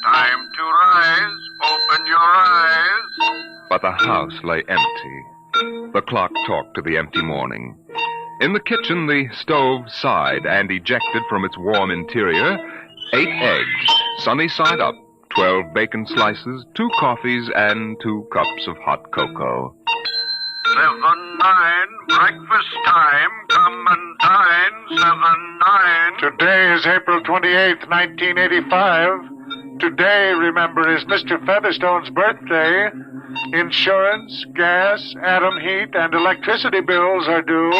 Time to rise. Open your eyes. But the house lay empty. The clock talked to the empty morning. In the kitchen, the stove sighed and ejected from its warm interior 8 eggs, sunny side up, 12 bacon slices, 2 coffees, and 2 cups of hot cocoa. 7-9, breakfast time, come and dine, 7-9. Today is April 28th, 1985. Today, remember, is Mr. Featherstone's birthday. Insurance, gas, atom heat, and electricity bills are due.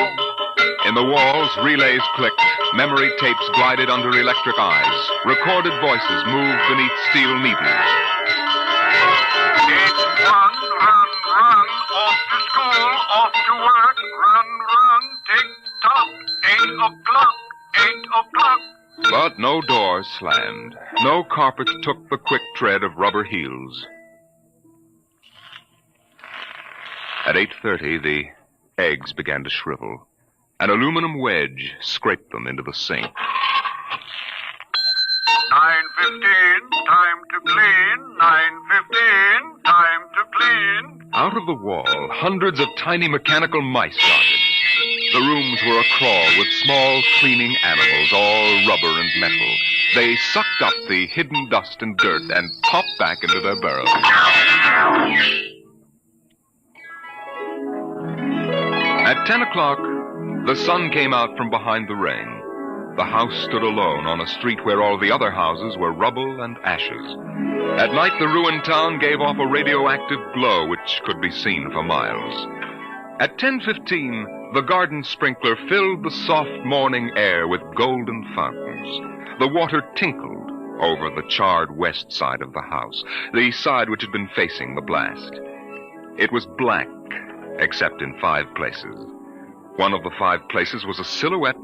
In the walls, relays clicked, memory tapes glided under electric eyes, recorded voices moved beneath steel needles. 8-1, run, off to school, off to work, run, tick-tock, 8 o'clock, 8 o'clock. But no doors slammed. No carpets took the quick tread of rubber heels. At 8:30, the eggs began to shrivel. An aluminum wedge scraped them into the sink. 9:15, time to clean, 9:15, time to clean. Out of the wall, hundreds of tiny mechanical mice darted. The rooms were a-crawl with small cleaning animals, all rubber and metal. They sucked up the hidden dust and dirt and popped back into their burrows. At 10 o'clock, the sun came out from behind the rain. The house stood alone on a street where all the other houses were rubble and ashes. At night, the ruined town gave off a radioactive glow which could be seen for miles. At 10:15, the garden sprinkler filled the soft morning air with golden fountains. The water tinkled over the charred west side of the house, the side which had been facing the blast. It was black, except in 5 places. One of the 5 places was a silhouette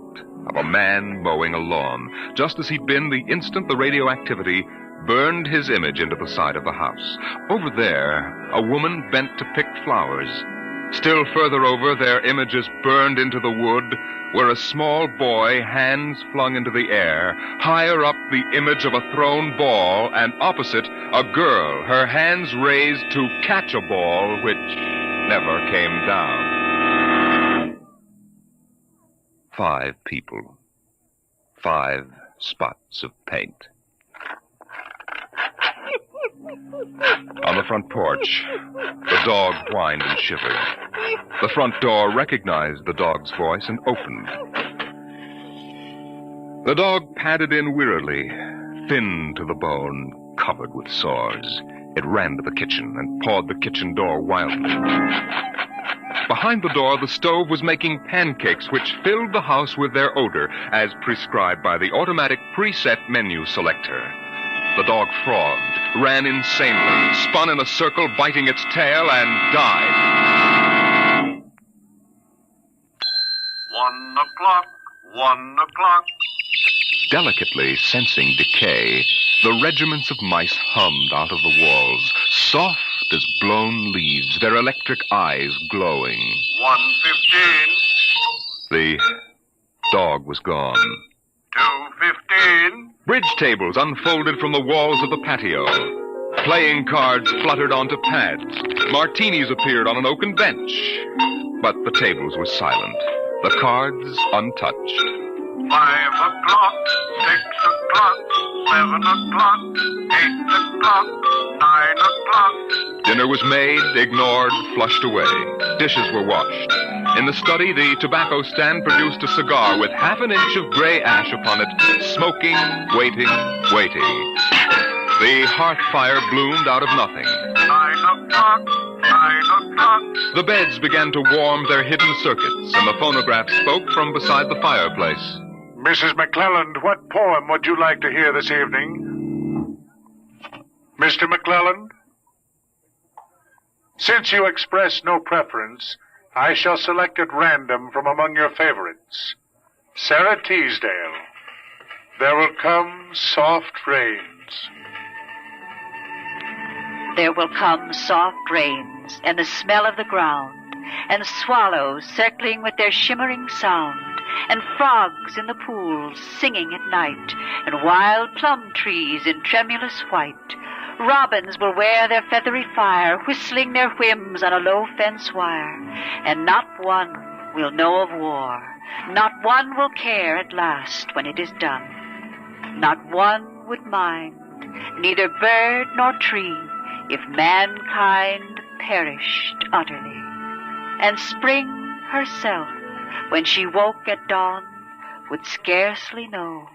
of a man mowing a lawn, just as he'd been the instant the radioactivity burned his image into the side of the house. Over there, a woman bent to pick flowers. Still further over, their images burned into the wood, where a small boy, hands flung into the air, higher up the image of a thrown ball, and opposite, a girl, her hands raised to catch a ball which never came down. 5 people. 5 spots of paint. On the front porch, the dog whined and shivered. The front door recognized the dog's voice and opened. The dog padded in wearily, thin to the bone, covered with sores. It ran to the kitchen and pawed the kitchen door wildly. Behind the door, the stove was making pancakes which filled the house with their odor, as prescribed by the automatic preset menu selector. The dog frothed, ran insanely, spun in a circle, biting its tail, and died. 1 o'clock, 1 o'clock. Delicately sensing decay, the regiments of mice hummed out of the walls, soft as blown leaves, their electric eyes glowing. 1:15. The dog was gone. 2:15. Bridge tables unfolded from the walls of the patio. Playing cards fluttered onto pads. Martinis appeared on an oaken bench. But the tables were silent, the cards untouched. 5 o'clock, 6 o'clock, 7 o'clock, 8 o'clock, 9 o'clock. Dinner was made, ignored, flushed away. Dishes were washed. In the study, the tobacco stand produced a cigar with half an inch of gray ash upon it, smoking, waiting. The hearth fire bloomed out of nothing. 9 o'clock, 9 o'clock. The beds began to warm their hidden circuits, and the phonograph spoke from beside the fireplace. Mrs. McClelland, what poem would you like to hear this evening? Mr. McClelland? Since you express no preference, I shall select at random from among your favorites. Sarah Teasdale, There Will Come Soft Rains. There will come soft rains, and the smell of the ground, and swallows circling with their shimmering sound, and frogs in the pools singing at night, and wild plum trees in tremulous white. Robins will wear their feathery fire, whistling their whims on a low fence wire, and not one will know of war. Not one will care at last when it is done. Not one would mind, neither bird nor tree, if mankind perished utterly. And spring herself, when she woke at dawn, would scarcely know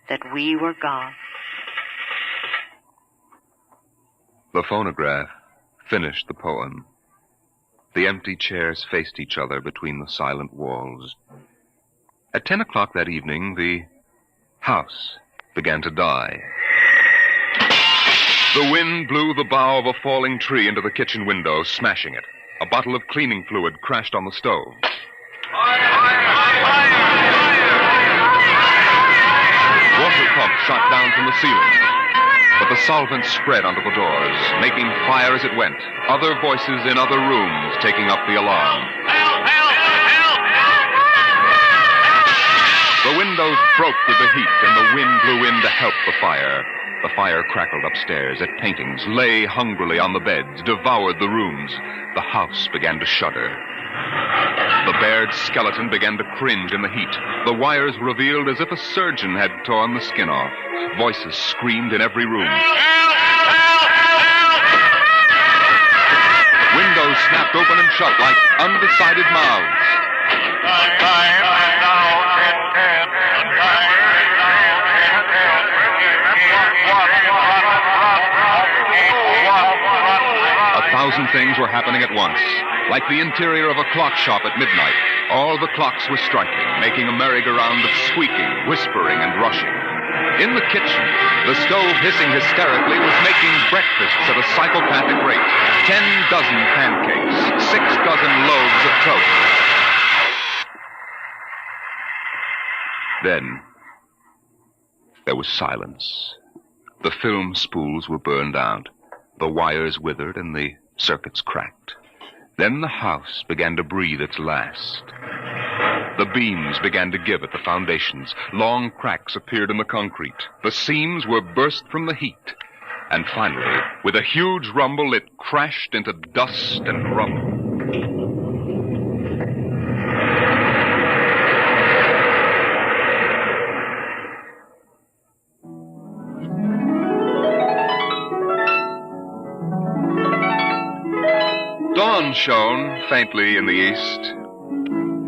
that we were gone. The phonograph finished the poem. The empty chairs faced each other between the silent walls. At 10 o'clock that evening, the house began to die. The wind blew the bough of a falling tree into the kitchen window, smashing it. A bottle of cleaning fluid crashed on the stove. Water pumps shot down from the ceiling. But the solvent spread onto the doors, making fire as it went. Other voices in other rooms taking up the alarm. Help! Help! Help! The windows broke with the heat, and the wind blew in to help the fire. The fire crackled upstairs at paintings, lay hungrily on the beds, devoured the rooms. The house began to shudder. The bared skeleton began to cringe in the heat. The wires revealed as if a surgeon had torn the skin off. Voices screamed in every room. Windows snapped open and shut like undecided mouths. A thousand things were happening at once. Like the interior of a clock shop at midnight, all the clocks were striking, making a merry-go-round of squeaking, whispering, and rushing. In the kitchen, the stove hissing hysterically was making breakfasts at a psychopathic rate. 10 dozen pancakes, 6 dozen loaves of toast. Then, there was silence. The film spools were burned out. The wires withered and the circuits cracked. Then the house began to breathe its last. The beams began to give at the foundations. Long cracks appeared in the concrete. The seams were burst from the heat. And finally, with a huge rumble, it crashed into dust and rubble. Dawn shone faintly in the east.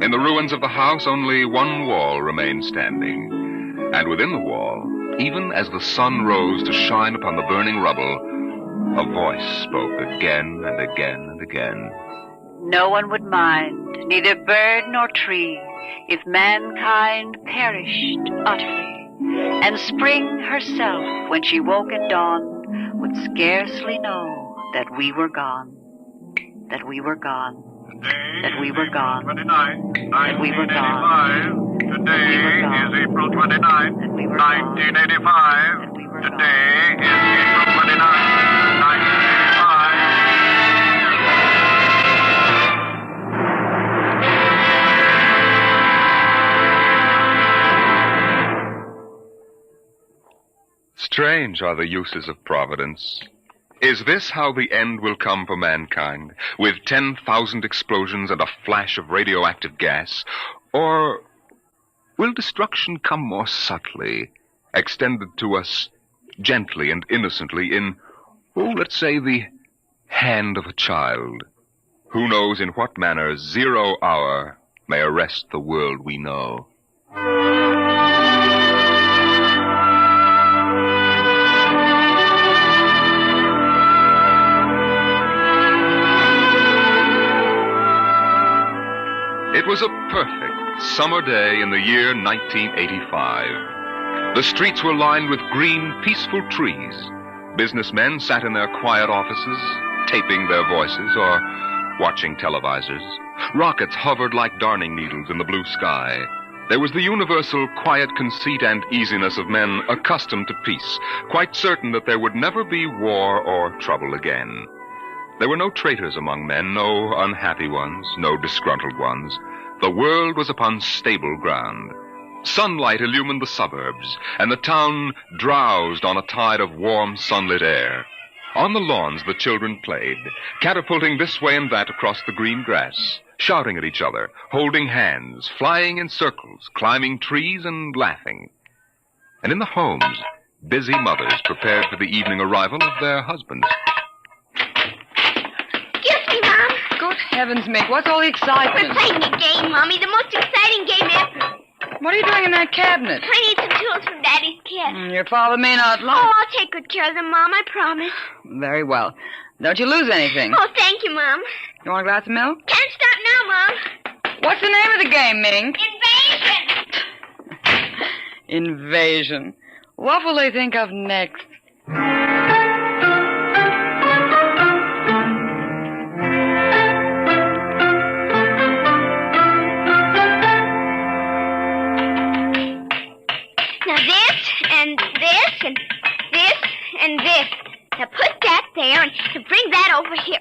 In the ruins of the house, only one wall remained standing. And within the wall, even as the sun rose to shine upon the burning rubble, a voice spoke again and again and again. No one would mind, neither bird nor tree, if mankind perished utterly. And spring herself, when she woke at dawn, would scarcely know that we were gone. That we were gone. That we were gone. That we were gone. Today is April 29th, 1985. Today is April 29th, 1985. Strange are the uses of Providence. Is this how the end will come for mankind, with 10,000 explosions and a flash of radioactive gas? Or will destruction come more subtly, extended to us gently and innocently in, let's say, the hand of a child? Who knows in what manner 0 hour may arrest the world we know? It was a perfect summer day in the year 1985. The streets were lined with green, peaceful trees. Businessmen sat in their quiet offices, taping their voices or watching televisors. Rockets hovered like darning needles in the blue sky. There was the universal quiet conceit and easiness of men accustomed to peace, quite certain that there would never be war or trouble again. There were no traitors among men, no unhappy ones, no disgruntled ones. The world was upon stable ground. Sunlight illumined the suburbs, and the town drowsed on a tide of warm, sunlit air. On the lawns, the children played, catapulting this way and that across the green grass, shouting at each other, holding hands, flying in circles, climbing trees and laughing. And in the homes, busy mothers prepared for the evening arrival of their husbands. Excuse me, Mom. Good heavens, Mick, what's all the excitement? We're playing a game, Mommy, the most exciting game ever. What are you doing in that cabinet? I need some tools from Daddy's kit. Your father may not like... Oh, I'll take good care of them, Mom, I promise. Very well. Don't you lose anything. Oh, thank you, Mom. You want a glass of milk? Can't stop now, Mom. What's the name of the game, Mink? Invasion. Invasion. What will they think of next? Now this, and this, and this, and this. Now put that there and bring that over here.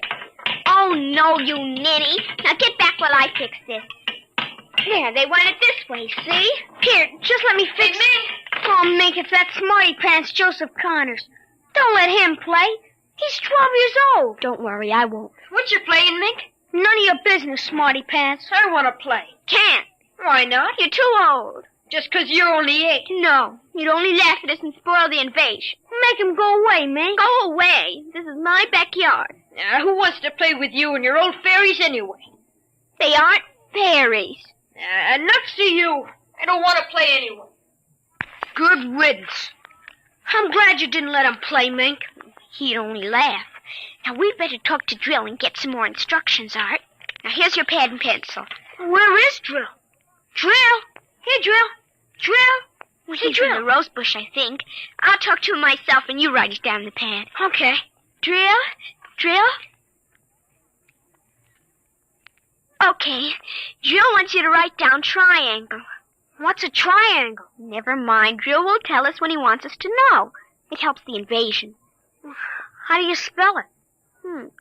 Oh, no, you ninny. Now get back while I fix this. There, they want it this way, see? Here, just let me fix it. Oh, Mink, it's that smarty pants Joseph Connors. Don't let him play. He's 12 years old. Don't worry, I won't. What you playing, Mink? None of your business, smarty pants. I want to play. Can't. Why not? You're too old. Just 'cause you're only 8. No, you'd only laugh at us and spoil the invasion. Make him go away, Mink. Go away. This is my backyard. Who wants to play with you and your old fairies anyway? They aren't fairies. Nuts to you. I don't want to play anyway. Good riddance. I'm glad you didn't let him play, Mink. He'd only laugh. Now, we'd better talk to Drill and get some more instructions, Art. Now, here's your pad and pencil. Where is Drill? Drill? Here, Drill. Drill? Well, he's in the rose bush, I think. I'll talk to him myself, and you write it down in the pad. Okay. Drill? Drill? Okay. Drill wants you to write down triangle. What's a triangle? Never mind. Drill will tell us when he wants us to know. It helps the invasion. How do you spell it? Well,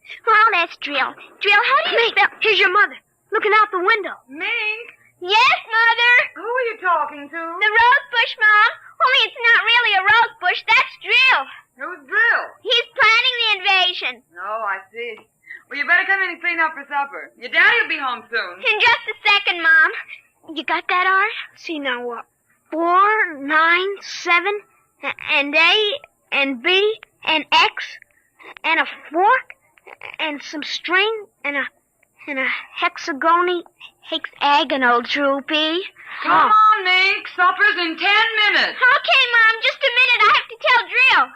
that's Drill. Drill, how do you spell... Here's your mother, looking out the window. Mink? Yes, Mother? Who are you talking to? The rose bush, Mom. Only it's not really a rose bush. That's Drill. Who's Drill? He's planning the invasion. Oh, I see. Well, you better come in and clean up for supper. Your daddy will be home soon. In just a second, Mom. You got that, Art? See, now what? 4, 9, 7, and A, and B, and X, and a fork, and some string, and a hexagonal droopy. Come on, Mink. Supper's in 10 minutes. Okay, Mom, just a minute. I have to tell Drill.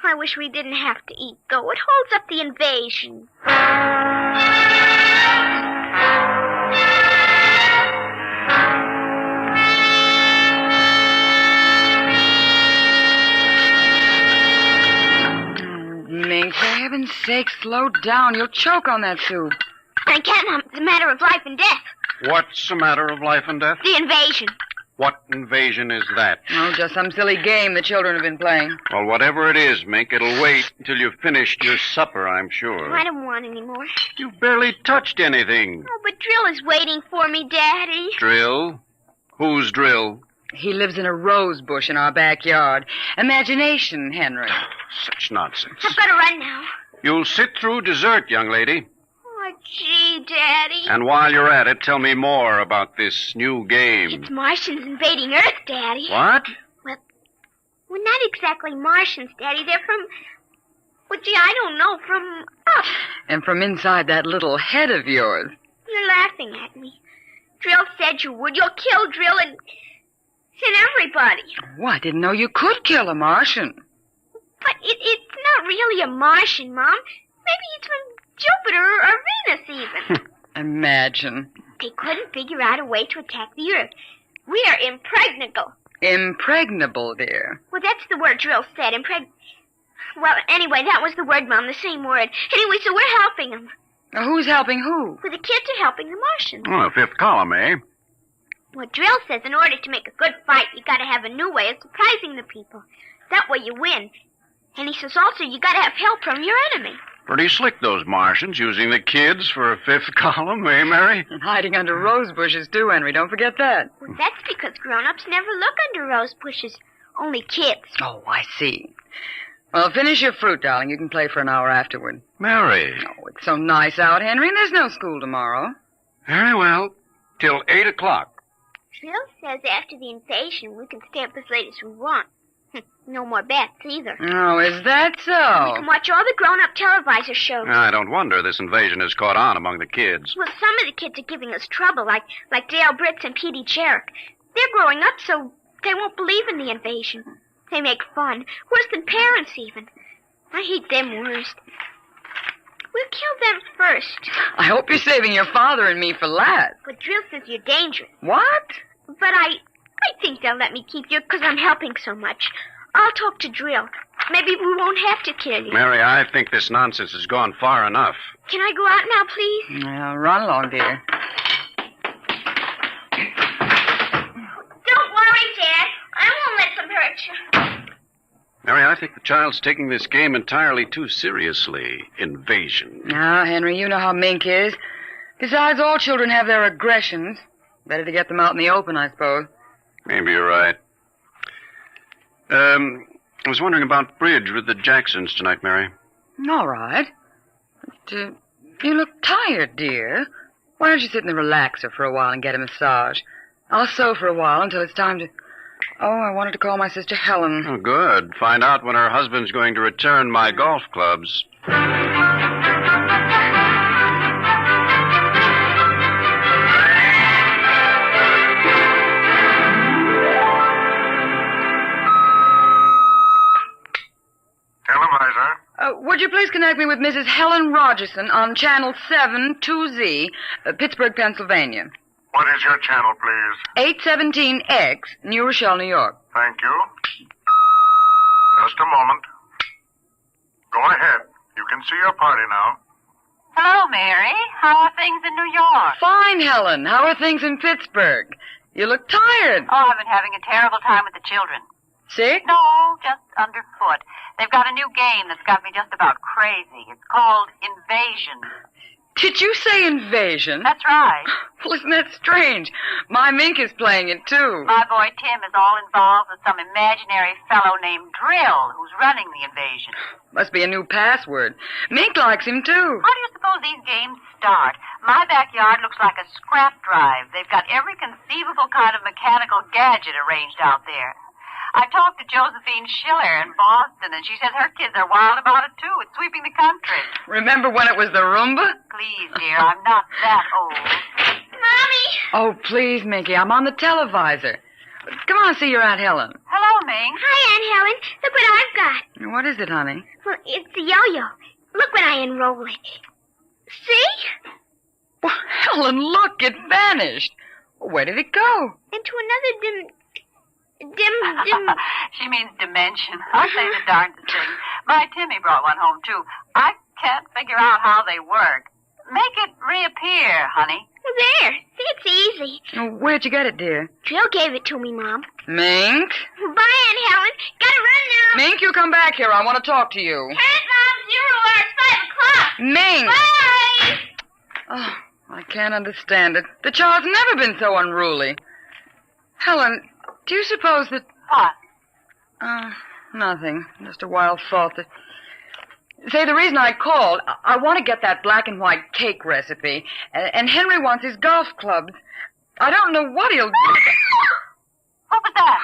I wish we didn't have to eat, though. It holds up the invasion. Mink, for heaven's sake, slow down. You'll choke on that soup. I can't, Mom. It's a matter of life and death. What's a matter of life and death? The invasion. What invasion is that? Oh, just some silly game the children have been playing. Well, whatever it is, Mink, it'll wait until you've finished your supper, I'm sure. I don't want any more. You've barely touched anything. Oh, but Drill is waiting for me, Daddy. Drill? Who's Drill? He lives in a rose bush in our backyard. Imagination, Henry. Such nonsense. I've got to run now. You'll sit through dessert, young lady. Oh, gee, Daddy. And while you're at it, tell me more about this new game. It's Martians invading Earth, Daddy. What? Well, not exactly Martians, Daddy. They're from... Well, gee, I don't know. From up. And from inside that little head of yours. You're laughing at me. Drill said you would. You'll kill Drill and everybody. Oh, I didn't know you could kill a Martian. But it's not really a Martian, Mom. Maybe it's from Jupiter or Venus, even. Imagine. They couldn't figure out a way to attack the Earth. We are impregnable. Impregnable, dear. Well, that's the word Drill said, Well, anyway, that was the word, Mom, the same word. Anyway, so we're helping them. Now, who's helping who? Well, the kids are helping the Martians. Oh, fifth column, eh? Well, Drill says in order to make a good fight, you gotta have a new way of surprising the people. That way you win. And he says also you gotta have help from your enemy. Pretty slick, those Martians, using the kids for a fifth column, eh, Mary? And hiding under rose bushes, too, Henry. Don't forget that. Well, that's because grown-ups never look under rose bushes. Only kids. Oh, I see. Well, finish your fruit, darling. You can play for an hour afterward. Mary. Oh, it's so nice out, Henry, and there's no school tomorrow. Very well. Till 8 o'clock. Drill says after the invasion, we can stay up as late as we want. No more bets, either. Oh, is that so? We can watch all the grown-up televisor shows. I don't wonder this invasion has caught on among the kids. Well, some of the kids are giving us trouble, like Dale Britz and Petey Jarek. They're growing up, so they won't believe in the invasion. They make fun. Worse than parents, even. I hate them worst. We'll kill them first. I hope you're saving your father and me for last. But Drill says you're dangerous. What? But I think they'll let me keep you because I'm helping so much. I'll talk to Drill. Maybe we won't have to kill you. Mary, I think this nonsense has gone far enough. Can I go out now, please? Well, run along, dear. Don't worry, Dad. I won't let them hurt you. Mary, I think the child's taking this game entirely too seriously. Invasion. Now, Henry, you know how Mink is. Besides, all children have their aggressions. Better to get them out in the open, I suppose. Maybe you're right. I was wondering about bridge with the Jacksons tonight, Mary. All right. But, you look tired, dear. Why don't you sit in the relaxer for a while and get a massage? I'll sew for a while until it's time to... Oh, I wanted to call my sister Helen. Oh, good. Find out when her husband's going to return my golf clubs. Would you please connect me with Mrs. Helen Rogerson on Channel 7-2Z, Pittsburgh, Pennsylvania. What is your channel, please? 817X, New Rochelle, New York. Thank you. Just a moment. Go ahead. You can see your party now. Hello, Mary. How are things in New York? Fine, Helen. How are things in Pittsburgh? You look tired. Oh, I've been having a terrible time with the children. Sick? No, just underfoot. They've got a new game that's got me just about crazy. It's called Invasion. Did you say invasion? That's right. Well, isn't that strange? My Mink is playing it, too. My boy Tim is all involved with some imaginary fellow named Drill who's running the invasion. Must be a new password. Mink likes him, too. How do you suppose these games start? My backyard looks like a scrap drive. They've got every conceivable kind of mechanical gadget arranged out there. I talked to Josephine Schiller in Boston, and she says her kids are wild about it, too. It's sweeping the country. Remember when it was the Roomba? Please, dear, I'm not that old. Mommy! Oh, please, Minky, I'm on the televisor. Come on, see your Aunt Helen. Hello, Mink. Hi, Aunt Helen. Look what I've got. What is it, honey? Well, it's the yo-yo. Look when I unroll it. See? Well, Helen, look, it vanished. Where did it go? Into another She means dimension. I say the darndest thing. My Timmy brought one home, too. I can't figure out how they work. Make it reappear, honey. There. See, it's easy. Where'd you get it, dear? Drill gave it to me, Mom. Mink? Bye, Aunt Helen. Gotta run now. Mink, you come back here. I want to talk to you. Hey, Mom. 0 hour, 5 o'clock. Mink! Bye! Oh, I can't understand it. The child's never been so unruly. Helen, do you suppose that... What? Nothing. Just a wild thought that... Say, the reason I called, I want to get that black and white cake recipe, and Henry wants his golf clubs. I don't know what he'll do. What was that?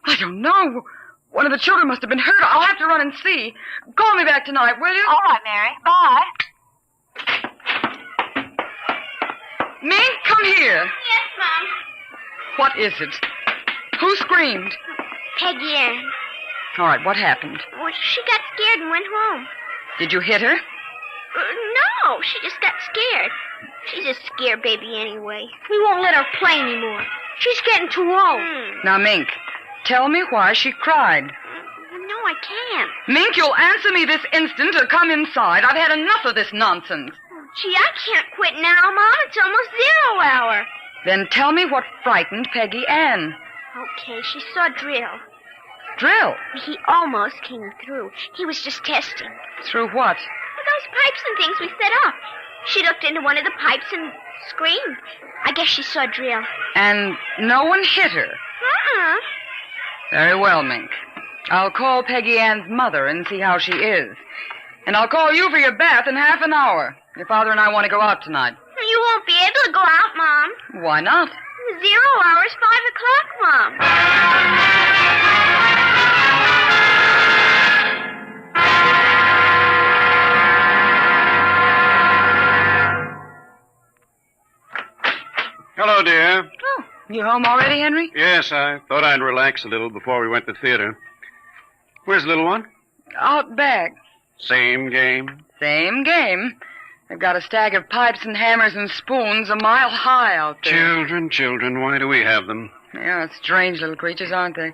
I don't know. One of the children must have been hurt. I'll have to run and see. Call me back tonight, will you? All right, Mary. Bye. Mink, come here. Yes, Mom. What is it? Who screamed? Peggy Ann. All right, what happened? Well, she got scared and went home. Did you hit her? No, she just got scared. She's a scared baby anyway. We won't let her play anymore. She's getting too old. Now, Mink, tell me why she cried. No, I can't. Mink, you'll answer me this instant or come inside. I've had enough of this nonsense. Gee, I can't quit now, Mom. It's almost 0 hour. Then tell me what frightened Peggy Ann. Okay, she saw Drill. Drill? He almost came through. He was just testing. Through what? With those pipes and things we set up. She looked into one of the pipes and screamed. I guess she saw Drill. And no one hit her? Very well, Mink. I'll call Peggy Ann's mother and see how she is. And I'll call you for your bath in half an hour. Your father and I want to go out tonight. You won't be able to go out, Mom. Why not? 0 hour is 5 o'clock, Mom. Hello, dear. Oh, you home already, Henry? Yes, I thought I'd relax a little before we went to theater. Where's the little one? Out back. Same game? Same game. They've got a stack of pipes and hammers and spoons a mile high out there. Children, why do we have them? Yeah, strange little creatures, aren't they?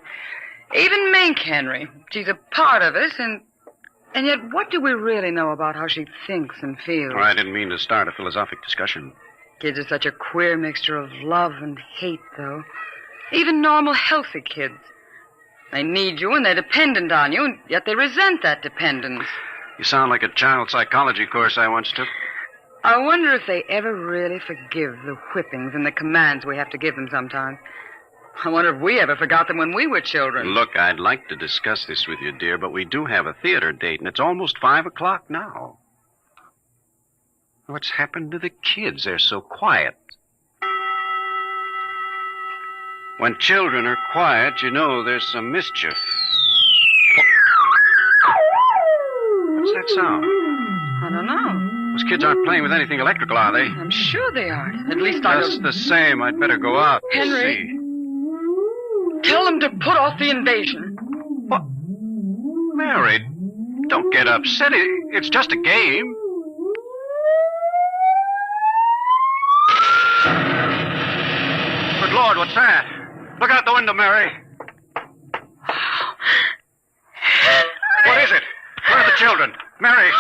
Even Mink, Henry. She's a part of us, and yet what do we really know about how she thinks and feels? Oh, I didn't mean to start a philosophic discussion. Kids are such a queer mixture of love and hate, though. Even normal, healthy kids. They need you and they're dependent on you, and yet they resent that dependence. You sound like a child psychology course I once took. I wonder if they ever really forgive the whippings and the commands we have to give them sometimes. I wonder if we ever forgot them when we were children. Look, I'd like to discuss this with you, dear, but we do have a theater date, and it's almost 5 o'clock now. What's happened to the kids? They're so quiet. When children are quiet, you know there's some mischief. What's that sound? I don't know. Those kids aren't playing with anything electrical, are they? I'm sure they aren't. At least I Just the same, I'd better go out and Henry, see. Tell them to put off the invasion. What? Mary, don't get upset. It's just a game. Good Lord, what's that? Look out the window, Mary. What is it? Where are the children? Mary,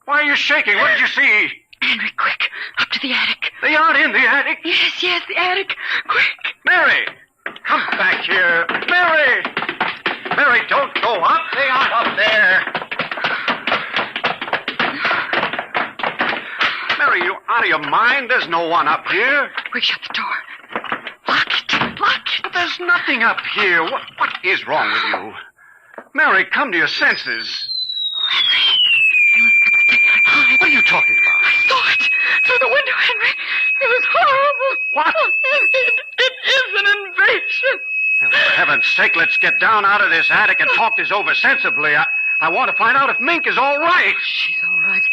why are you shaking? What did you see? Henry, quick. Up to the attic. They aren't in the attic. Yes, the attic. Quick. Mary, come back here. Mary! Mary, don't go up. They aren't up there. Mary, you out of your mind? There's no one up here. Quick, shut the door. Lock it. But there's nothing up here. What is wrong with you? Mary, come to your senses. Henry. What are you talking about? I saw it through the window, Henry. It was horrible. What? It is an invasion. For heaven's sake, let's get down out of this attic and talk this over sensibly. I want to find out if Mink is all right. She's all right.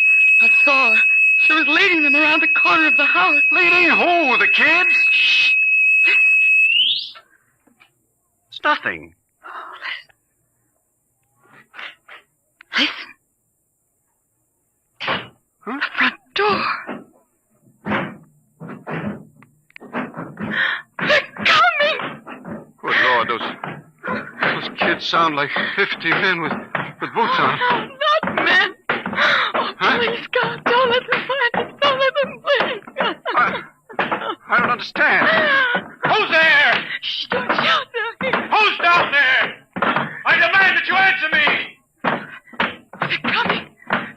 I saw her. She was leading them around the corner of the house. Leading who? The kids? Shh. It's nothing. Oh, listen. Huh? The front door. They're coming. Good Lord, those kids sound like 50 men with boots on. Not men. Oh, please, God, don't let them find us. Don't let them please, God. I don't understand. Who's there? Shh, don't shout down here. Who's down there? I demand that you answer me. They're coming.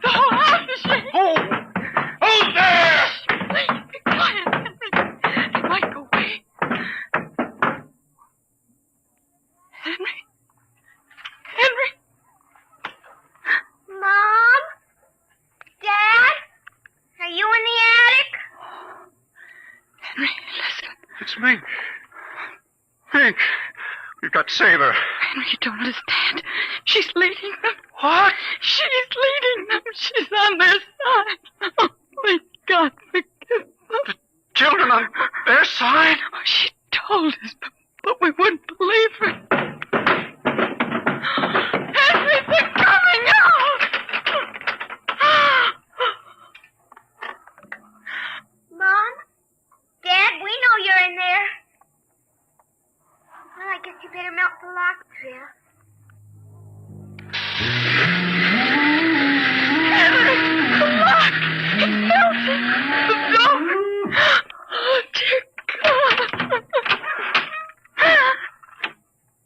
The whole house is shaking. Who's there? Shh, please, be quiet, Henry. They might go away. Henry. Mom? Dad? Are you in the attic? Henry, listen. It's Mink. Mink, we've got to save her. Henry, you don't understand. She's leading them. What? She's leading them. She's on their side. Oh, please, God, forgive them. The children on their side? Oh, she told us, but we wouldn't believe her. Henry, they're coming out! Henry, come back! It's Veldt! Veldt! Oh, dear God!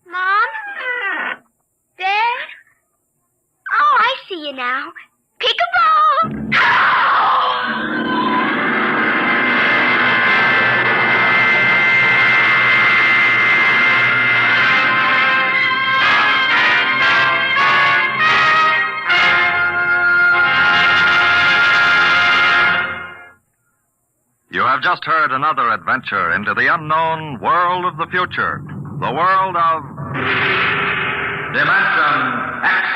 Mom? Dad? Oh, I see you now. Peekaboo! You have just heard another adventure into the unknown world of the future. The world of Dimension X.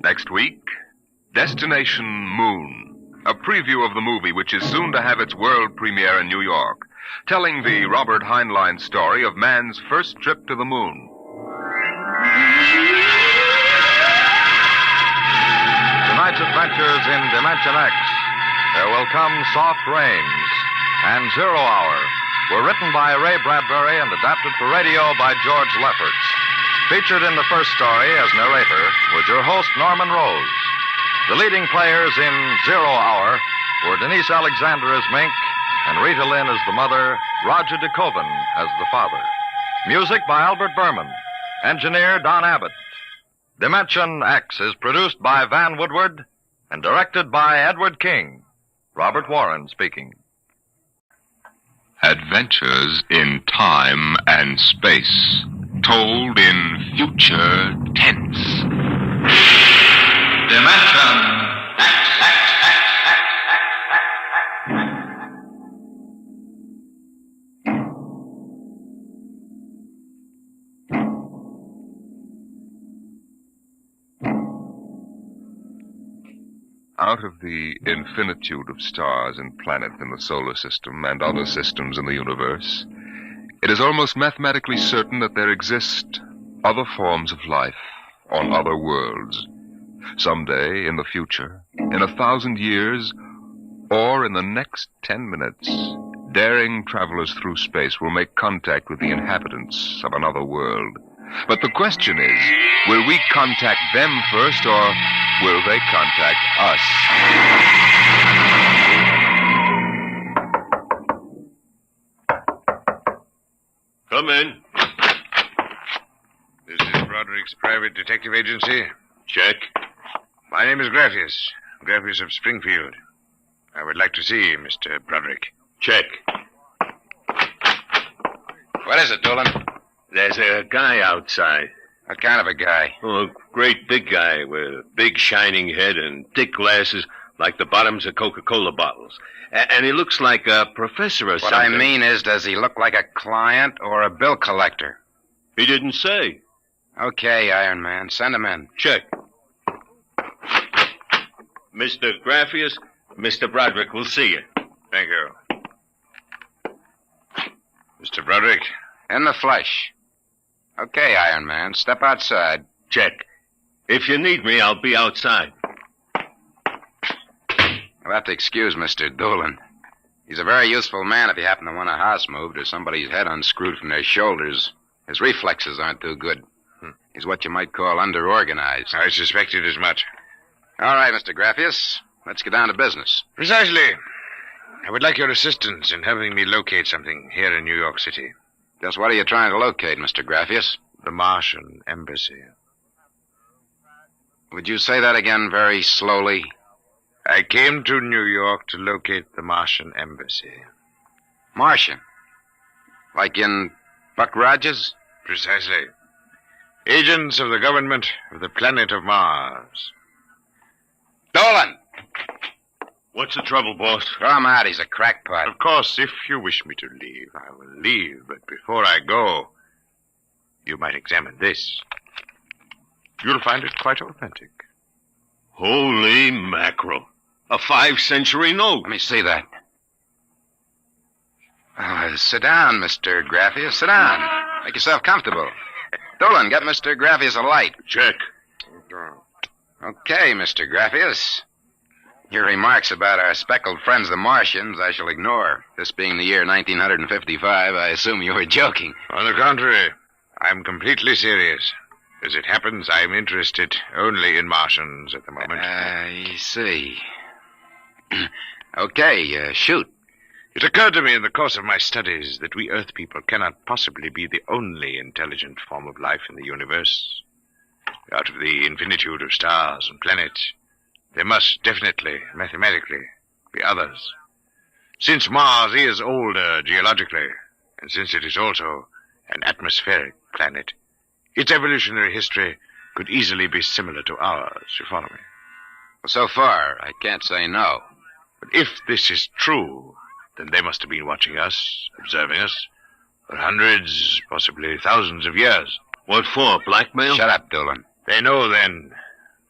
Next week, Destination Moon, a preview of the movie which is soon to have its world premiere in New York, telling the Robert Heinlein story of man's first trip to the moon. Tonight's adventures in Dimension X, There Will Come Soft Rains, and Zero Hour were written by Ray Bradbury and adapted for radio by George Lefferts. Featured in the first story as narrator was your host, Norman Rose. The leading players in Zero Hour were Denise Alexander as Mink and Rita Lynn as the mother, Roger DeKoven as the father. Music by Albert Berman. Engineer Don Abbott. Dimension X is produced by Van Woodward and directed by Edward King. Robert Warren speaking. Adventures in time and space, told in future tense. Dimension X. Out of the infinitude of stars and planets in the solar system and other systems in the universe, it is almost mathematically certain that there exist other forms of life on other worlds. Someday, in the future, in 1,000 years, or in the next 10 minutes, daring travelers through space will make contact with the inhabitants of another world. But the question is, will we contact them first, or will they contact us? Come in. This is Broderick's private detective agency. Check. My name is Graphius of Springfield. I would like to see Mr. Broderick. Check. What is it, Dolan? There's a guy outside. What kind of a guy? Oh, a great big guy with a big shining head and thick glasses like the bottoms of Coca-Cola bottles. And he looks like a professor or something. What I mean is, does he look like a client or a bill collector? He didn't say. Okay, Iron Man. Send him in. Check. Mr. Graphius, Mr. Broderick will see you. Thank you. Mr. Broderick? In the flesh. Okay, Iron Man. Step outside. Check. If you need me, I'll be outside. You'll have to excuse Mr. Dolan. He's a very useful man if you happen to want a house moved or somebody's head unscrewed from their shoulders. His reflexes aren't too good. He's what you might call underorganized. I suspected as much. All right, Mr. Graphius. Let's get down to business. Precisely. I would like your assistance in helping me locate something here in New York City. Just what are you trying to locate, Mr. Graphius? The Martian Embassy. Would you say that again very slowly? I came to New York to locate the Martian Embassy. Martian? Like in Buck Rogers? Precisely. Agents of the government of the planet of Mars. Dolan! What's the trouble, boss? Throw him out. He's a crackpot. Of course, if you wish me to leave, I will leave. But before I go, you might examine this. You'll find it quite authentic. Holy mackerel. A 5th-century note. Let me see that. Sit down, Mr. Graphius. Sit down. Make yourself comfortable. Dolan, get Mr. Graphius a light. Check. Okay, Mr. Graphius. Your remarks about our speckled friends, the Martians, I shall ignore. This being the year 1955, I assume you were joking. On the contrary, I'm completely serious. As it happens, I'm interested only in Martians at the moment. I see. Okay, shoot. It occurred to me in the course of my studies that we Earth people cannot possibly be the only intelligent form of life in the universe. Out of the infinitude of stars and planets, there must definitely, mathematically, be others. Since Mars is older geologically, and since it is also an atmospheric planet, its evolutionary history could easily be similar to ours. You follow me? So far, I can't say no. But if this is true, then they must have been watching us, observing us, for hundreds, possibly thousands of years. What for, blackmail? Shut up, Dolan. They know, then,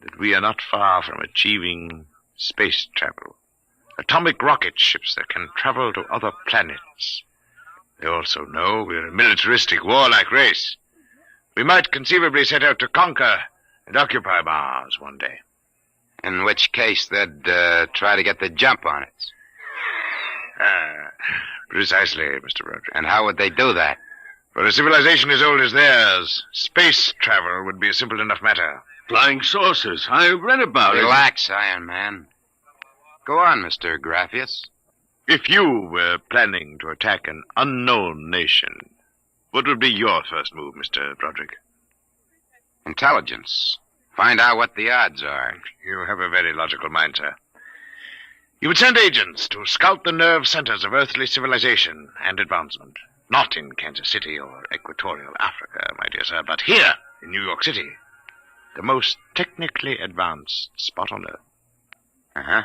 that we are not far from achieving space travel. Atomic rocket ships that can travel to other planets. They also know we're a militaristic, warlike race. We might conceivably set out to conquer and occupy Mars one day. In which case, they'd try to get the jump on it. Precisely, Mr. Broderick. And how would they do that? For a civilization as old as theirs, space travel would be a simple enough matter. Flying saucers. I read about it. Relax, Iron Man. Go on, Mr. Graphius. If you were planning to attack an unknown nation, what would be your first move, Mr. Broderick? Intelligence. Find out what the odds are. You have a very logical mind, sir. You would send agents to scout the nerve centers of earthly civilization and advancement. Not in Kansas City or Equatorial Africa, my dear sir, but here in New York City. The most technically advanced spot on Earth. Uh-huh.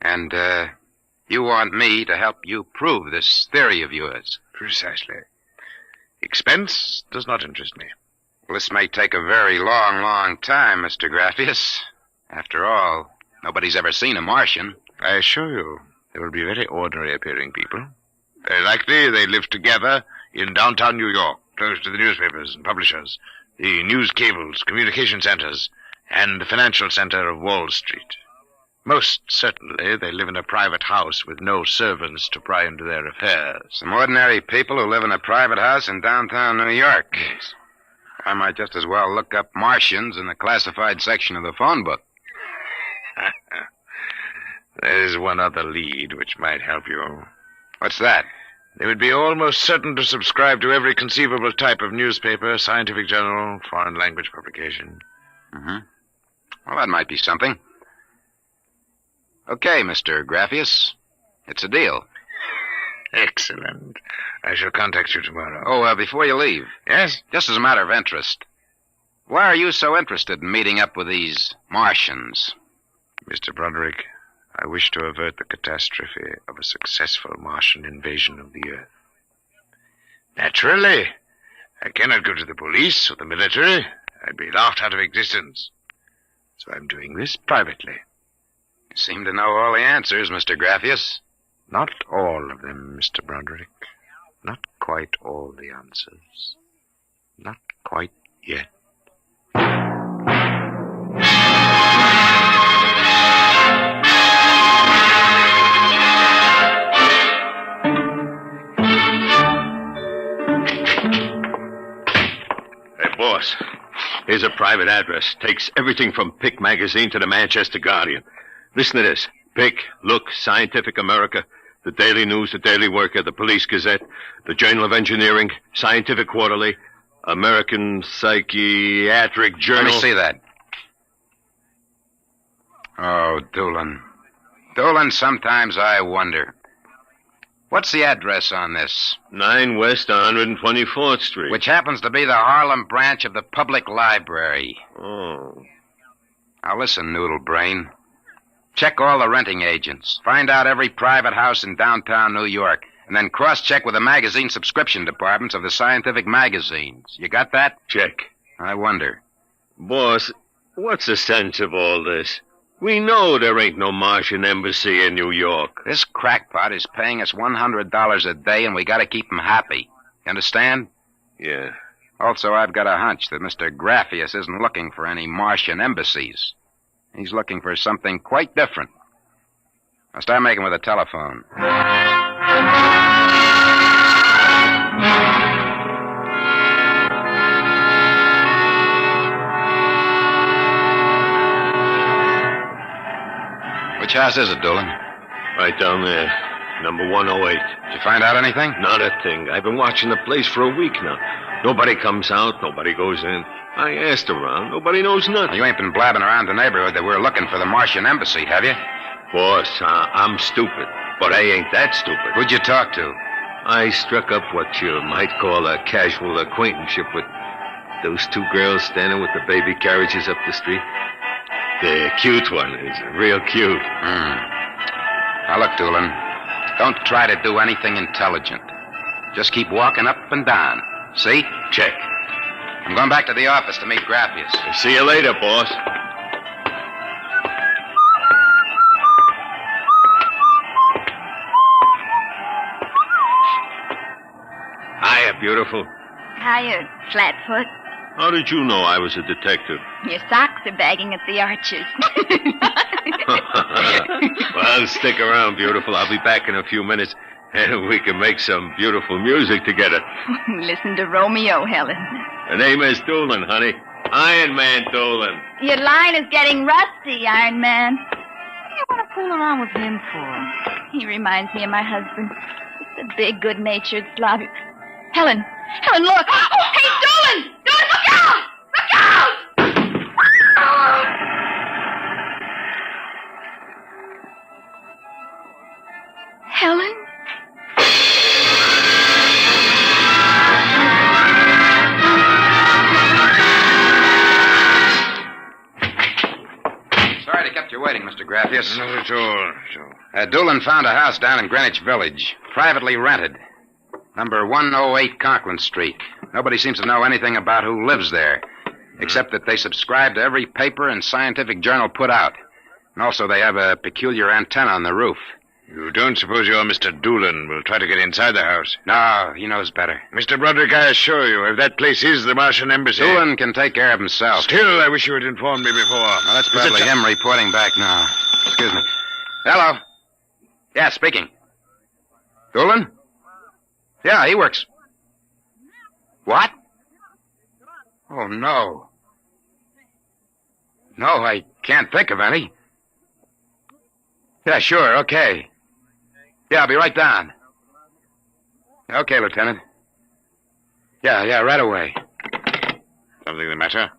And, you want me to help you prove this theory of yours? Precisely. Expense does not interest me. Well, this may take a very long, long time, Mr. Graphius. After all, nobody's ever seen a Martian. I assure you, they will be very ordinary-appearing people. Very likely they live together in downtown New York, close to the newspapers and publishers, the news cables, communication centers, and the financial center of Wall Street. Most certainly, they live in a private house with no servants to pry into their affairs. Some ordinary people who live in a private house in downtown New York. Yes. I might just as well look up Martians in the classified section of the phone book. There's one other lead which might help you. What's that? They would be almost certain to subscribe to every conceivable type of newspaper, scientific journal, foreign language publication. Mm-hmm. Well, that might be something. Okay, Mr. Graphius. It's a deal. Excellent. I shall contact you tomorrow. Oh, before you leave. Yes? Just as a matter of interest. Why are you so interested in meeting up with these Martians? Mr. Broderick, I wish to avert the catastrophe of a successful Martian invasion of the Earth. Naturally, I cannot go to the police or the military. I'd be laughed out of existence. So I'm doing this privately. You seem to know all the answers, Mr. Graphius. Not all of them, Mr. Broderick. Not quite all the answers. Not quite yet. Boss, here's a private address. Takes everything from Pick magazine to the Manchester Guardian. Listen to this. Pick, Look, Scientific America, the Daily News, the Daily Worker, the Police Gazette, the Journal of Engineering, Scientific Quarterly, American Psychiatric Journal. Let me see that. Oh, Doolin. Doolin, sometimes I wonder. What's the address on this? 9 West 124th Street. Which happens to be the Harlem branch of the Public Library. Oh. Now listen, Noodle Brain. Check all the renting agents. Find out every private house in downtown New York. And then cross-check with the magazine subscription departments of the scientific magazines. You got that? Check. I wonder. Boss, what's the sense of all this? We know there ain't no Martian embassy in New York. This crackpot is paying us $100 a day, and we gotta keep him happy. You understand? Yeah. Also, I've got a hunch that Mr. Graphius isn't looking for any Martian embassies. He's looking for something quite different. I'll start making with a telephone. Which house is it, Doolin? Right down there. Number 108. Did you find out anything? Not a thing. I've been watching the place for a week now. Nobody comes out. Nobody goes in. I asked around. Nobody knows nothing. You ain't been blabbing around the neighborhood that we're looking for the Martian embassy, have you? Boss, I'm stupid. But I ain't that stupid. Who'd you talk to? I struck up what you might call a casual acquaintanceship with those two girls standing with the baby carriages up the street. The cute one is real cute. Now, look, Doolin, don't try to do anything intelligent. Just keep walking up and down. See? Check. I'm going back to the office to meet Grappius. See you later, boss. Hiya, beautiful. Hiya, Flatfoot. How did you know I was a detective? Your socks are bagging at the arches. Well, stick around, beautiful. I'll be back in a few minutes, and we can make some beautiful music together. Listen to Romeo, Helen. The name is Doolin, honey. Iron Man Doolin. Your line is getting rusty, Iron Man. What do you want to fool around with him for? He reminds me of my husband. Just a big, good-natured slob. Helen, look! Oh, hey, Doolin! Doolin, look out! Look out! Helen? Sorry to kept you waiting, Mr. Grappius. Not at all. Doolin found a house down in Greenwich Village, privately rented. Number 108 Conklin Street. Nobody seems to know anything about who lives there, except that they subscribe to every paper and scientific journal put out. And also they have a peculiar antenna on the roof. You don't suppose your Mr. Doolin will try to get inside the house? No, he knows better. Mr. Broderick, I assure you, if that place is the Martian embassy... Doolin can take care of himself. Still, I wish you had informed me before. Now, that's probably him reporting back now. Excuse me. Hello? Yeah, speaking. Doolin? Yeah, he works. What? Oh, no. No, I can't think of any. Yeah, sure, okay. Yeah, I'll be right down. Okay, Lieutenant. Yeah, right away. Something the matter?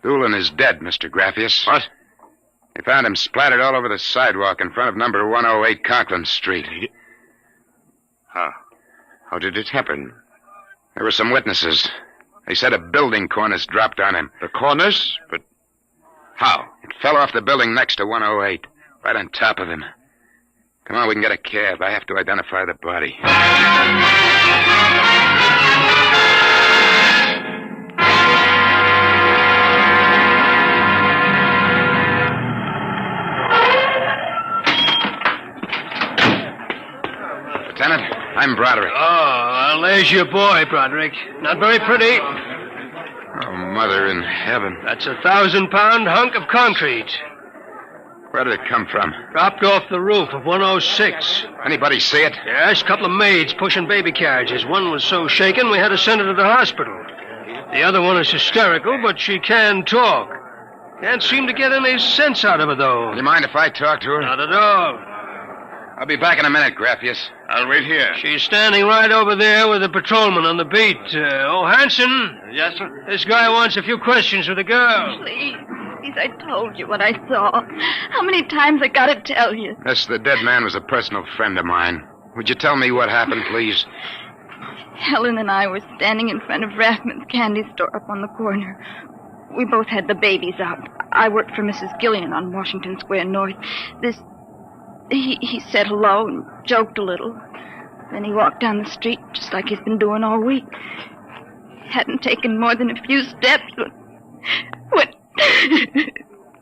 Doolin is dead, Mr. Grappius. What? They found him splattered all over the sidewalk in front of number 108 Conklin Street. How did it happen? There were some witnesses. They said a building cornice dropped on him. The cornice? But how? It fell off the building next to 108, right on top of him. Come on, we can get a cab. I have to identify the body. Lieutenant, I'm Broderick. Oh, well, there's your boy, Broderick. Not very pretty. Oh, Mother in heaven. That's a 1,000-pound hunk of concrete. Where did it come from? Dropped off the roof of 106. Anybody see it? Yes, a couple of maids pushing baby carriages. One was so shaken we had to send her to the hospital. The other one is hysterical, but she can talk. Can't seem to get any sense out of her, though. Do you mind if I talk to her? Not at all. I'll be back in a minute, Grappius. I'll wait here. She's standing right over there with the patrolman on the beat. Hanson. Yes, sir? This guy wants a few questions with the girl. Please, I told you what I saw. How many times I gotta tell you? Yes, the dead man was a personal friend of mine. Would you tell me what happened, please? Helen and I were standing in front of Rathman's candy store up on the corner. We both had the babies out. I worked for Mrs. Gillian on Washington Square North. He said hello and joked a little. Then he walked down the street just like he's been doing all week. Hadn't taken more than a few steps when...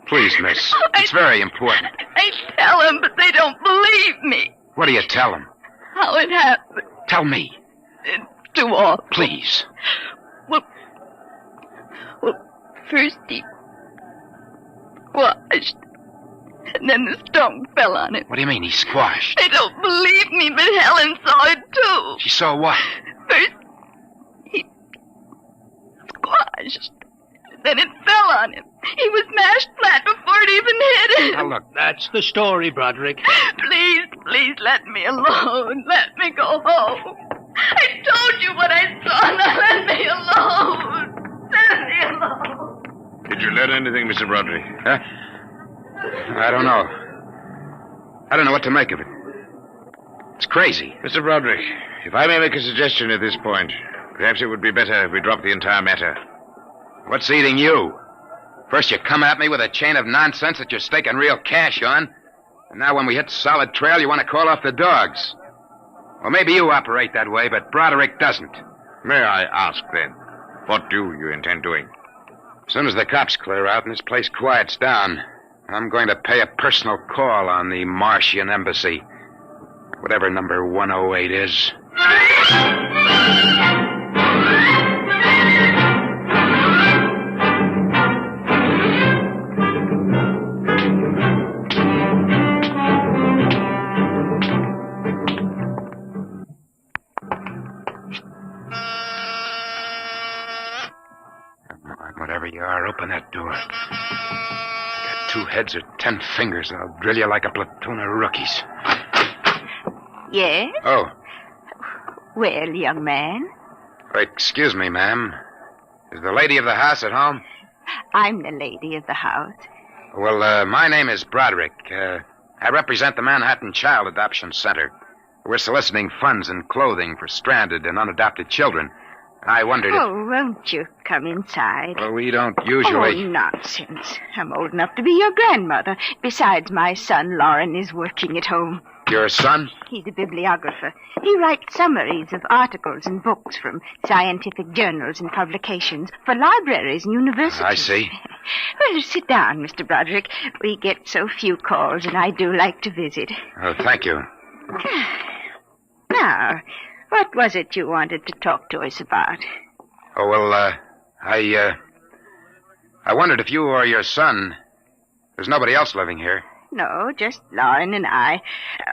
Please, miss. It's very important. I tell them, but they don't believe me. What do you tell them? How it happened. Tell me. It's too awful. Please. Well, first he washed. and then the stone fell on him. What do you mean, he squashed? They don't believe me, but Helen saw it, too. She saw what? First, he squashed. Then it fell on him. He was mashed flat before it even hit him. Now, look. That's the story, Broderick. Please let me alone. Let me go home. I told you what I saw. Now let me alone. Let me alone. Did you learn anything, Mr. Broderick? Huh? I don't know. I don't know what to make of it. It's crazy. Mr. Broderick, if I may make a suggestion at this point, perhaps it would be better if we dropped the entire matter. What's eating you? First you come at me with a chain of nonsense that you're staking real cash on, and now when we hit solid trail, you want to call off the dogs. Well, maybe you operate that way, but Broderick doesn't. May I ask, then, what do you intend doing? As soon as the cops clear out and this place quiets down, I'm going to pay a personal call on the Martian embassy. Whatever number 108 is. Whatever you are, open that door. You got 2 heads or 10 fingers, and I'll drill you like a platoon of rookies. Yes? Oh. Well, young man? Excuse me, ma'am. Is the lady of the house at home? I'm the lady of the house. Well, my name is Broderick. I represent the Manhattan Child Adoption Center. We're soliciting funds and clothing for stranded and unadopted children. I wondered if... Oh, won't you come inside? Well, we don't usually... Oh, nonsense. I'm old enough to be your grandmother. Besides, my son, Lauren, is working at home. Your son? He's a bibliographer. He writes summaries of articles and books from scientific journals and publications for libraries and universities. I see. Well, sit down, Mr. Broderick. We get so few calls, and I do like to visit. Oh, thank you. Now, what was it you wanted to talk to us about? Oh, well, I wondered if you or your son... There's nobody else living here. No, just Lauren and I.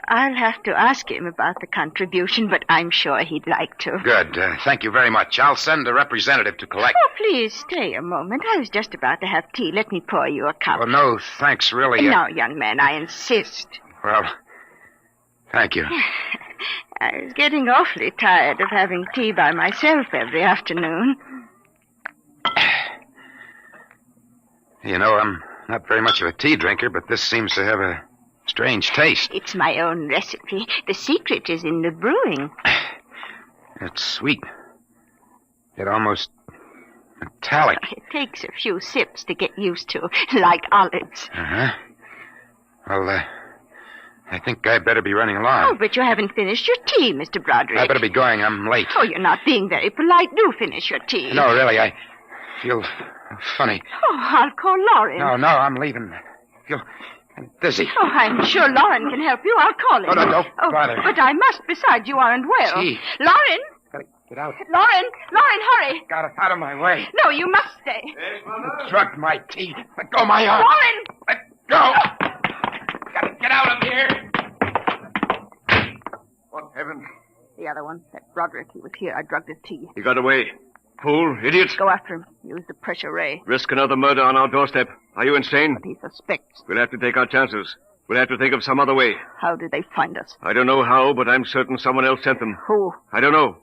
I'll have to ask him about the contribution, but I'm sure he'd like to. Good. Thank you very much. I'll send a representative to collect... Oh, please, stay a moment. I was just about to have tea. Let me pour you a cup. Oh, no, thanks, really. No, young man, I insist. Well, thank you. I was getting awfully tired of having tea by myself every afternoon. You know, I'm not very much of a tea drinker, but this seems to have a strange taste. It's my own recipe. The secret is in the brewing. It's sweet. It almost metallic. It takes a few sips to get used to, like olives. Uh-huh. Well, I think I'd better be running along. Oh, but you haven't finished your tea, Mr. Broderick. I better be going. I'm late. Oh, you're not being very polite. Do finish your tea. No, really, I feel funny. Oh, I'll call Lauren. No, I'm leaving. I feel dizzy. Oh, I'm sure Lauren can help you. I'll call him. Oh, no, don't bother. But I must. Besides, you aren't well. Gee. Lauren! Gotta get out. Lauren, hurry. Got it out of my way. No, you must stay. Drugged my tea. Let go of my arm. Lauren! Let go. Gotta get out of here. What heaven? The other one, that Broderick, he was here. I drugged his tea. He got away. Fool, idiot. Go after him. Use the pressure ray. Risk another murder on our doorstep. Are you insane? What he suspects. We'll have to take our chances. We'll have to think of some other way. How did they find us? I don't know how, but I'm certain someone else sent them. Who? I don't know.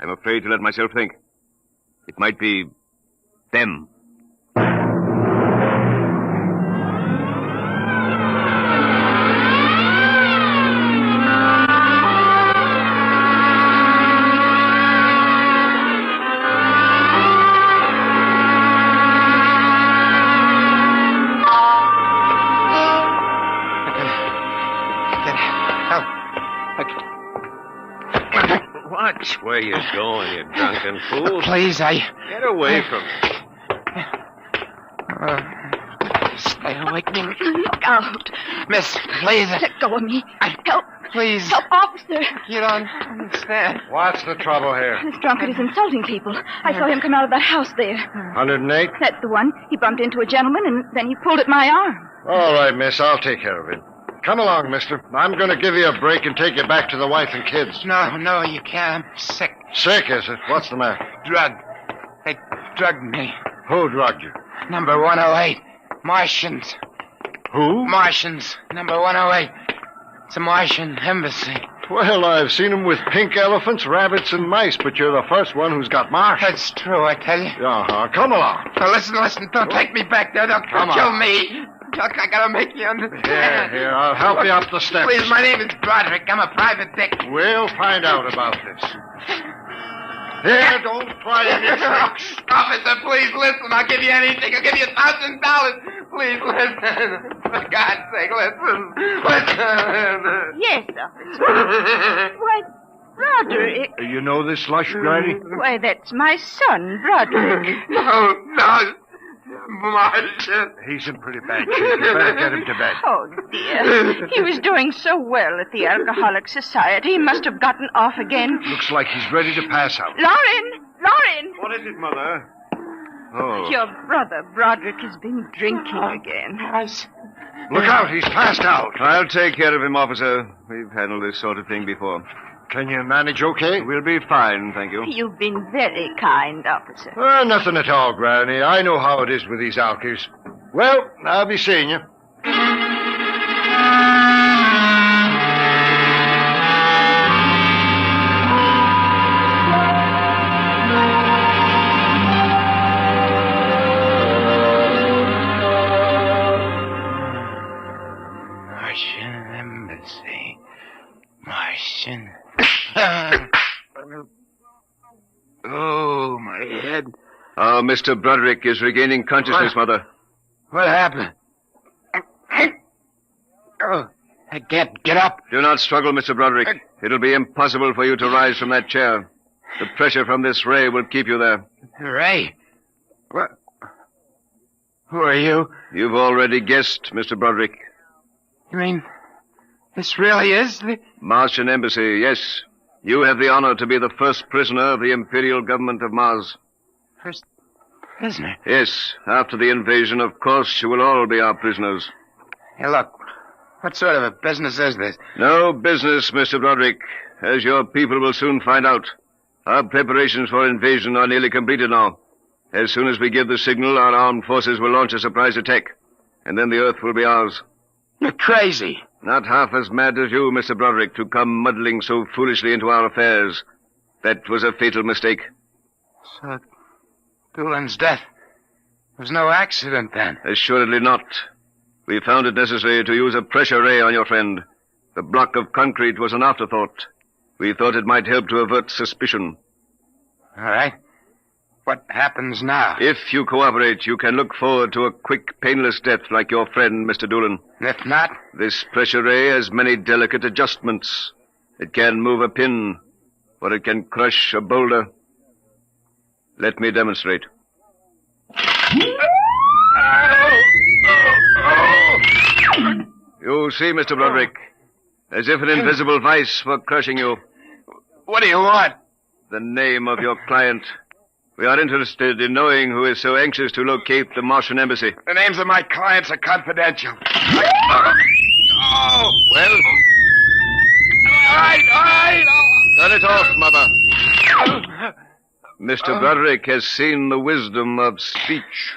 I'm afraid to let myself think. It might be them. Watch where you're going, you drunken fool. Please, Get away from me. Stay awake, me. Look out. Miss, please. Let go of me. Help. Please. Help, officer. You don't understand. What's the trouble here? This drunkard is insulting people. I saw him come out of that house there. 108? That's the one. He bumped into a gentleman, and then he pulled at my arm. All right, miss. I'll take care of it. Come along, mister. I'm going to give you a break and take you back to the wife and kids. No, you can't. I'm sick. Sick, is it? What's the matter? Drugged. They drugged me. Who drugged you? Number 108. Martians. Who? Martians. Number 108. It's a Martian embassy. Well, I've seen them with pink elephants, rabbits, and mice, but you're the first one who's got Martians. That's true, I tell you. Uh-huh. Come along. Now, listen. Don't take me back there. They'll kill me. Look, I gotta make you understand. Here, I'll help you up the steps. Please, my name is Broderick. I'm a private dick. We'll find out about this. Here, don't try any tricks. Officer, please listen. I'll give you anything. I'll give you $1,000. Please listen. For God's sake, listen. Yes, officer. Why, Broderick. You know this slush, Granny? Why, that's my son, Broderick. No. Martian. He's in pretty bad shape. You better get him to bed. Oh, dear. He was doing so well at the Alcoholic Society. He must have gotten off again. Looks like he's ready to pass out. Lauren! What is it, Mother? Oh. Your brother, Broderick, has been drinking again. Look out, he's passed out. I'll take care of him, officer. We've handled this sort of thing before. Can you manage okay? We'll be fine, thank you. You've been very kind, officer. Nothing at all, Granny. I know how it is with these alkies. Well, I'll be seeing you. Martian embassy. Martian. Oh, my head. Oh, Mr. Broderick is regaining consciousness, Mother. What happened? Oh, I can't get up. Do not struggle, Mr. Broderick. It'll be impossible for you to rise from that chair. The pressure from this ray will keep you there. Ray? What? Who are you? You've already guessed, Mr. Broderick. You mean this really is the... Martian Embassy, yes. You have the honor to be the first prisoner of the Imperial Government of Mars. First prisoner? Yes. After the invasion, of course, you will all be our prisoners. Hey, look. What sort of a business is this? No business, Mr. Broderick. As your people will soon find out. Our preparations for invasion are nearly completed now. As soon as we give the signal, our armed forces will launch a surprise attack. And then the Earth will be ours. You're crazy. Not half as mad as you, Mr. Broderick, to come muddling so foolishly into our affairs. That was a fatal mistake. So, Doolan's death was no accident, then? Assuredly not. We found it necessary to use a pressure ray on your friend. The block of concrete was an afterthought. We thought it might help to avert suspicion. All right. What happens now? If you cooperate, you can look forward to a quick, painless death like your friend, Mr. Doolan. If not? This pressure ray has many delicate adjustments. It can move a pin, or it can crush a boulder. Let me demonstrate. You see, Mr. Broderick, as if an invisible vice were crushing you. What do you want? The name of your client. We are interested in knowing who is so anxious to locate the Martian embassy. The names of my clients are confidential. Well? All right. Turn it off, Mother. Mr. Broderick has seen the wisdom of speech.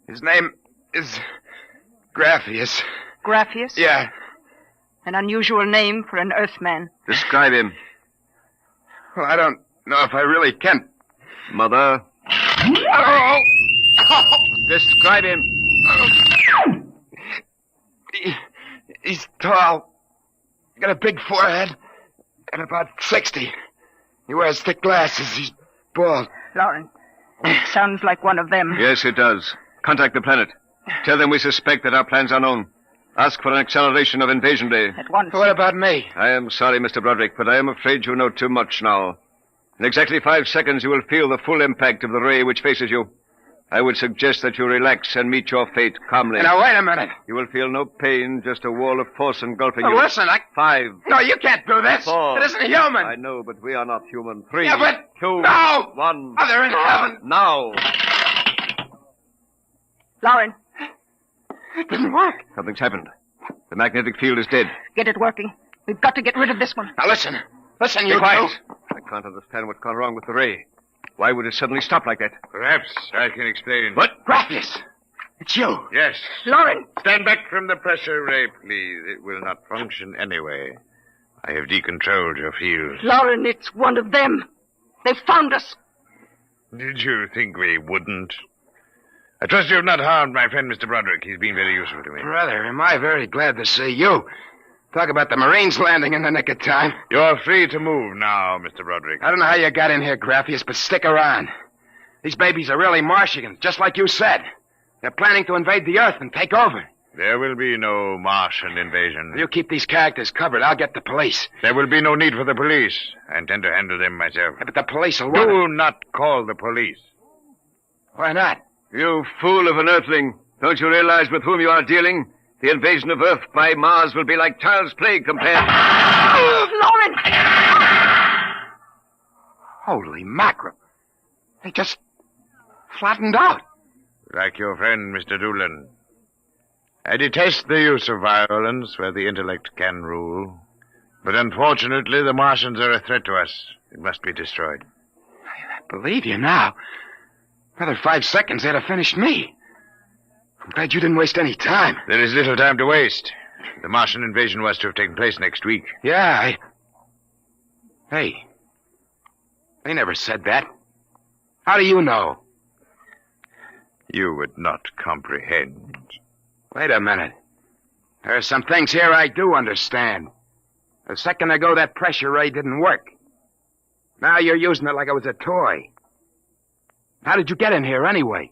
His name is Graphius. Graphius? Yeah. An unusual name for an Earthman. Describe him. Well, I don't know if I really can. Mother. Describe him. He's tall. Got a big forehead. And about 60. He wears thick glasses. He's bald. Lauren, it sounds like one of them. Yes, it does. Contact the planet. Tell them we suspect that our plans are known. Ask for an acceleration of invasion day. At once. What about me? I am sorry, Mr. Broderick, but I am afraid you know too much now. In exactly 5 seconds, you will feel the full impact of the ray which faces you. I would suggest that you relax and meet your fate calmly. Now, wait a minute. You will feel no pain, just a wall of force engulfing you. Listen, 5. No, you can't do this. 4. It isn't human. I know, but we are not human. 3. Yeah, but... 2. No! 1. Mother in heaven. Now. Lauren, It didn't work. Something's happened. The magnetic field is dead. Get it working. We've got to get rid of this one. Now listen. Listen, you Be quiet. two. I can't understand what's gone wrong with the ray. Why would it suddenly stop like that? Perhaps I can explain. What? Graphius. It's you. Yes. Lauren. Stand back from the pressure ray, please. It will not function anyway. I have decontrolled your field. Lauren, it's one of them. They've found us. Did you think we wouldn't? I trust you have not harmed my friend, Mr. Broderick. He's been very useful to me. Brother, am I very glad to see you. Talk about the Marines landing in the nick of time. You're free to move now, Mr. Broderick. I don't know how you got in here, Graphius, but stick around. These babies are really Martians, just like you said. They're planning to invade the Earth and take over. There will be no Martian invasion. You keep these characters covered. I'll get the police. There will be no need for the police. I intend to handle them myself. Yeah, but the police will Do not call the police. Why not? You fool of an Earthling. Don't you realize with whom you are dealing? The invasion of Earth by Mars will be like ChildsPlay compared... Lauren! Holy mackerel. They just flattened out. Like your friend, Mr. Doolan. I detest the use of violence where the intellect can rule. But unfortunately, the Martians are a threat to us. It must be destroyed. I believe you now. Another 5 seconds, they'd have finished me. I'm glad you didn't waste any time. There is little time to waste. The Martian invasion was to have taken place next week. Yeah, Hey. They never said that. How do you know? You would not comprehend. Wait a minute. There are some things here I do understand. A second ago, that pressure ray didn't work. Now you're using it like it was a toy. How did you get in here anyway?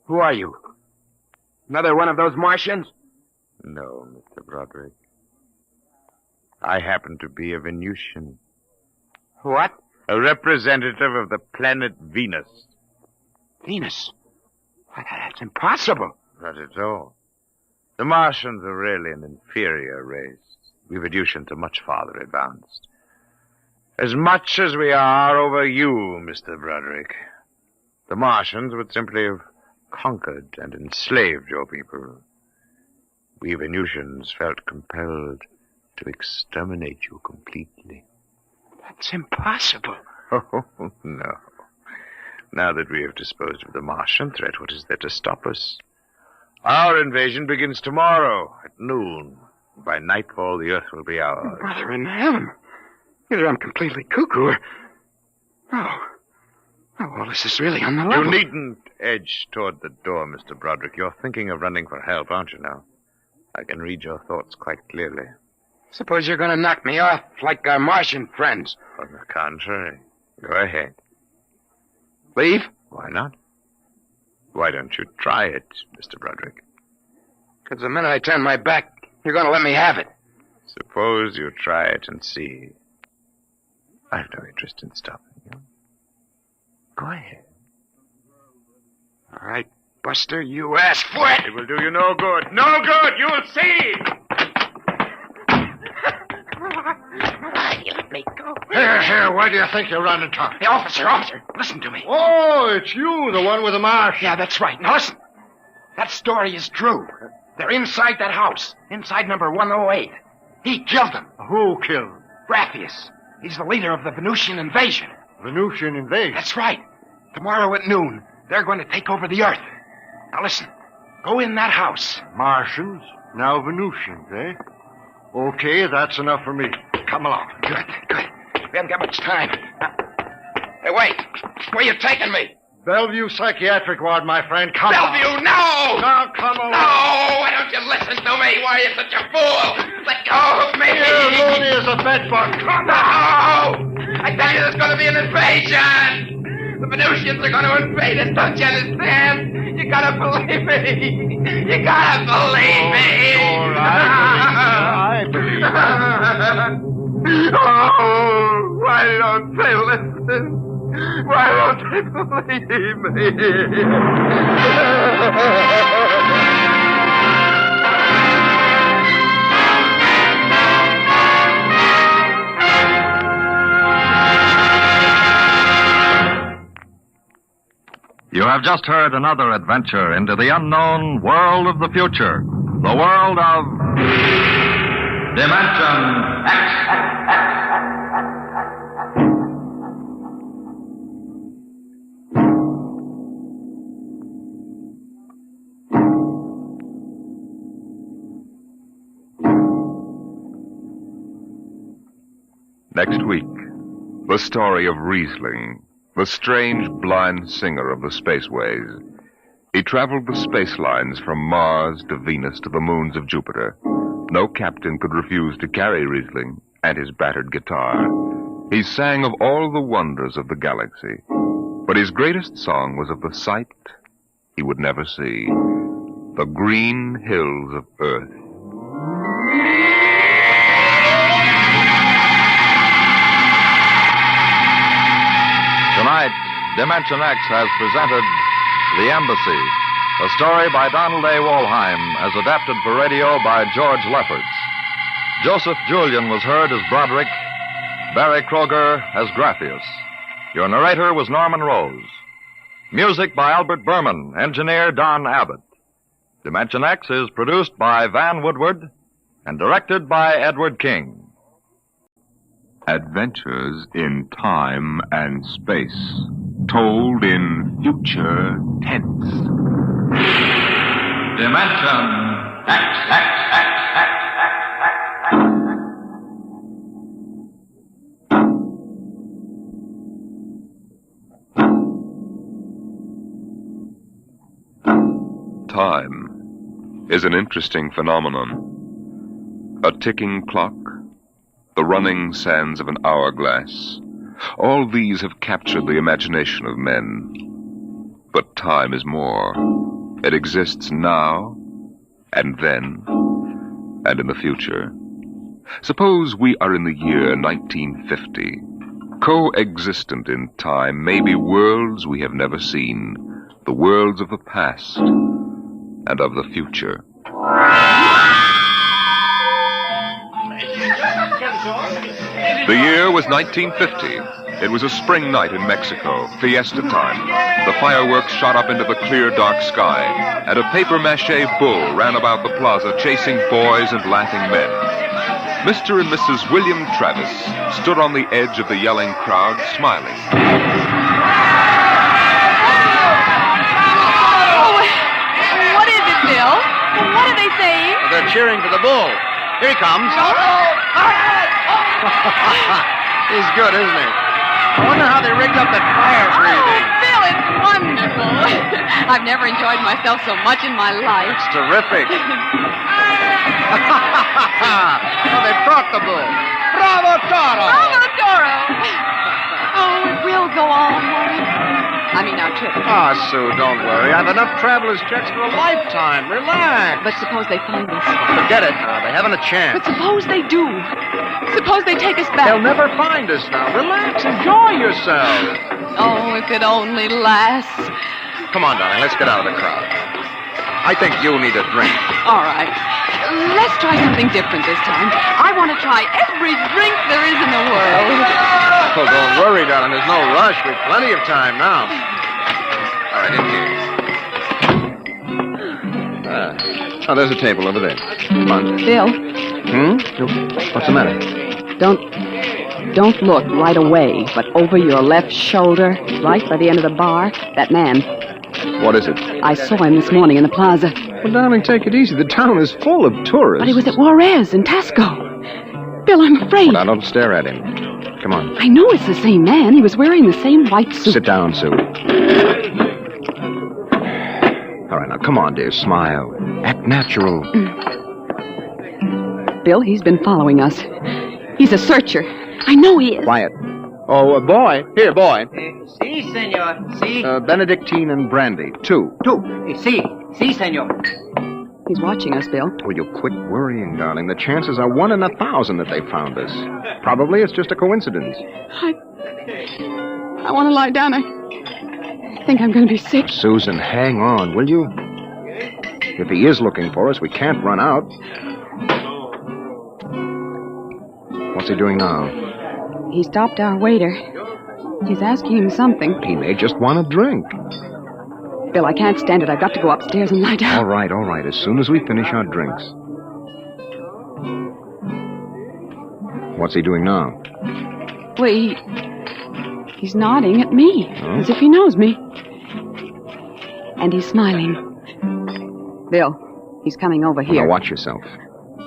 Who are you? Another one of those Martians? No, Mr. Broderick. I happen to be a Venusian. What? A representative of the planet Venus. Venus? That's impossible. Not at all. The Martians are really an inferior race. We Venusians are much farther advanced. As much as we are over you, Mr. Broderick. The Martians would simply have conquered and enslaved your people. We Venusians felt compelled to exterminate you completely. That's impossible. Oh, no. Now that we have disposed of the Martian threat, what is there to stop us? Our invasion begins tomorrow at noon. By nightfall, the Earth will be ours. Brother in heaven. Either I'm completely cuckoo or... Oh, well, this is really on the level. You needn't edge toward the door, Mr. Broderick. You're thinking of running for help, aren't you now? I can read your thoughts quite clearly. Suppose you're going to knock me off like our Martian friends. On the contrary. Go ahead. Leave? Why not? Why don't you try it, Mr. Broderick? Because the minute I turn my back, you're going to let me have it. Suppose you try it and see. I've no interest in stopping you. Go ahead. All right, Buster, you asked for it. It will do you no good. No good! You'll see! You let me go. Here, where do you think you're running to? Hey, officer, listen to me. Oh, it's you, the one with the marsh. Yeah, that's right. Now listen. That story is true. They're inside that house, inside number 108. He killed them. Who killed? Graphius. He's the leader of the Venusian invasion. Venusian invasion? That's right. Tomorrow at noon, they're going to take over the Earth. Now listen. Go in that house. Martians, now Venusians, eh? Okay, that's enough for me. Come along. Good. We haven't got much time. Hey, wait. Where you taking me? Bellevue Psychiatric Ward, my friend. Come on. Bellevue, no! Now, come along. No! Why don't you listen to me? Why are you such a fool? Let go of me! You're loony as a bedbug. Come on! No! I tell you, there's going to be an invasion! The Venusians are going to invade us, don't you understand? You gotta believe me! You gotta believe me! All right. I believe you. Oh, why don't they listen? Why don't they believe me? You have just heard another adventure into the unknown world of the future. The world of Dimension X. Next week, the story of Riesling, the strange blind singer of the spaceways. He traveled the space lines from Mars to Venus to the moons of Jupiter. No captain could refuse to carry Riesling and his battered guitar. He sang of all the wonders of the galaxy, but his greatest song was of the sight he would never see, the green hills of Earth. Tonight, Dimension X has presented The Embassy, a story by Donald A. Wollheim, as adapted for radio by George Lefferts. Joseph Julian was heard as Broderick, Barry Kroger as Graphius. Your narrator was Norman Rose. Music by Albert Berman, engineer Don Abbott. Dimension X is produced by Van Woodward and directed by Edward King. Adventures in time and space, told in future tense. Dimension X. Time is an interesting phenomenon. A ticking clock, the running sands of an hourglass. All these have captured the imagination of men. But time is more. It exists now, and then, and in the future. Suppose we are in the year 1950. Coexistent in time may be worlds we have never seen, the worlds of the past and of the future. The year was 1950. It was a spring night in Mexico, fiesta time. The fireworks shot up into the clear, dark sky, and a papier-mâché bull ran about the plaza chasing boys and laughing men. Mr. and Mrs. William Travis stood on the edge of the yelling crowd, smiling. Oh, what is it, Bill? What are they saying? They're cheering for the bull. Here he comes. He's good, isn't he? I wonder how they rigged up that fire breathing. Oh, Bill, it's wonderful. I've never enjoyed myself so much in my life. It's terrific. Oh, they brought the bull. Bravo, Toro! Bravo, Toro! Oh, it will go on, won't it? I mean, our trip. Ah, Sue, don't worry. I've enough traveler's checks for a lifetime. Relax. But suppose they find us. Forget it now. They haven't a chance. But suppose they do. Suppose they take us back. They'll never find us now. Relax. Enjoy yourself. Oh, if it only lasts. Come on, darling. Let's get out of the crowd. I think you need a drink. All right. Let's try something different this time. I want to try every drink there is in the world. Oh, don't worry, darling. There's no rush. We've plenty of time now. All right, in here. Oh, there's a table over there. Come on. Bill. What's the matter? Don't look right away, but over your left shoulder, right by the end of the bar, that man. What is it? I saw him this morning in the plaza. Well, darling, take it easy. The town is full of tourists. But he was at Juarez in Tasco. Bill, I'm afraid. Well, now, don't stare at him. Come on. I know it's the same man. He was wearing the same white suit. Sit down, Sue. All right, now, come on, dear. Smile. Act natural. Bill, he's been following us. He's a searcher. I know he is. Quiet. Oh, boy. Here, boy. Si, senor. Si. Benedictine and brandy. Two. Si, senor. He's watching us, Bill. Will you quit worrying, darling? The chances are 1 in 1,000 that they found us. Probably it's just a coincidence. I want to lie down. I think I'm going to be sick. Susan, hang on, will you? If he is looking for us, we can't run out. What's he doing now? He stopped our waiter. He's asking him something. He may just want a drink. Bill, I can't stand it. I've got to go upstairs and lie down. All right. As soon as we finish our drinks. What's he doing now? Well, he's nodding at me, as if he knows me. And he's smiling. Bill, he's coming over here. Now watch yourself.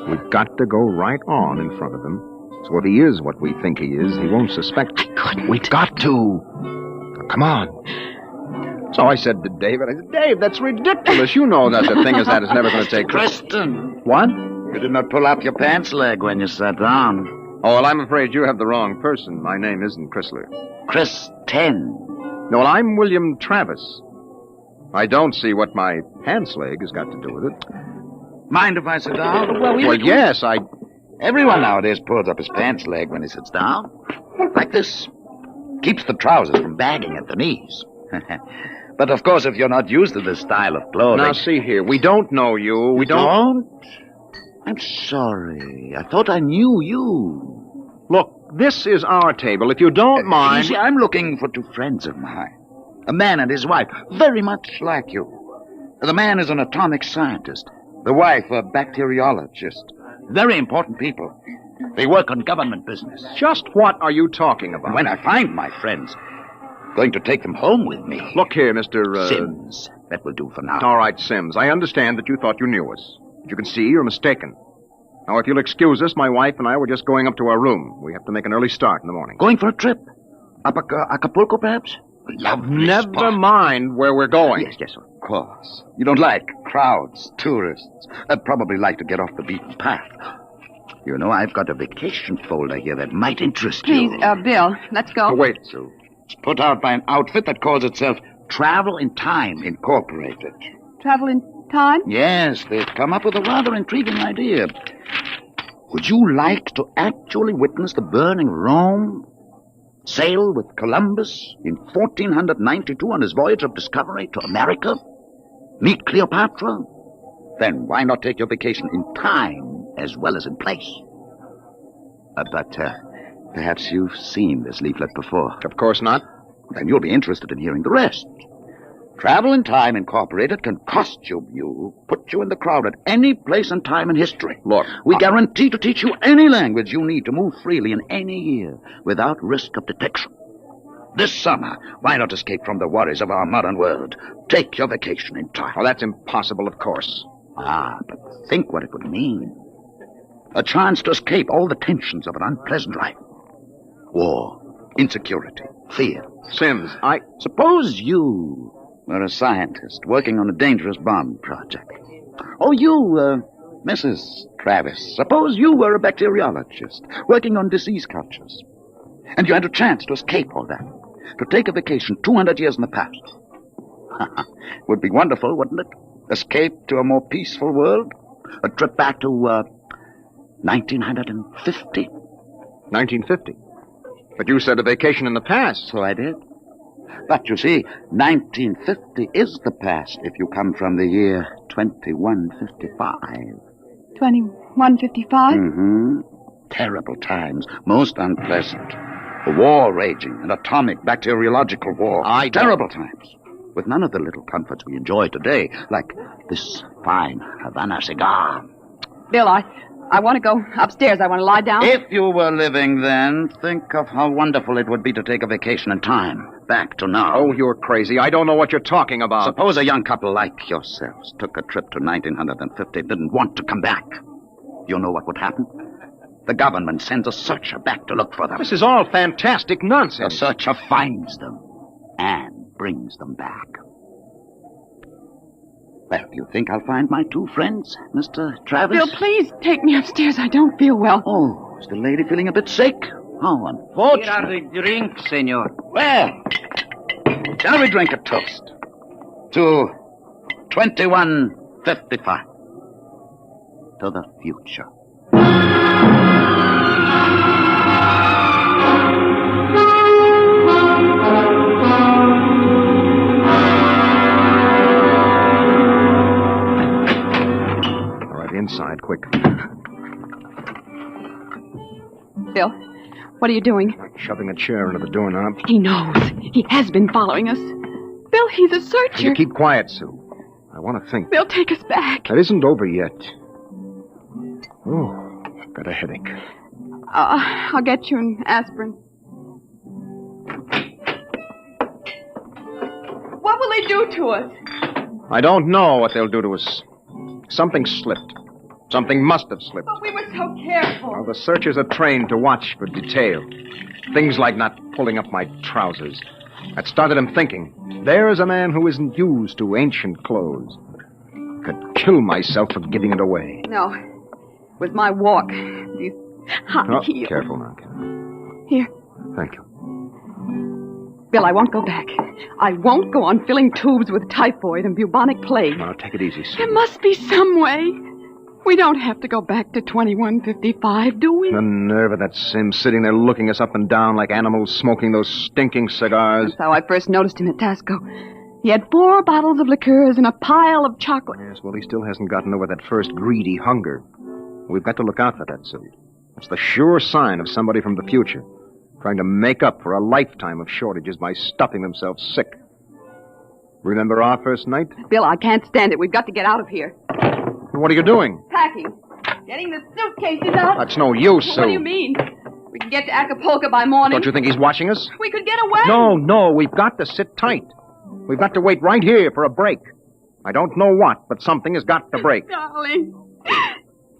We've got to go right on in front of him. So if he is what we think he is, he won't suspect. I couldn't. We've got to. Now, come on. So I said to David, Dave, that's ridiculous. You know that a thing as that is never going to take place. Kristen. What? You did not pull up your pants leg when you sat down. Oh, well, I'm afraid you have the wrong person. My name isn't Chrysler. Kristen. No, well, I'm William Travis. I don't see what my pants leg has got to do with it. Mind if I sit down? Well, yes, Everyone nowadays pulls up his pants leg when he sits down. Like this. Keeps the trousers from bagging at the knees. But, of course, if you're not used to this style of clothing... Now, see here. We don't know you. We don't? I'm sorry. I thought I knew you. Look, this is our table. If you don't mind... You see, I'm looking for two friends of mine. A man and his wife, very much like you. The man is an atomic scientist. The wife, a bacteriologist. Very important people. They work on government business. Just what are you talking about? And when I find my friends, going to take them home with me. Look here, Mr. Sims. That will do for now. All right, Sims. I understand that you thought you knew us. But you can see you're mistaken. Now, if you'll excuse us, my wife and I were just going up to our room. We have to make an early start in the morning. Going for a trip? Up Acapulco, perhaps? Lovely Never spot. mind where we're going. Yes, of course. You don't like crowds, tourists. I'd probably like to get off the beaten path. You know, I've got a vacation folder here that might interest you. Please, Bill, let's go. Oh, wait, Sue. It's put out by an outfit that calls itself Travel in Time Incorporated. Travel in time? Yes, they've come up with a rather intriguing idea. Would you like to actually witness the burning Rome? Sail with Columbus in 1492 on his voyage of discovery to America? Meet Cleopatra? Then why not take your vacation in time as well as in place? But perhaps you've seen this leaflet before. Of course not. Then you'll be interested in hearing the rest. Travel in Time Incorporated can costume you, put you in the crowd at any place and time in history. Look, we guarantee to teach you any language you need to move freely in any year without risk of detection. This summer, why not escape from the worries of our modern world? Take your vacation in time. Well, that's impossible, of course. But think what it would mean. A chance to escape all the tensions of an unpleasant life. War, insecurity, fear. Sims, Suppose you were a scientist working on a dangerous bomb project. Or you, Mrs. Travis, suppose you were a bacteriologist working on disease cultures. And you had a chance to escape all that. To take a vacation 200 years in the past. Would be wonderful, wouldn't it? Escape to a more peaceful world? A trip back to, 1950. 1950? But you said a vacation in the past. So I did. But you see, 1950 is the past if you come from the year 2155. 2155? Mm-hmm. Terrible times. Most unpleasant. A war raging, an atomic bacteriological war. Terrible times. With none of the little comforts we enjoy today, like this fine Havana cigar. Bill, I want to go upstairs. I want to lie down. If you were living then, think of how wonderful it would be to take a vacation in time. Back to now. Oh, you're crazy. I don't know what you're talking about. Suppose a young couple like yourselves took a trip to 1950 and didn't want to come back. You know what would happen? The government sends a searcher back to look for them. This is all fantastic nonsense. The searcher finds them and brings them back. Well, do you think I'll find my two friends, Mr. Travis? Bill, please take me upstairs. I don't feel well. Oh, is the lady feeling a bit sick? How unfortunate. Here are the drinks, senor. Well, shall we drink a toast to 2155? To the future. Inside, quick. Bill, what are you doing? Shoving a chair into the doorknob. He knows. He has been following us. Bill, Bill, he's a searcher. You keep quiet, Sue. I want to think. They'll take us back. That isn't over yet. Oh, I've got a headache. I'll get you an aspirin. What will they do to us? I don't know what they'll do to us. Something slipped. Something must have slipped. But we were so careful. Well, the searchers are trained to watch for detail. Things like not pulling up my trousers. That started him thinking. There is a man who isn't used to ancient clothes. Could kill myself for giving it away. No. It was my walk. These high heels. Careful now, Ken. Here. Thank you. Bill, I won't go back. I won't go on filling tubes with typhoid and bubonic plague. Now, take it easy, Sue. There must be some way. We don't have to go back to 2155, do we? The nerve of that Sim sitting there looking us up and down like animals smoking those stinking cigars. That's how I first noticed him at Tasco. He had 4 bottles of liqueurs and a pile of chocolate. Yes, well, he still hasn't gotten over that first greedy hunger. We've got to look out for that, Sue. It's the sure sign of somebody from the future, trying to make up for a lifetime of shortages by stuffing themselves sick. Remember our first night? Bill, I can't stand it. We've got to get out of here. What are you doing? Packing. Getting the suitcases out. That's no use, Sue. What do you mean? We can get to Acapulco by morning. Don't you think he's watching us? We could get away. No, we've got to sit tight. We've got to wait right here for a break. I don't know what, but something has got to break. Darling,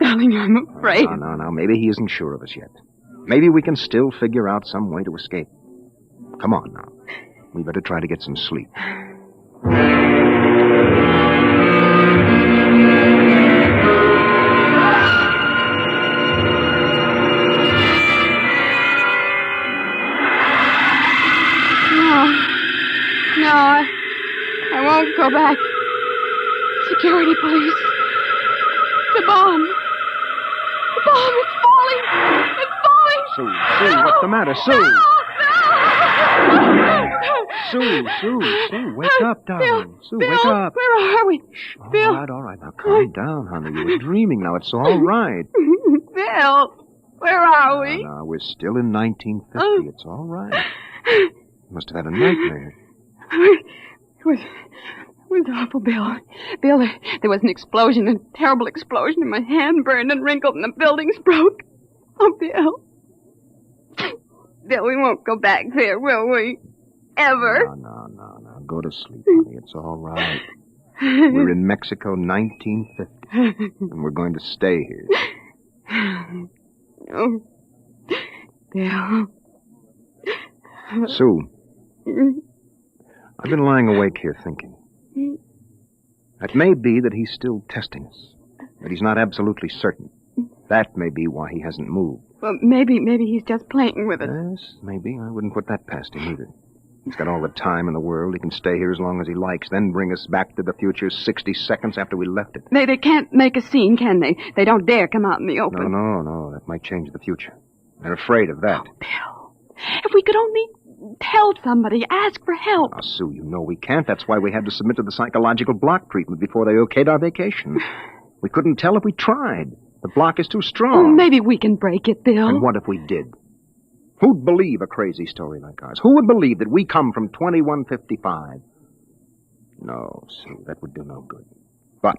I'm afraid. No. Maybe he isn't sure of us yet. Maybe we can still figure out some way to escape. Come on now. We better try to get some sleep. No, I won't go back. Security police. The bomb. The bomb is falling. It's falling. Sue, what's the matter? Sue! Sue, wake up, darling. Sue, Bill, wake up. Where are we? Bill. All right, now calm down, honey. You were dreaming now. It's all right. Bill, where are we? No, we're still in 1950. It's all right. You must have had a nightmare. It was awful, Bill. Bill, there was an explosion, a terrible explosion, and my hand burned and wrinkled, and the buildings broke. Oh, Bill. Bill, we won't go back there, will we? Ever? No. Go to sleep, honey. It's all right. We're in Mexico, 1950, and we're going to stay here. Oh, Bill. Sue, I've been lying awake here thinking. It may be that he's still testing us, but he's not absolutely certain. That may be why he hasn't moved. Well, maybe he's just playing with us. Yes, maybe. I wouldn't put that past him either. He's got all the time in the world. He can stay here as long as he likes, then bring us back to the future 60 seconds after we left it. They can't make a scene, can they? They don't dare come out in the open. No. That might change the future. They're afraid of that. Oh, Bill, if we could only tell somebody, ask for help. Now, Sue, you know we can't. That's why we had to submit to the psychological block treatment before they okayed our vacation. We couldn't tell if we tried. The block is too strong. Oh, maybe we can break it, Bill. And what if we did? Who'd believe a crazy story like ours? Who would believe that we come from 2155? No, Sue, that would do no good. But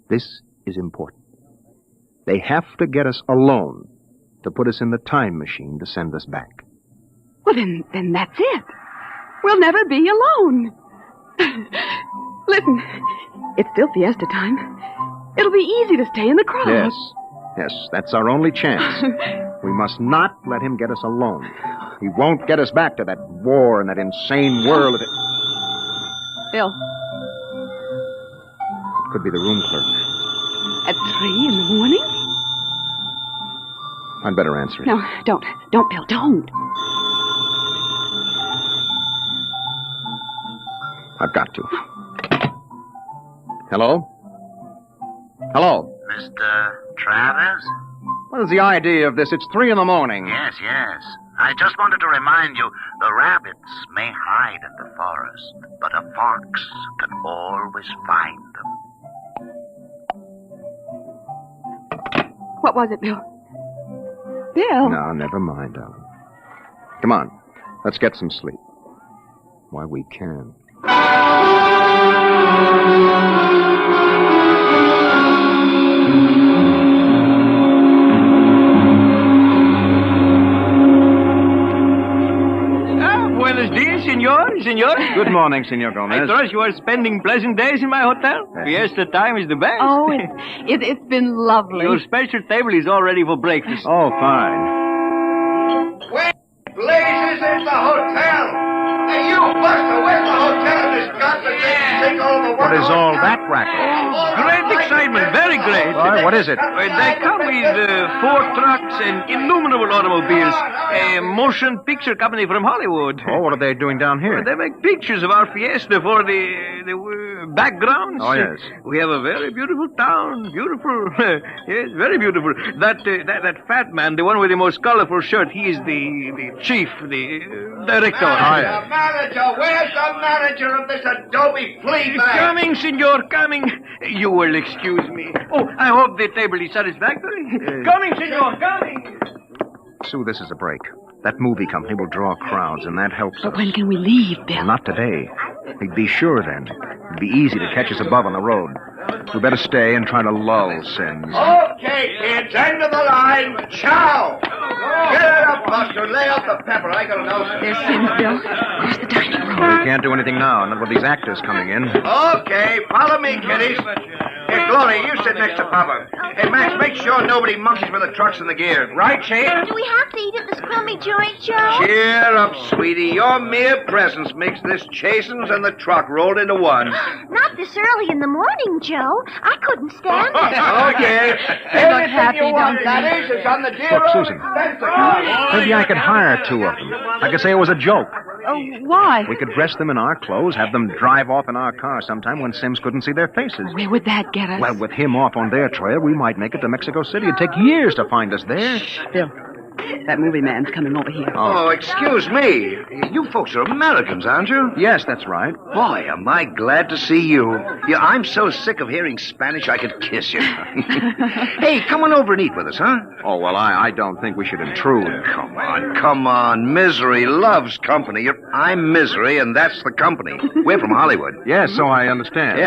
this is important. They have to get us alone to put us in the time machine to send us back. Well, then that's it. We'll never be alone. Listen, it's still fiesta time. It'll be easy to stay in the crowd. Yes, that's our only chance. We must not let him get us alone. He won't get us back to that war and that insane world of it. Bill. It could be the room clerk. At 3 in the morning? I'd better answer it. No, don't. Don't, Bill, don't. I've got to. Hello? Hello? Mr. Travers? What is the idea of this? It's 3 in the morning. Yes. I just wanted to remind you, the rabbits may hide in the forest, but a fox can always find them. What was it, Bill? Bill? No, never mind, darling. Come on. Let's get some sleep. Why, we can. Buenos dias, senor. Good morning, Senor Gomez. I trust you are spending pleasant days in my hotel. Yes, the time is the best. Oh, it's been lovely. Your special table is all ready for breakfast. Oh, fine. Where blazes is the hotel? Hey, you, Buster, where's the hotel in this godforsaken take over? What is all that racket? Great excitement, very great. Why, what is it? They come with 4 trucks and innumerable automobiles. A motion picture company from Hollywood. Oh, what are they doing down here? They make pictures of our fiesta for the backgrounds. Oh, yes. We have a very beautiful town. Beautiful. Yes, very beautiful. That fat man, the one with the most colorful shirt, he is the chief, the director. Oh, yes. Manager, where's the manager of this adobe flea bag? Coming, senor, coming. You will excuse me. Oh, I hope the table is satisfactory. Coming, senor, coming. Sue, this is a break. That movie company will draw crowds, and that helps But us. when can we leave, Bill? Well, not today. We'd be sure then. It'd be easy to catch us above on the road. We better stay and try to lull Sims. Okay, kids, end of the line. Ciao. Get it up, Buster. Lay out the pepper. I gotta know. There's Sims, Bill. Across the dining room. We can't do anything now, not with these actors coming in. Okay, follow me, kiddies. Hey, Glory, you sit next to Papa. Hey, Max, make sure nobody monkeys with the trucks and the gear. Right, Shane? Do we have to eat at this crummy joint, Joe? Cheer up, sweetie. Your mere presence makes this chasins and the truck rolled into one. Not this early in the morning, Joe. I couldn't stand it. Okay. They look happy, you want, don't that they? is, it's on the dear Look, old Susan. expense account. Maybe I could hire 2 of them. I could say it was a joke. Oh, why? We could dress them in our clothes, have them drive off in our car sometime when Sims couldn't see their faces. Where would that get us? Well, with him off on their trail, we might make it to Mexico City. It'd take years to find us there. Bill, that movie man's coming over here. Oh, excuse me. You folks are Americans, aren't you? Yes, that's right. Boy, am I glad to see you. Yeah, I'm so sick of hearing Spanish I could kiss you. Hey, come on over and eat with us, huh? Oh, well, I don't think we should intrude. Come on. Misery loves company. I'm Misery, and that's the company. We're from Hollywood. Yes, so I understand.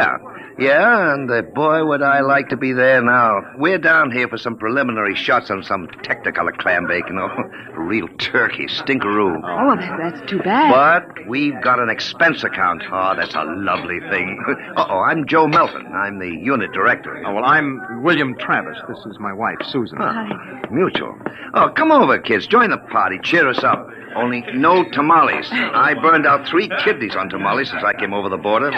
Yeah, and boy, would I like to be there now. We're down here for some preliminary shots on some Technicolor clam bake, you know. Real turkey, stinkeroo. Oh, that's too bad. But we've got an expense account. Oh, that's a lovely thing. I'm Joe Melton. I'm the unit director. Oh, well, I'm William Travis. This is my wife, Susan. Hi. Mutual. Oh, come over, kids. Join the party. Cheer us up. Only no tamales. I burned out 3 kidneys on tamales since I came over the border.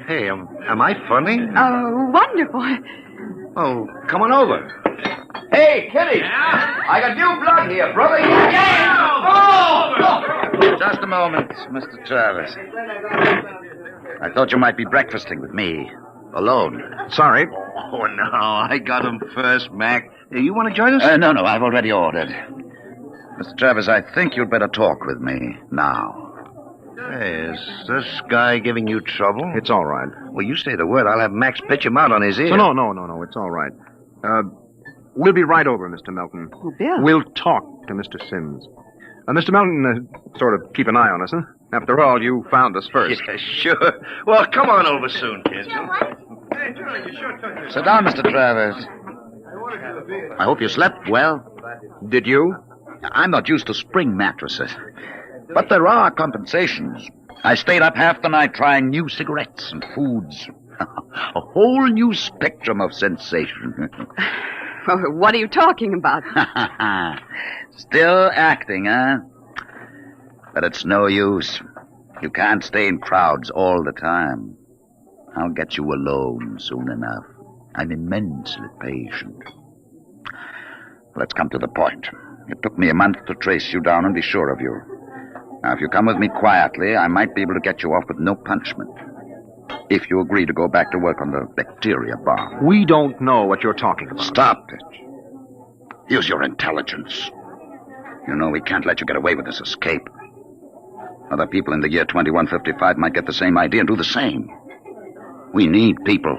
Hey, am I funny? Oh, wonderful. Oh, come on over. Hey, Kitty. I got new blood here, brother. Just a moment, Mr. Travis. I thought you might be breakfasting with me. Alone. Sorry. Oh, no. I got him first, Mac. You want to join us? No, I've already ordered. Mr. Travis, I think you'd better talk with me now. Hey, is this guy giving you trouble? It's all right. Well, you say the word. I'll have Max pitch him out on his ear. No. It's all right. We'll be right over, Mr. Melton. Oh, Bill. We'll talk to Mr. Sims. Mr. Melton, sort of keep an eye on us, huh? After all, you found us first. Yeah, sure. Well, come on over soon, kids. Sit down, Mr. Travis. I hope you slept well. Did you? I'm not used to spring mattresses. But there are compensations. I stayed up half the night trying new cigarettes and foods. A whole new spectrum of sensation. What are you talking about? Still acting, huh? But it's no use. You can't stay in crowds all the time. I'll get you alone soon enough. I'm immensely patient. Let's come to the point. It took me a month to trace you down and be sure of you. Now, if you come with me quietly, I might be able to get you off with no punishment. If you agree to go back to work on the bacteria bomb. We don't know what you're talking about. Stop it. Use your intelligence. You know we can't let you get away with this escape. Other people in the year 2155 might get the same idea and do the same. We need people.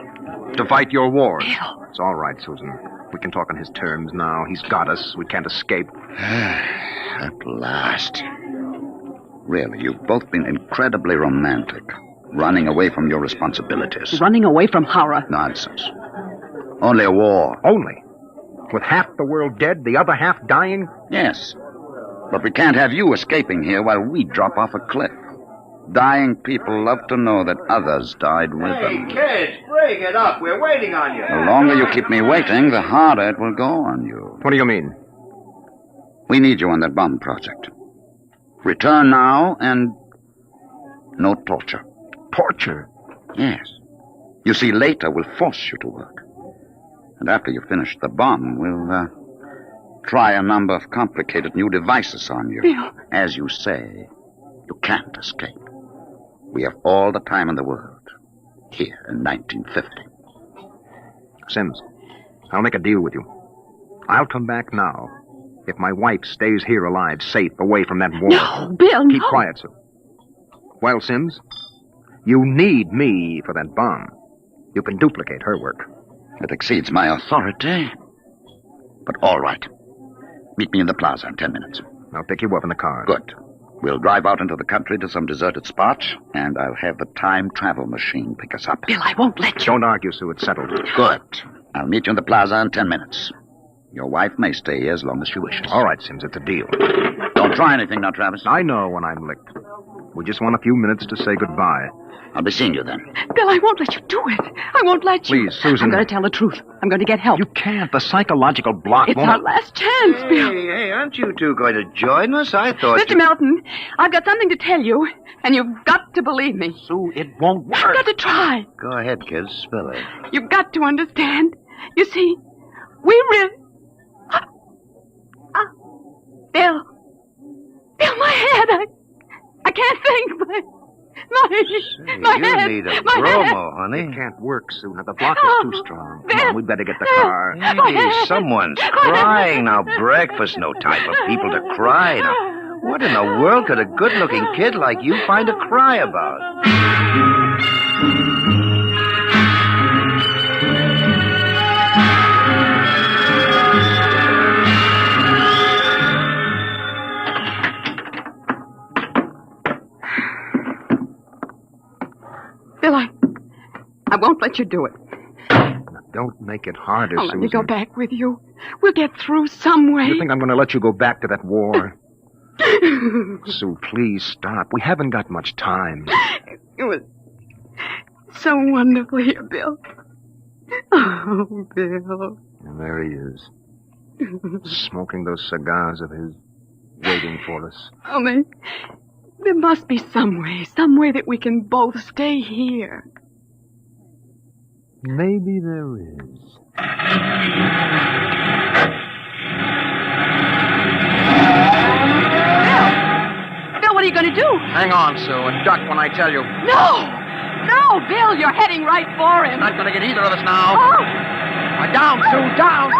To fight your wars. Bill. It's all right, Susan. We can talk on his terms now. He's got us. We can't escape. At last. Really, you've both been incredibly romantic. Running away from your responsibilities. Running away from horror. Nonsense. Only a war. Only? With half the world dead, the other half dying? Yes. But we can't have you escaping here while we drop off a cliff. Dying people love to know that others died with them. Kids, break it up. We're waiting on you. The longer you keep me waiting, the harder it will go on you. What do you mean? We need you on that bomb project. Return now and no torture. Torture? Yes. You see, later we'll force you to work. And after you finish the bomb, we'll try a number of complicated new devices on you. Bill. As you say, you can't escape. We have all the time in the world. Here in 1950. Sims, I'll make a deal with you. I'll come back now if my wife stays here alive, safe, away from that war. No, Bill, Keep quiet, Sue. Well, Sims, you need me for that bomb. You can duplicate her work. It exceeds my authority. But all right. Meet me in the plaza in 10 minutes. I'll pick you up in the car. Good. We'll drive out into the country to some deserted spot, and I'll have the time travel machine pick us up. Bill, I won't let you. Don't argue, Sue. It's settled. Good. I'll meet you in the plaza in 10 minutes. Your wife may stay here as long as she wishes. All right, Sims. It's a deal. Don't try anything now, Travis. I know when I'm licked. We just want a few minutes to say goodbye. I'll be seeing you then. Bill, I won't let you do it. I won't let you. Please, Susan. I'm going to tell the truth. I'm going to get help. You can't. The psychological block It's won't... our last chance, Bill. Hey, aren't you two going to join us? I thought Mr. Melton, I've got something to tell you, and you've got to believe me. Sue, it won't work. You've got to try. Go ahead, kids. Spill it. You've got to understand. You see, we really... Bill, my head. I can't think. My you head. need a my bromo, head. honey. It can't work, Sue. Now, the block is too strong. Come on, we'd better get the car. Hey, someone's crying now. Breakfast, no time for people to cry. Now, what in the world could a good-looking kid like you find to cry about? Bill, I won't let you do it. Don't make it harder, I'll Susan. let me go back with you. We'll get through some way. You think I'm going to let you go back to that war? Sue, please stop. We haven't got much time. It was so wonderful here, Bill. Oh, Bill. And there he is, smoking those cigars of his, waiting for us. Only, there must be some way that we can both stay here. Maybe there is. Bill, what are you going to do? Hang on, Sue, and duck when I tell you. No, Bill, you're heading right for him. Not going to get either of us now. Oh. Down, Sue, down.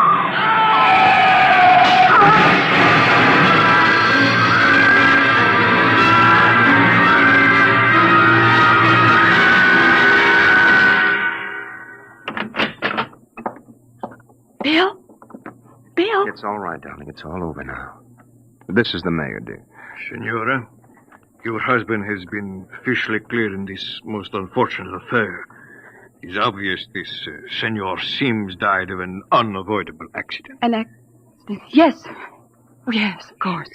Bill? It's all right, darling. It's all over now. This is the mayor, dear. Senora, your husband has been officially cleared in this most unfortunate affair. It's obvious this Senor Sims died of an unavoidable accident. An accident? Yes. Oh, yes, of course.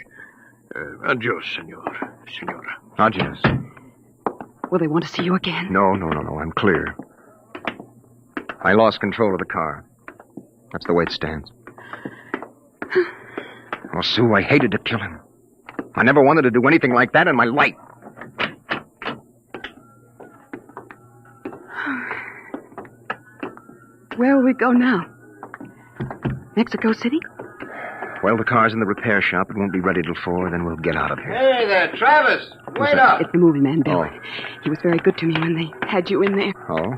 Adios, Senora. Adios. Will they want to see you again? No. I'm clear. I lost control of the car. That's the way it stands. Oh, Sue, I hated to kill him. I never wanted to do anything like that in my life. Where will we go now? Mexico City? Well, the car's in the repair shop. It won't be ready till 4, then we'll get out of here. Hey there, Travis. Wait up. It's the movie man, Bill. Oh. He was very good to me when they had you in there. Oh?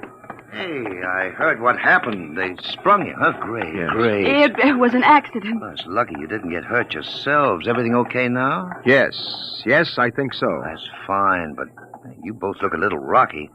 Hey, I heard what happened. They sprung you, huh? Great, Yes. great. It was an accident. Well, it's lucky you didn't get hurt yourselves. Everything okay now? Yes, I think so. That's fine, but you both look a little rocky.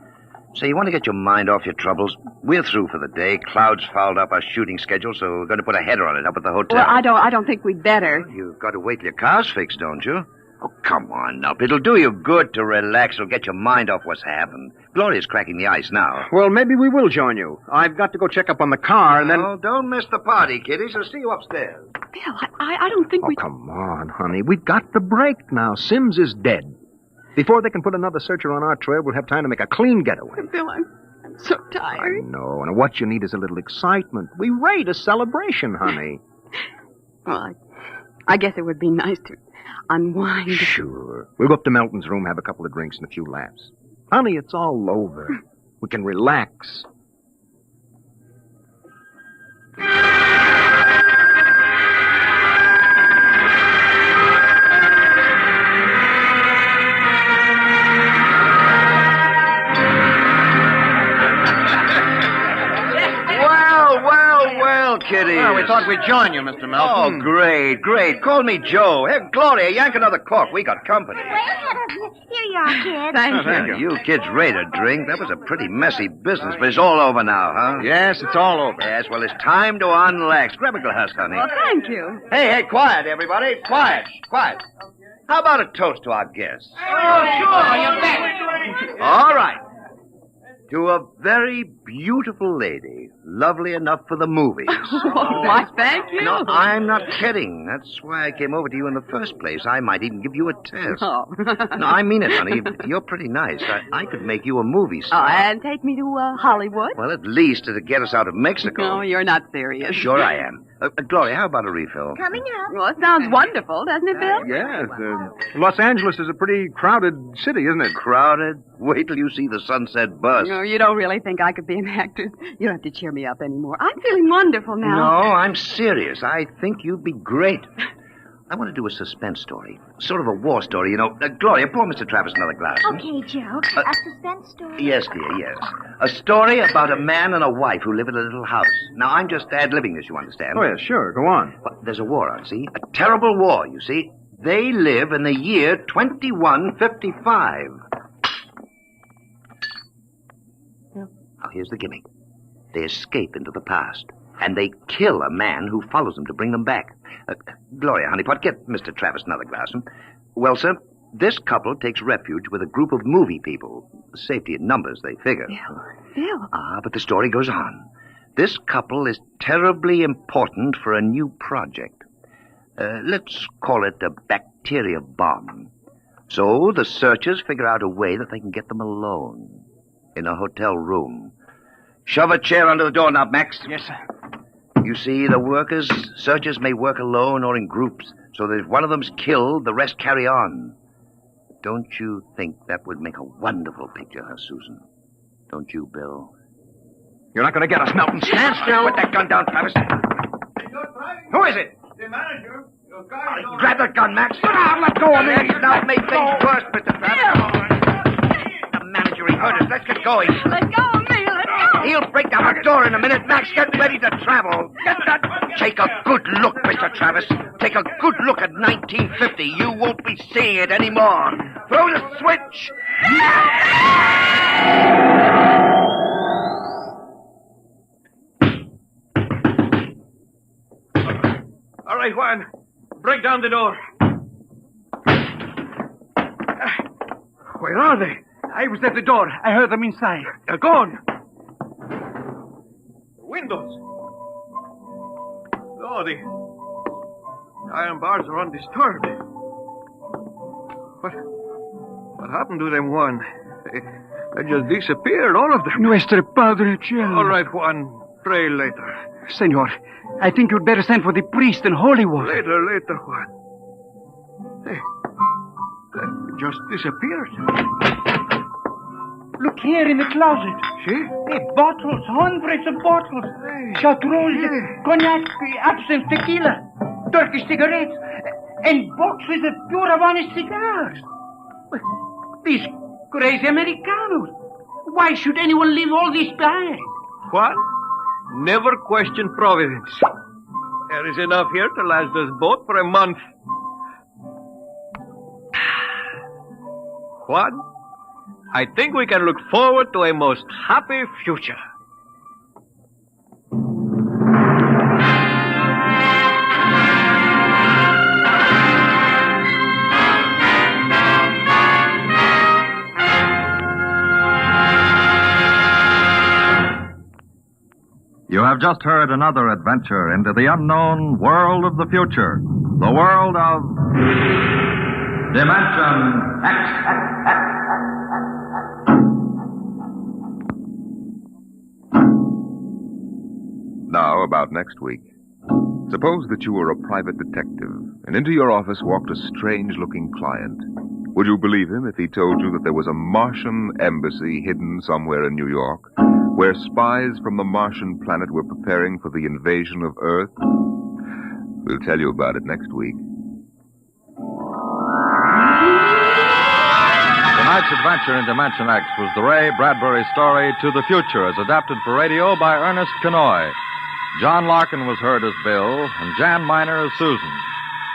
Say, you want to get your mind off your troubles? We're through for the day. Cloud's fouled up our shooting schedule, so we're going to put a header on it up at the hotel. Well, I don't think we'd better. You've got to wait till your car's fixed, don't you? Oh, come on now. It'll do you good to relax. It'll get your mind off what's happened. Gloria's cracking the ice now. Well, maybe we will join you. I've got to go check up on the car and then... Oh, don't miss the party, kiddies. I'll see you upstairs. Bill, I don't think we... Oh, come on, honey. We've got the break now. Sims is dead. Before they can put another searcher on our trail, we'll have time to make a clean getaway. Bill, I'm so tired. I know, and what you need is a little excitement. We rate a celebration, honey. Well, I guess it would be nice to unwind. Sure. We'll go up to Melton's room, have a couple of drinks and a few laughs. Honey, it's all over. We can relax. Well, kiddies. Well, we thought we'd join you, Mr. Melton. Oh, great. Call me Joe. Hey, Gloria, yank another cork. We got company. Way ahead of you. Here you are, kid. Thank you. You kids ready to drink? That was a pretty messy business, but it's all over now, huh? Yes, it's all over. Yes, well, it's time to unlax. Grab a glass, honey. Well, thank you. Hey, quiet, everybody. Quiet. How about a toast to our guests? Oh, sure. You bet. All right. To a very beautiful lady, lovely enough for the movies. Why, thank you. No, I'm not kidding. That's why I came over to you in the first place. I might even give you a test. Oh. No, I mean it, honey. You're pretty nice. I could make you a movie star. Oh, and take me to Hollywood? Well, at least it'll get us out of Mexico. No, you're not serious. Sure I am. Gloria, how about a refill? Coming up. Well, it sounds wonderful, doesn't it, Bill? Yes. Los Angeles is a pretty crowded city, isn't it? Crowded? Wait till you see the sunset bus. No, you don't really think I could be an actress. You don't have to cheer me up anymore. I'm feeling wonderful now. No, I'm serious. I think you'd be great. I want to do a suspense story. Sort of a war story, you know. Gloria, pour Mr. Travis another glass. Okay, Joe. A suspense story? Yes, dear, yes. A story about a man and a wife who live in a little house. Now, I'm just ad-libbing this, you understand? Oh, yeah, sure. Go on. But there's a war on, see? A terrible war, you see. They live in the year 2155. Now, here's the gimmick. They escape into the past, and they kill a man who follows them to bring them back. Gloria, honeypot, get Mr. Travis another glass. Well, sir, this couple takes refuge with a group of movie people. Safety in numbers, they figure. Bill. But the story goes on. This couple is terribly important for a new project. Let's call it a bacteria bomb. So the searchers figure out a way that they can get them alone in a hotel room. Shove a chair under the doorknob, Max. Yes, sir. You see, the searchers may work alone or in groups, so that if one of them's killed, the rest carry on. Don't you think that would make a wonderful picture, huh, Susan? Don't you, Bill? You're not going to get us, Melton. Stand still. Put that gun down, Travis. Who is it? The manager. Grab that gun, Max. Let go of me. Now make things worse, Mr. Travis. The manager, he heard us. Let's get going. Let go of me. Let go. He'll break down the door in a minute. Max, get ready to travel. Get that. Take a good look, Mr. Travis. Take a good look at 1950. You won't be seeing it anymore. Throw the switch. All right, Juan. Break down the door. Where are they? I was at the door. I heard them inside. They're gone. Windows. Oh, the iron bars are undisturbed. What happened to them, Juan? They just disappeared, all of them. Nuestro Padre Cielo. All right, Juan. Pray later. Senor, I think you'd better send for the priest and holy water. Later, Juan. Hey, they just disappeared. Look here in the closet. See? Hey, bottles, hundreds of bottles. Chartreuse, cognac, absinthe, tequila, Turkish cigarettes, and boxes of pure Havana cigars. These crazy Americanos. Why should anyone leave all this behind? Juan, never question providence. There is enough here to last us both for a month. Juan, I think we can look forward to a most happy future. have just heard another adventure into the unknown world of the future. The world of Dimension X. Now, about next week. Suppose that you were a private detective, and into your office walked a strange-looking client. Would you believe him if he told you that there was a Martian embassy hidden somewhere in New York, where spies from the Martian planet were preparing for the invasion of Earth? We'll tell you about it next week. Tonight's adventure in Dimension X was the Ray Bradbury story To the Future, as adapted for radio by Ernest Kenoy. John Larkin was heard as Bill, and Jan Miner as Susan.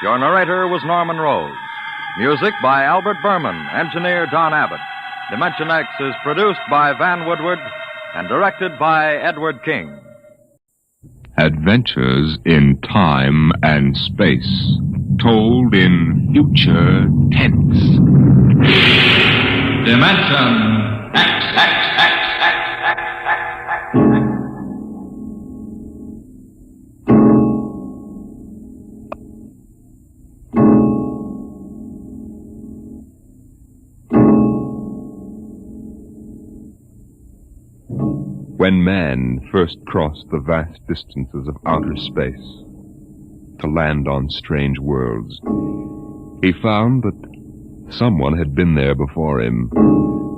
Your narrator was Norman Rose. Music by Albert Berman, engineer Don Abbott. Dimension X is produced by Van Woodward and directed by Edward King. Adventures in time and space, told in future tense. Dimension X. When man first crossed the vast distances of outer space to land on strange worlds, he found that someone had been there before him.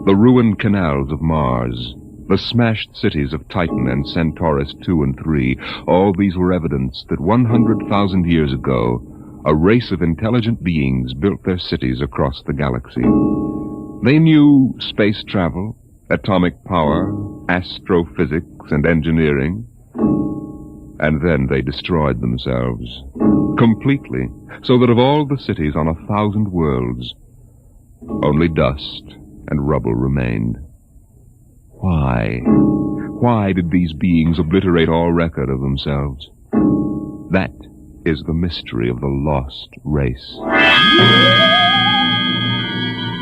The ruined canals of Mars, the smashed cities of Titan and Centaurus II and III, all these were evidence that 100,000 years ago, a race of intelligent beings built their cities across the galaxy. They knew space travel, atomic power, astrophysics, and engineering. And then they destroyed themselves. Completely. So that of all the cities on 1,000 worlds, only dust and rubble remained. Why? Why did these beings obliterate all record of themselves? That is the mystery of the lost race.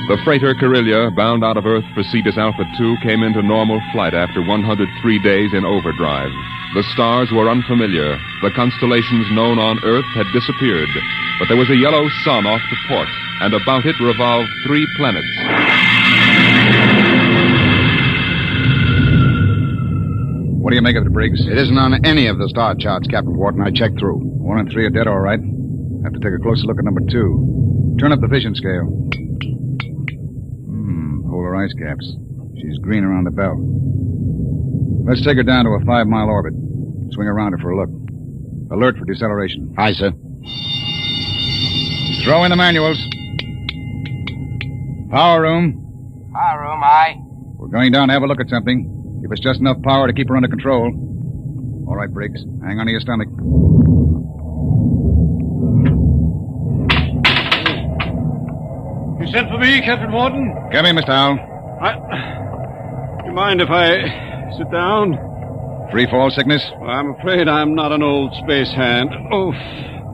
The freighter Carillia, bound out of Earth for Cetus Alpha 2, came into normal flight after 103 days in overdrive. The stars were unfamiliar. The constellations known on Earth had disappeared. But there was a yellow sun off to port, and about it revolved 3 planets. What do you make of it, Briggs? It isn't on any of the star charts, Captain Wharton. I checked through. 1 and 3 are dead, all right. Have to take a closer look at number 2. Turn up the vision scale. Polar ice caps. She's green around the belt. Let's take her down to a 5-mile orbit. Swing around her for a look. Alert for deceleration. Aye, sir. Throw in the manuals. Power room. Power room, aye. We're going down to have a look at something. Give us just enough power to keep her under control. All right, Briggs. Hang on to your stomach. You sent for me, Captain Wharton? Come in, Mr. Howell. You mind if I sit down? Free fall sickness? Well, I'm afraid I'm not an old space hand. Oof.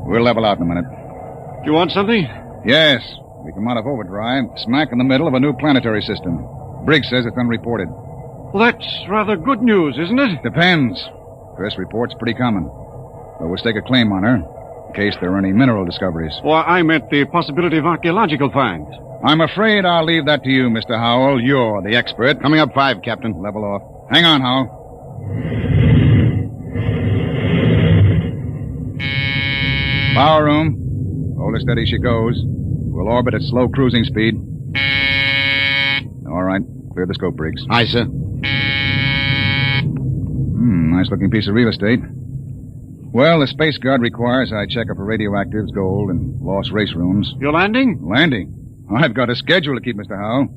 We'll level out in a minute. Do you want something? Yes. We come out of overdrive, smack in the middle of a new planetary system. Briggs says it's unreported. Well, that's rather good news, isn't it? Depends. Press report's pretty common. But we'll stake a claim on her, in case there are any mineral discoveries. Well, I meant the possibility of archaeological finds. I'm afraid I'll leave that to you, Mr. Howell. You're the expert. Coming up 5, Captain. Level off. Hang on, Howell. Power room. Hold her steady she goes. We'll orbit at slow cruising speed. All right. Clear the scope, Briggs. Aye, sir. Nice-looking piece of real estate. Well, the Space Guard requires I check up for radioactives, gold, and lost race rooms. You're landing? Landing? I've got a schedule to keep, Mr. Howell.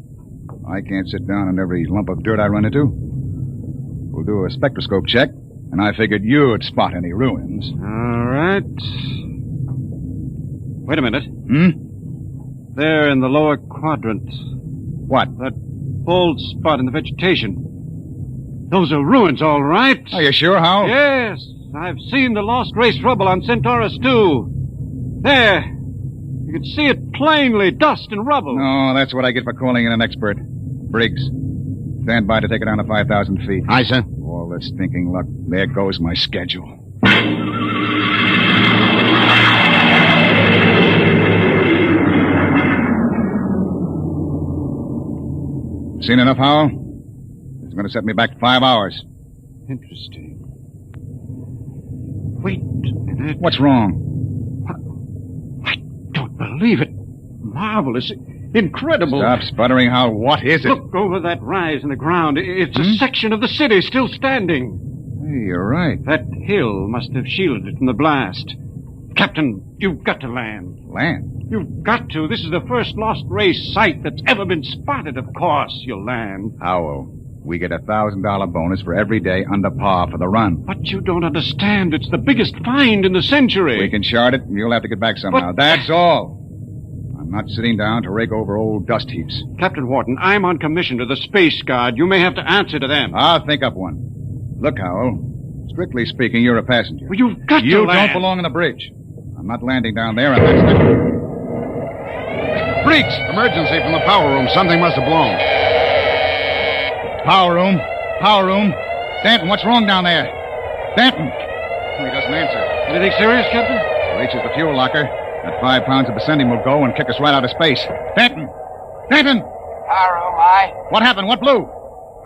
I can't sit down on every lump of dirt I run into. We'll do a spectroscope check, and I figured you'd spot any ruins. All right. Wait a minute. There in the lower quadrant. What? That bold spot in the vegetation. Those are ruins, all right. Are you sure, Howell? Yes. I've seen the lost race rubble on Centaurus 2. There. You can see it plainly, dust and rubble. No, that's what I get for calling in an expert. Briggs, stand by to take it down to 5,000 feet. Aye, sir. All the stinking luck. There goes my schedule. Seen enough, Howell? It's going to set me back 5 hours. Interesting. Wait a minute. What's wrong? Don't believe it. Marvelous. Incredible. Stop sputtering, Howell. What is it? Look over that rise in the ground. It's a section of the city still standing. Hey, you're right. That hill must have shielded it from the blast. Captain, you've got to land. Land? You've got to. This is the first Lost Race site that's ever been spotted. Of course you'll land. Howell, we get a $1,000 bonus for every day under par for the run. But you don't understand. It's the biggest find in the century. We can chart it, and you'll have to get back somehow. That's all. I'm not sitting down to rake over old dust heaps. Captain Wharton, I'm on commission to the Space Guard. You may have to answer to them. I'll think up one. Look, Howell, strictly speaking, you're a passenger. Well, you've got to You land. don't belong on the bridge. I'm not landing down there unless the... Briggs! Emergency from the power room. Something must have blown. Power room. Power room. Danton, what's wrong down there? Danton! He doesn't answer. Anything serious, Captain? Reaches the fuel locker. That 5 pounds of ascending will go and kick us right out of space. Danton! Danton! Power room, aye. What happened? What blew?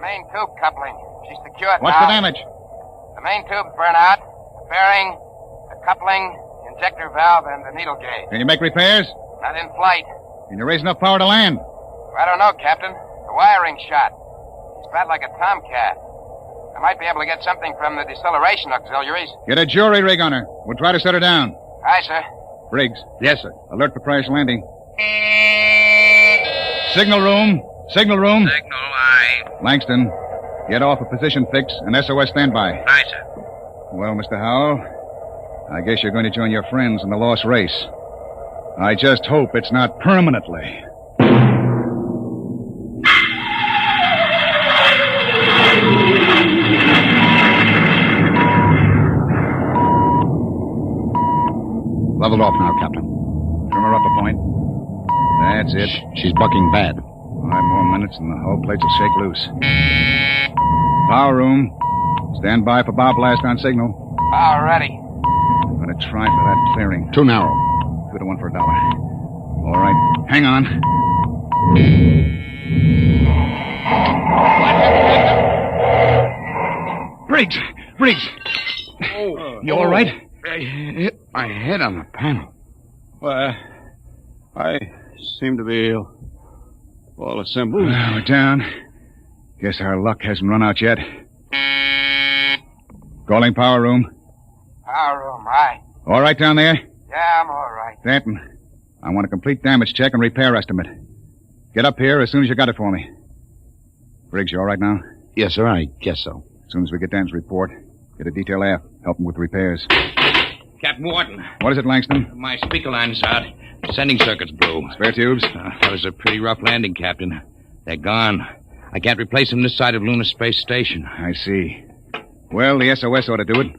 Main tube coupling. She's secured What's now. the damage? The main tube's burnt out. The bearing, the coupling, the injector valve, and the needle gauge. Can you make repairs? Not in flight. Can you raise enough power to land? I don't know, Captain. The wiring's shot. It's fat like a tomcat. I might be able to get something from the deceleration auxiliaries. Get a jury rig on her. We'll try to set her down. Aye, sir. Briggs. Yes, sir. Alert for crash landing. Signal room. Signal room. Signal, aye. Langston, get off a position fix and SOS standby. Aye, sir. Well, Mr. Howell, I guess you're going to join your friends in the lost race. I just hope it's not permanently. Leveled off now, Captain. Trim her up a point. That's it. She's bucking bad. 5 more minutes and the whole place will shake loose. Power room. Stand by for bow blast on signal. Power ready. I'm going to try for that clearing. Too narrow. 2 to 1 for $1. All right. Hang on. Briggs! Briggs! You all right? I hit my head on the panel. Well, I seem to be all assembled. We're down. Guess our luck hasn't run out yet. Calling power room. Power room, aye. All right down there? Yeah, I'm all right. Danton, I want a complete damage check and repair estimate. Get up here as soon as you got it for me. Briggs, you all right now? Yes, sir, I guess so. As soon as we get Dan's report, get a detail aft. Help him with repairs. Captain Wharton. What is it, Langston? My speaker line's out. Sending circuits blew. Spare tubes? That was a pretty rough landing, Captain. They're gone. I can't replace them this side of Lunar Space Station. I see. Well, the SOS ought to do it.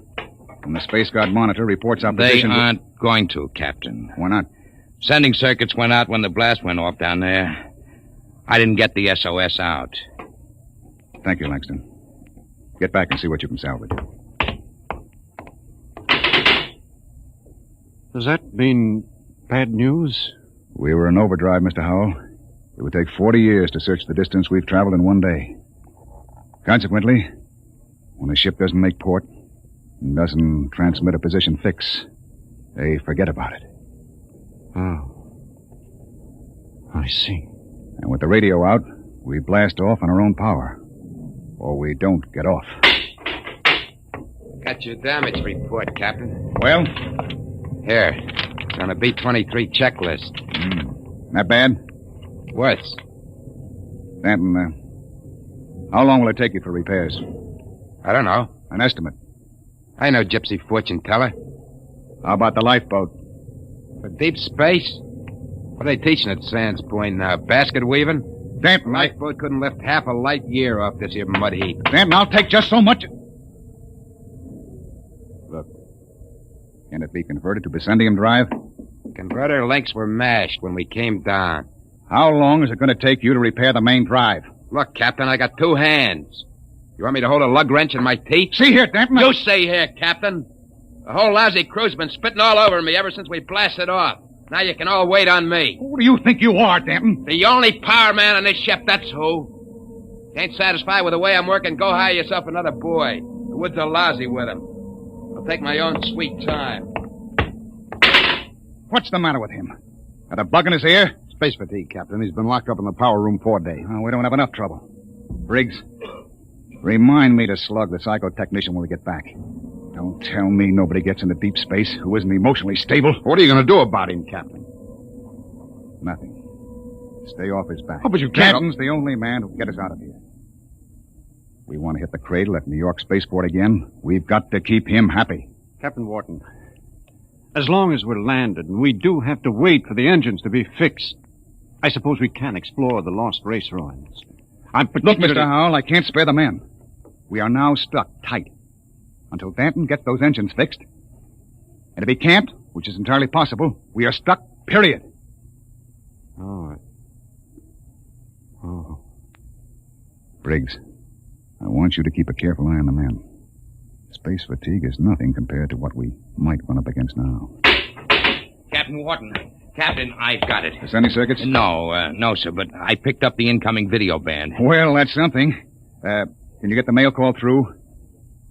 And the Space Guard monitor reports opposition. They aren't going to, Captain. Why not? Sending circuits went out when the blast went off down there. I didn't get the SOS out. Thank you, Langston. Get back and see what you can salvage. Does that mean bad news? We were in overdrive, Mr. Howell. It would take 40 years to search the distance we've traveled in one day. Consequently, when a ship doesn't make port and doesn't transmit a position fix, they forget about it. Oh. I see. And with the radio out, we blast off on our own power. Or we don't get off. Got your damage report, Captain. Well? Here. It's on a B-23 checklist. Not bad? Worse. Danton, how long will it take you for repairs? I don't know. An estimate. I know gypsy fortune teller. How about the lifeboat? For deep space? What are they teaching at Sands Point now? Basket weaving? Danton, Lifeboat couldn't lift half a light year off this here mud heap. Danton, I'll take just so much. Look. Can it be converted to Bessendium drive? Converter links were mashed when we came down. How long is it going to take you to repair the main drive? Look, Captain, I got 2 hands. You want me to hold a lug wrench in my teeth? See here, Danton. You see here, Captain. The whole lousy crew's been spitting all over me ever since we blasted off. Now you can all wait on me. Who do you think you are, Danton? The only power man on this ship, that's who. Ain't satisfied with the way I'm working, go hire yourself another boy. The woods are lousy with him. I'll take my own sweet time. What's the matter with him? Got a bug in his ear? Space fatigue, Captain. He's been locked up in the power room 4 days. Oh, we don't have enough trouble. Briggs, remind me to slug the psychotechnician when we get back. Don't tell me nobody gets into deep space who isn't emotionally stable. What are you going to do about him, Captain? Nothing. Stay off his back. Oh, but you can't. Captain's the only man who can get us out of here. We want to hit the cradle at New York Spaceport again. We've got to keep him happy. Captain Wharton, as long as we're landed and we do have to wait for the engines to be fixed, I suppose we can explore the lost race ruins. Look, Mr. Howell, I can't spare the men. We are now stuck tight until Danton gets those engines fixed. And if he can't, which is entirely possible, we are stuck, period. Oh. Briggs, I want you to keep a careful eye on the men. Space fatigue is nothing compared to what we might run up against now. Captain Wharton. Captain, I've got it. Is there any circuits? No, sir, but I picked up the incoming video band. Well, that's something. Can you get the mail call through?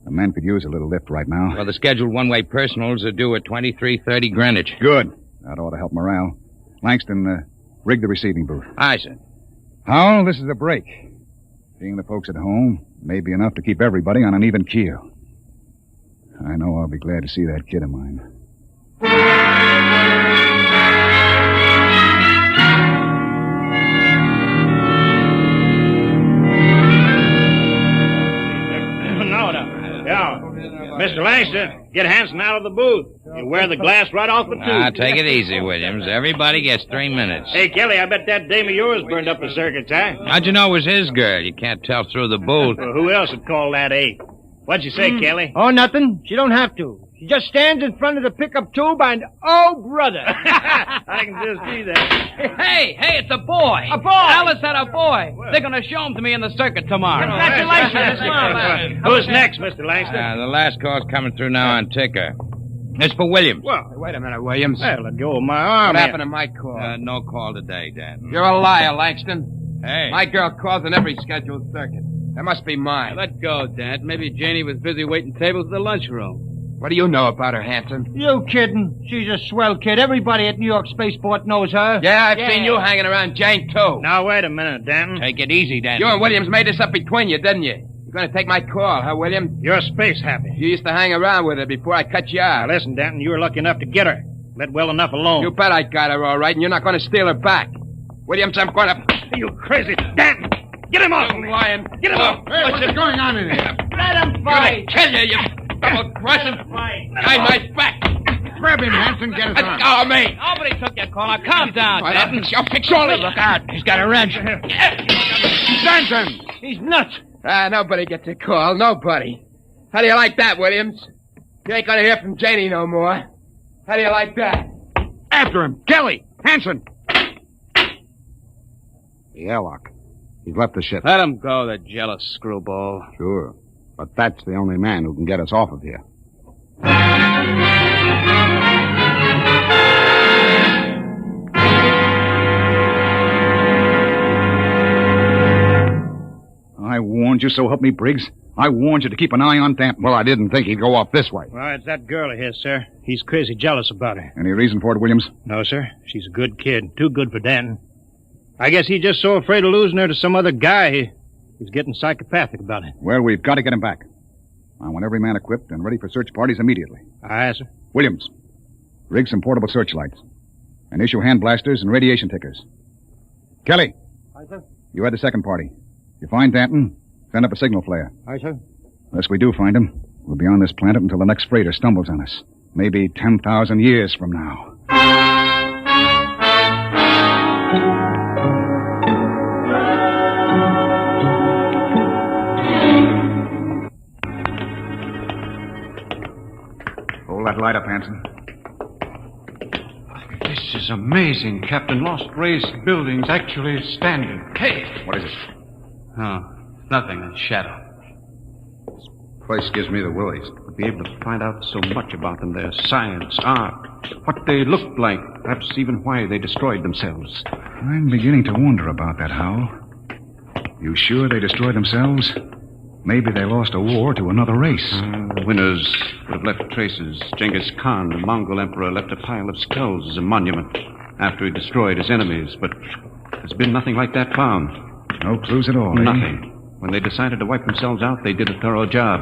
The men could use a little lift right now. Well, the scheduled one-way personals are due at 23:30 Greenwich. Good. That ought to help morale. Langston, rig the receiving booth. Aye, sir. Howell, this is a break. Seeing the folks at home may be enough to keep everybody on an even keel. I know I'll be glad to see that kid of mine. Mr. Langston, get Hanson out of the booth. You wear the glass right off the tube. Take it easy, Williams. Everybody gets 3 minutes. Hey, Kelly, I bet that dame of yours burned up the circuits, huh? How'd you know it was his girl? You can't tell through the booth. Well, who else would call that eight? What'd you say, Kelly? Oh, nothing. She don't have to. She just stands in front of the pickup tube and, oh, brother. I can just see that. Hey, it's a boy. A boy. Alice had a boy. They're going to show him to me in the circuit tomorrow. Congratulations. Who's next, Mr. Langston? The last call's coming through now on ticker. It's for Williams. Well, wait a minute, Williams. Well, let go of my arm. What happened to my call? No call today, Dan. You're a liar, Langston. Hey. My girl calls in every scheduled circuit. That must be mine. Let go, Dad. Maybe Janie was busy waiting tables at the lunchroom. What do you know about her, Hanson? You kidding? She's a swell kid. Everybody at New York Spaceport knows her. Yeah, I've seen you hanging around Jane, too. Now, wait a minute, Danton. Take it easy, Danton. You and Williams made this up between you, didn't you? You're going to take my call, huh, William? You're space happy. You used to hang around with her before I cut you out. Now, listen, Danton, you were lucky enough to get her. Let well enough alone. You bet I got her all right, and you're not going to steal her back. Williams, I'm going to... You crazy... Danton! Get him off! You lying. Get him off! Hey, what's going on in here? Let him I'm fight. going to kill you, double-crossing. Behind my back. Grab him, Hanson. Get his arm. Oh, me. Nobody took your call. Now, calm down, Danton. I'll fix all this. Look out. He's got a wrench. Danton. He's nuts. Nobody gets a call. Nobody. How do you like that, Williams? You ain't going to hear from Janie no more. How do you like that? After him. Kelly. Hanson. The airlock. He's left the ship. Let him go, the jealous screwball. Sure. But that's the only man who can get us off of here. I warned you, so help me, Briggs. I warned you to keep an eye on Danton. Well, I didn't think he'd go off this way. Well, it's that girl of his, sir. He's crazy jealous about her. Any reason for it, Williams? No, sir. She's a good kid. Too good for Danton. I guess he's just so afraid of losing her to some other guy, he's getting psychopathic about it. Well, we've got to get him back. I want every man equipped and ready for search parties immediately. Aye, sir. Williams, rig some portable searchlights. And issue hand blasters and radiation tickers. Kelly. Aye, sir. You had the second party. If you find Danton, send up a signal flare. Aye, sir. Unless we do find him, we'll be on this planet until the next freighter stumbles on us. Maybe 10,000 years from now. Hold that light up, Hanson. This is amazing, Captain. Lost Race building's actually standing. Hey! What is it? Oh, nothing. A shadow. place gives me the willies. We'll be able to find out so much about them, their science, art, what they looked like, perhaps even why they destroyed themselves. I'm beginning to wonder about that, Howell. You sure they destroyed themselves? Maybe they lost a war to another race. The winners would have left traces. Genghis Khan, the Mongol emperor, left a pile of skulls as a monument after he destroyed his enemies, but there's been nothing like that found. No clues at all, eh? Nothing. When they decided to wipe themselves out, they did a thorough job.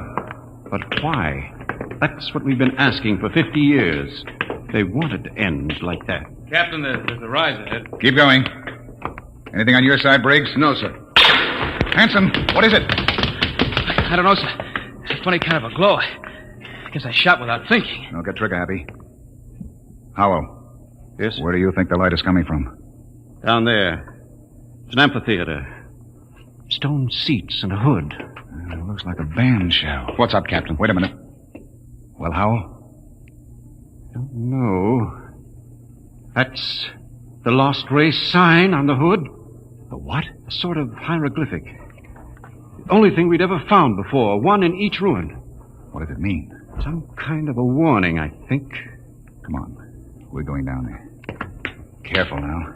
But why? That's what we've been asking for 50 years. They wanted to end like that. Captain, there's a rise ahead. Keep going. Anything on your side, Briggs? No, sir. Hanson, what is it? I don't know, sir. It's a funny kind of a glow. I guess I shot without thinking. Don't get trigger happy. Howell. Yes? Where do you think the light is coming from? Down there. It's an amphitheater. Stone seats and a hood. It looks like a band shell. What's up, Captain? Wait a minute. Well, Howell? Don't know. That's the Lost Race sign on the hood. The what? A sort of hieroglyphic. The only thing we'd ever found before. One in each ruin. What does it mean? Some kind of a warning, I think. Come on. We're going down there. Careful now.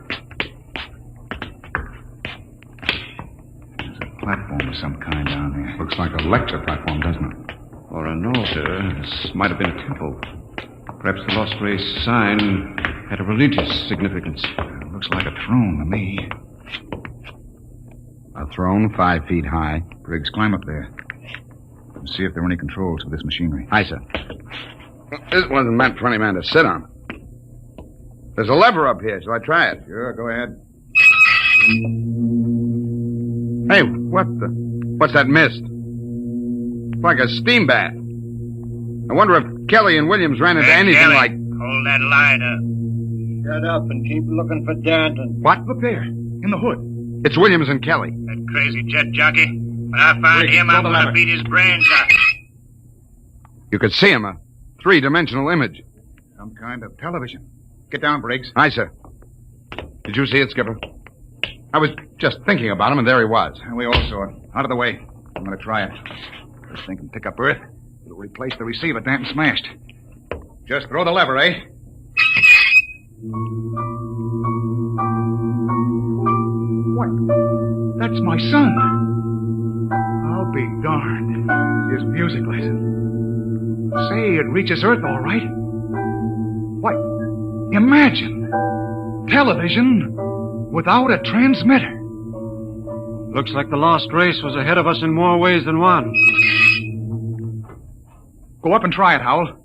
There's a platform of some kind down there. Looks like a lecture platform, doesn't it? Or an altar. This might have been a temple. Perhaps the Lost Race sign had a religious significance. Looks like a throne to me. A throne 5 feet high. Briggs, climb up there. And see if there are any controls for this machinery. Aye, sir. This wasn't meant for any man to sit on. There's a lever up here. Shall I try it? Sure, go ahead. Hey, what's that mist? It's like a steam bath. I wonder if Kelly and Williams ran into anything Kelly, like... hold that light up. Shut up and keep looking for Danton. What? Look there, in the hood. It's Williams and Kelly. That crazy jet jockey. When I find him, I'm going to beat his brains out. You could see him, a 3-dimensional image. Some kind of television. Get down, Briggs. Aye, sir. Did you see it, Skipper? I was just thinking about him, and there he was. And we all saw it. Out of the way. I'm going to try it. This thing can pick up Earth. It'll replace the receiver Danton smashed. Just throw the lever, eh? What? That's my son. I'll be darned. His music lesson. Say, it reaches Earth all right. Why, imagine. Television without a transmitter. Looks like the Lost Race was ahead of us in more ways than one. Go up and try it, Howell.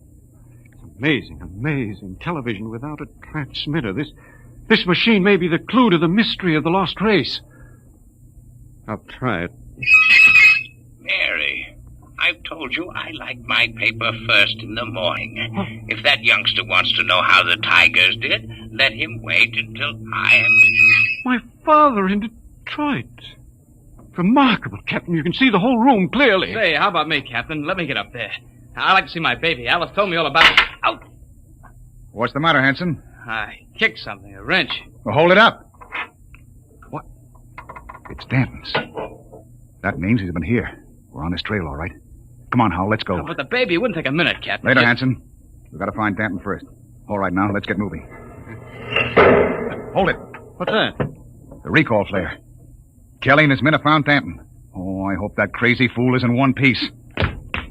Amazing, amazing. Television without a transmitter. This machine may be the clue to the mystery of the Lost Race. I'll try it. Mary, I've told you I like my paper first in the morning. If that youngster wants to know how the Tigers did, let him wait until I am... My father in Detroit. Remarkable, Captain. You can see the whole room clearly. Say, how about me, Captain? Let me get up there. I'd like to see my baby. Alice told me all about it. Out! What's the matter, Hanson? I kicked something, a wrench. Well, hold it up. What? It's Danton's. That means he's been here. We're on his trail, all right. Come on, Howell, let's go. But the baby wouldn't take a minute, Captain. Later, Hanson. We've got to find Danton first. All right, now, let's get moving. Hold it. What's that? The recall flare. Kelly and his men have found Danton. Oh, I hope that crazy fool is in one piece.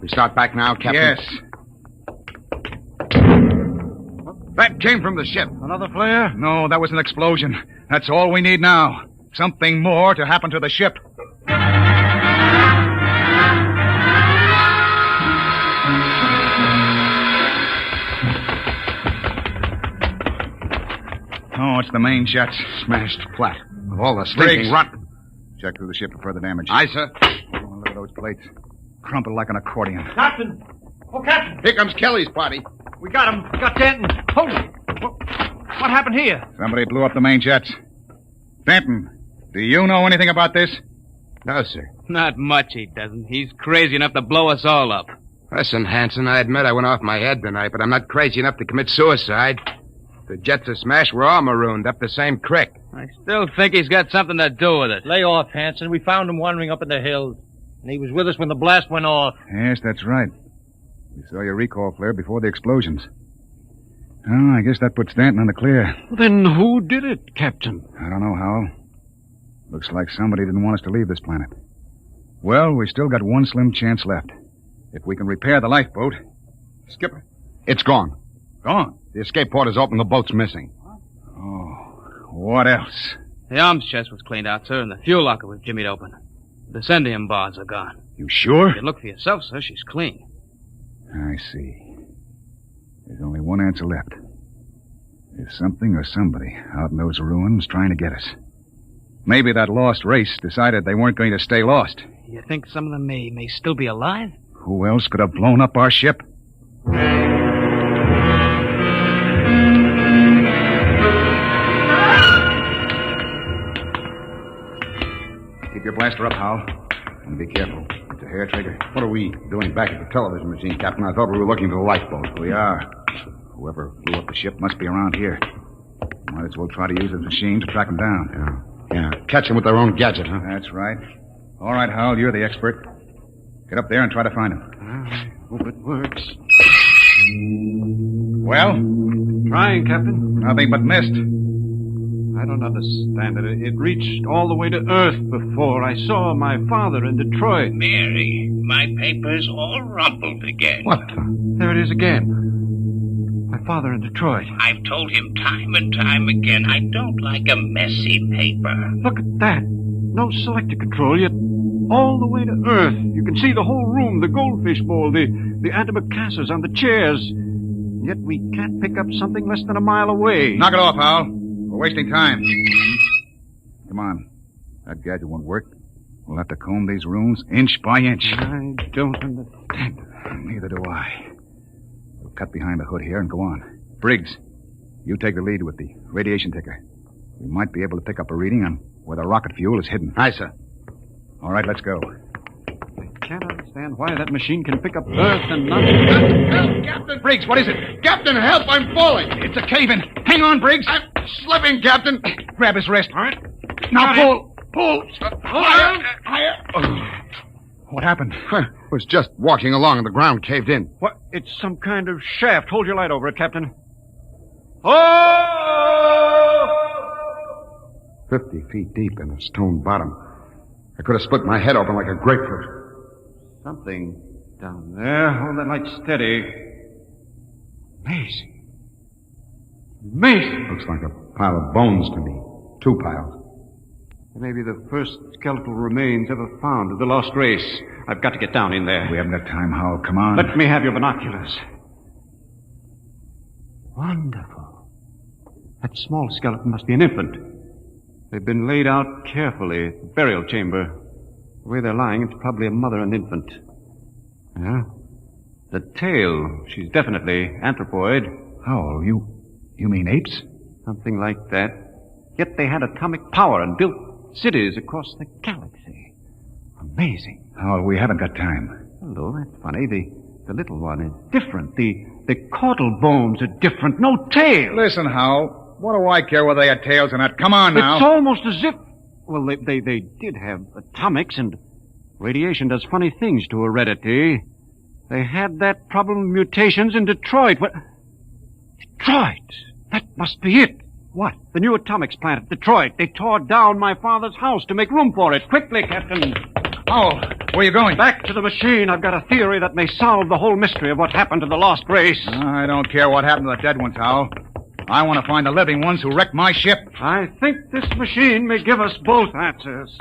We start back now, Captain? Yes. That came from the ship. Another flare? No, that was an explosion. That's all we need now. Something more to happen to the ship. Oh, it's the main jets. Smashed flat. With all the stinking rot. Check through the ship for further damage. Aye, sir. Oh, look at those plates. Crumpled like an accordion. Captain! Oh, Captain! Here comes Kelly's party. We got him. We got Danton. Hold it. What happened here? Somebody blew up the main jets. Danton, do you know anything about this? No, sir. Not much he doesn't. He's crazy enough to blow us all up. Listen, Hanson, I admit I went off my head tonight, but I'm not crazy enough to commit suicide. The jets are smashed. We're all marooned up the same creek. I still think he's got something to do with it. Lay off, Hanson. We found him wandering up in the hills. And he was with us when the blast went off. Yes, that's right. We saw your recall flare before the explosions. Oh, I guess that puts Stanton in the clear. Then who did it, Captain? I don't know, Howell. Looks like somebody didn't want us to leave this planet. Well, we still got one slim chance left. If we can repair the lifeboat... Skipper, it's gone. Gone? The escape port is open. The boat's missing. Oh, what else? The arms chest was cleaned out, sir, and the fuel locker was jimmied open. The Descendium bars are gone. You sure? You look for yourself, sir. She's clean. I see. There's only one answer left. There's something or somebody out in those ruins trying to get us. Maybe that lost race decided they weren't going to stay lost. You think some of them may still be alive? Who else could have blown up our ship? Keep your blaster up, Hal. And be careful. It's a hair trigger. What are we doing back at the television machine, Captain? I thought we were looking for the lifeboat. We are. Whoever blew up the ship must be around here. Might as well try to use the machine to track them down. Yeah. Catch them with their own gadget, huh? That's right. All right, Hal, you're the expert. Get up there and try to find them. I hope it works. Well? Trying, Captain. Nothing but mist. I don't understand it. It reached all the way to Earth before. I saw my father in Detroit. Mary, my paper's all rumpled again. What? There it is again. My father in Detroit. I've told him time and time again I don't like a messy paper. Look at that. No selector control, yet all the way to Earth. You can see the whole room, the goldfish bowl, the antimacassars on the chairs. Yet we can't pick up something less than a mile away. Knock it off, Hal. We're wasting time. Come on. That gadget won't work. We'll have to comb these rooms inch by inch. I don't understand. Neither do I. We'll cut behind the hood here and go on. Briggs, you take the lead with the radiation ticker. We might be able to pick up a reading on where the rocket fuel is hidden. Aye, sir. All right, let's go. I can't understand why that machine can pick up Earth and not... Help, Captain! Briggs, what is it? Captain, help! I'm falling! It's a cave-in. Hang on, Briggs. I'm slipping, Captain. Grab his wrist. All right. Now pull. Pull. Higher. What happened? I was just walking along and the ground caved in. What? It's some kind of shaft. Hold your light over it, Captain. Oh! 50 feet deep in a stone bottom. I could have split my head open like a grapefruit. Something down there. Hold that light steady. Amazing. Amazing. Looks like a pile of bones to me. 2 piles. They may be the first skeletal remains ever found of the lost race. I've got to get down in there. We haven't got time, Hal. Come on. Let me have your binoculars. Wonderful. That small skeleton must be an infant. They've been laid out carefully. The burial chamber. The way they're lying, it's probably a mother and infant. Yeah. The tail. She's definitely anthropoid. How? You mean apes? Something like that. Yet they had atomic power and built cities across the galaxy. Amazing. Oh, we haven't got time. Hello, that's funny. The little one is different. The caudal bones are different. No tail. Listen, Hal. What do I care whether they had tails or not? Come on now. It's almost as if... Well, they did have atomics, and radiation does funny things to heredity. They had that problem of mutations in Detroit. What? Detroit? That must be it. What? The new atomics plant at Detroit. They tore down my father's house to make room for it. Quickly, Captain. Oh, where are you going? Back to the machine. I've got a theory that may solve the whole mystery of what happened to the lost race. I don't care what happened to the dead ones, Hal. I want to find the living ones who wrecked my ship. I think this machine may give us both answers.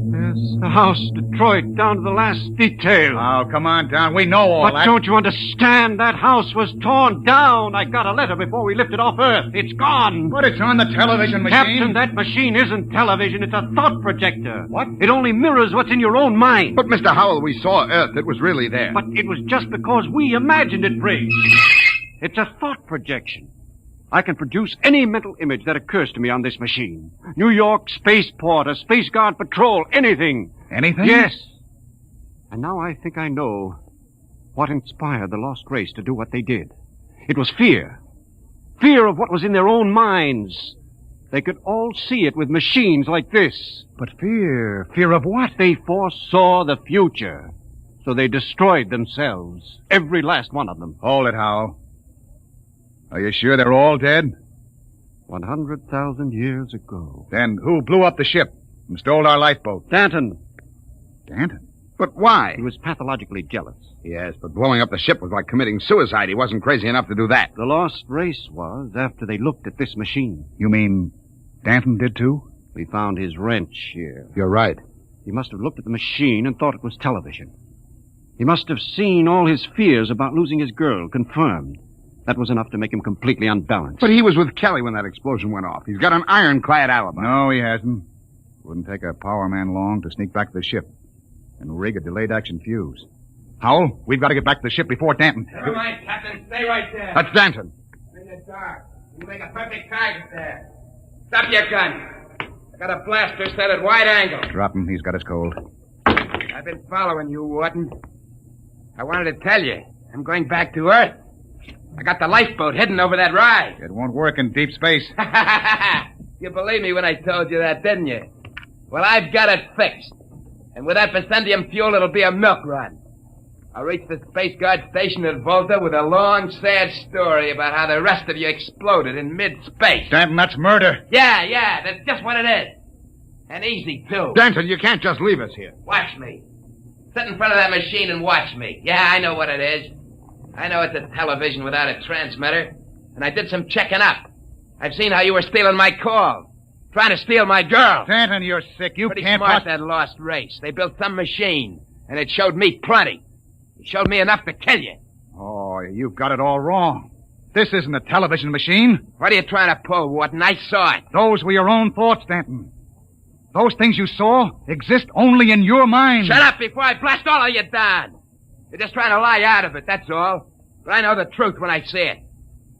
There's the house, Detroit, down to the last detail. Oh, come on down. We know all that. But don't you understand? That house was torn down. I got a letter before we lifted off Earth. It's gone. But it's on the television machine. Captain, that machine isn't television. It's a thought projector. What? It only mirrors what's in your own mind. But, Mr. Howell, we saw Earth. It was really there. But it was just because we imagined it, Briggs. It's a thought projection. I can produce any mental image that occurs to me on this machine. New York spaceport, a Space Guard patrol, anything. Anything? Yes. And now I think I know what inspired the lost race to do what they did. It was fear. Fear of what was in their own minds. They could all see it with machines like this. But fear? Fear of what? They foresaw the future. So they destroyed themselves. Every last one of them. Hold it, Howell. Are you sure they're all dead? 100,000 years ago. Then who blew up the ship and stole our lifeboat? Danton. Danton? But why? He was pathologically jealous. Yes, but blowing up the ship was like committing suicide. He wasn't crazy enough to do that. The lost race was after they looked at this machine. You mean Danton did too? We found his wrench here. You're right. He must have looked at the machine and thought it was television. He must have seen all his fears about losing his girl confirmed. That was enough to make him completely unbalanced. But he was with Kelly when that explosion went off. He's got an ironclad alibi. No, he hasn't. Wouldn't take a power man long to sneak back to the ship and rig a delayed action fuse. Howell, we've got to get back to the ship before Danton. Never mind, Captain. Stay right there. That's Danton. In the dark. You make a perfect target there. Stop your gun. I got a blaster set at wide angle. Drop him. He's got us cold. I've been following you, Wharton. I wanted to tell you. I'm going back to Earth. I got the lifeboat heading over that rise. It won't work in deep space. You believed me when I told you that, didn't you? Well, I've got it fixed. And with that Vicendium fuel, it'll be a milk run. I'll reach the Space Guard station at Volta with a long, sad story about how the rest of you exploded in mid-space. Danton, that's murder. Yeah, that's just what it is. And easy, too. Danton, you can't just leave us here. Watch me. Sit in front of that machine and watch me. Yeah, I know what it is. I know it's a television without a transmitter. And I did some checking up. I've seen how you were stealing my call. Trying to steal my girl. Danton, you're sick. You Pretty can't... smart, that lost race. They built some machine. And it showed me plenty. It showed me enough to kill you. Oh, you've got it all wrong. This isn't a television machine. What are you trying to pull, Wharton? I saw it. Those were your own thoughts, Danton. Those things you saw exist only in your mind. Shut up before I blast all of you down. You're just trying to lie out of it, that's all. But I know the truth when I see it.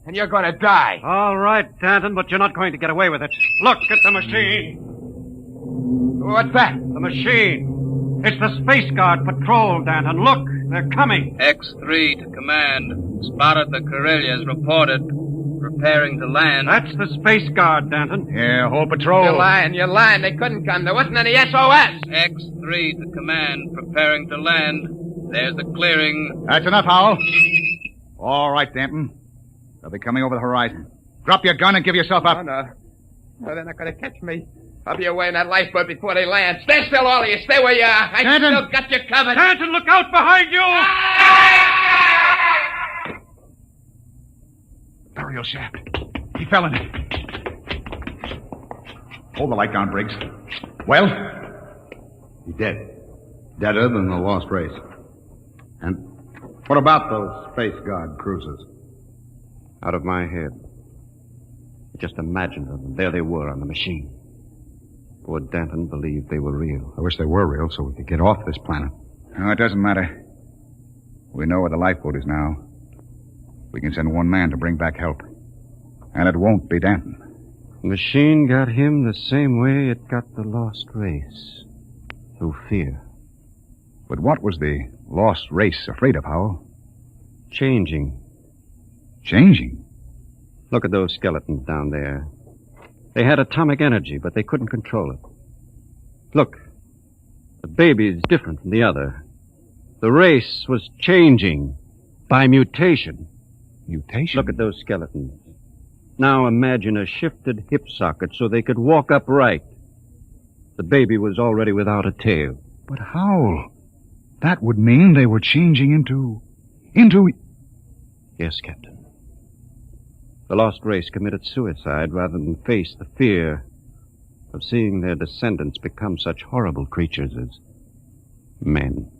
And you're going to die. All right, Danton, but you're not going to get away with it. Look at the machine. What's that? The machine. It's the Space Guard patrol, Danton. Look, they're coming. X3 to command. Spotted the Corellias. Reported. Preparing to land. That's the Space Guard, Danton. Yeah, whole patrol. You're lying. They couldn't come. There wasn't any SOS. X3 to command. Preparing to land. There's the clearing. That's enough, Howell. All right, Danton. They'll be coming over the horizon. Drop your gun and give yourself up. Oh, no. No, they're not going to catch me. I'll be away in that lifeboat before they land. Stand still, all of you. Stay where you are. I still got you covered. Danton, look out behind you! Burial shaft. He fell in it. Hold the light down, Briggs. Well? He's dead. Deader than the lost race. And what about those Space Guard cruisers? Out of my head. Just imagine them. There they were on the machine. Poor Danton believed they were real. I wish they were real so we could get off this planet. No, it doesn't matter. We know where the lifeboat is now. We can send one man to bring back help. And it won't be Danton. The machine got him the same way it got the lost race. Through fear. But what was the lost race afraid of, Howell? Changing. Changing? Look at those skeletons down there. They had atomic energy, but they couldn't control it. Look. The baby's different from the other. The race was changing by mutation. Mutation? Look at those skeletons. Now imagine a shifted hip socket so they could walk upright. The baby was already without a tail. But Howell, that would mean they were changing into... Yes, Captain. The lost race committed suicide rather than face the fear of seeing their descendants become such horrible creatures as men.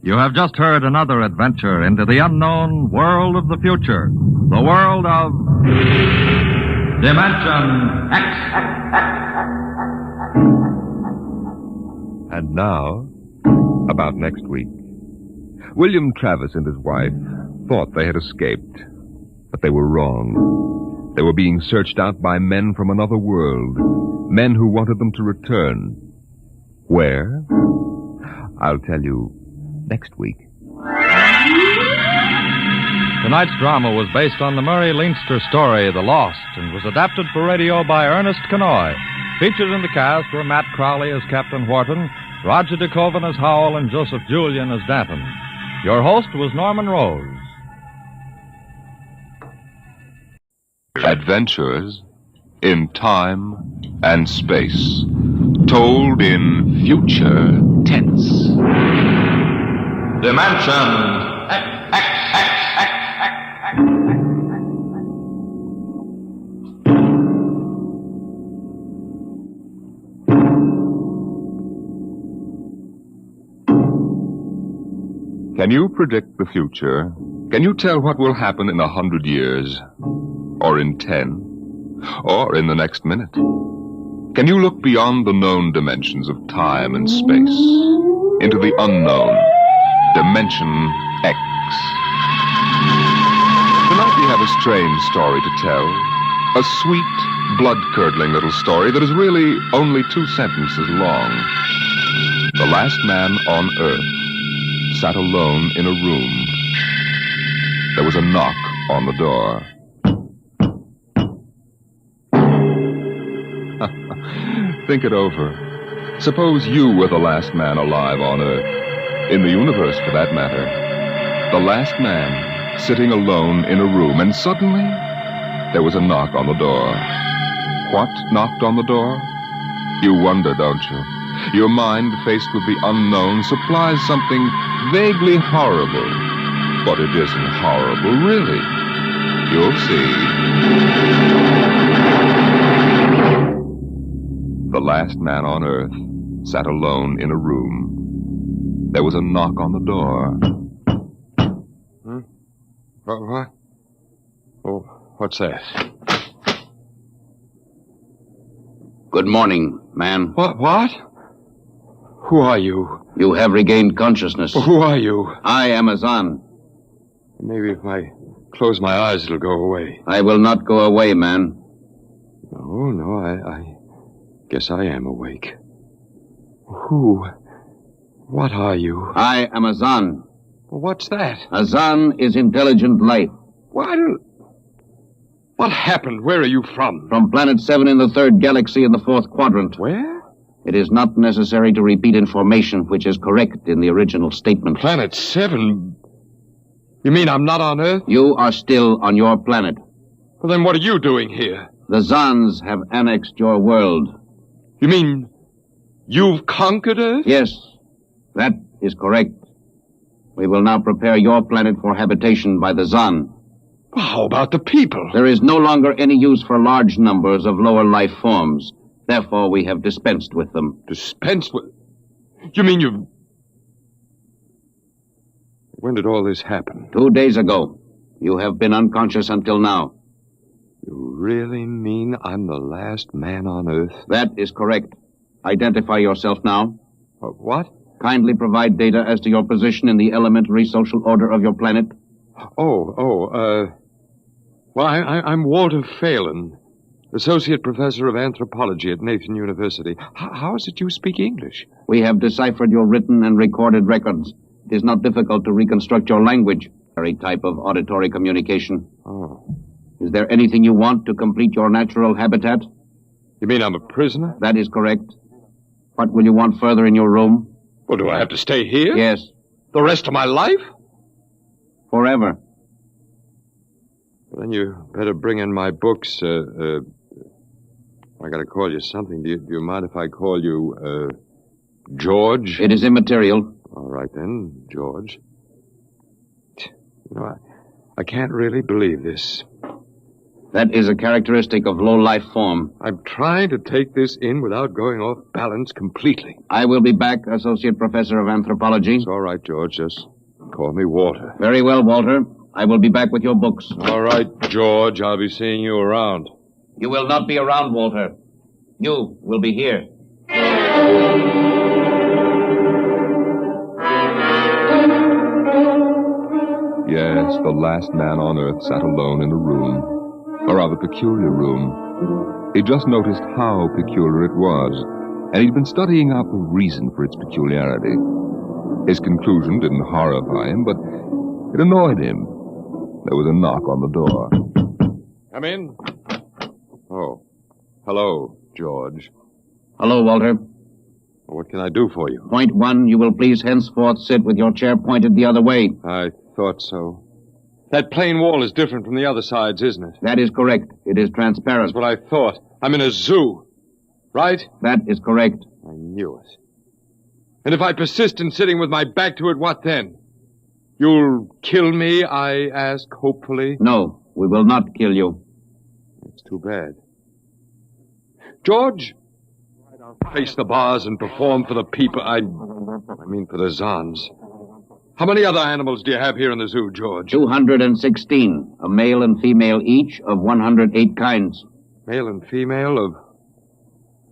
You have just heard another adventure into the unknown world of the future. The world of Dimension X. And now, about next week. William Travis and his wife thought they had escaped, but they were wrong. They were being searched out by men from another world, men who wanted them to return. Where? I'll tell you next week. Tonight's drama was based on the Murray Leinster story, The Lost, and was adapted for radio by Ernest Kenoy. Featured in the cast were Matt Crowley as Captain Wharton, Roger DeKoven as Howell, and Joseph Julian as Danton. Your host was Norman Rose. Adventures in time and space, told in future tense. Dimension Can you predict the future? Can you tell what will happen in 100 years? Or in 10? Or in the next minute? Can you look beyond the known dimensions of time and space into the unknown, Dimension X? Tonight we have a strange story to tell. A sweet, blood-curdling little story that is really only 2 sentences long. The last man on Earth sat alone in a room. There was a knock on the door. Think it over. Suppose you were the last man alive on Earth, in the universe for that matter. The last man sitting alone in a room, and suddenly there was a knock on the door. What knocked on the door? You wonder, don't you? Your mind, faced with the unknown, supplies something vaguely horrible. But it isn't horrible, really. You'll see. The last man on Earth sat alone in a room. There was a knock on the door. What? Oh, what's that? Good morning, man. What? Who are you? You have regained consciousness. Who are you? I am Azan. Maybe if I close my eyes, it'll go away. I will not go away, man. No, I guess I am awake. Who? What are you? I am Azan. What's that? Azan is intelligent life. What happened? Where are you from? From Planet 7 in the 3rd galaxy in the 4th quadrant. Where? It is not necessary to repeat information which is correct in the original statement. Planet 7? You mean I'm not on Earth? You are still on your planet. Well, then what are you doing here? The Zans have annexed your world. You mean you've conquered Earth? Yes, that is correct. We will now prepare your planet for habitation by the Zan. Well, how about the people? There is no longer any use for large numbers of lower life forms. Therefore, we have dispensed with them. Dispensed with? You mean you've... When did all this happen? 2 days ago. You have been unconscious until now. You really mean I'm the last man on Earth? That is correct. Identify yourself now. What? Kindly provide data as to your position in the elementary social order of your planet. Well, I'm Walter Phelan, Associate Professor of Anthropology at Nathan University. How is it you speak English? We have deciphered your written and recorded records. It is not difficult to reconstruct your language, very type of auditory communication. Oh. Is there anything you want to complete your natural habitat? You mean I'm a prisoner? That is correct. What will you want further in your room? Well, do I have to stay here? Yes. The rest of my life? Forever. Then you better bring in my books. I gotta call you something. Do you mind if I call you, George? It is immaterial. All right then, George. You know, I can't really believe this. That is a characteristic of low-life form. I'm trying to take this in without going off balance completely. I will be back, Associate Professor of Anthropology. It's all right, George. Just call me Walter. Very well, Walter. I will be back with your books. All right, George. I'll be seeing you around. You will not be around, Walter. You will be here. Yes, the last man on Earth sat alone in a room. A rather peculiar room. He just noticed how peculiar it was, and he'd been studying out the reason for its peculiarity. His conclusion didn't horrify him, but it annoyed him. There was a knock on the door. Come in. Oh. Hello, George. Hello, Walter. What can I do for you? Point 1, you will please henceforth sit with your chair pointed the other way. I thought so. That plain wall is different from the other sides, isn't it? That is correct. It is transparent. That's what I thought. I'm in a zoo. Right? That is correct. I knew it. And if I persist in sitting with my back to it, what then? You'll kill me, I ask, hopefully? No, we will not kill you. It's too bad. George, I'll face the bars and perform for the people. I mean for the Zons. How many other animals do you have here in the zoo, George? 216, a male and female each of 108 kinds. Male and female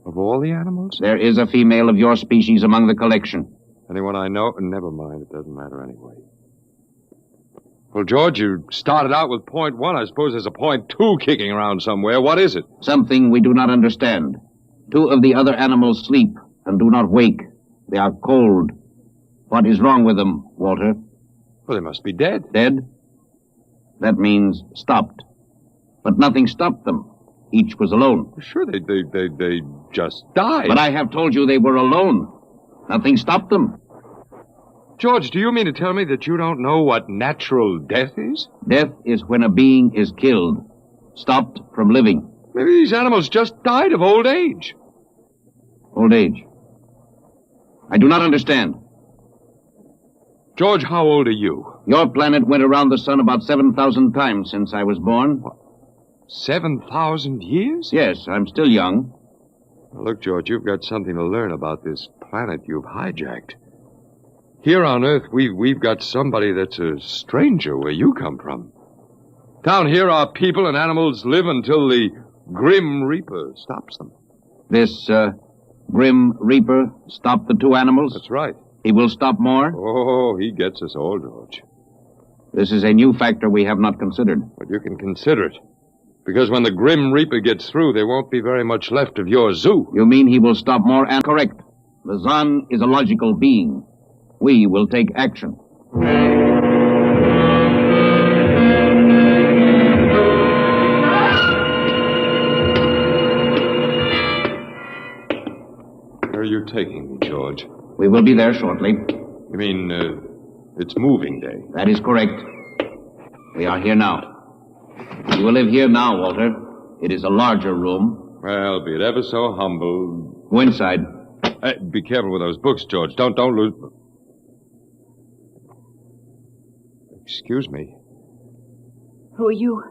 of all the animals? There is a female of your species among the collection. Anyone I know? Never mind, it doesn't matter anyway. Well, George, you started out with point 1. I suppose there's a point 2 kicking around somewhere. What is it? Something we do not understand. 2 of the other animals sleep and do not wake. They are cold. What is wrong with them, Walter? Well, they must be dead. Dead? That means stopped. But nothing stopped them. Each was alone. Sure, they just died. But I have told you they were alone. Nothing stopped them. George, do you mean to tell me that you don't know what natural death is? Death is when a being is killed, stopped from living. Maybe these animals just died of old age. Old age? I do not understand. George, how old are you? Your planet went around the sun about 7,000 times since I was born. What? 7,000 years? Yes, I'm still young. Well, look, George, you've got something to learn about this planet you've hijacked. Here on Earth, we've got somebody that's a stranger where you come from. Down here, our people and animals live until the Grim Reaper stops them. This, Grim Reaper stopped the 2 animals? That's right. He will stop more? Oh, he gets us all, George. This is a new factor we have not considered. But you can consider it. Because when the Grim Reaper gets through, there won't be very much left of your zoo. You mean he will stop more and correct. The Zon is a logical being. We will take action. Where are you taking me, George? We will be there shortly. You mean, it's moving day? That is correct. We are here now. You will live here now, Walter. It is a larger room. Well, be it ever so humble. Go inside. Hey, be careful with those books, George. Don't lose... Excuse me. Who are you?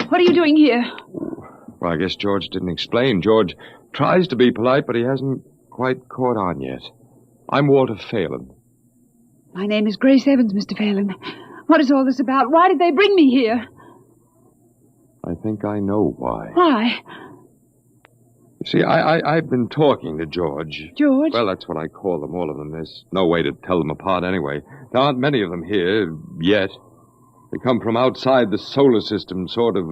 What are you doing here? Well, I guess George didn't explain. George tries to be polite, but he hasn't quite caught on yet. I'm Walter Phelan. My name is Grace Evans, Mr. Phelan. What is all this about? Why did they bring me here? I think I know why. Why? You see, I've been talking to George. George? Well, that's what I call them, all of them. There's no way to tell them apart anyway. There aren't many of them here, yet. They come from outside the solar system, sort of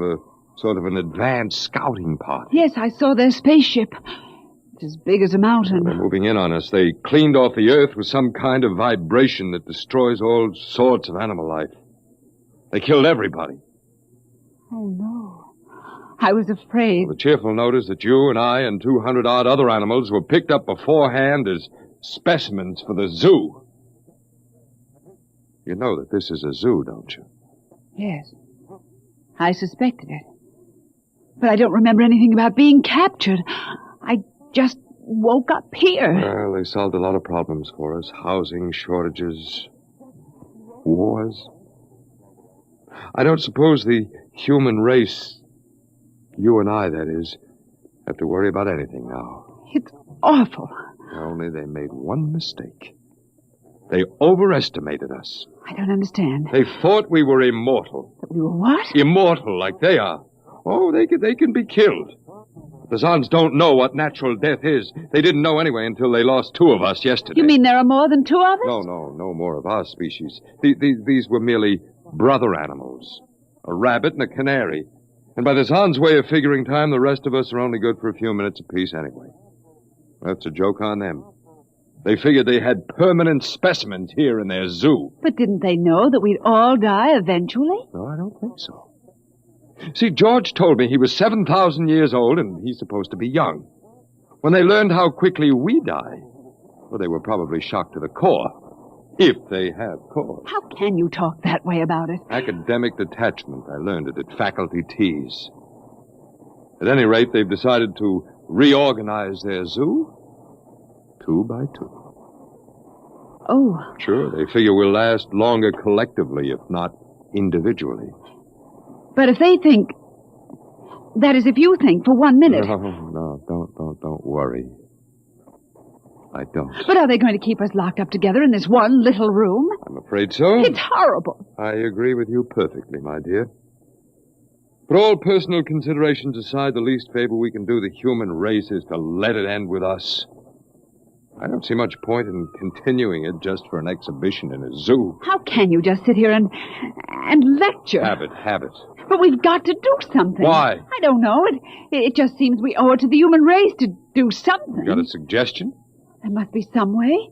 an advanced scouting party. Yes, I saw their spaceship. It's as big as a mountain. They're moving in on us. They cleaned off the Earth with some kind of vibration that destroys all sorts of animal life. They killed everybody. Oh, no. I was afraid. Well, the cheerful note is that you and I and 200-odd other animals were picked up beforehand as specimens for the zoo. You know that this is a zoo, don't you? Yes. I suspected it. But I don't remember anything about being captured. I just woke up here. Well, they solved a lot of problems for us. Housing shortages, wars. I don't suppose the human race, you and I, that is, have to worry about anything now. It's awful. Only they made one mistake. They overestimated us. I don't understand. They thought we were immortal. That we were what? Immortal, like they are. Oh, they can be killed. The Zons don't know what natural death is. They didn't know anyway until they lost 2 of us yesterday. You mean there are more than 2 of us? No more of our species. These were merely brother animals a rabbit, and a canary. And by the Zan's way of figuring time, the rest of us are only good for a few minutes apiece anyway. That's a joke on them. They figured they had permanent specimens here in their zoo. But didn't they know that we'd all die eventually? No, I don't think so. See, George told me he was 7,000 years old, and he's supposed to be young. When they learned how quickly we die, well, they were probably shocked to the core. If they have cause. How can you talk that way about it? Academic detachment. I learned it at faculty teas. At any rate, they've decided to reorganize their zoo 2 by 2. Oh. Sure, they figure we'll last longer collectively, if not individually. But if they think... That is, if you think for 1 minute... No, don't worry. I don't. But are they going to keep us locked up together in this one little room? I'm afraid so. It's horrible. I agree with you perfectly, my dear. But all personal considerations aside, the least favor we can do the human race is to let it end with us. I don't see much point in continuing it just for an exhibition in a zoo. How can you just sit here and lecture? Habit. But we've got to do something. Why? I don't know. It just seems we owe it to the human race to do something. You got a suggestion? There must be some way.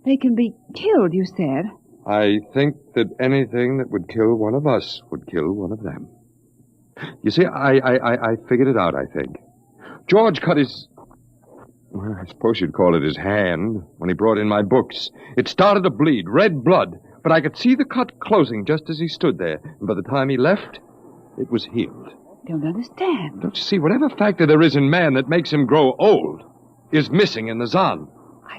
They can be killed, you said. I think that anything that would kill one of us would kill one of them. You see, I figured it out, I think. George cut his... Well, I suppose you'd call it his hand when he brought in my books. It started to bleed, red blood, but I could see the cut closing just as he stood there. And by the time he left, it was healed. Don't understand. Don't you see, whatever factor there is in man that makes him grow old is missing in the Zan.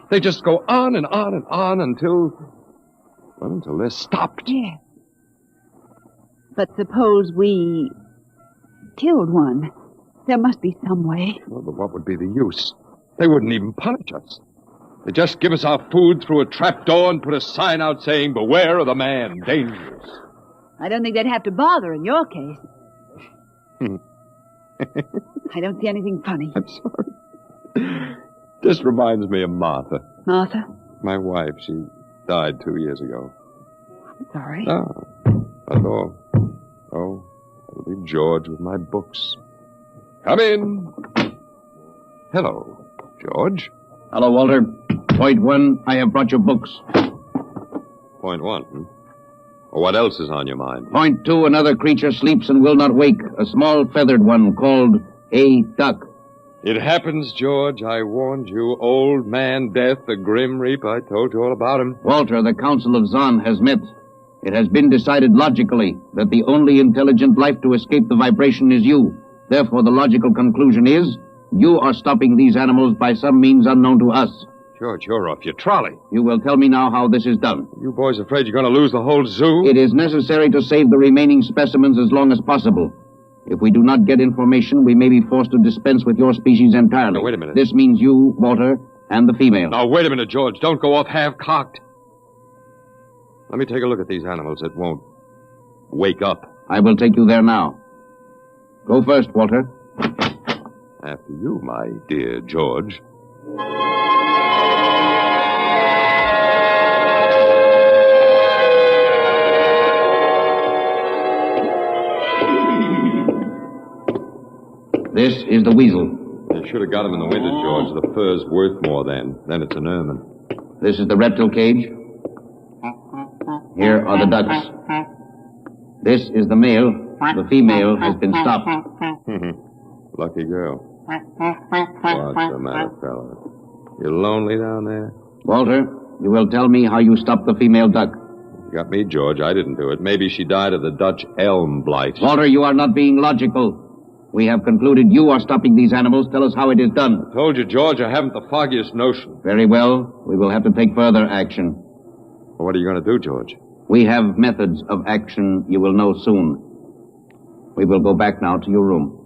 They just go on and on and on until they're stopped. Yes. But suppose we killed one. There must be some way. Well, but what would be the use? They wouldn't even punish us. They just give us our food through a trapdoor and put a sign out saying, "Beware of the man, dangerous." I don't think they'd have to bother in your case. I don't see anything funny. I'm sorry. Just reminds me of Martha. Martha? My wife. She died 2 years ago. I'm sorry. Oh, that's all. Oh, it'll be George with my books. Come in. Hello, George. Hello, Walter. Point 1, I have brought your books. Point 1, Well, what else is on your mind? Point 2, another creature sleeps and will not wake. A small feathered one called a duck. It happens, George. I warned you. Old man Death, the Grim Reaper. I told you all about him. Walter, the Council of Zan has met. It has been decided logically that the only intelligent life to escape the vibration is you. Therefore, the logical conclusion is you are stopping these animals by some means unknown to us. George, you're off your trolley. You will tell me now how this is done. You boys afraid you're going to lose the whole zoo? It is necessary to save the remaining specimens as long as possible. If we do not get information, we may be forced to dispense with your species entirely. Now, wait a minute. This means you, Walter, and the female. Now, wait a minute, George. Don't go off half-cocked. Let me take a look at these animals that won't wake up. I will take you there now. Go first, Walter. After you, my dear George. This is the weasel. You should have got him in the winter, George. The fur's worth more then. Then it's an ermine. This is the reptile cage. Here are the ducks. This is the male. The female has been stopped. Lucky girl. What's the matter, fella? You lonely down there? Walter, you will tell me how you stopped the female duck. You got me, George. I didn't do it. Maybe she died of the Dutch elm blight. Walter, you are not being logical. We have concluded you are stopping these animals. Tell us how it is done. I told you, George, I haven't the foggiest notion. Very well. We will have to take further action. Well, what are you going to do, George? We have methods of action you will know soon. We will go back now to your room.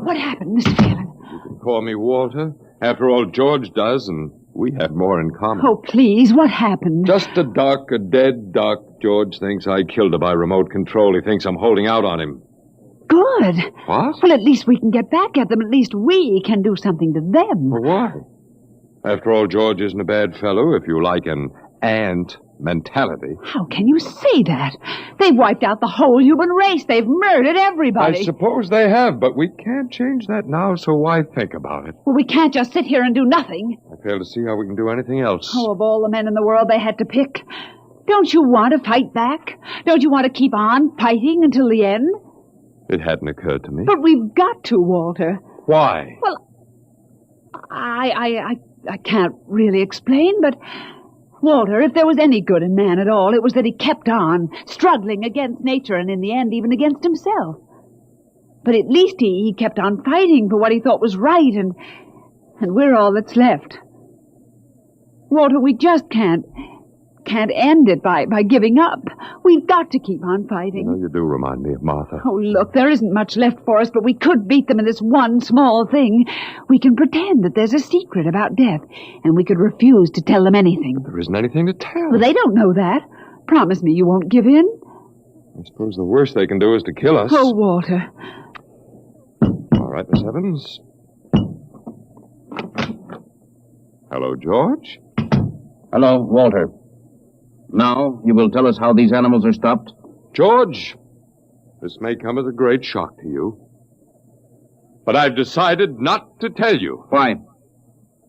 What happened, Mr. Phelan? You can call me Walter. After all, George does, and we have more in common. Oh, please, what happened? Just a duck, a dead duck. George thinks I killed her by remote control. He thinks I'm holding out on him. good. What? Well, at least we can get back at them. At least we can do something to them. Well, why? After all, George isn't a bad fellow, if you like an ant mentality. How can you say that? They've wiped out the whole human race. They've murdered everybody. I suppose they have, but we can't change that now, so why think about it? Well, we can't just sit here and do nothing. I fail to see how we can do anything else. Oh, of all the men in the world they had to pick. Don't you want to fight back? Don't you want to keep on fighting until the end? It hadn't occurred to me. But we've got to, Walter. Why? Well, I can't really explain, but... Walter, if there was any good in man at all, it was that he kept on, struggling against nature and in the end even against himself. But at least he kept on fighting for what he thought was right, and we're all that's left. Walter, we just can't end it by giving up. We've got to keep on fighting. You know, you do remind me of Martha. Oh, look, there isn't much left for us, but we could beat them in this one small thing. We can pretend that there's a secret about death, and we could refuse to tell them anything. There isn't anything to tell. Well, they don't know that. Promise me you won't give in. I suppose the worst they can do is to kill us. Oh, Walter. All right, Miss Evans. Hello, George. Hello, Walter. Now, you will tell us how these animals are stopped? George, this may come as a great shock to you, but I've decided not to tell you. Why?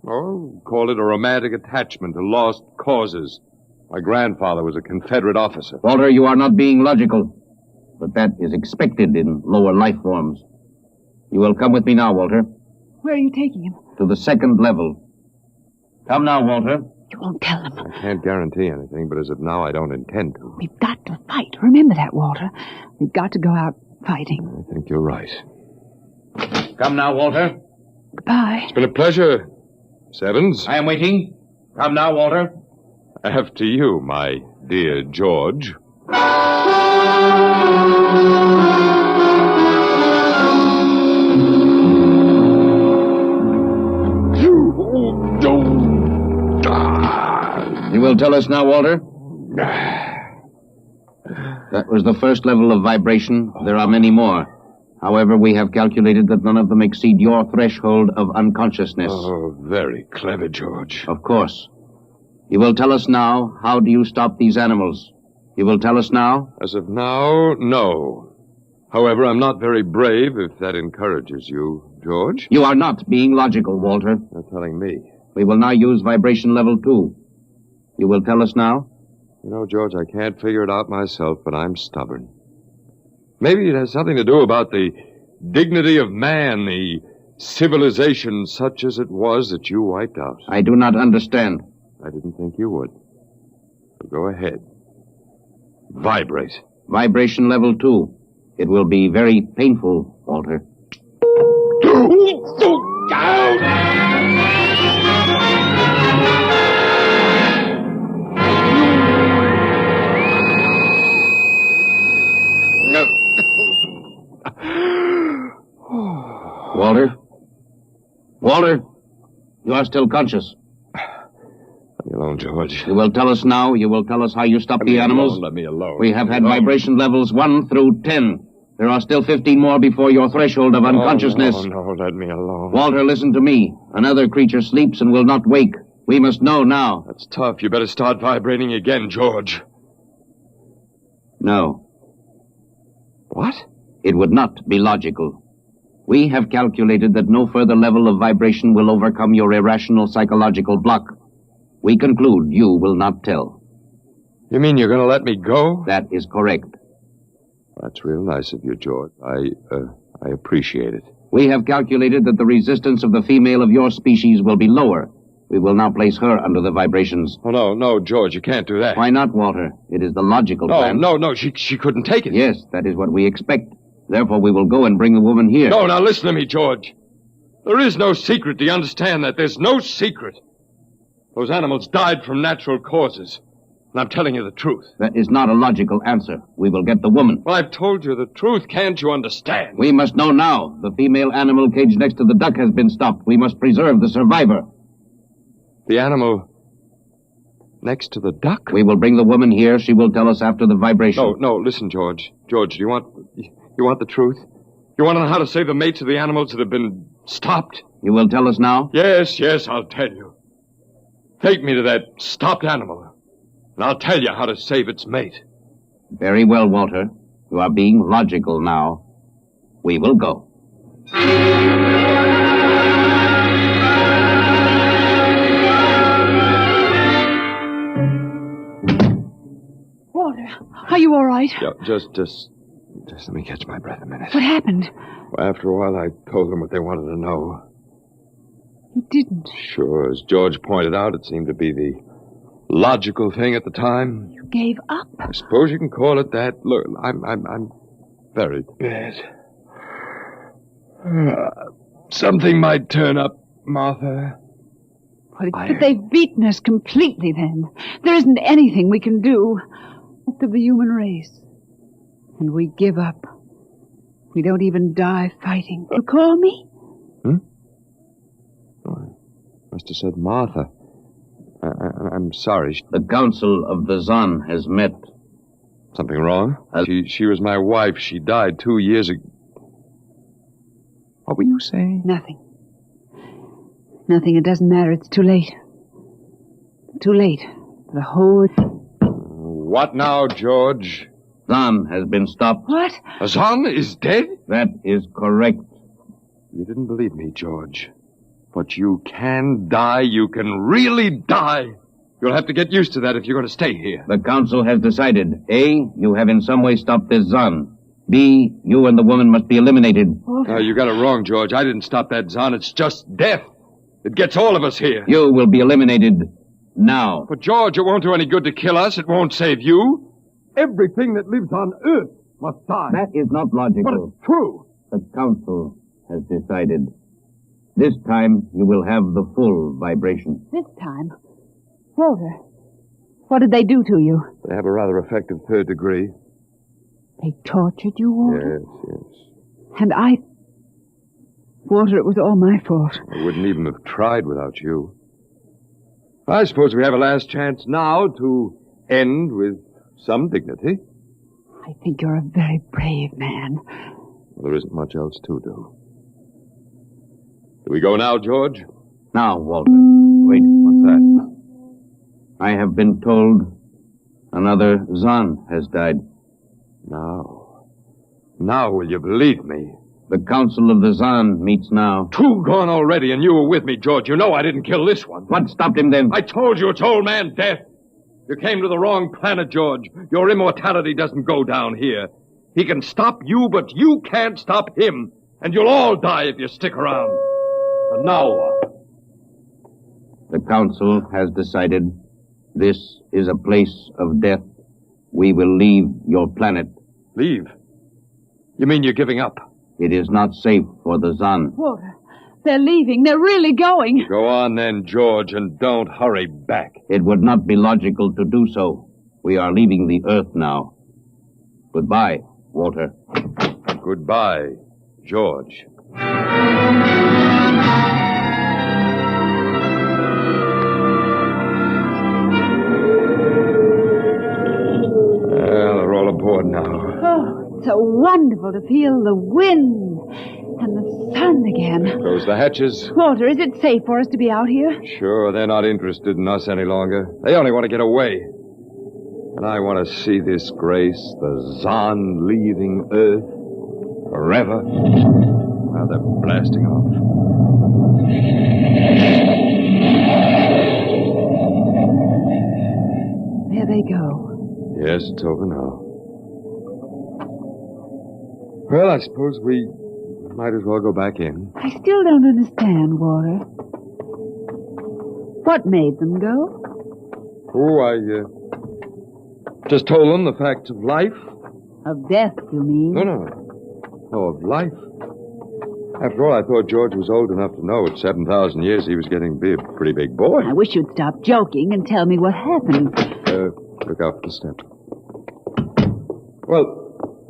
Oh, call it a romantic attachment to lost causes. My grandfather was a Confederate officer. Walter, you are not being logical, but that is expected in lower life forms. You will come with me now, Walter. Where are you taking him? To the second level. Come now, Walter. You won't tell them. I can't guarantee anything, but as of now, I don't intend to. We've got to fight. Remember that, Walter. We've got to go out fighting. I think you're right. Come now, Walter. Goodbye. It's been a pleasure, Miss Evans. I am waiting. Come now, Walter. After you, my dear George. You will tell us now, Walter? That was the first level of vibration. There are many more. However, we have calculated that none of them exceed your threshold of unconsciousness. Oh, very clever, George. Of course. You will tell us now, how do you stop these animals? You will tell us now? As of now, no. However, I'm not very brave, if that encourages you, George. You are not being logical, Walter. You're telling me. We will now use vibration level 2. You will tell us now? You know, George, I can't figure it out myself, but I'm stubborn. Maybe it has something to do about the dignity of man, the civilization such as it was that you wiped out. I do not understand. I didn't think you would. So go ahead. Vibrate. Vibration level 2. It will be very painful, Walter. Walter? Walter? You are still conscious. Let me alone, George. You will tell us now. You will tell us how you stop the animals. Let me alone. We have had vibration levels 1 through 10. There are still 15 more before your threshold of unconsciousness. No, let me alone. Walter, listen to me. Another creature sleeps and will not wake. We must know now. That's tough. You better start vibrating again, George. No. What? It would not be logical. We have calculated that no further level of vibration will overcome your irrational psychological block. We conclude you will not tell. You mean you're going to let me go? That is correct. That's real nice of you, George. I appreciate it. We have calculated that the resistance of the female of your species will be lower. We will now place her under the vibrations. Oh, no, George, you can't do that. Why not, Walter? It is the logical plan. No, she couldn't take it. Yes, that is what we expect. Therefore, we will go and bring the woman here. No, now listen to me, George. There is no secret. Do you understand that? There's no secret. Those animals died from natural causes. And I'm telling you the truth. That is not a logical answer. We will get the woman. Well, I've told you the truth. Can't you understand? We must know now. The female animal caged next to the duck has been stopped. We must preserve the survivor. The animal next to the duck? We will bring the woman here. She will tell us after the vibration. No, listen, George. George, do you want the truth? You want to know how to save the mates of the animals that have been stopped? You will tell us now? Yes, I'll tell you. Take me to that stopped animal, and I'll tell you how to save its mate. Very well, Walter. You are being logical now. We will go. Walter, are you all right? Yeah, just let me catch my breath a minute. What happened? Well, after a while, I told them what they wanted to know. You didn't. Sure, as George pointed out, it seemed to be the logical thing at the time. You gave up? I suppose you can call it that. Look, I'm very bad. Something might turn up, Martha. But they've beaten us completely then. There isn't anything we can do after the human race. And we give up. We don't even die fighting. You call me? Oh, I must have said Martha. I'm sorry. The Council of the Zon has met. Something wrong? She was my wife. She died 2 years ago. What were you saying? Nothing. Nothing. It doesn't matter. It's too late. Too late. The whole... What now, George? Zon has been stopped. What? Zon is dead? That is correct. You didn't believe me, George. But you can die. You can really die. You'll have to get used to that if you're going to stay here. The Council has decided. A, you have in some way stopped this Zon. B, you and the woman must be eliminated. No, you got it wrong, George. I didn't stop that Zon. It's just death. It gets all of us here. You will be eliminated now. But, George, it won't do any good to kill us. It won't save you. Everything that lives on Earth must die. That is not logical. But it's true. The Council has decided. This time, you will have the full vibration. This time? Walter, what did they do to you? They have a rather effective third degree. They tortured you, Walter? Yes. And Walter, it was all my fault. I wouldn't even have tried without you. I suppose we have a last chance now to end with some dignity. I think you're a very brave man. Well, there isn't much else to do. Do we go now, George? Now, Walter. Wait, what's that? I have been told another Zon has died. Now will you believe me? The Council of the Zon meets now. 2 gone already, and you were with me, George. You know I didn't kill this one. What stopped him then? I told you it's old man death. You came to the wrong planet, George. Your immortality doesn't go down here. He can stop you, but you can't stop him. And you'll all die if you stick around. And now what? The Council has decided this is a place of death. We will leave your planet. Leave? You mean you're giving up? It is not safe for the Zon. Walter, they're leaving. They're really going. Go on then, George, and don't hurry back. It would not be logical to do so. We are leaving the Earth now. Goodbye, Walter. Goodbye, George. Well, they're all aboard now. Oh, so wonderful to feel the wind and the sun again. Close the hatches. Walter, is it safe for us to be out here? Sure, they're not interested in us any longer. They only want to get away. And I want to see this grace, the Zon leaving Earth forever. Now they're blasting off. There they go. Yes, it's over now. Well, I suppose we might as well go back in. I still don't understand, Walter. What made them go? Oh, I just told them the facts of life. Of death, you mean? No, of life. After all, I thought George was old enough to know at 7,000 years he was getting to be a pretty big boy. I wish you'd stop joking and tell me what happened. Look out for the step. Well,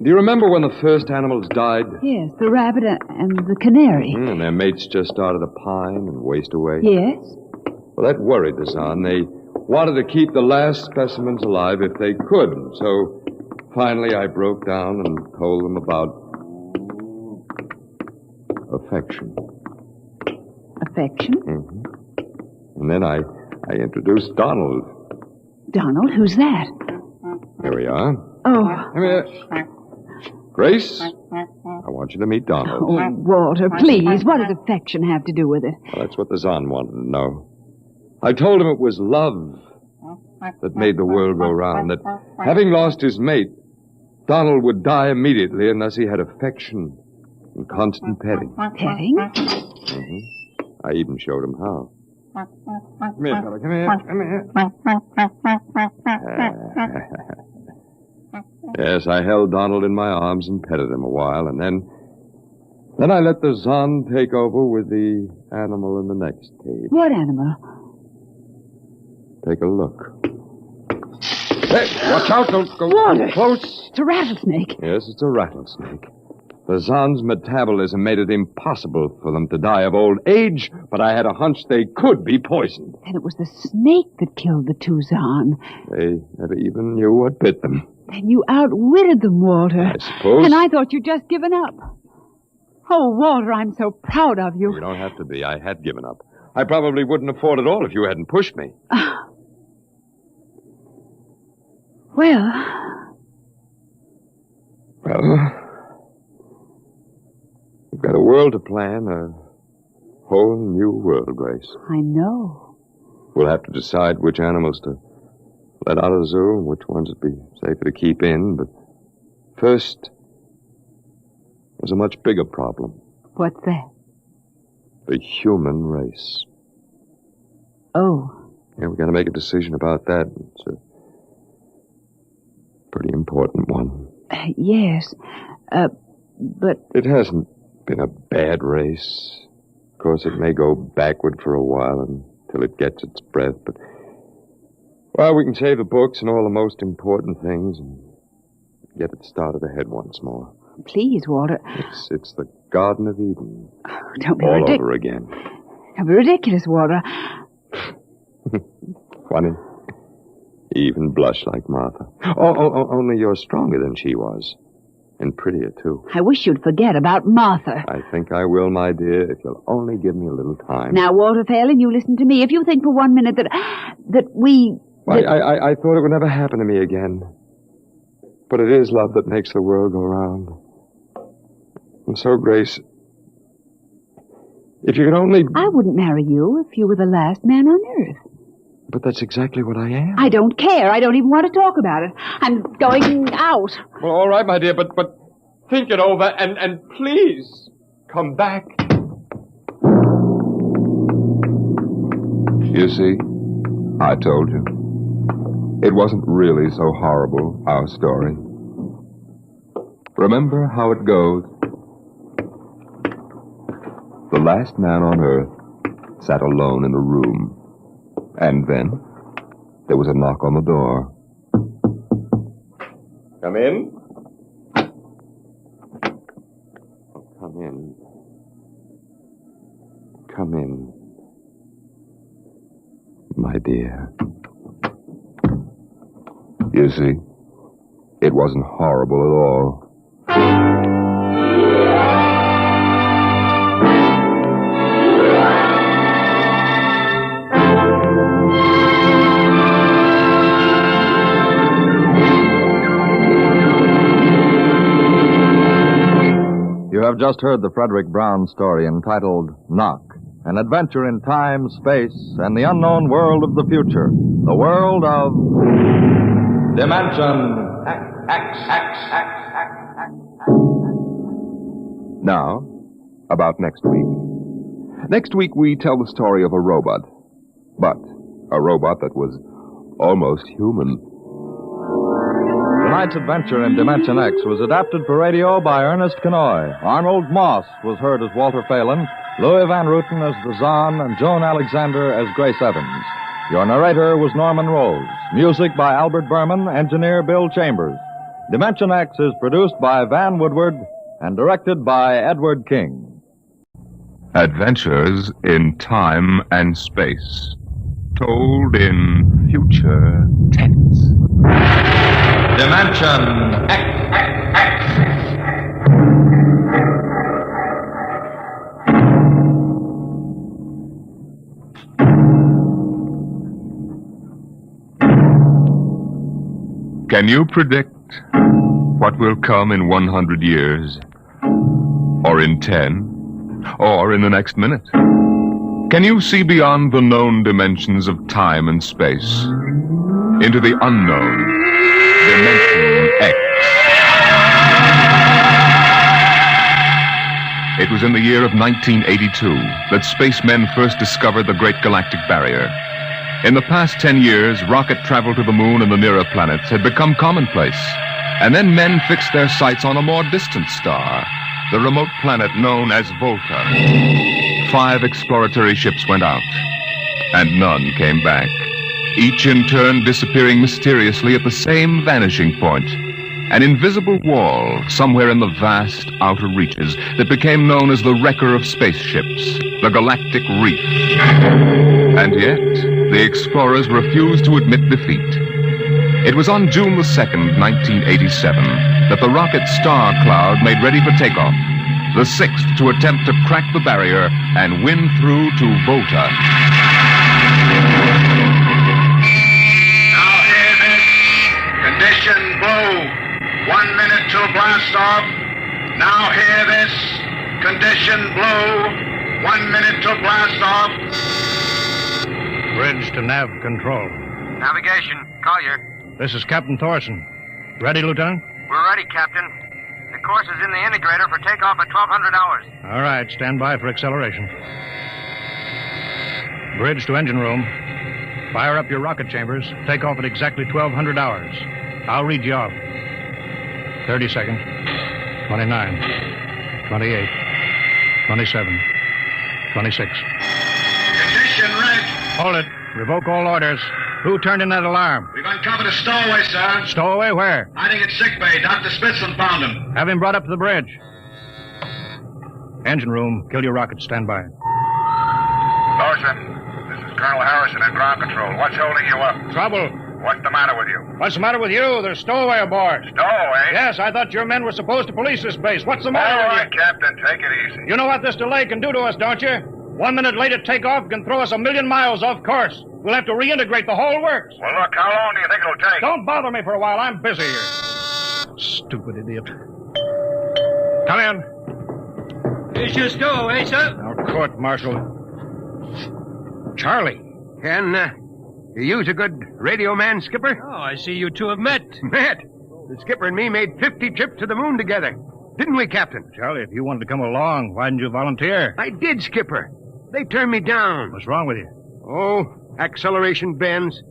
do you remember when the first animals died? Yes, the rabbit and the canary. And their mates just started to pine and waste away? Yes. Well, that worried the Zon. They wanted to keep the last specimens alive if they could. So finally I broke down and told them about affection. Affection? Mm-hmm. And then I introduced Donald. Donald? Who's that? Here we are. Oh. Come here. Grace, I want you to meet Donald. Oh, Walter, please. What does affection have to do with it? Well, that's what the Zon wanted to know. I told him it was love that made the world go round, that having lost his mate, Donald would die immediately unless he had affection and constant petting. Petting? Mm-hmm. I even showed him how. Come here, fella. Come here. Yes, I held Donald in my arms and petted him a while, and then I let the Zon take over with the animal in the next cage. What animal? Take a look. Hey, watch out. Don't go Walter. close. It's a rattlesnake. Yes, it's a rattlesnake. The Zon's metabolism made it impossible for them to die of old age, but I had a hunch they could be poisoned. And it was the snake that killed the two Zon. They never even knew what bit them. And you outwitted them, Walter. I suppose. And I thought you'd just given up. Oh, Walter, I'm so proud of you. You don't have to be. I had given up. I probably wouldn't have fought at all if you hadn't pushed me. Well, we've got a world to plan, a whole new world, Grace. I know. We'll have to decide which animals to let out of the zoo and which ones would be safer to keep in, but first, there's a much bigger problem. What's that? The human race. Oh. Yeah, we've got to make a decision about that. It's a pretty important one. Yes, but... It hasn't been a bad race. Of course, it may go backward for a while until it gets its breath, but... Well, we can save the books and all the most important things and get it started ahead once more. Please, Walter. It's the Garden of Eden. Don't be all over again. Don't be ridiculous, Walter. Funny. You even blush like Martha. Only you're stronger than she was. And prettier, too. I wish you'd forget about Martha. I think I will, my dear, if you'll only give me a little time. Now, Walter Phelan, you listen to me. If you think for 1 minute that we... I thought it would never happen to me again. But it is love that makes the world go round. And so, Grace, if you could only... I wouldn't marry you if you were the last man on earth. But that's exactly what I am. I don't care. I don't even want to talk about it. I'm going out. Well, all right, my dear, but think it over and please come back. You see, I told you. It wasn't really so horrible, our story. Remember how it goes. The last man on earth sat alone in a room. And then there was a knock on the door. Come in. Come in. Come in. My dear. You see, it wasn't horrible at all. You have just heard the Frederick Brown story entitled Knock, an adventure in time, space, and the unknown world of the future. The world of Dimension X. Now, about next week. Next week we tell the story of a robot. But a robot that was almost human. Tonight's adventure in Dimension X was adapted for radio by Ernest Kenoy. Arnold Moss was heard as Walter Phelan, Louis Van Ruten as the Zon, and Joan Alexander as Grace Evans. Your narrator was Norman Rose. Music by Albert Berman, engineer Bill Chambers. Dimension X is produced by Van Woodward and directed by Edward King. Adventures in time and space, told in future tense. Dimension X. Can you predict what will come in 100 years? Or in 10? Or in the next minute? Can you see beyond the known dimensions of time and space into the unknown Dimension X? It was in the year of 1982 that spacemen first discovered the Great Galactic Barrier. In the past 10 years, rocket travel to the moon and the nearer planets had become commonplace. And then men fixed their sights on a more distant star, the remote planet known as Volta. 5 exploratory ships went out, and none came back, each in turn disappearing mysteriously at the same vanishing point, an invisible wall somewhere in the vast outer reaches that became known as the wrecker of spaceships, the Galactic Reef. And yet, the explorers refused to admit defeat. It was on June the 2nd, 1987, that the rocket Star Cloud made ready for takeoff, the 6th to attempt to crack the barrier and win through to Volta. Now hear this. Condition blue. 1 minute till blast off. Now hear this. Condition blue. 1 minute till blast off. Bridge to nav control. Navigation, Collier. This is Captain Thorson. Ready, Lieutenant? We're ready, Captain. The course is in the integrator for takeoff at 1200 hours. All right, stand by for acceleration. Bridge to engine room. Fire up your rocket chambers. Take off at exactly 1200 hours. I'll read you off. 30 seconds. 29. 28. 27. 26. Condition red. Hold it. Revoke all orders. Who turned in that alarm? We've uncovered a stowaway, sir. Stowaway where? Hiding at sick bay. Dr. Spitzlin found him. Have him brought up to the bridge. Engine room. Kill your rockets. Stand by. Thorson, this is Colonel Harrison at ground control. What's holding you up? Trouble. What's the matter with you? What's the matter with you? There's stowaway aboard. Stowaway? Yes, I thought your men were supposed to police this base. What's the matter All with right, Captain, take it easy. you? You know what this delay can do to us, don't you? 1 minute late at takeoff can throw us 1,000,000 miles off course. We'll have to reintegrate the whole works. Well, look, how long do you think it'll take? Don't bother me for a while. I'm busy here. Stupid idiot. Come in. Here's your stowaway, sir. Now, court-martial. Charlie. Can you use a good radio man, Skipper? Oh, I see you two have met. Met? The Skipper and me made 50 trips to the moon together. Didn't we, Captain? Charlie, if you wanted to come along, why didn't you volunteer? I did, Skipper. They turned me down. What's wrong with you? Oh, acceleration bends.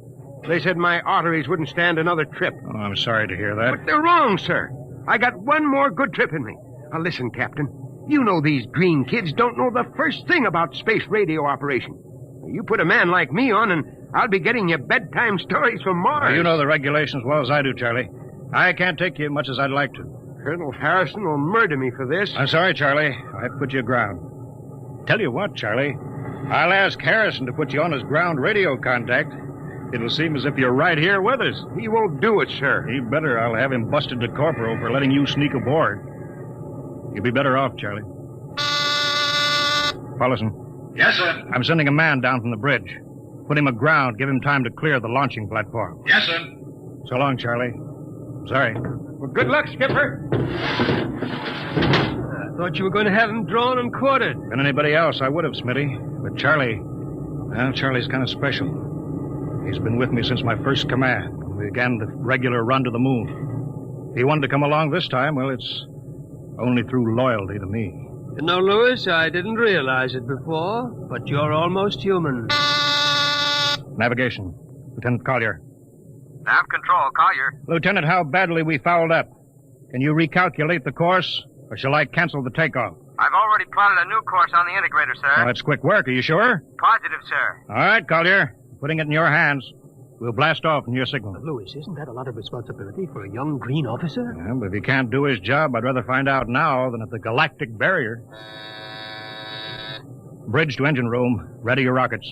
They said my arteries wouldn't stand another trip. Oh, I'm sorry to hear that. But they're wrong, sir. I got one more good trip in me. Now, listen, Captain. You know these green kids don't know the first thing about space radio operation. You put a man like me on, and I'll be getting you bedtime stories from Mars. Now, you know the regulations as well as I do, Charlie. I can't take you as much as I'd like to. Colonel Harrison will murder me for this. I'm sorry, Charlie. I have to put you aground. Tell you what, Charlie. I'll ask Harrison to put you on his ground radio contact. It'll seem as if you're right here with us. He won't do it, sir. He better. I'll have him busted to corporal for letting you sneak aboard. You'll be better off, Charlie. Paulson. Yes, sir. I'm sending a man down from the bridge. Put him aground. Give him time to clear the launching platform. Yes, sir. So long, Charlie. Sorry. Well, good luck, Skipper. I thought you were going to have him drawn and quartered. Been anybody else, I would have, Smitty. But Charlie, well, Charlie's kind of special. He's been with me since my first command. We began the regular run to the moon. If he wanted to come along this time, well, it's only through loyalty to me. You know, Lewis, I didn't realize it before, but you're almost human. Navigation. Lieutenant Collier. Nav control, Collier. Lieutenant, how badly we fouled up. Can you recalculate the course, or shall I cancel the takeoff? I've already plotted a new course on the integrator, sir. Oh, that's quick work. Are you sure? Positive, sir. All right, Collier. Putting it in your hands. We'll blast off in your signal. Lewis, isn't that a lot of responsibility for a young green officer? Yeah, but if he can't do his job, I'd rather find out now than at the galactic barrier. Bridge to engine room. Ready your rockets.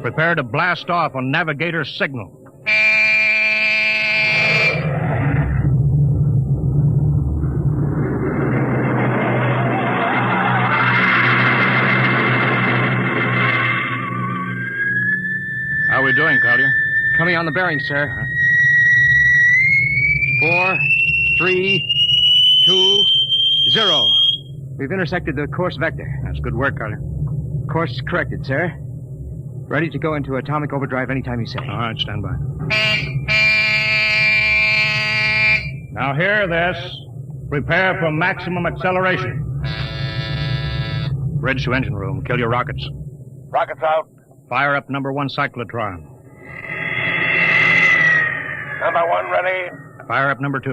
Prepare to blast off on navigator's signal. How are we doing, Collier? Coming on the bearing, sir. 4, 3, 2, 0. We've intersected the course vector. That's good work, Collier. Course corrected, sir. Ready to go into atomic overdrive anytime you say. All right, stand by. Now hear this. Prepare for maximum acceleration. Bridge to engine room. Kill your rockets. Rockets out. Fire up number 1 cyclotron. Number 1 ready. Fire up number 2.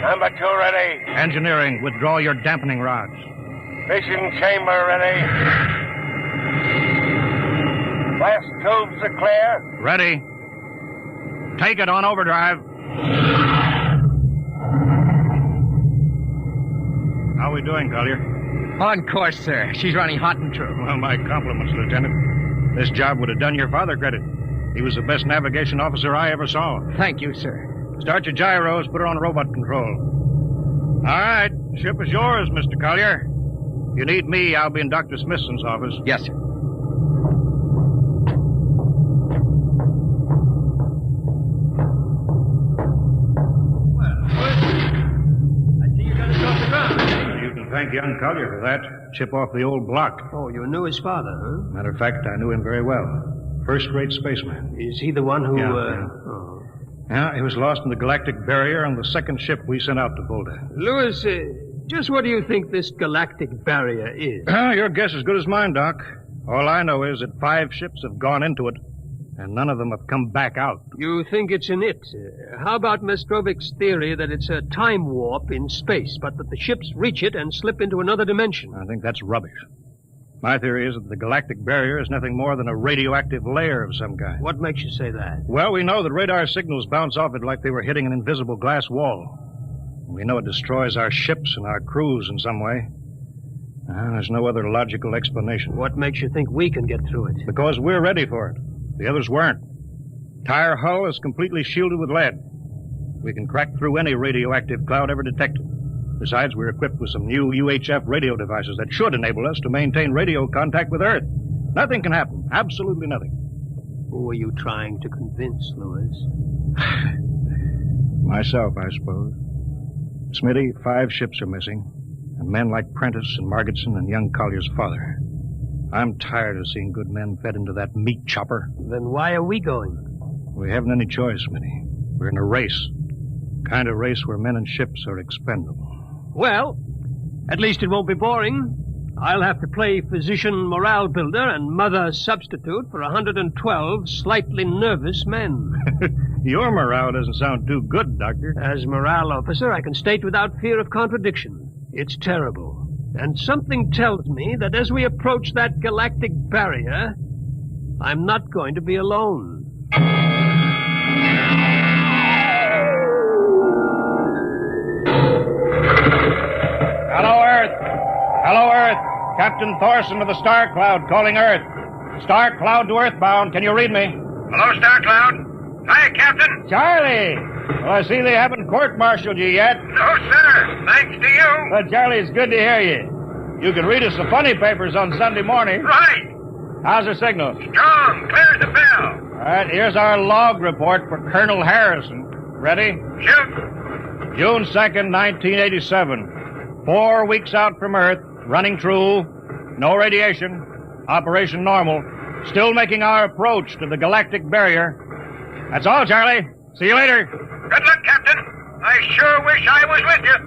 Number 2 ready. Engineering, withdraw your dampening rods. Fission chamber ready. Blast tubes are clear. Ready. Take it on overdrive. How are we doing, Collier? On course, sir. She's running hot and true. Well, my compliments, Lieutenant. This job would have done your father credit. He was the best navigation officer I ever saw. Thank you, sir. Start your gyros, put her on robot control. All right, ship is yours, Mr. Collier. If you need me, I'll be in Dr. Smithson's office. Yes, sir. You can thank young Collier for that. Chip off the old block. Oh, you knew his father, huh? Matter of fact, I knew him very well. First-rate spaceman. Is he the one who, Yeah. Yeah, he was lost in the galactic barrier on the second ship we sent out to Volta. Louis, just what do you think this galactic barrier is? Your guess is as good as mine, Doc. All I know is that 5 ships have gone into it, and none of them have come back out. You think it's an it. How about Mestrovic's theory that it's a time warp in space, but that the ships reach it and slip into another dimension? I think that's rubbish. My theory is that the galactic barrier is nothing more than a radioactive layer of some kind. What makes you say that? Well, we know that radar signals bounce off it like they were hitting an invisible glass wall. We know it destroys our ships and our crews in some way. There's no other logical explanation. What makes you think we can get through it? Because we're ready for it. The others weren't. Entire hull is completely shielded with lead. We can crack through any radioactive cloud ever detected. Besides, we're equipped with some new UHF radio devices that should enable us to maintain radio contact with Earth. Nothing can happen. Absolutely nothing. Who are you trying to convince, Louis? Myself, I suppose. Smitty, 5 ships are missing, and men like Prentice and Margetson and young Collier's father. I'm tired of seeing good men fed into that meat chopper. Then why are we going? We haven't any choice, Smitty. We're in a race. Kind of race where men and ships are expendable. Well, at least it won't be boring. I'll have to play physician morale builder and mother substitute for 112 slightly nervous men. Your morale doesn't sound too good, Doctor. As morale officer, I can state without fear of contradiction. It's terrible. And something tells me that as we approach that galactic barrier, I'm not going to be alone. Hello, Earth. Hello, Earth. Captain Thorson of the Star Cloud calling Earth. Star Cloud to Earthbound. Can you read me? Hello, Star Cloud. Hi, Captain. Charlie. Well, I see they haven't court-martialed you yet. No, sir. Thanks to you. Well, Charlie, it's good to hear you. You can read us the funny papers on Sunday morning. Right. How's the signal? Strong. Clear as a bell. All right, here's our log report for Colonel Harrison. Ready? Shoot. June 2nd, 1987. 4 weeks out from Earth, running true, no radiation, operation normal, still making our approach to the galactic barrier. That's all, Charlie. See you later. Good luck, Captain. I sure wish I was with you.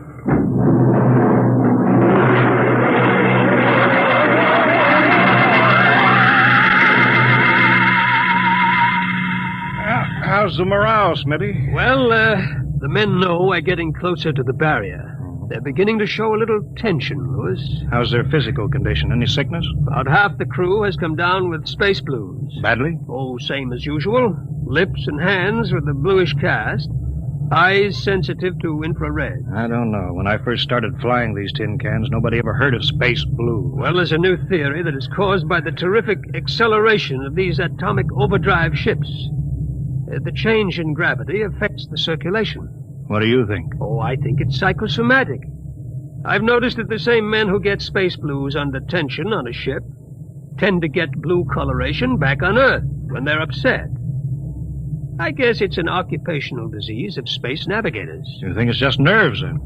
How's the morale, Smitty? Well, the men know we're getting closer to the barrier. They're beginning to show a little tension, Louis. How's their physical condition? Any sickness? About half the crew has come down with space blues. Badly? Oh, same as usual. Lips and hands with a bluish cast. Eyes sensitive to infrared. I don't know. When I first started flying these tin cans, nobody ever heard of space blue. Well, there's a new theory that is caused by the terrific acceleration of these atomic overdrive ships. The change in gravity affects the circulation. What do you think? Oh, I think it's psychosomatic. I've noticed that the same men who get space blues under tension on a ship tend to get blue coloration back on Earth when they're upset. I guess it's an occupational disease of space navigators. You think it's just nerves, then?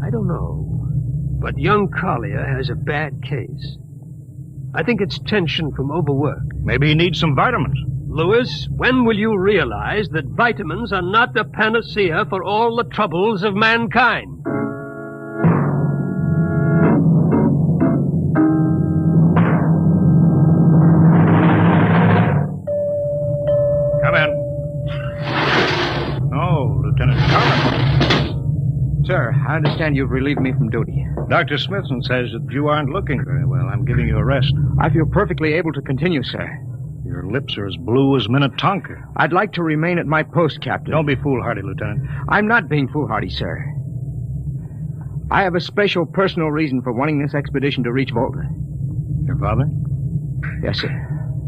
I don't know. But young Collier has a bad case. I think it's tension from overwork. Maybe he needs some vitamins. Lewis, when will you realize that vitamins are not the panacea for all the troubles of mankind? Come in. Oh, Lieutenant Collins. Sir, I understand you've relieved me from duty. Dr. Smithson says that you aren't looking very well. I'm giving you a rest. I feel perfectly able to continue, sir. Your lips are as blue as Minnetonka. I'd like to remain at my post, Captain. Don't be foolhardy, Lieutenant. I'm not being foolhardy, sir. I have a special personal reason for wanting this expedition to reach Volta. Your father? Yes, sir.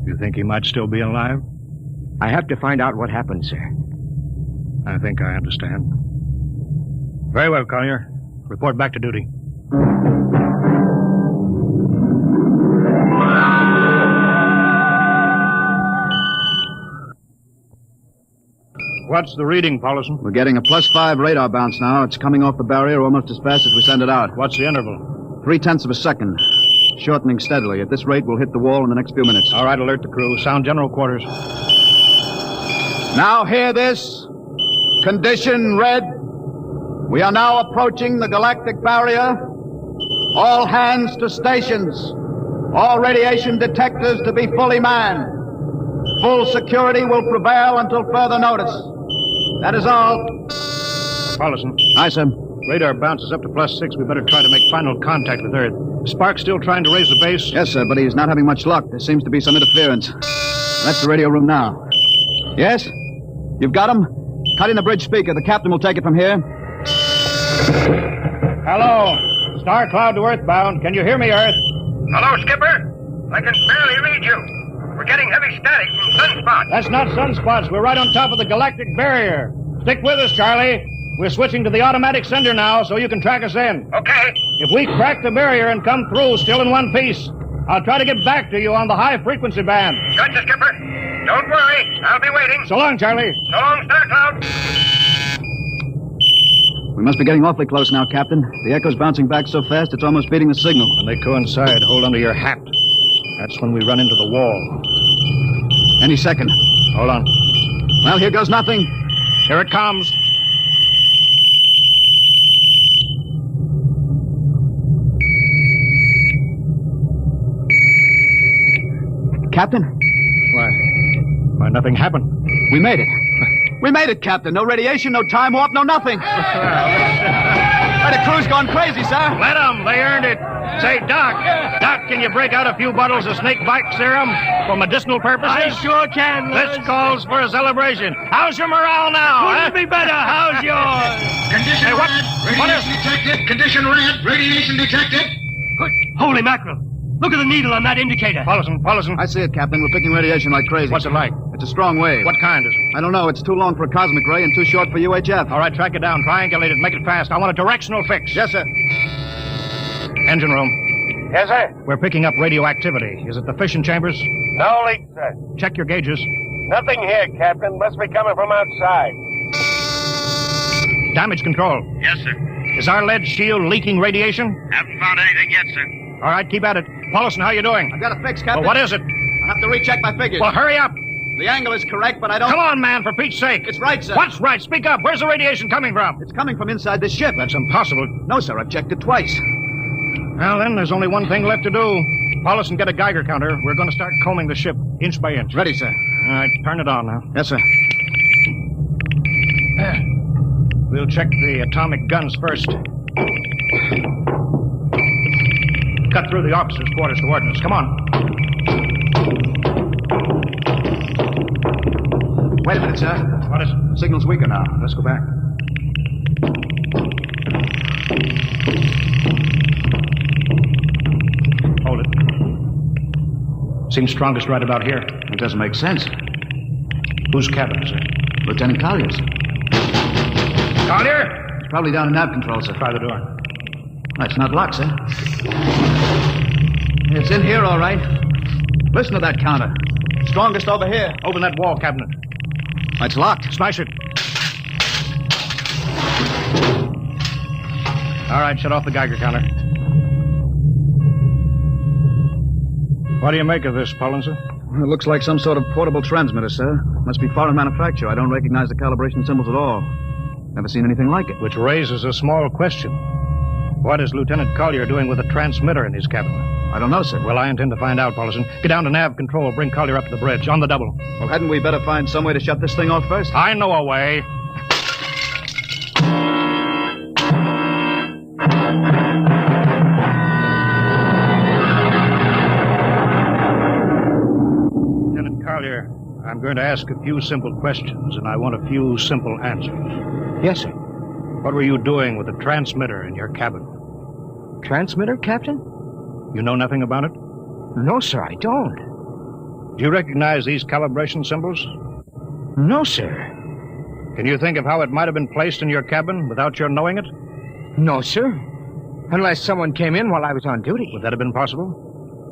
You think he might still be alive? I have to find out what happened, sir. I think I understand. Very well, Collier. Report back to duty. What's the reading, Paulison? We're getting a +5 radar bounce now. It's coming off the barrier almost as fast as we send it out. What's the interval? 0.3 of a second. Shortening steadily. At this rate, we'll hit the wall in the next few minutes. All right, alert the crew. Sound general quarters. Now hear this. Condition red. We are now approaching the galactic barrier. All hands to stations. All radiation detectors to be fully manned. Full security will prevail until further notice. That is all. Paulison. Aye, sir. Radar bounces up to +6. We better try to make final contact with Earth. Spark's still trying to raise the base? Yes, sir, but he's not having much luck. There seems to be some interference. That's the radio room now. Yes? You've got him? Cut in the bridge speaker. The captain will take it from here. Hello. Star Cloud to Earthbound. Can you hear me, Earth? Hello, Skipper. I can barely read you. We're getting heavy static from sunspots. That's not sunspots. We're right on top of the galactic barrier. Stick with us, Charlie. We're switching to the automatic sender now, so you can track us in. Okay. If we crack the barrier and come through still in one piece, I'll try to get back to you on the high-frequency band. Gotcha, Skipper. Don't worry. I'll be waiting. So long, Charlie. So long, Star Cloud. We must be getting awfully close now, Captain. The echo's bouncing back so fast it's almost beating the signal. When they coincide, hold onto your hat. That's when we run into the wall. Any second. Hold on. Well, here goes nothing. Here it comes. Captain? Why, nothing happened. We made it. We made it, Captain. No radiation, no time warp, no nothing. The crew's gone crazy, sir. Let them. They earned it. Say, Doc, can you break out a few bottles of snake bite serum for medicinal purposes? I sure can, Lewis. This calls for a celebration. How's your morale now? Couldn't be better. How's yours? Condition Hey, what? red. What Radiation detected. Condition red. Radiation detected. Good. Holy mackerel. Look at the needle on that indicator. Paulison. I see it, Captain. We're picking radiation like crazy. What's it like? It's a strong wave. What kind is it? I don't know. It's too long for a cosmic ray and too short for UHF. All right, track it down. Triangulate it. Make it fast. I want a directional fix. Yes, sir. Engine room. Yes, sir. We're picking up radioactivity. Is it the fission chambers? No leak, sir. Check your gauges. Nothing here, Captain. Must be coming from outside. Damage control. Yes, sir. Is our lead shield leaking radiation? Haven't found anything yet, sir. All right, keep at it. Paulison, how you doing? I've got a fix, Captain. Well, what is it? I have to recheck my figures. Well, hurry up. The angle is correct, but I don't... Come on, man, for Pete's sake. It's right, sir. What's right? Speak up. Where's the radiation coming from? It's coming from inside this ship. That's impossible. No, sir. I've checked it twice. Well, then, there's only one thing left to do. Paulison, get a Geiger counter. We're going to start combing the ship, inch by inch. Ready, sir. All right, turn it on now. Yes, sir. We'll check the atomic guns first. Cut through the officers' quarters to ordnance. Come on. Wait a minute, sir. What is it? Signal's weaker now. Let's go back. Hold it. Seems strongest right about here. It doesn't make sense. Whose cabin is it? Lieutenant Collier's. Collier? It's probably down in nav control, sir. Try the door. It's not locked, sir. It's in here, all right. Listen to that counter. Strongest over here. Open that wall cabinet. It's locked. Smash it. All right, shut off the Geiger counter. What do you make of this, Pullenson? It looks like some sort of portable transmitter, sir. Must be foreign manufacture. I don't recognize the calibration symbols at all. Never seen anything like it. Which raises a small question. What is Lieutenant Collier doing with a transmitter in his cabin? I don't know, sir. Well, I intend to find out, Paulson. Get down to nav control. Bring Collier up to the bridge. On the double. Well, hadn't we better find some way to shut this thing off first? I know a way. Lieutenant Collier, I'm going to ask a few simple questions, and I want a few simple answers. Yes, sir. What were you doing with the transmitter in your cabin? Transmitter, Captain? You know nothing about it? No, sir, I don't. Do you recognize these calibration symbols? No, sir. Can you think of how it might have been placed in your cabin without your knowing it? No, sir. Unless someone came in while I was on duty. Would that have been possible?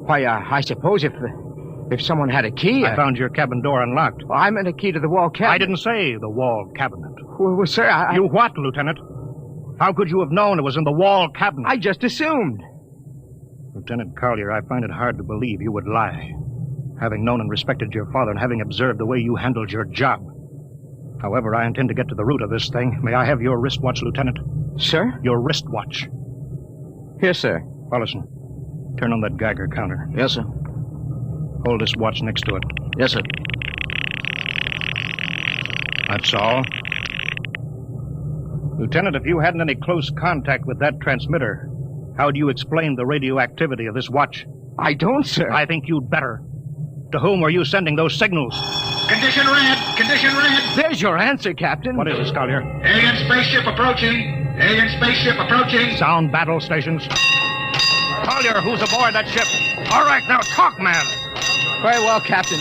Why, I suppose if someone had a key... I found your cabin door unlocked. Well, I meant a key to the wall cabinet. I didn't say the wall cabinet. Well, sir, You what, Lieutenant? How could you have known it was in the wall cabinet? I just assumed. Lieutenant Collier, I find it hard to believe you would lie. Having known and respected your father and having observed the way you handled your job. However, I intend to get to the root of this thing. May I have your wristwatch, Lieutenant? Sir? Your wristwatch. Here, sir. Paulson, turn on that Geiger counter. Yes, sir. Hold this watch next to it. Yes, sir. That's all. Lieutenant, if you hadn't any close contact with that transmitter, how do you explain the radioactivity of this watch? I don't, sir. I think you'd better. To whom were you sending those signals? Condition red! Condition red! There's your answer, Captain. What is this, Collier? Alien spaceship approaching! Alien spaceship approaching! Sound battle stations. Collier, who's aboard that ship? All right, now talk, man. Very well, Captain.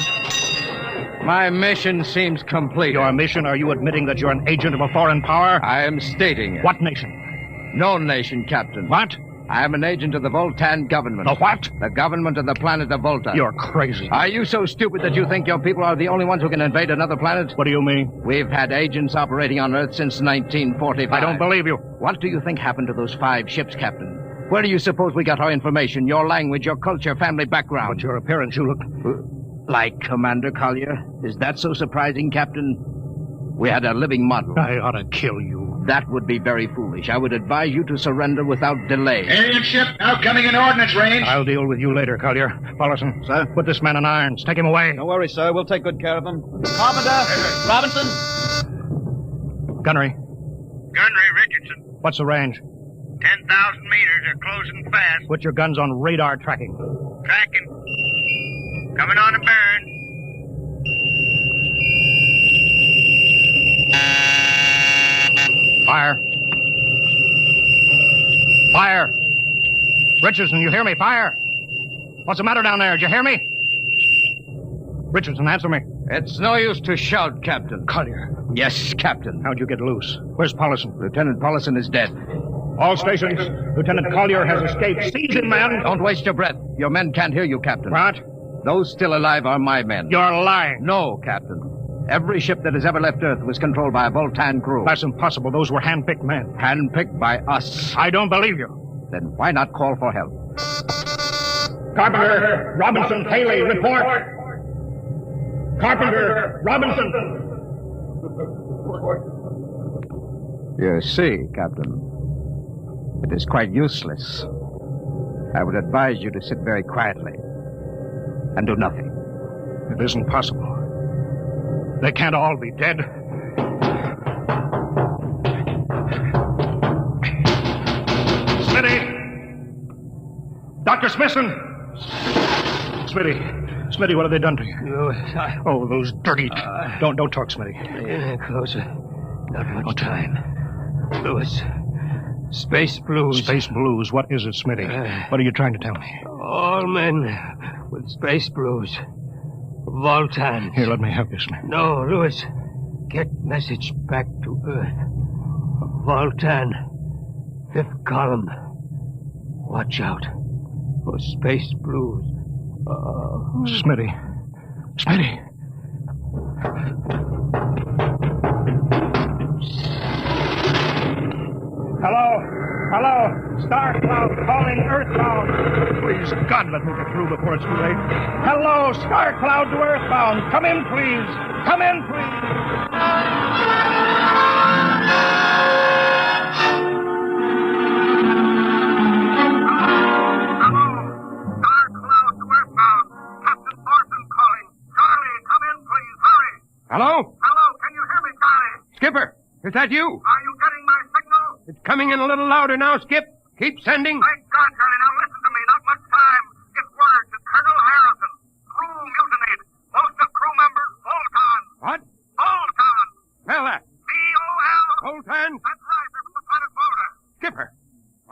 My mission seems complete. Your mission? Are you admitting that you're an agent of a foreign power? I am stating it. What nation? No nation, Captain. What? I am an agent of the Voltan government. The what? The government of the planet of Volta. You're crazy. Are you so stupid that you think your people are the only ones who can invade another planet? What do you mean? We've had agents operating on Earth since 1945. I don't believe you. What do you think happened to those 5 ships, Captain? Where do you suppose we got our information, your language, your culture, family background? But your appearance, you look... Like Commander Collier? Is that so surprising, Captain? We had a living model. I ought to kill you. That would be very foolish. I would advise you to surrender without delay. Alien ship now coming in ordnance range. I'll deal with you later, Collier. Paulson, sir, put this man in irons. Take him away. No worries, sir. We'll take good care of him. Carpenter! Robinson! Gunnery. Gunnery Richardson. What's the range? 10,000 meters. They're closing fast. Put your guns on radar tracking. Tracking. Coming on a burn. Fire. Fire. Richardson, you hear me? Fire. What's the matter down there? Did you hear me? Richardson, answer me. It's no use to shout, Captain. Collier. Yes, Captain. How'd you get loose? Where's Paulson? Lieutenant Paulson is dead. All stations. Lieutenant Collier has escaped. Seize him, man. Don't waste your breath. Your men can't hear you, Captain. What? Those still alive are my men. You're lying. No, Captain. Every ship that has ever left Earth was controlled by a Voltan crew. That's impossible. Those were hand-picked men. Hand-picked by us. I don't believe you. Then why not call for help? Carpenter, Robinson, Haley, report. Carpenter, Robinson. You see, Captain, it is quite useless. I would advise you to sit very quietly and do nothing. It isn't possible. They can't all be dead. Smitty! Dr. Smithson! Smitty, what have they done to you? Oh, those dirty... Don't talk, Smitty. Closer. Not much time. Lewis. Space blues. Space blues? What is it, Smitty? What are you trying to tell me? All men with space blues. Voltans. Here, let me help you, Smith. No, Lewis. Get message back to Earth. Voltan. 5th column. Watch out for space blues. Smitty. Hello? Star Cloud calling Earthbound. Please, God, let me get through before it's too late. Hello, Star Cloud to Earthbound. Come in, please. Come in, please. Hello? Hello, can you hear me, Charlie? Skipper, is that you? Are you getting my signal? It's coming in a little louder now, Skip. Keep sending. Thank God, Charlie. Now listen to me. Not much time. Get word to Colonel Harrison. Crew mutinied. Most of crew members, Voltan. What? Voltan. Spell that. V-O-L. Voltan? That's right. They're from the planet Volta. Skipper,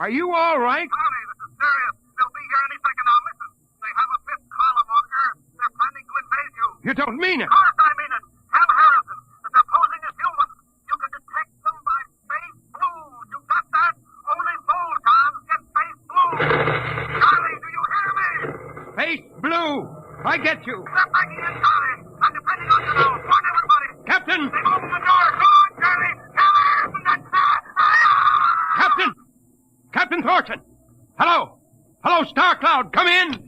are you all right? Charlie, this is serious. They'll be here any second now. Listen. They have a fifth column on Earth. They're planning to invade you. You don't mean it. Of course I mean it. Tell Harrison that they're posing as humans. You can detect them by face blues. You got that? Only Voltons get face blues. Charlie, do you hear me? Face blue. I get you. They're backing in, Charlie. I'm depending on you now. Warn everybody. Captain. They open the door. Go on, Charlie. Tell Harrison that... Captain. Captain Thorson. Hello. Hello, Star Cloud. Come in.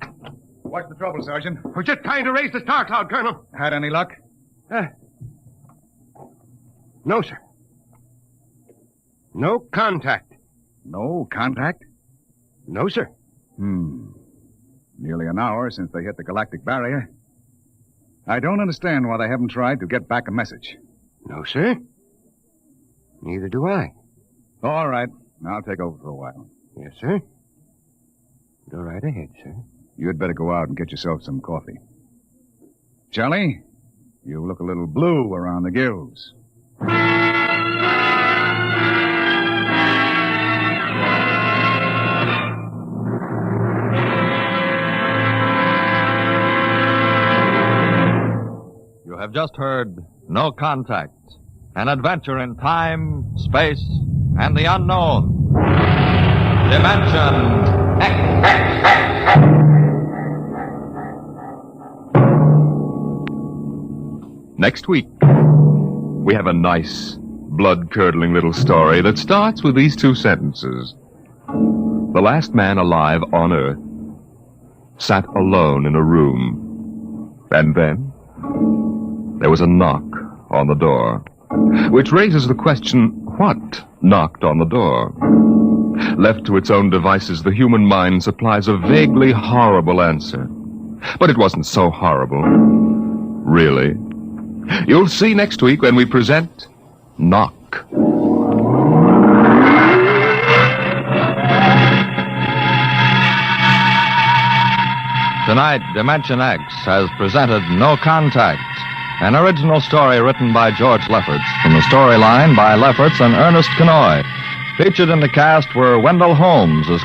What's the trouble, Sergeant? We're just trying to raise the Star Cloud, Colonel. Had any luck? No, sir. No contact. No contact? No, sir. Nearly an hour since they hit the galactic barrier. I don't understand why they haven't tried to get back a message. No, sir. Neither do I. All right. I'll take over for a while. Yes, sir. Go right ahead, sir. You'd better go out and get yourself some coffee. Charlie, you look a little blue around the gills. You have just heard No Contact, an adventure in time, space, and the unknown. Dimension X. Next week, we have a nice, blood-curdling little story that starts with these two sentences. The last man alive on Earth sat alone in a room. And then there was a knock on the door, which raises the question, what knocked on the door? Left to its own devices, the human mind supplies a vaguely horrible answer. But it wasn't so horrible. Really. You'll see next week when we present Knock. Tonight, Dimension X has presented No Contact, an original story written by George Lefferts, from the storyline by Lefferts and Ernest Kenoy. Featured in the cast were Wendell Holmes as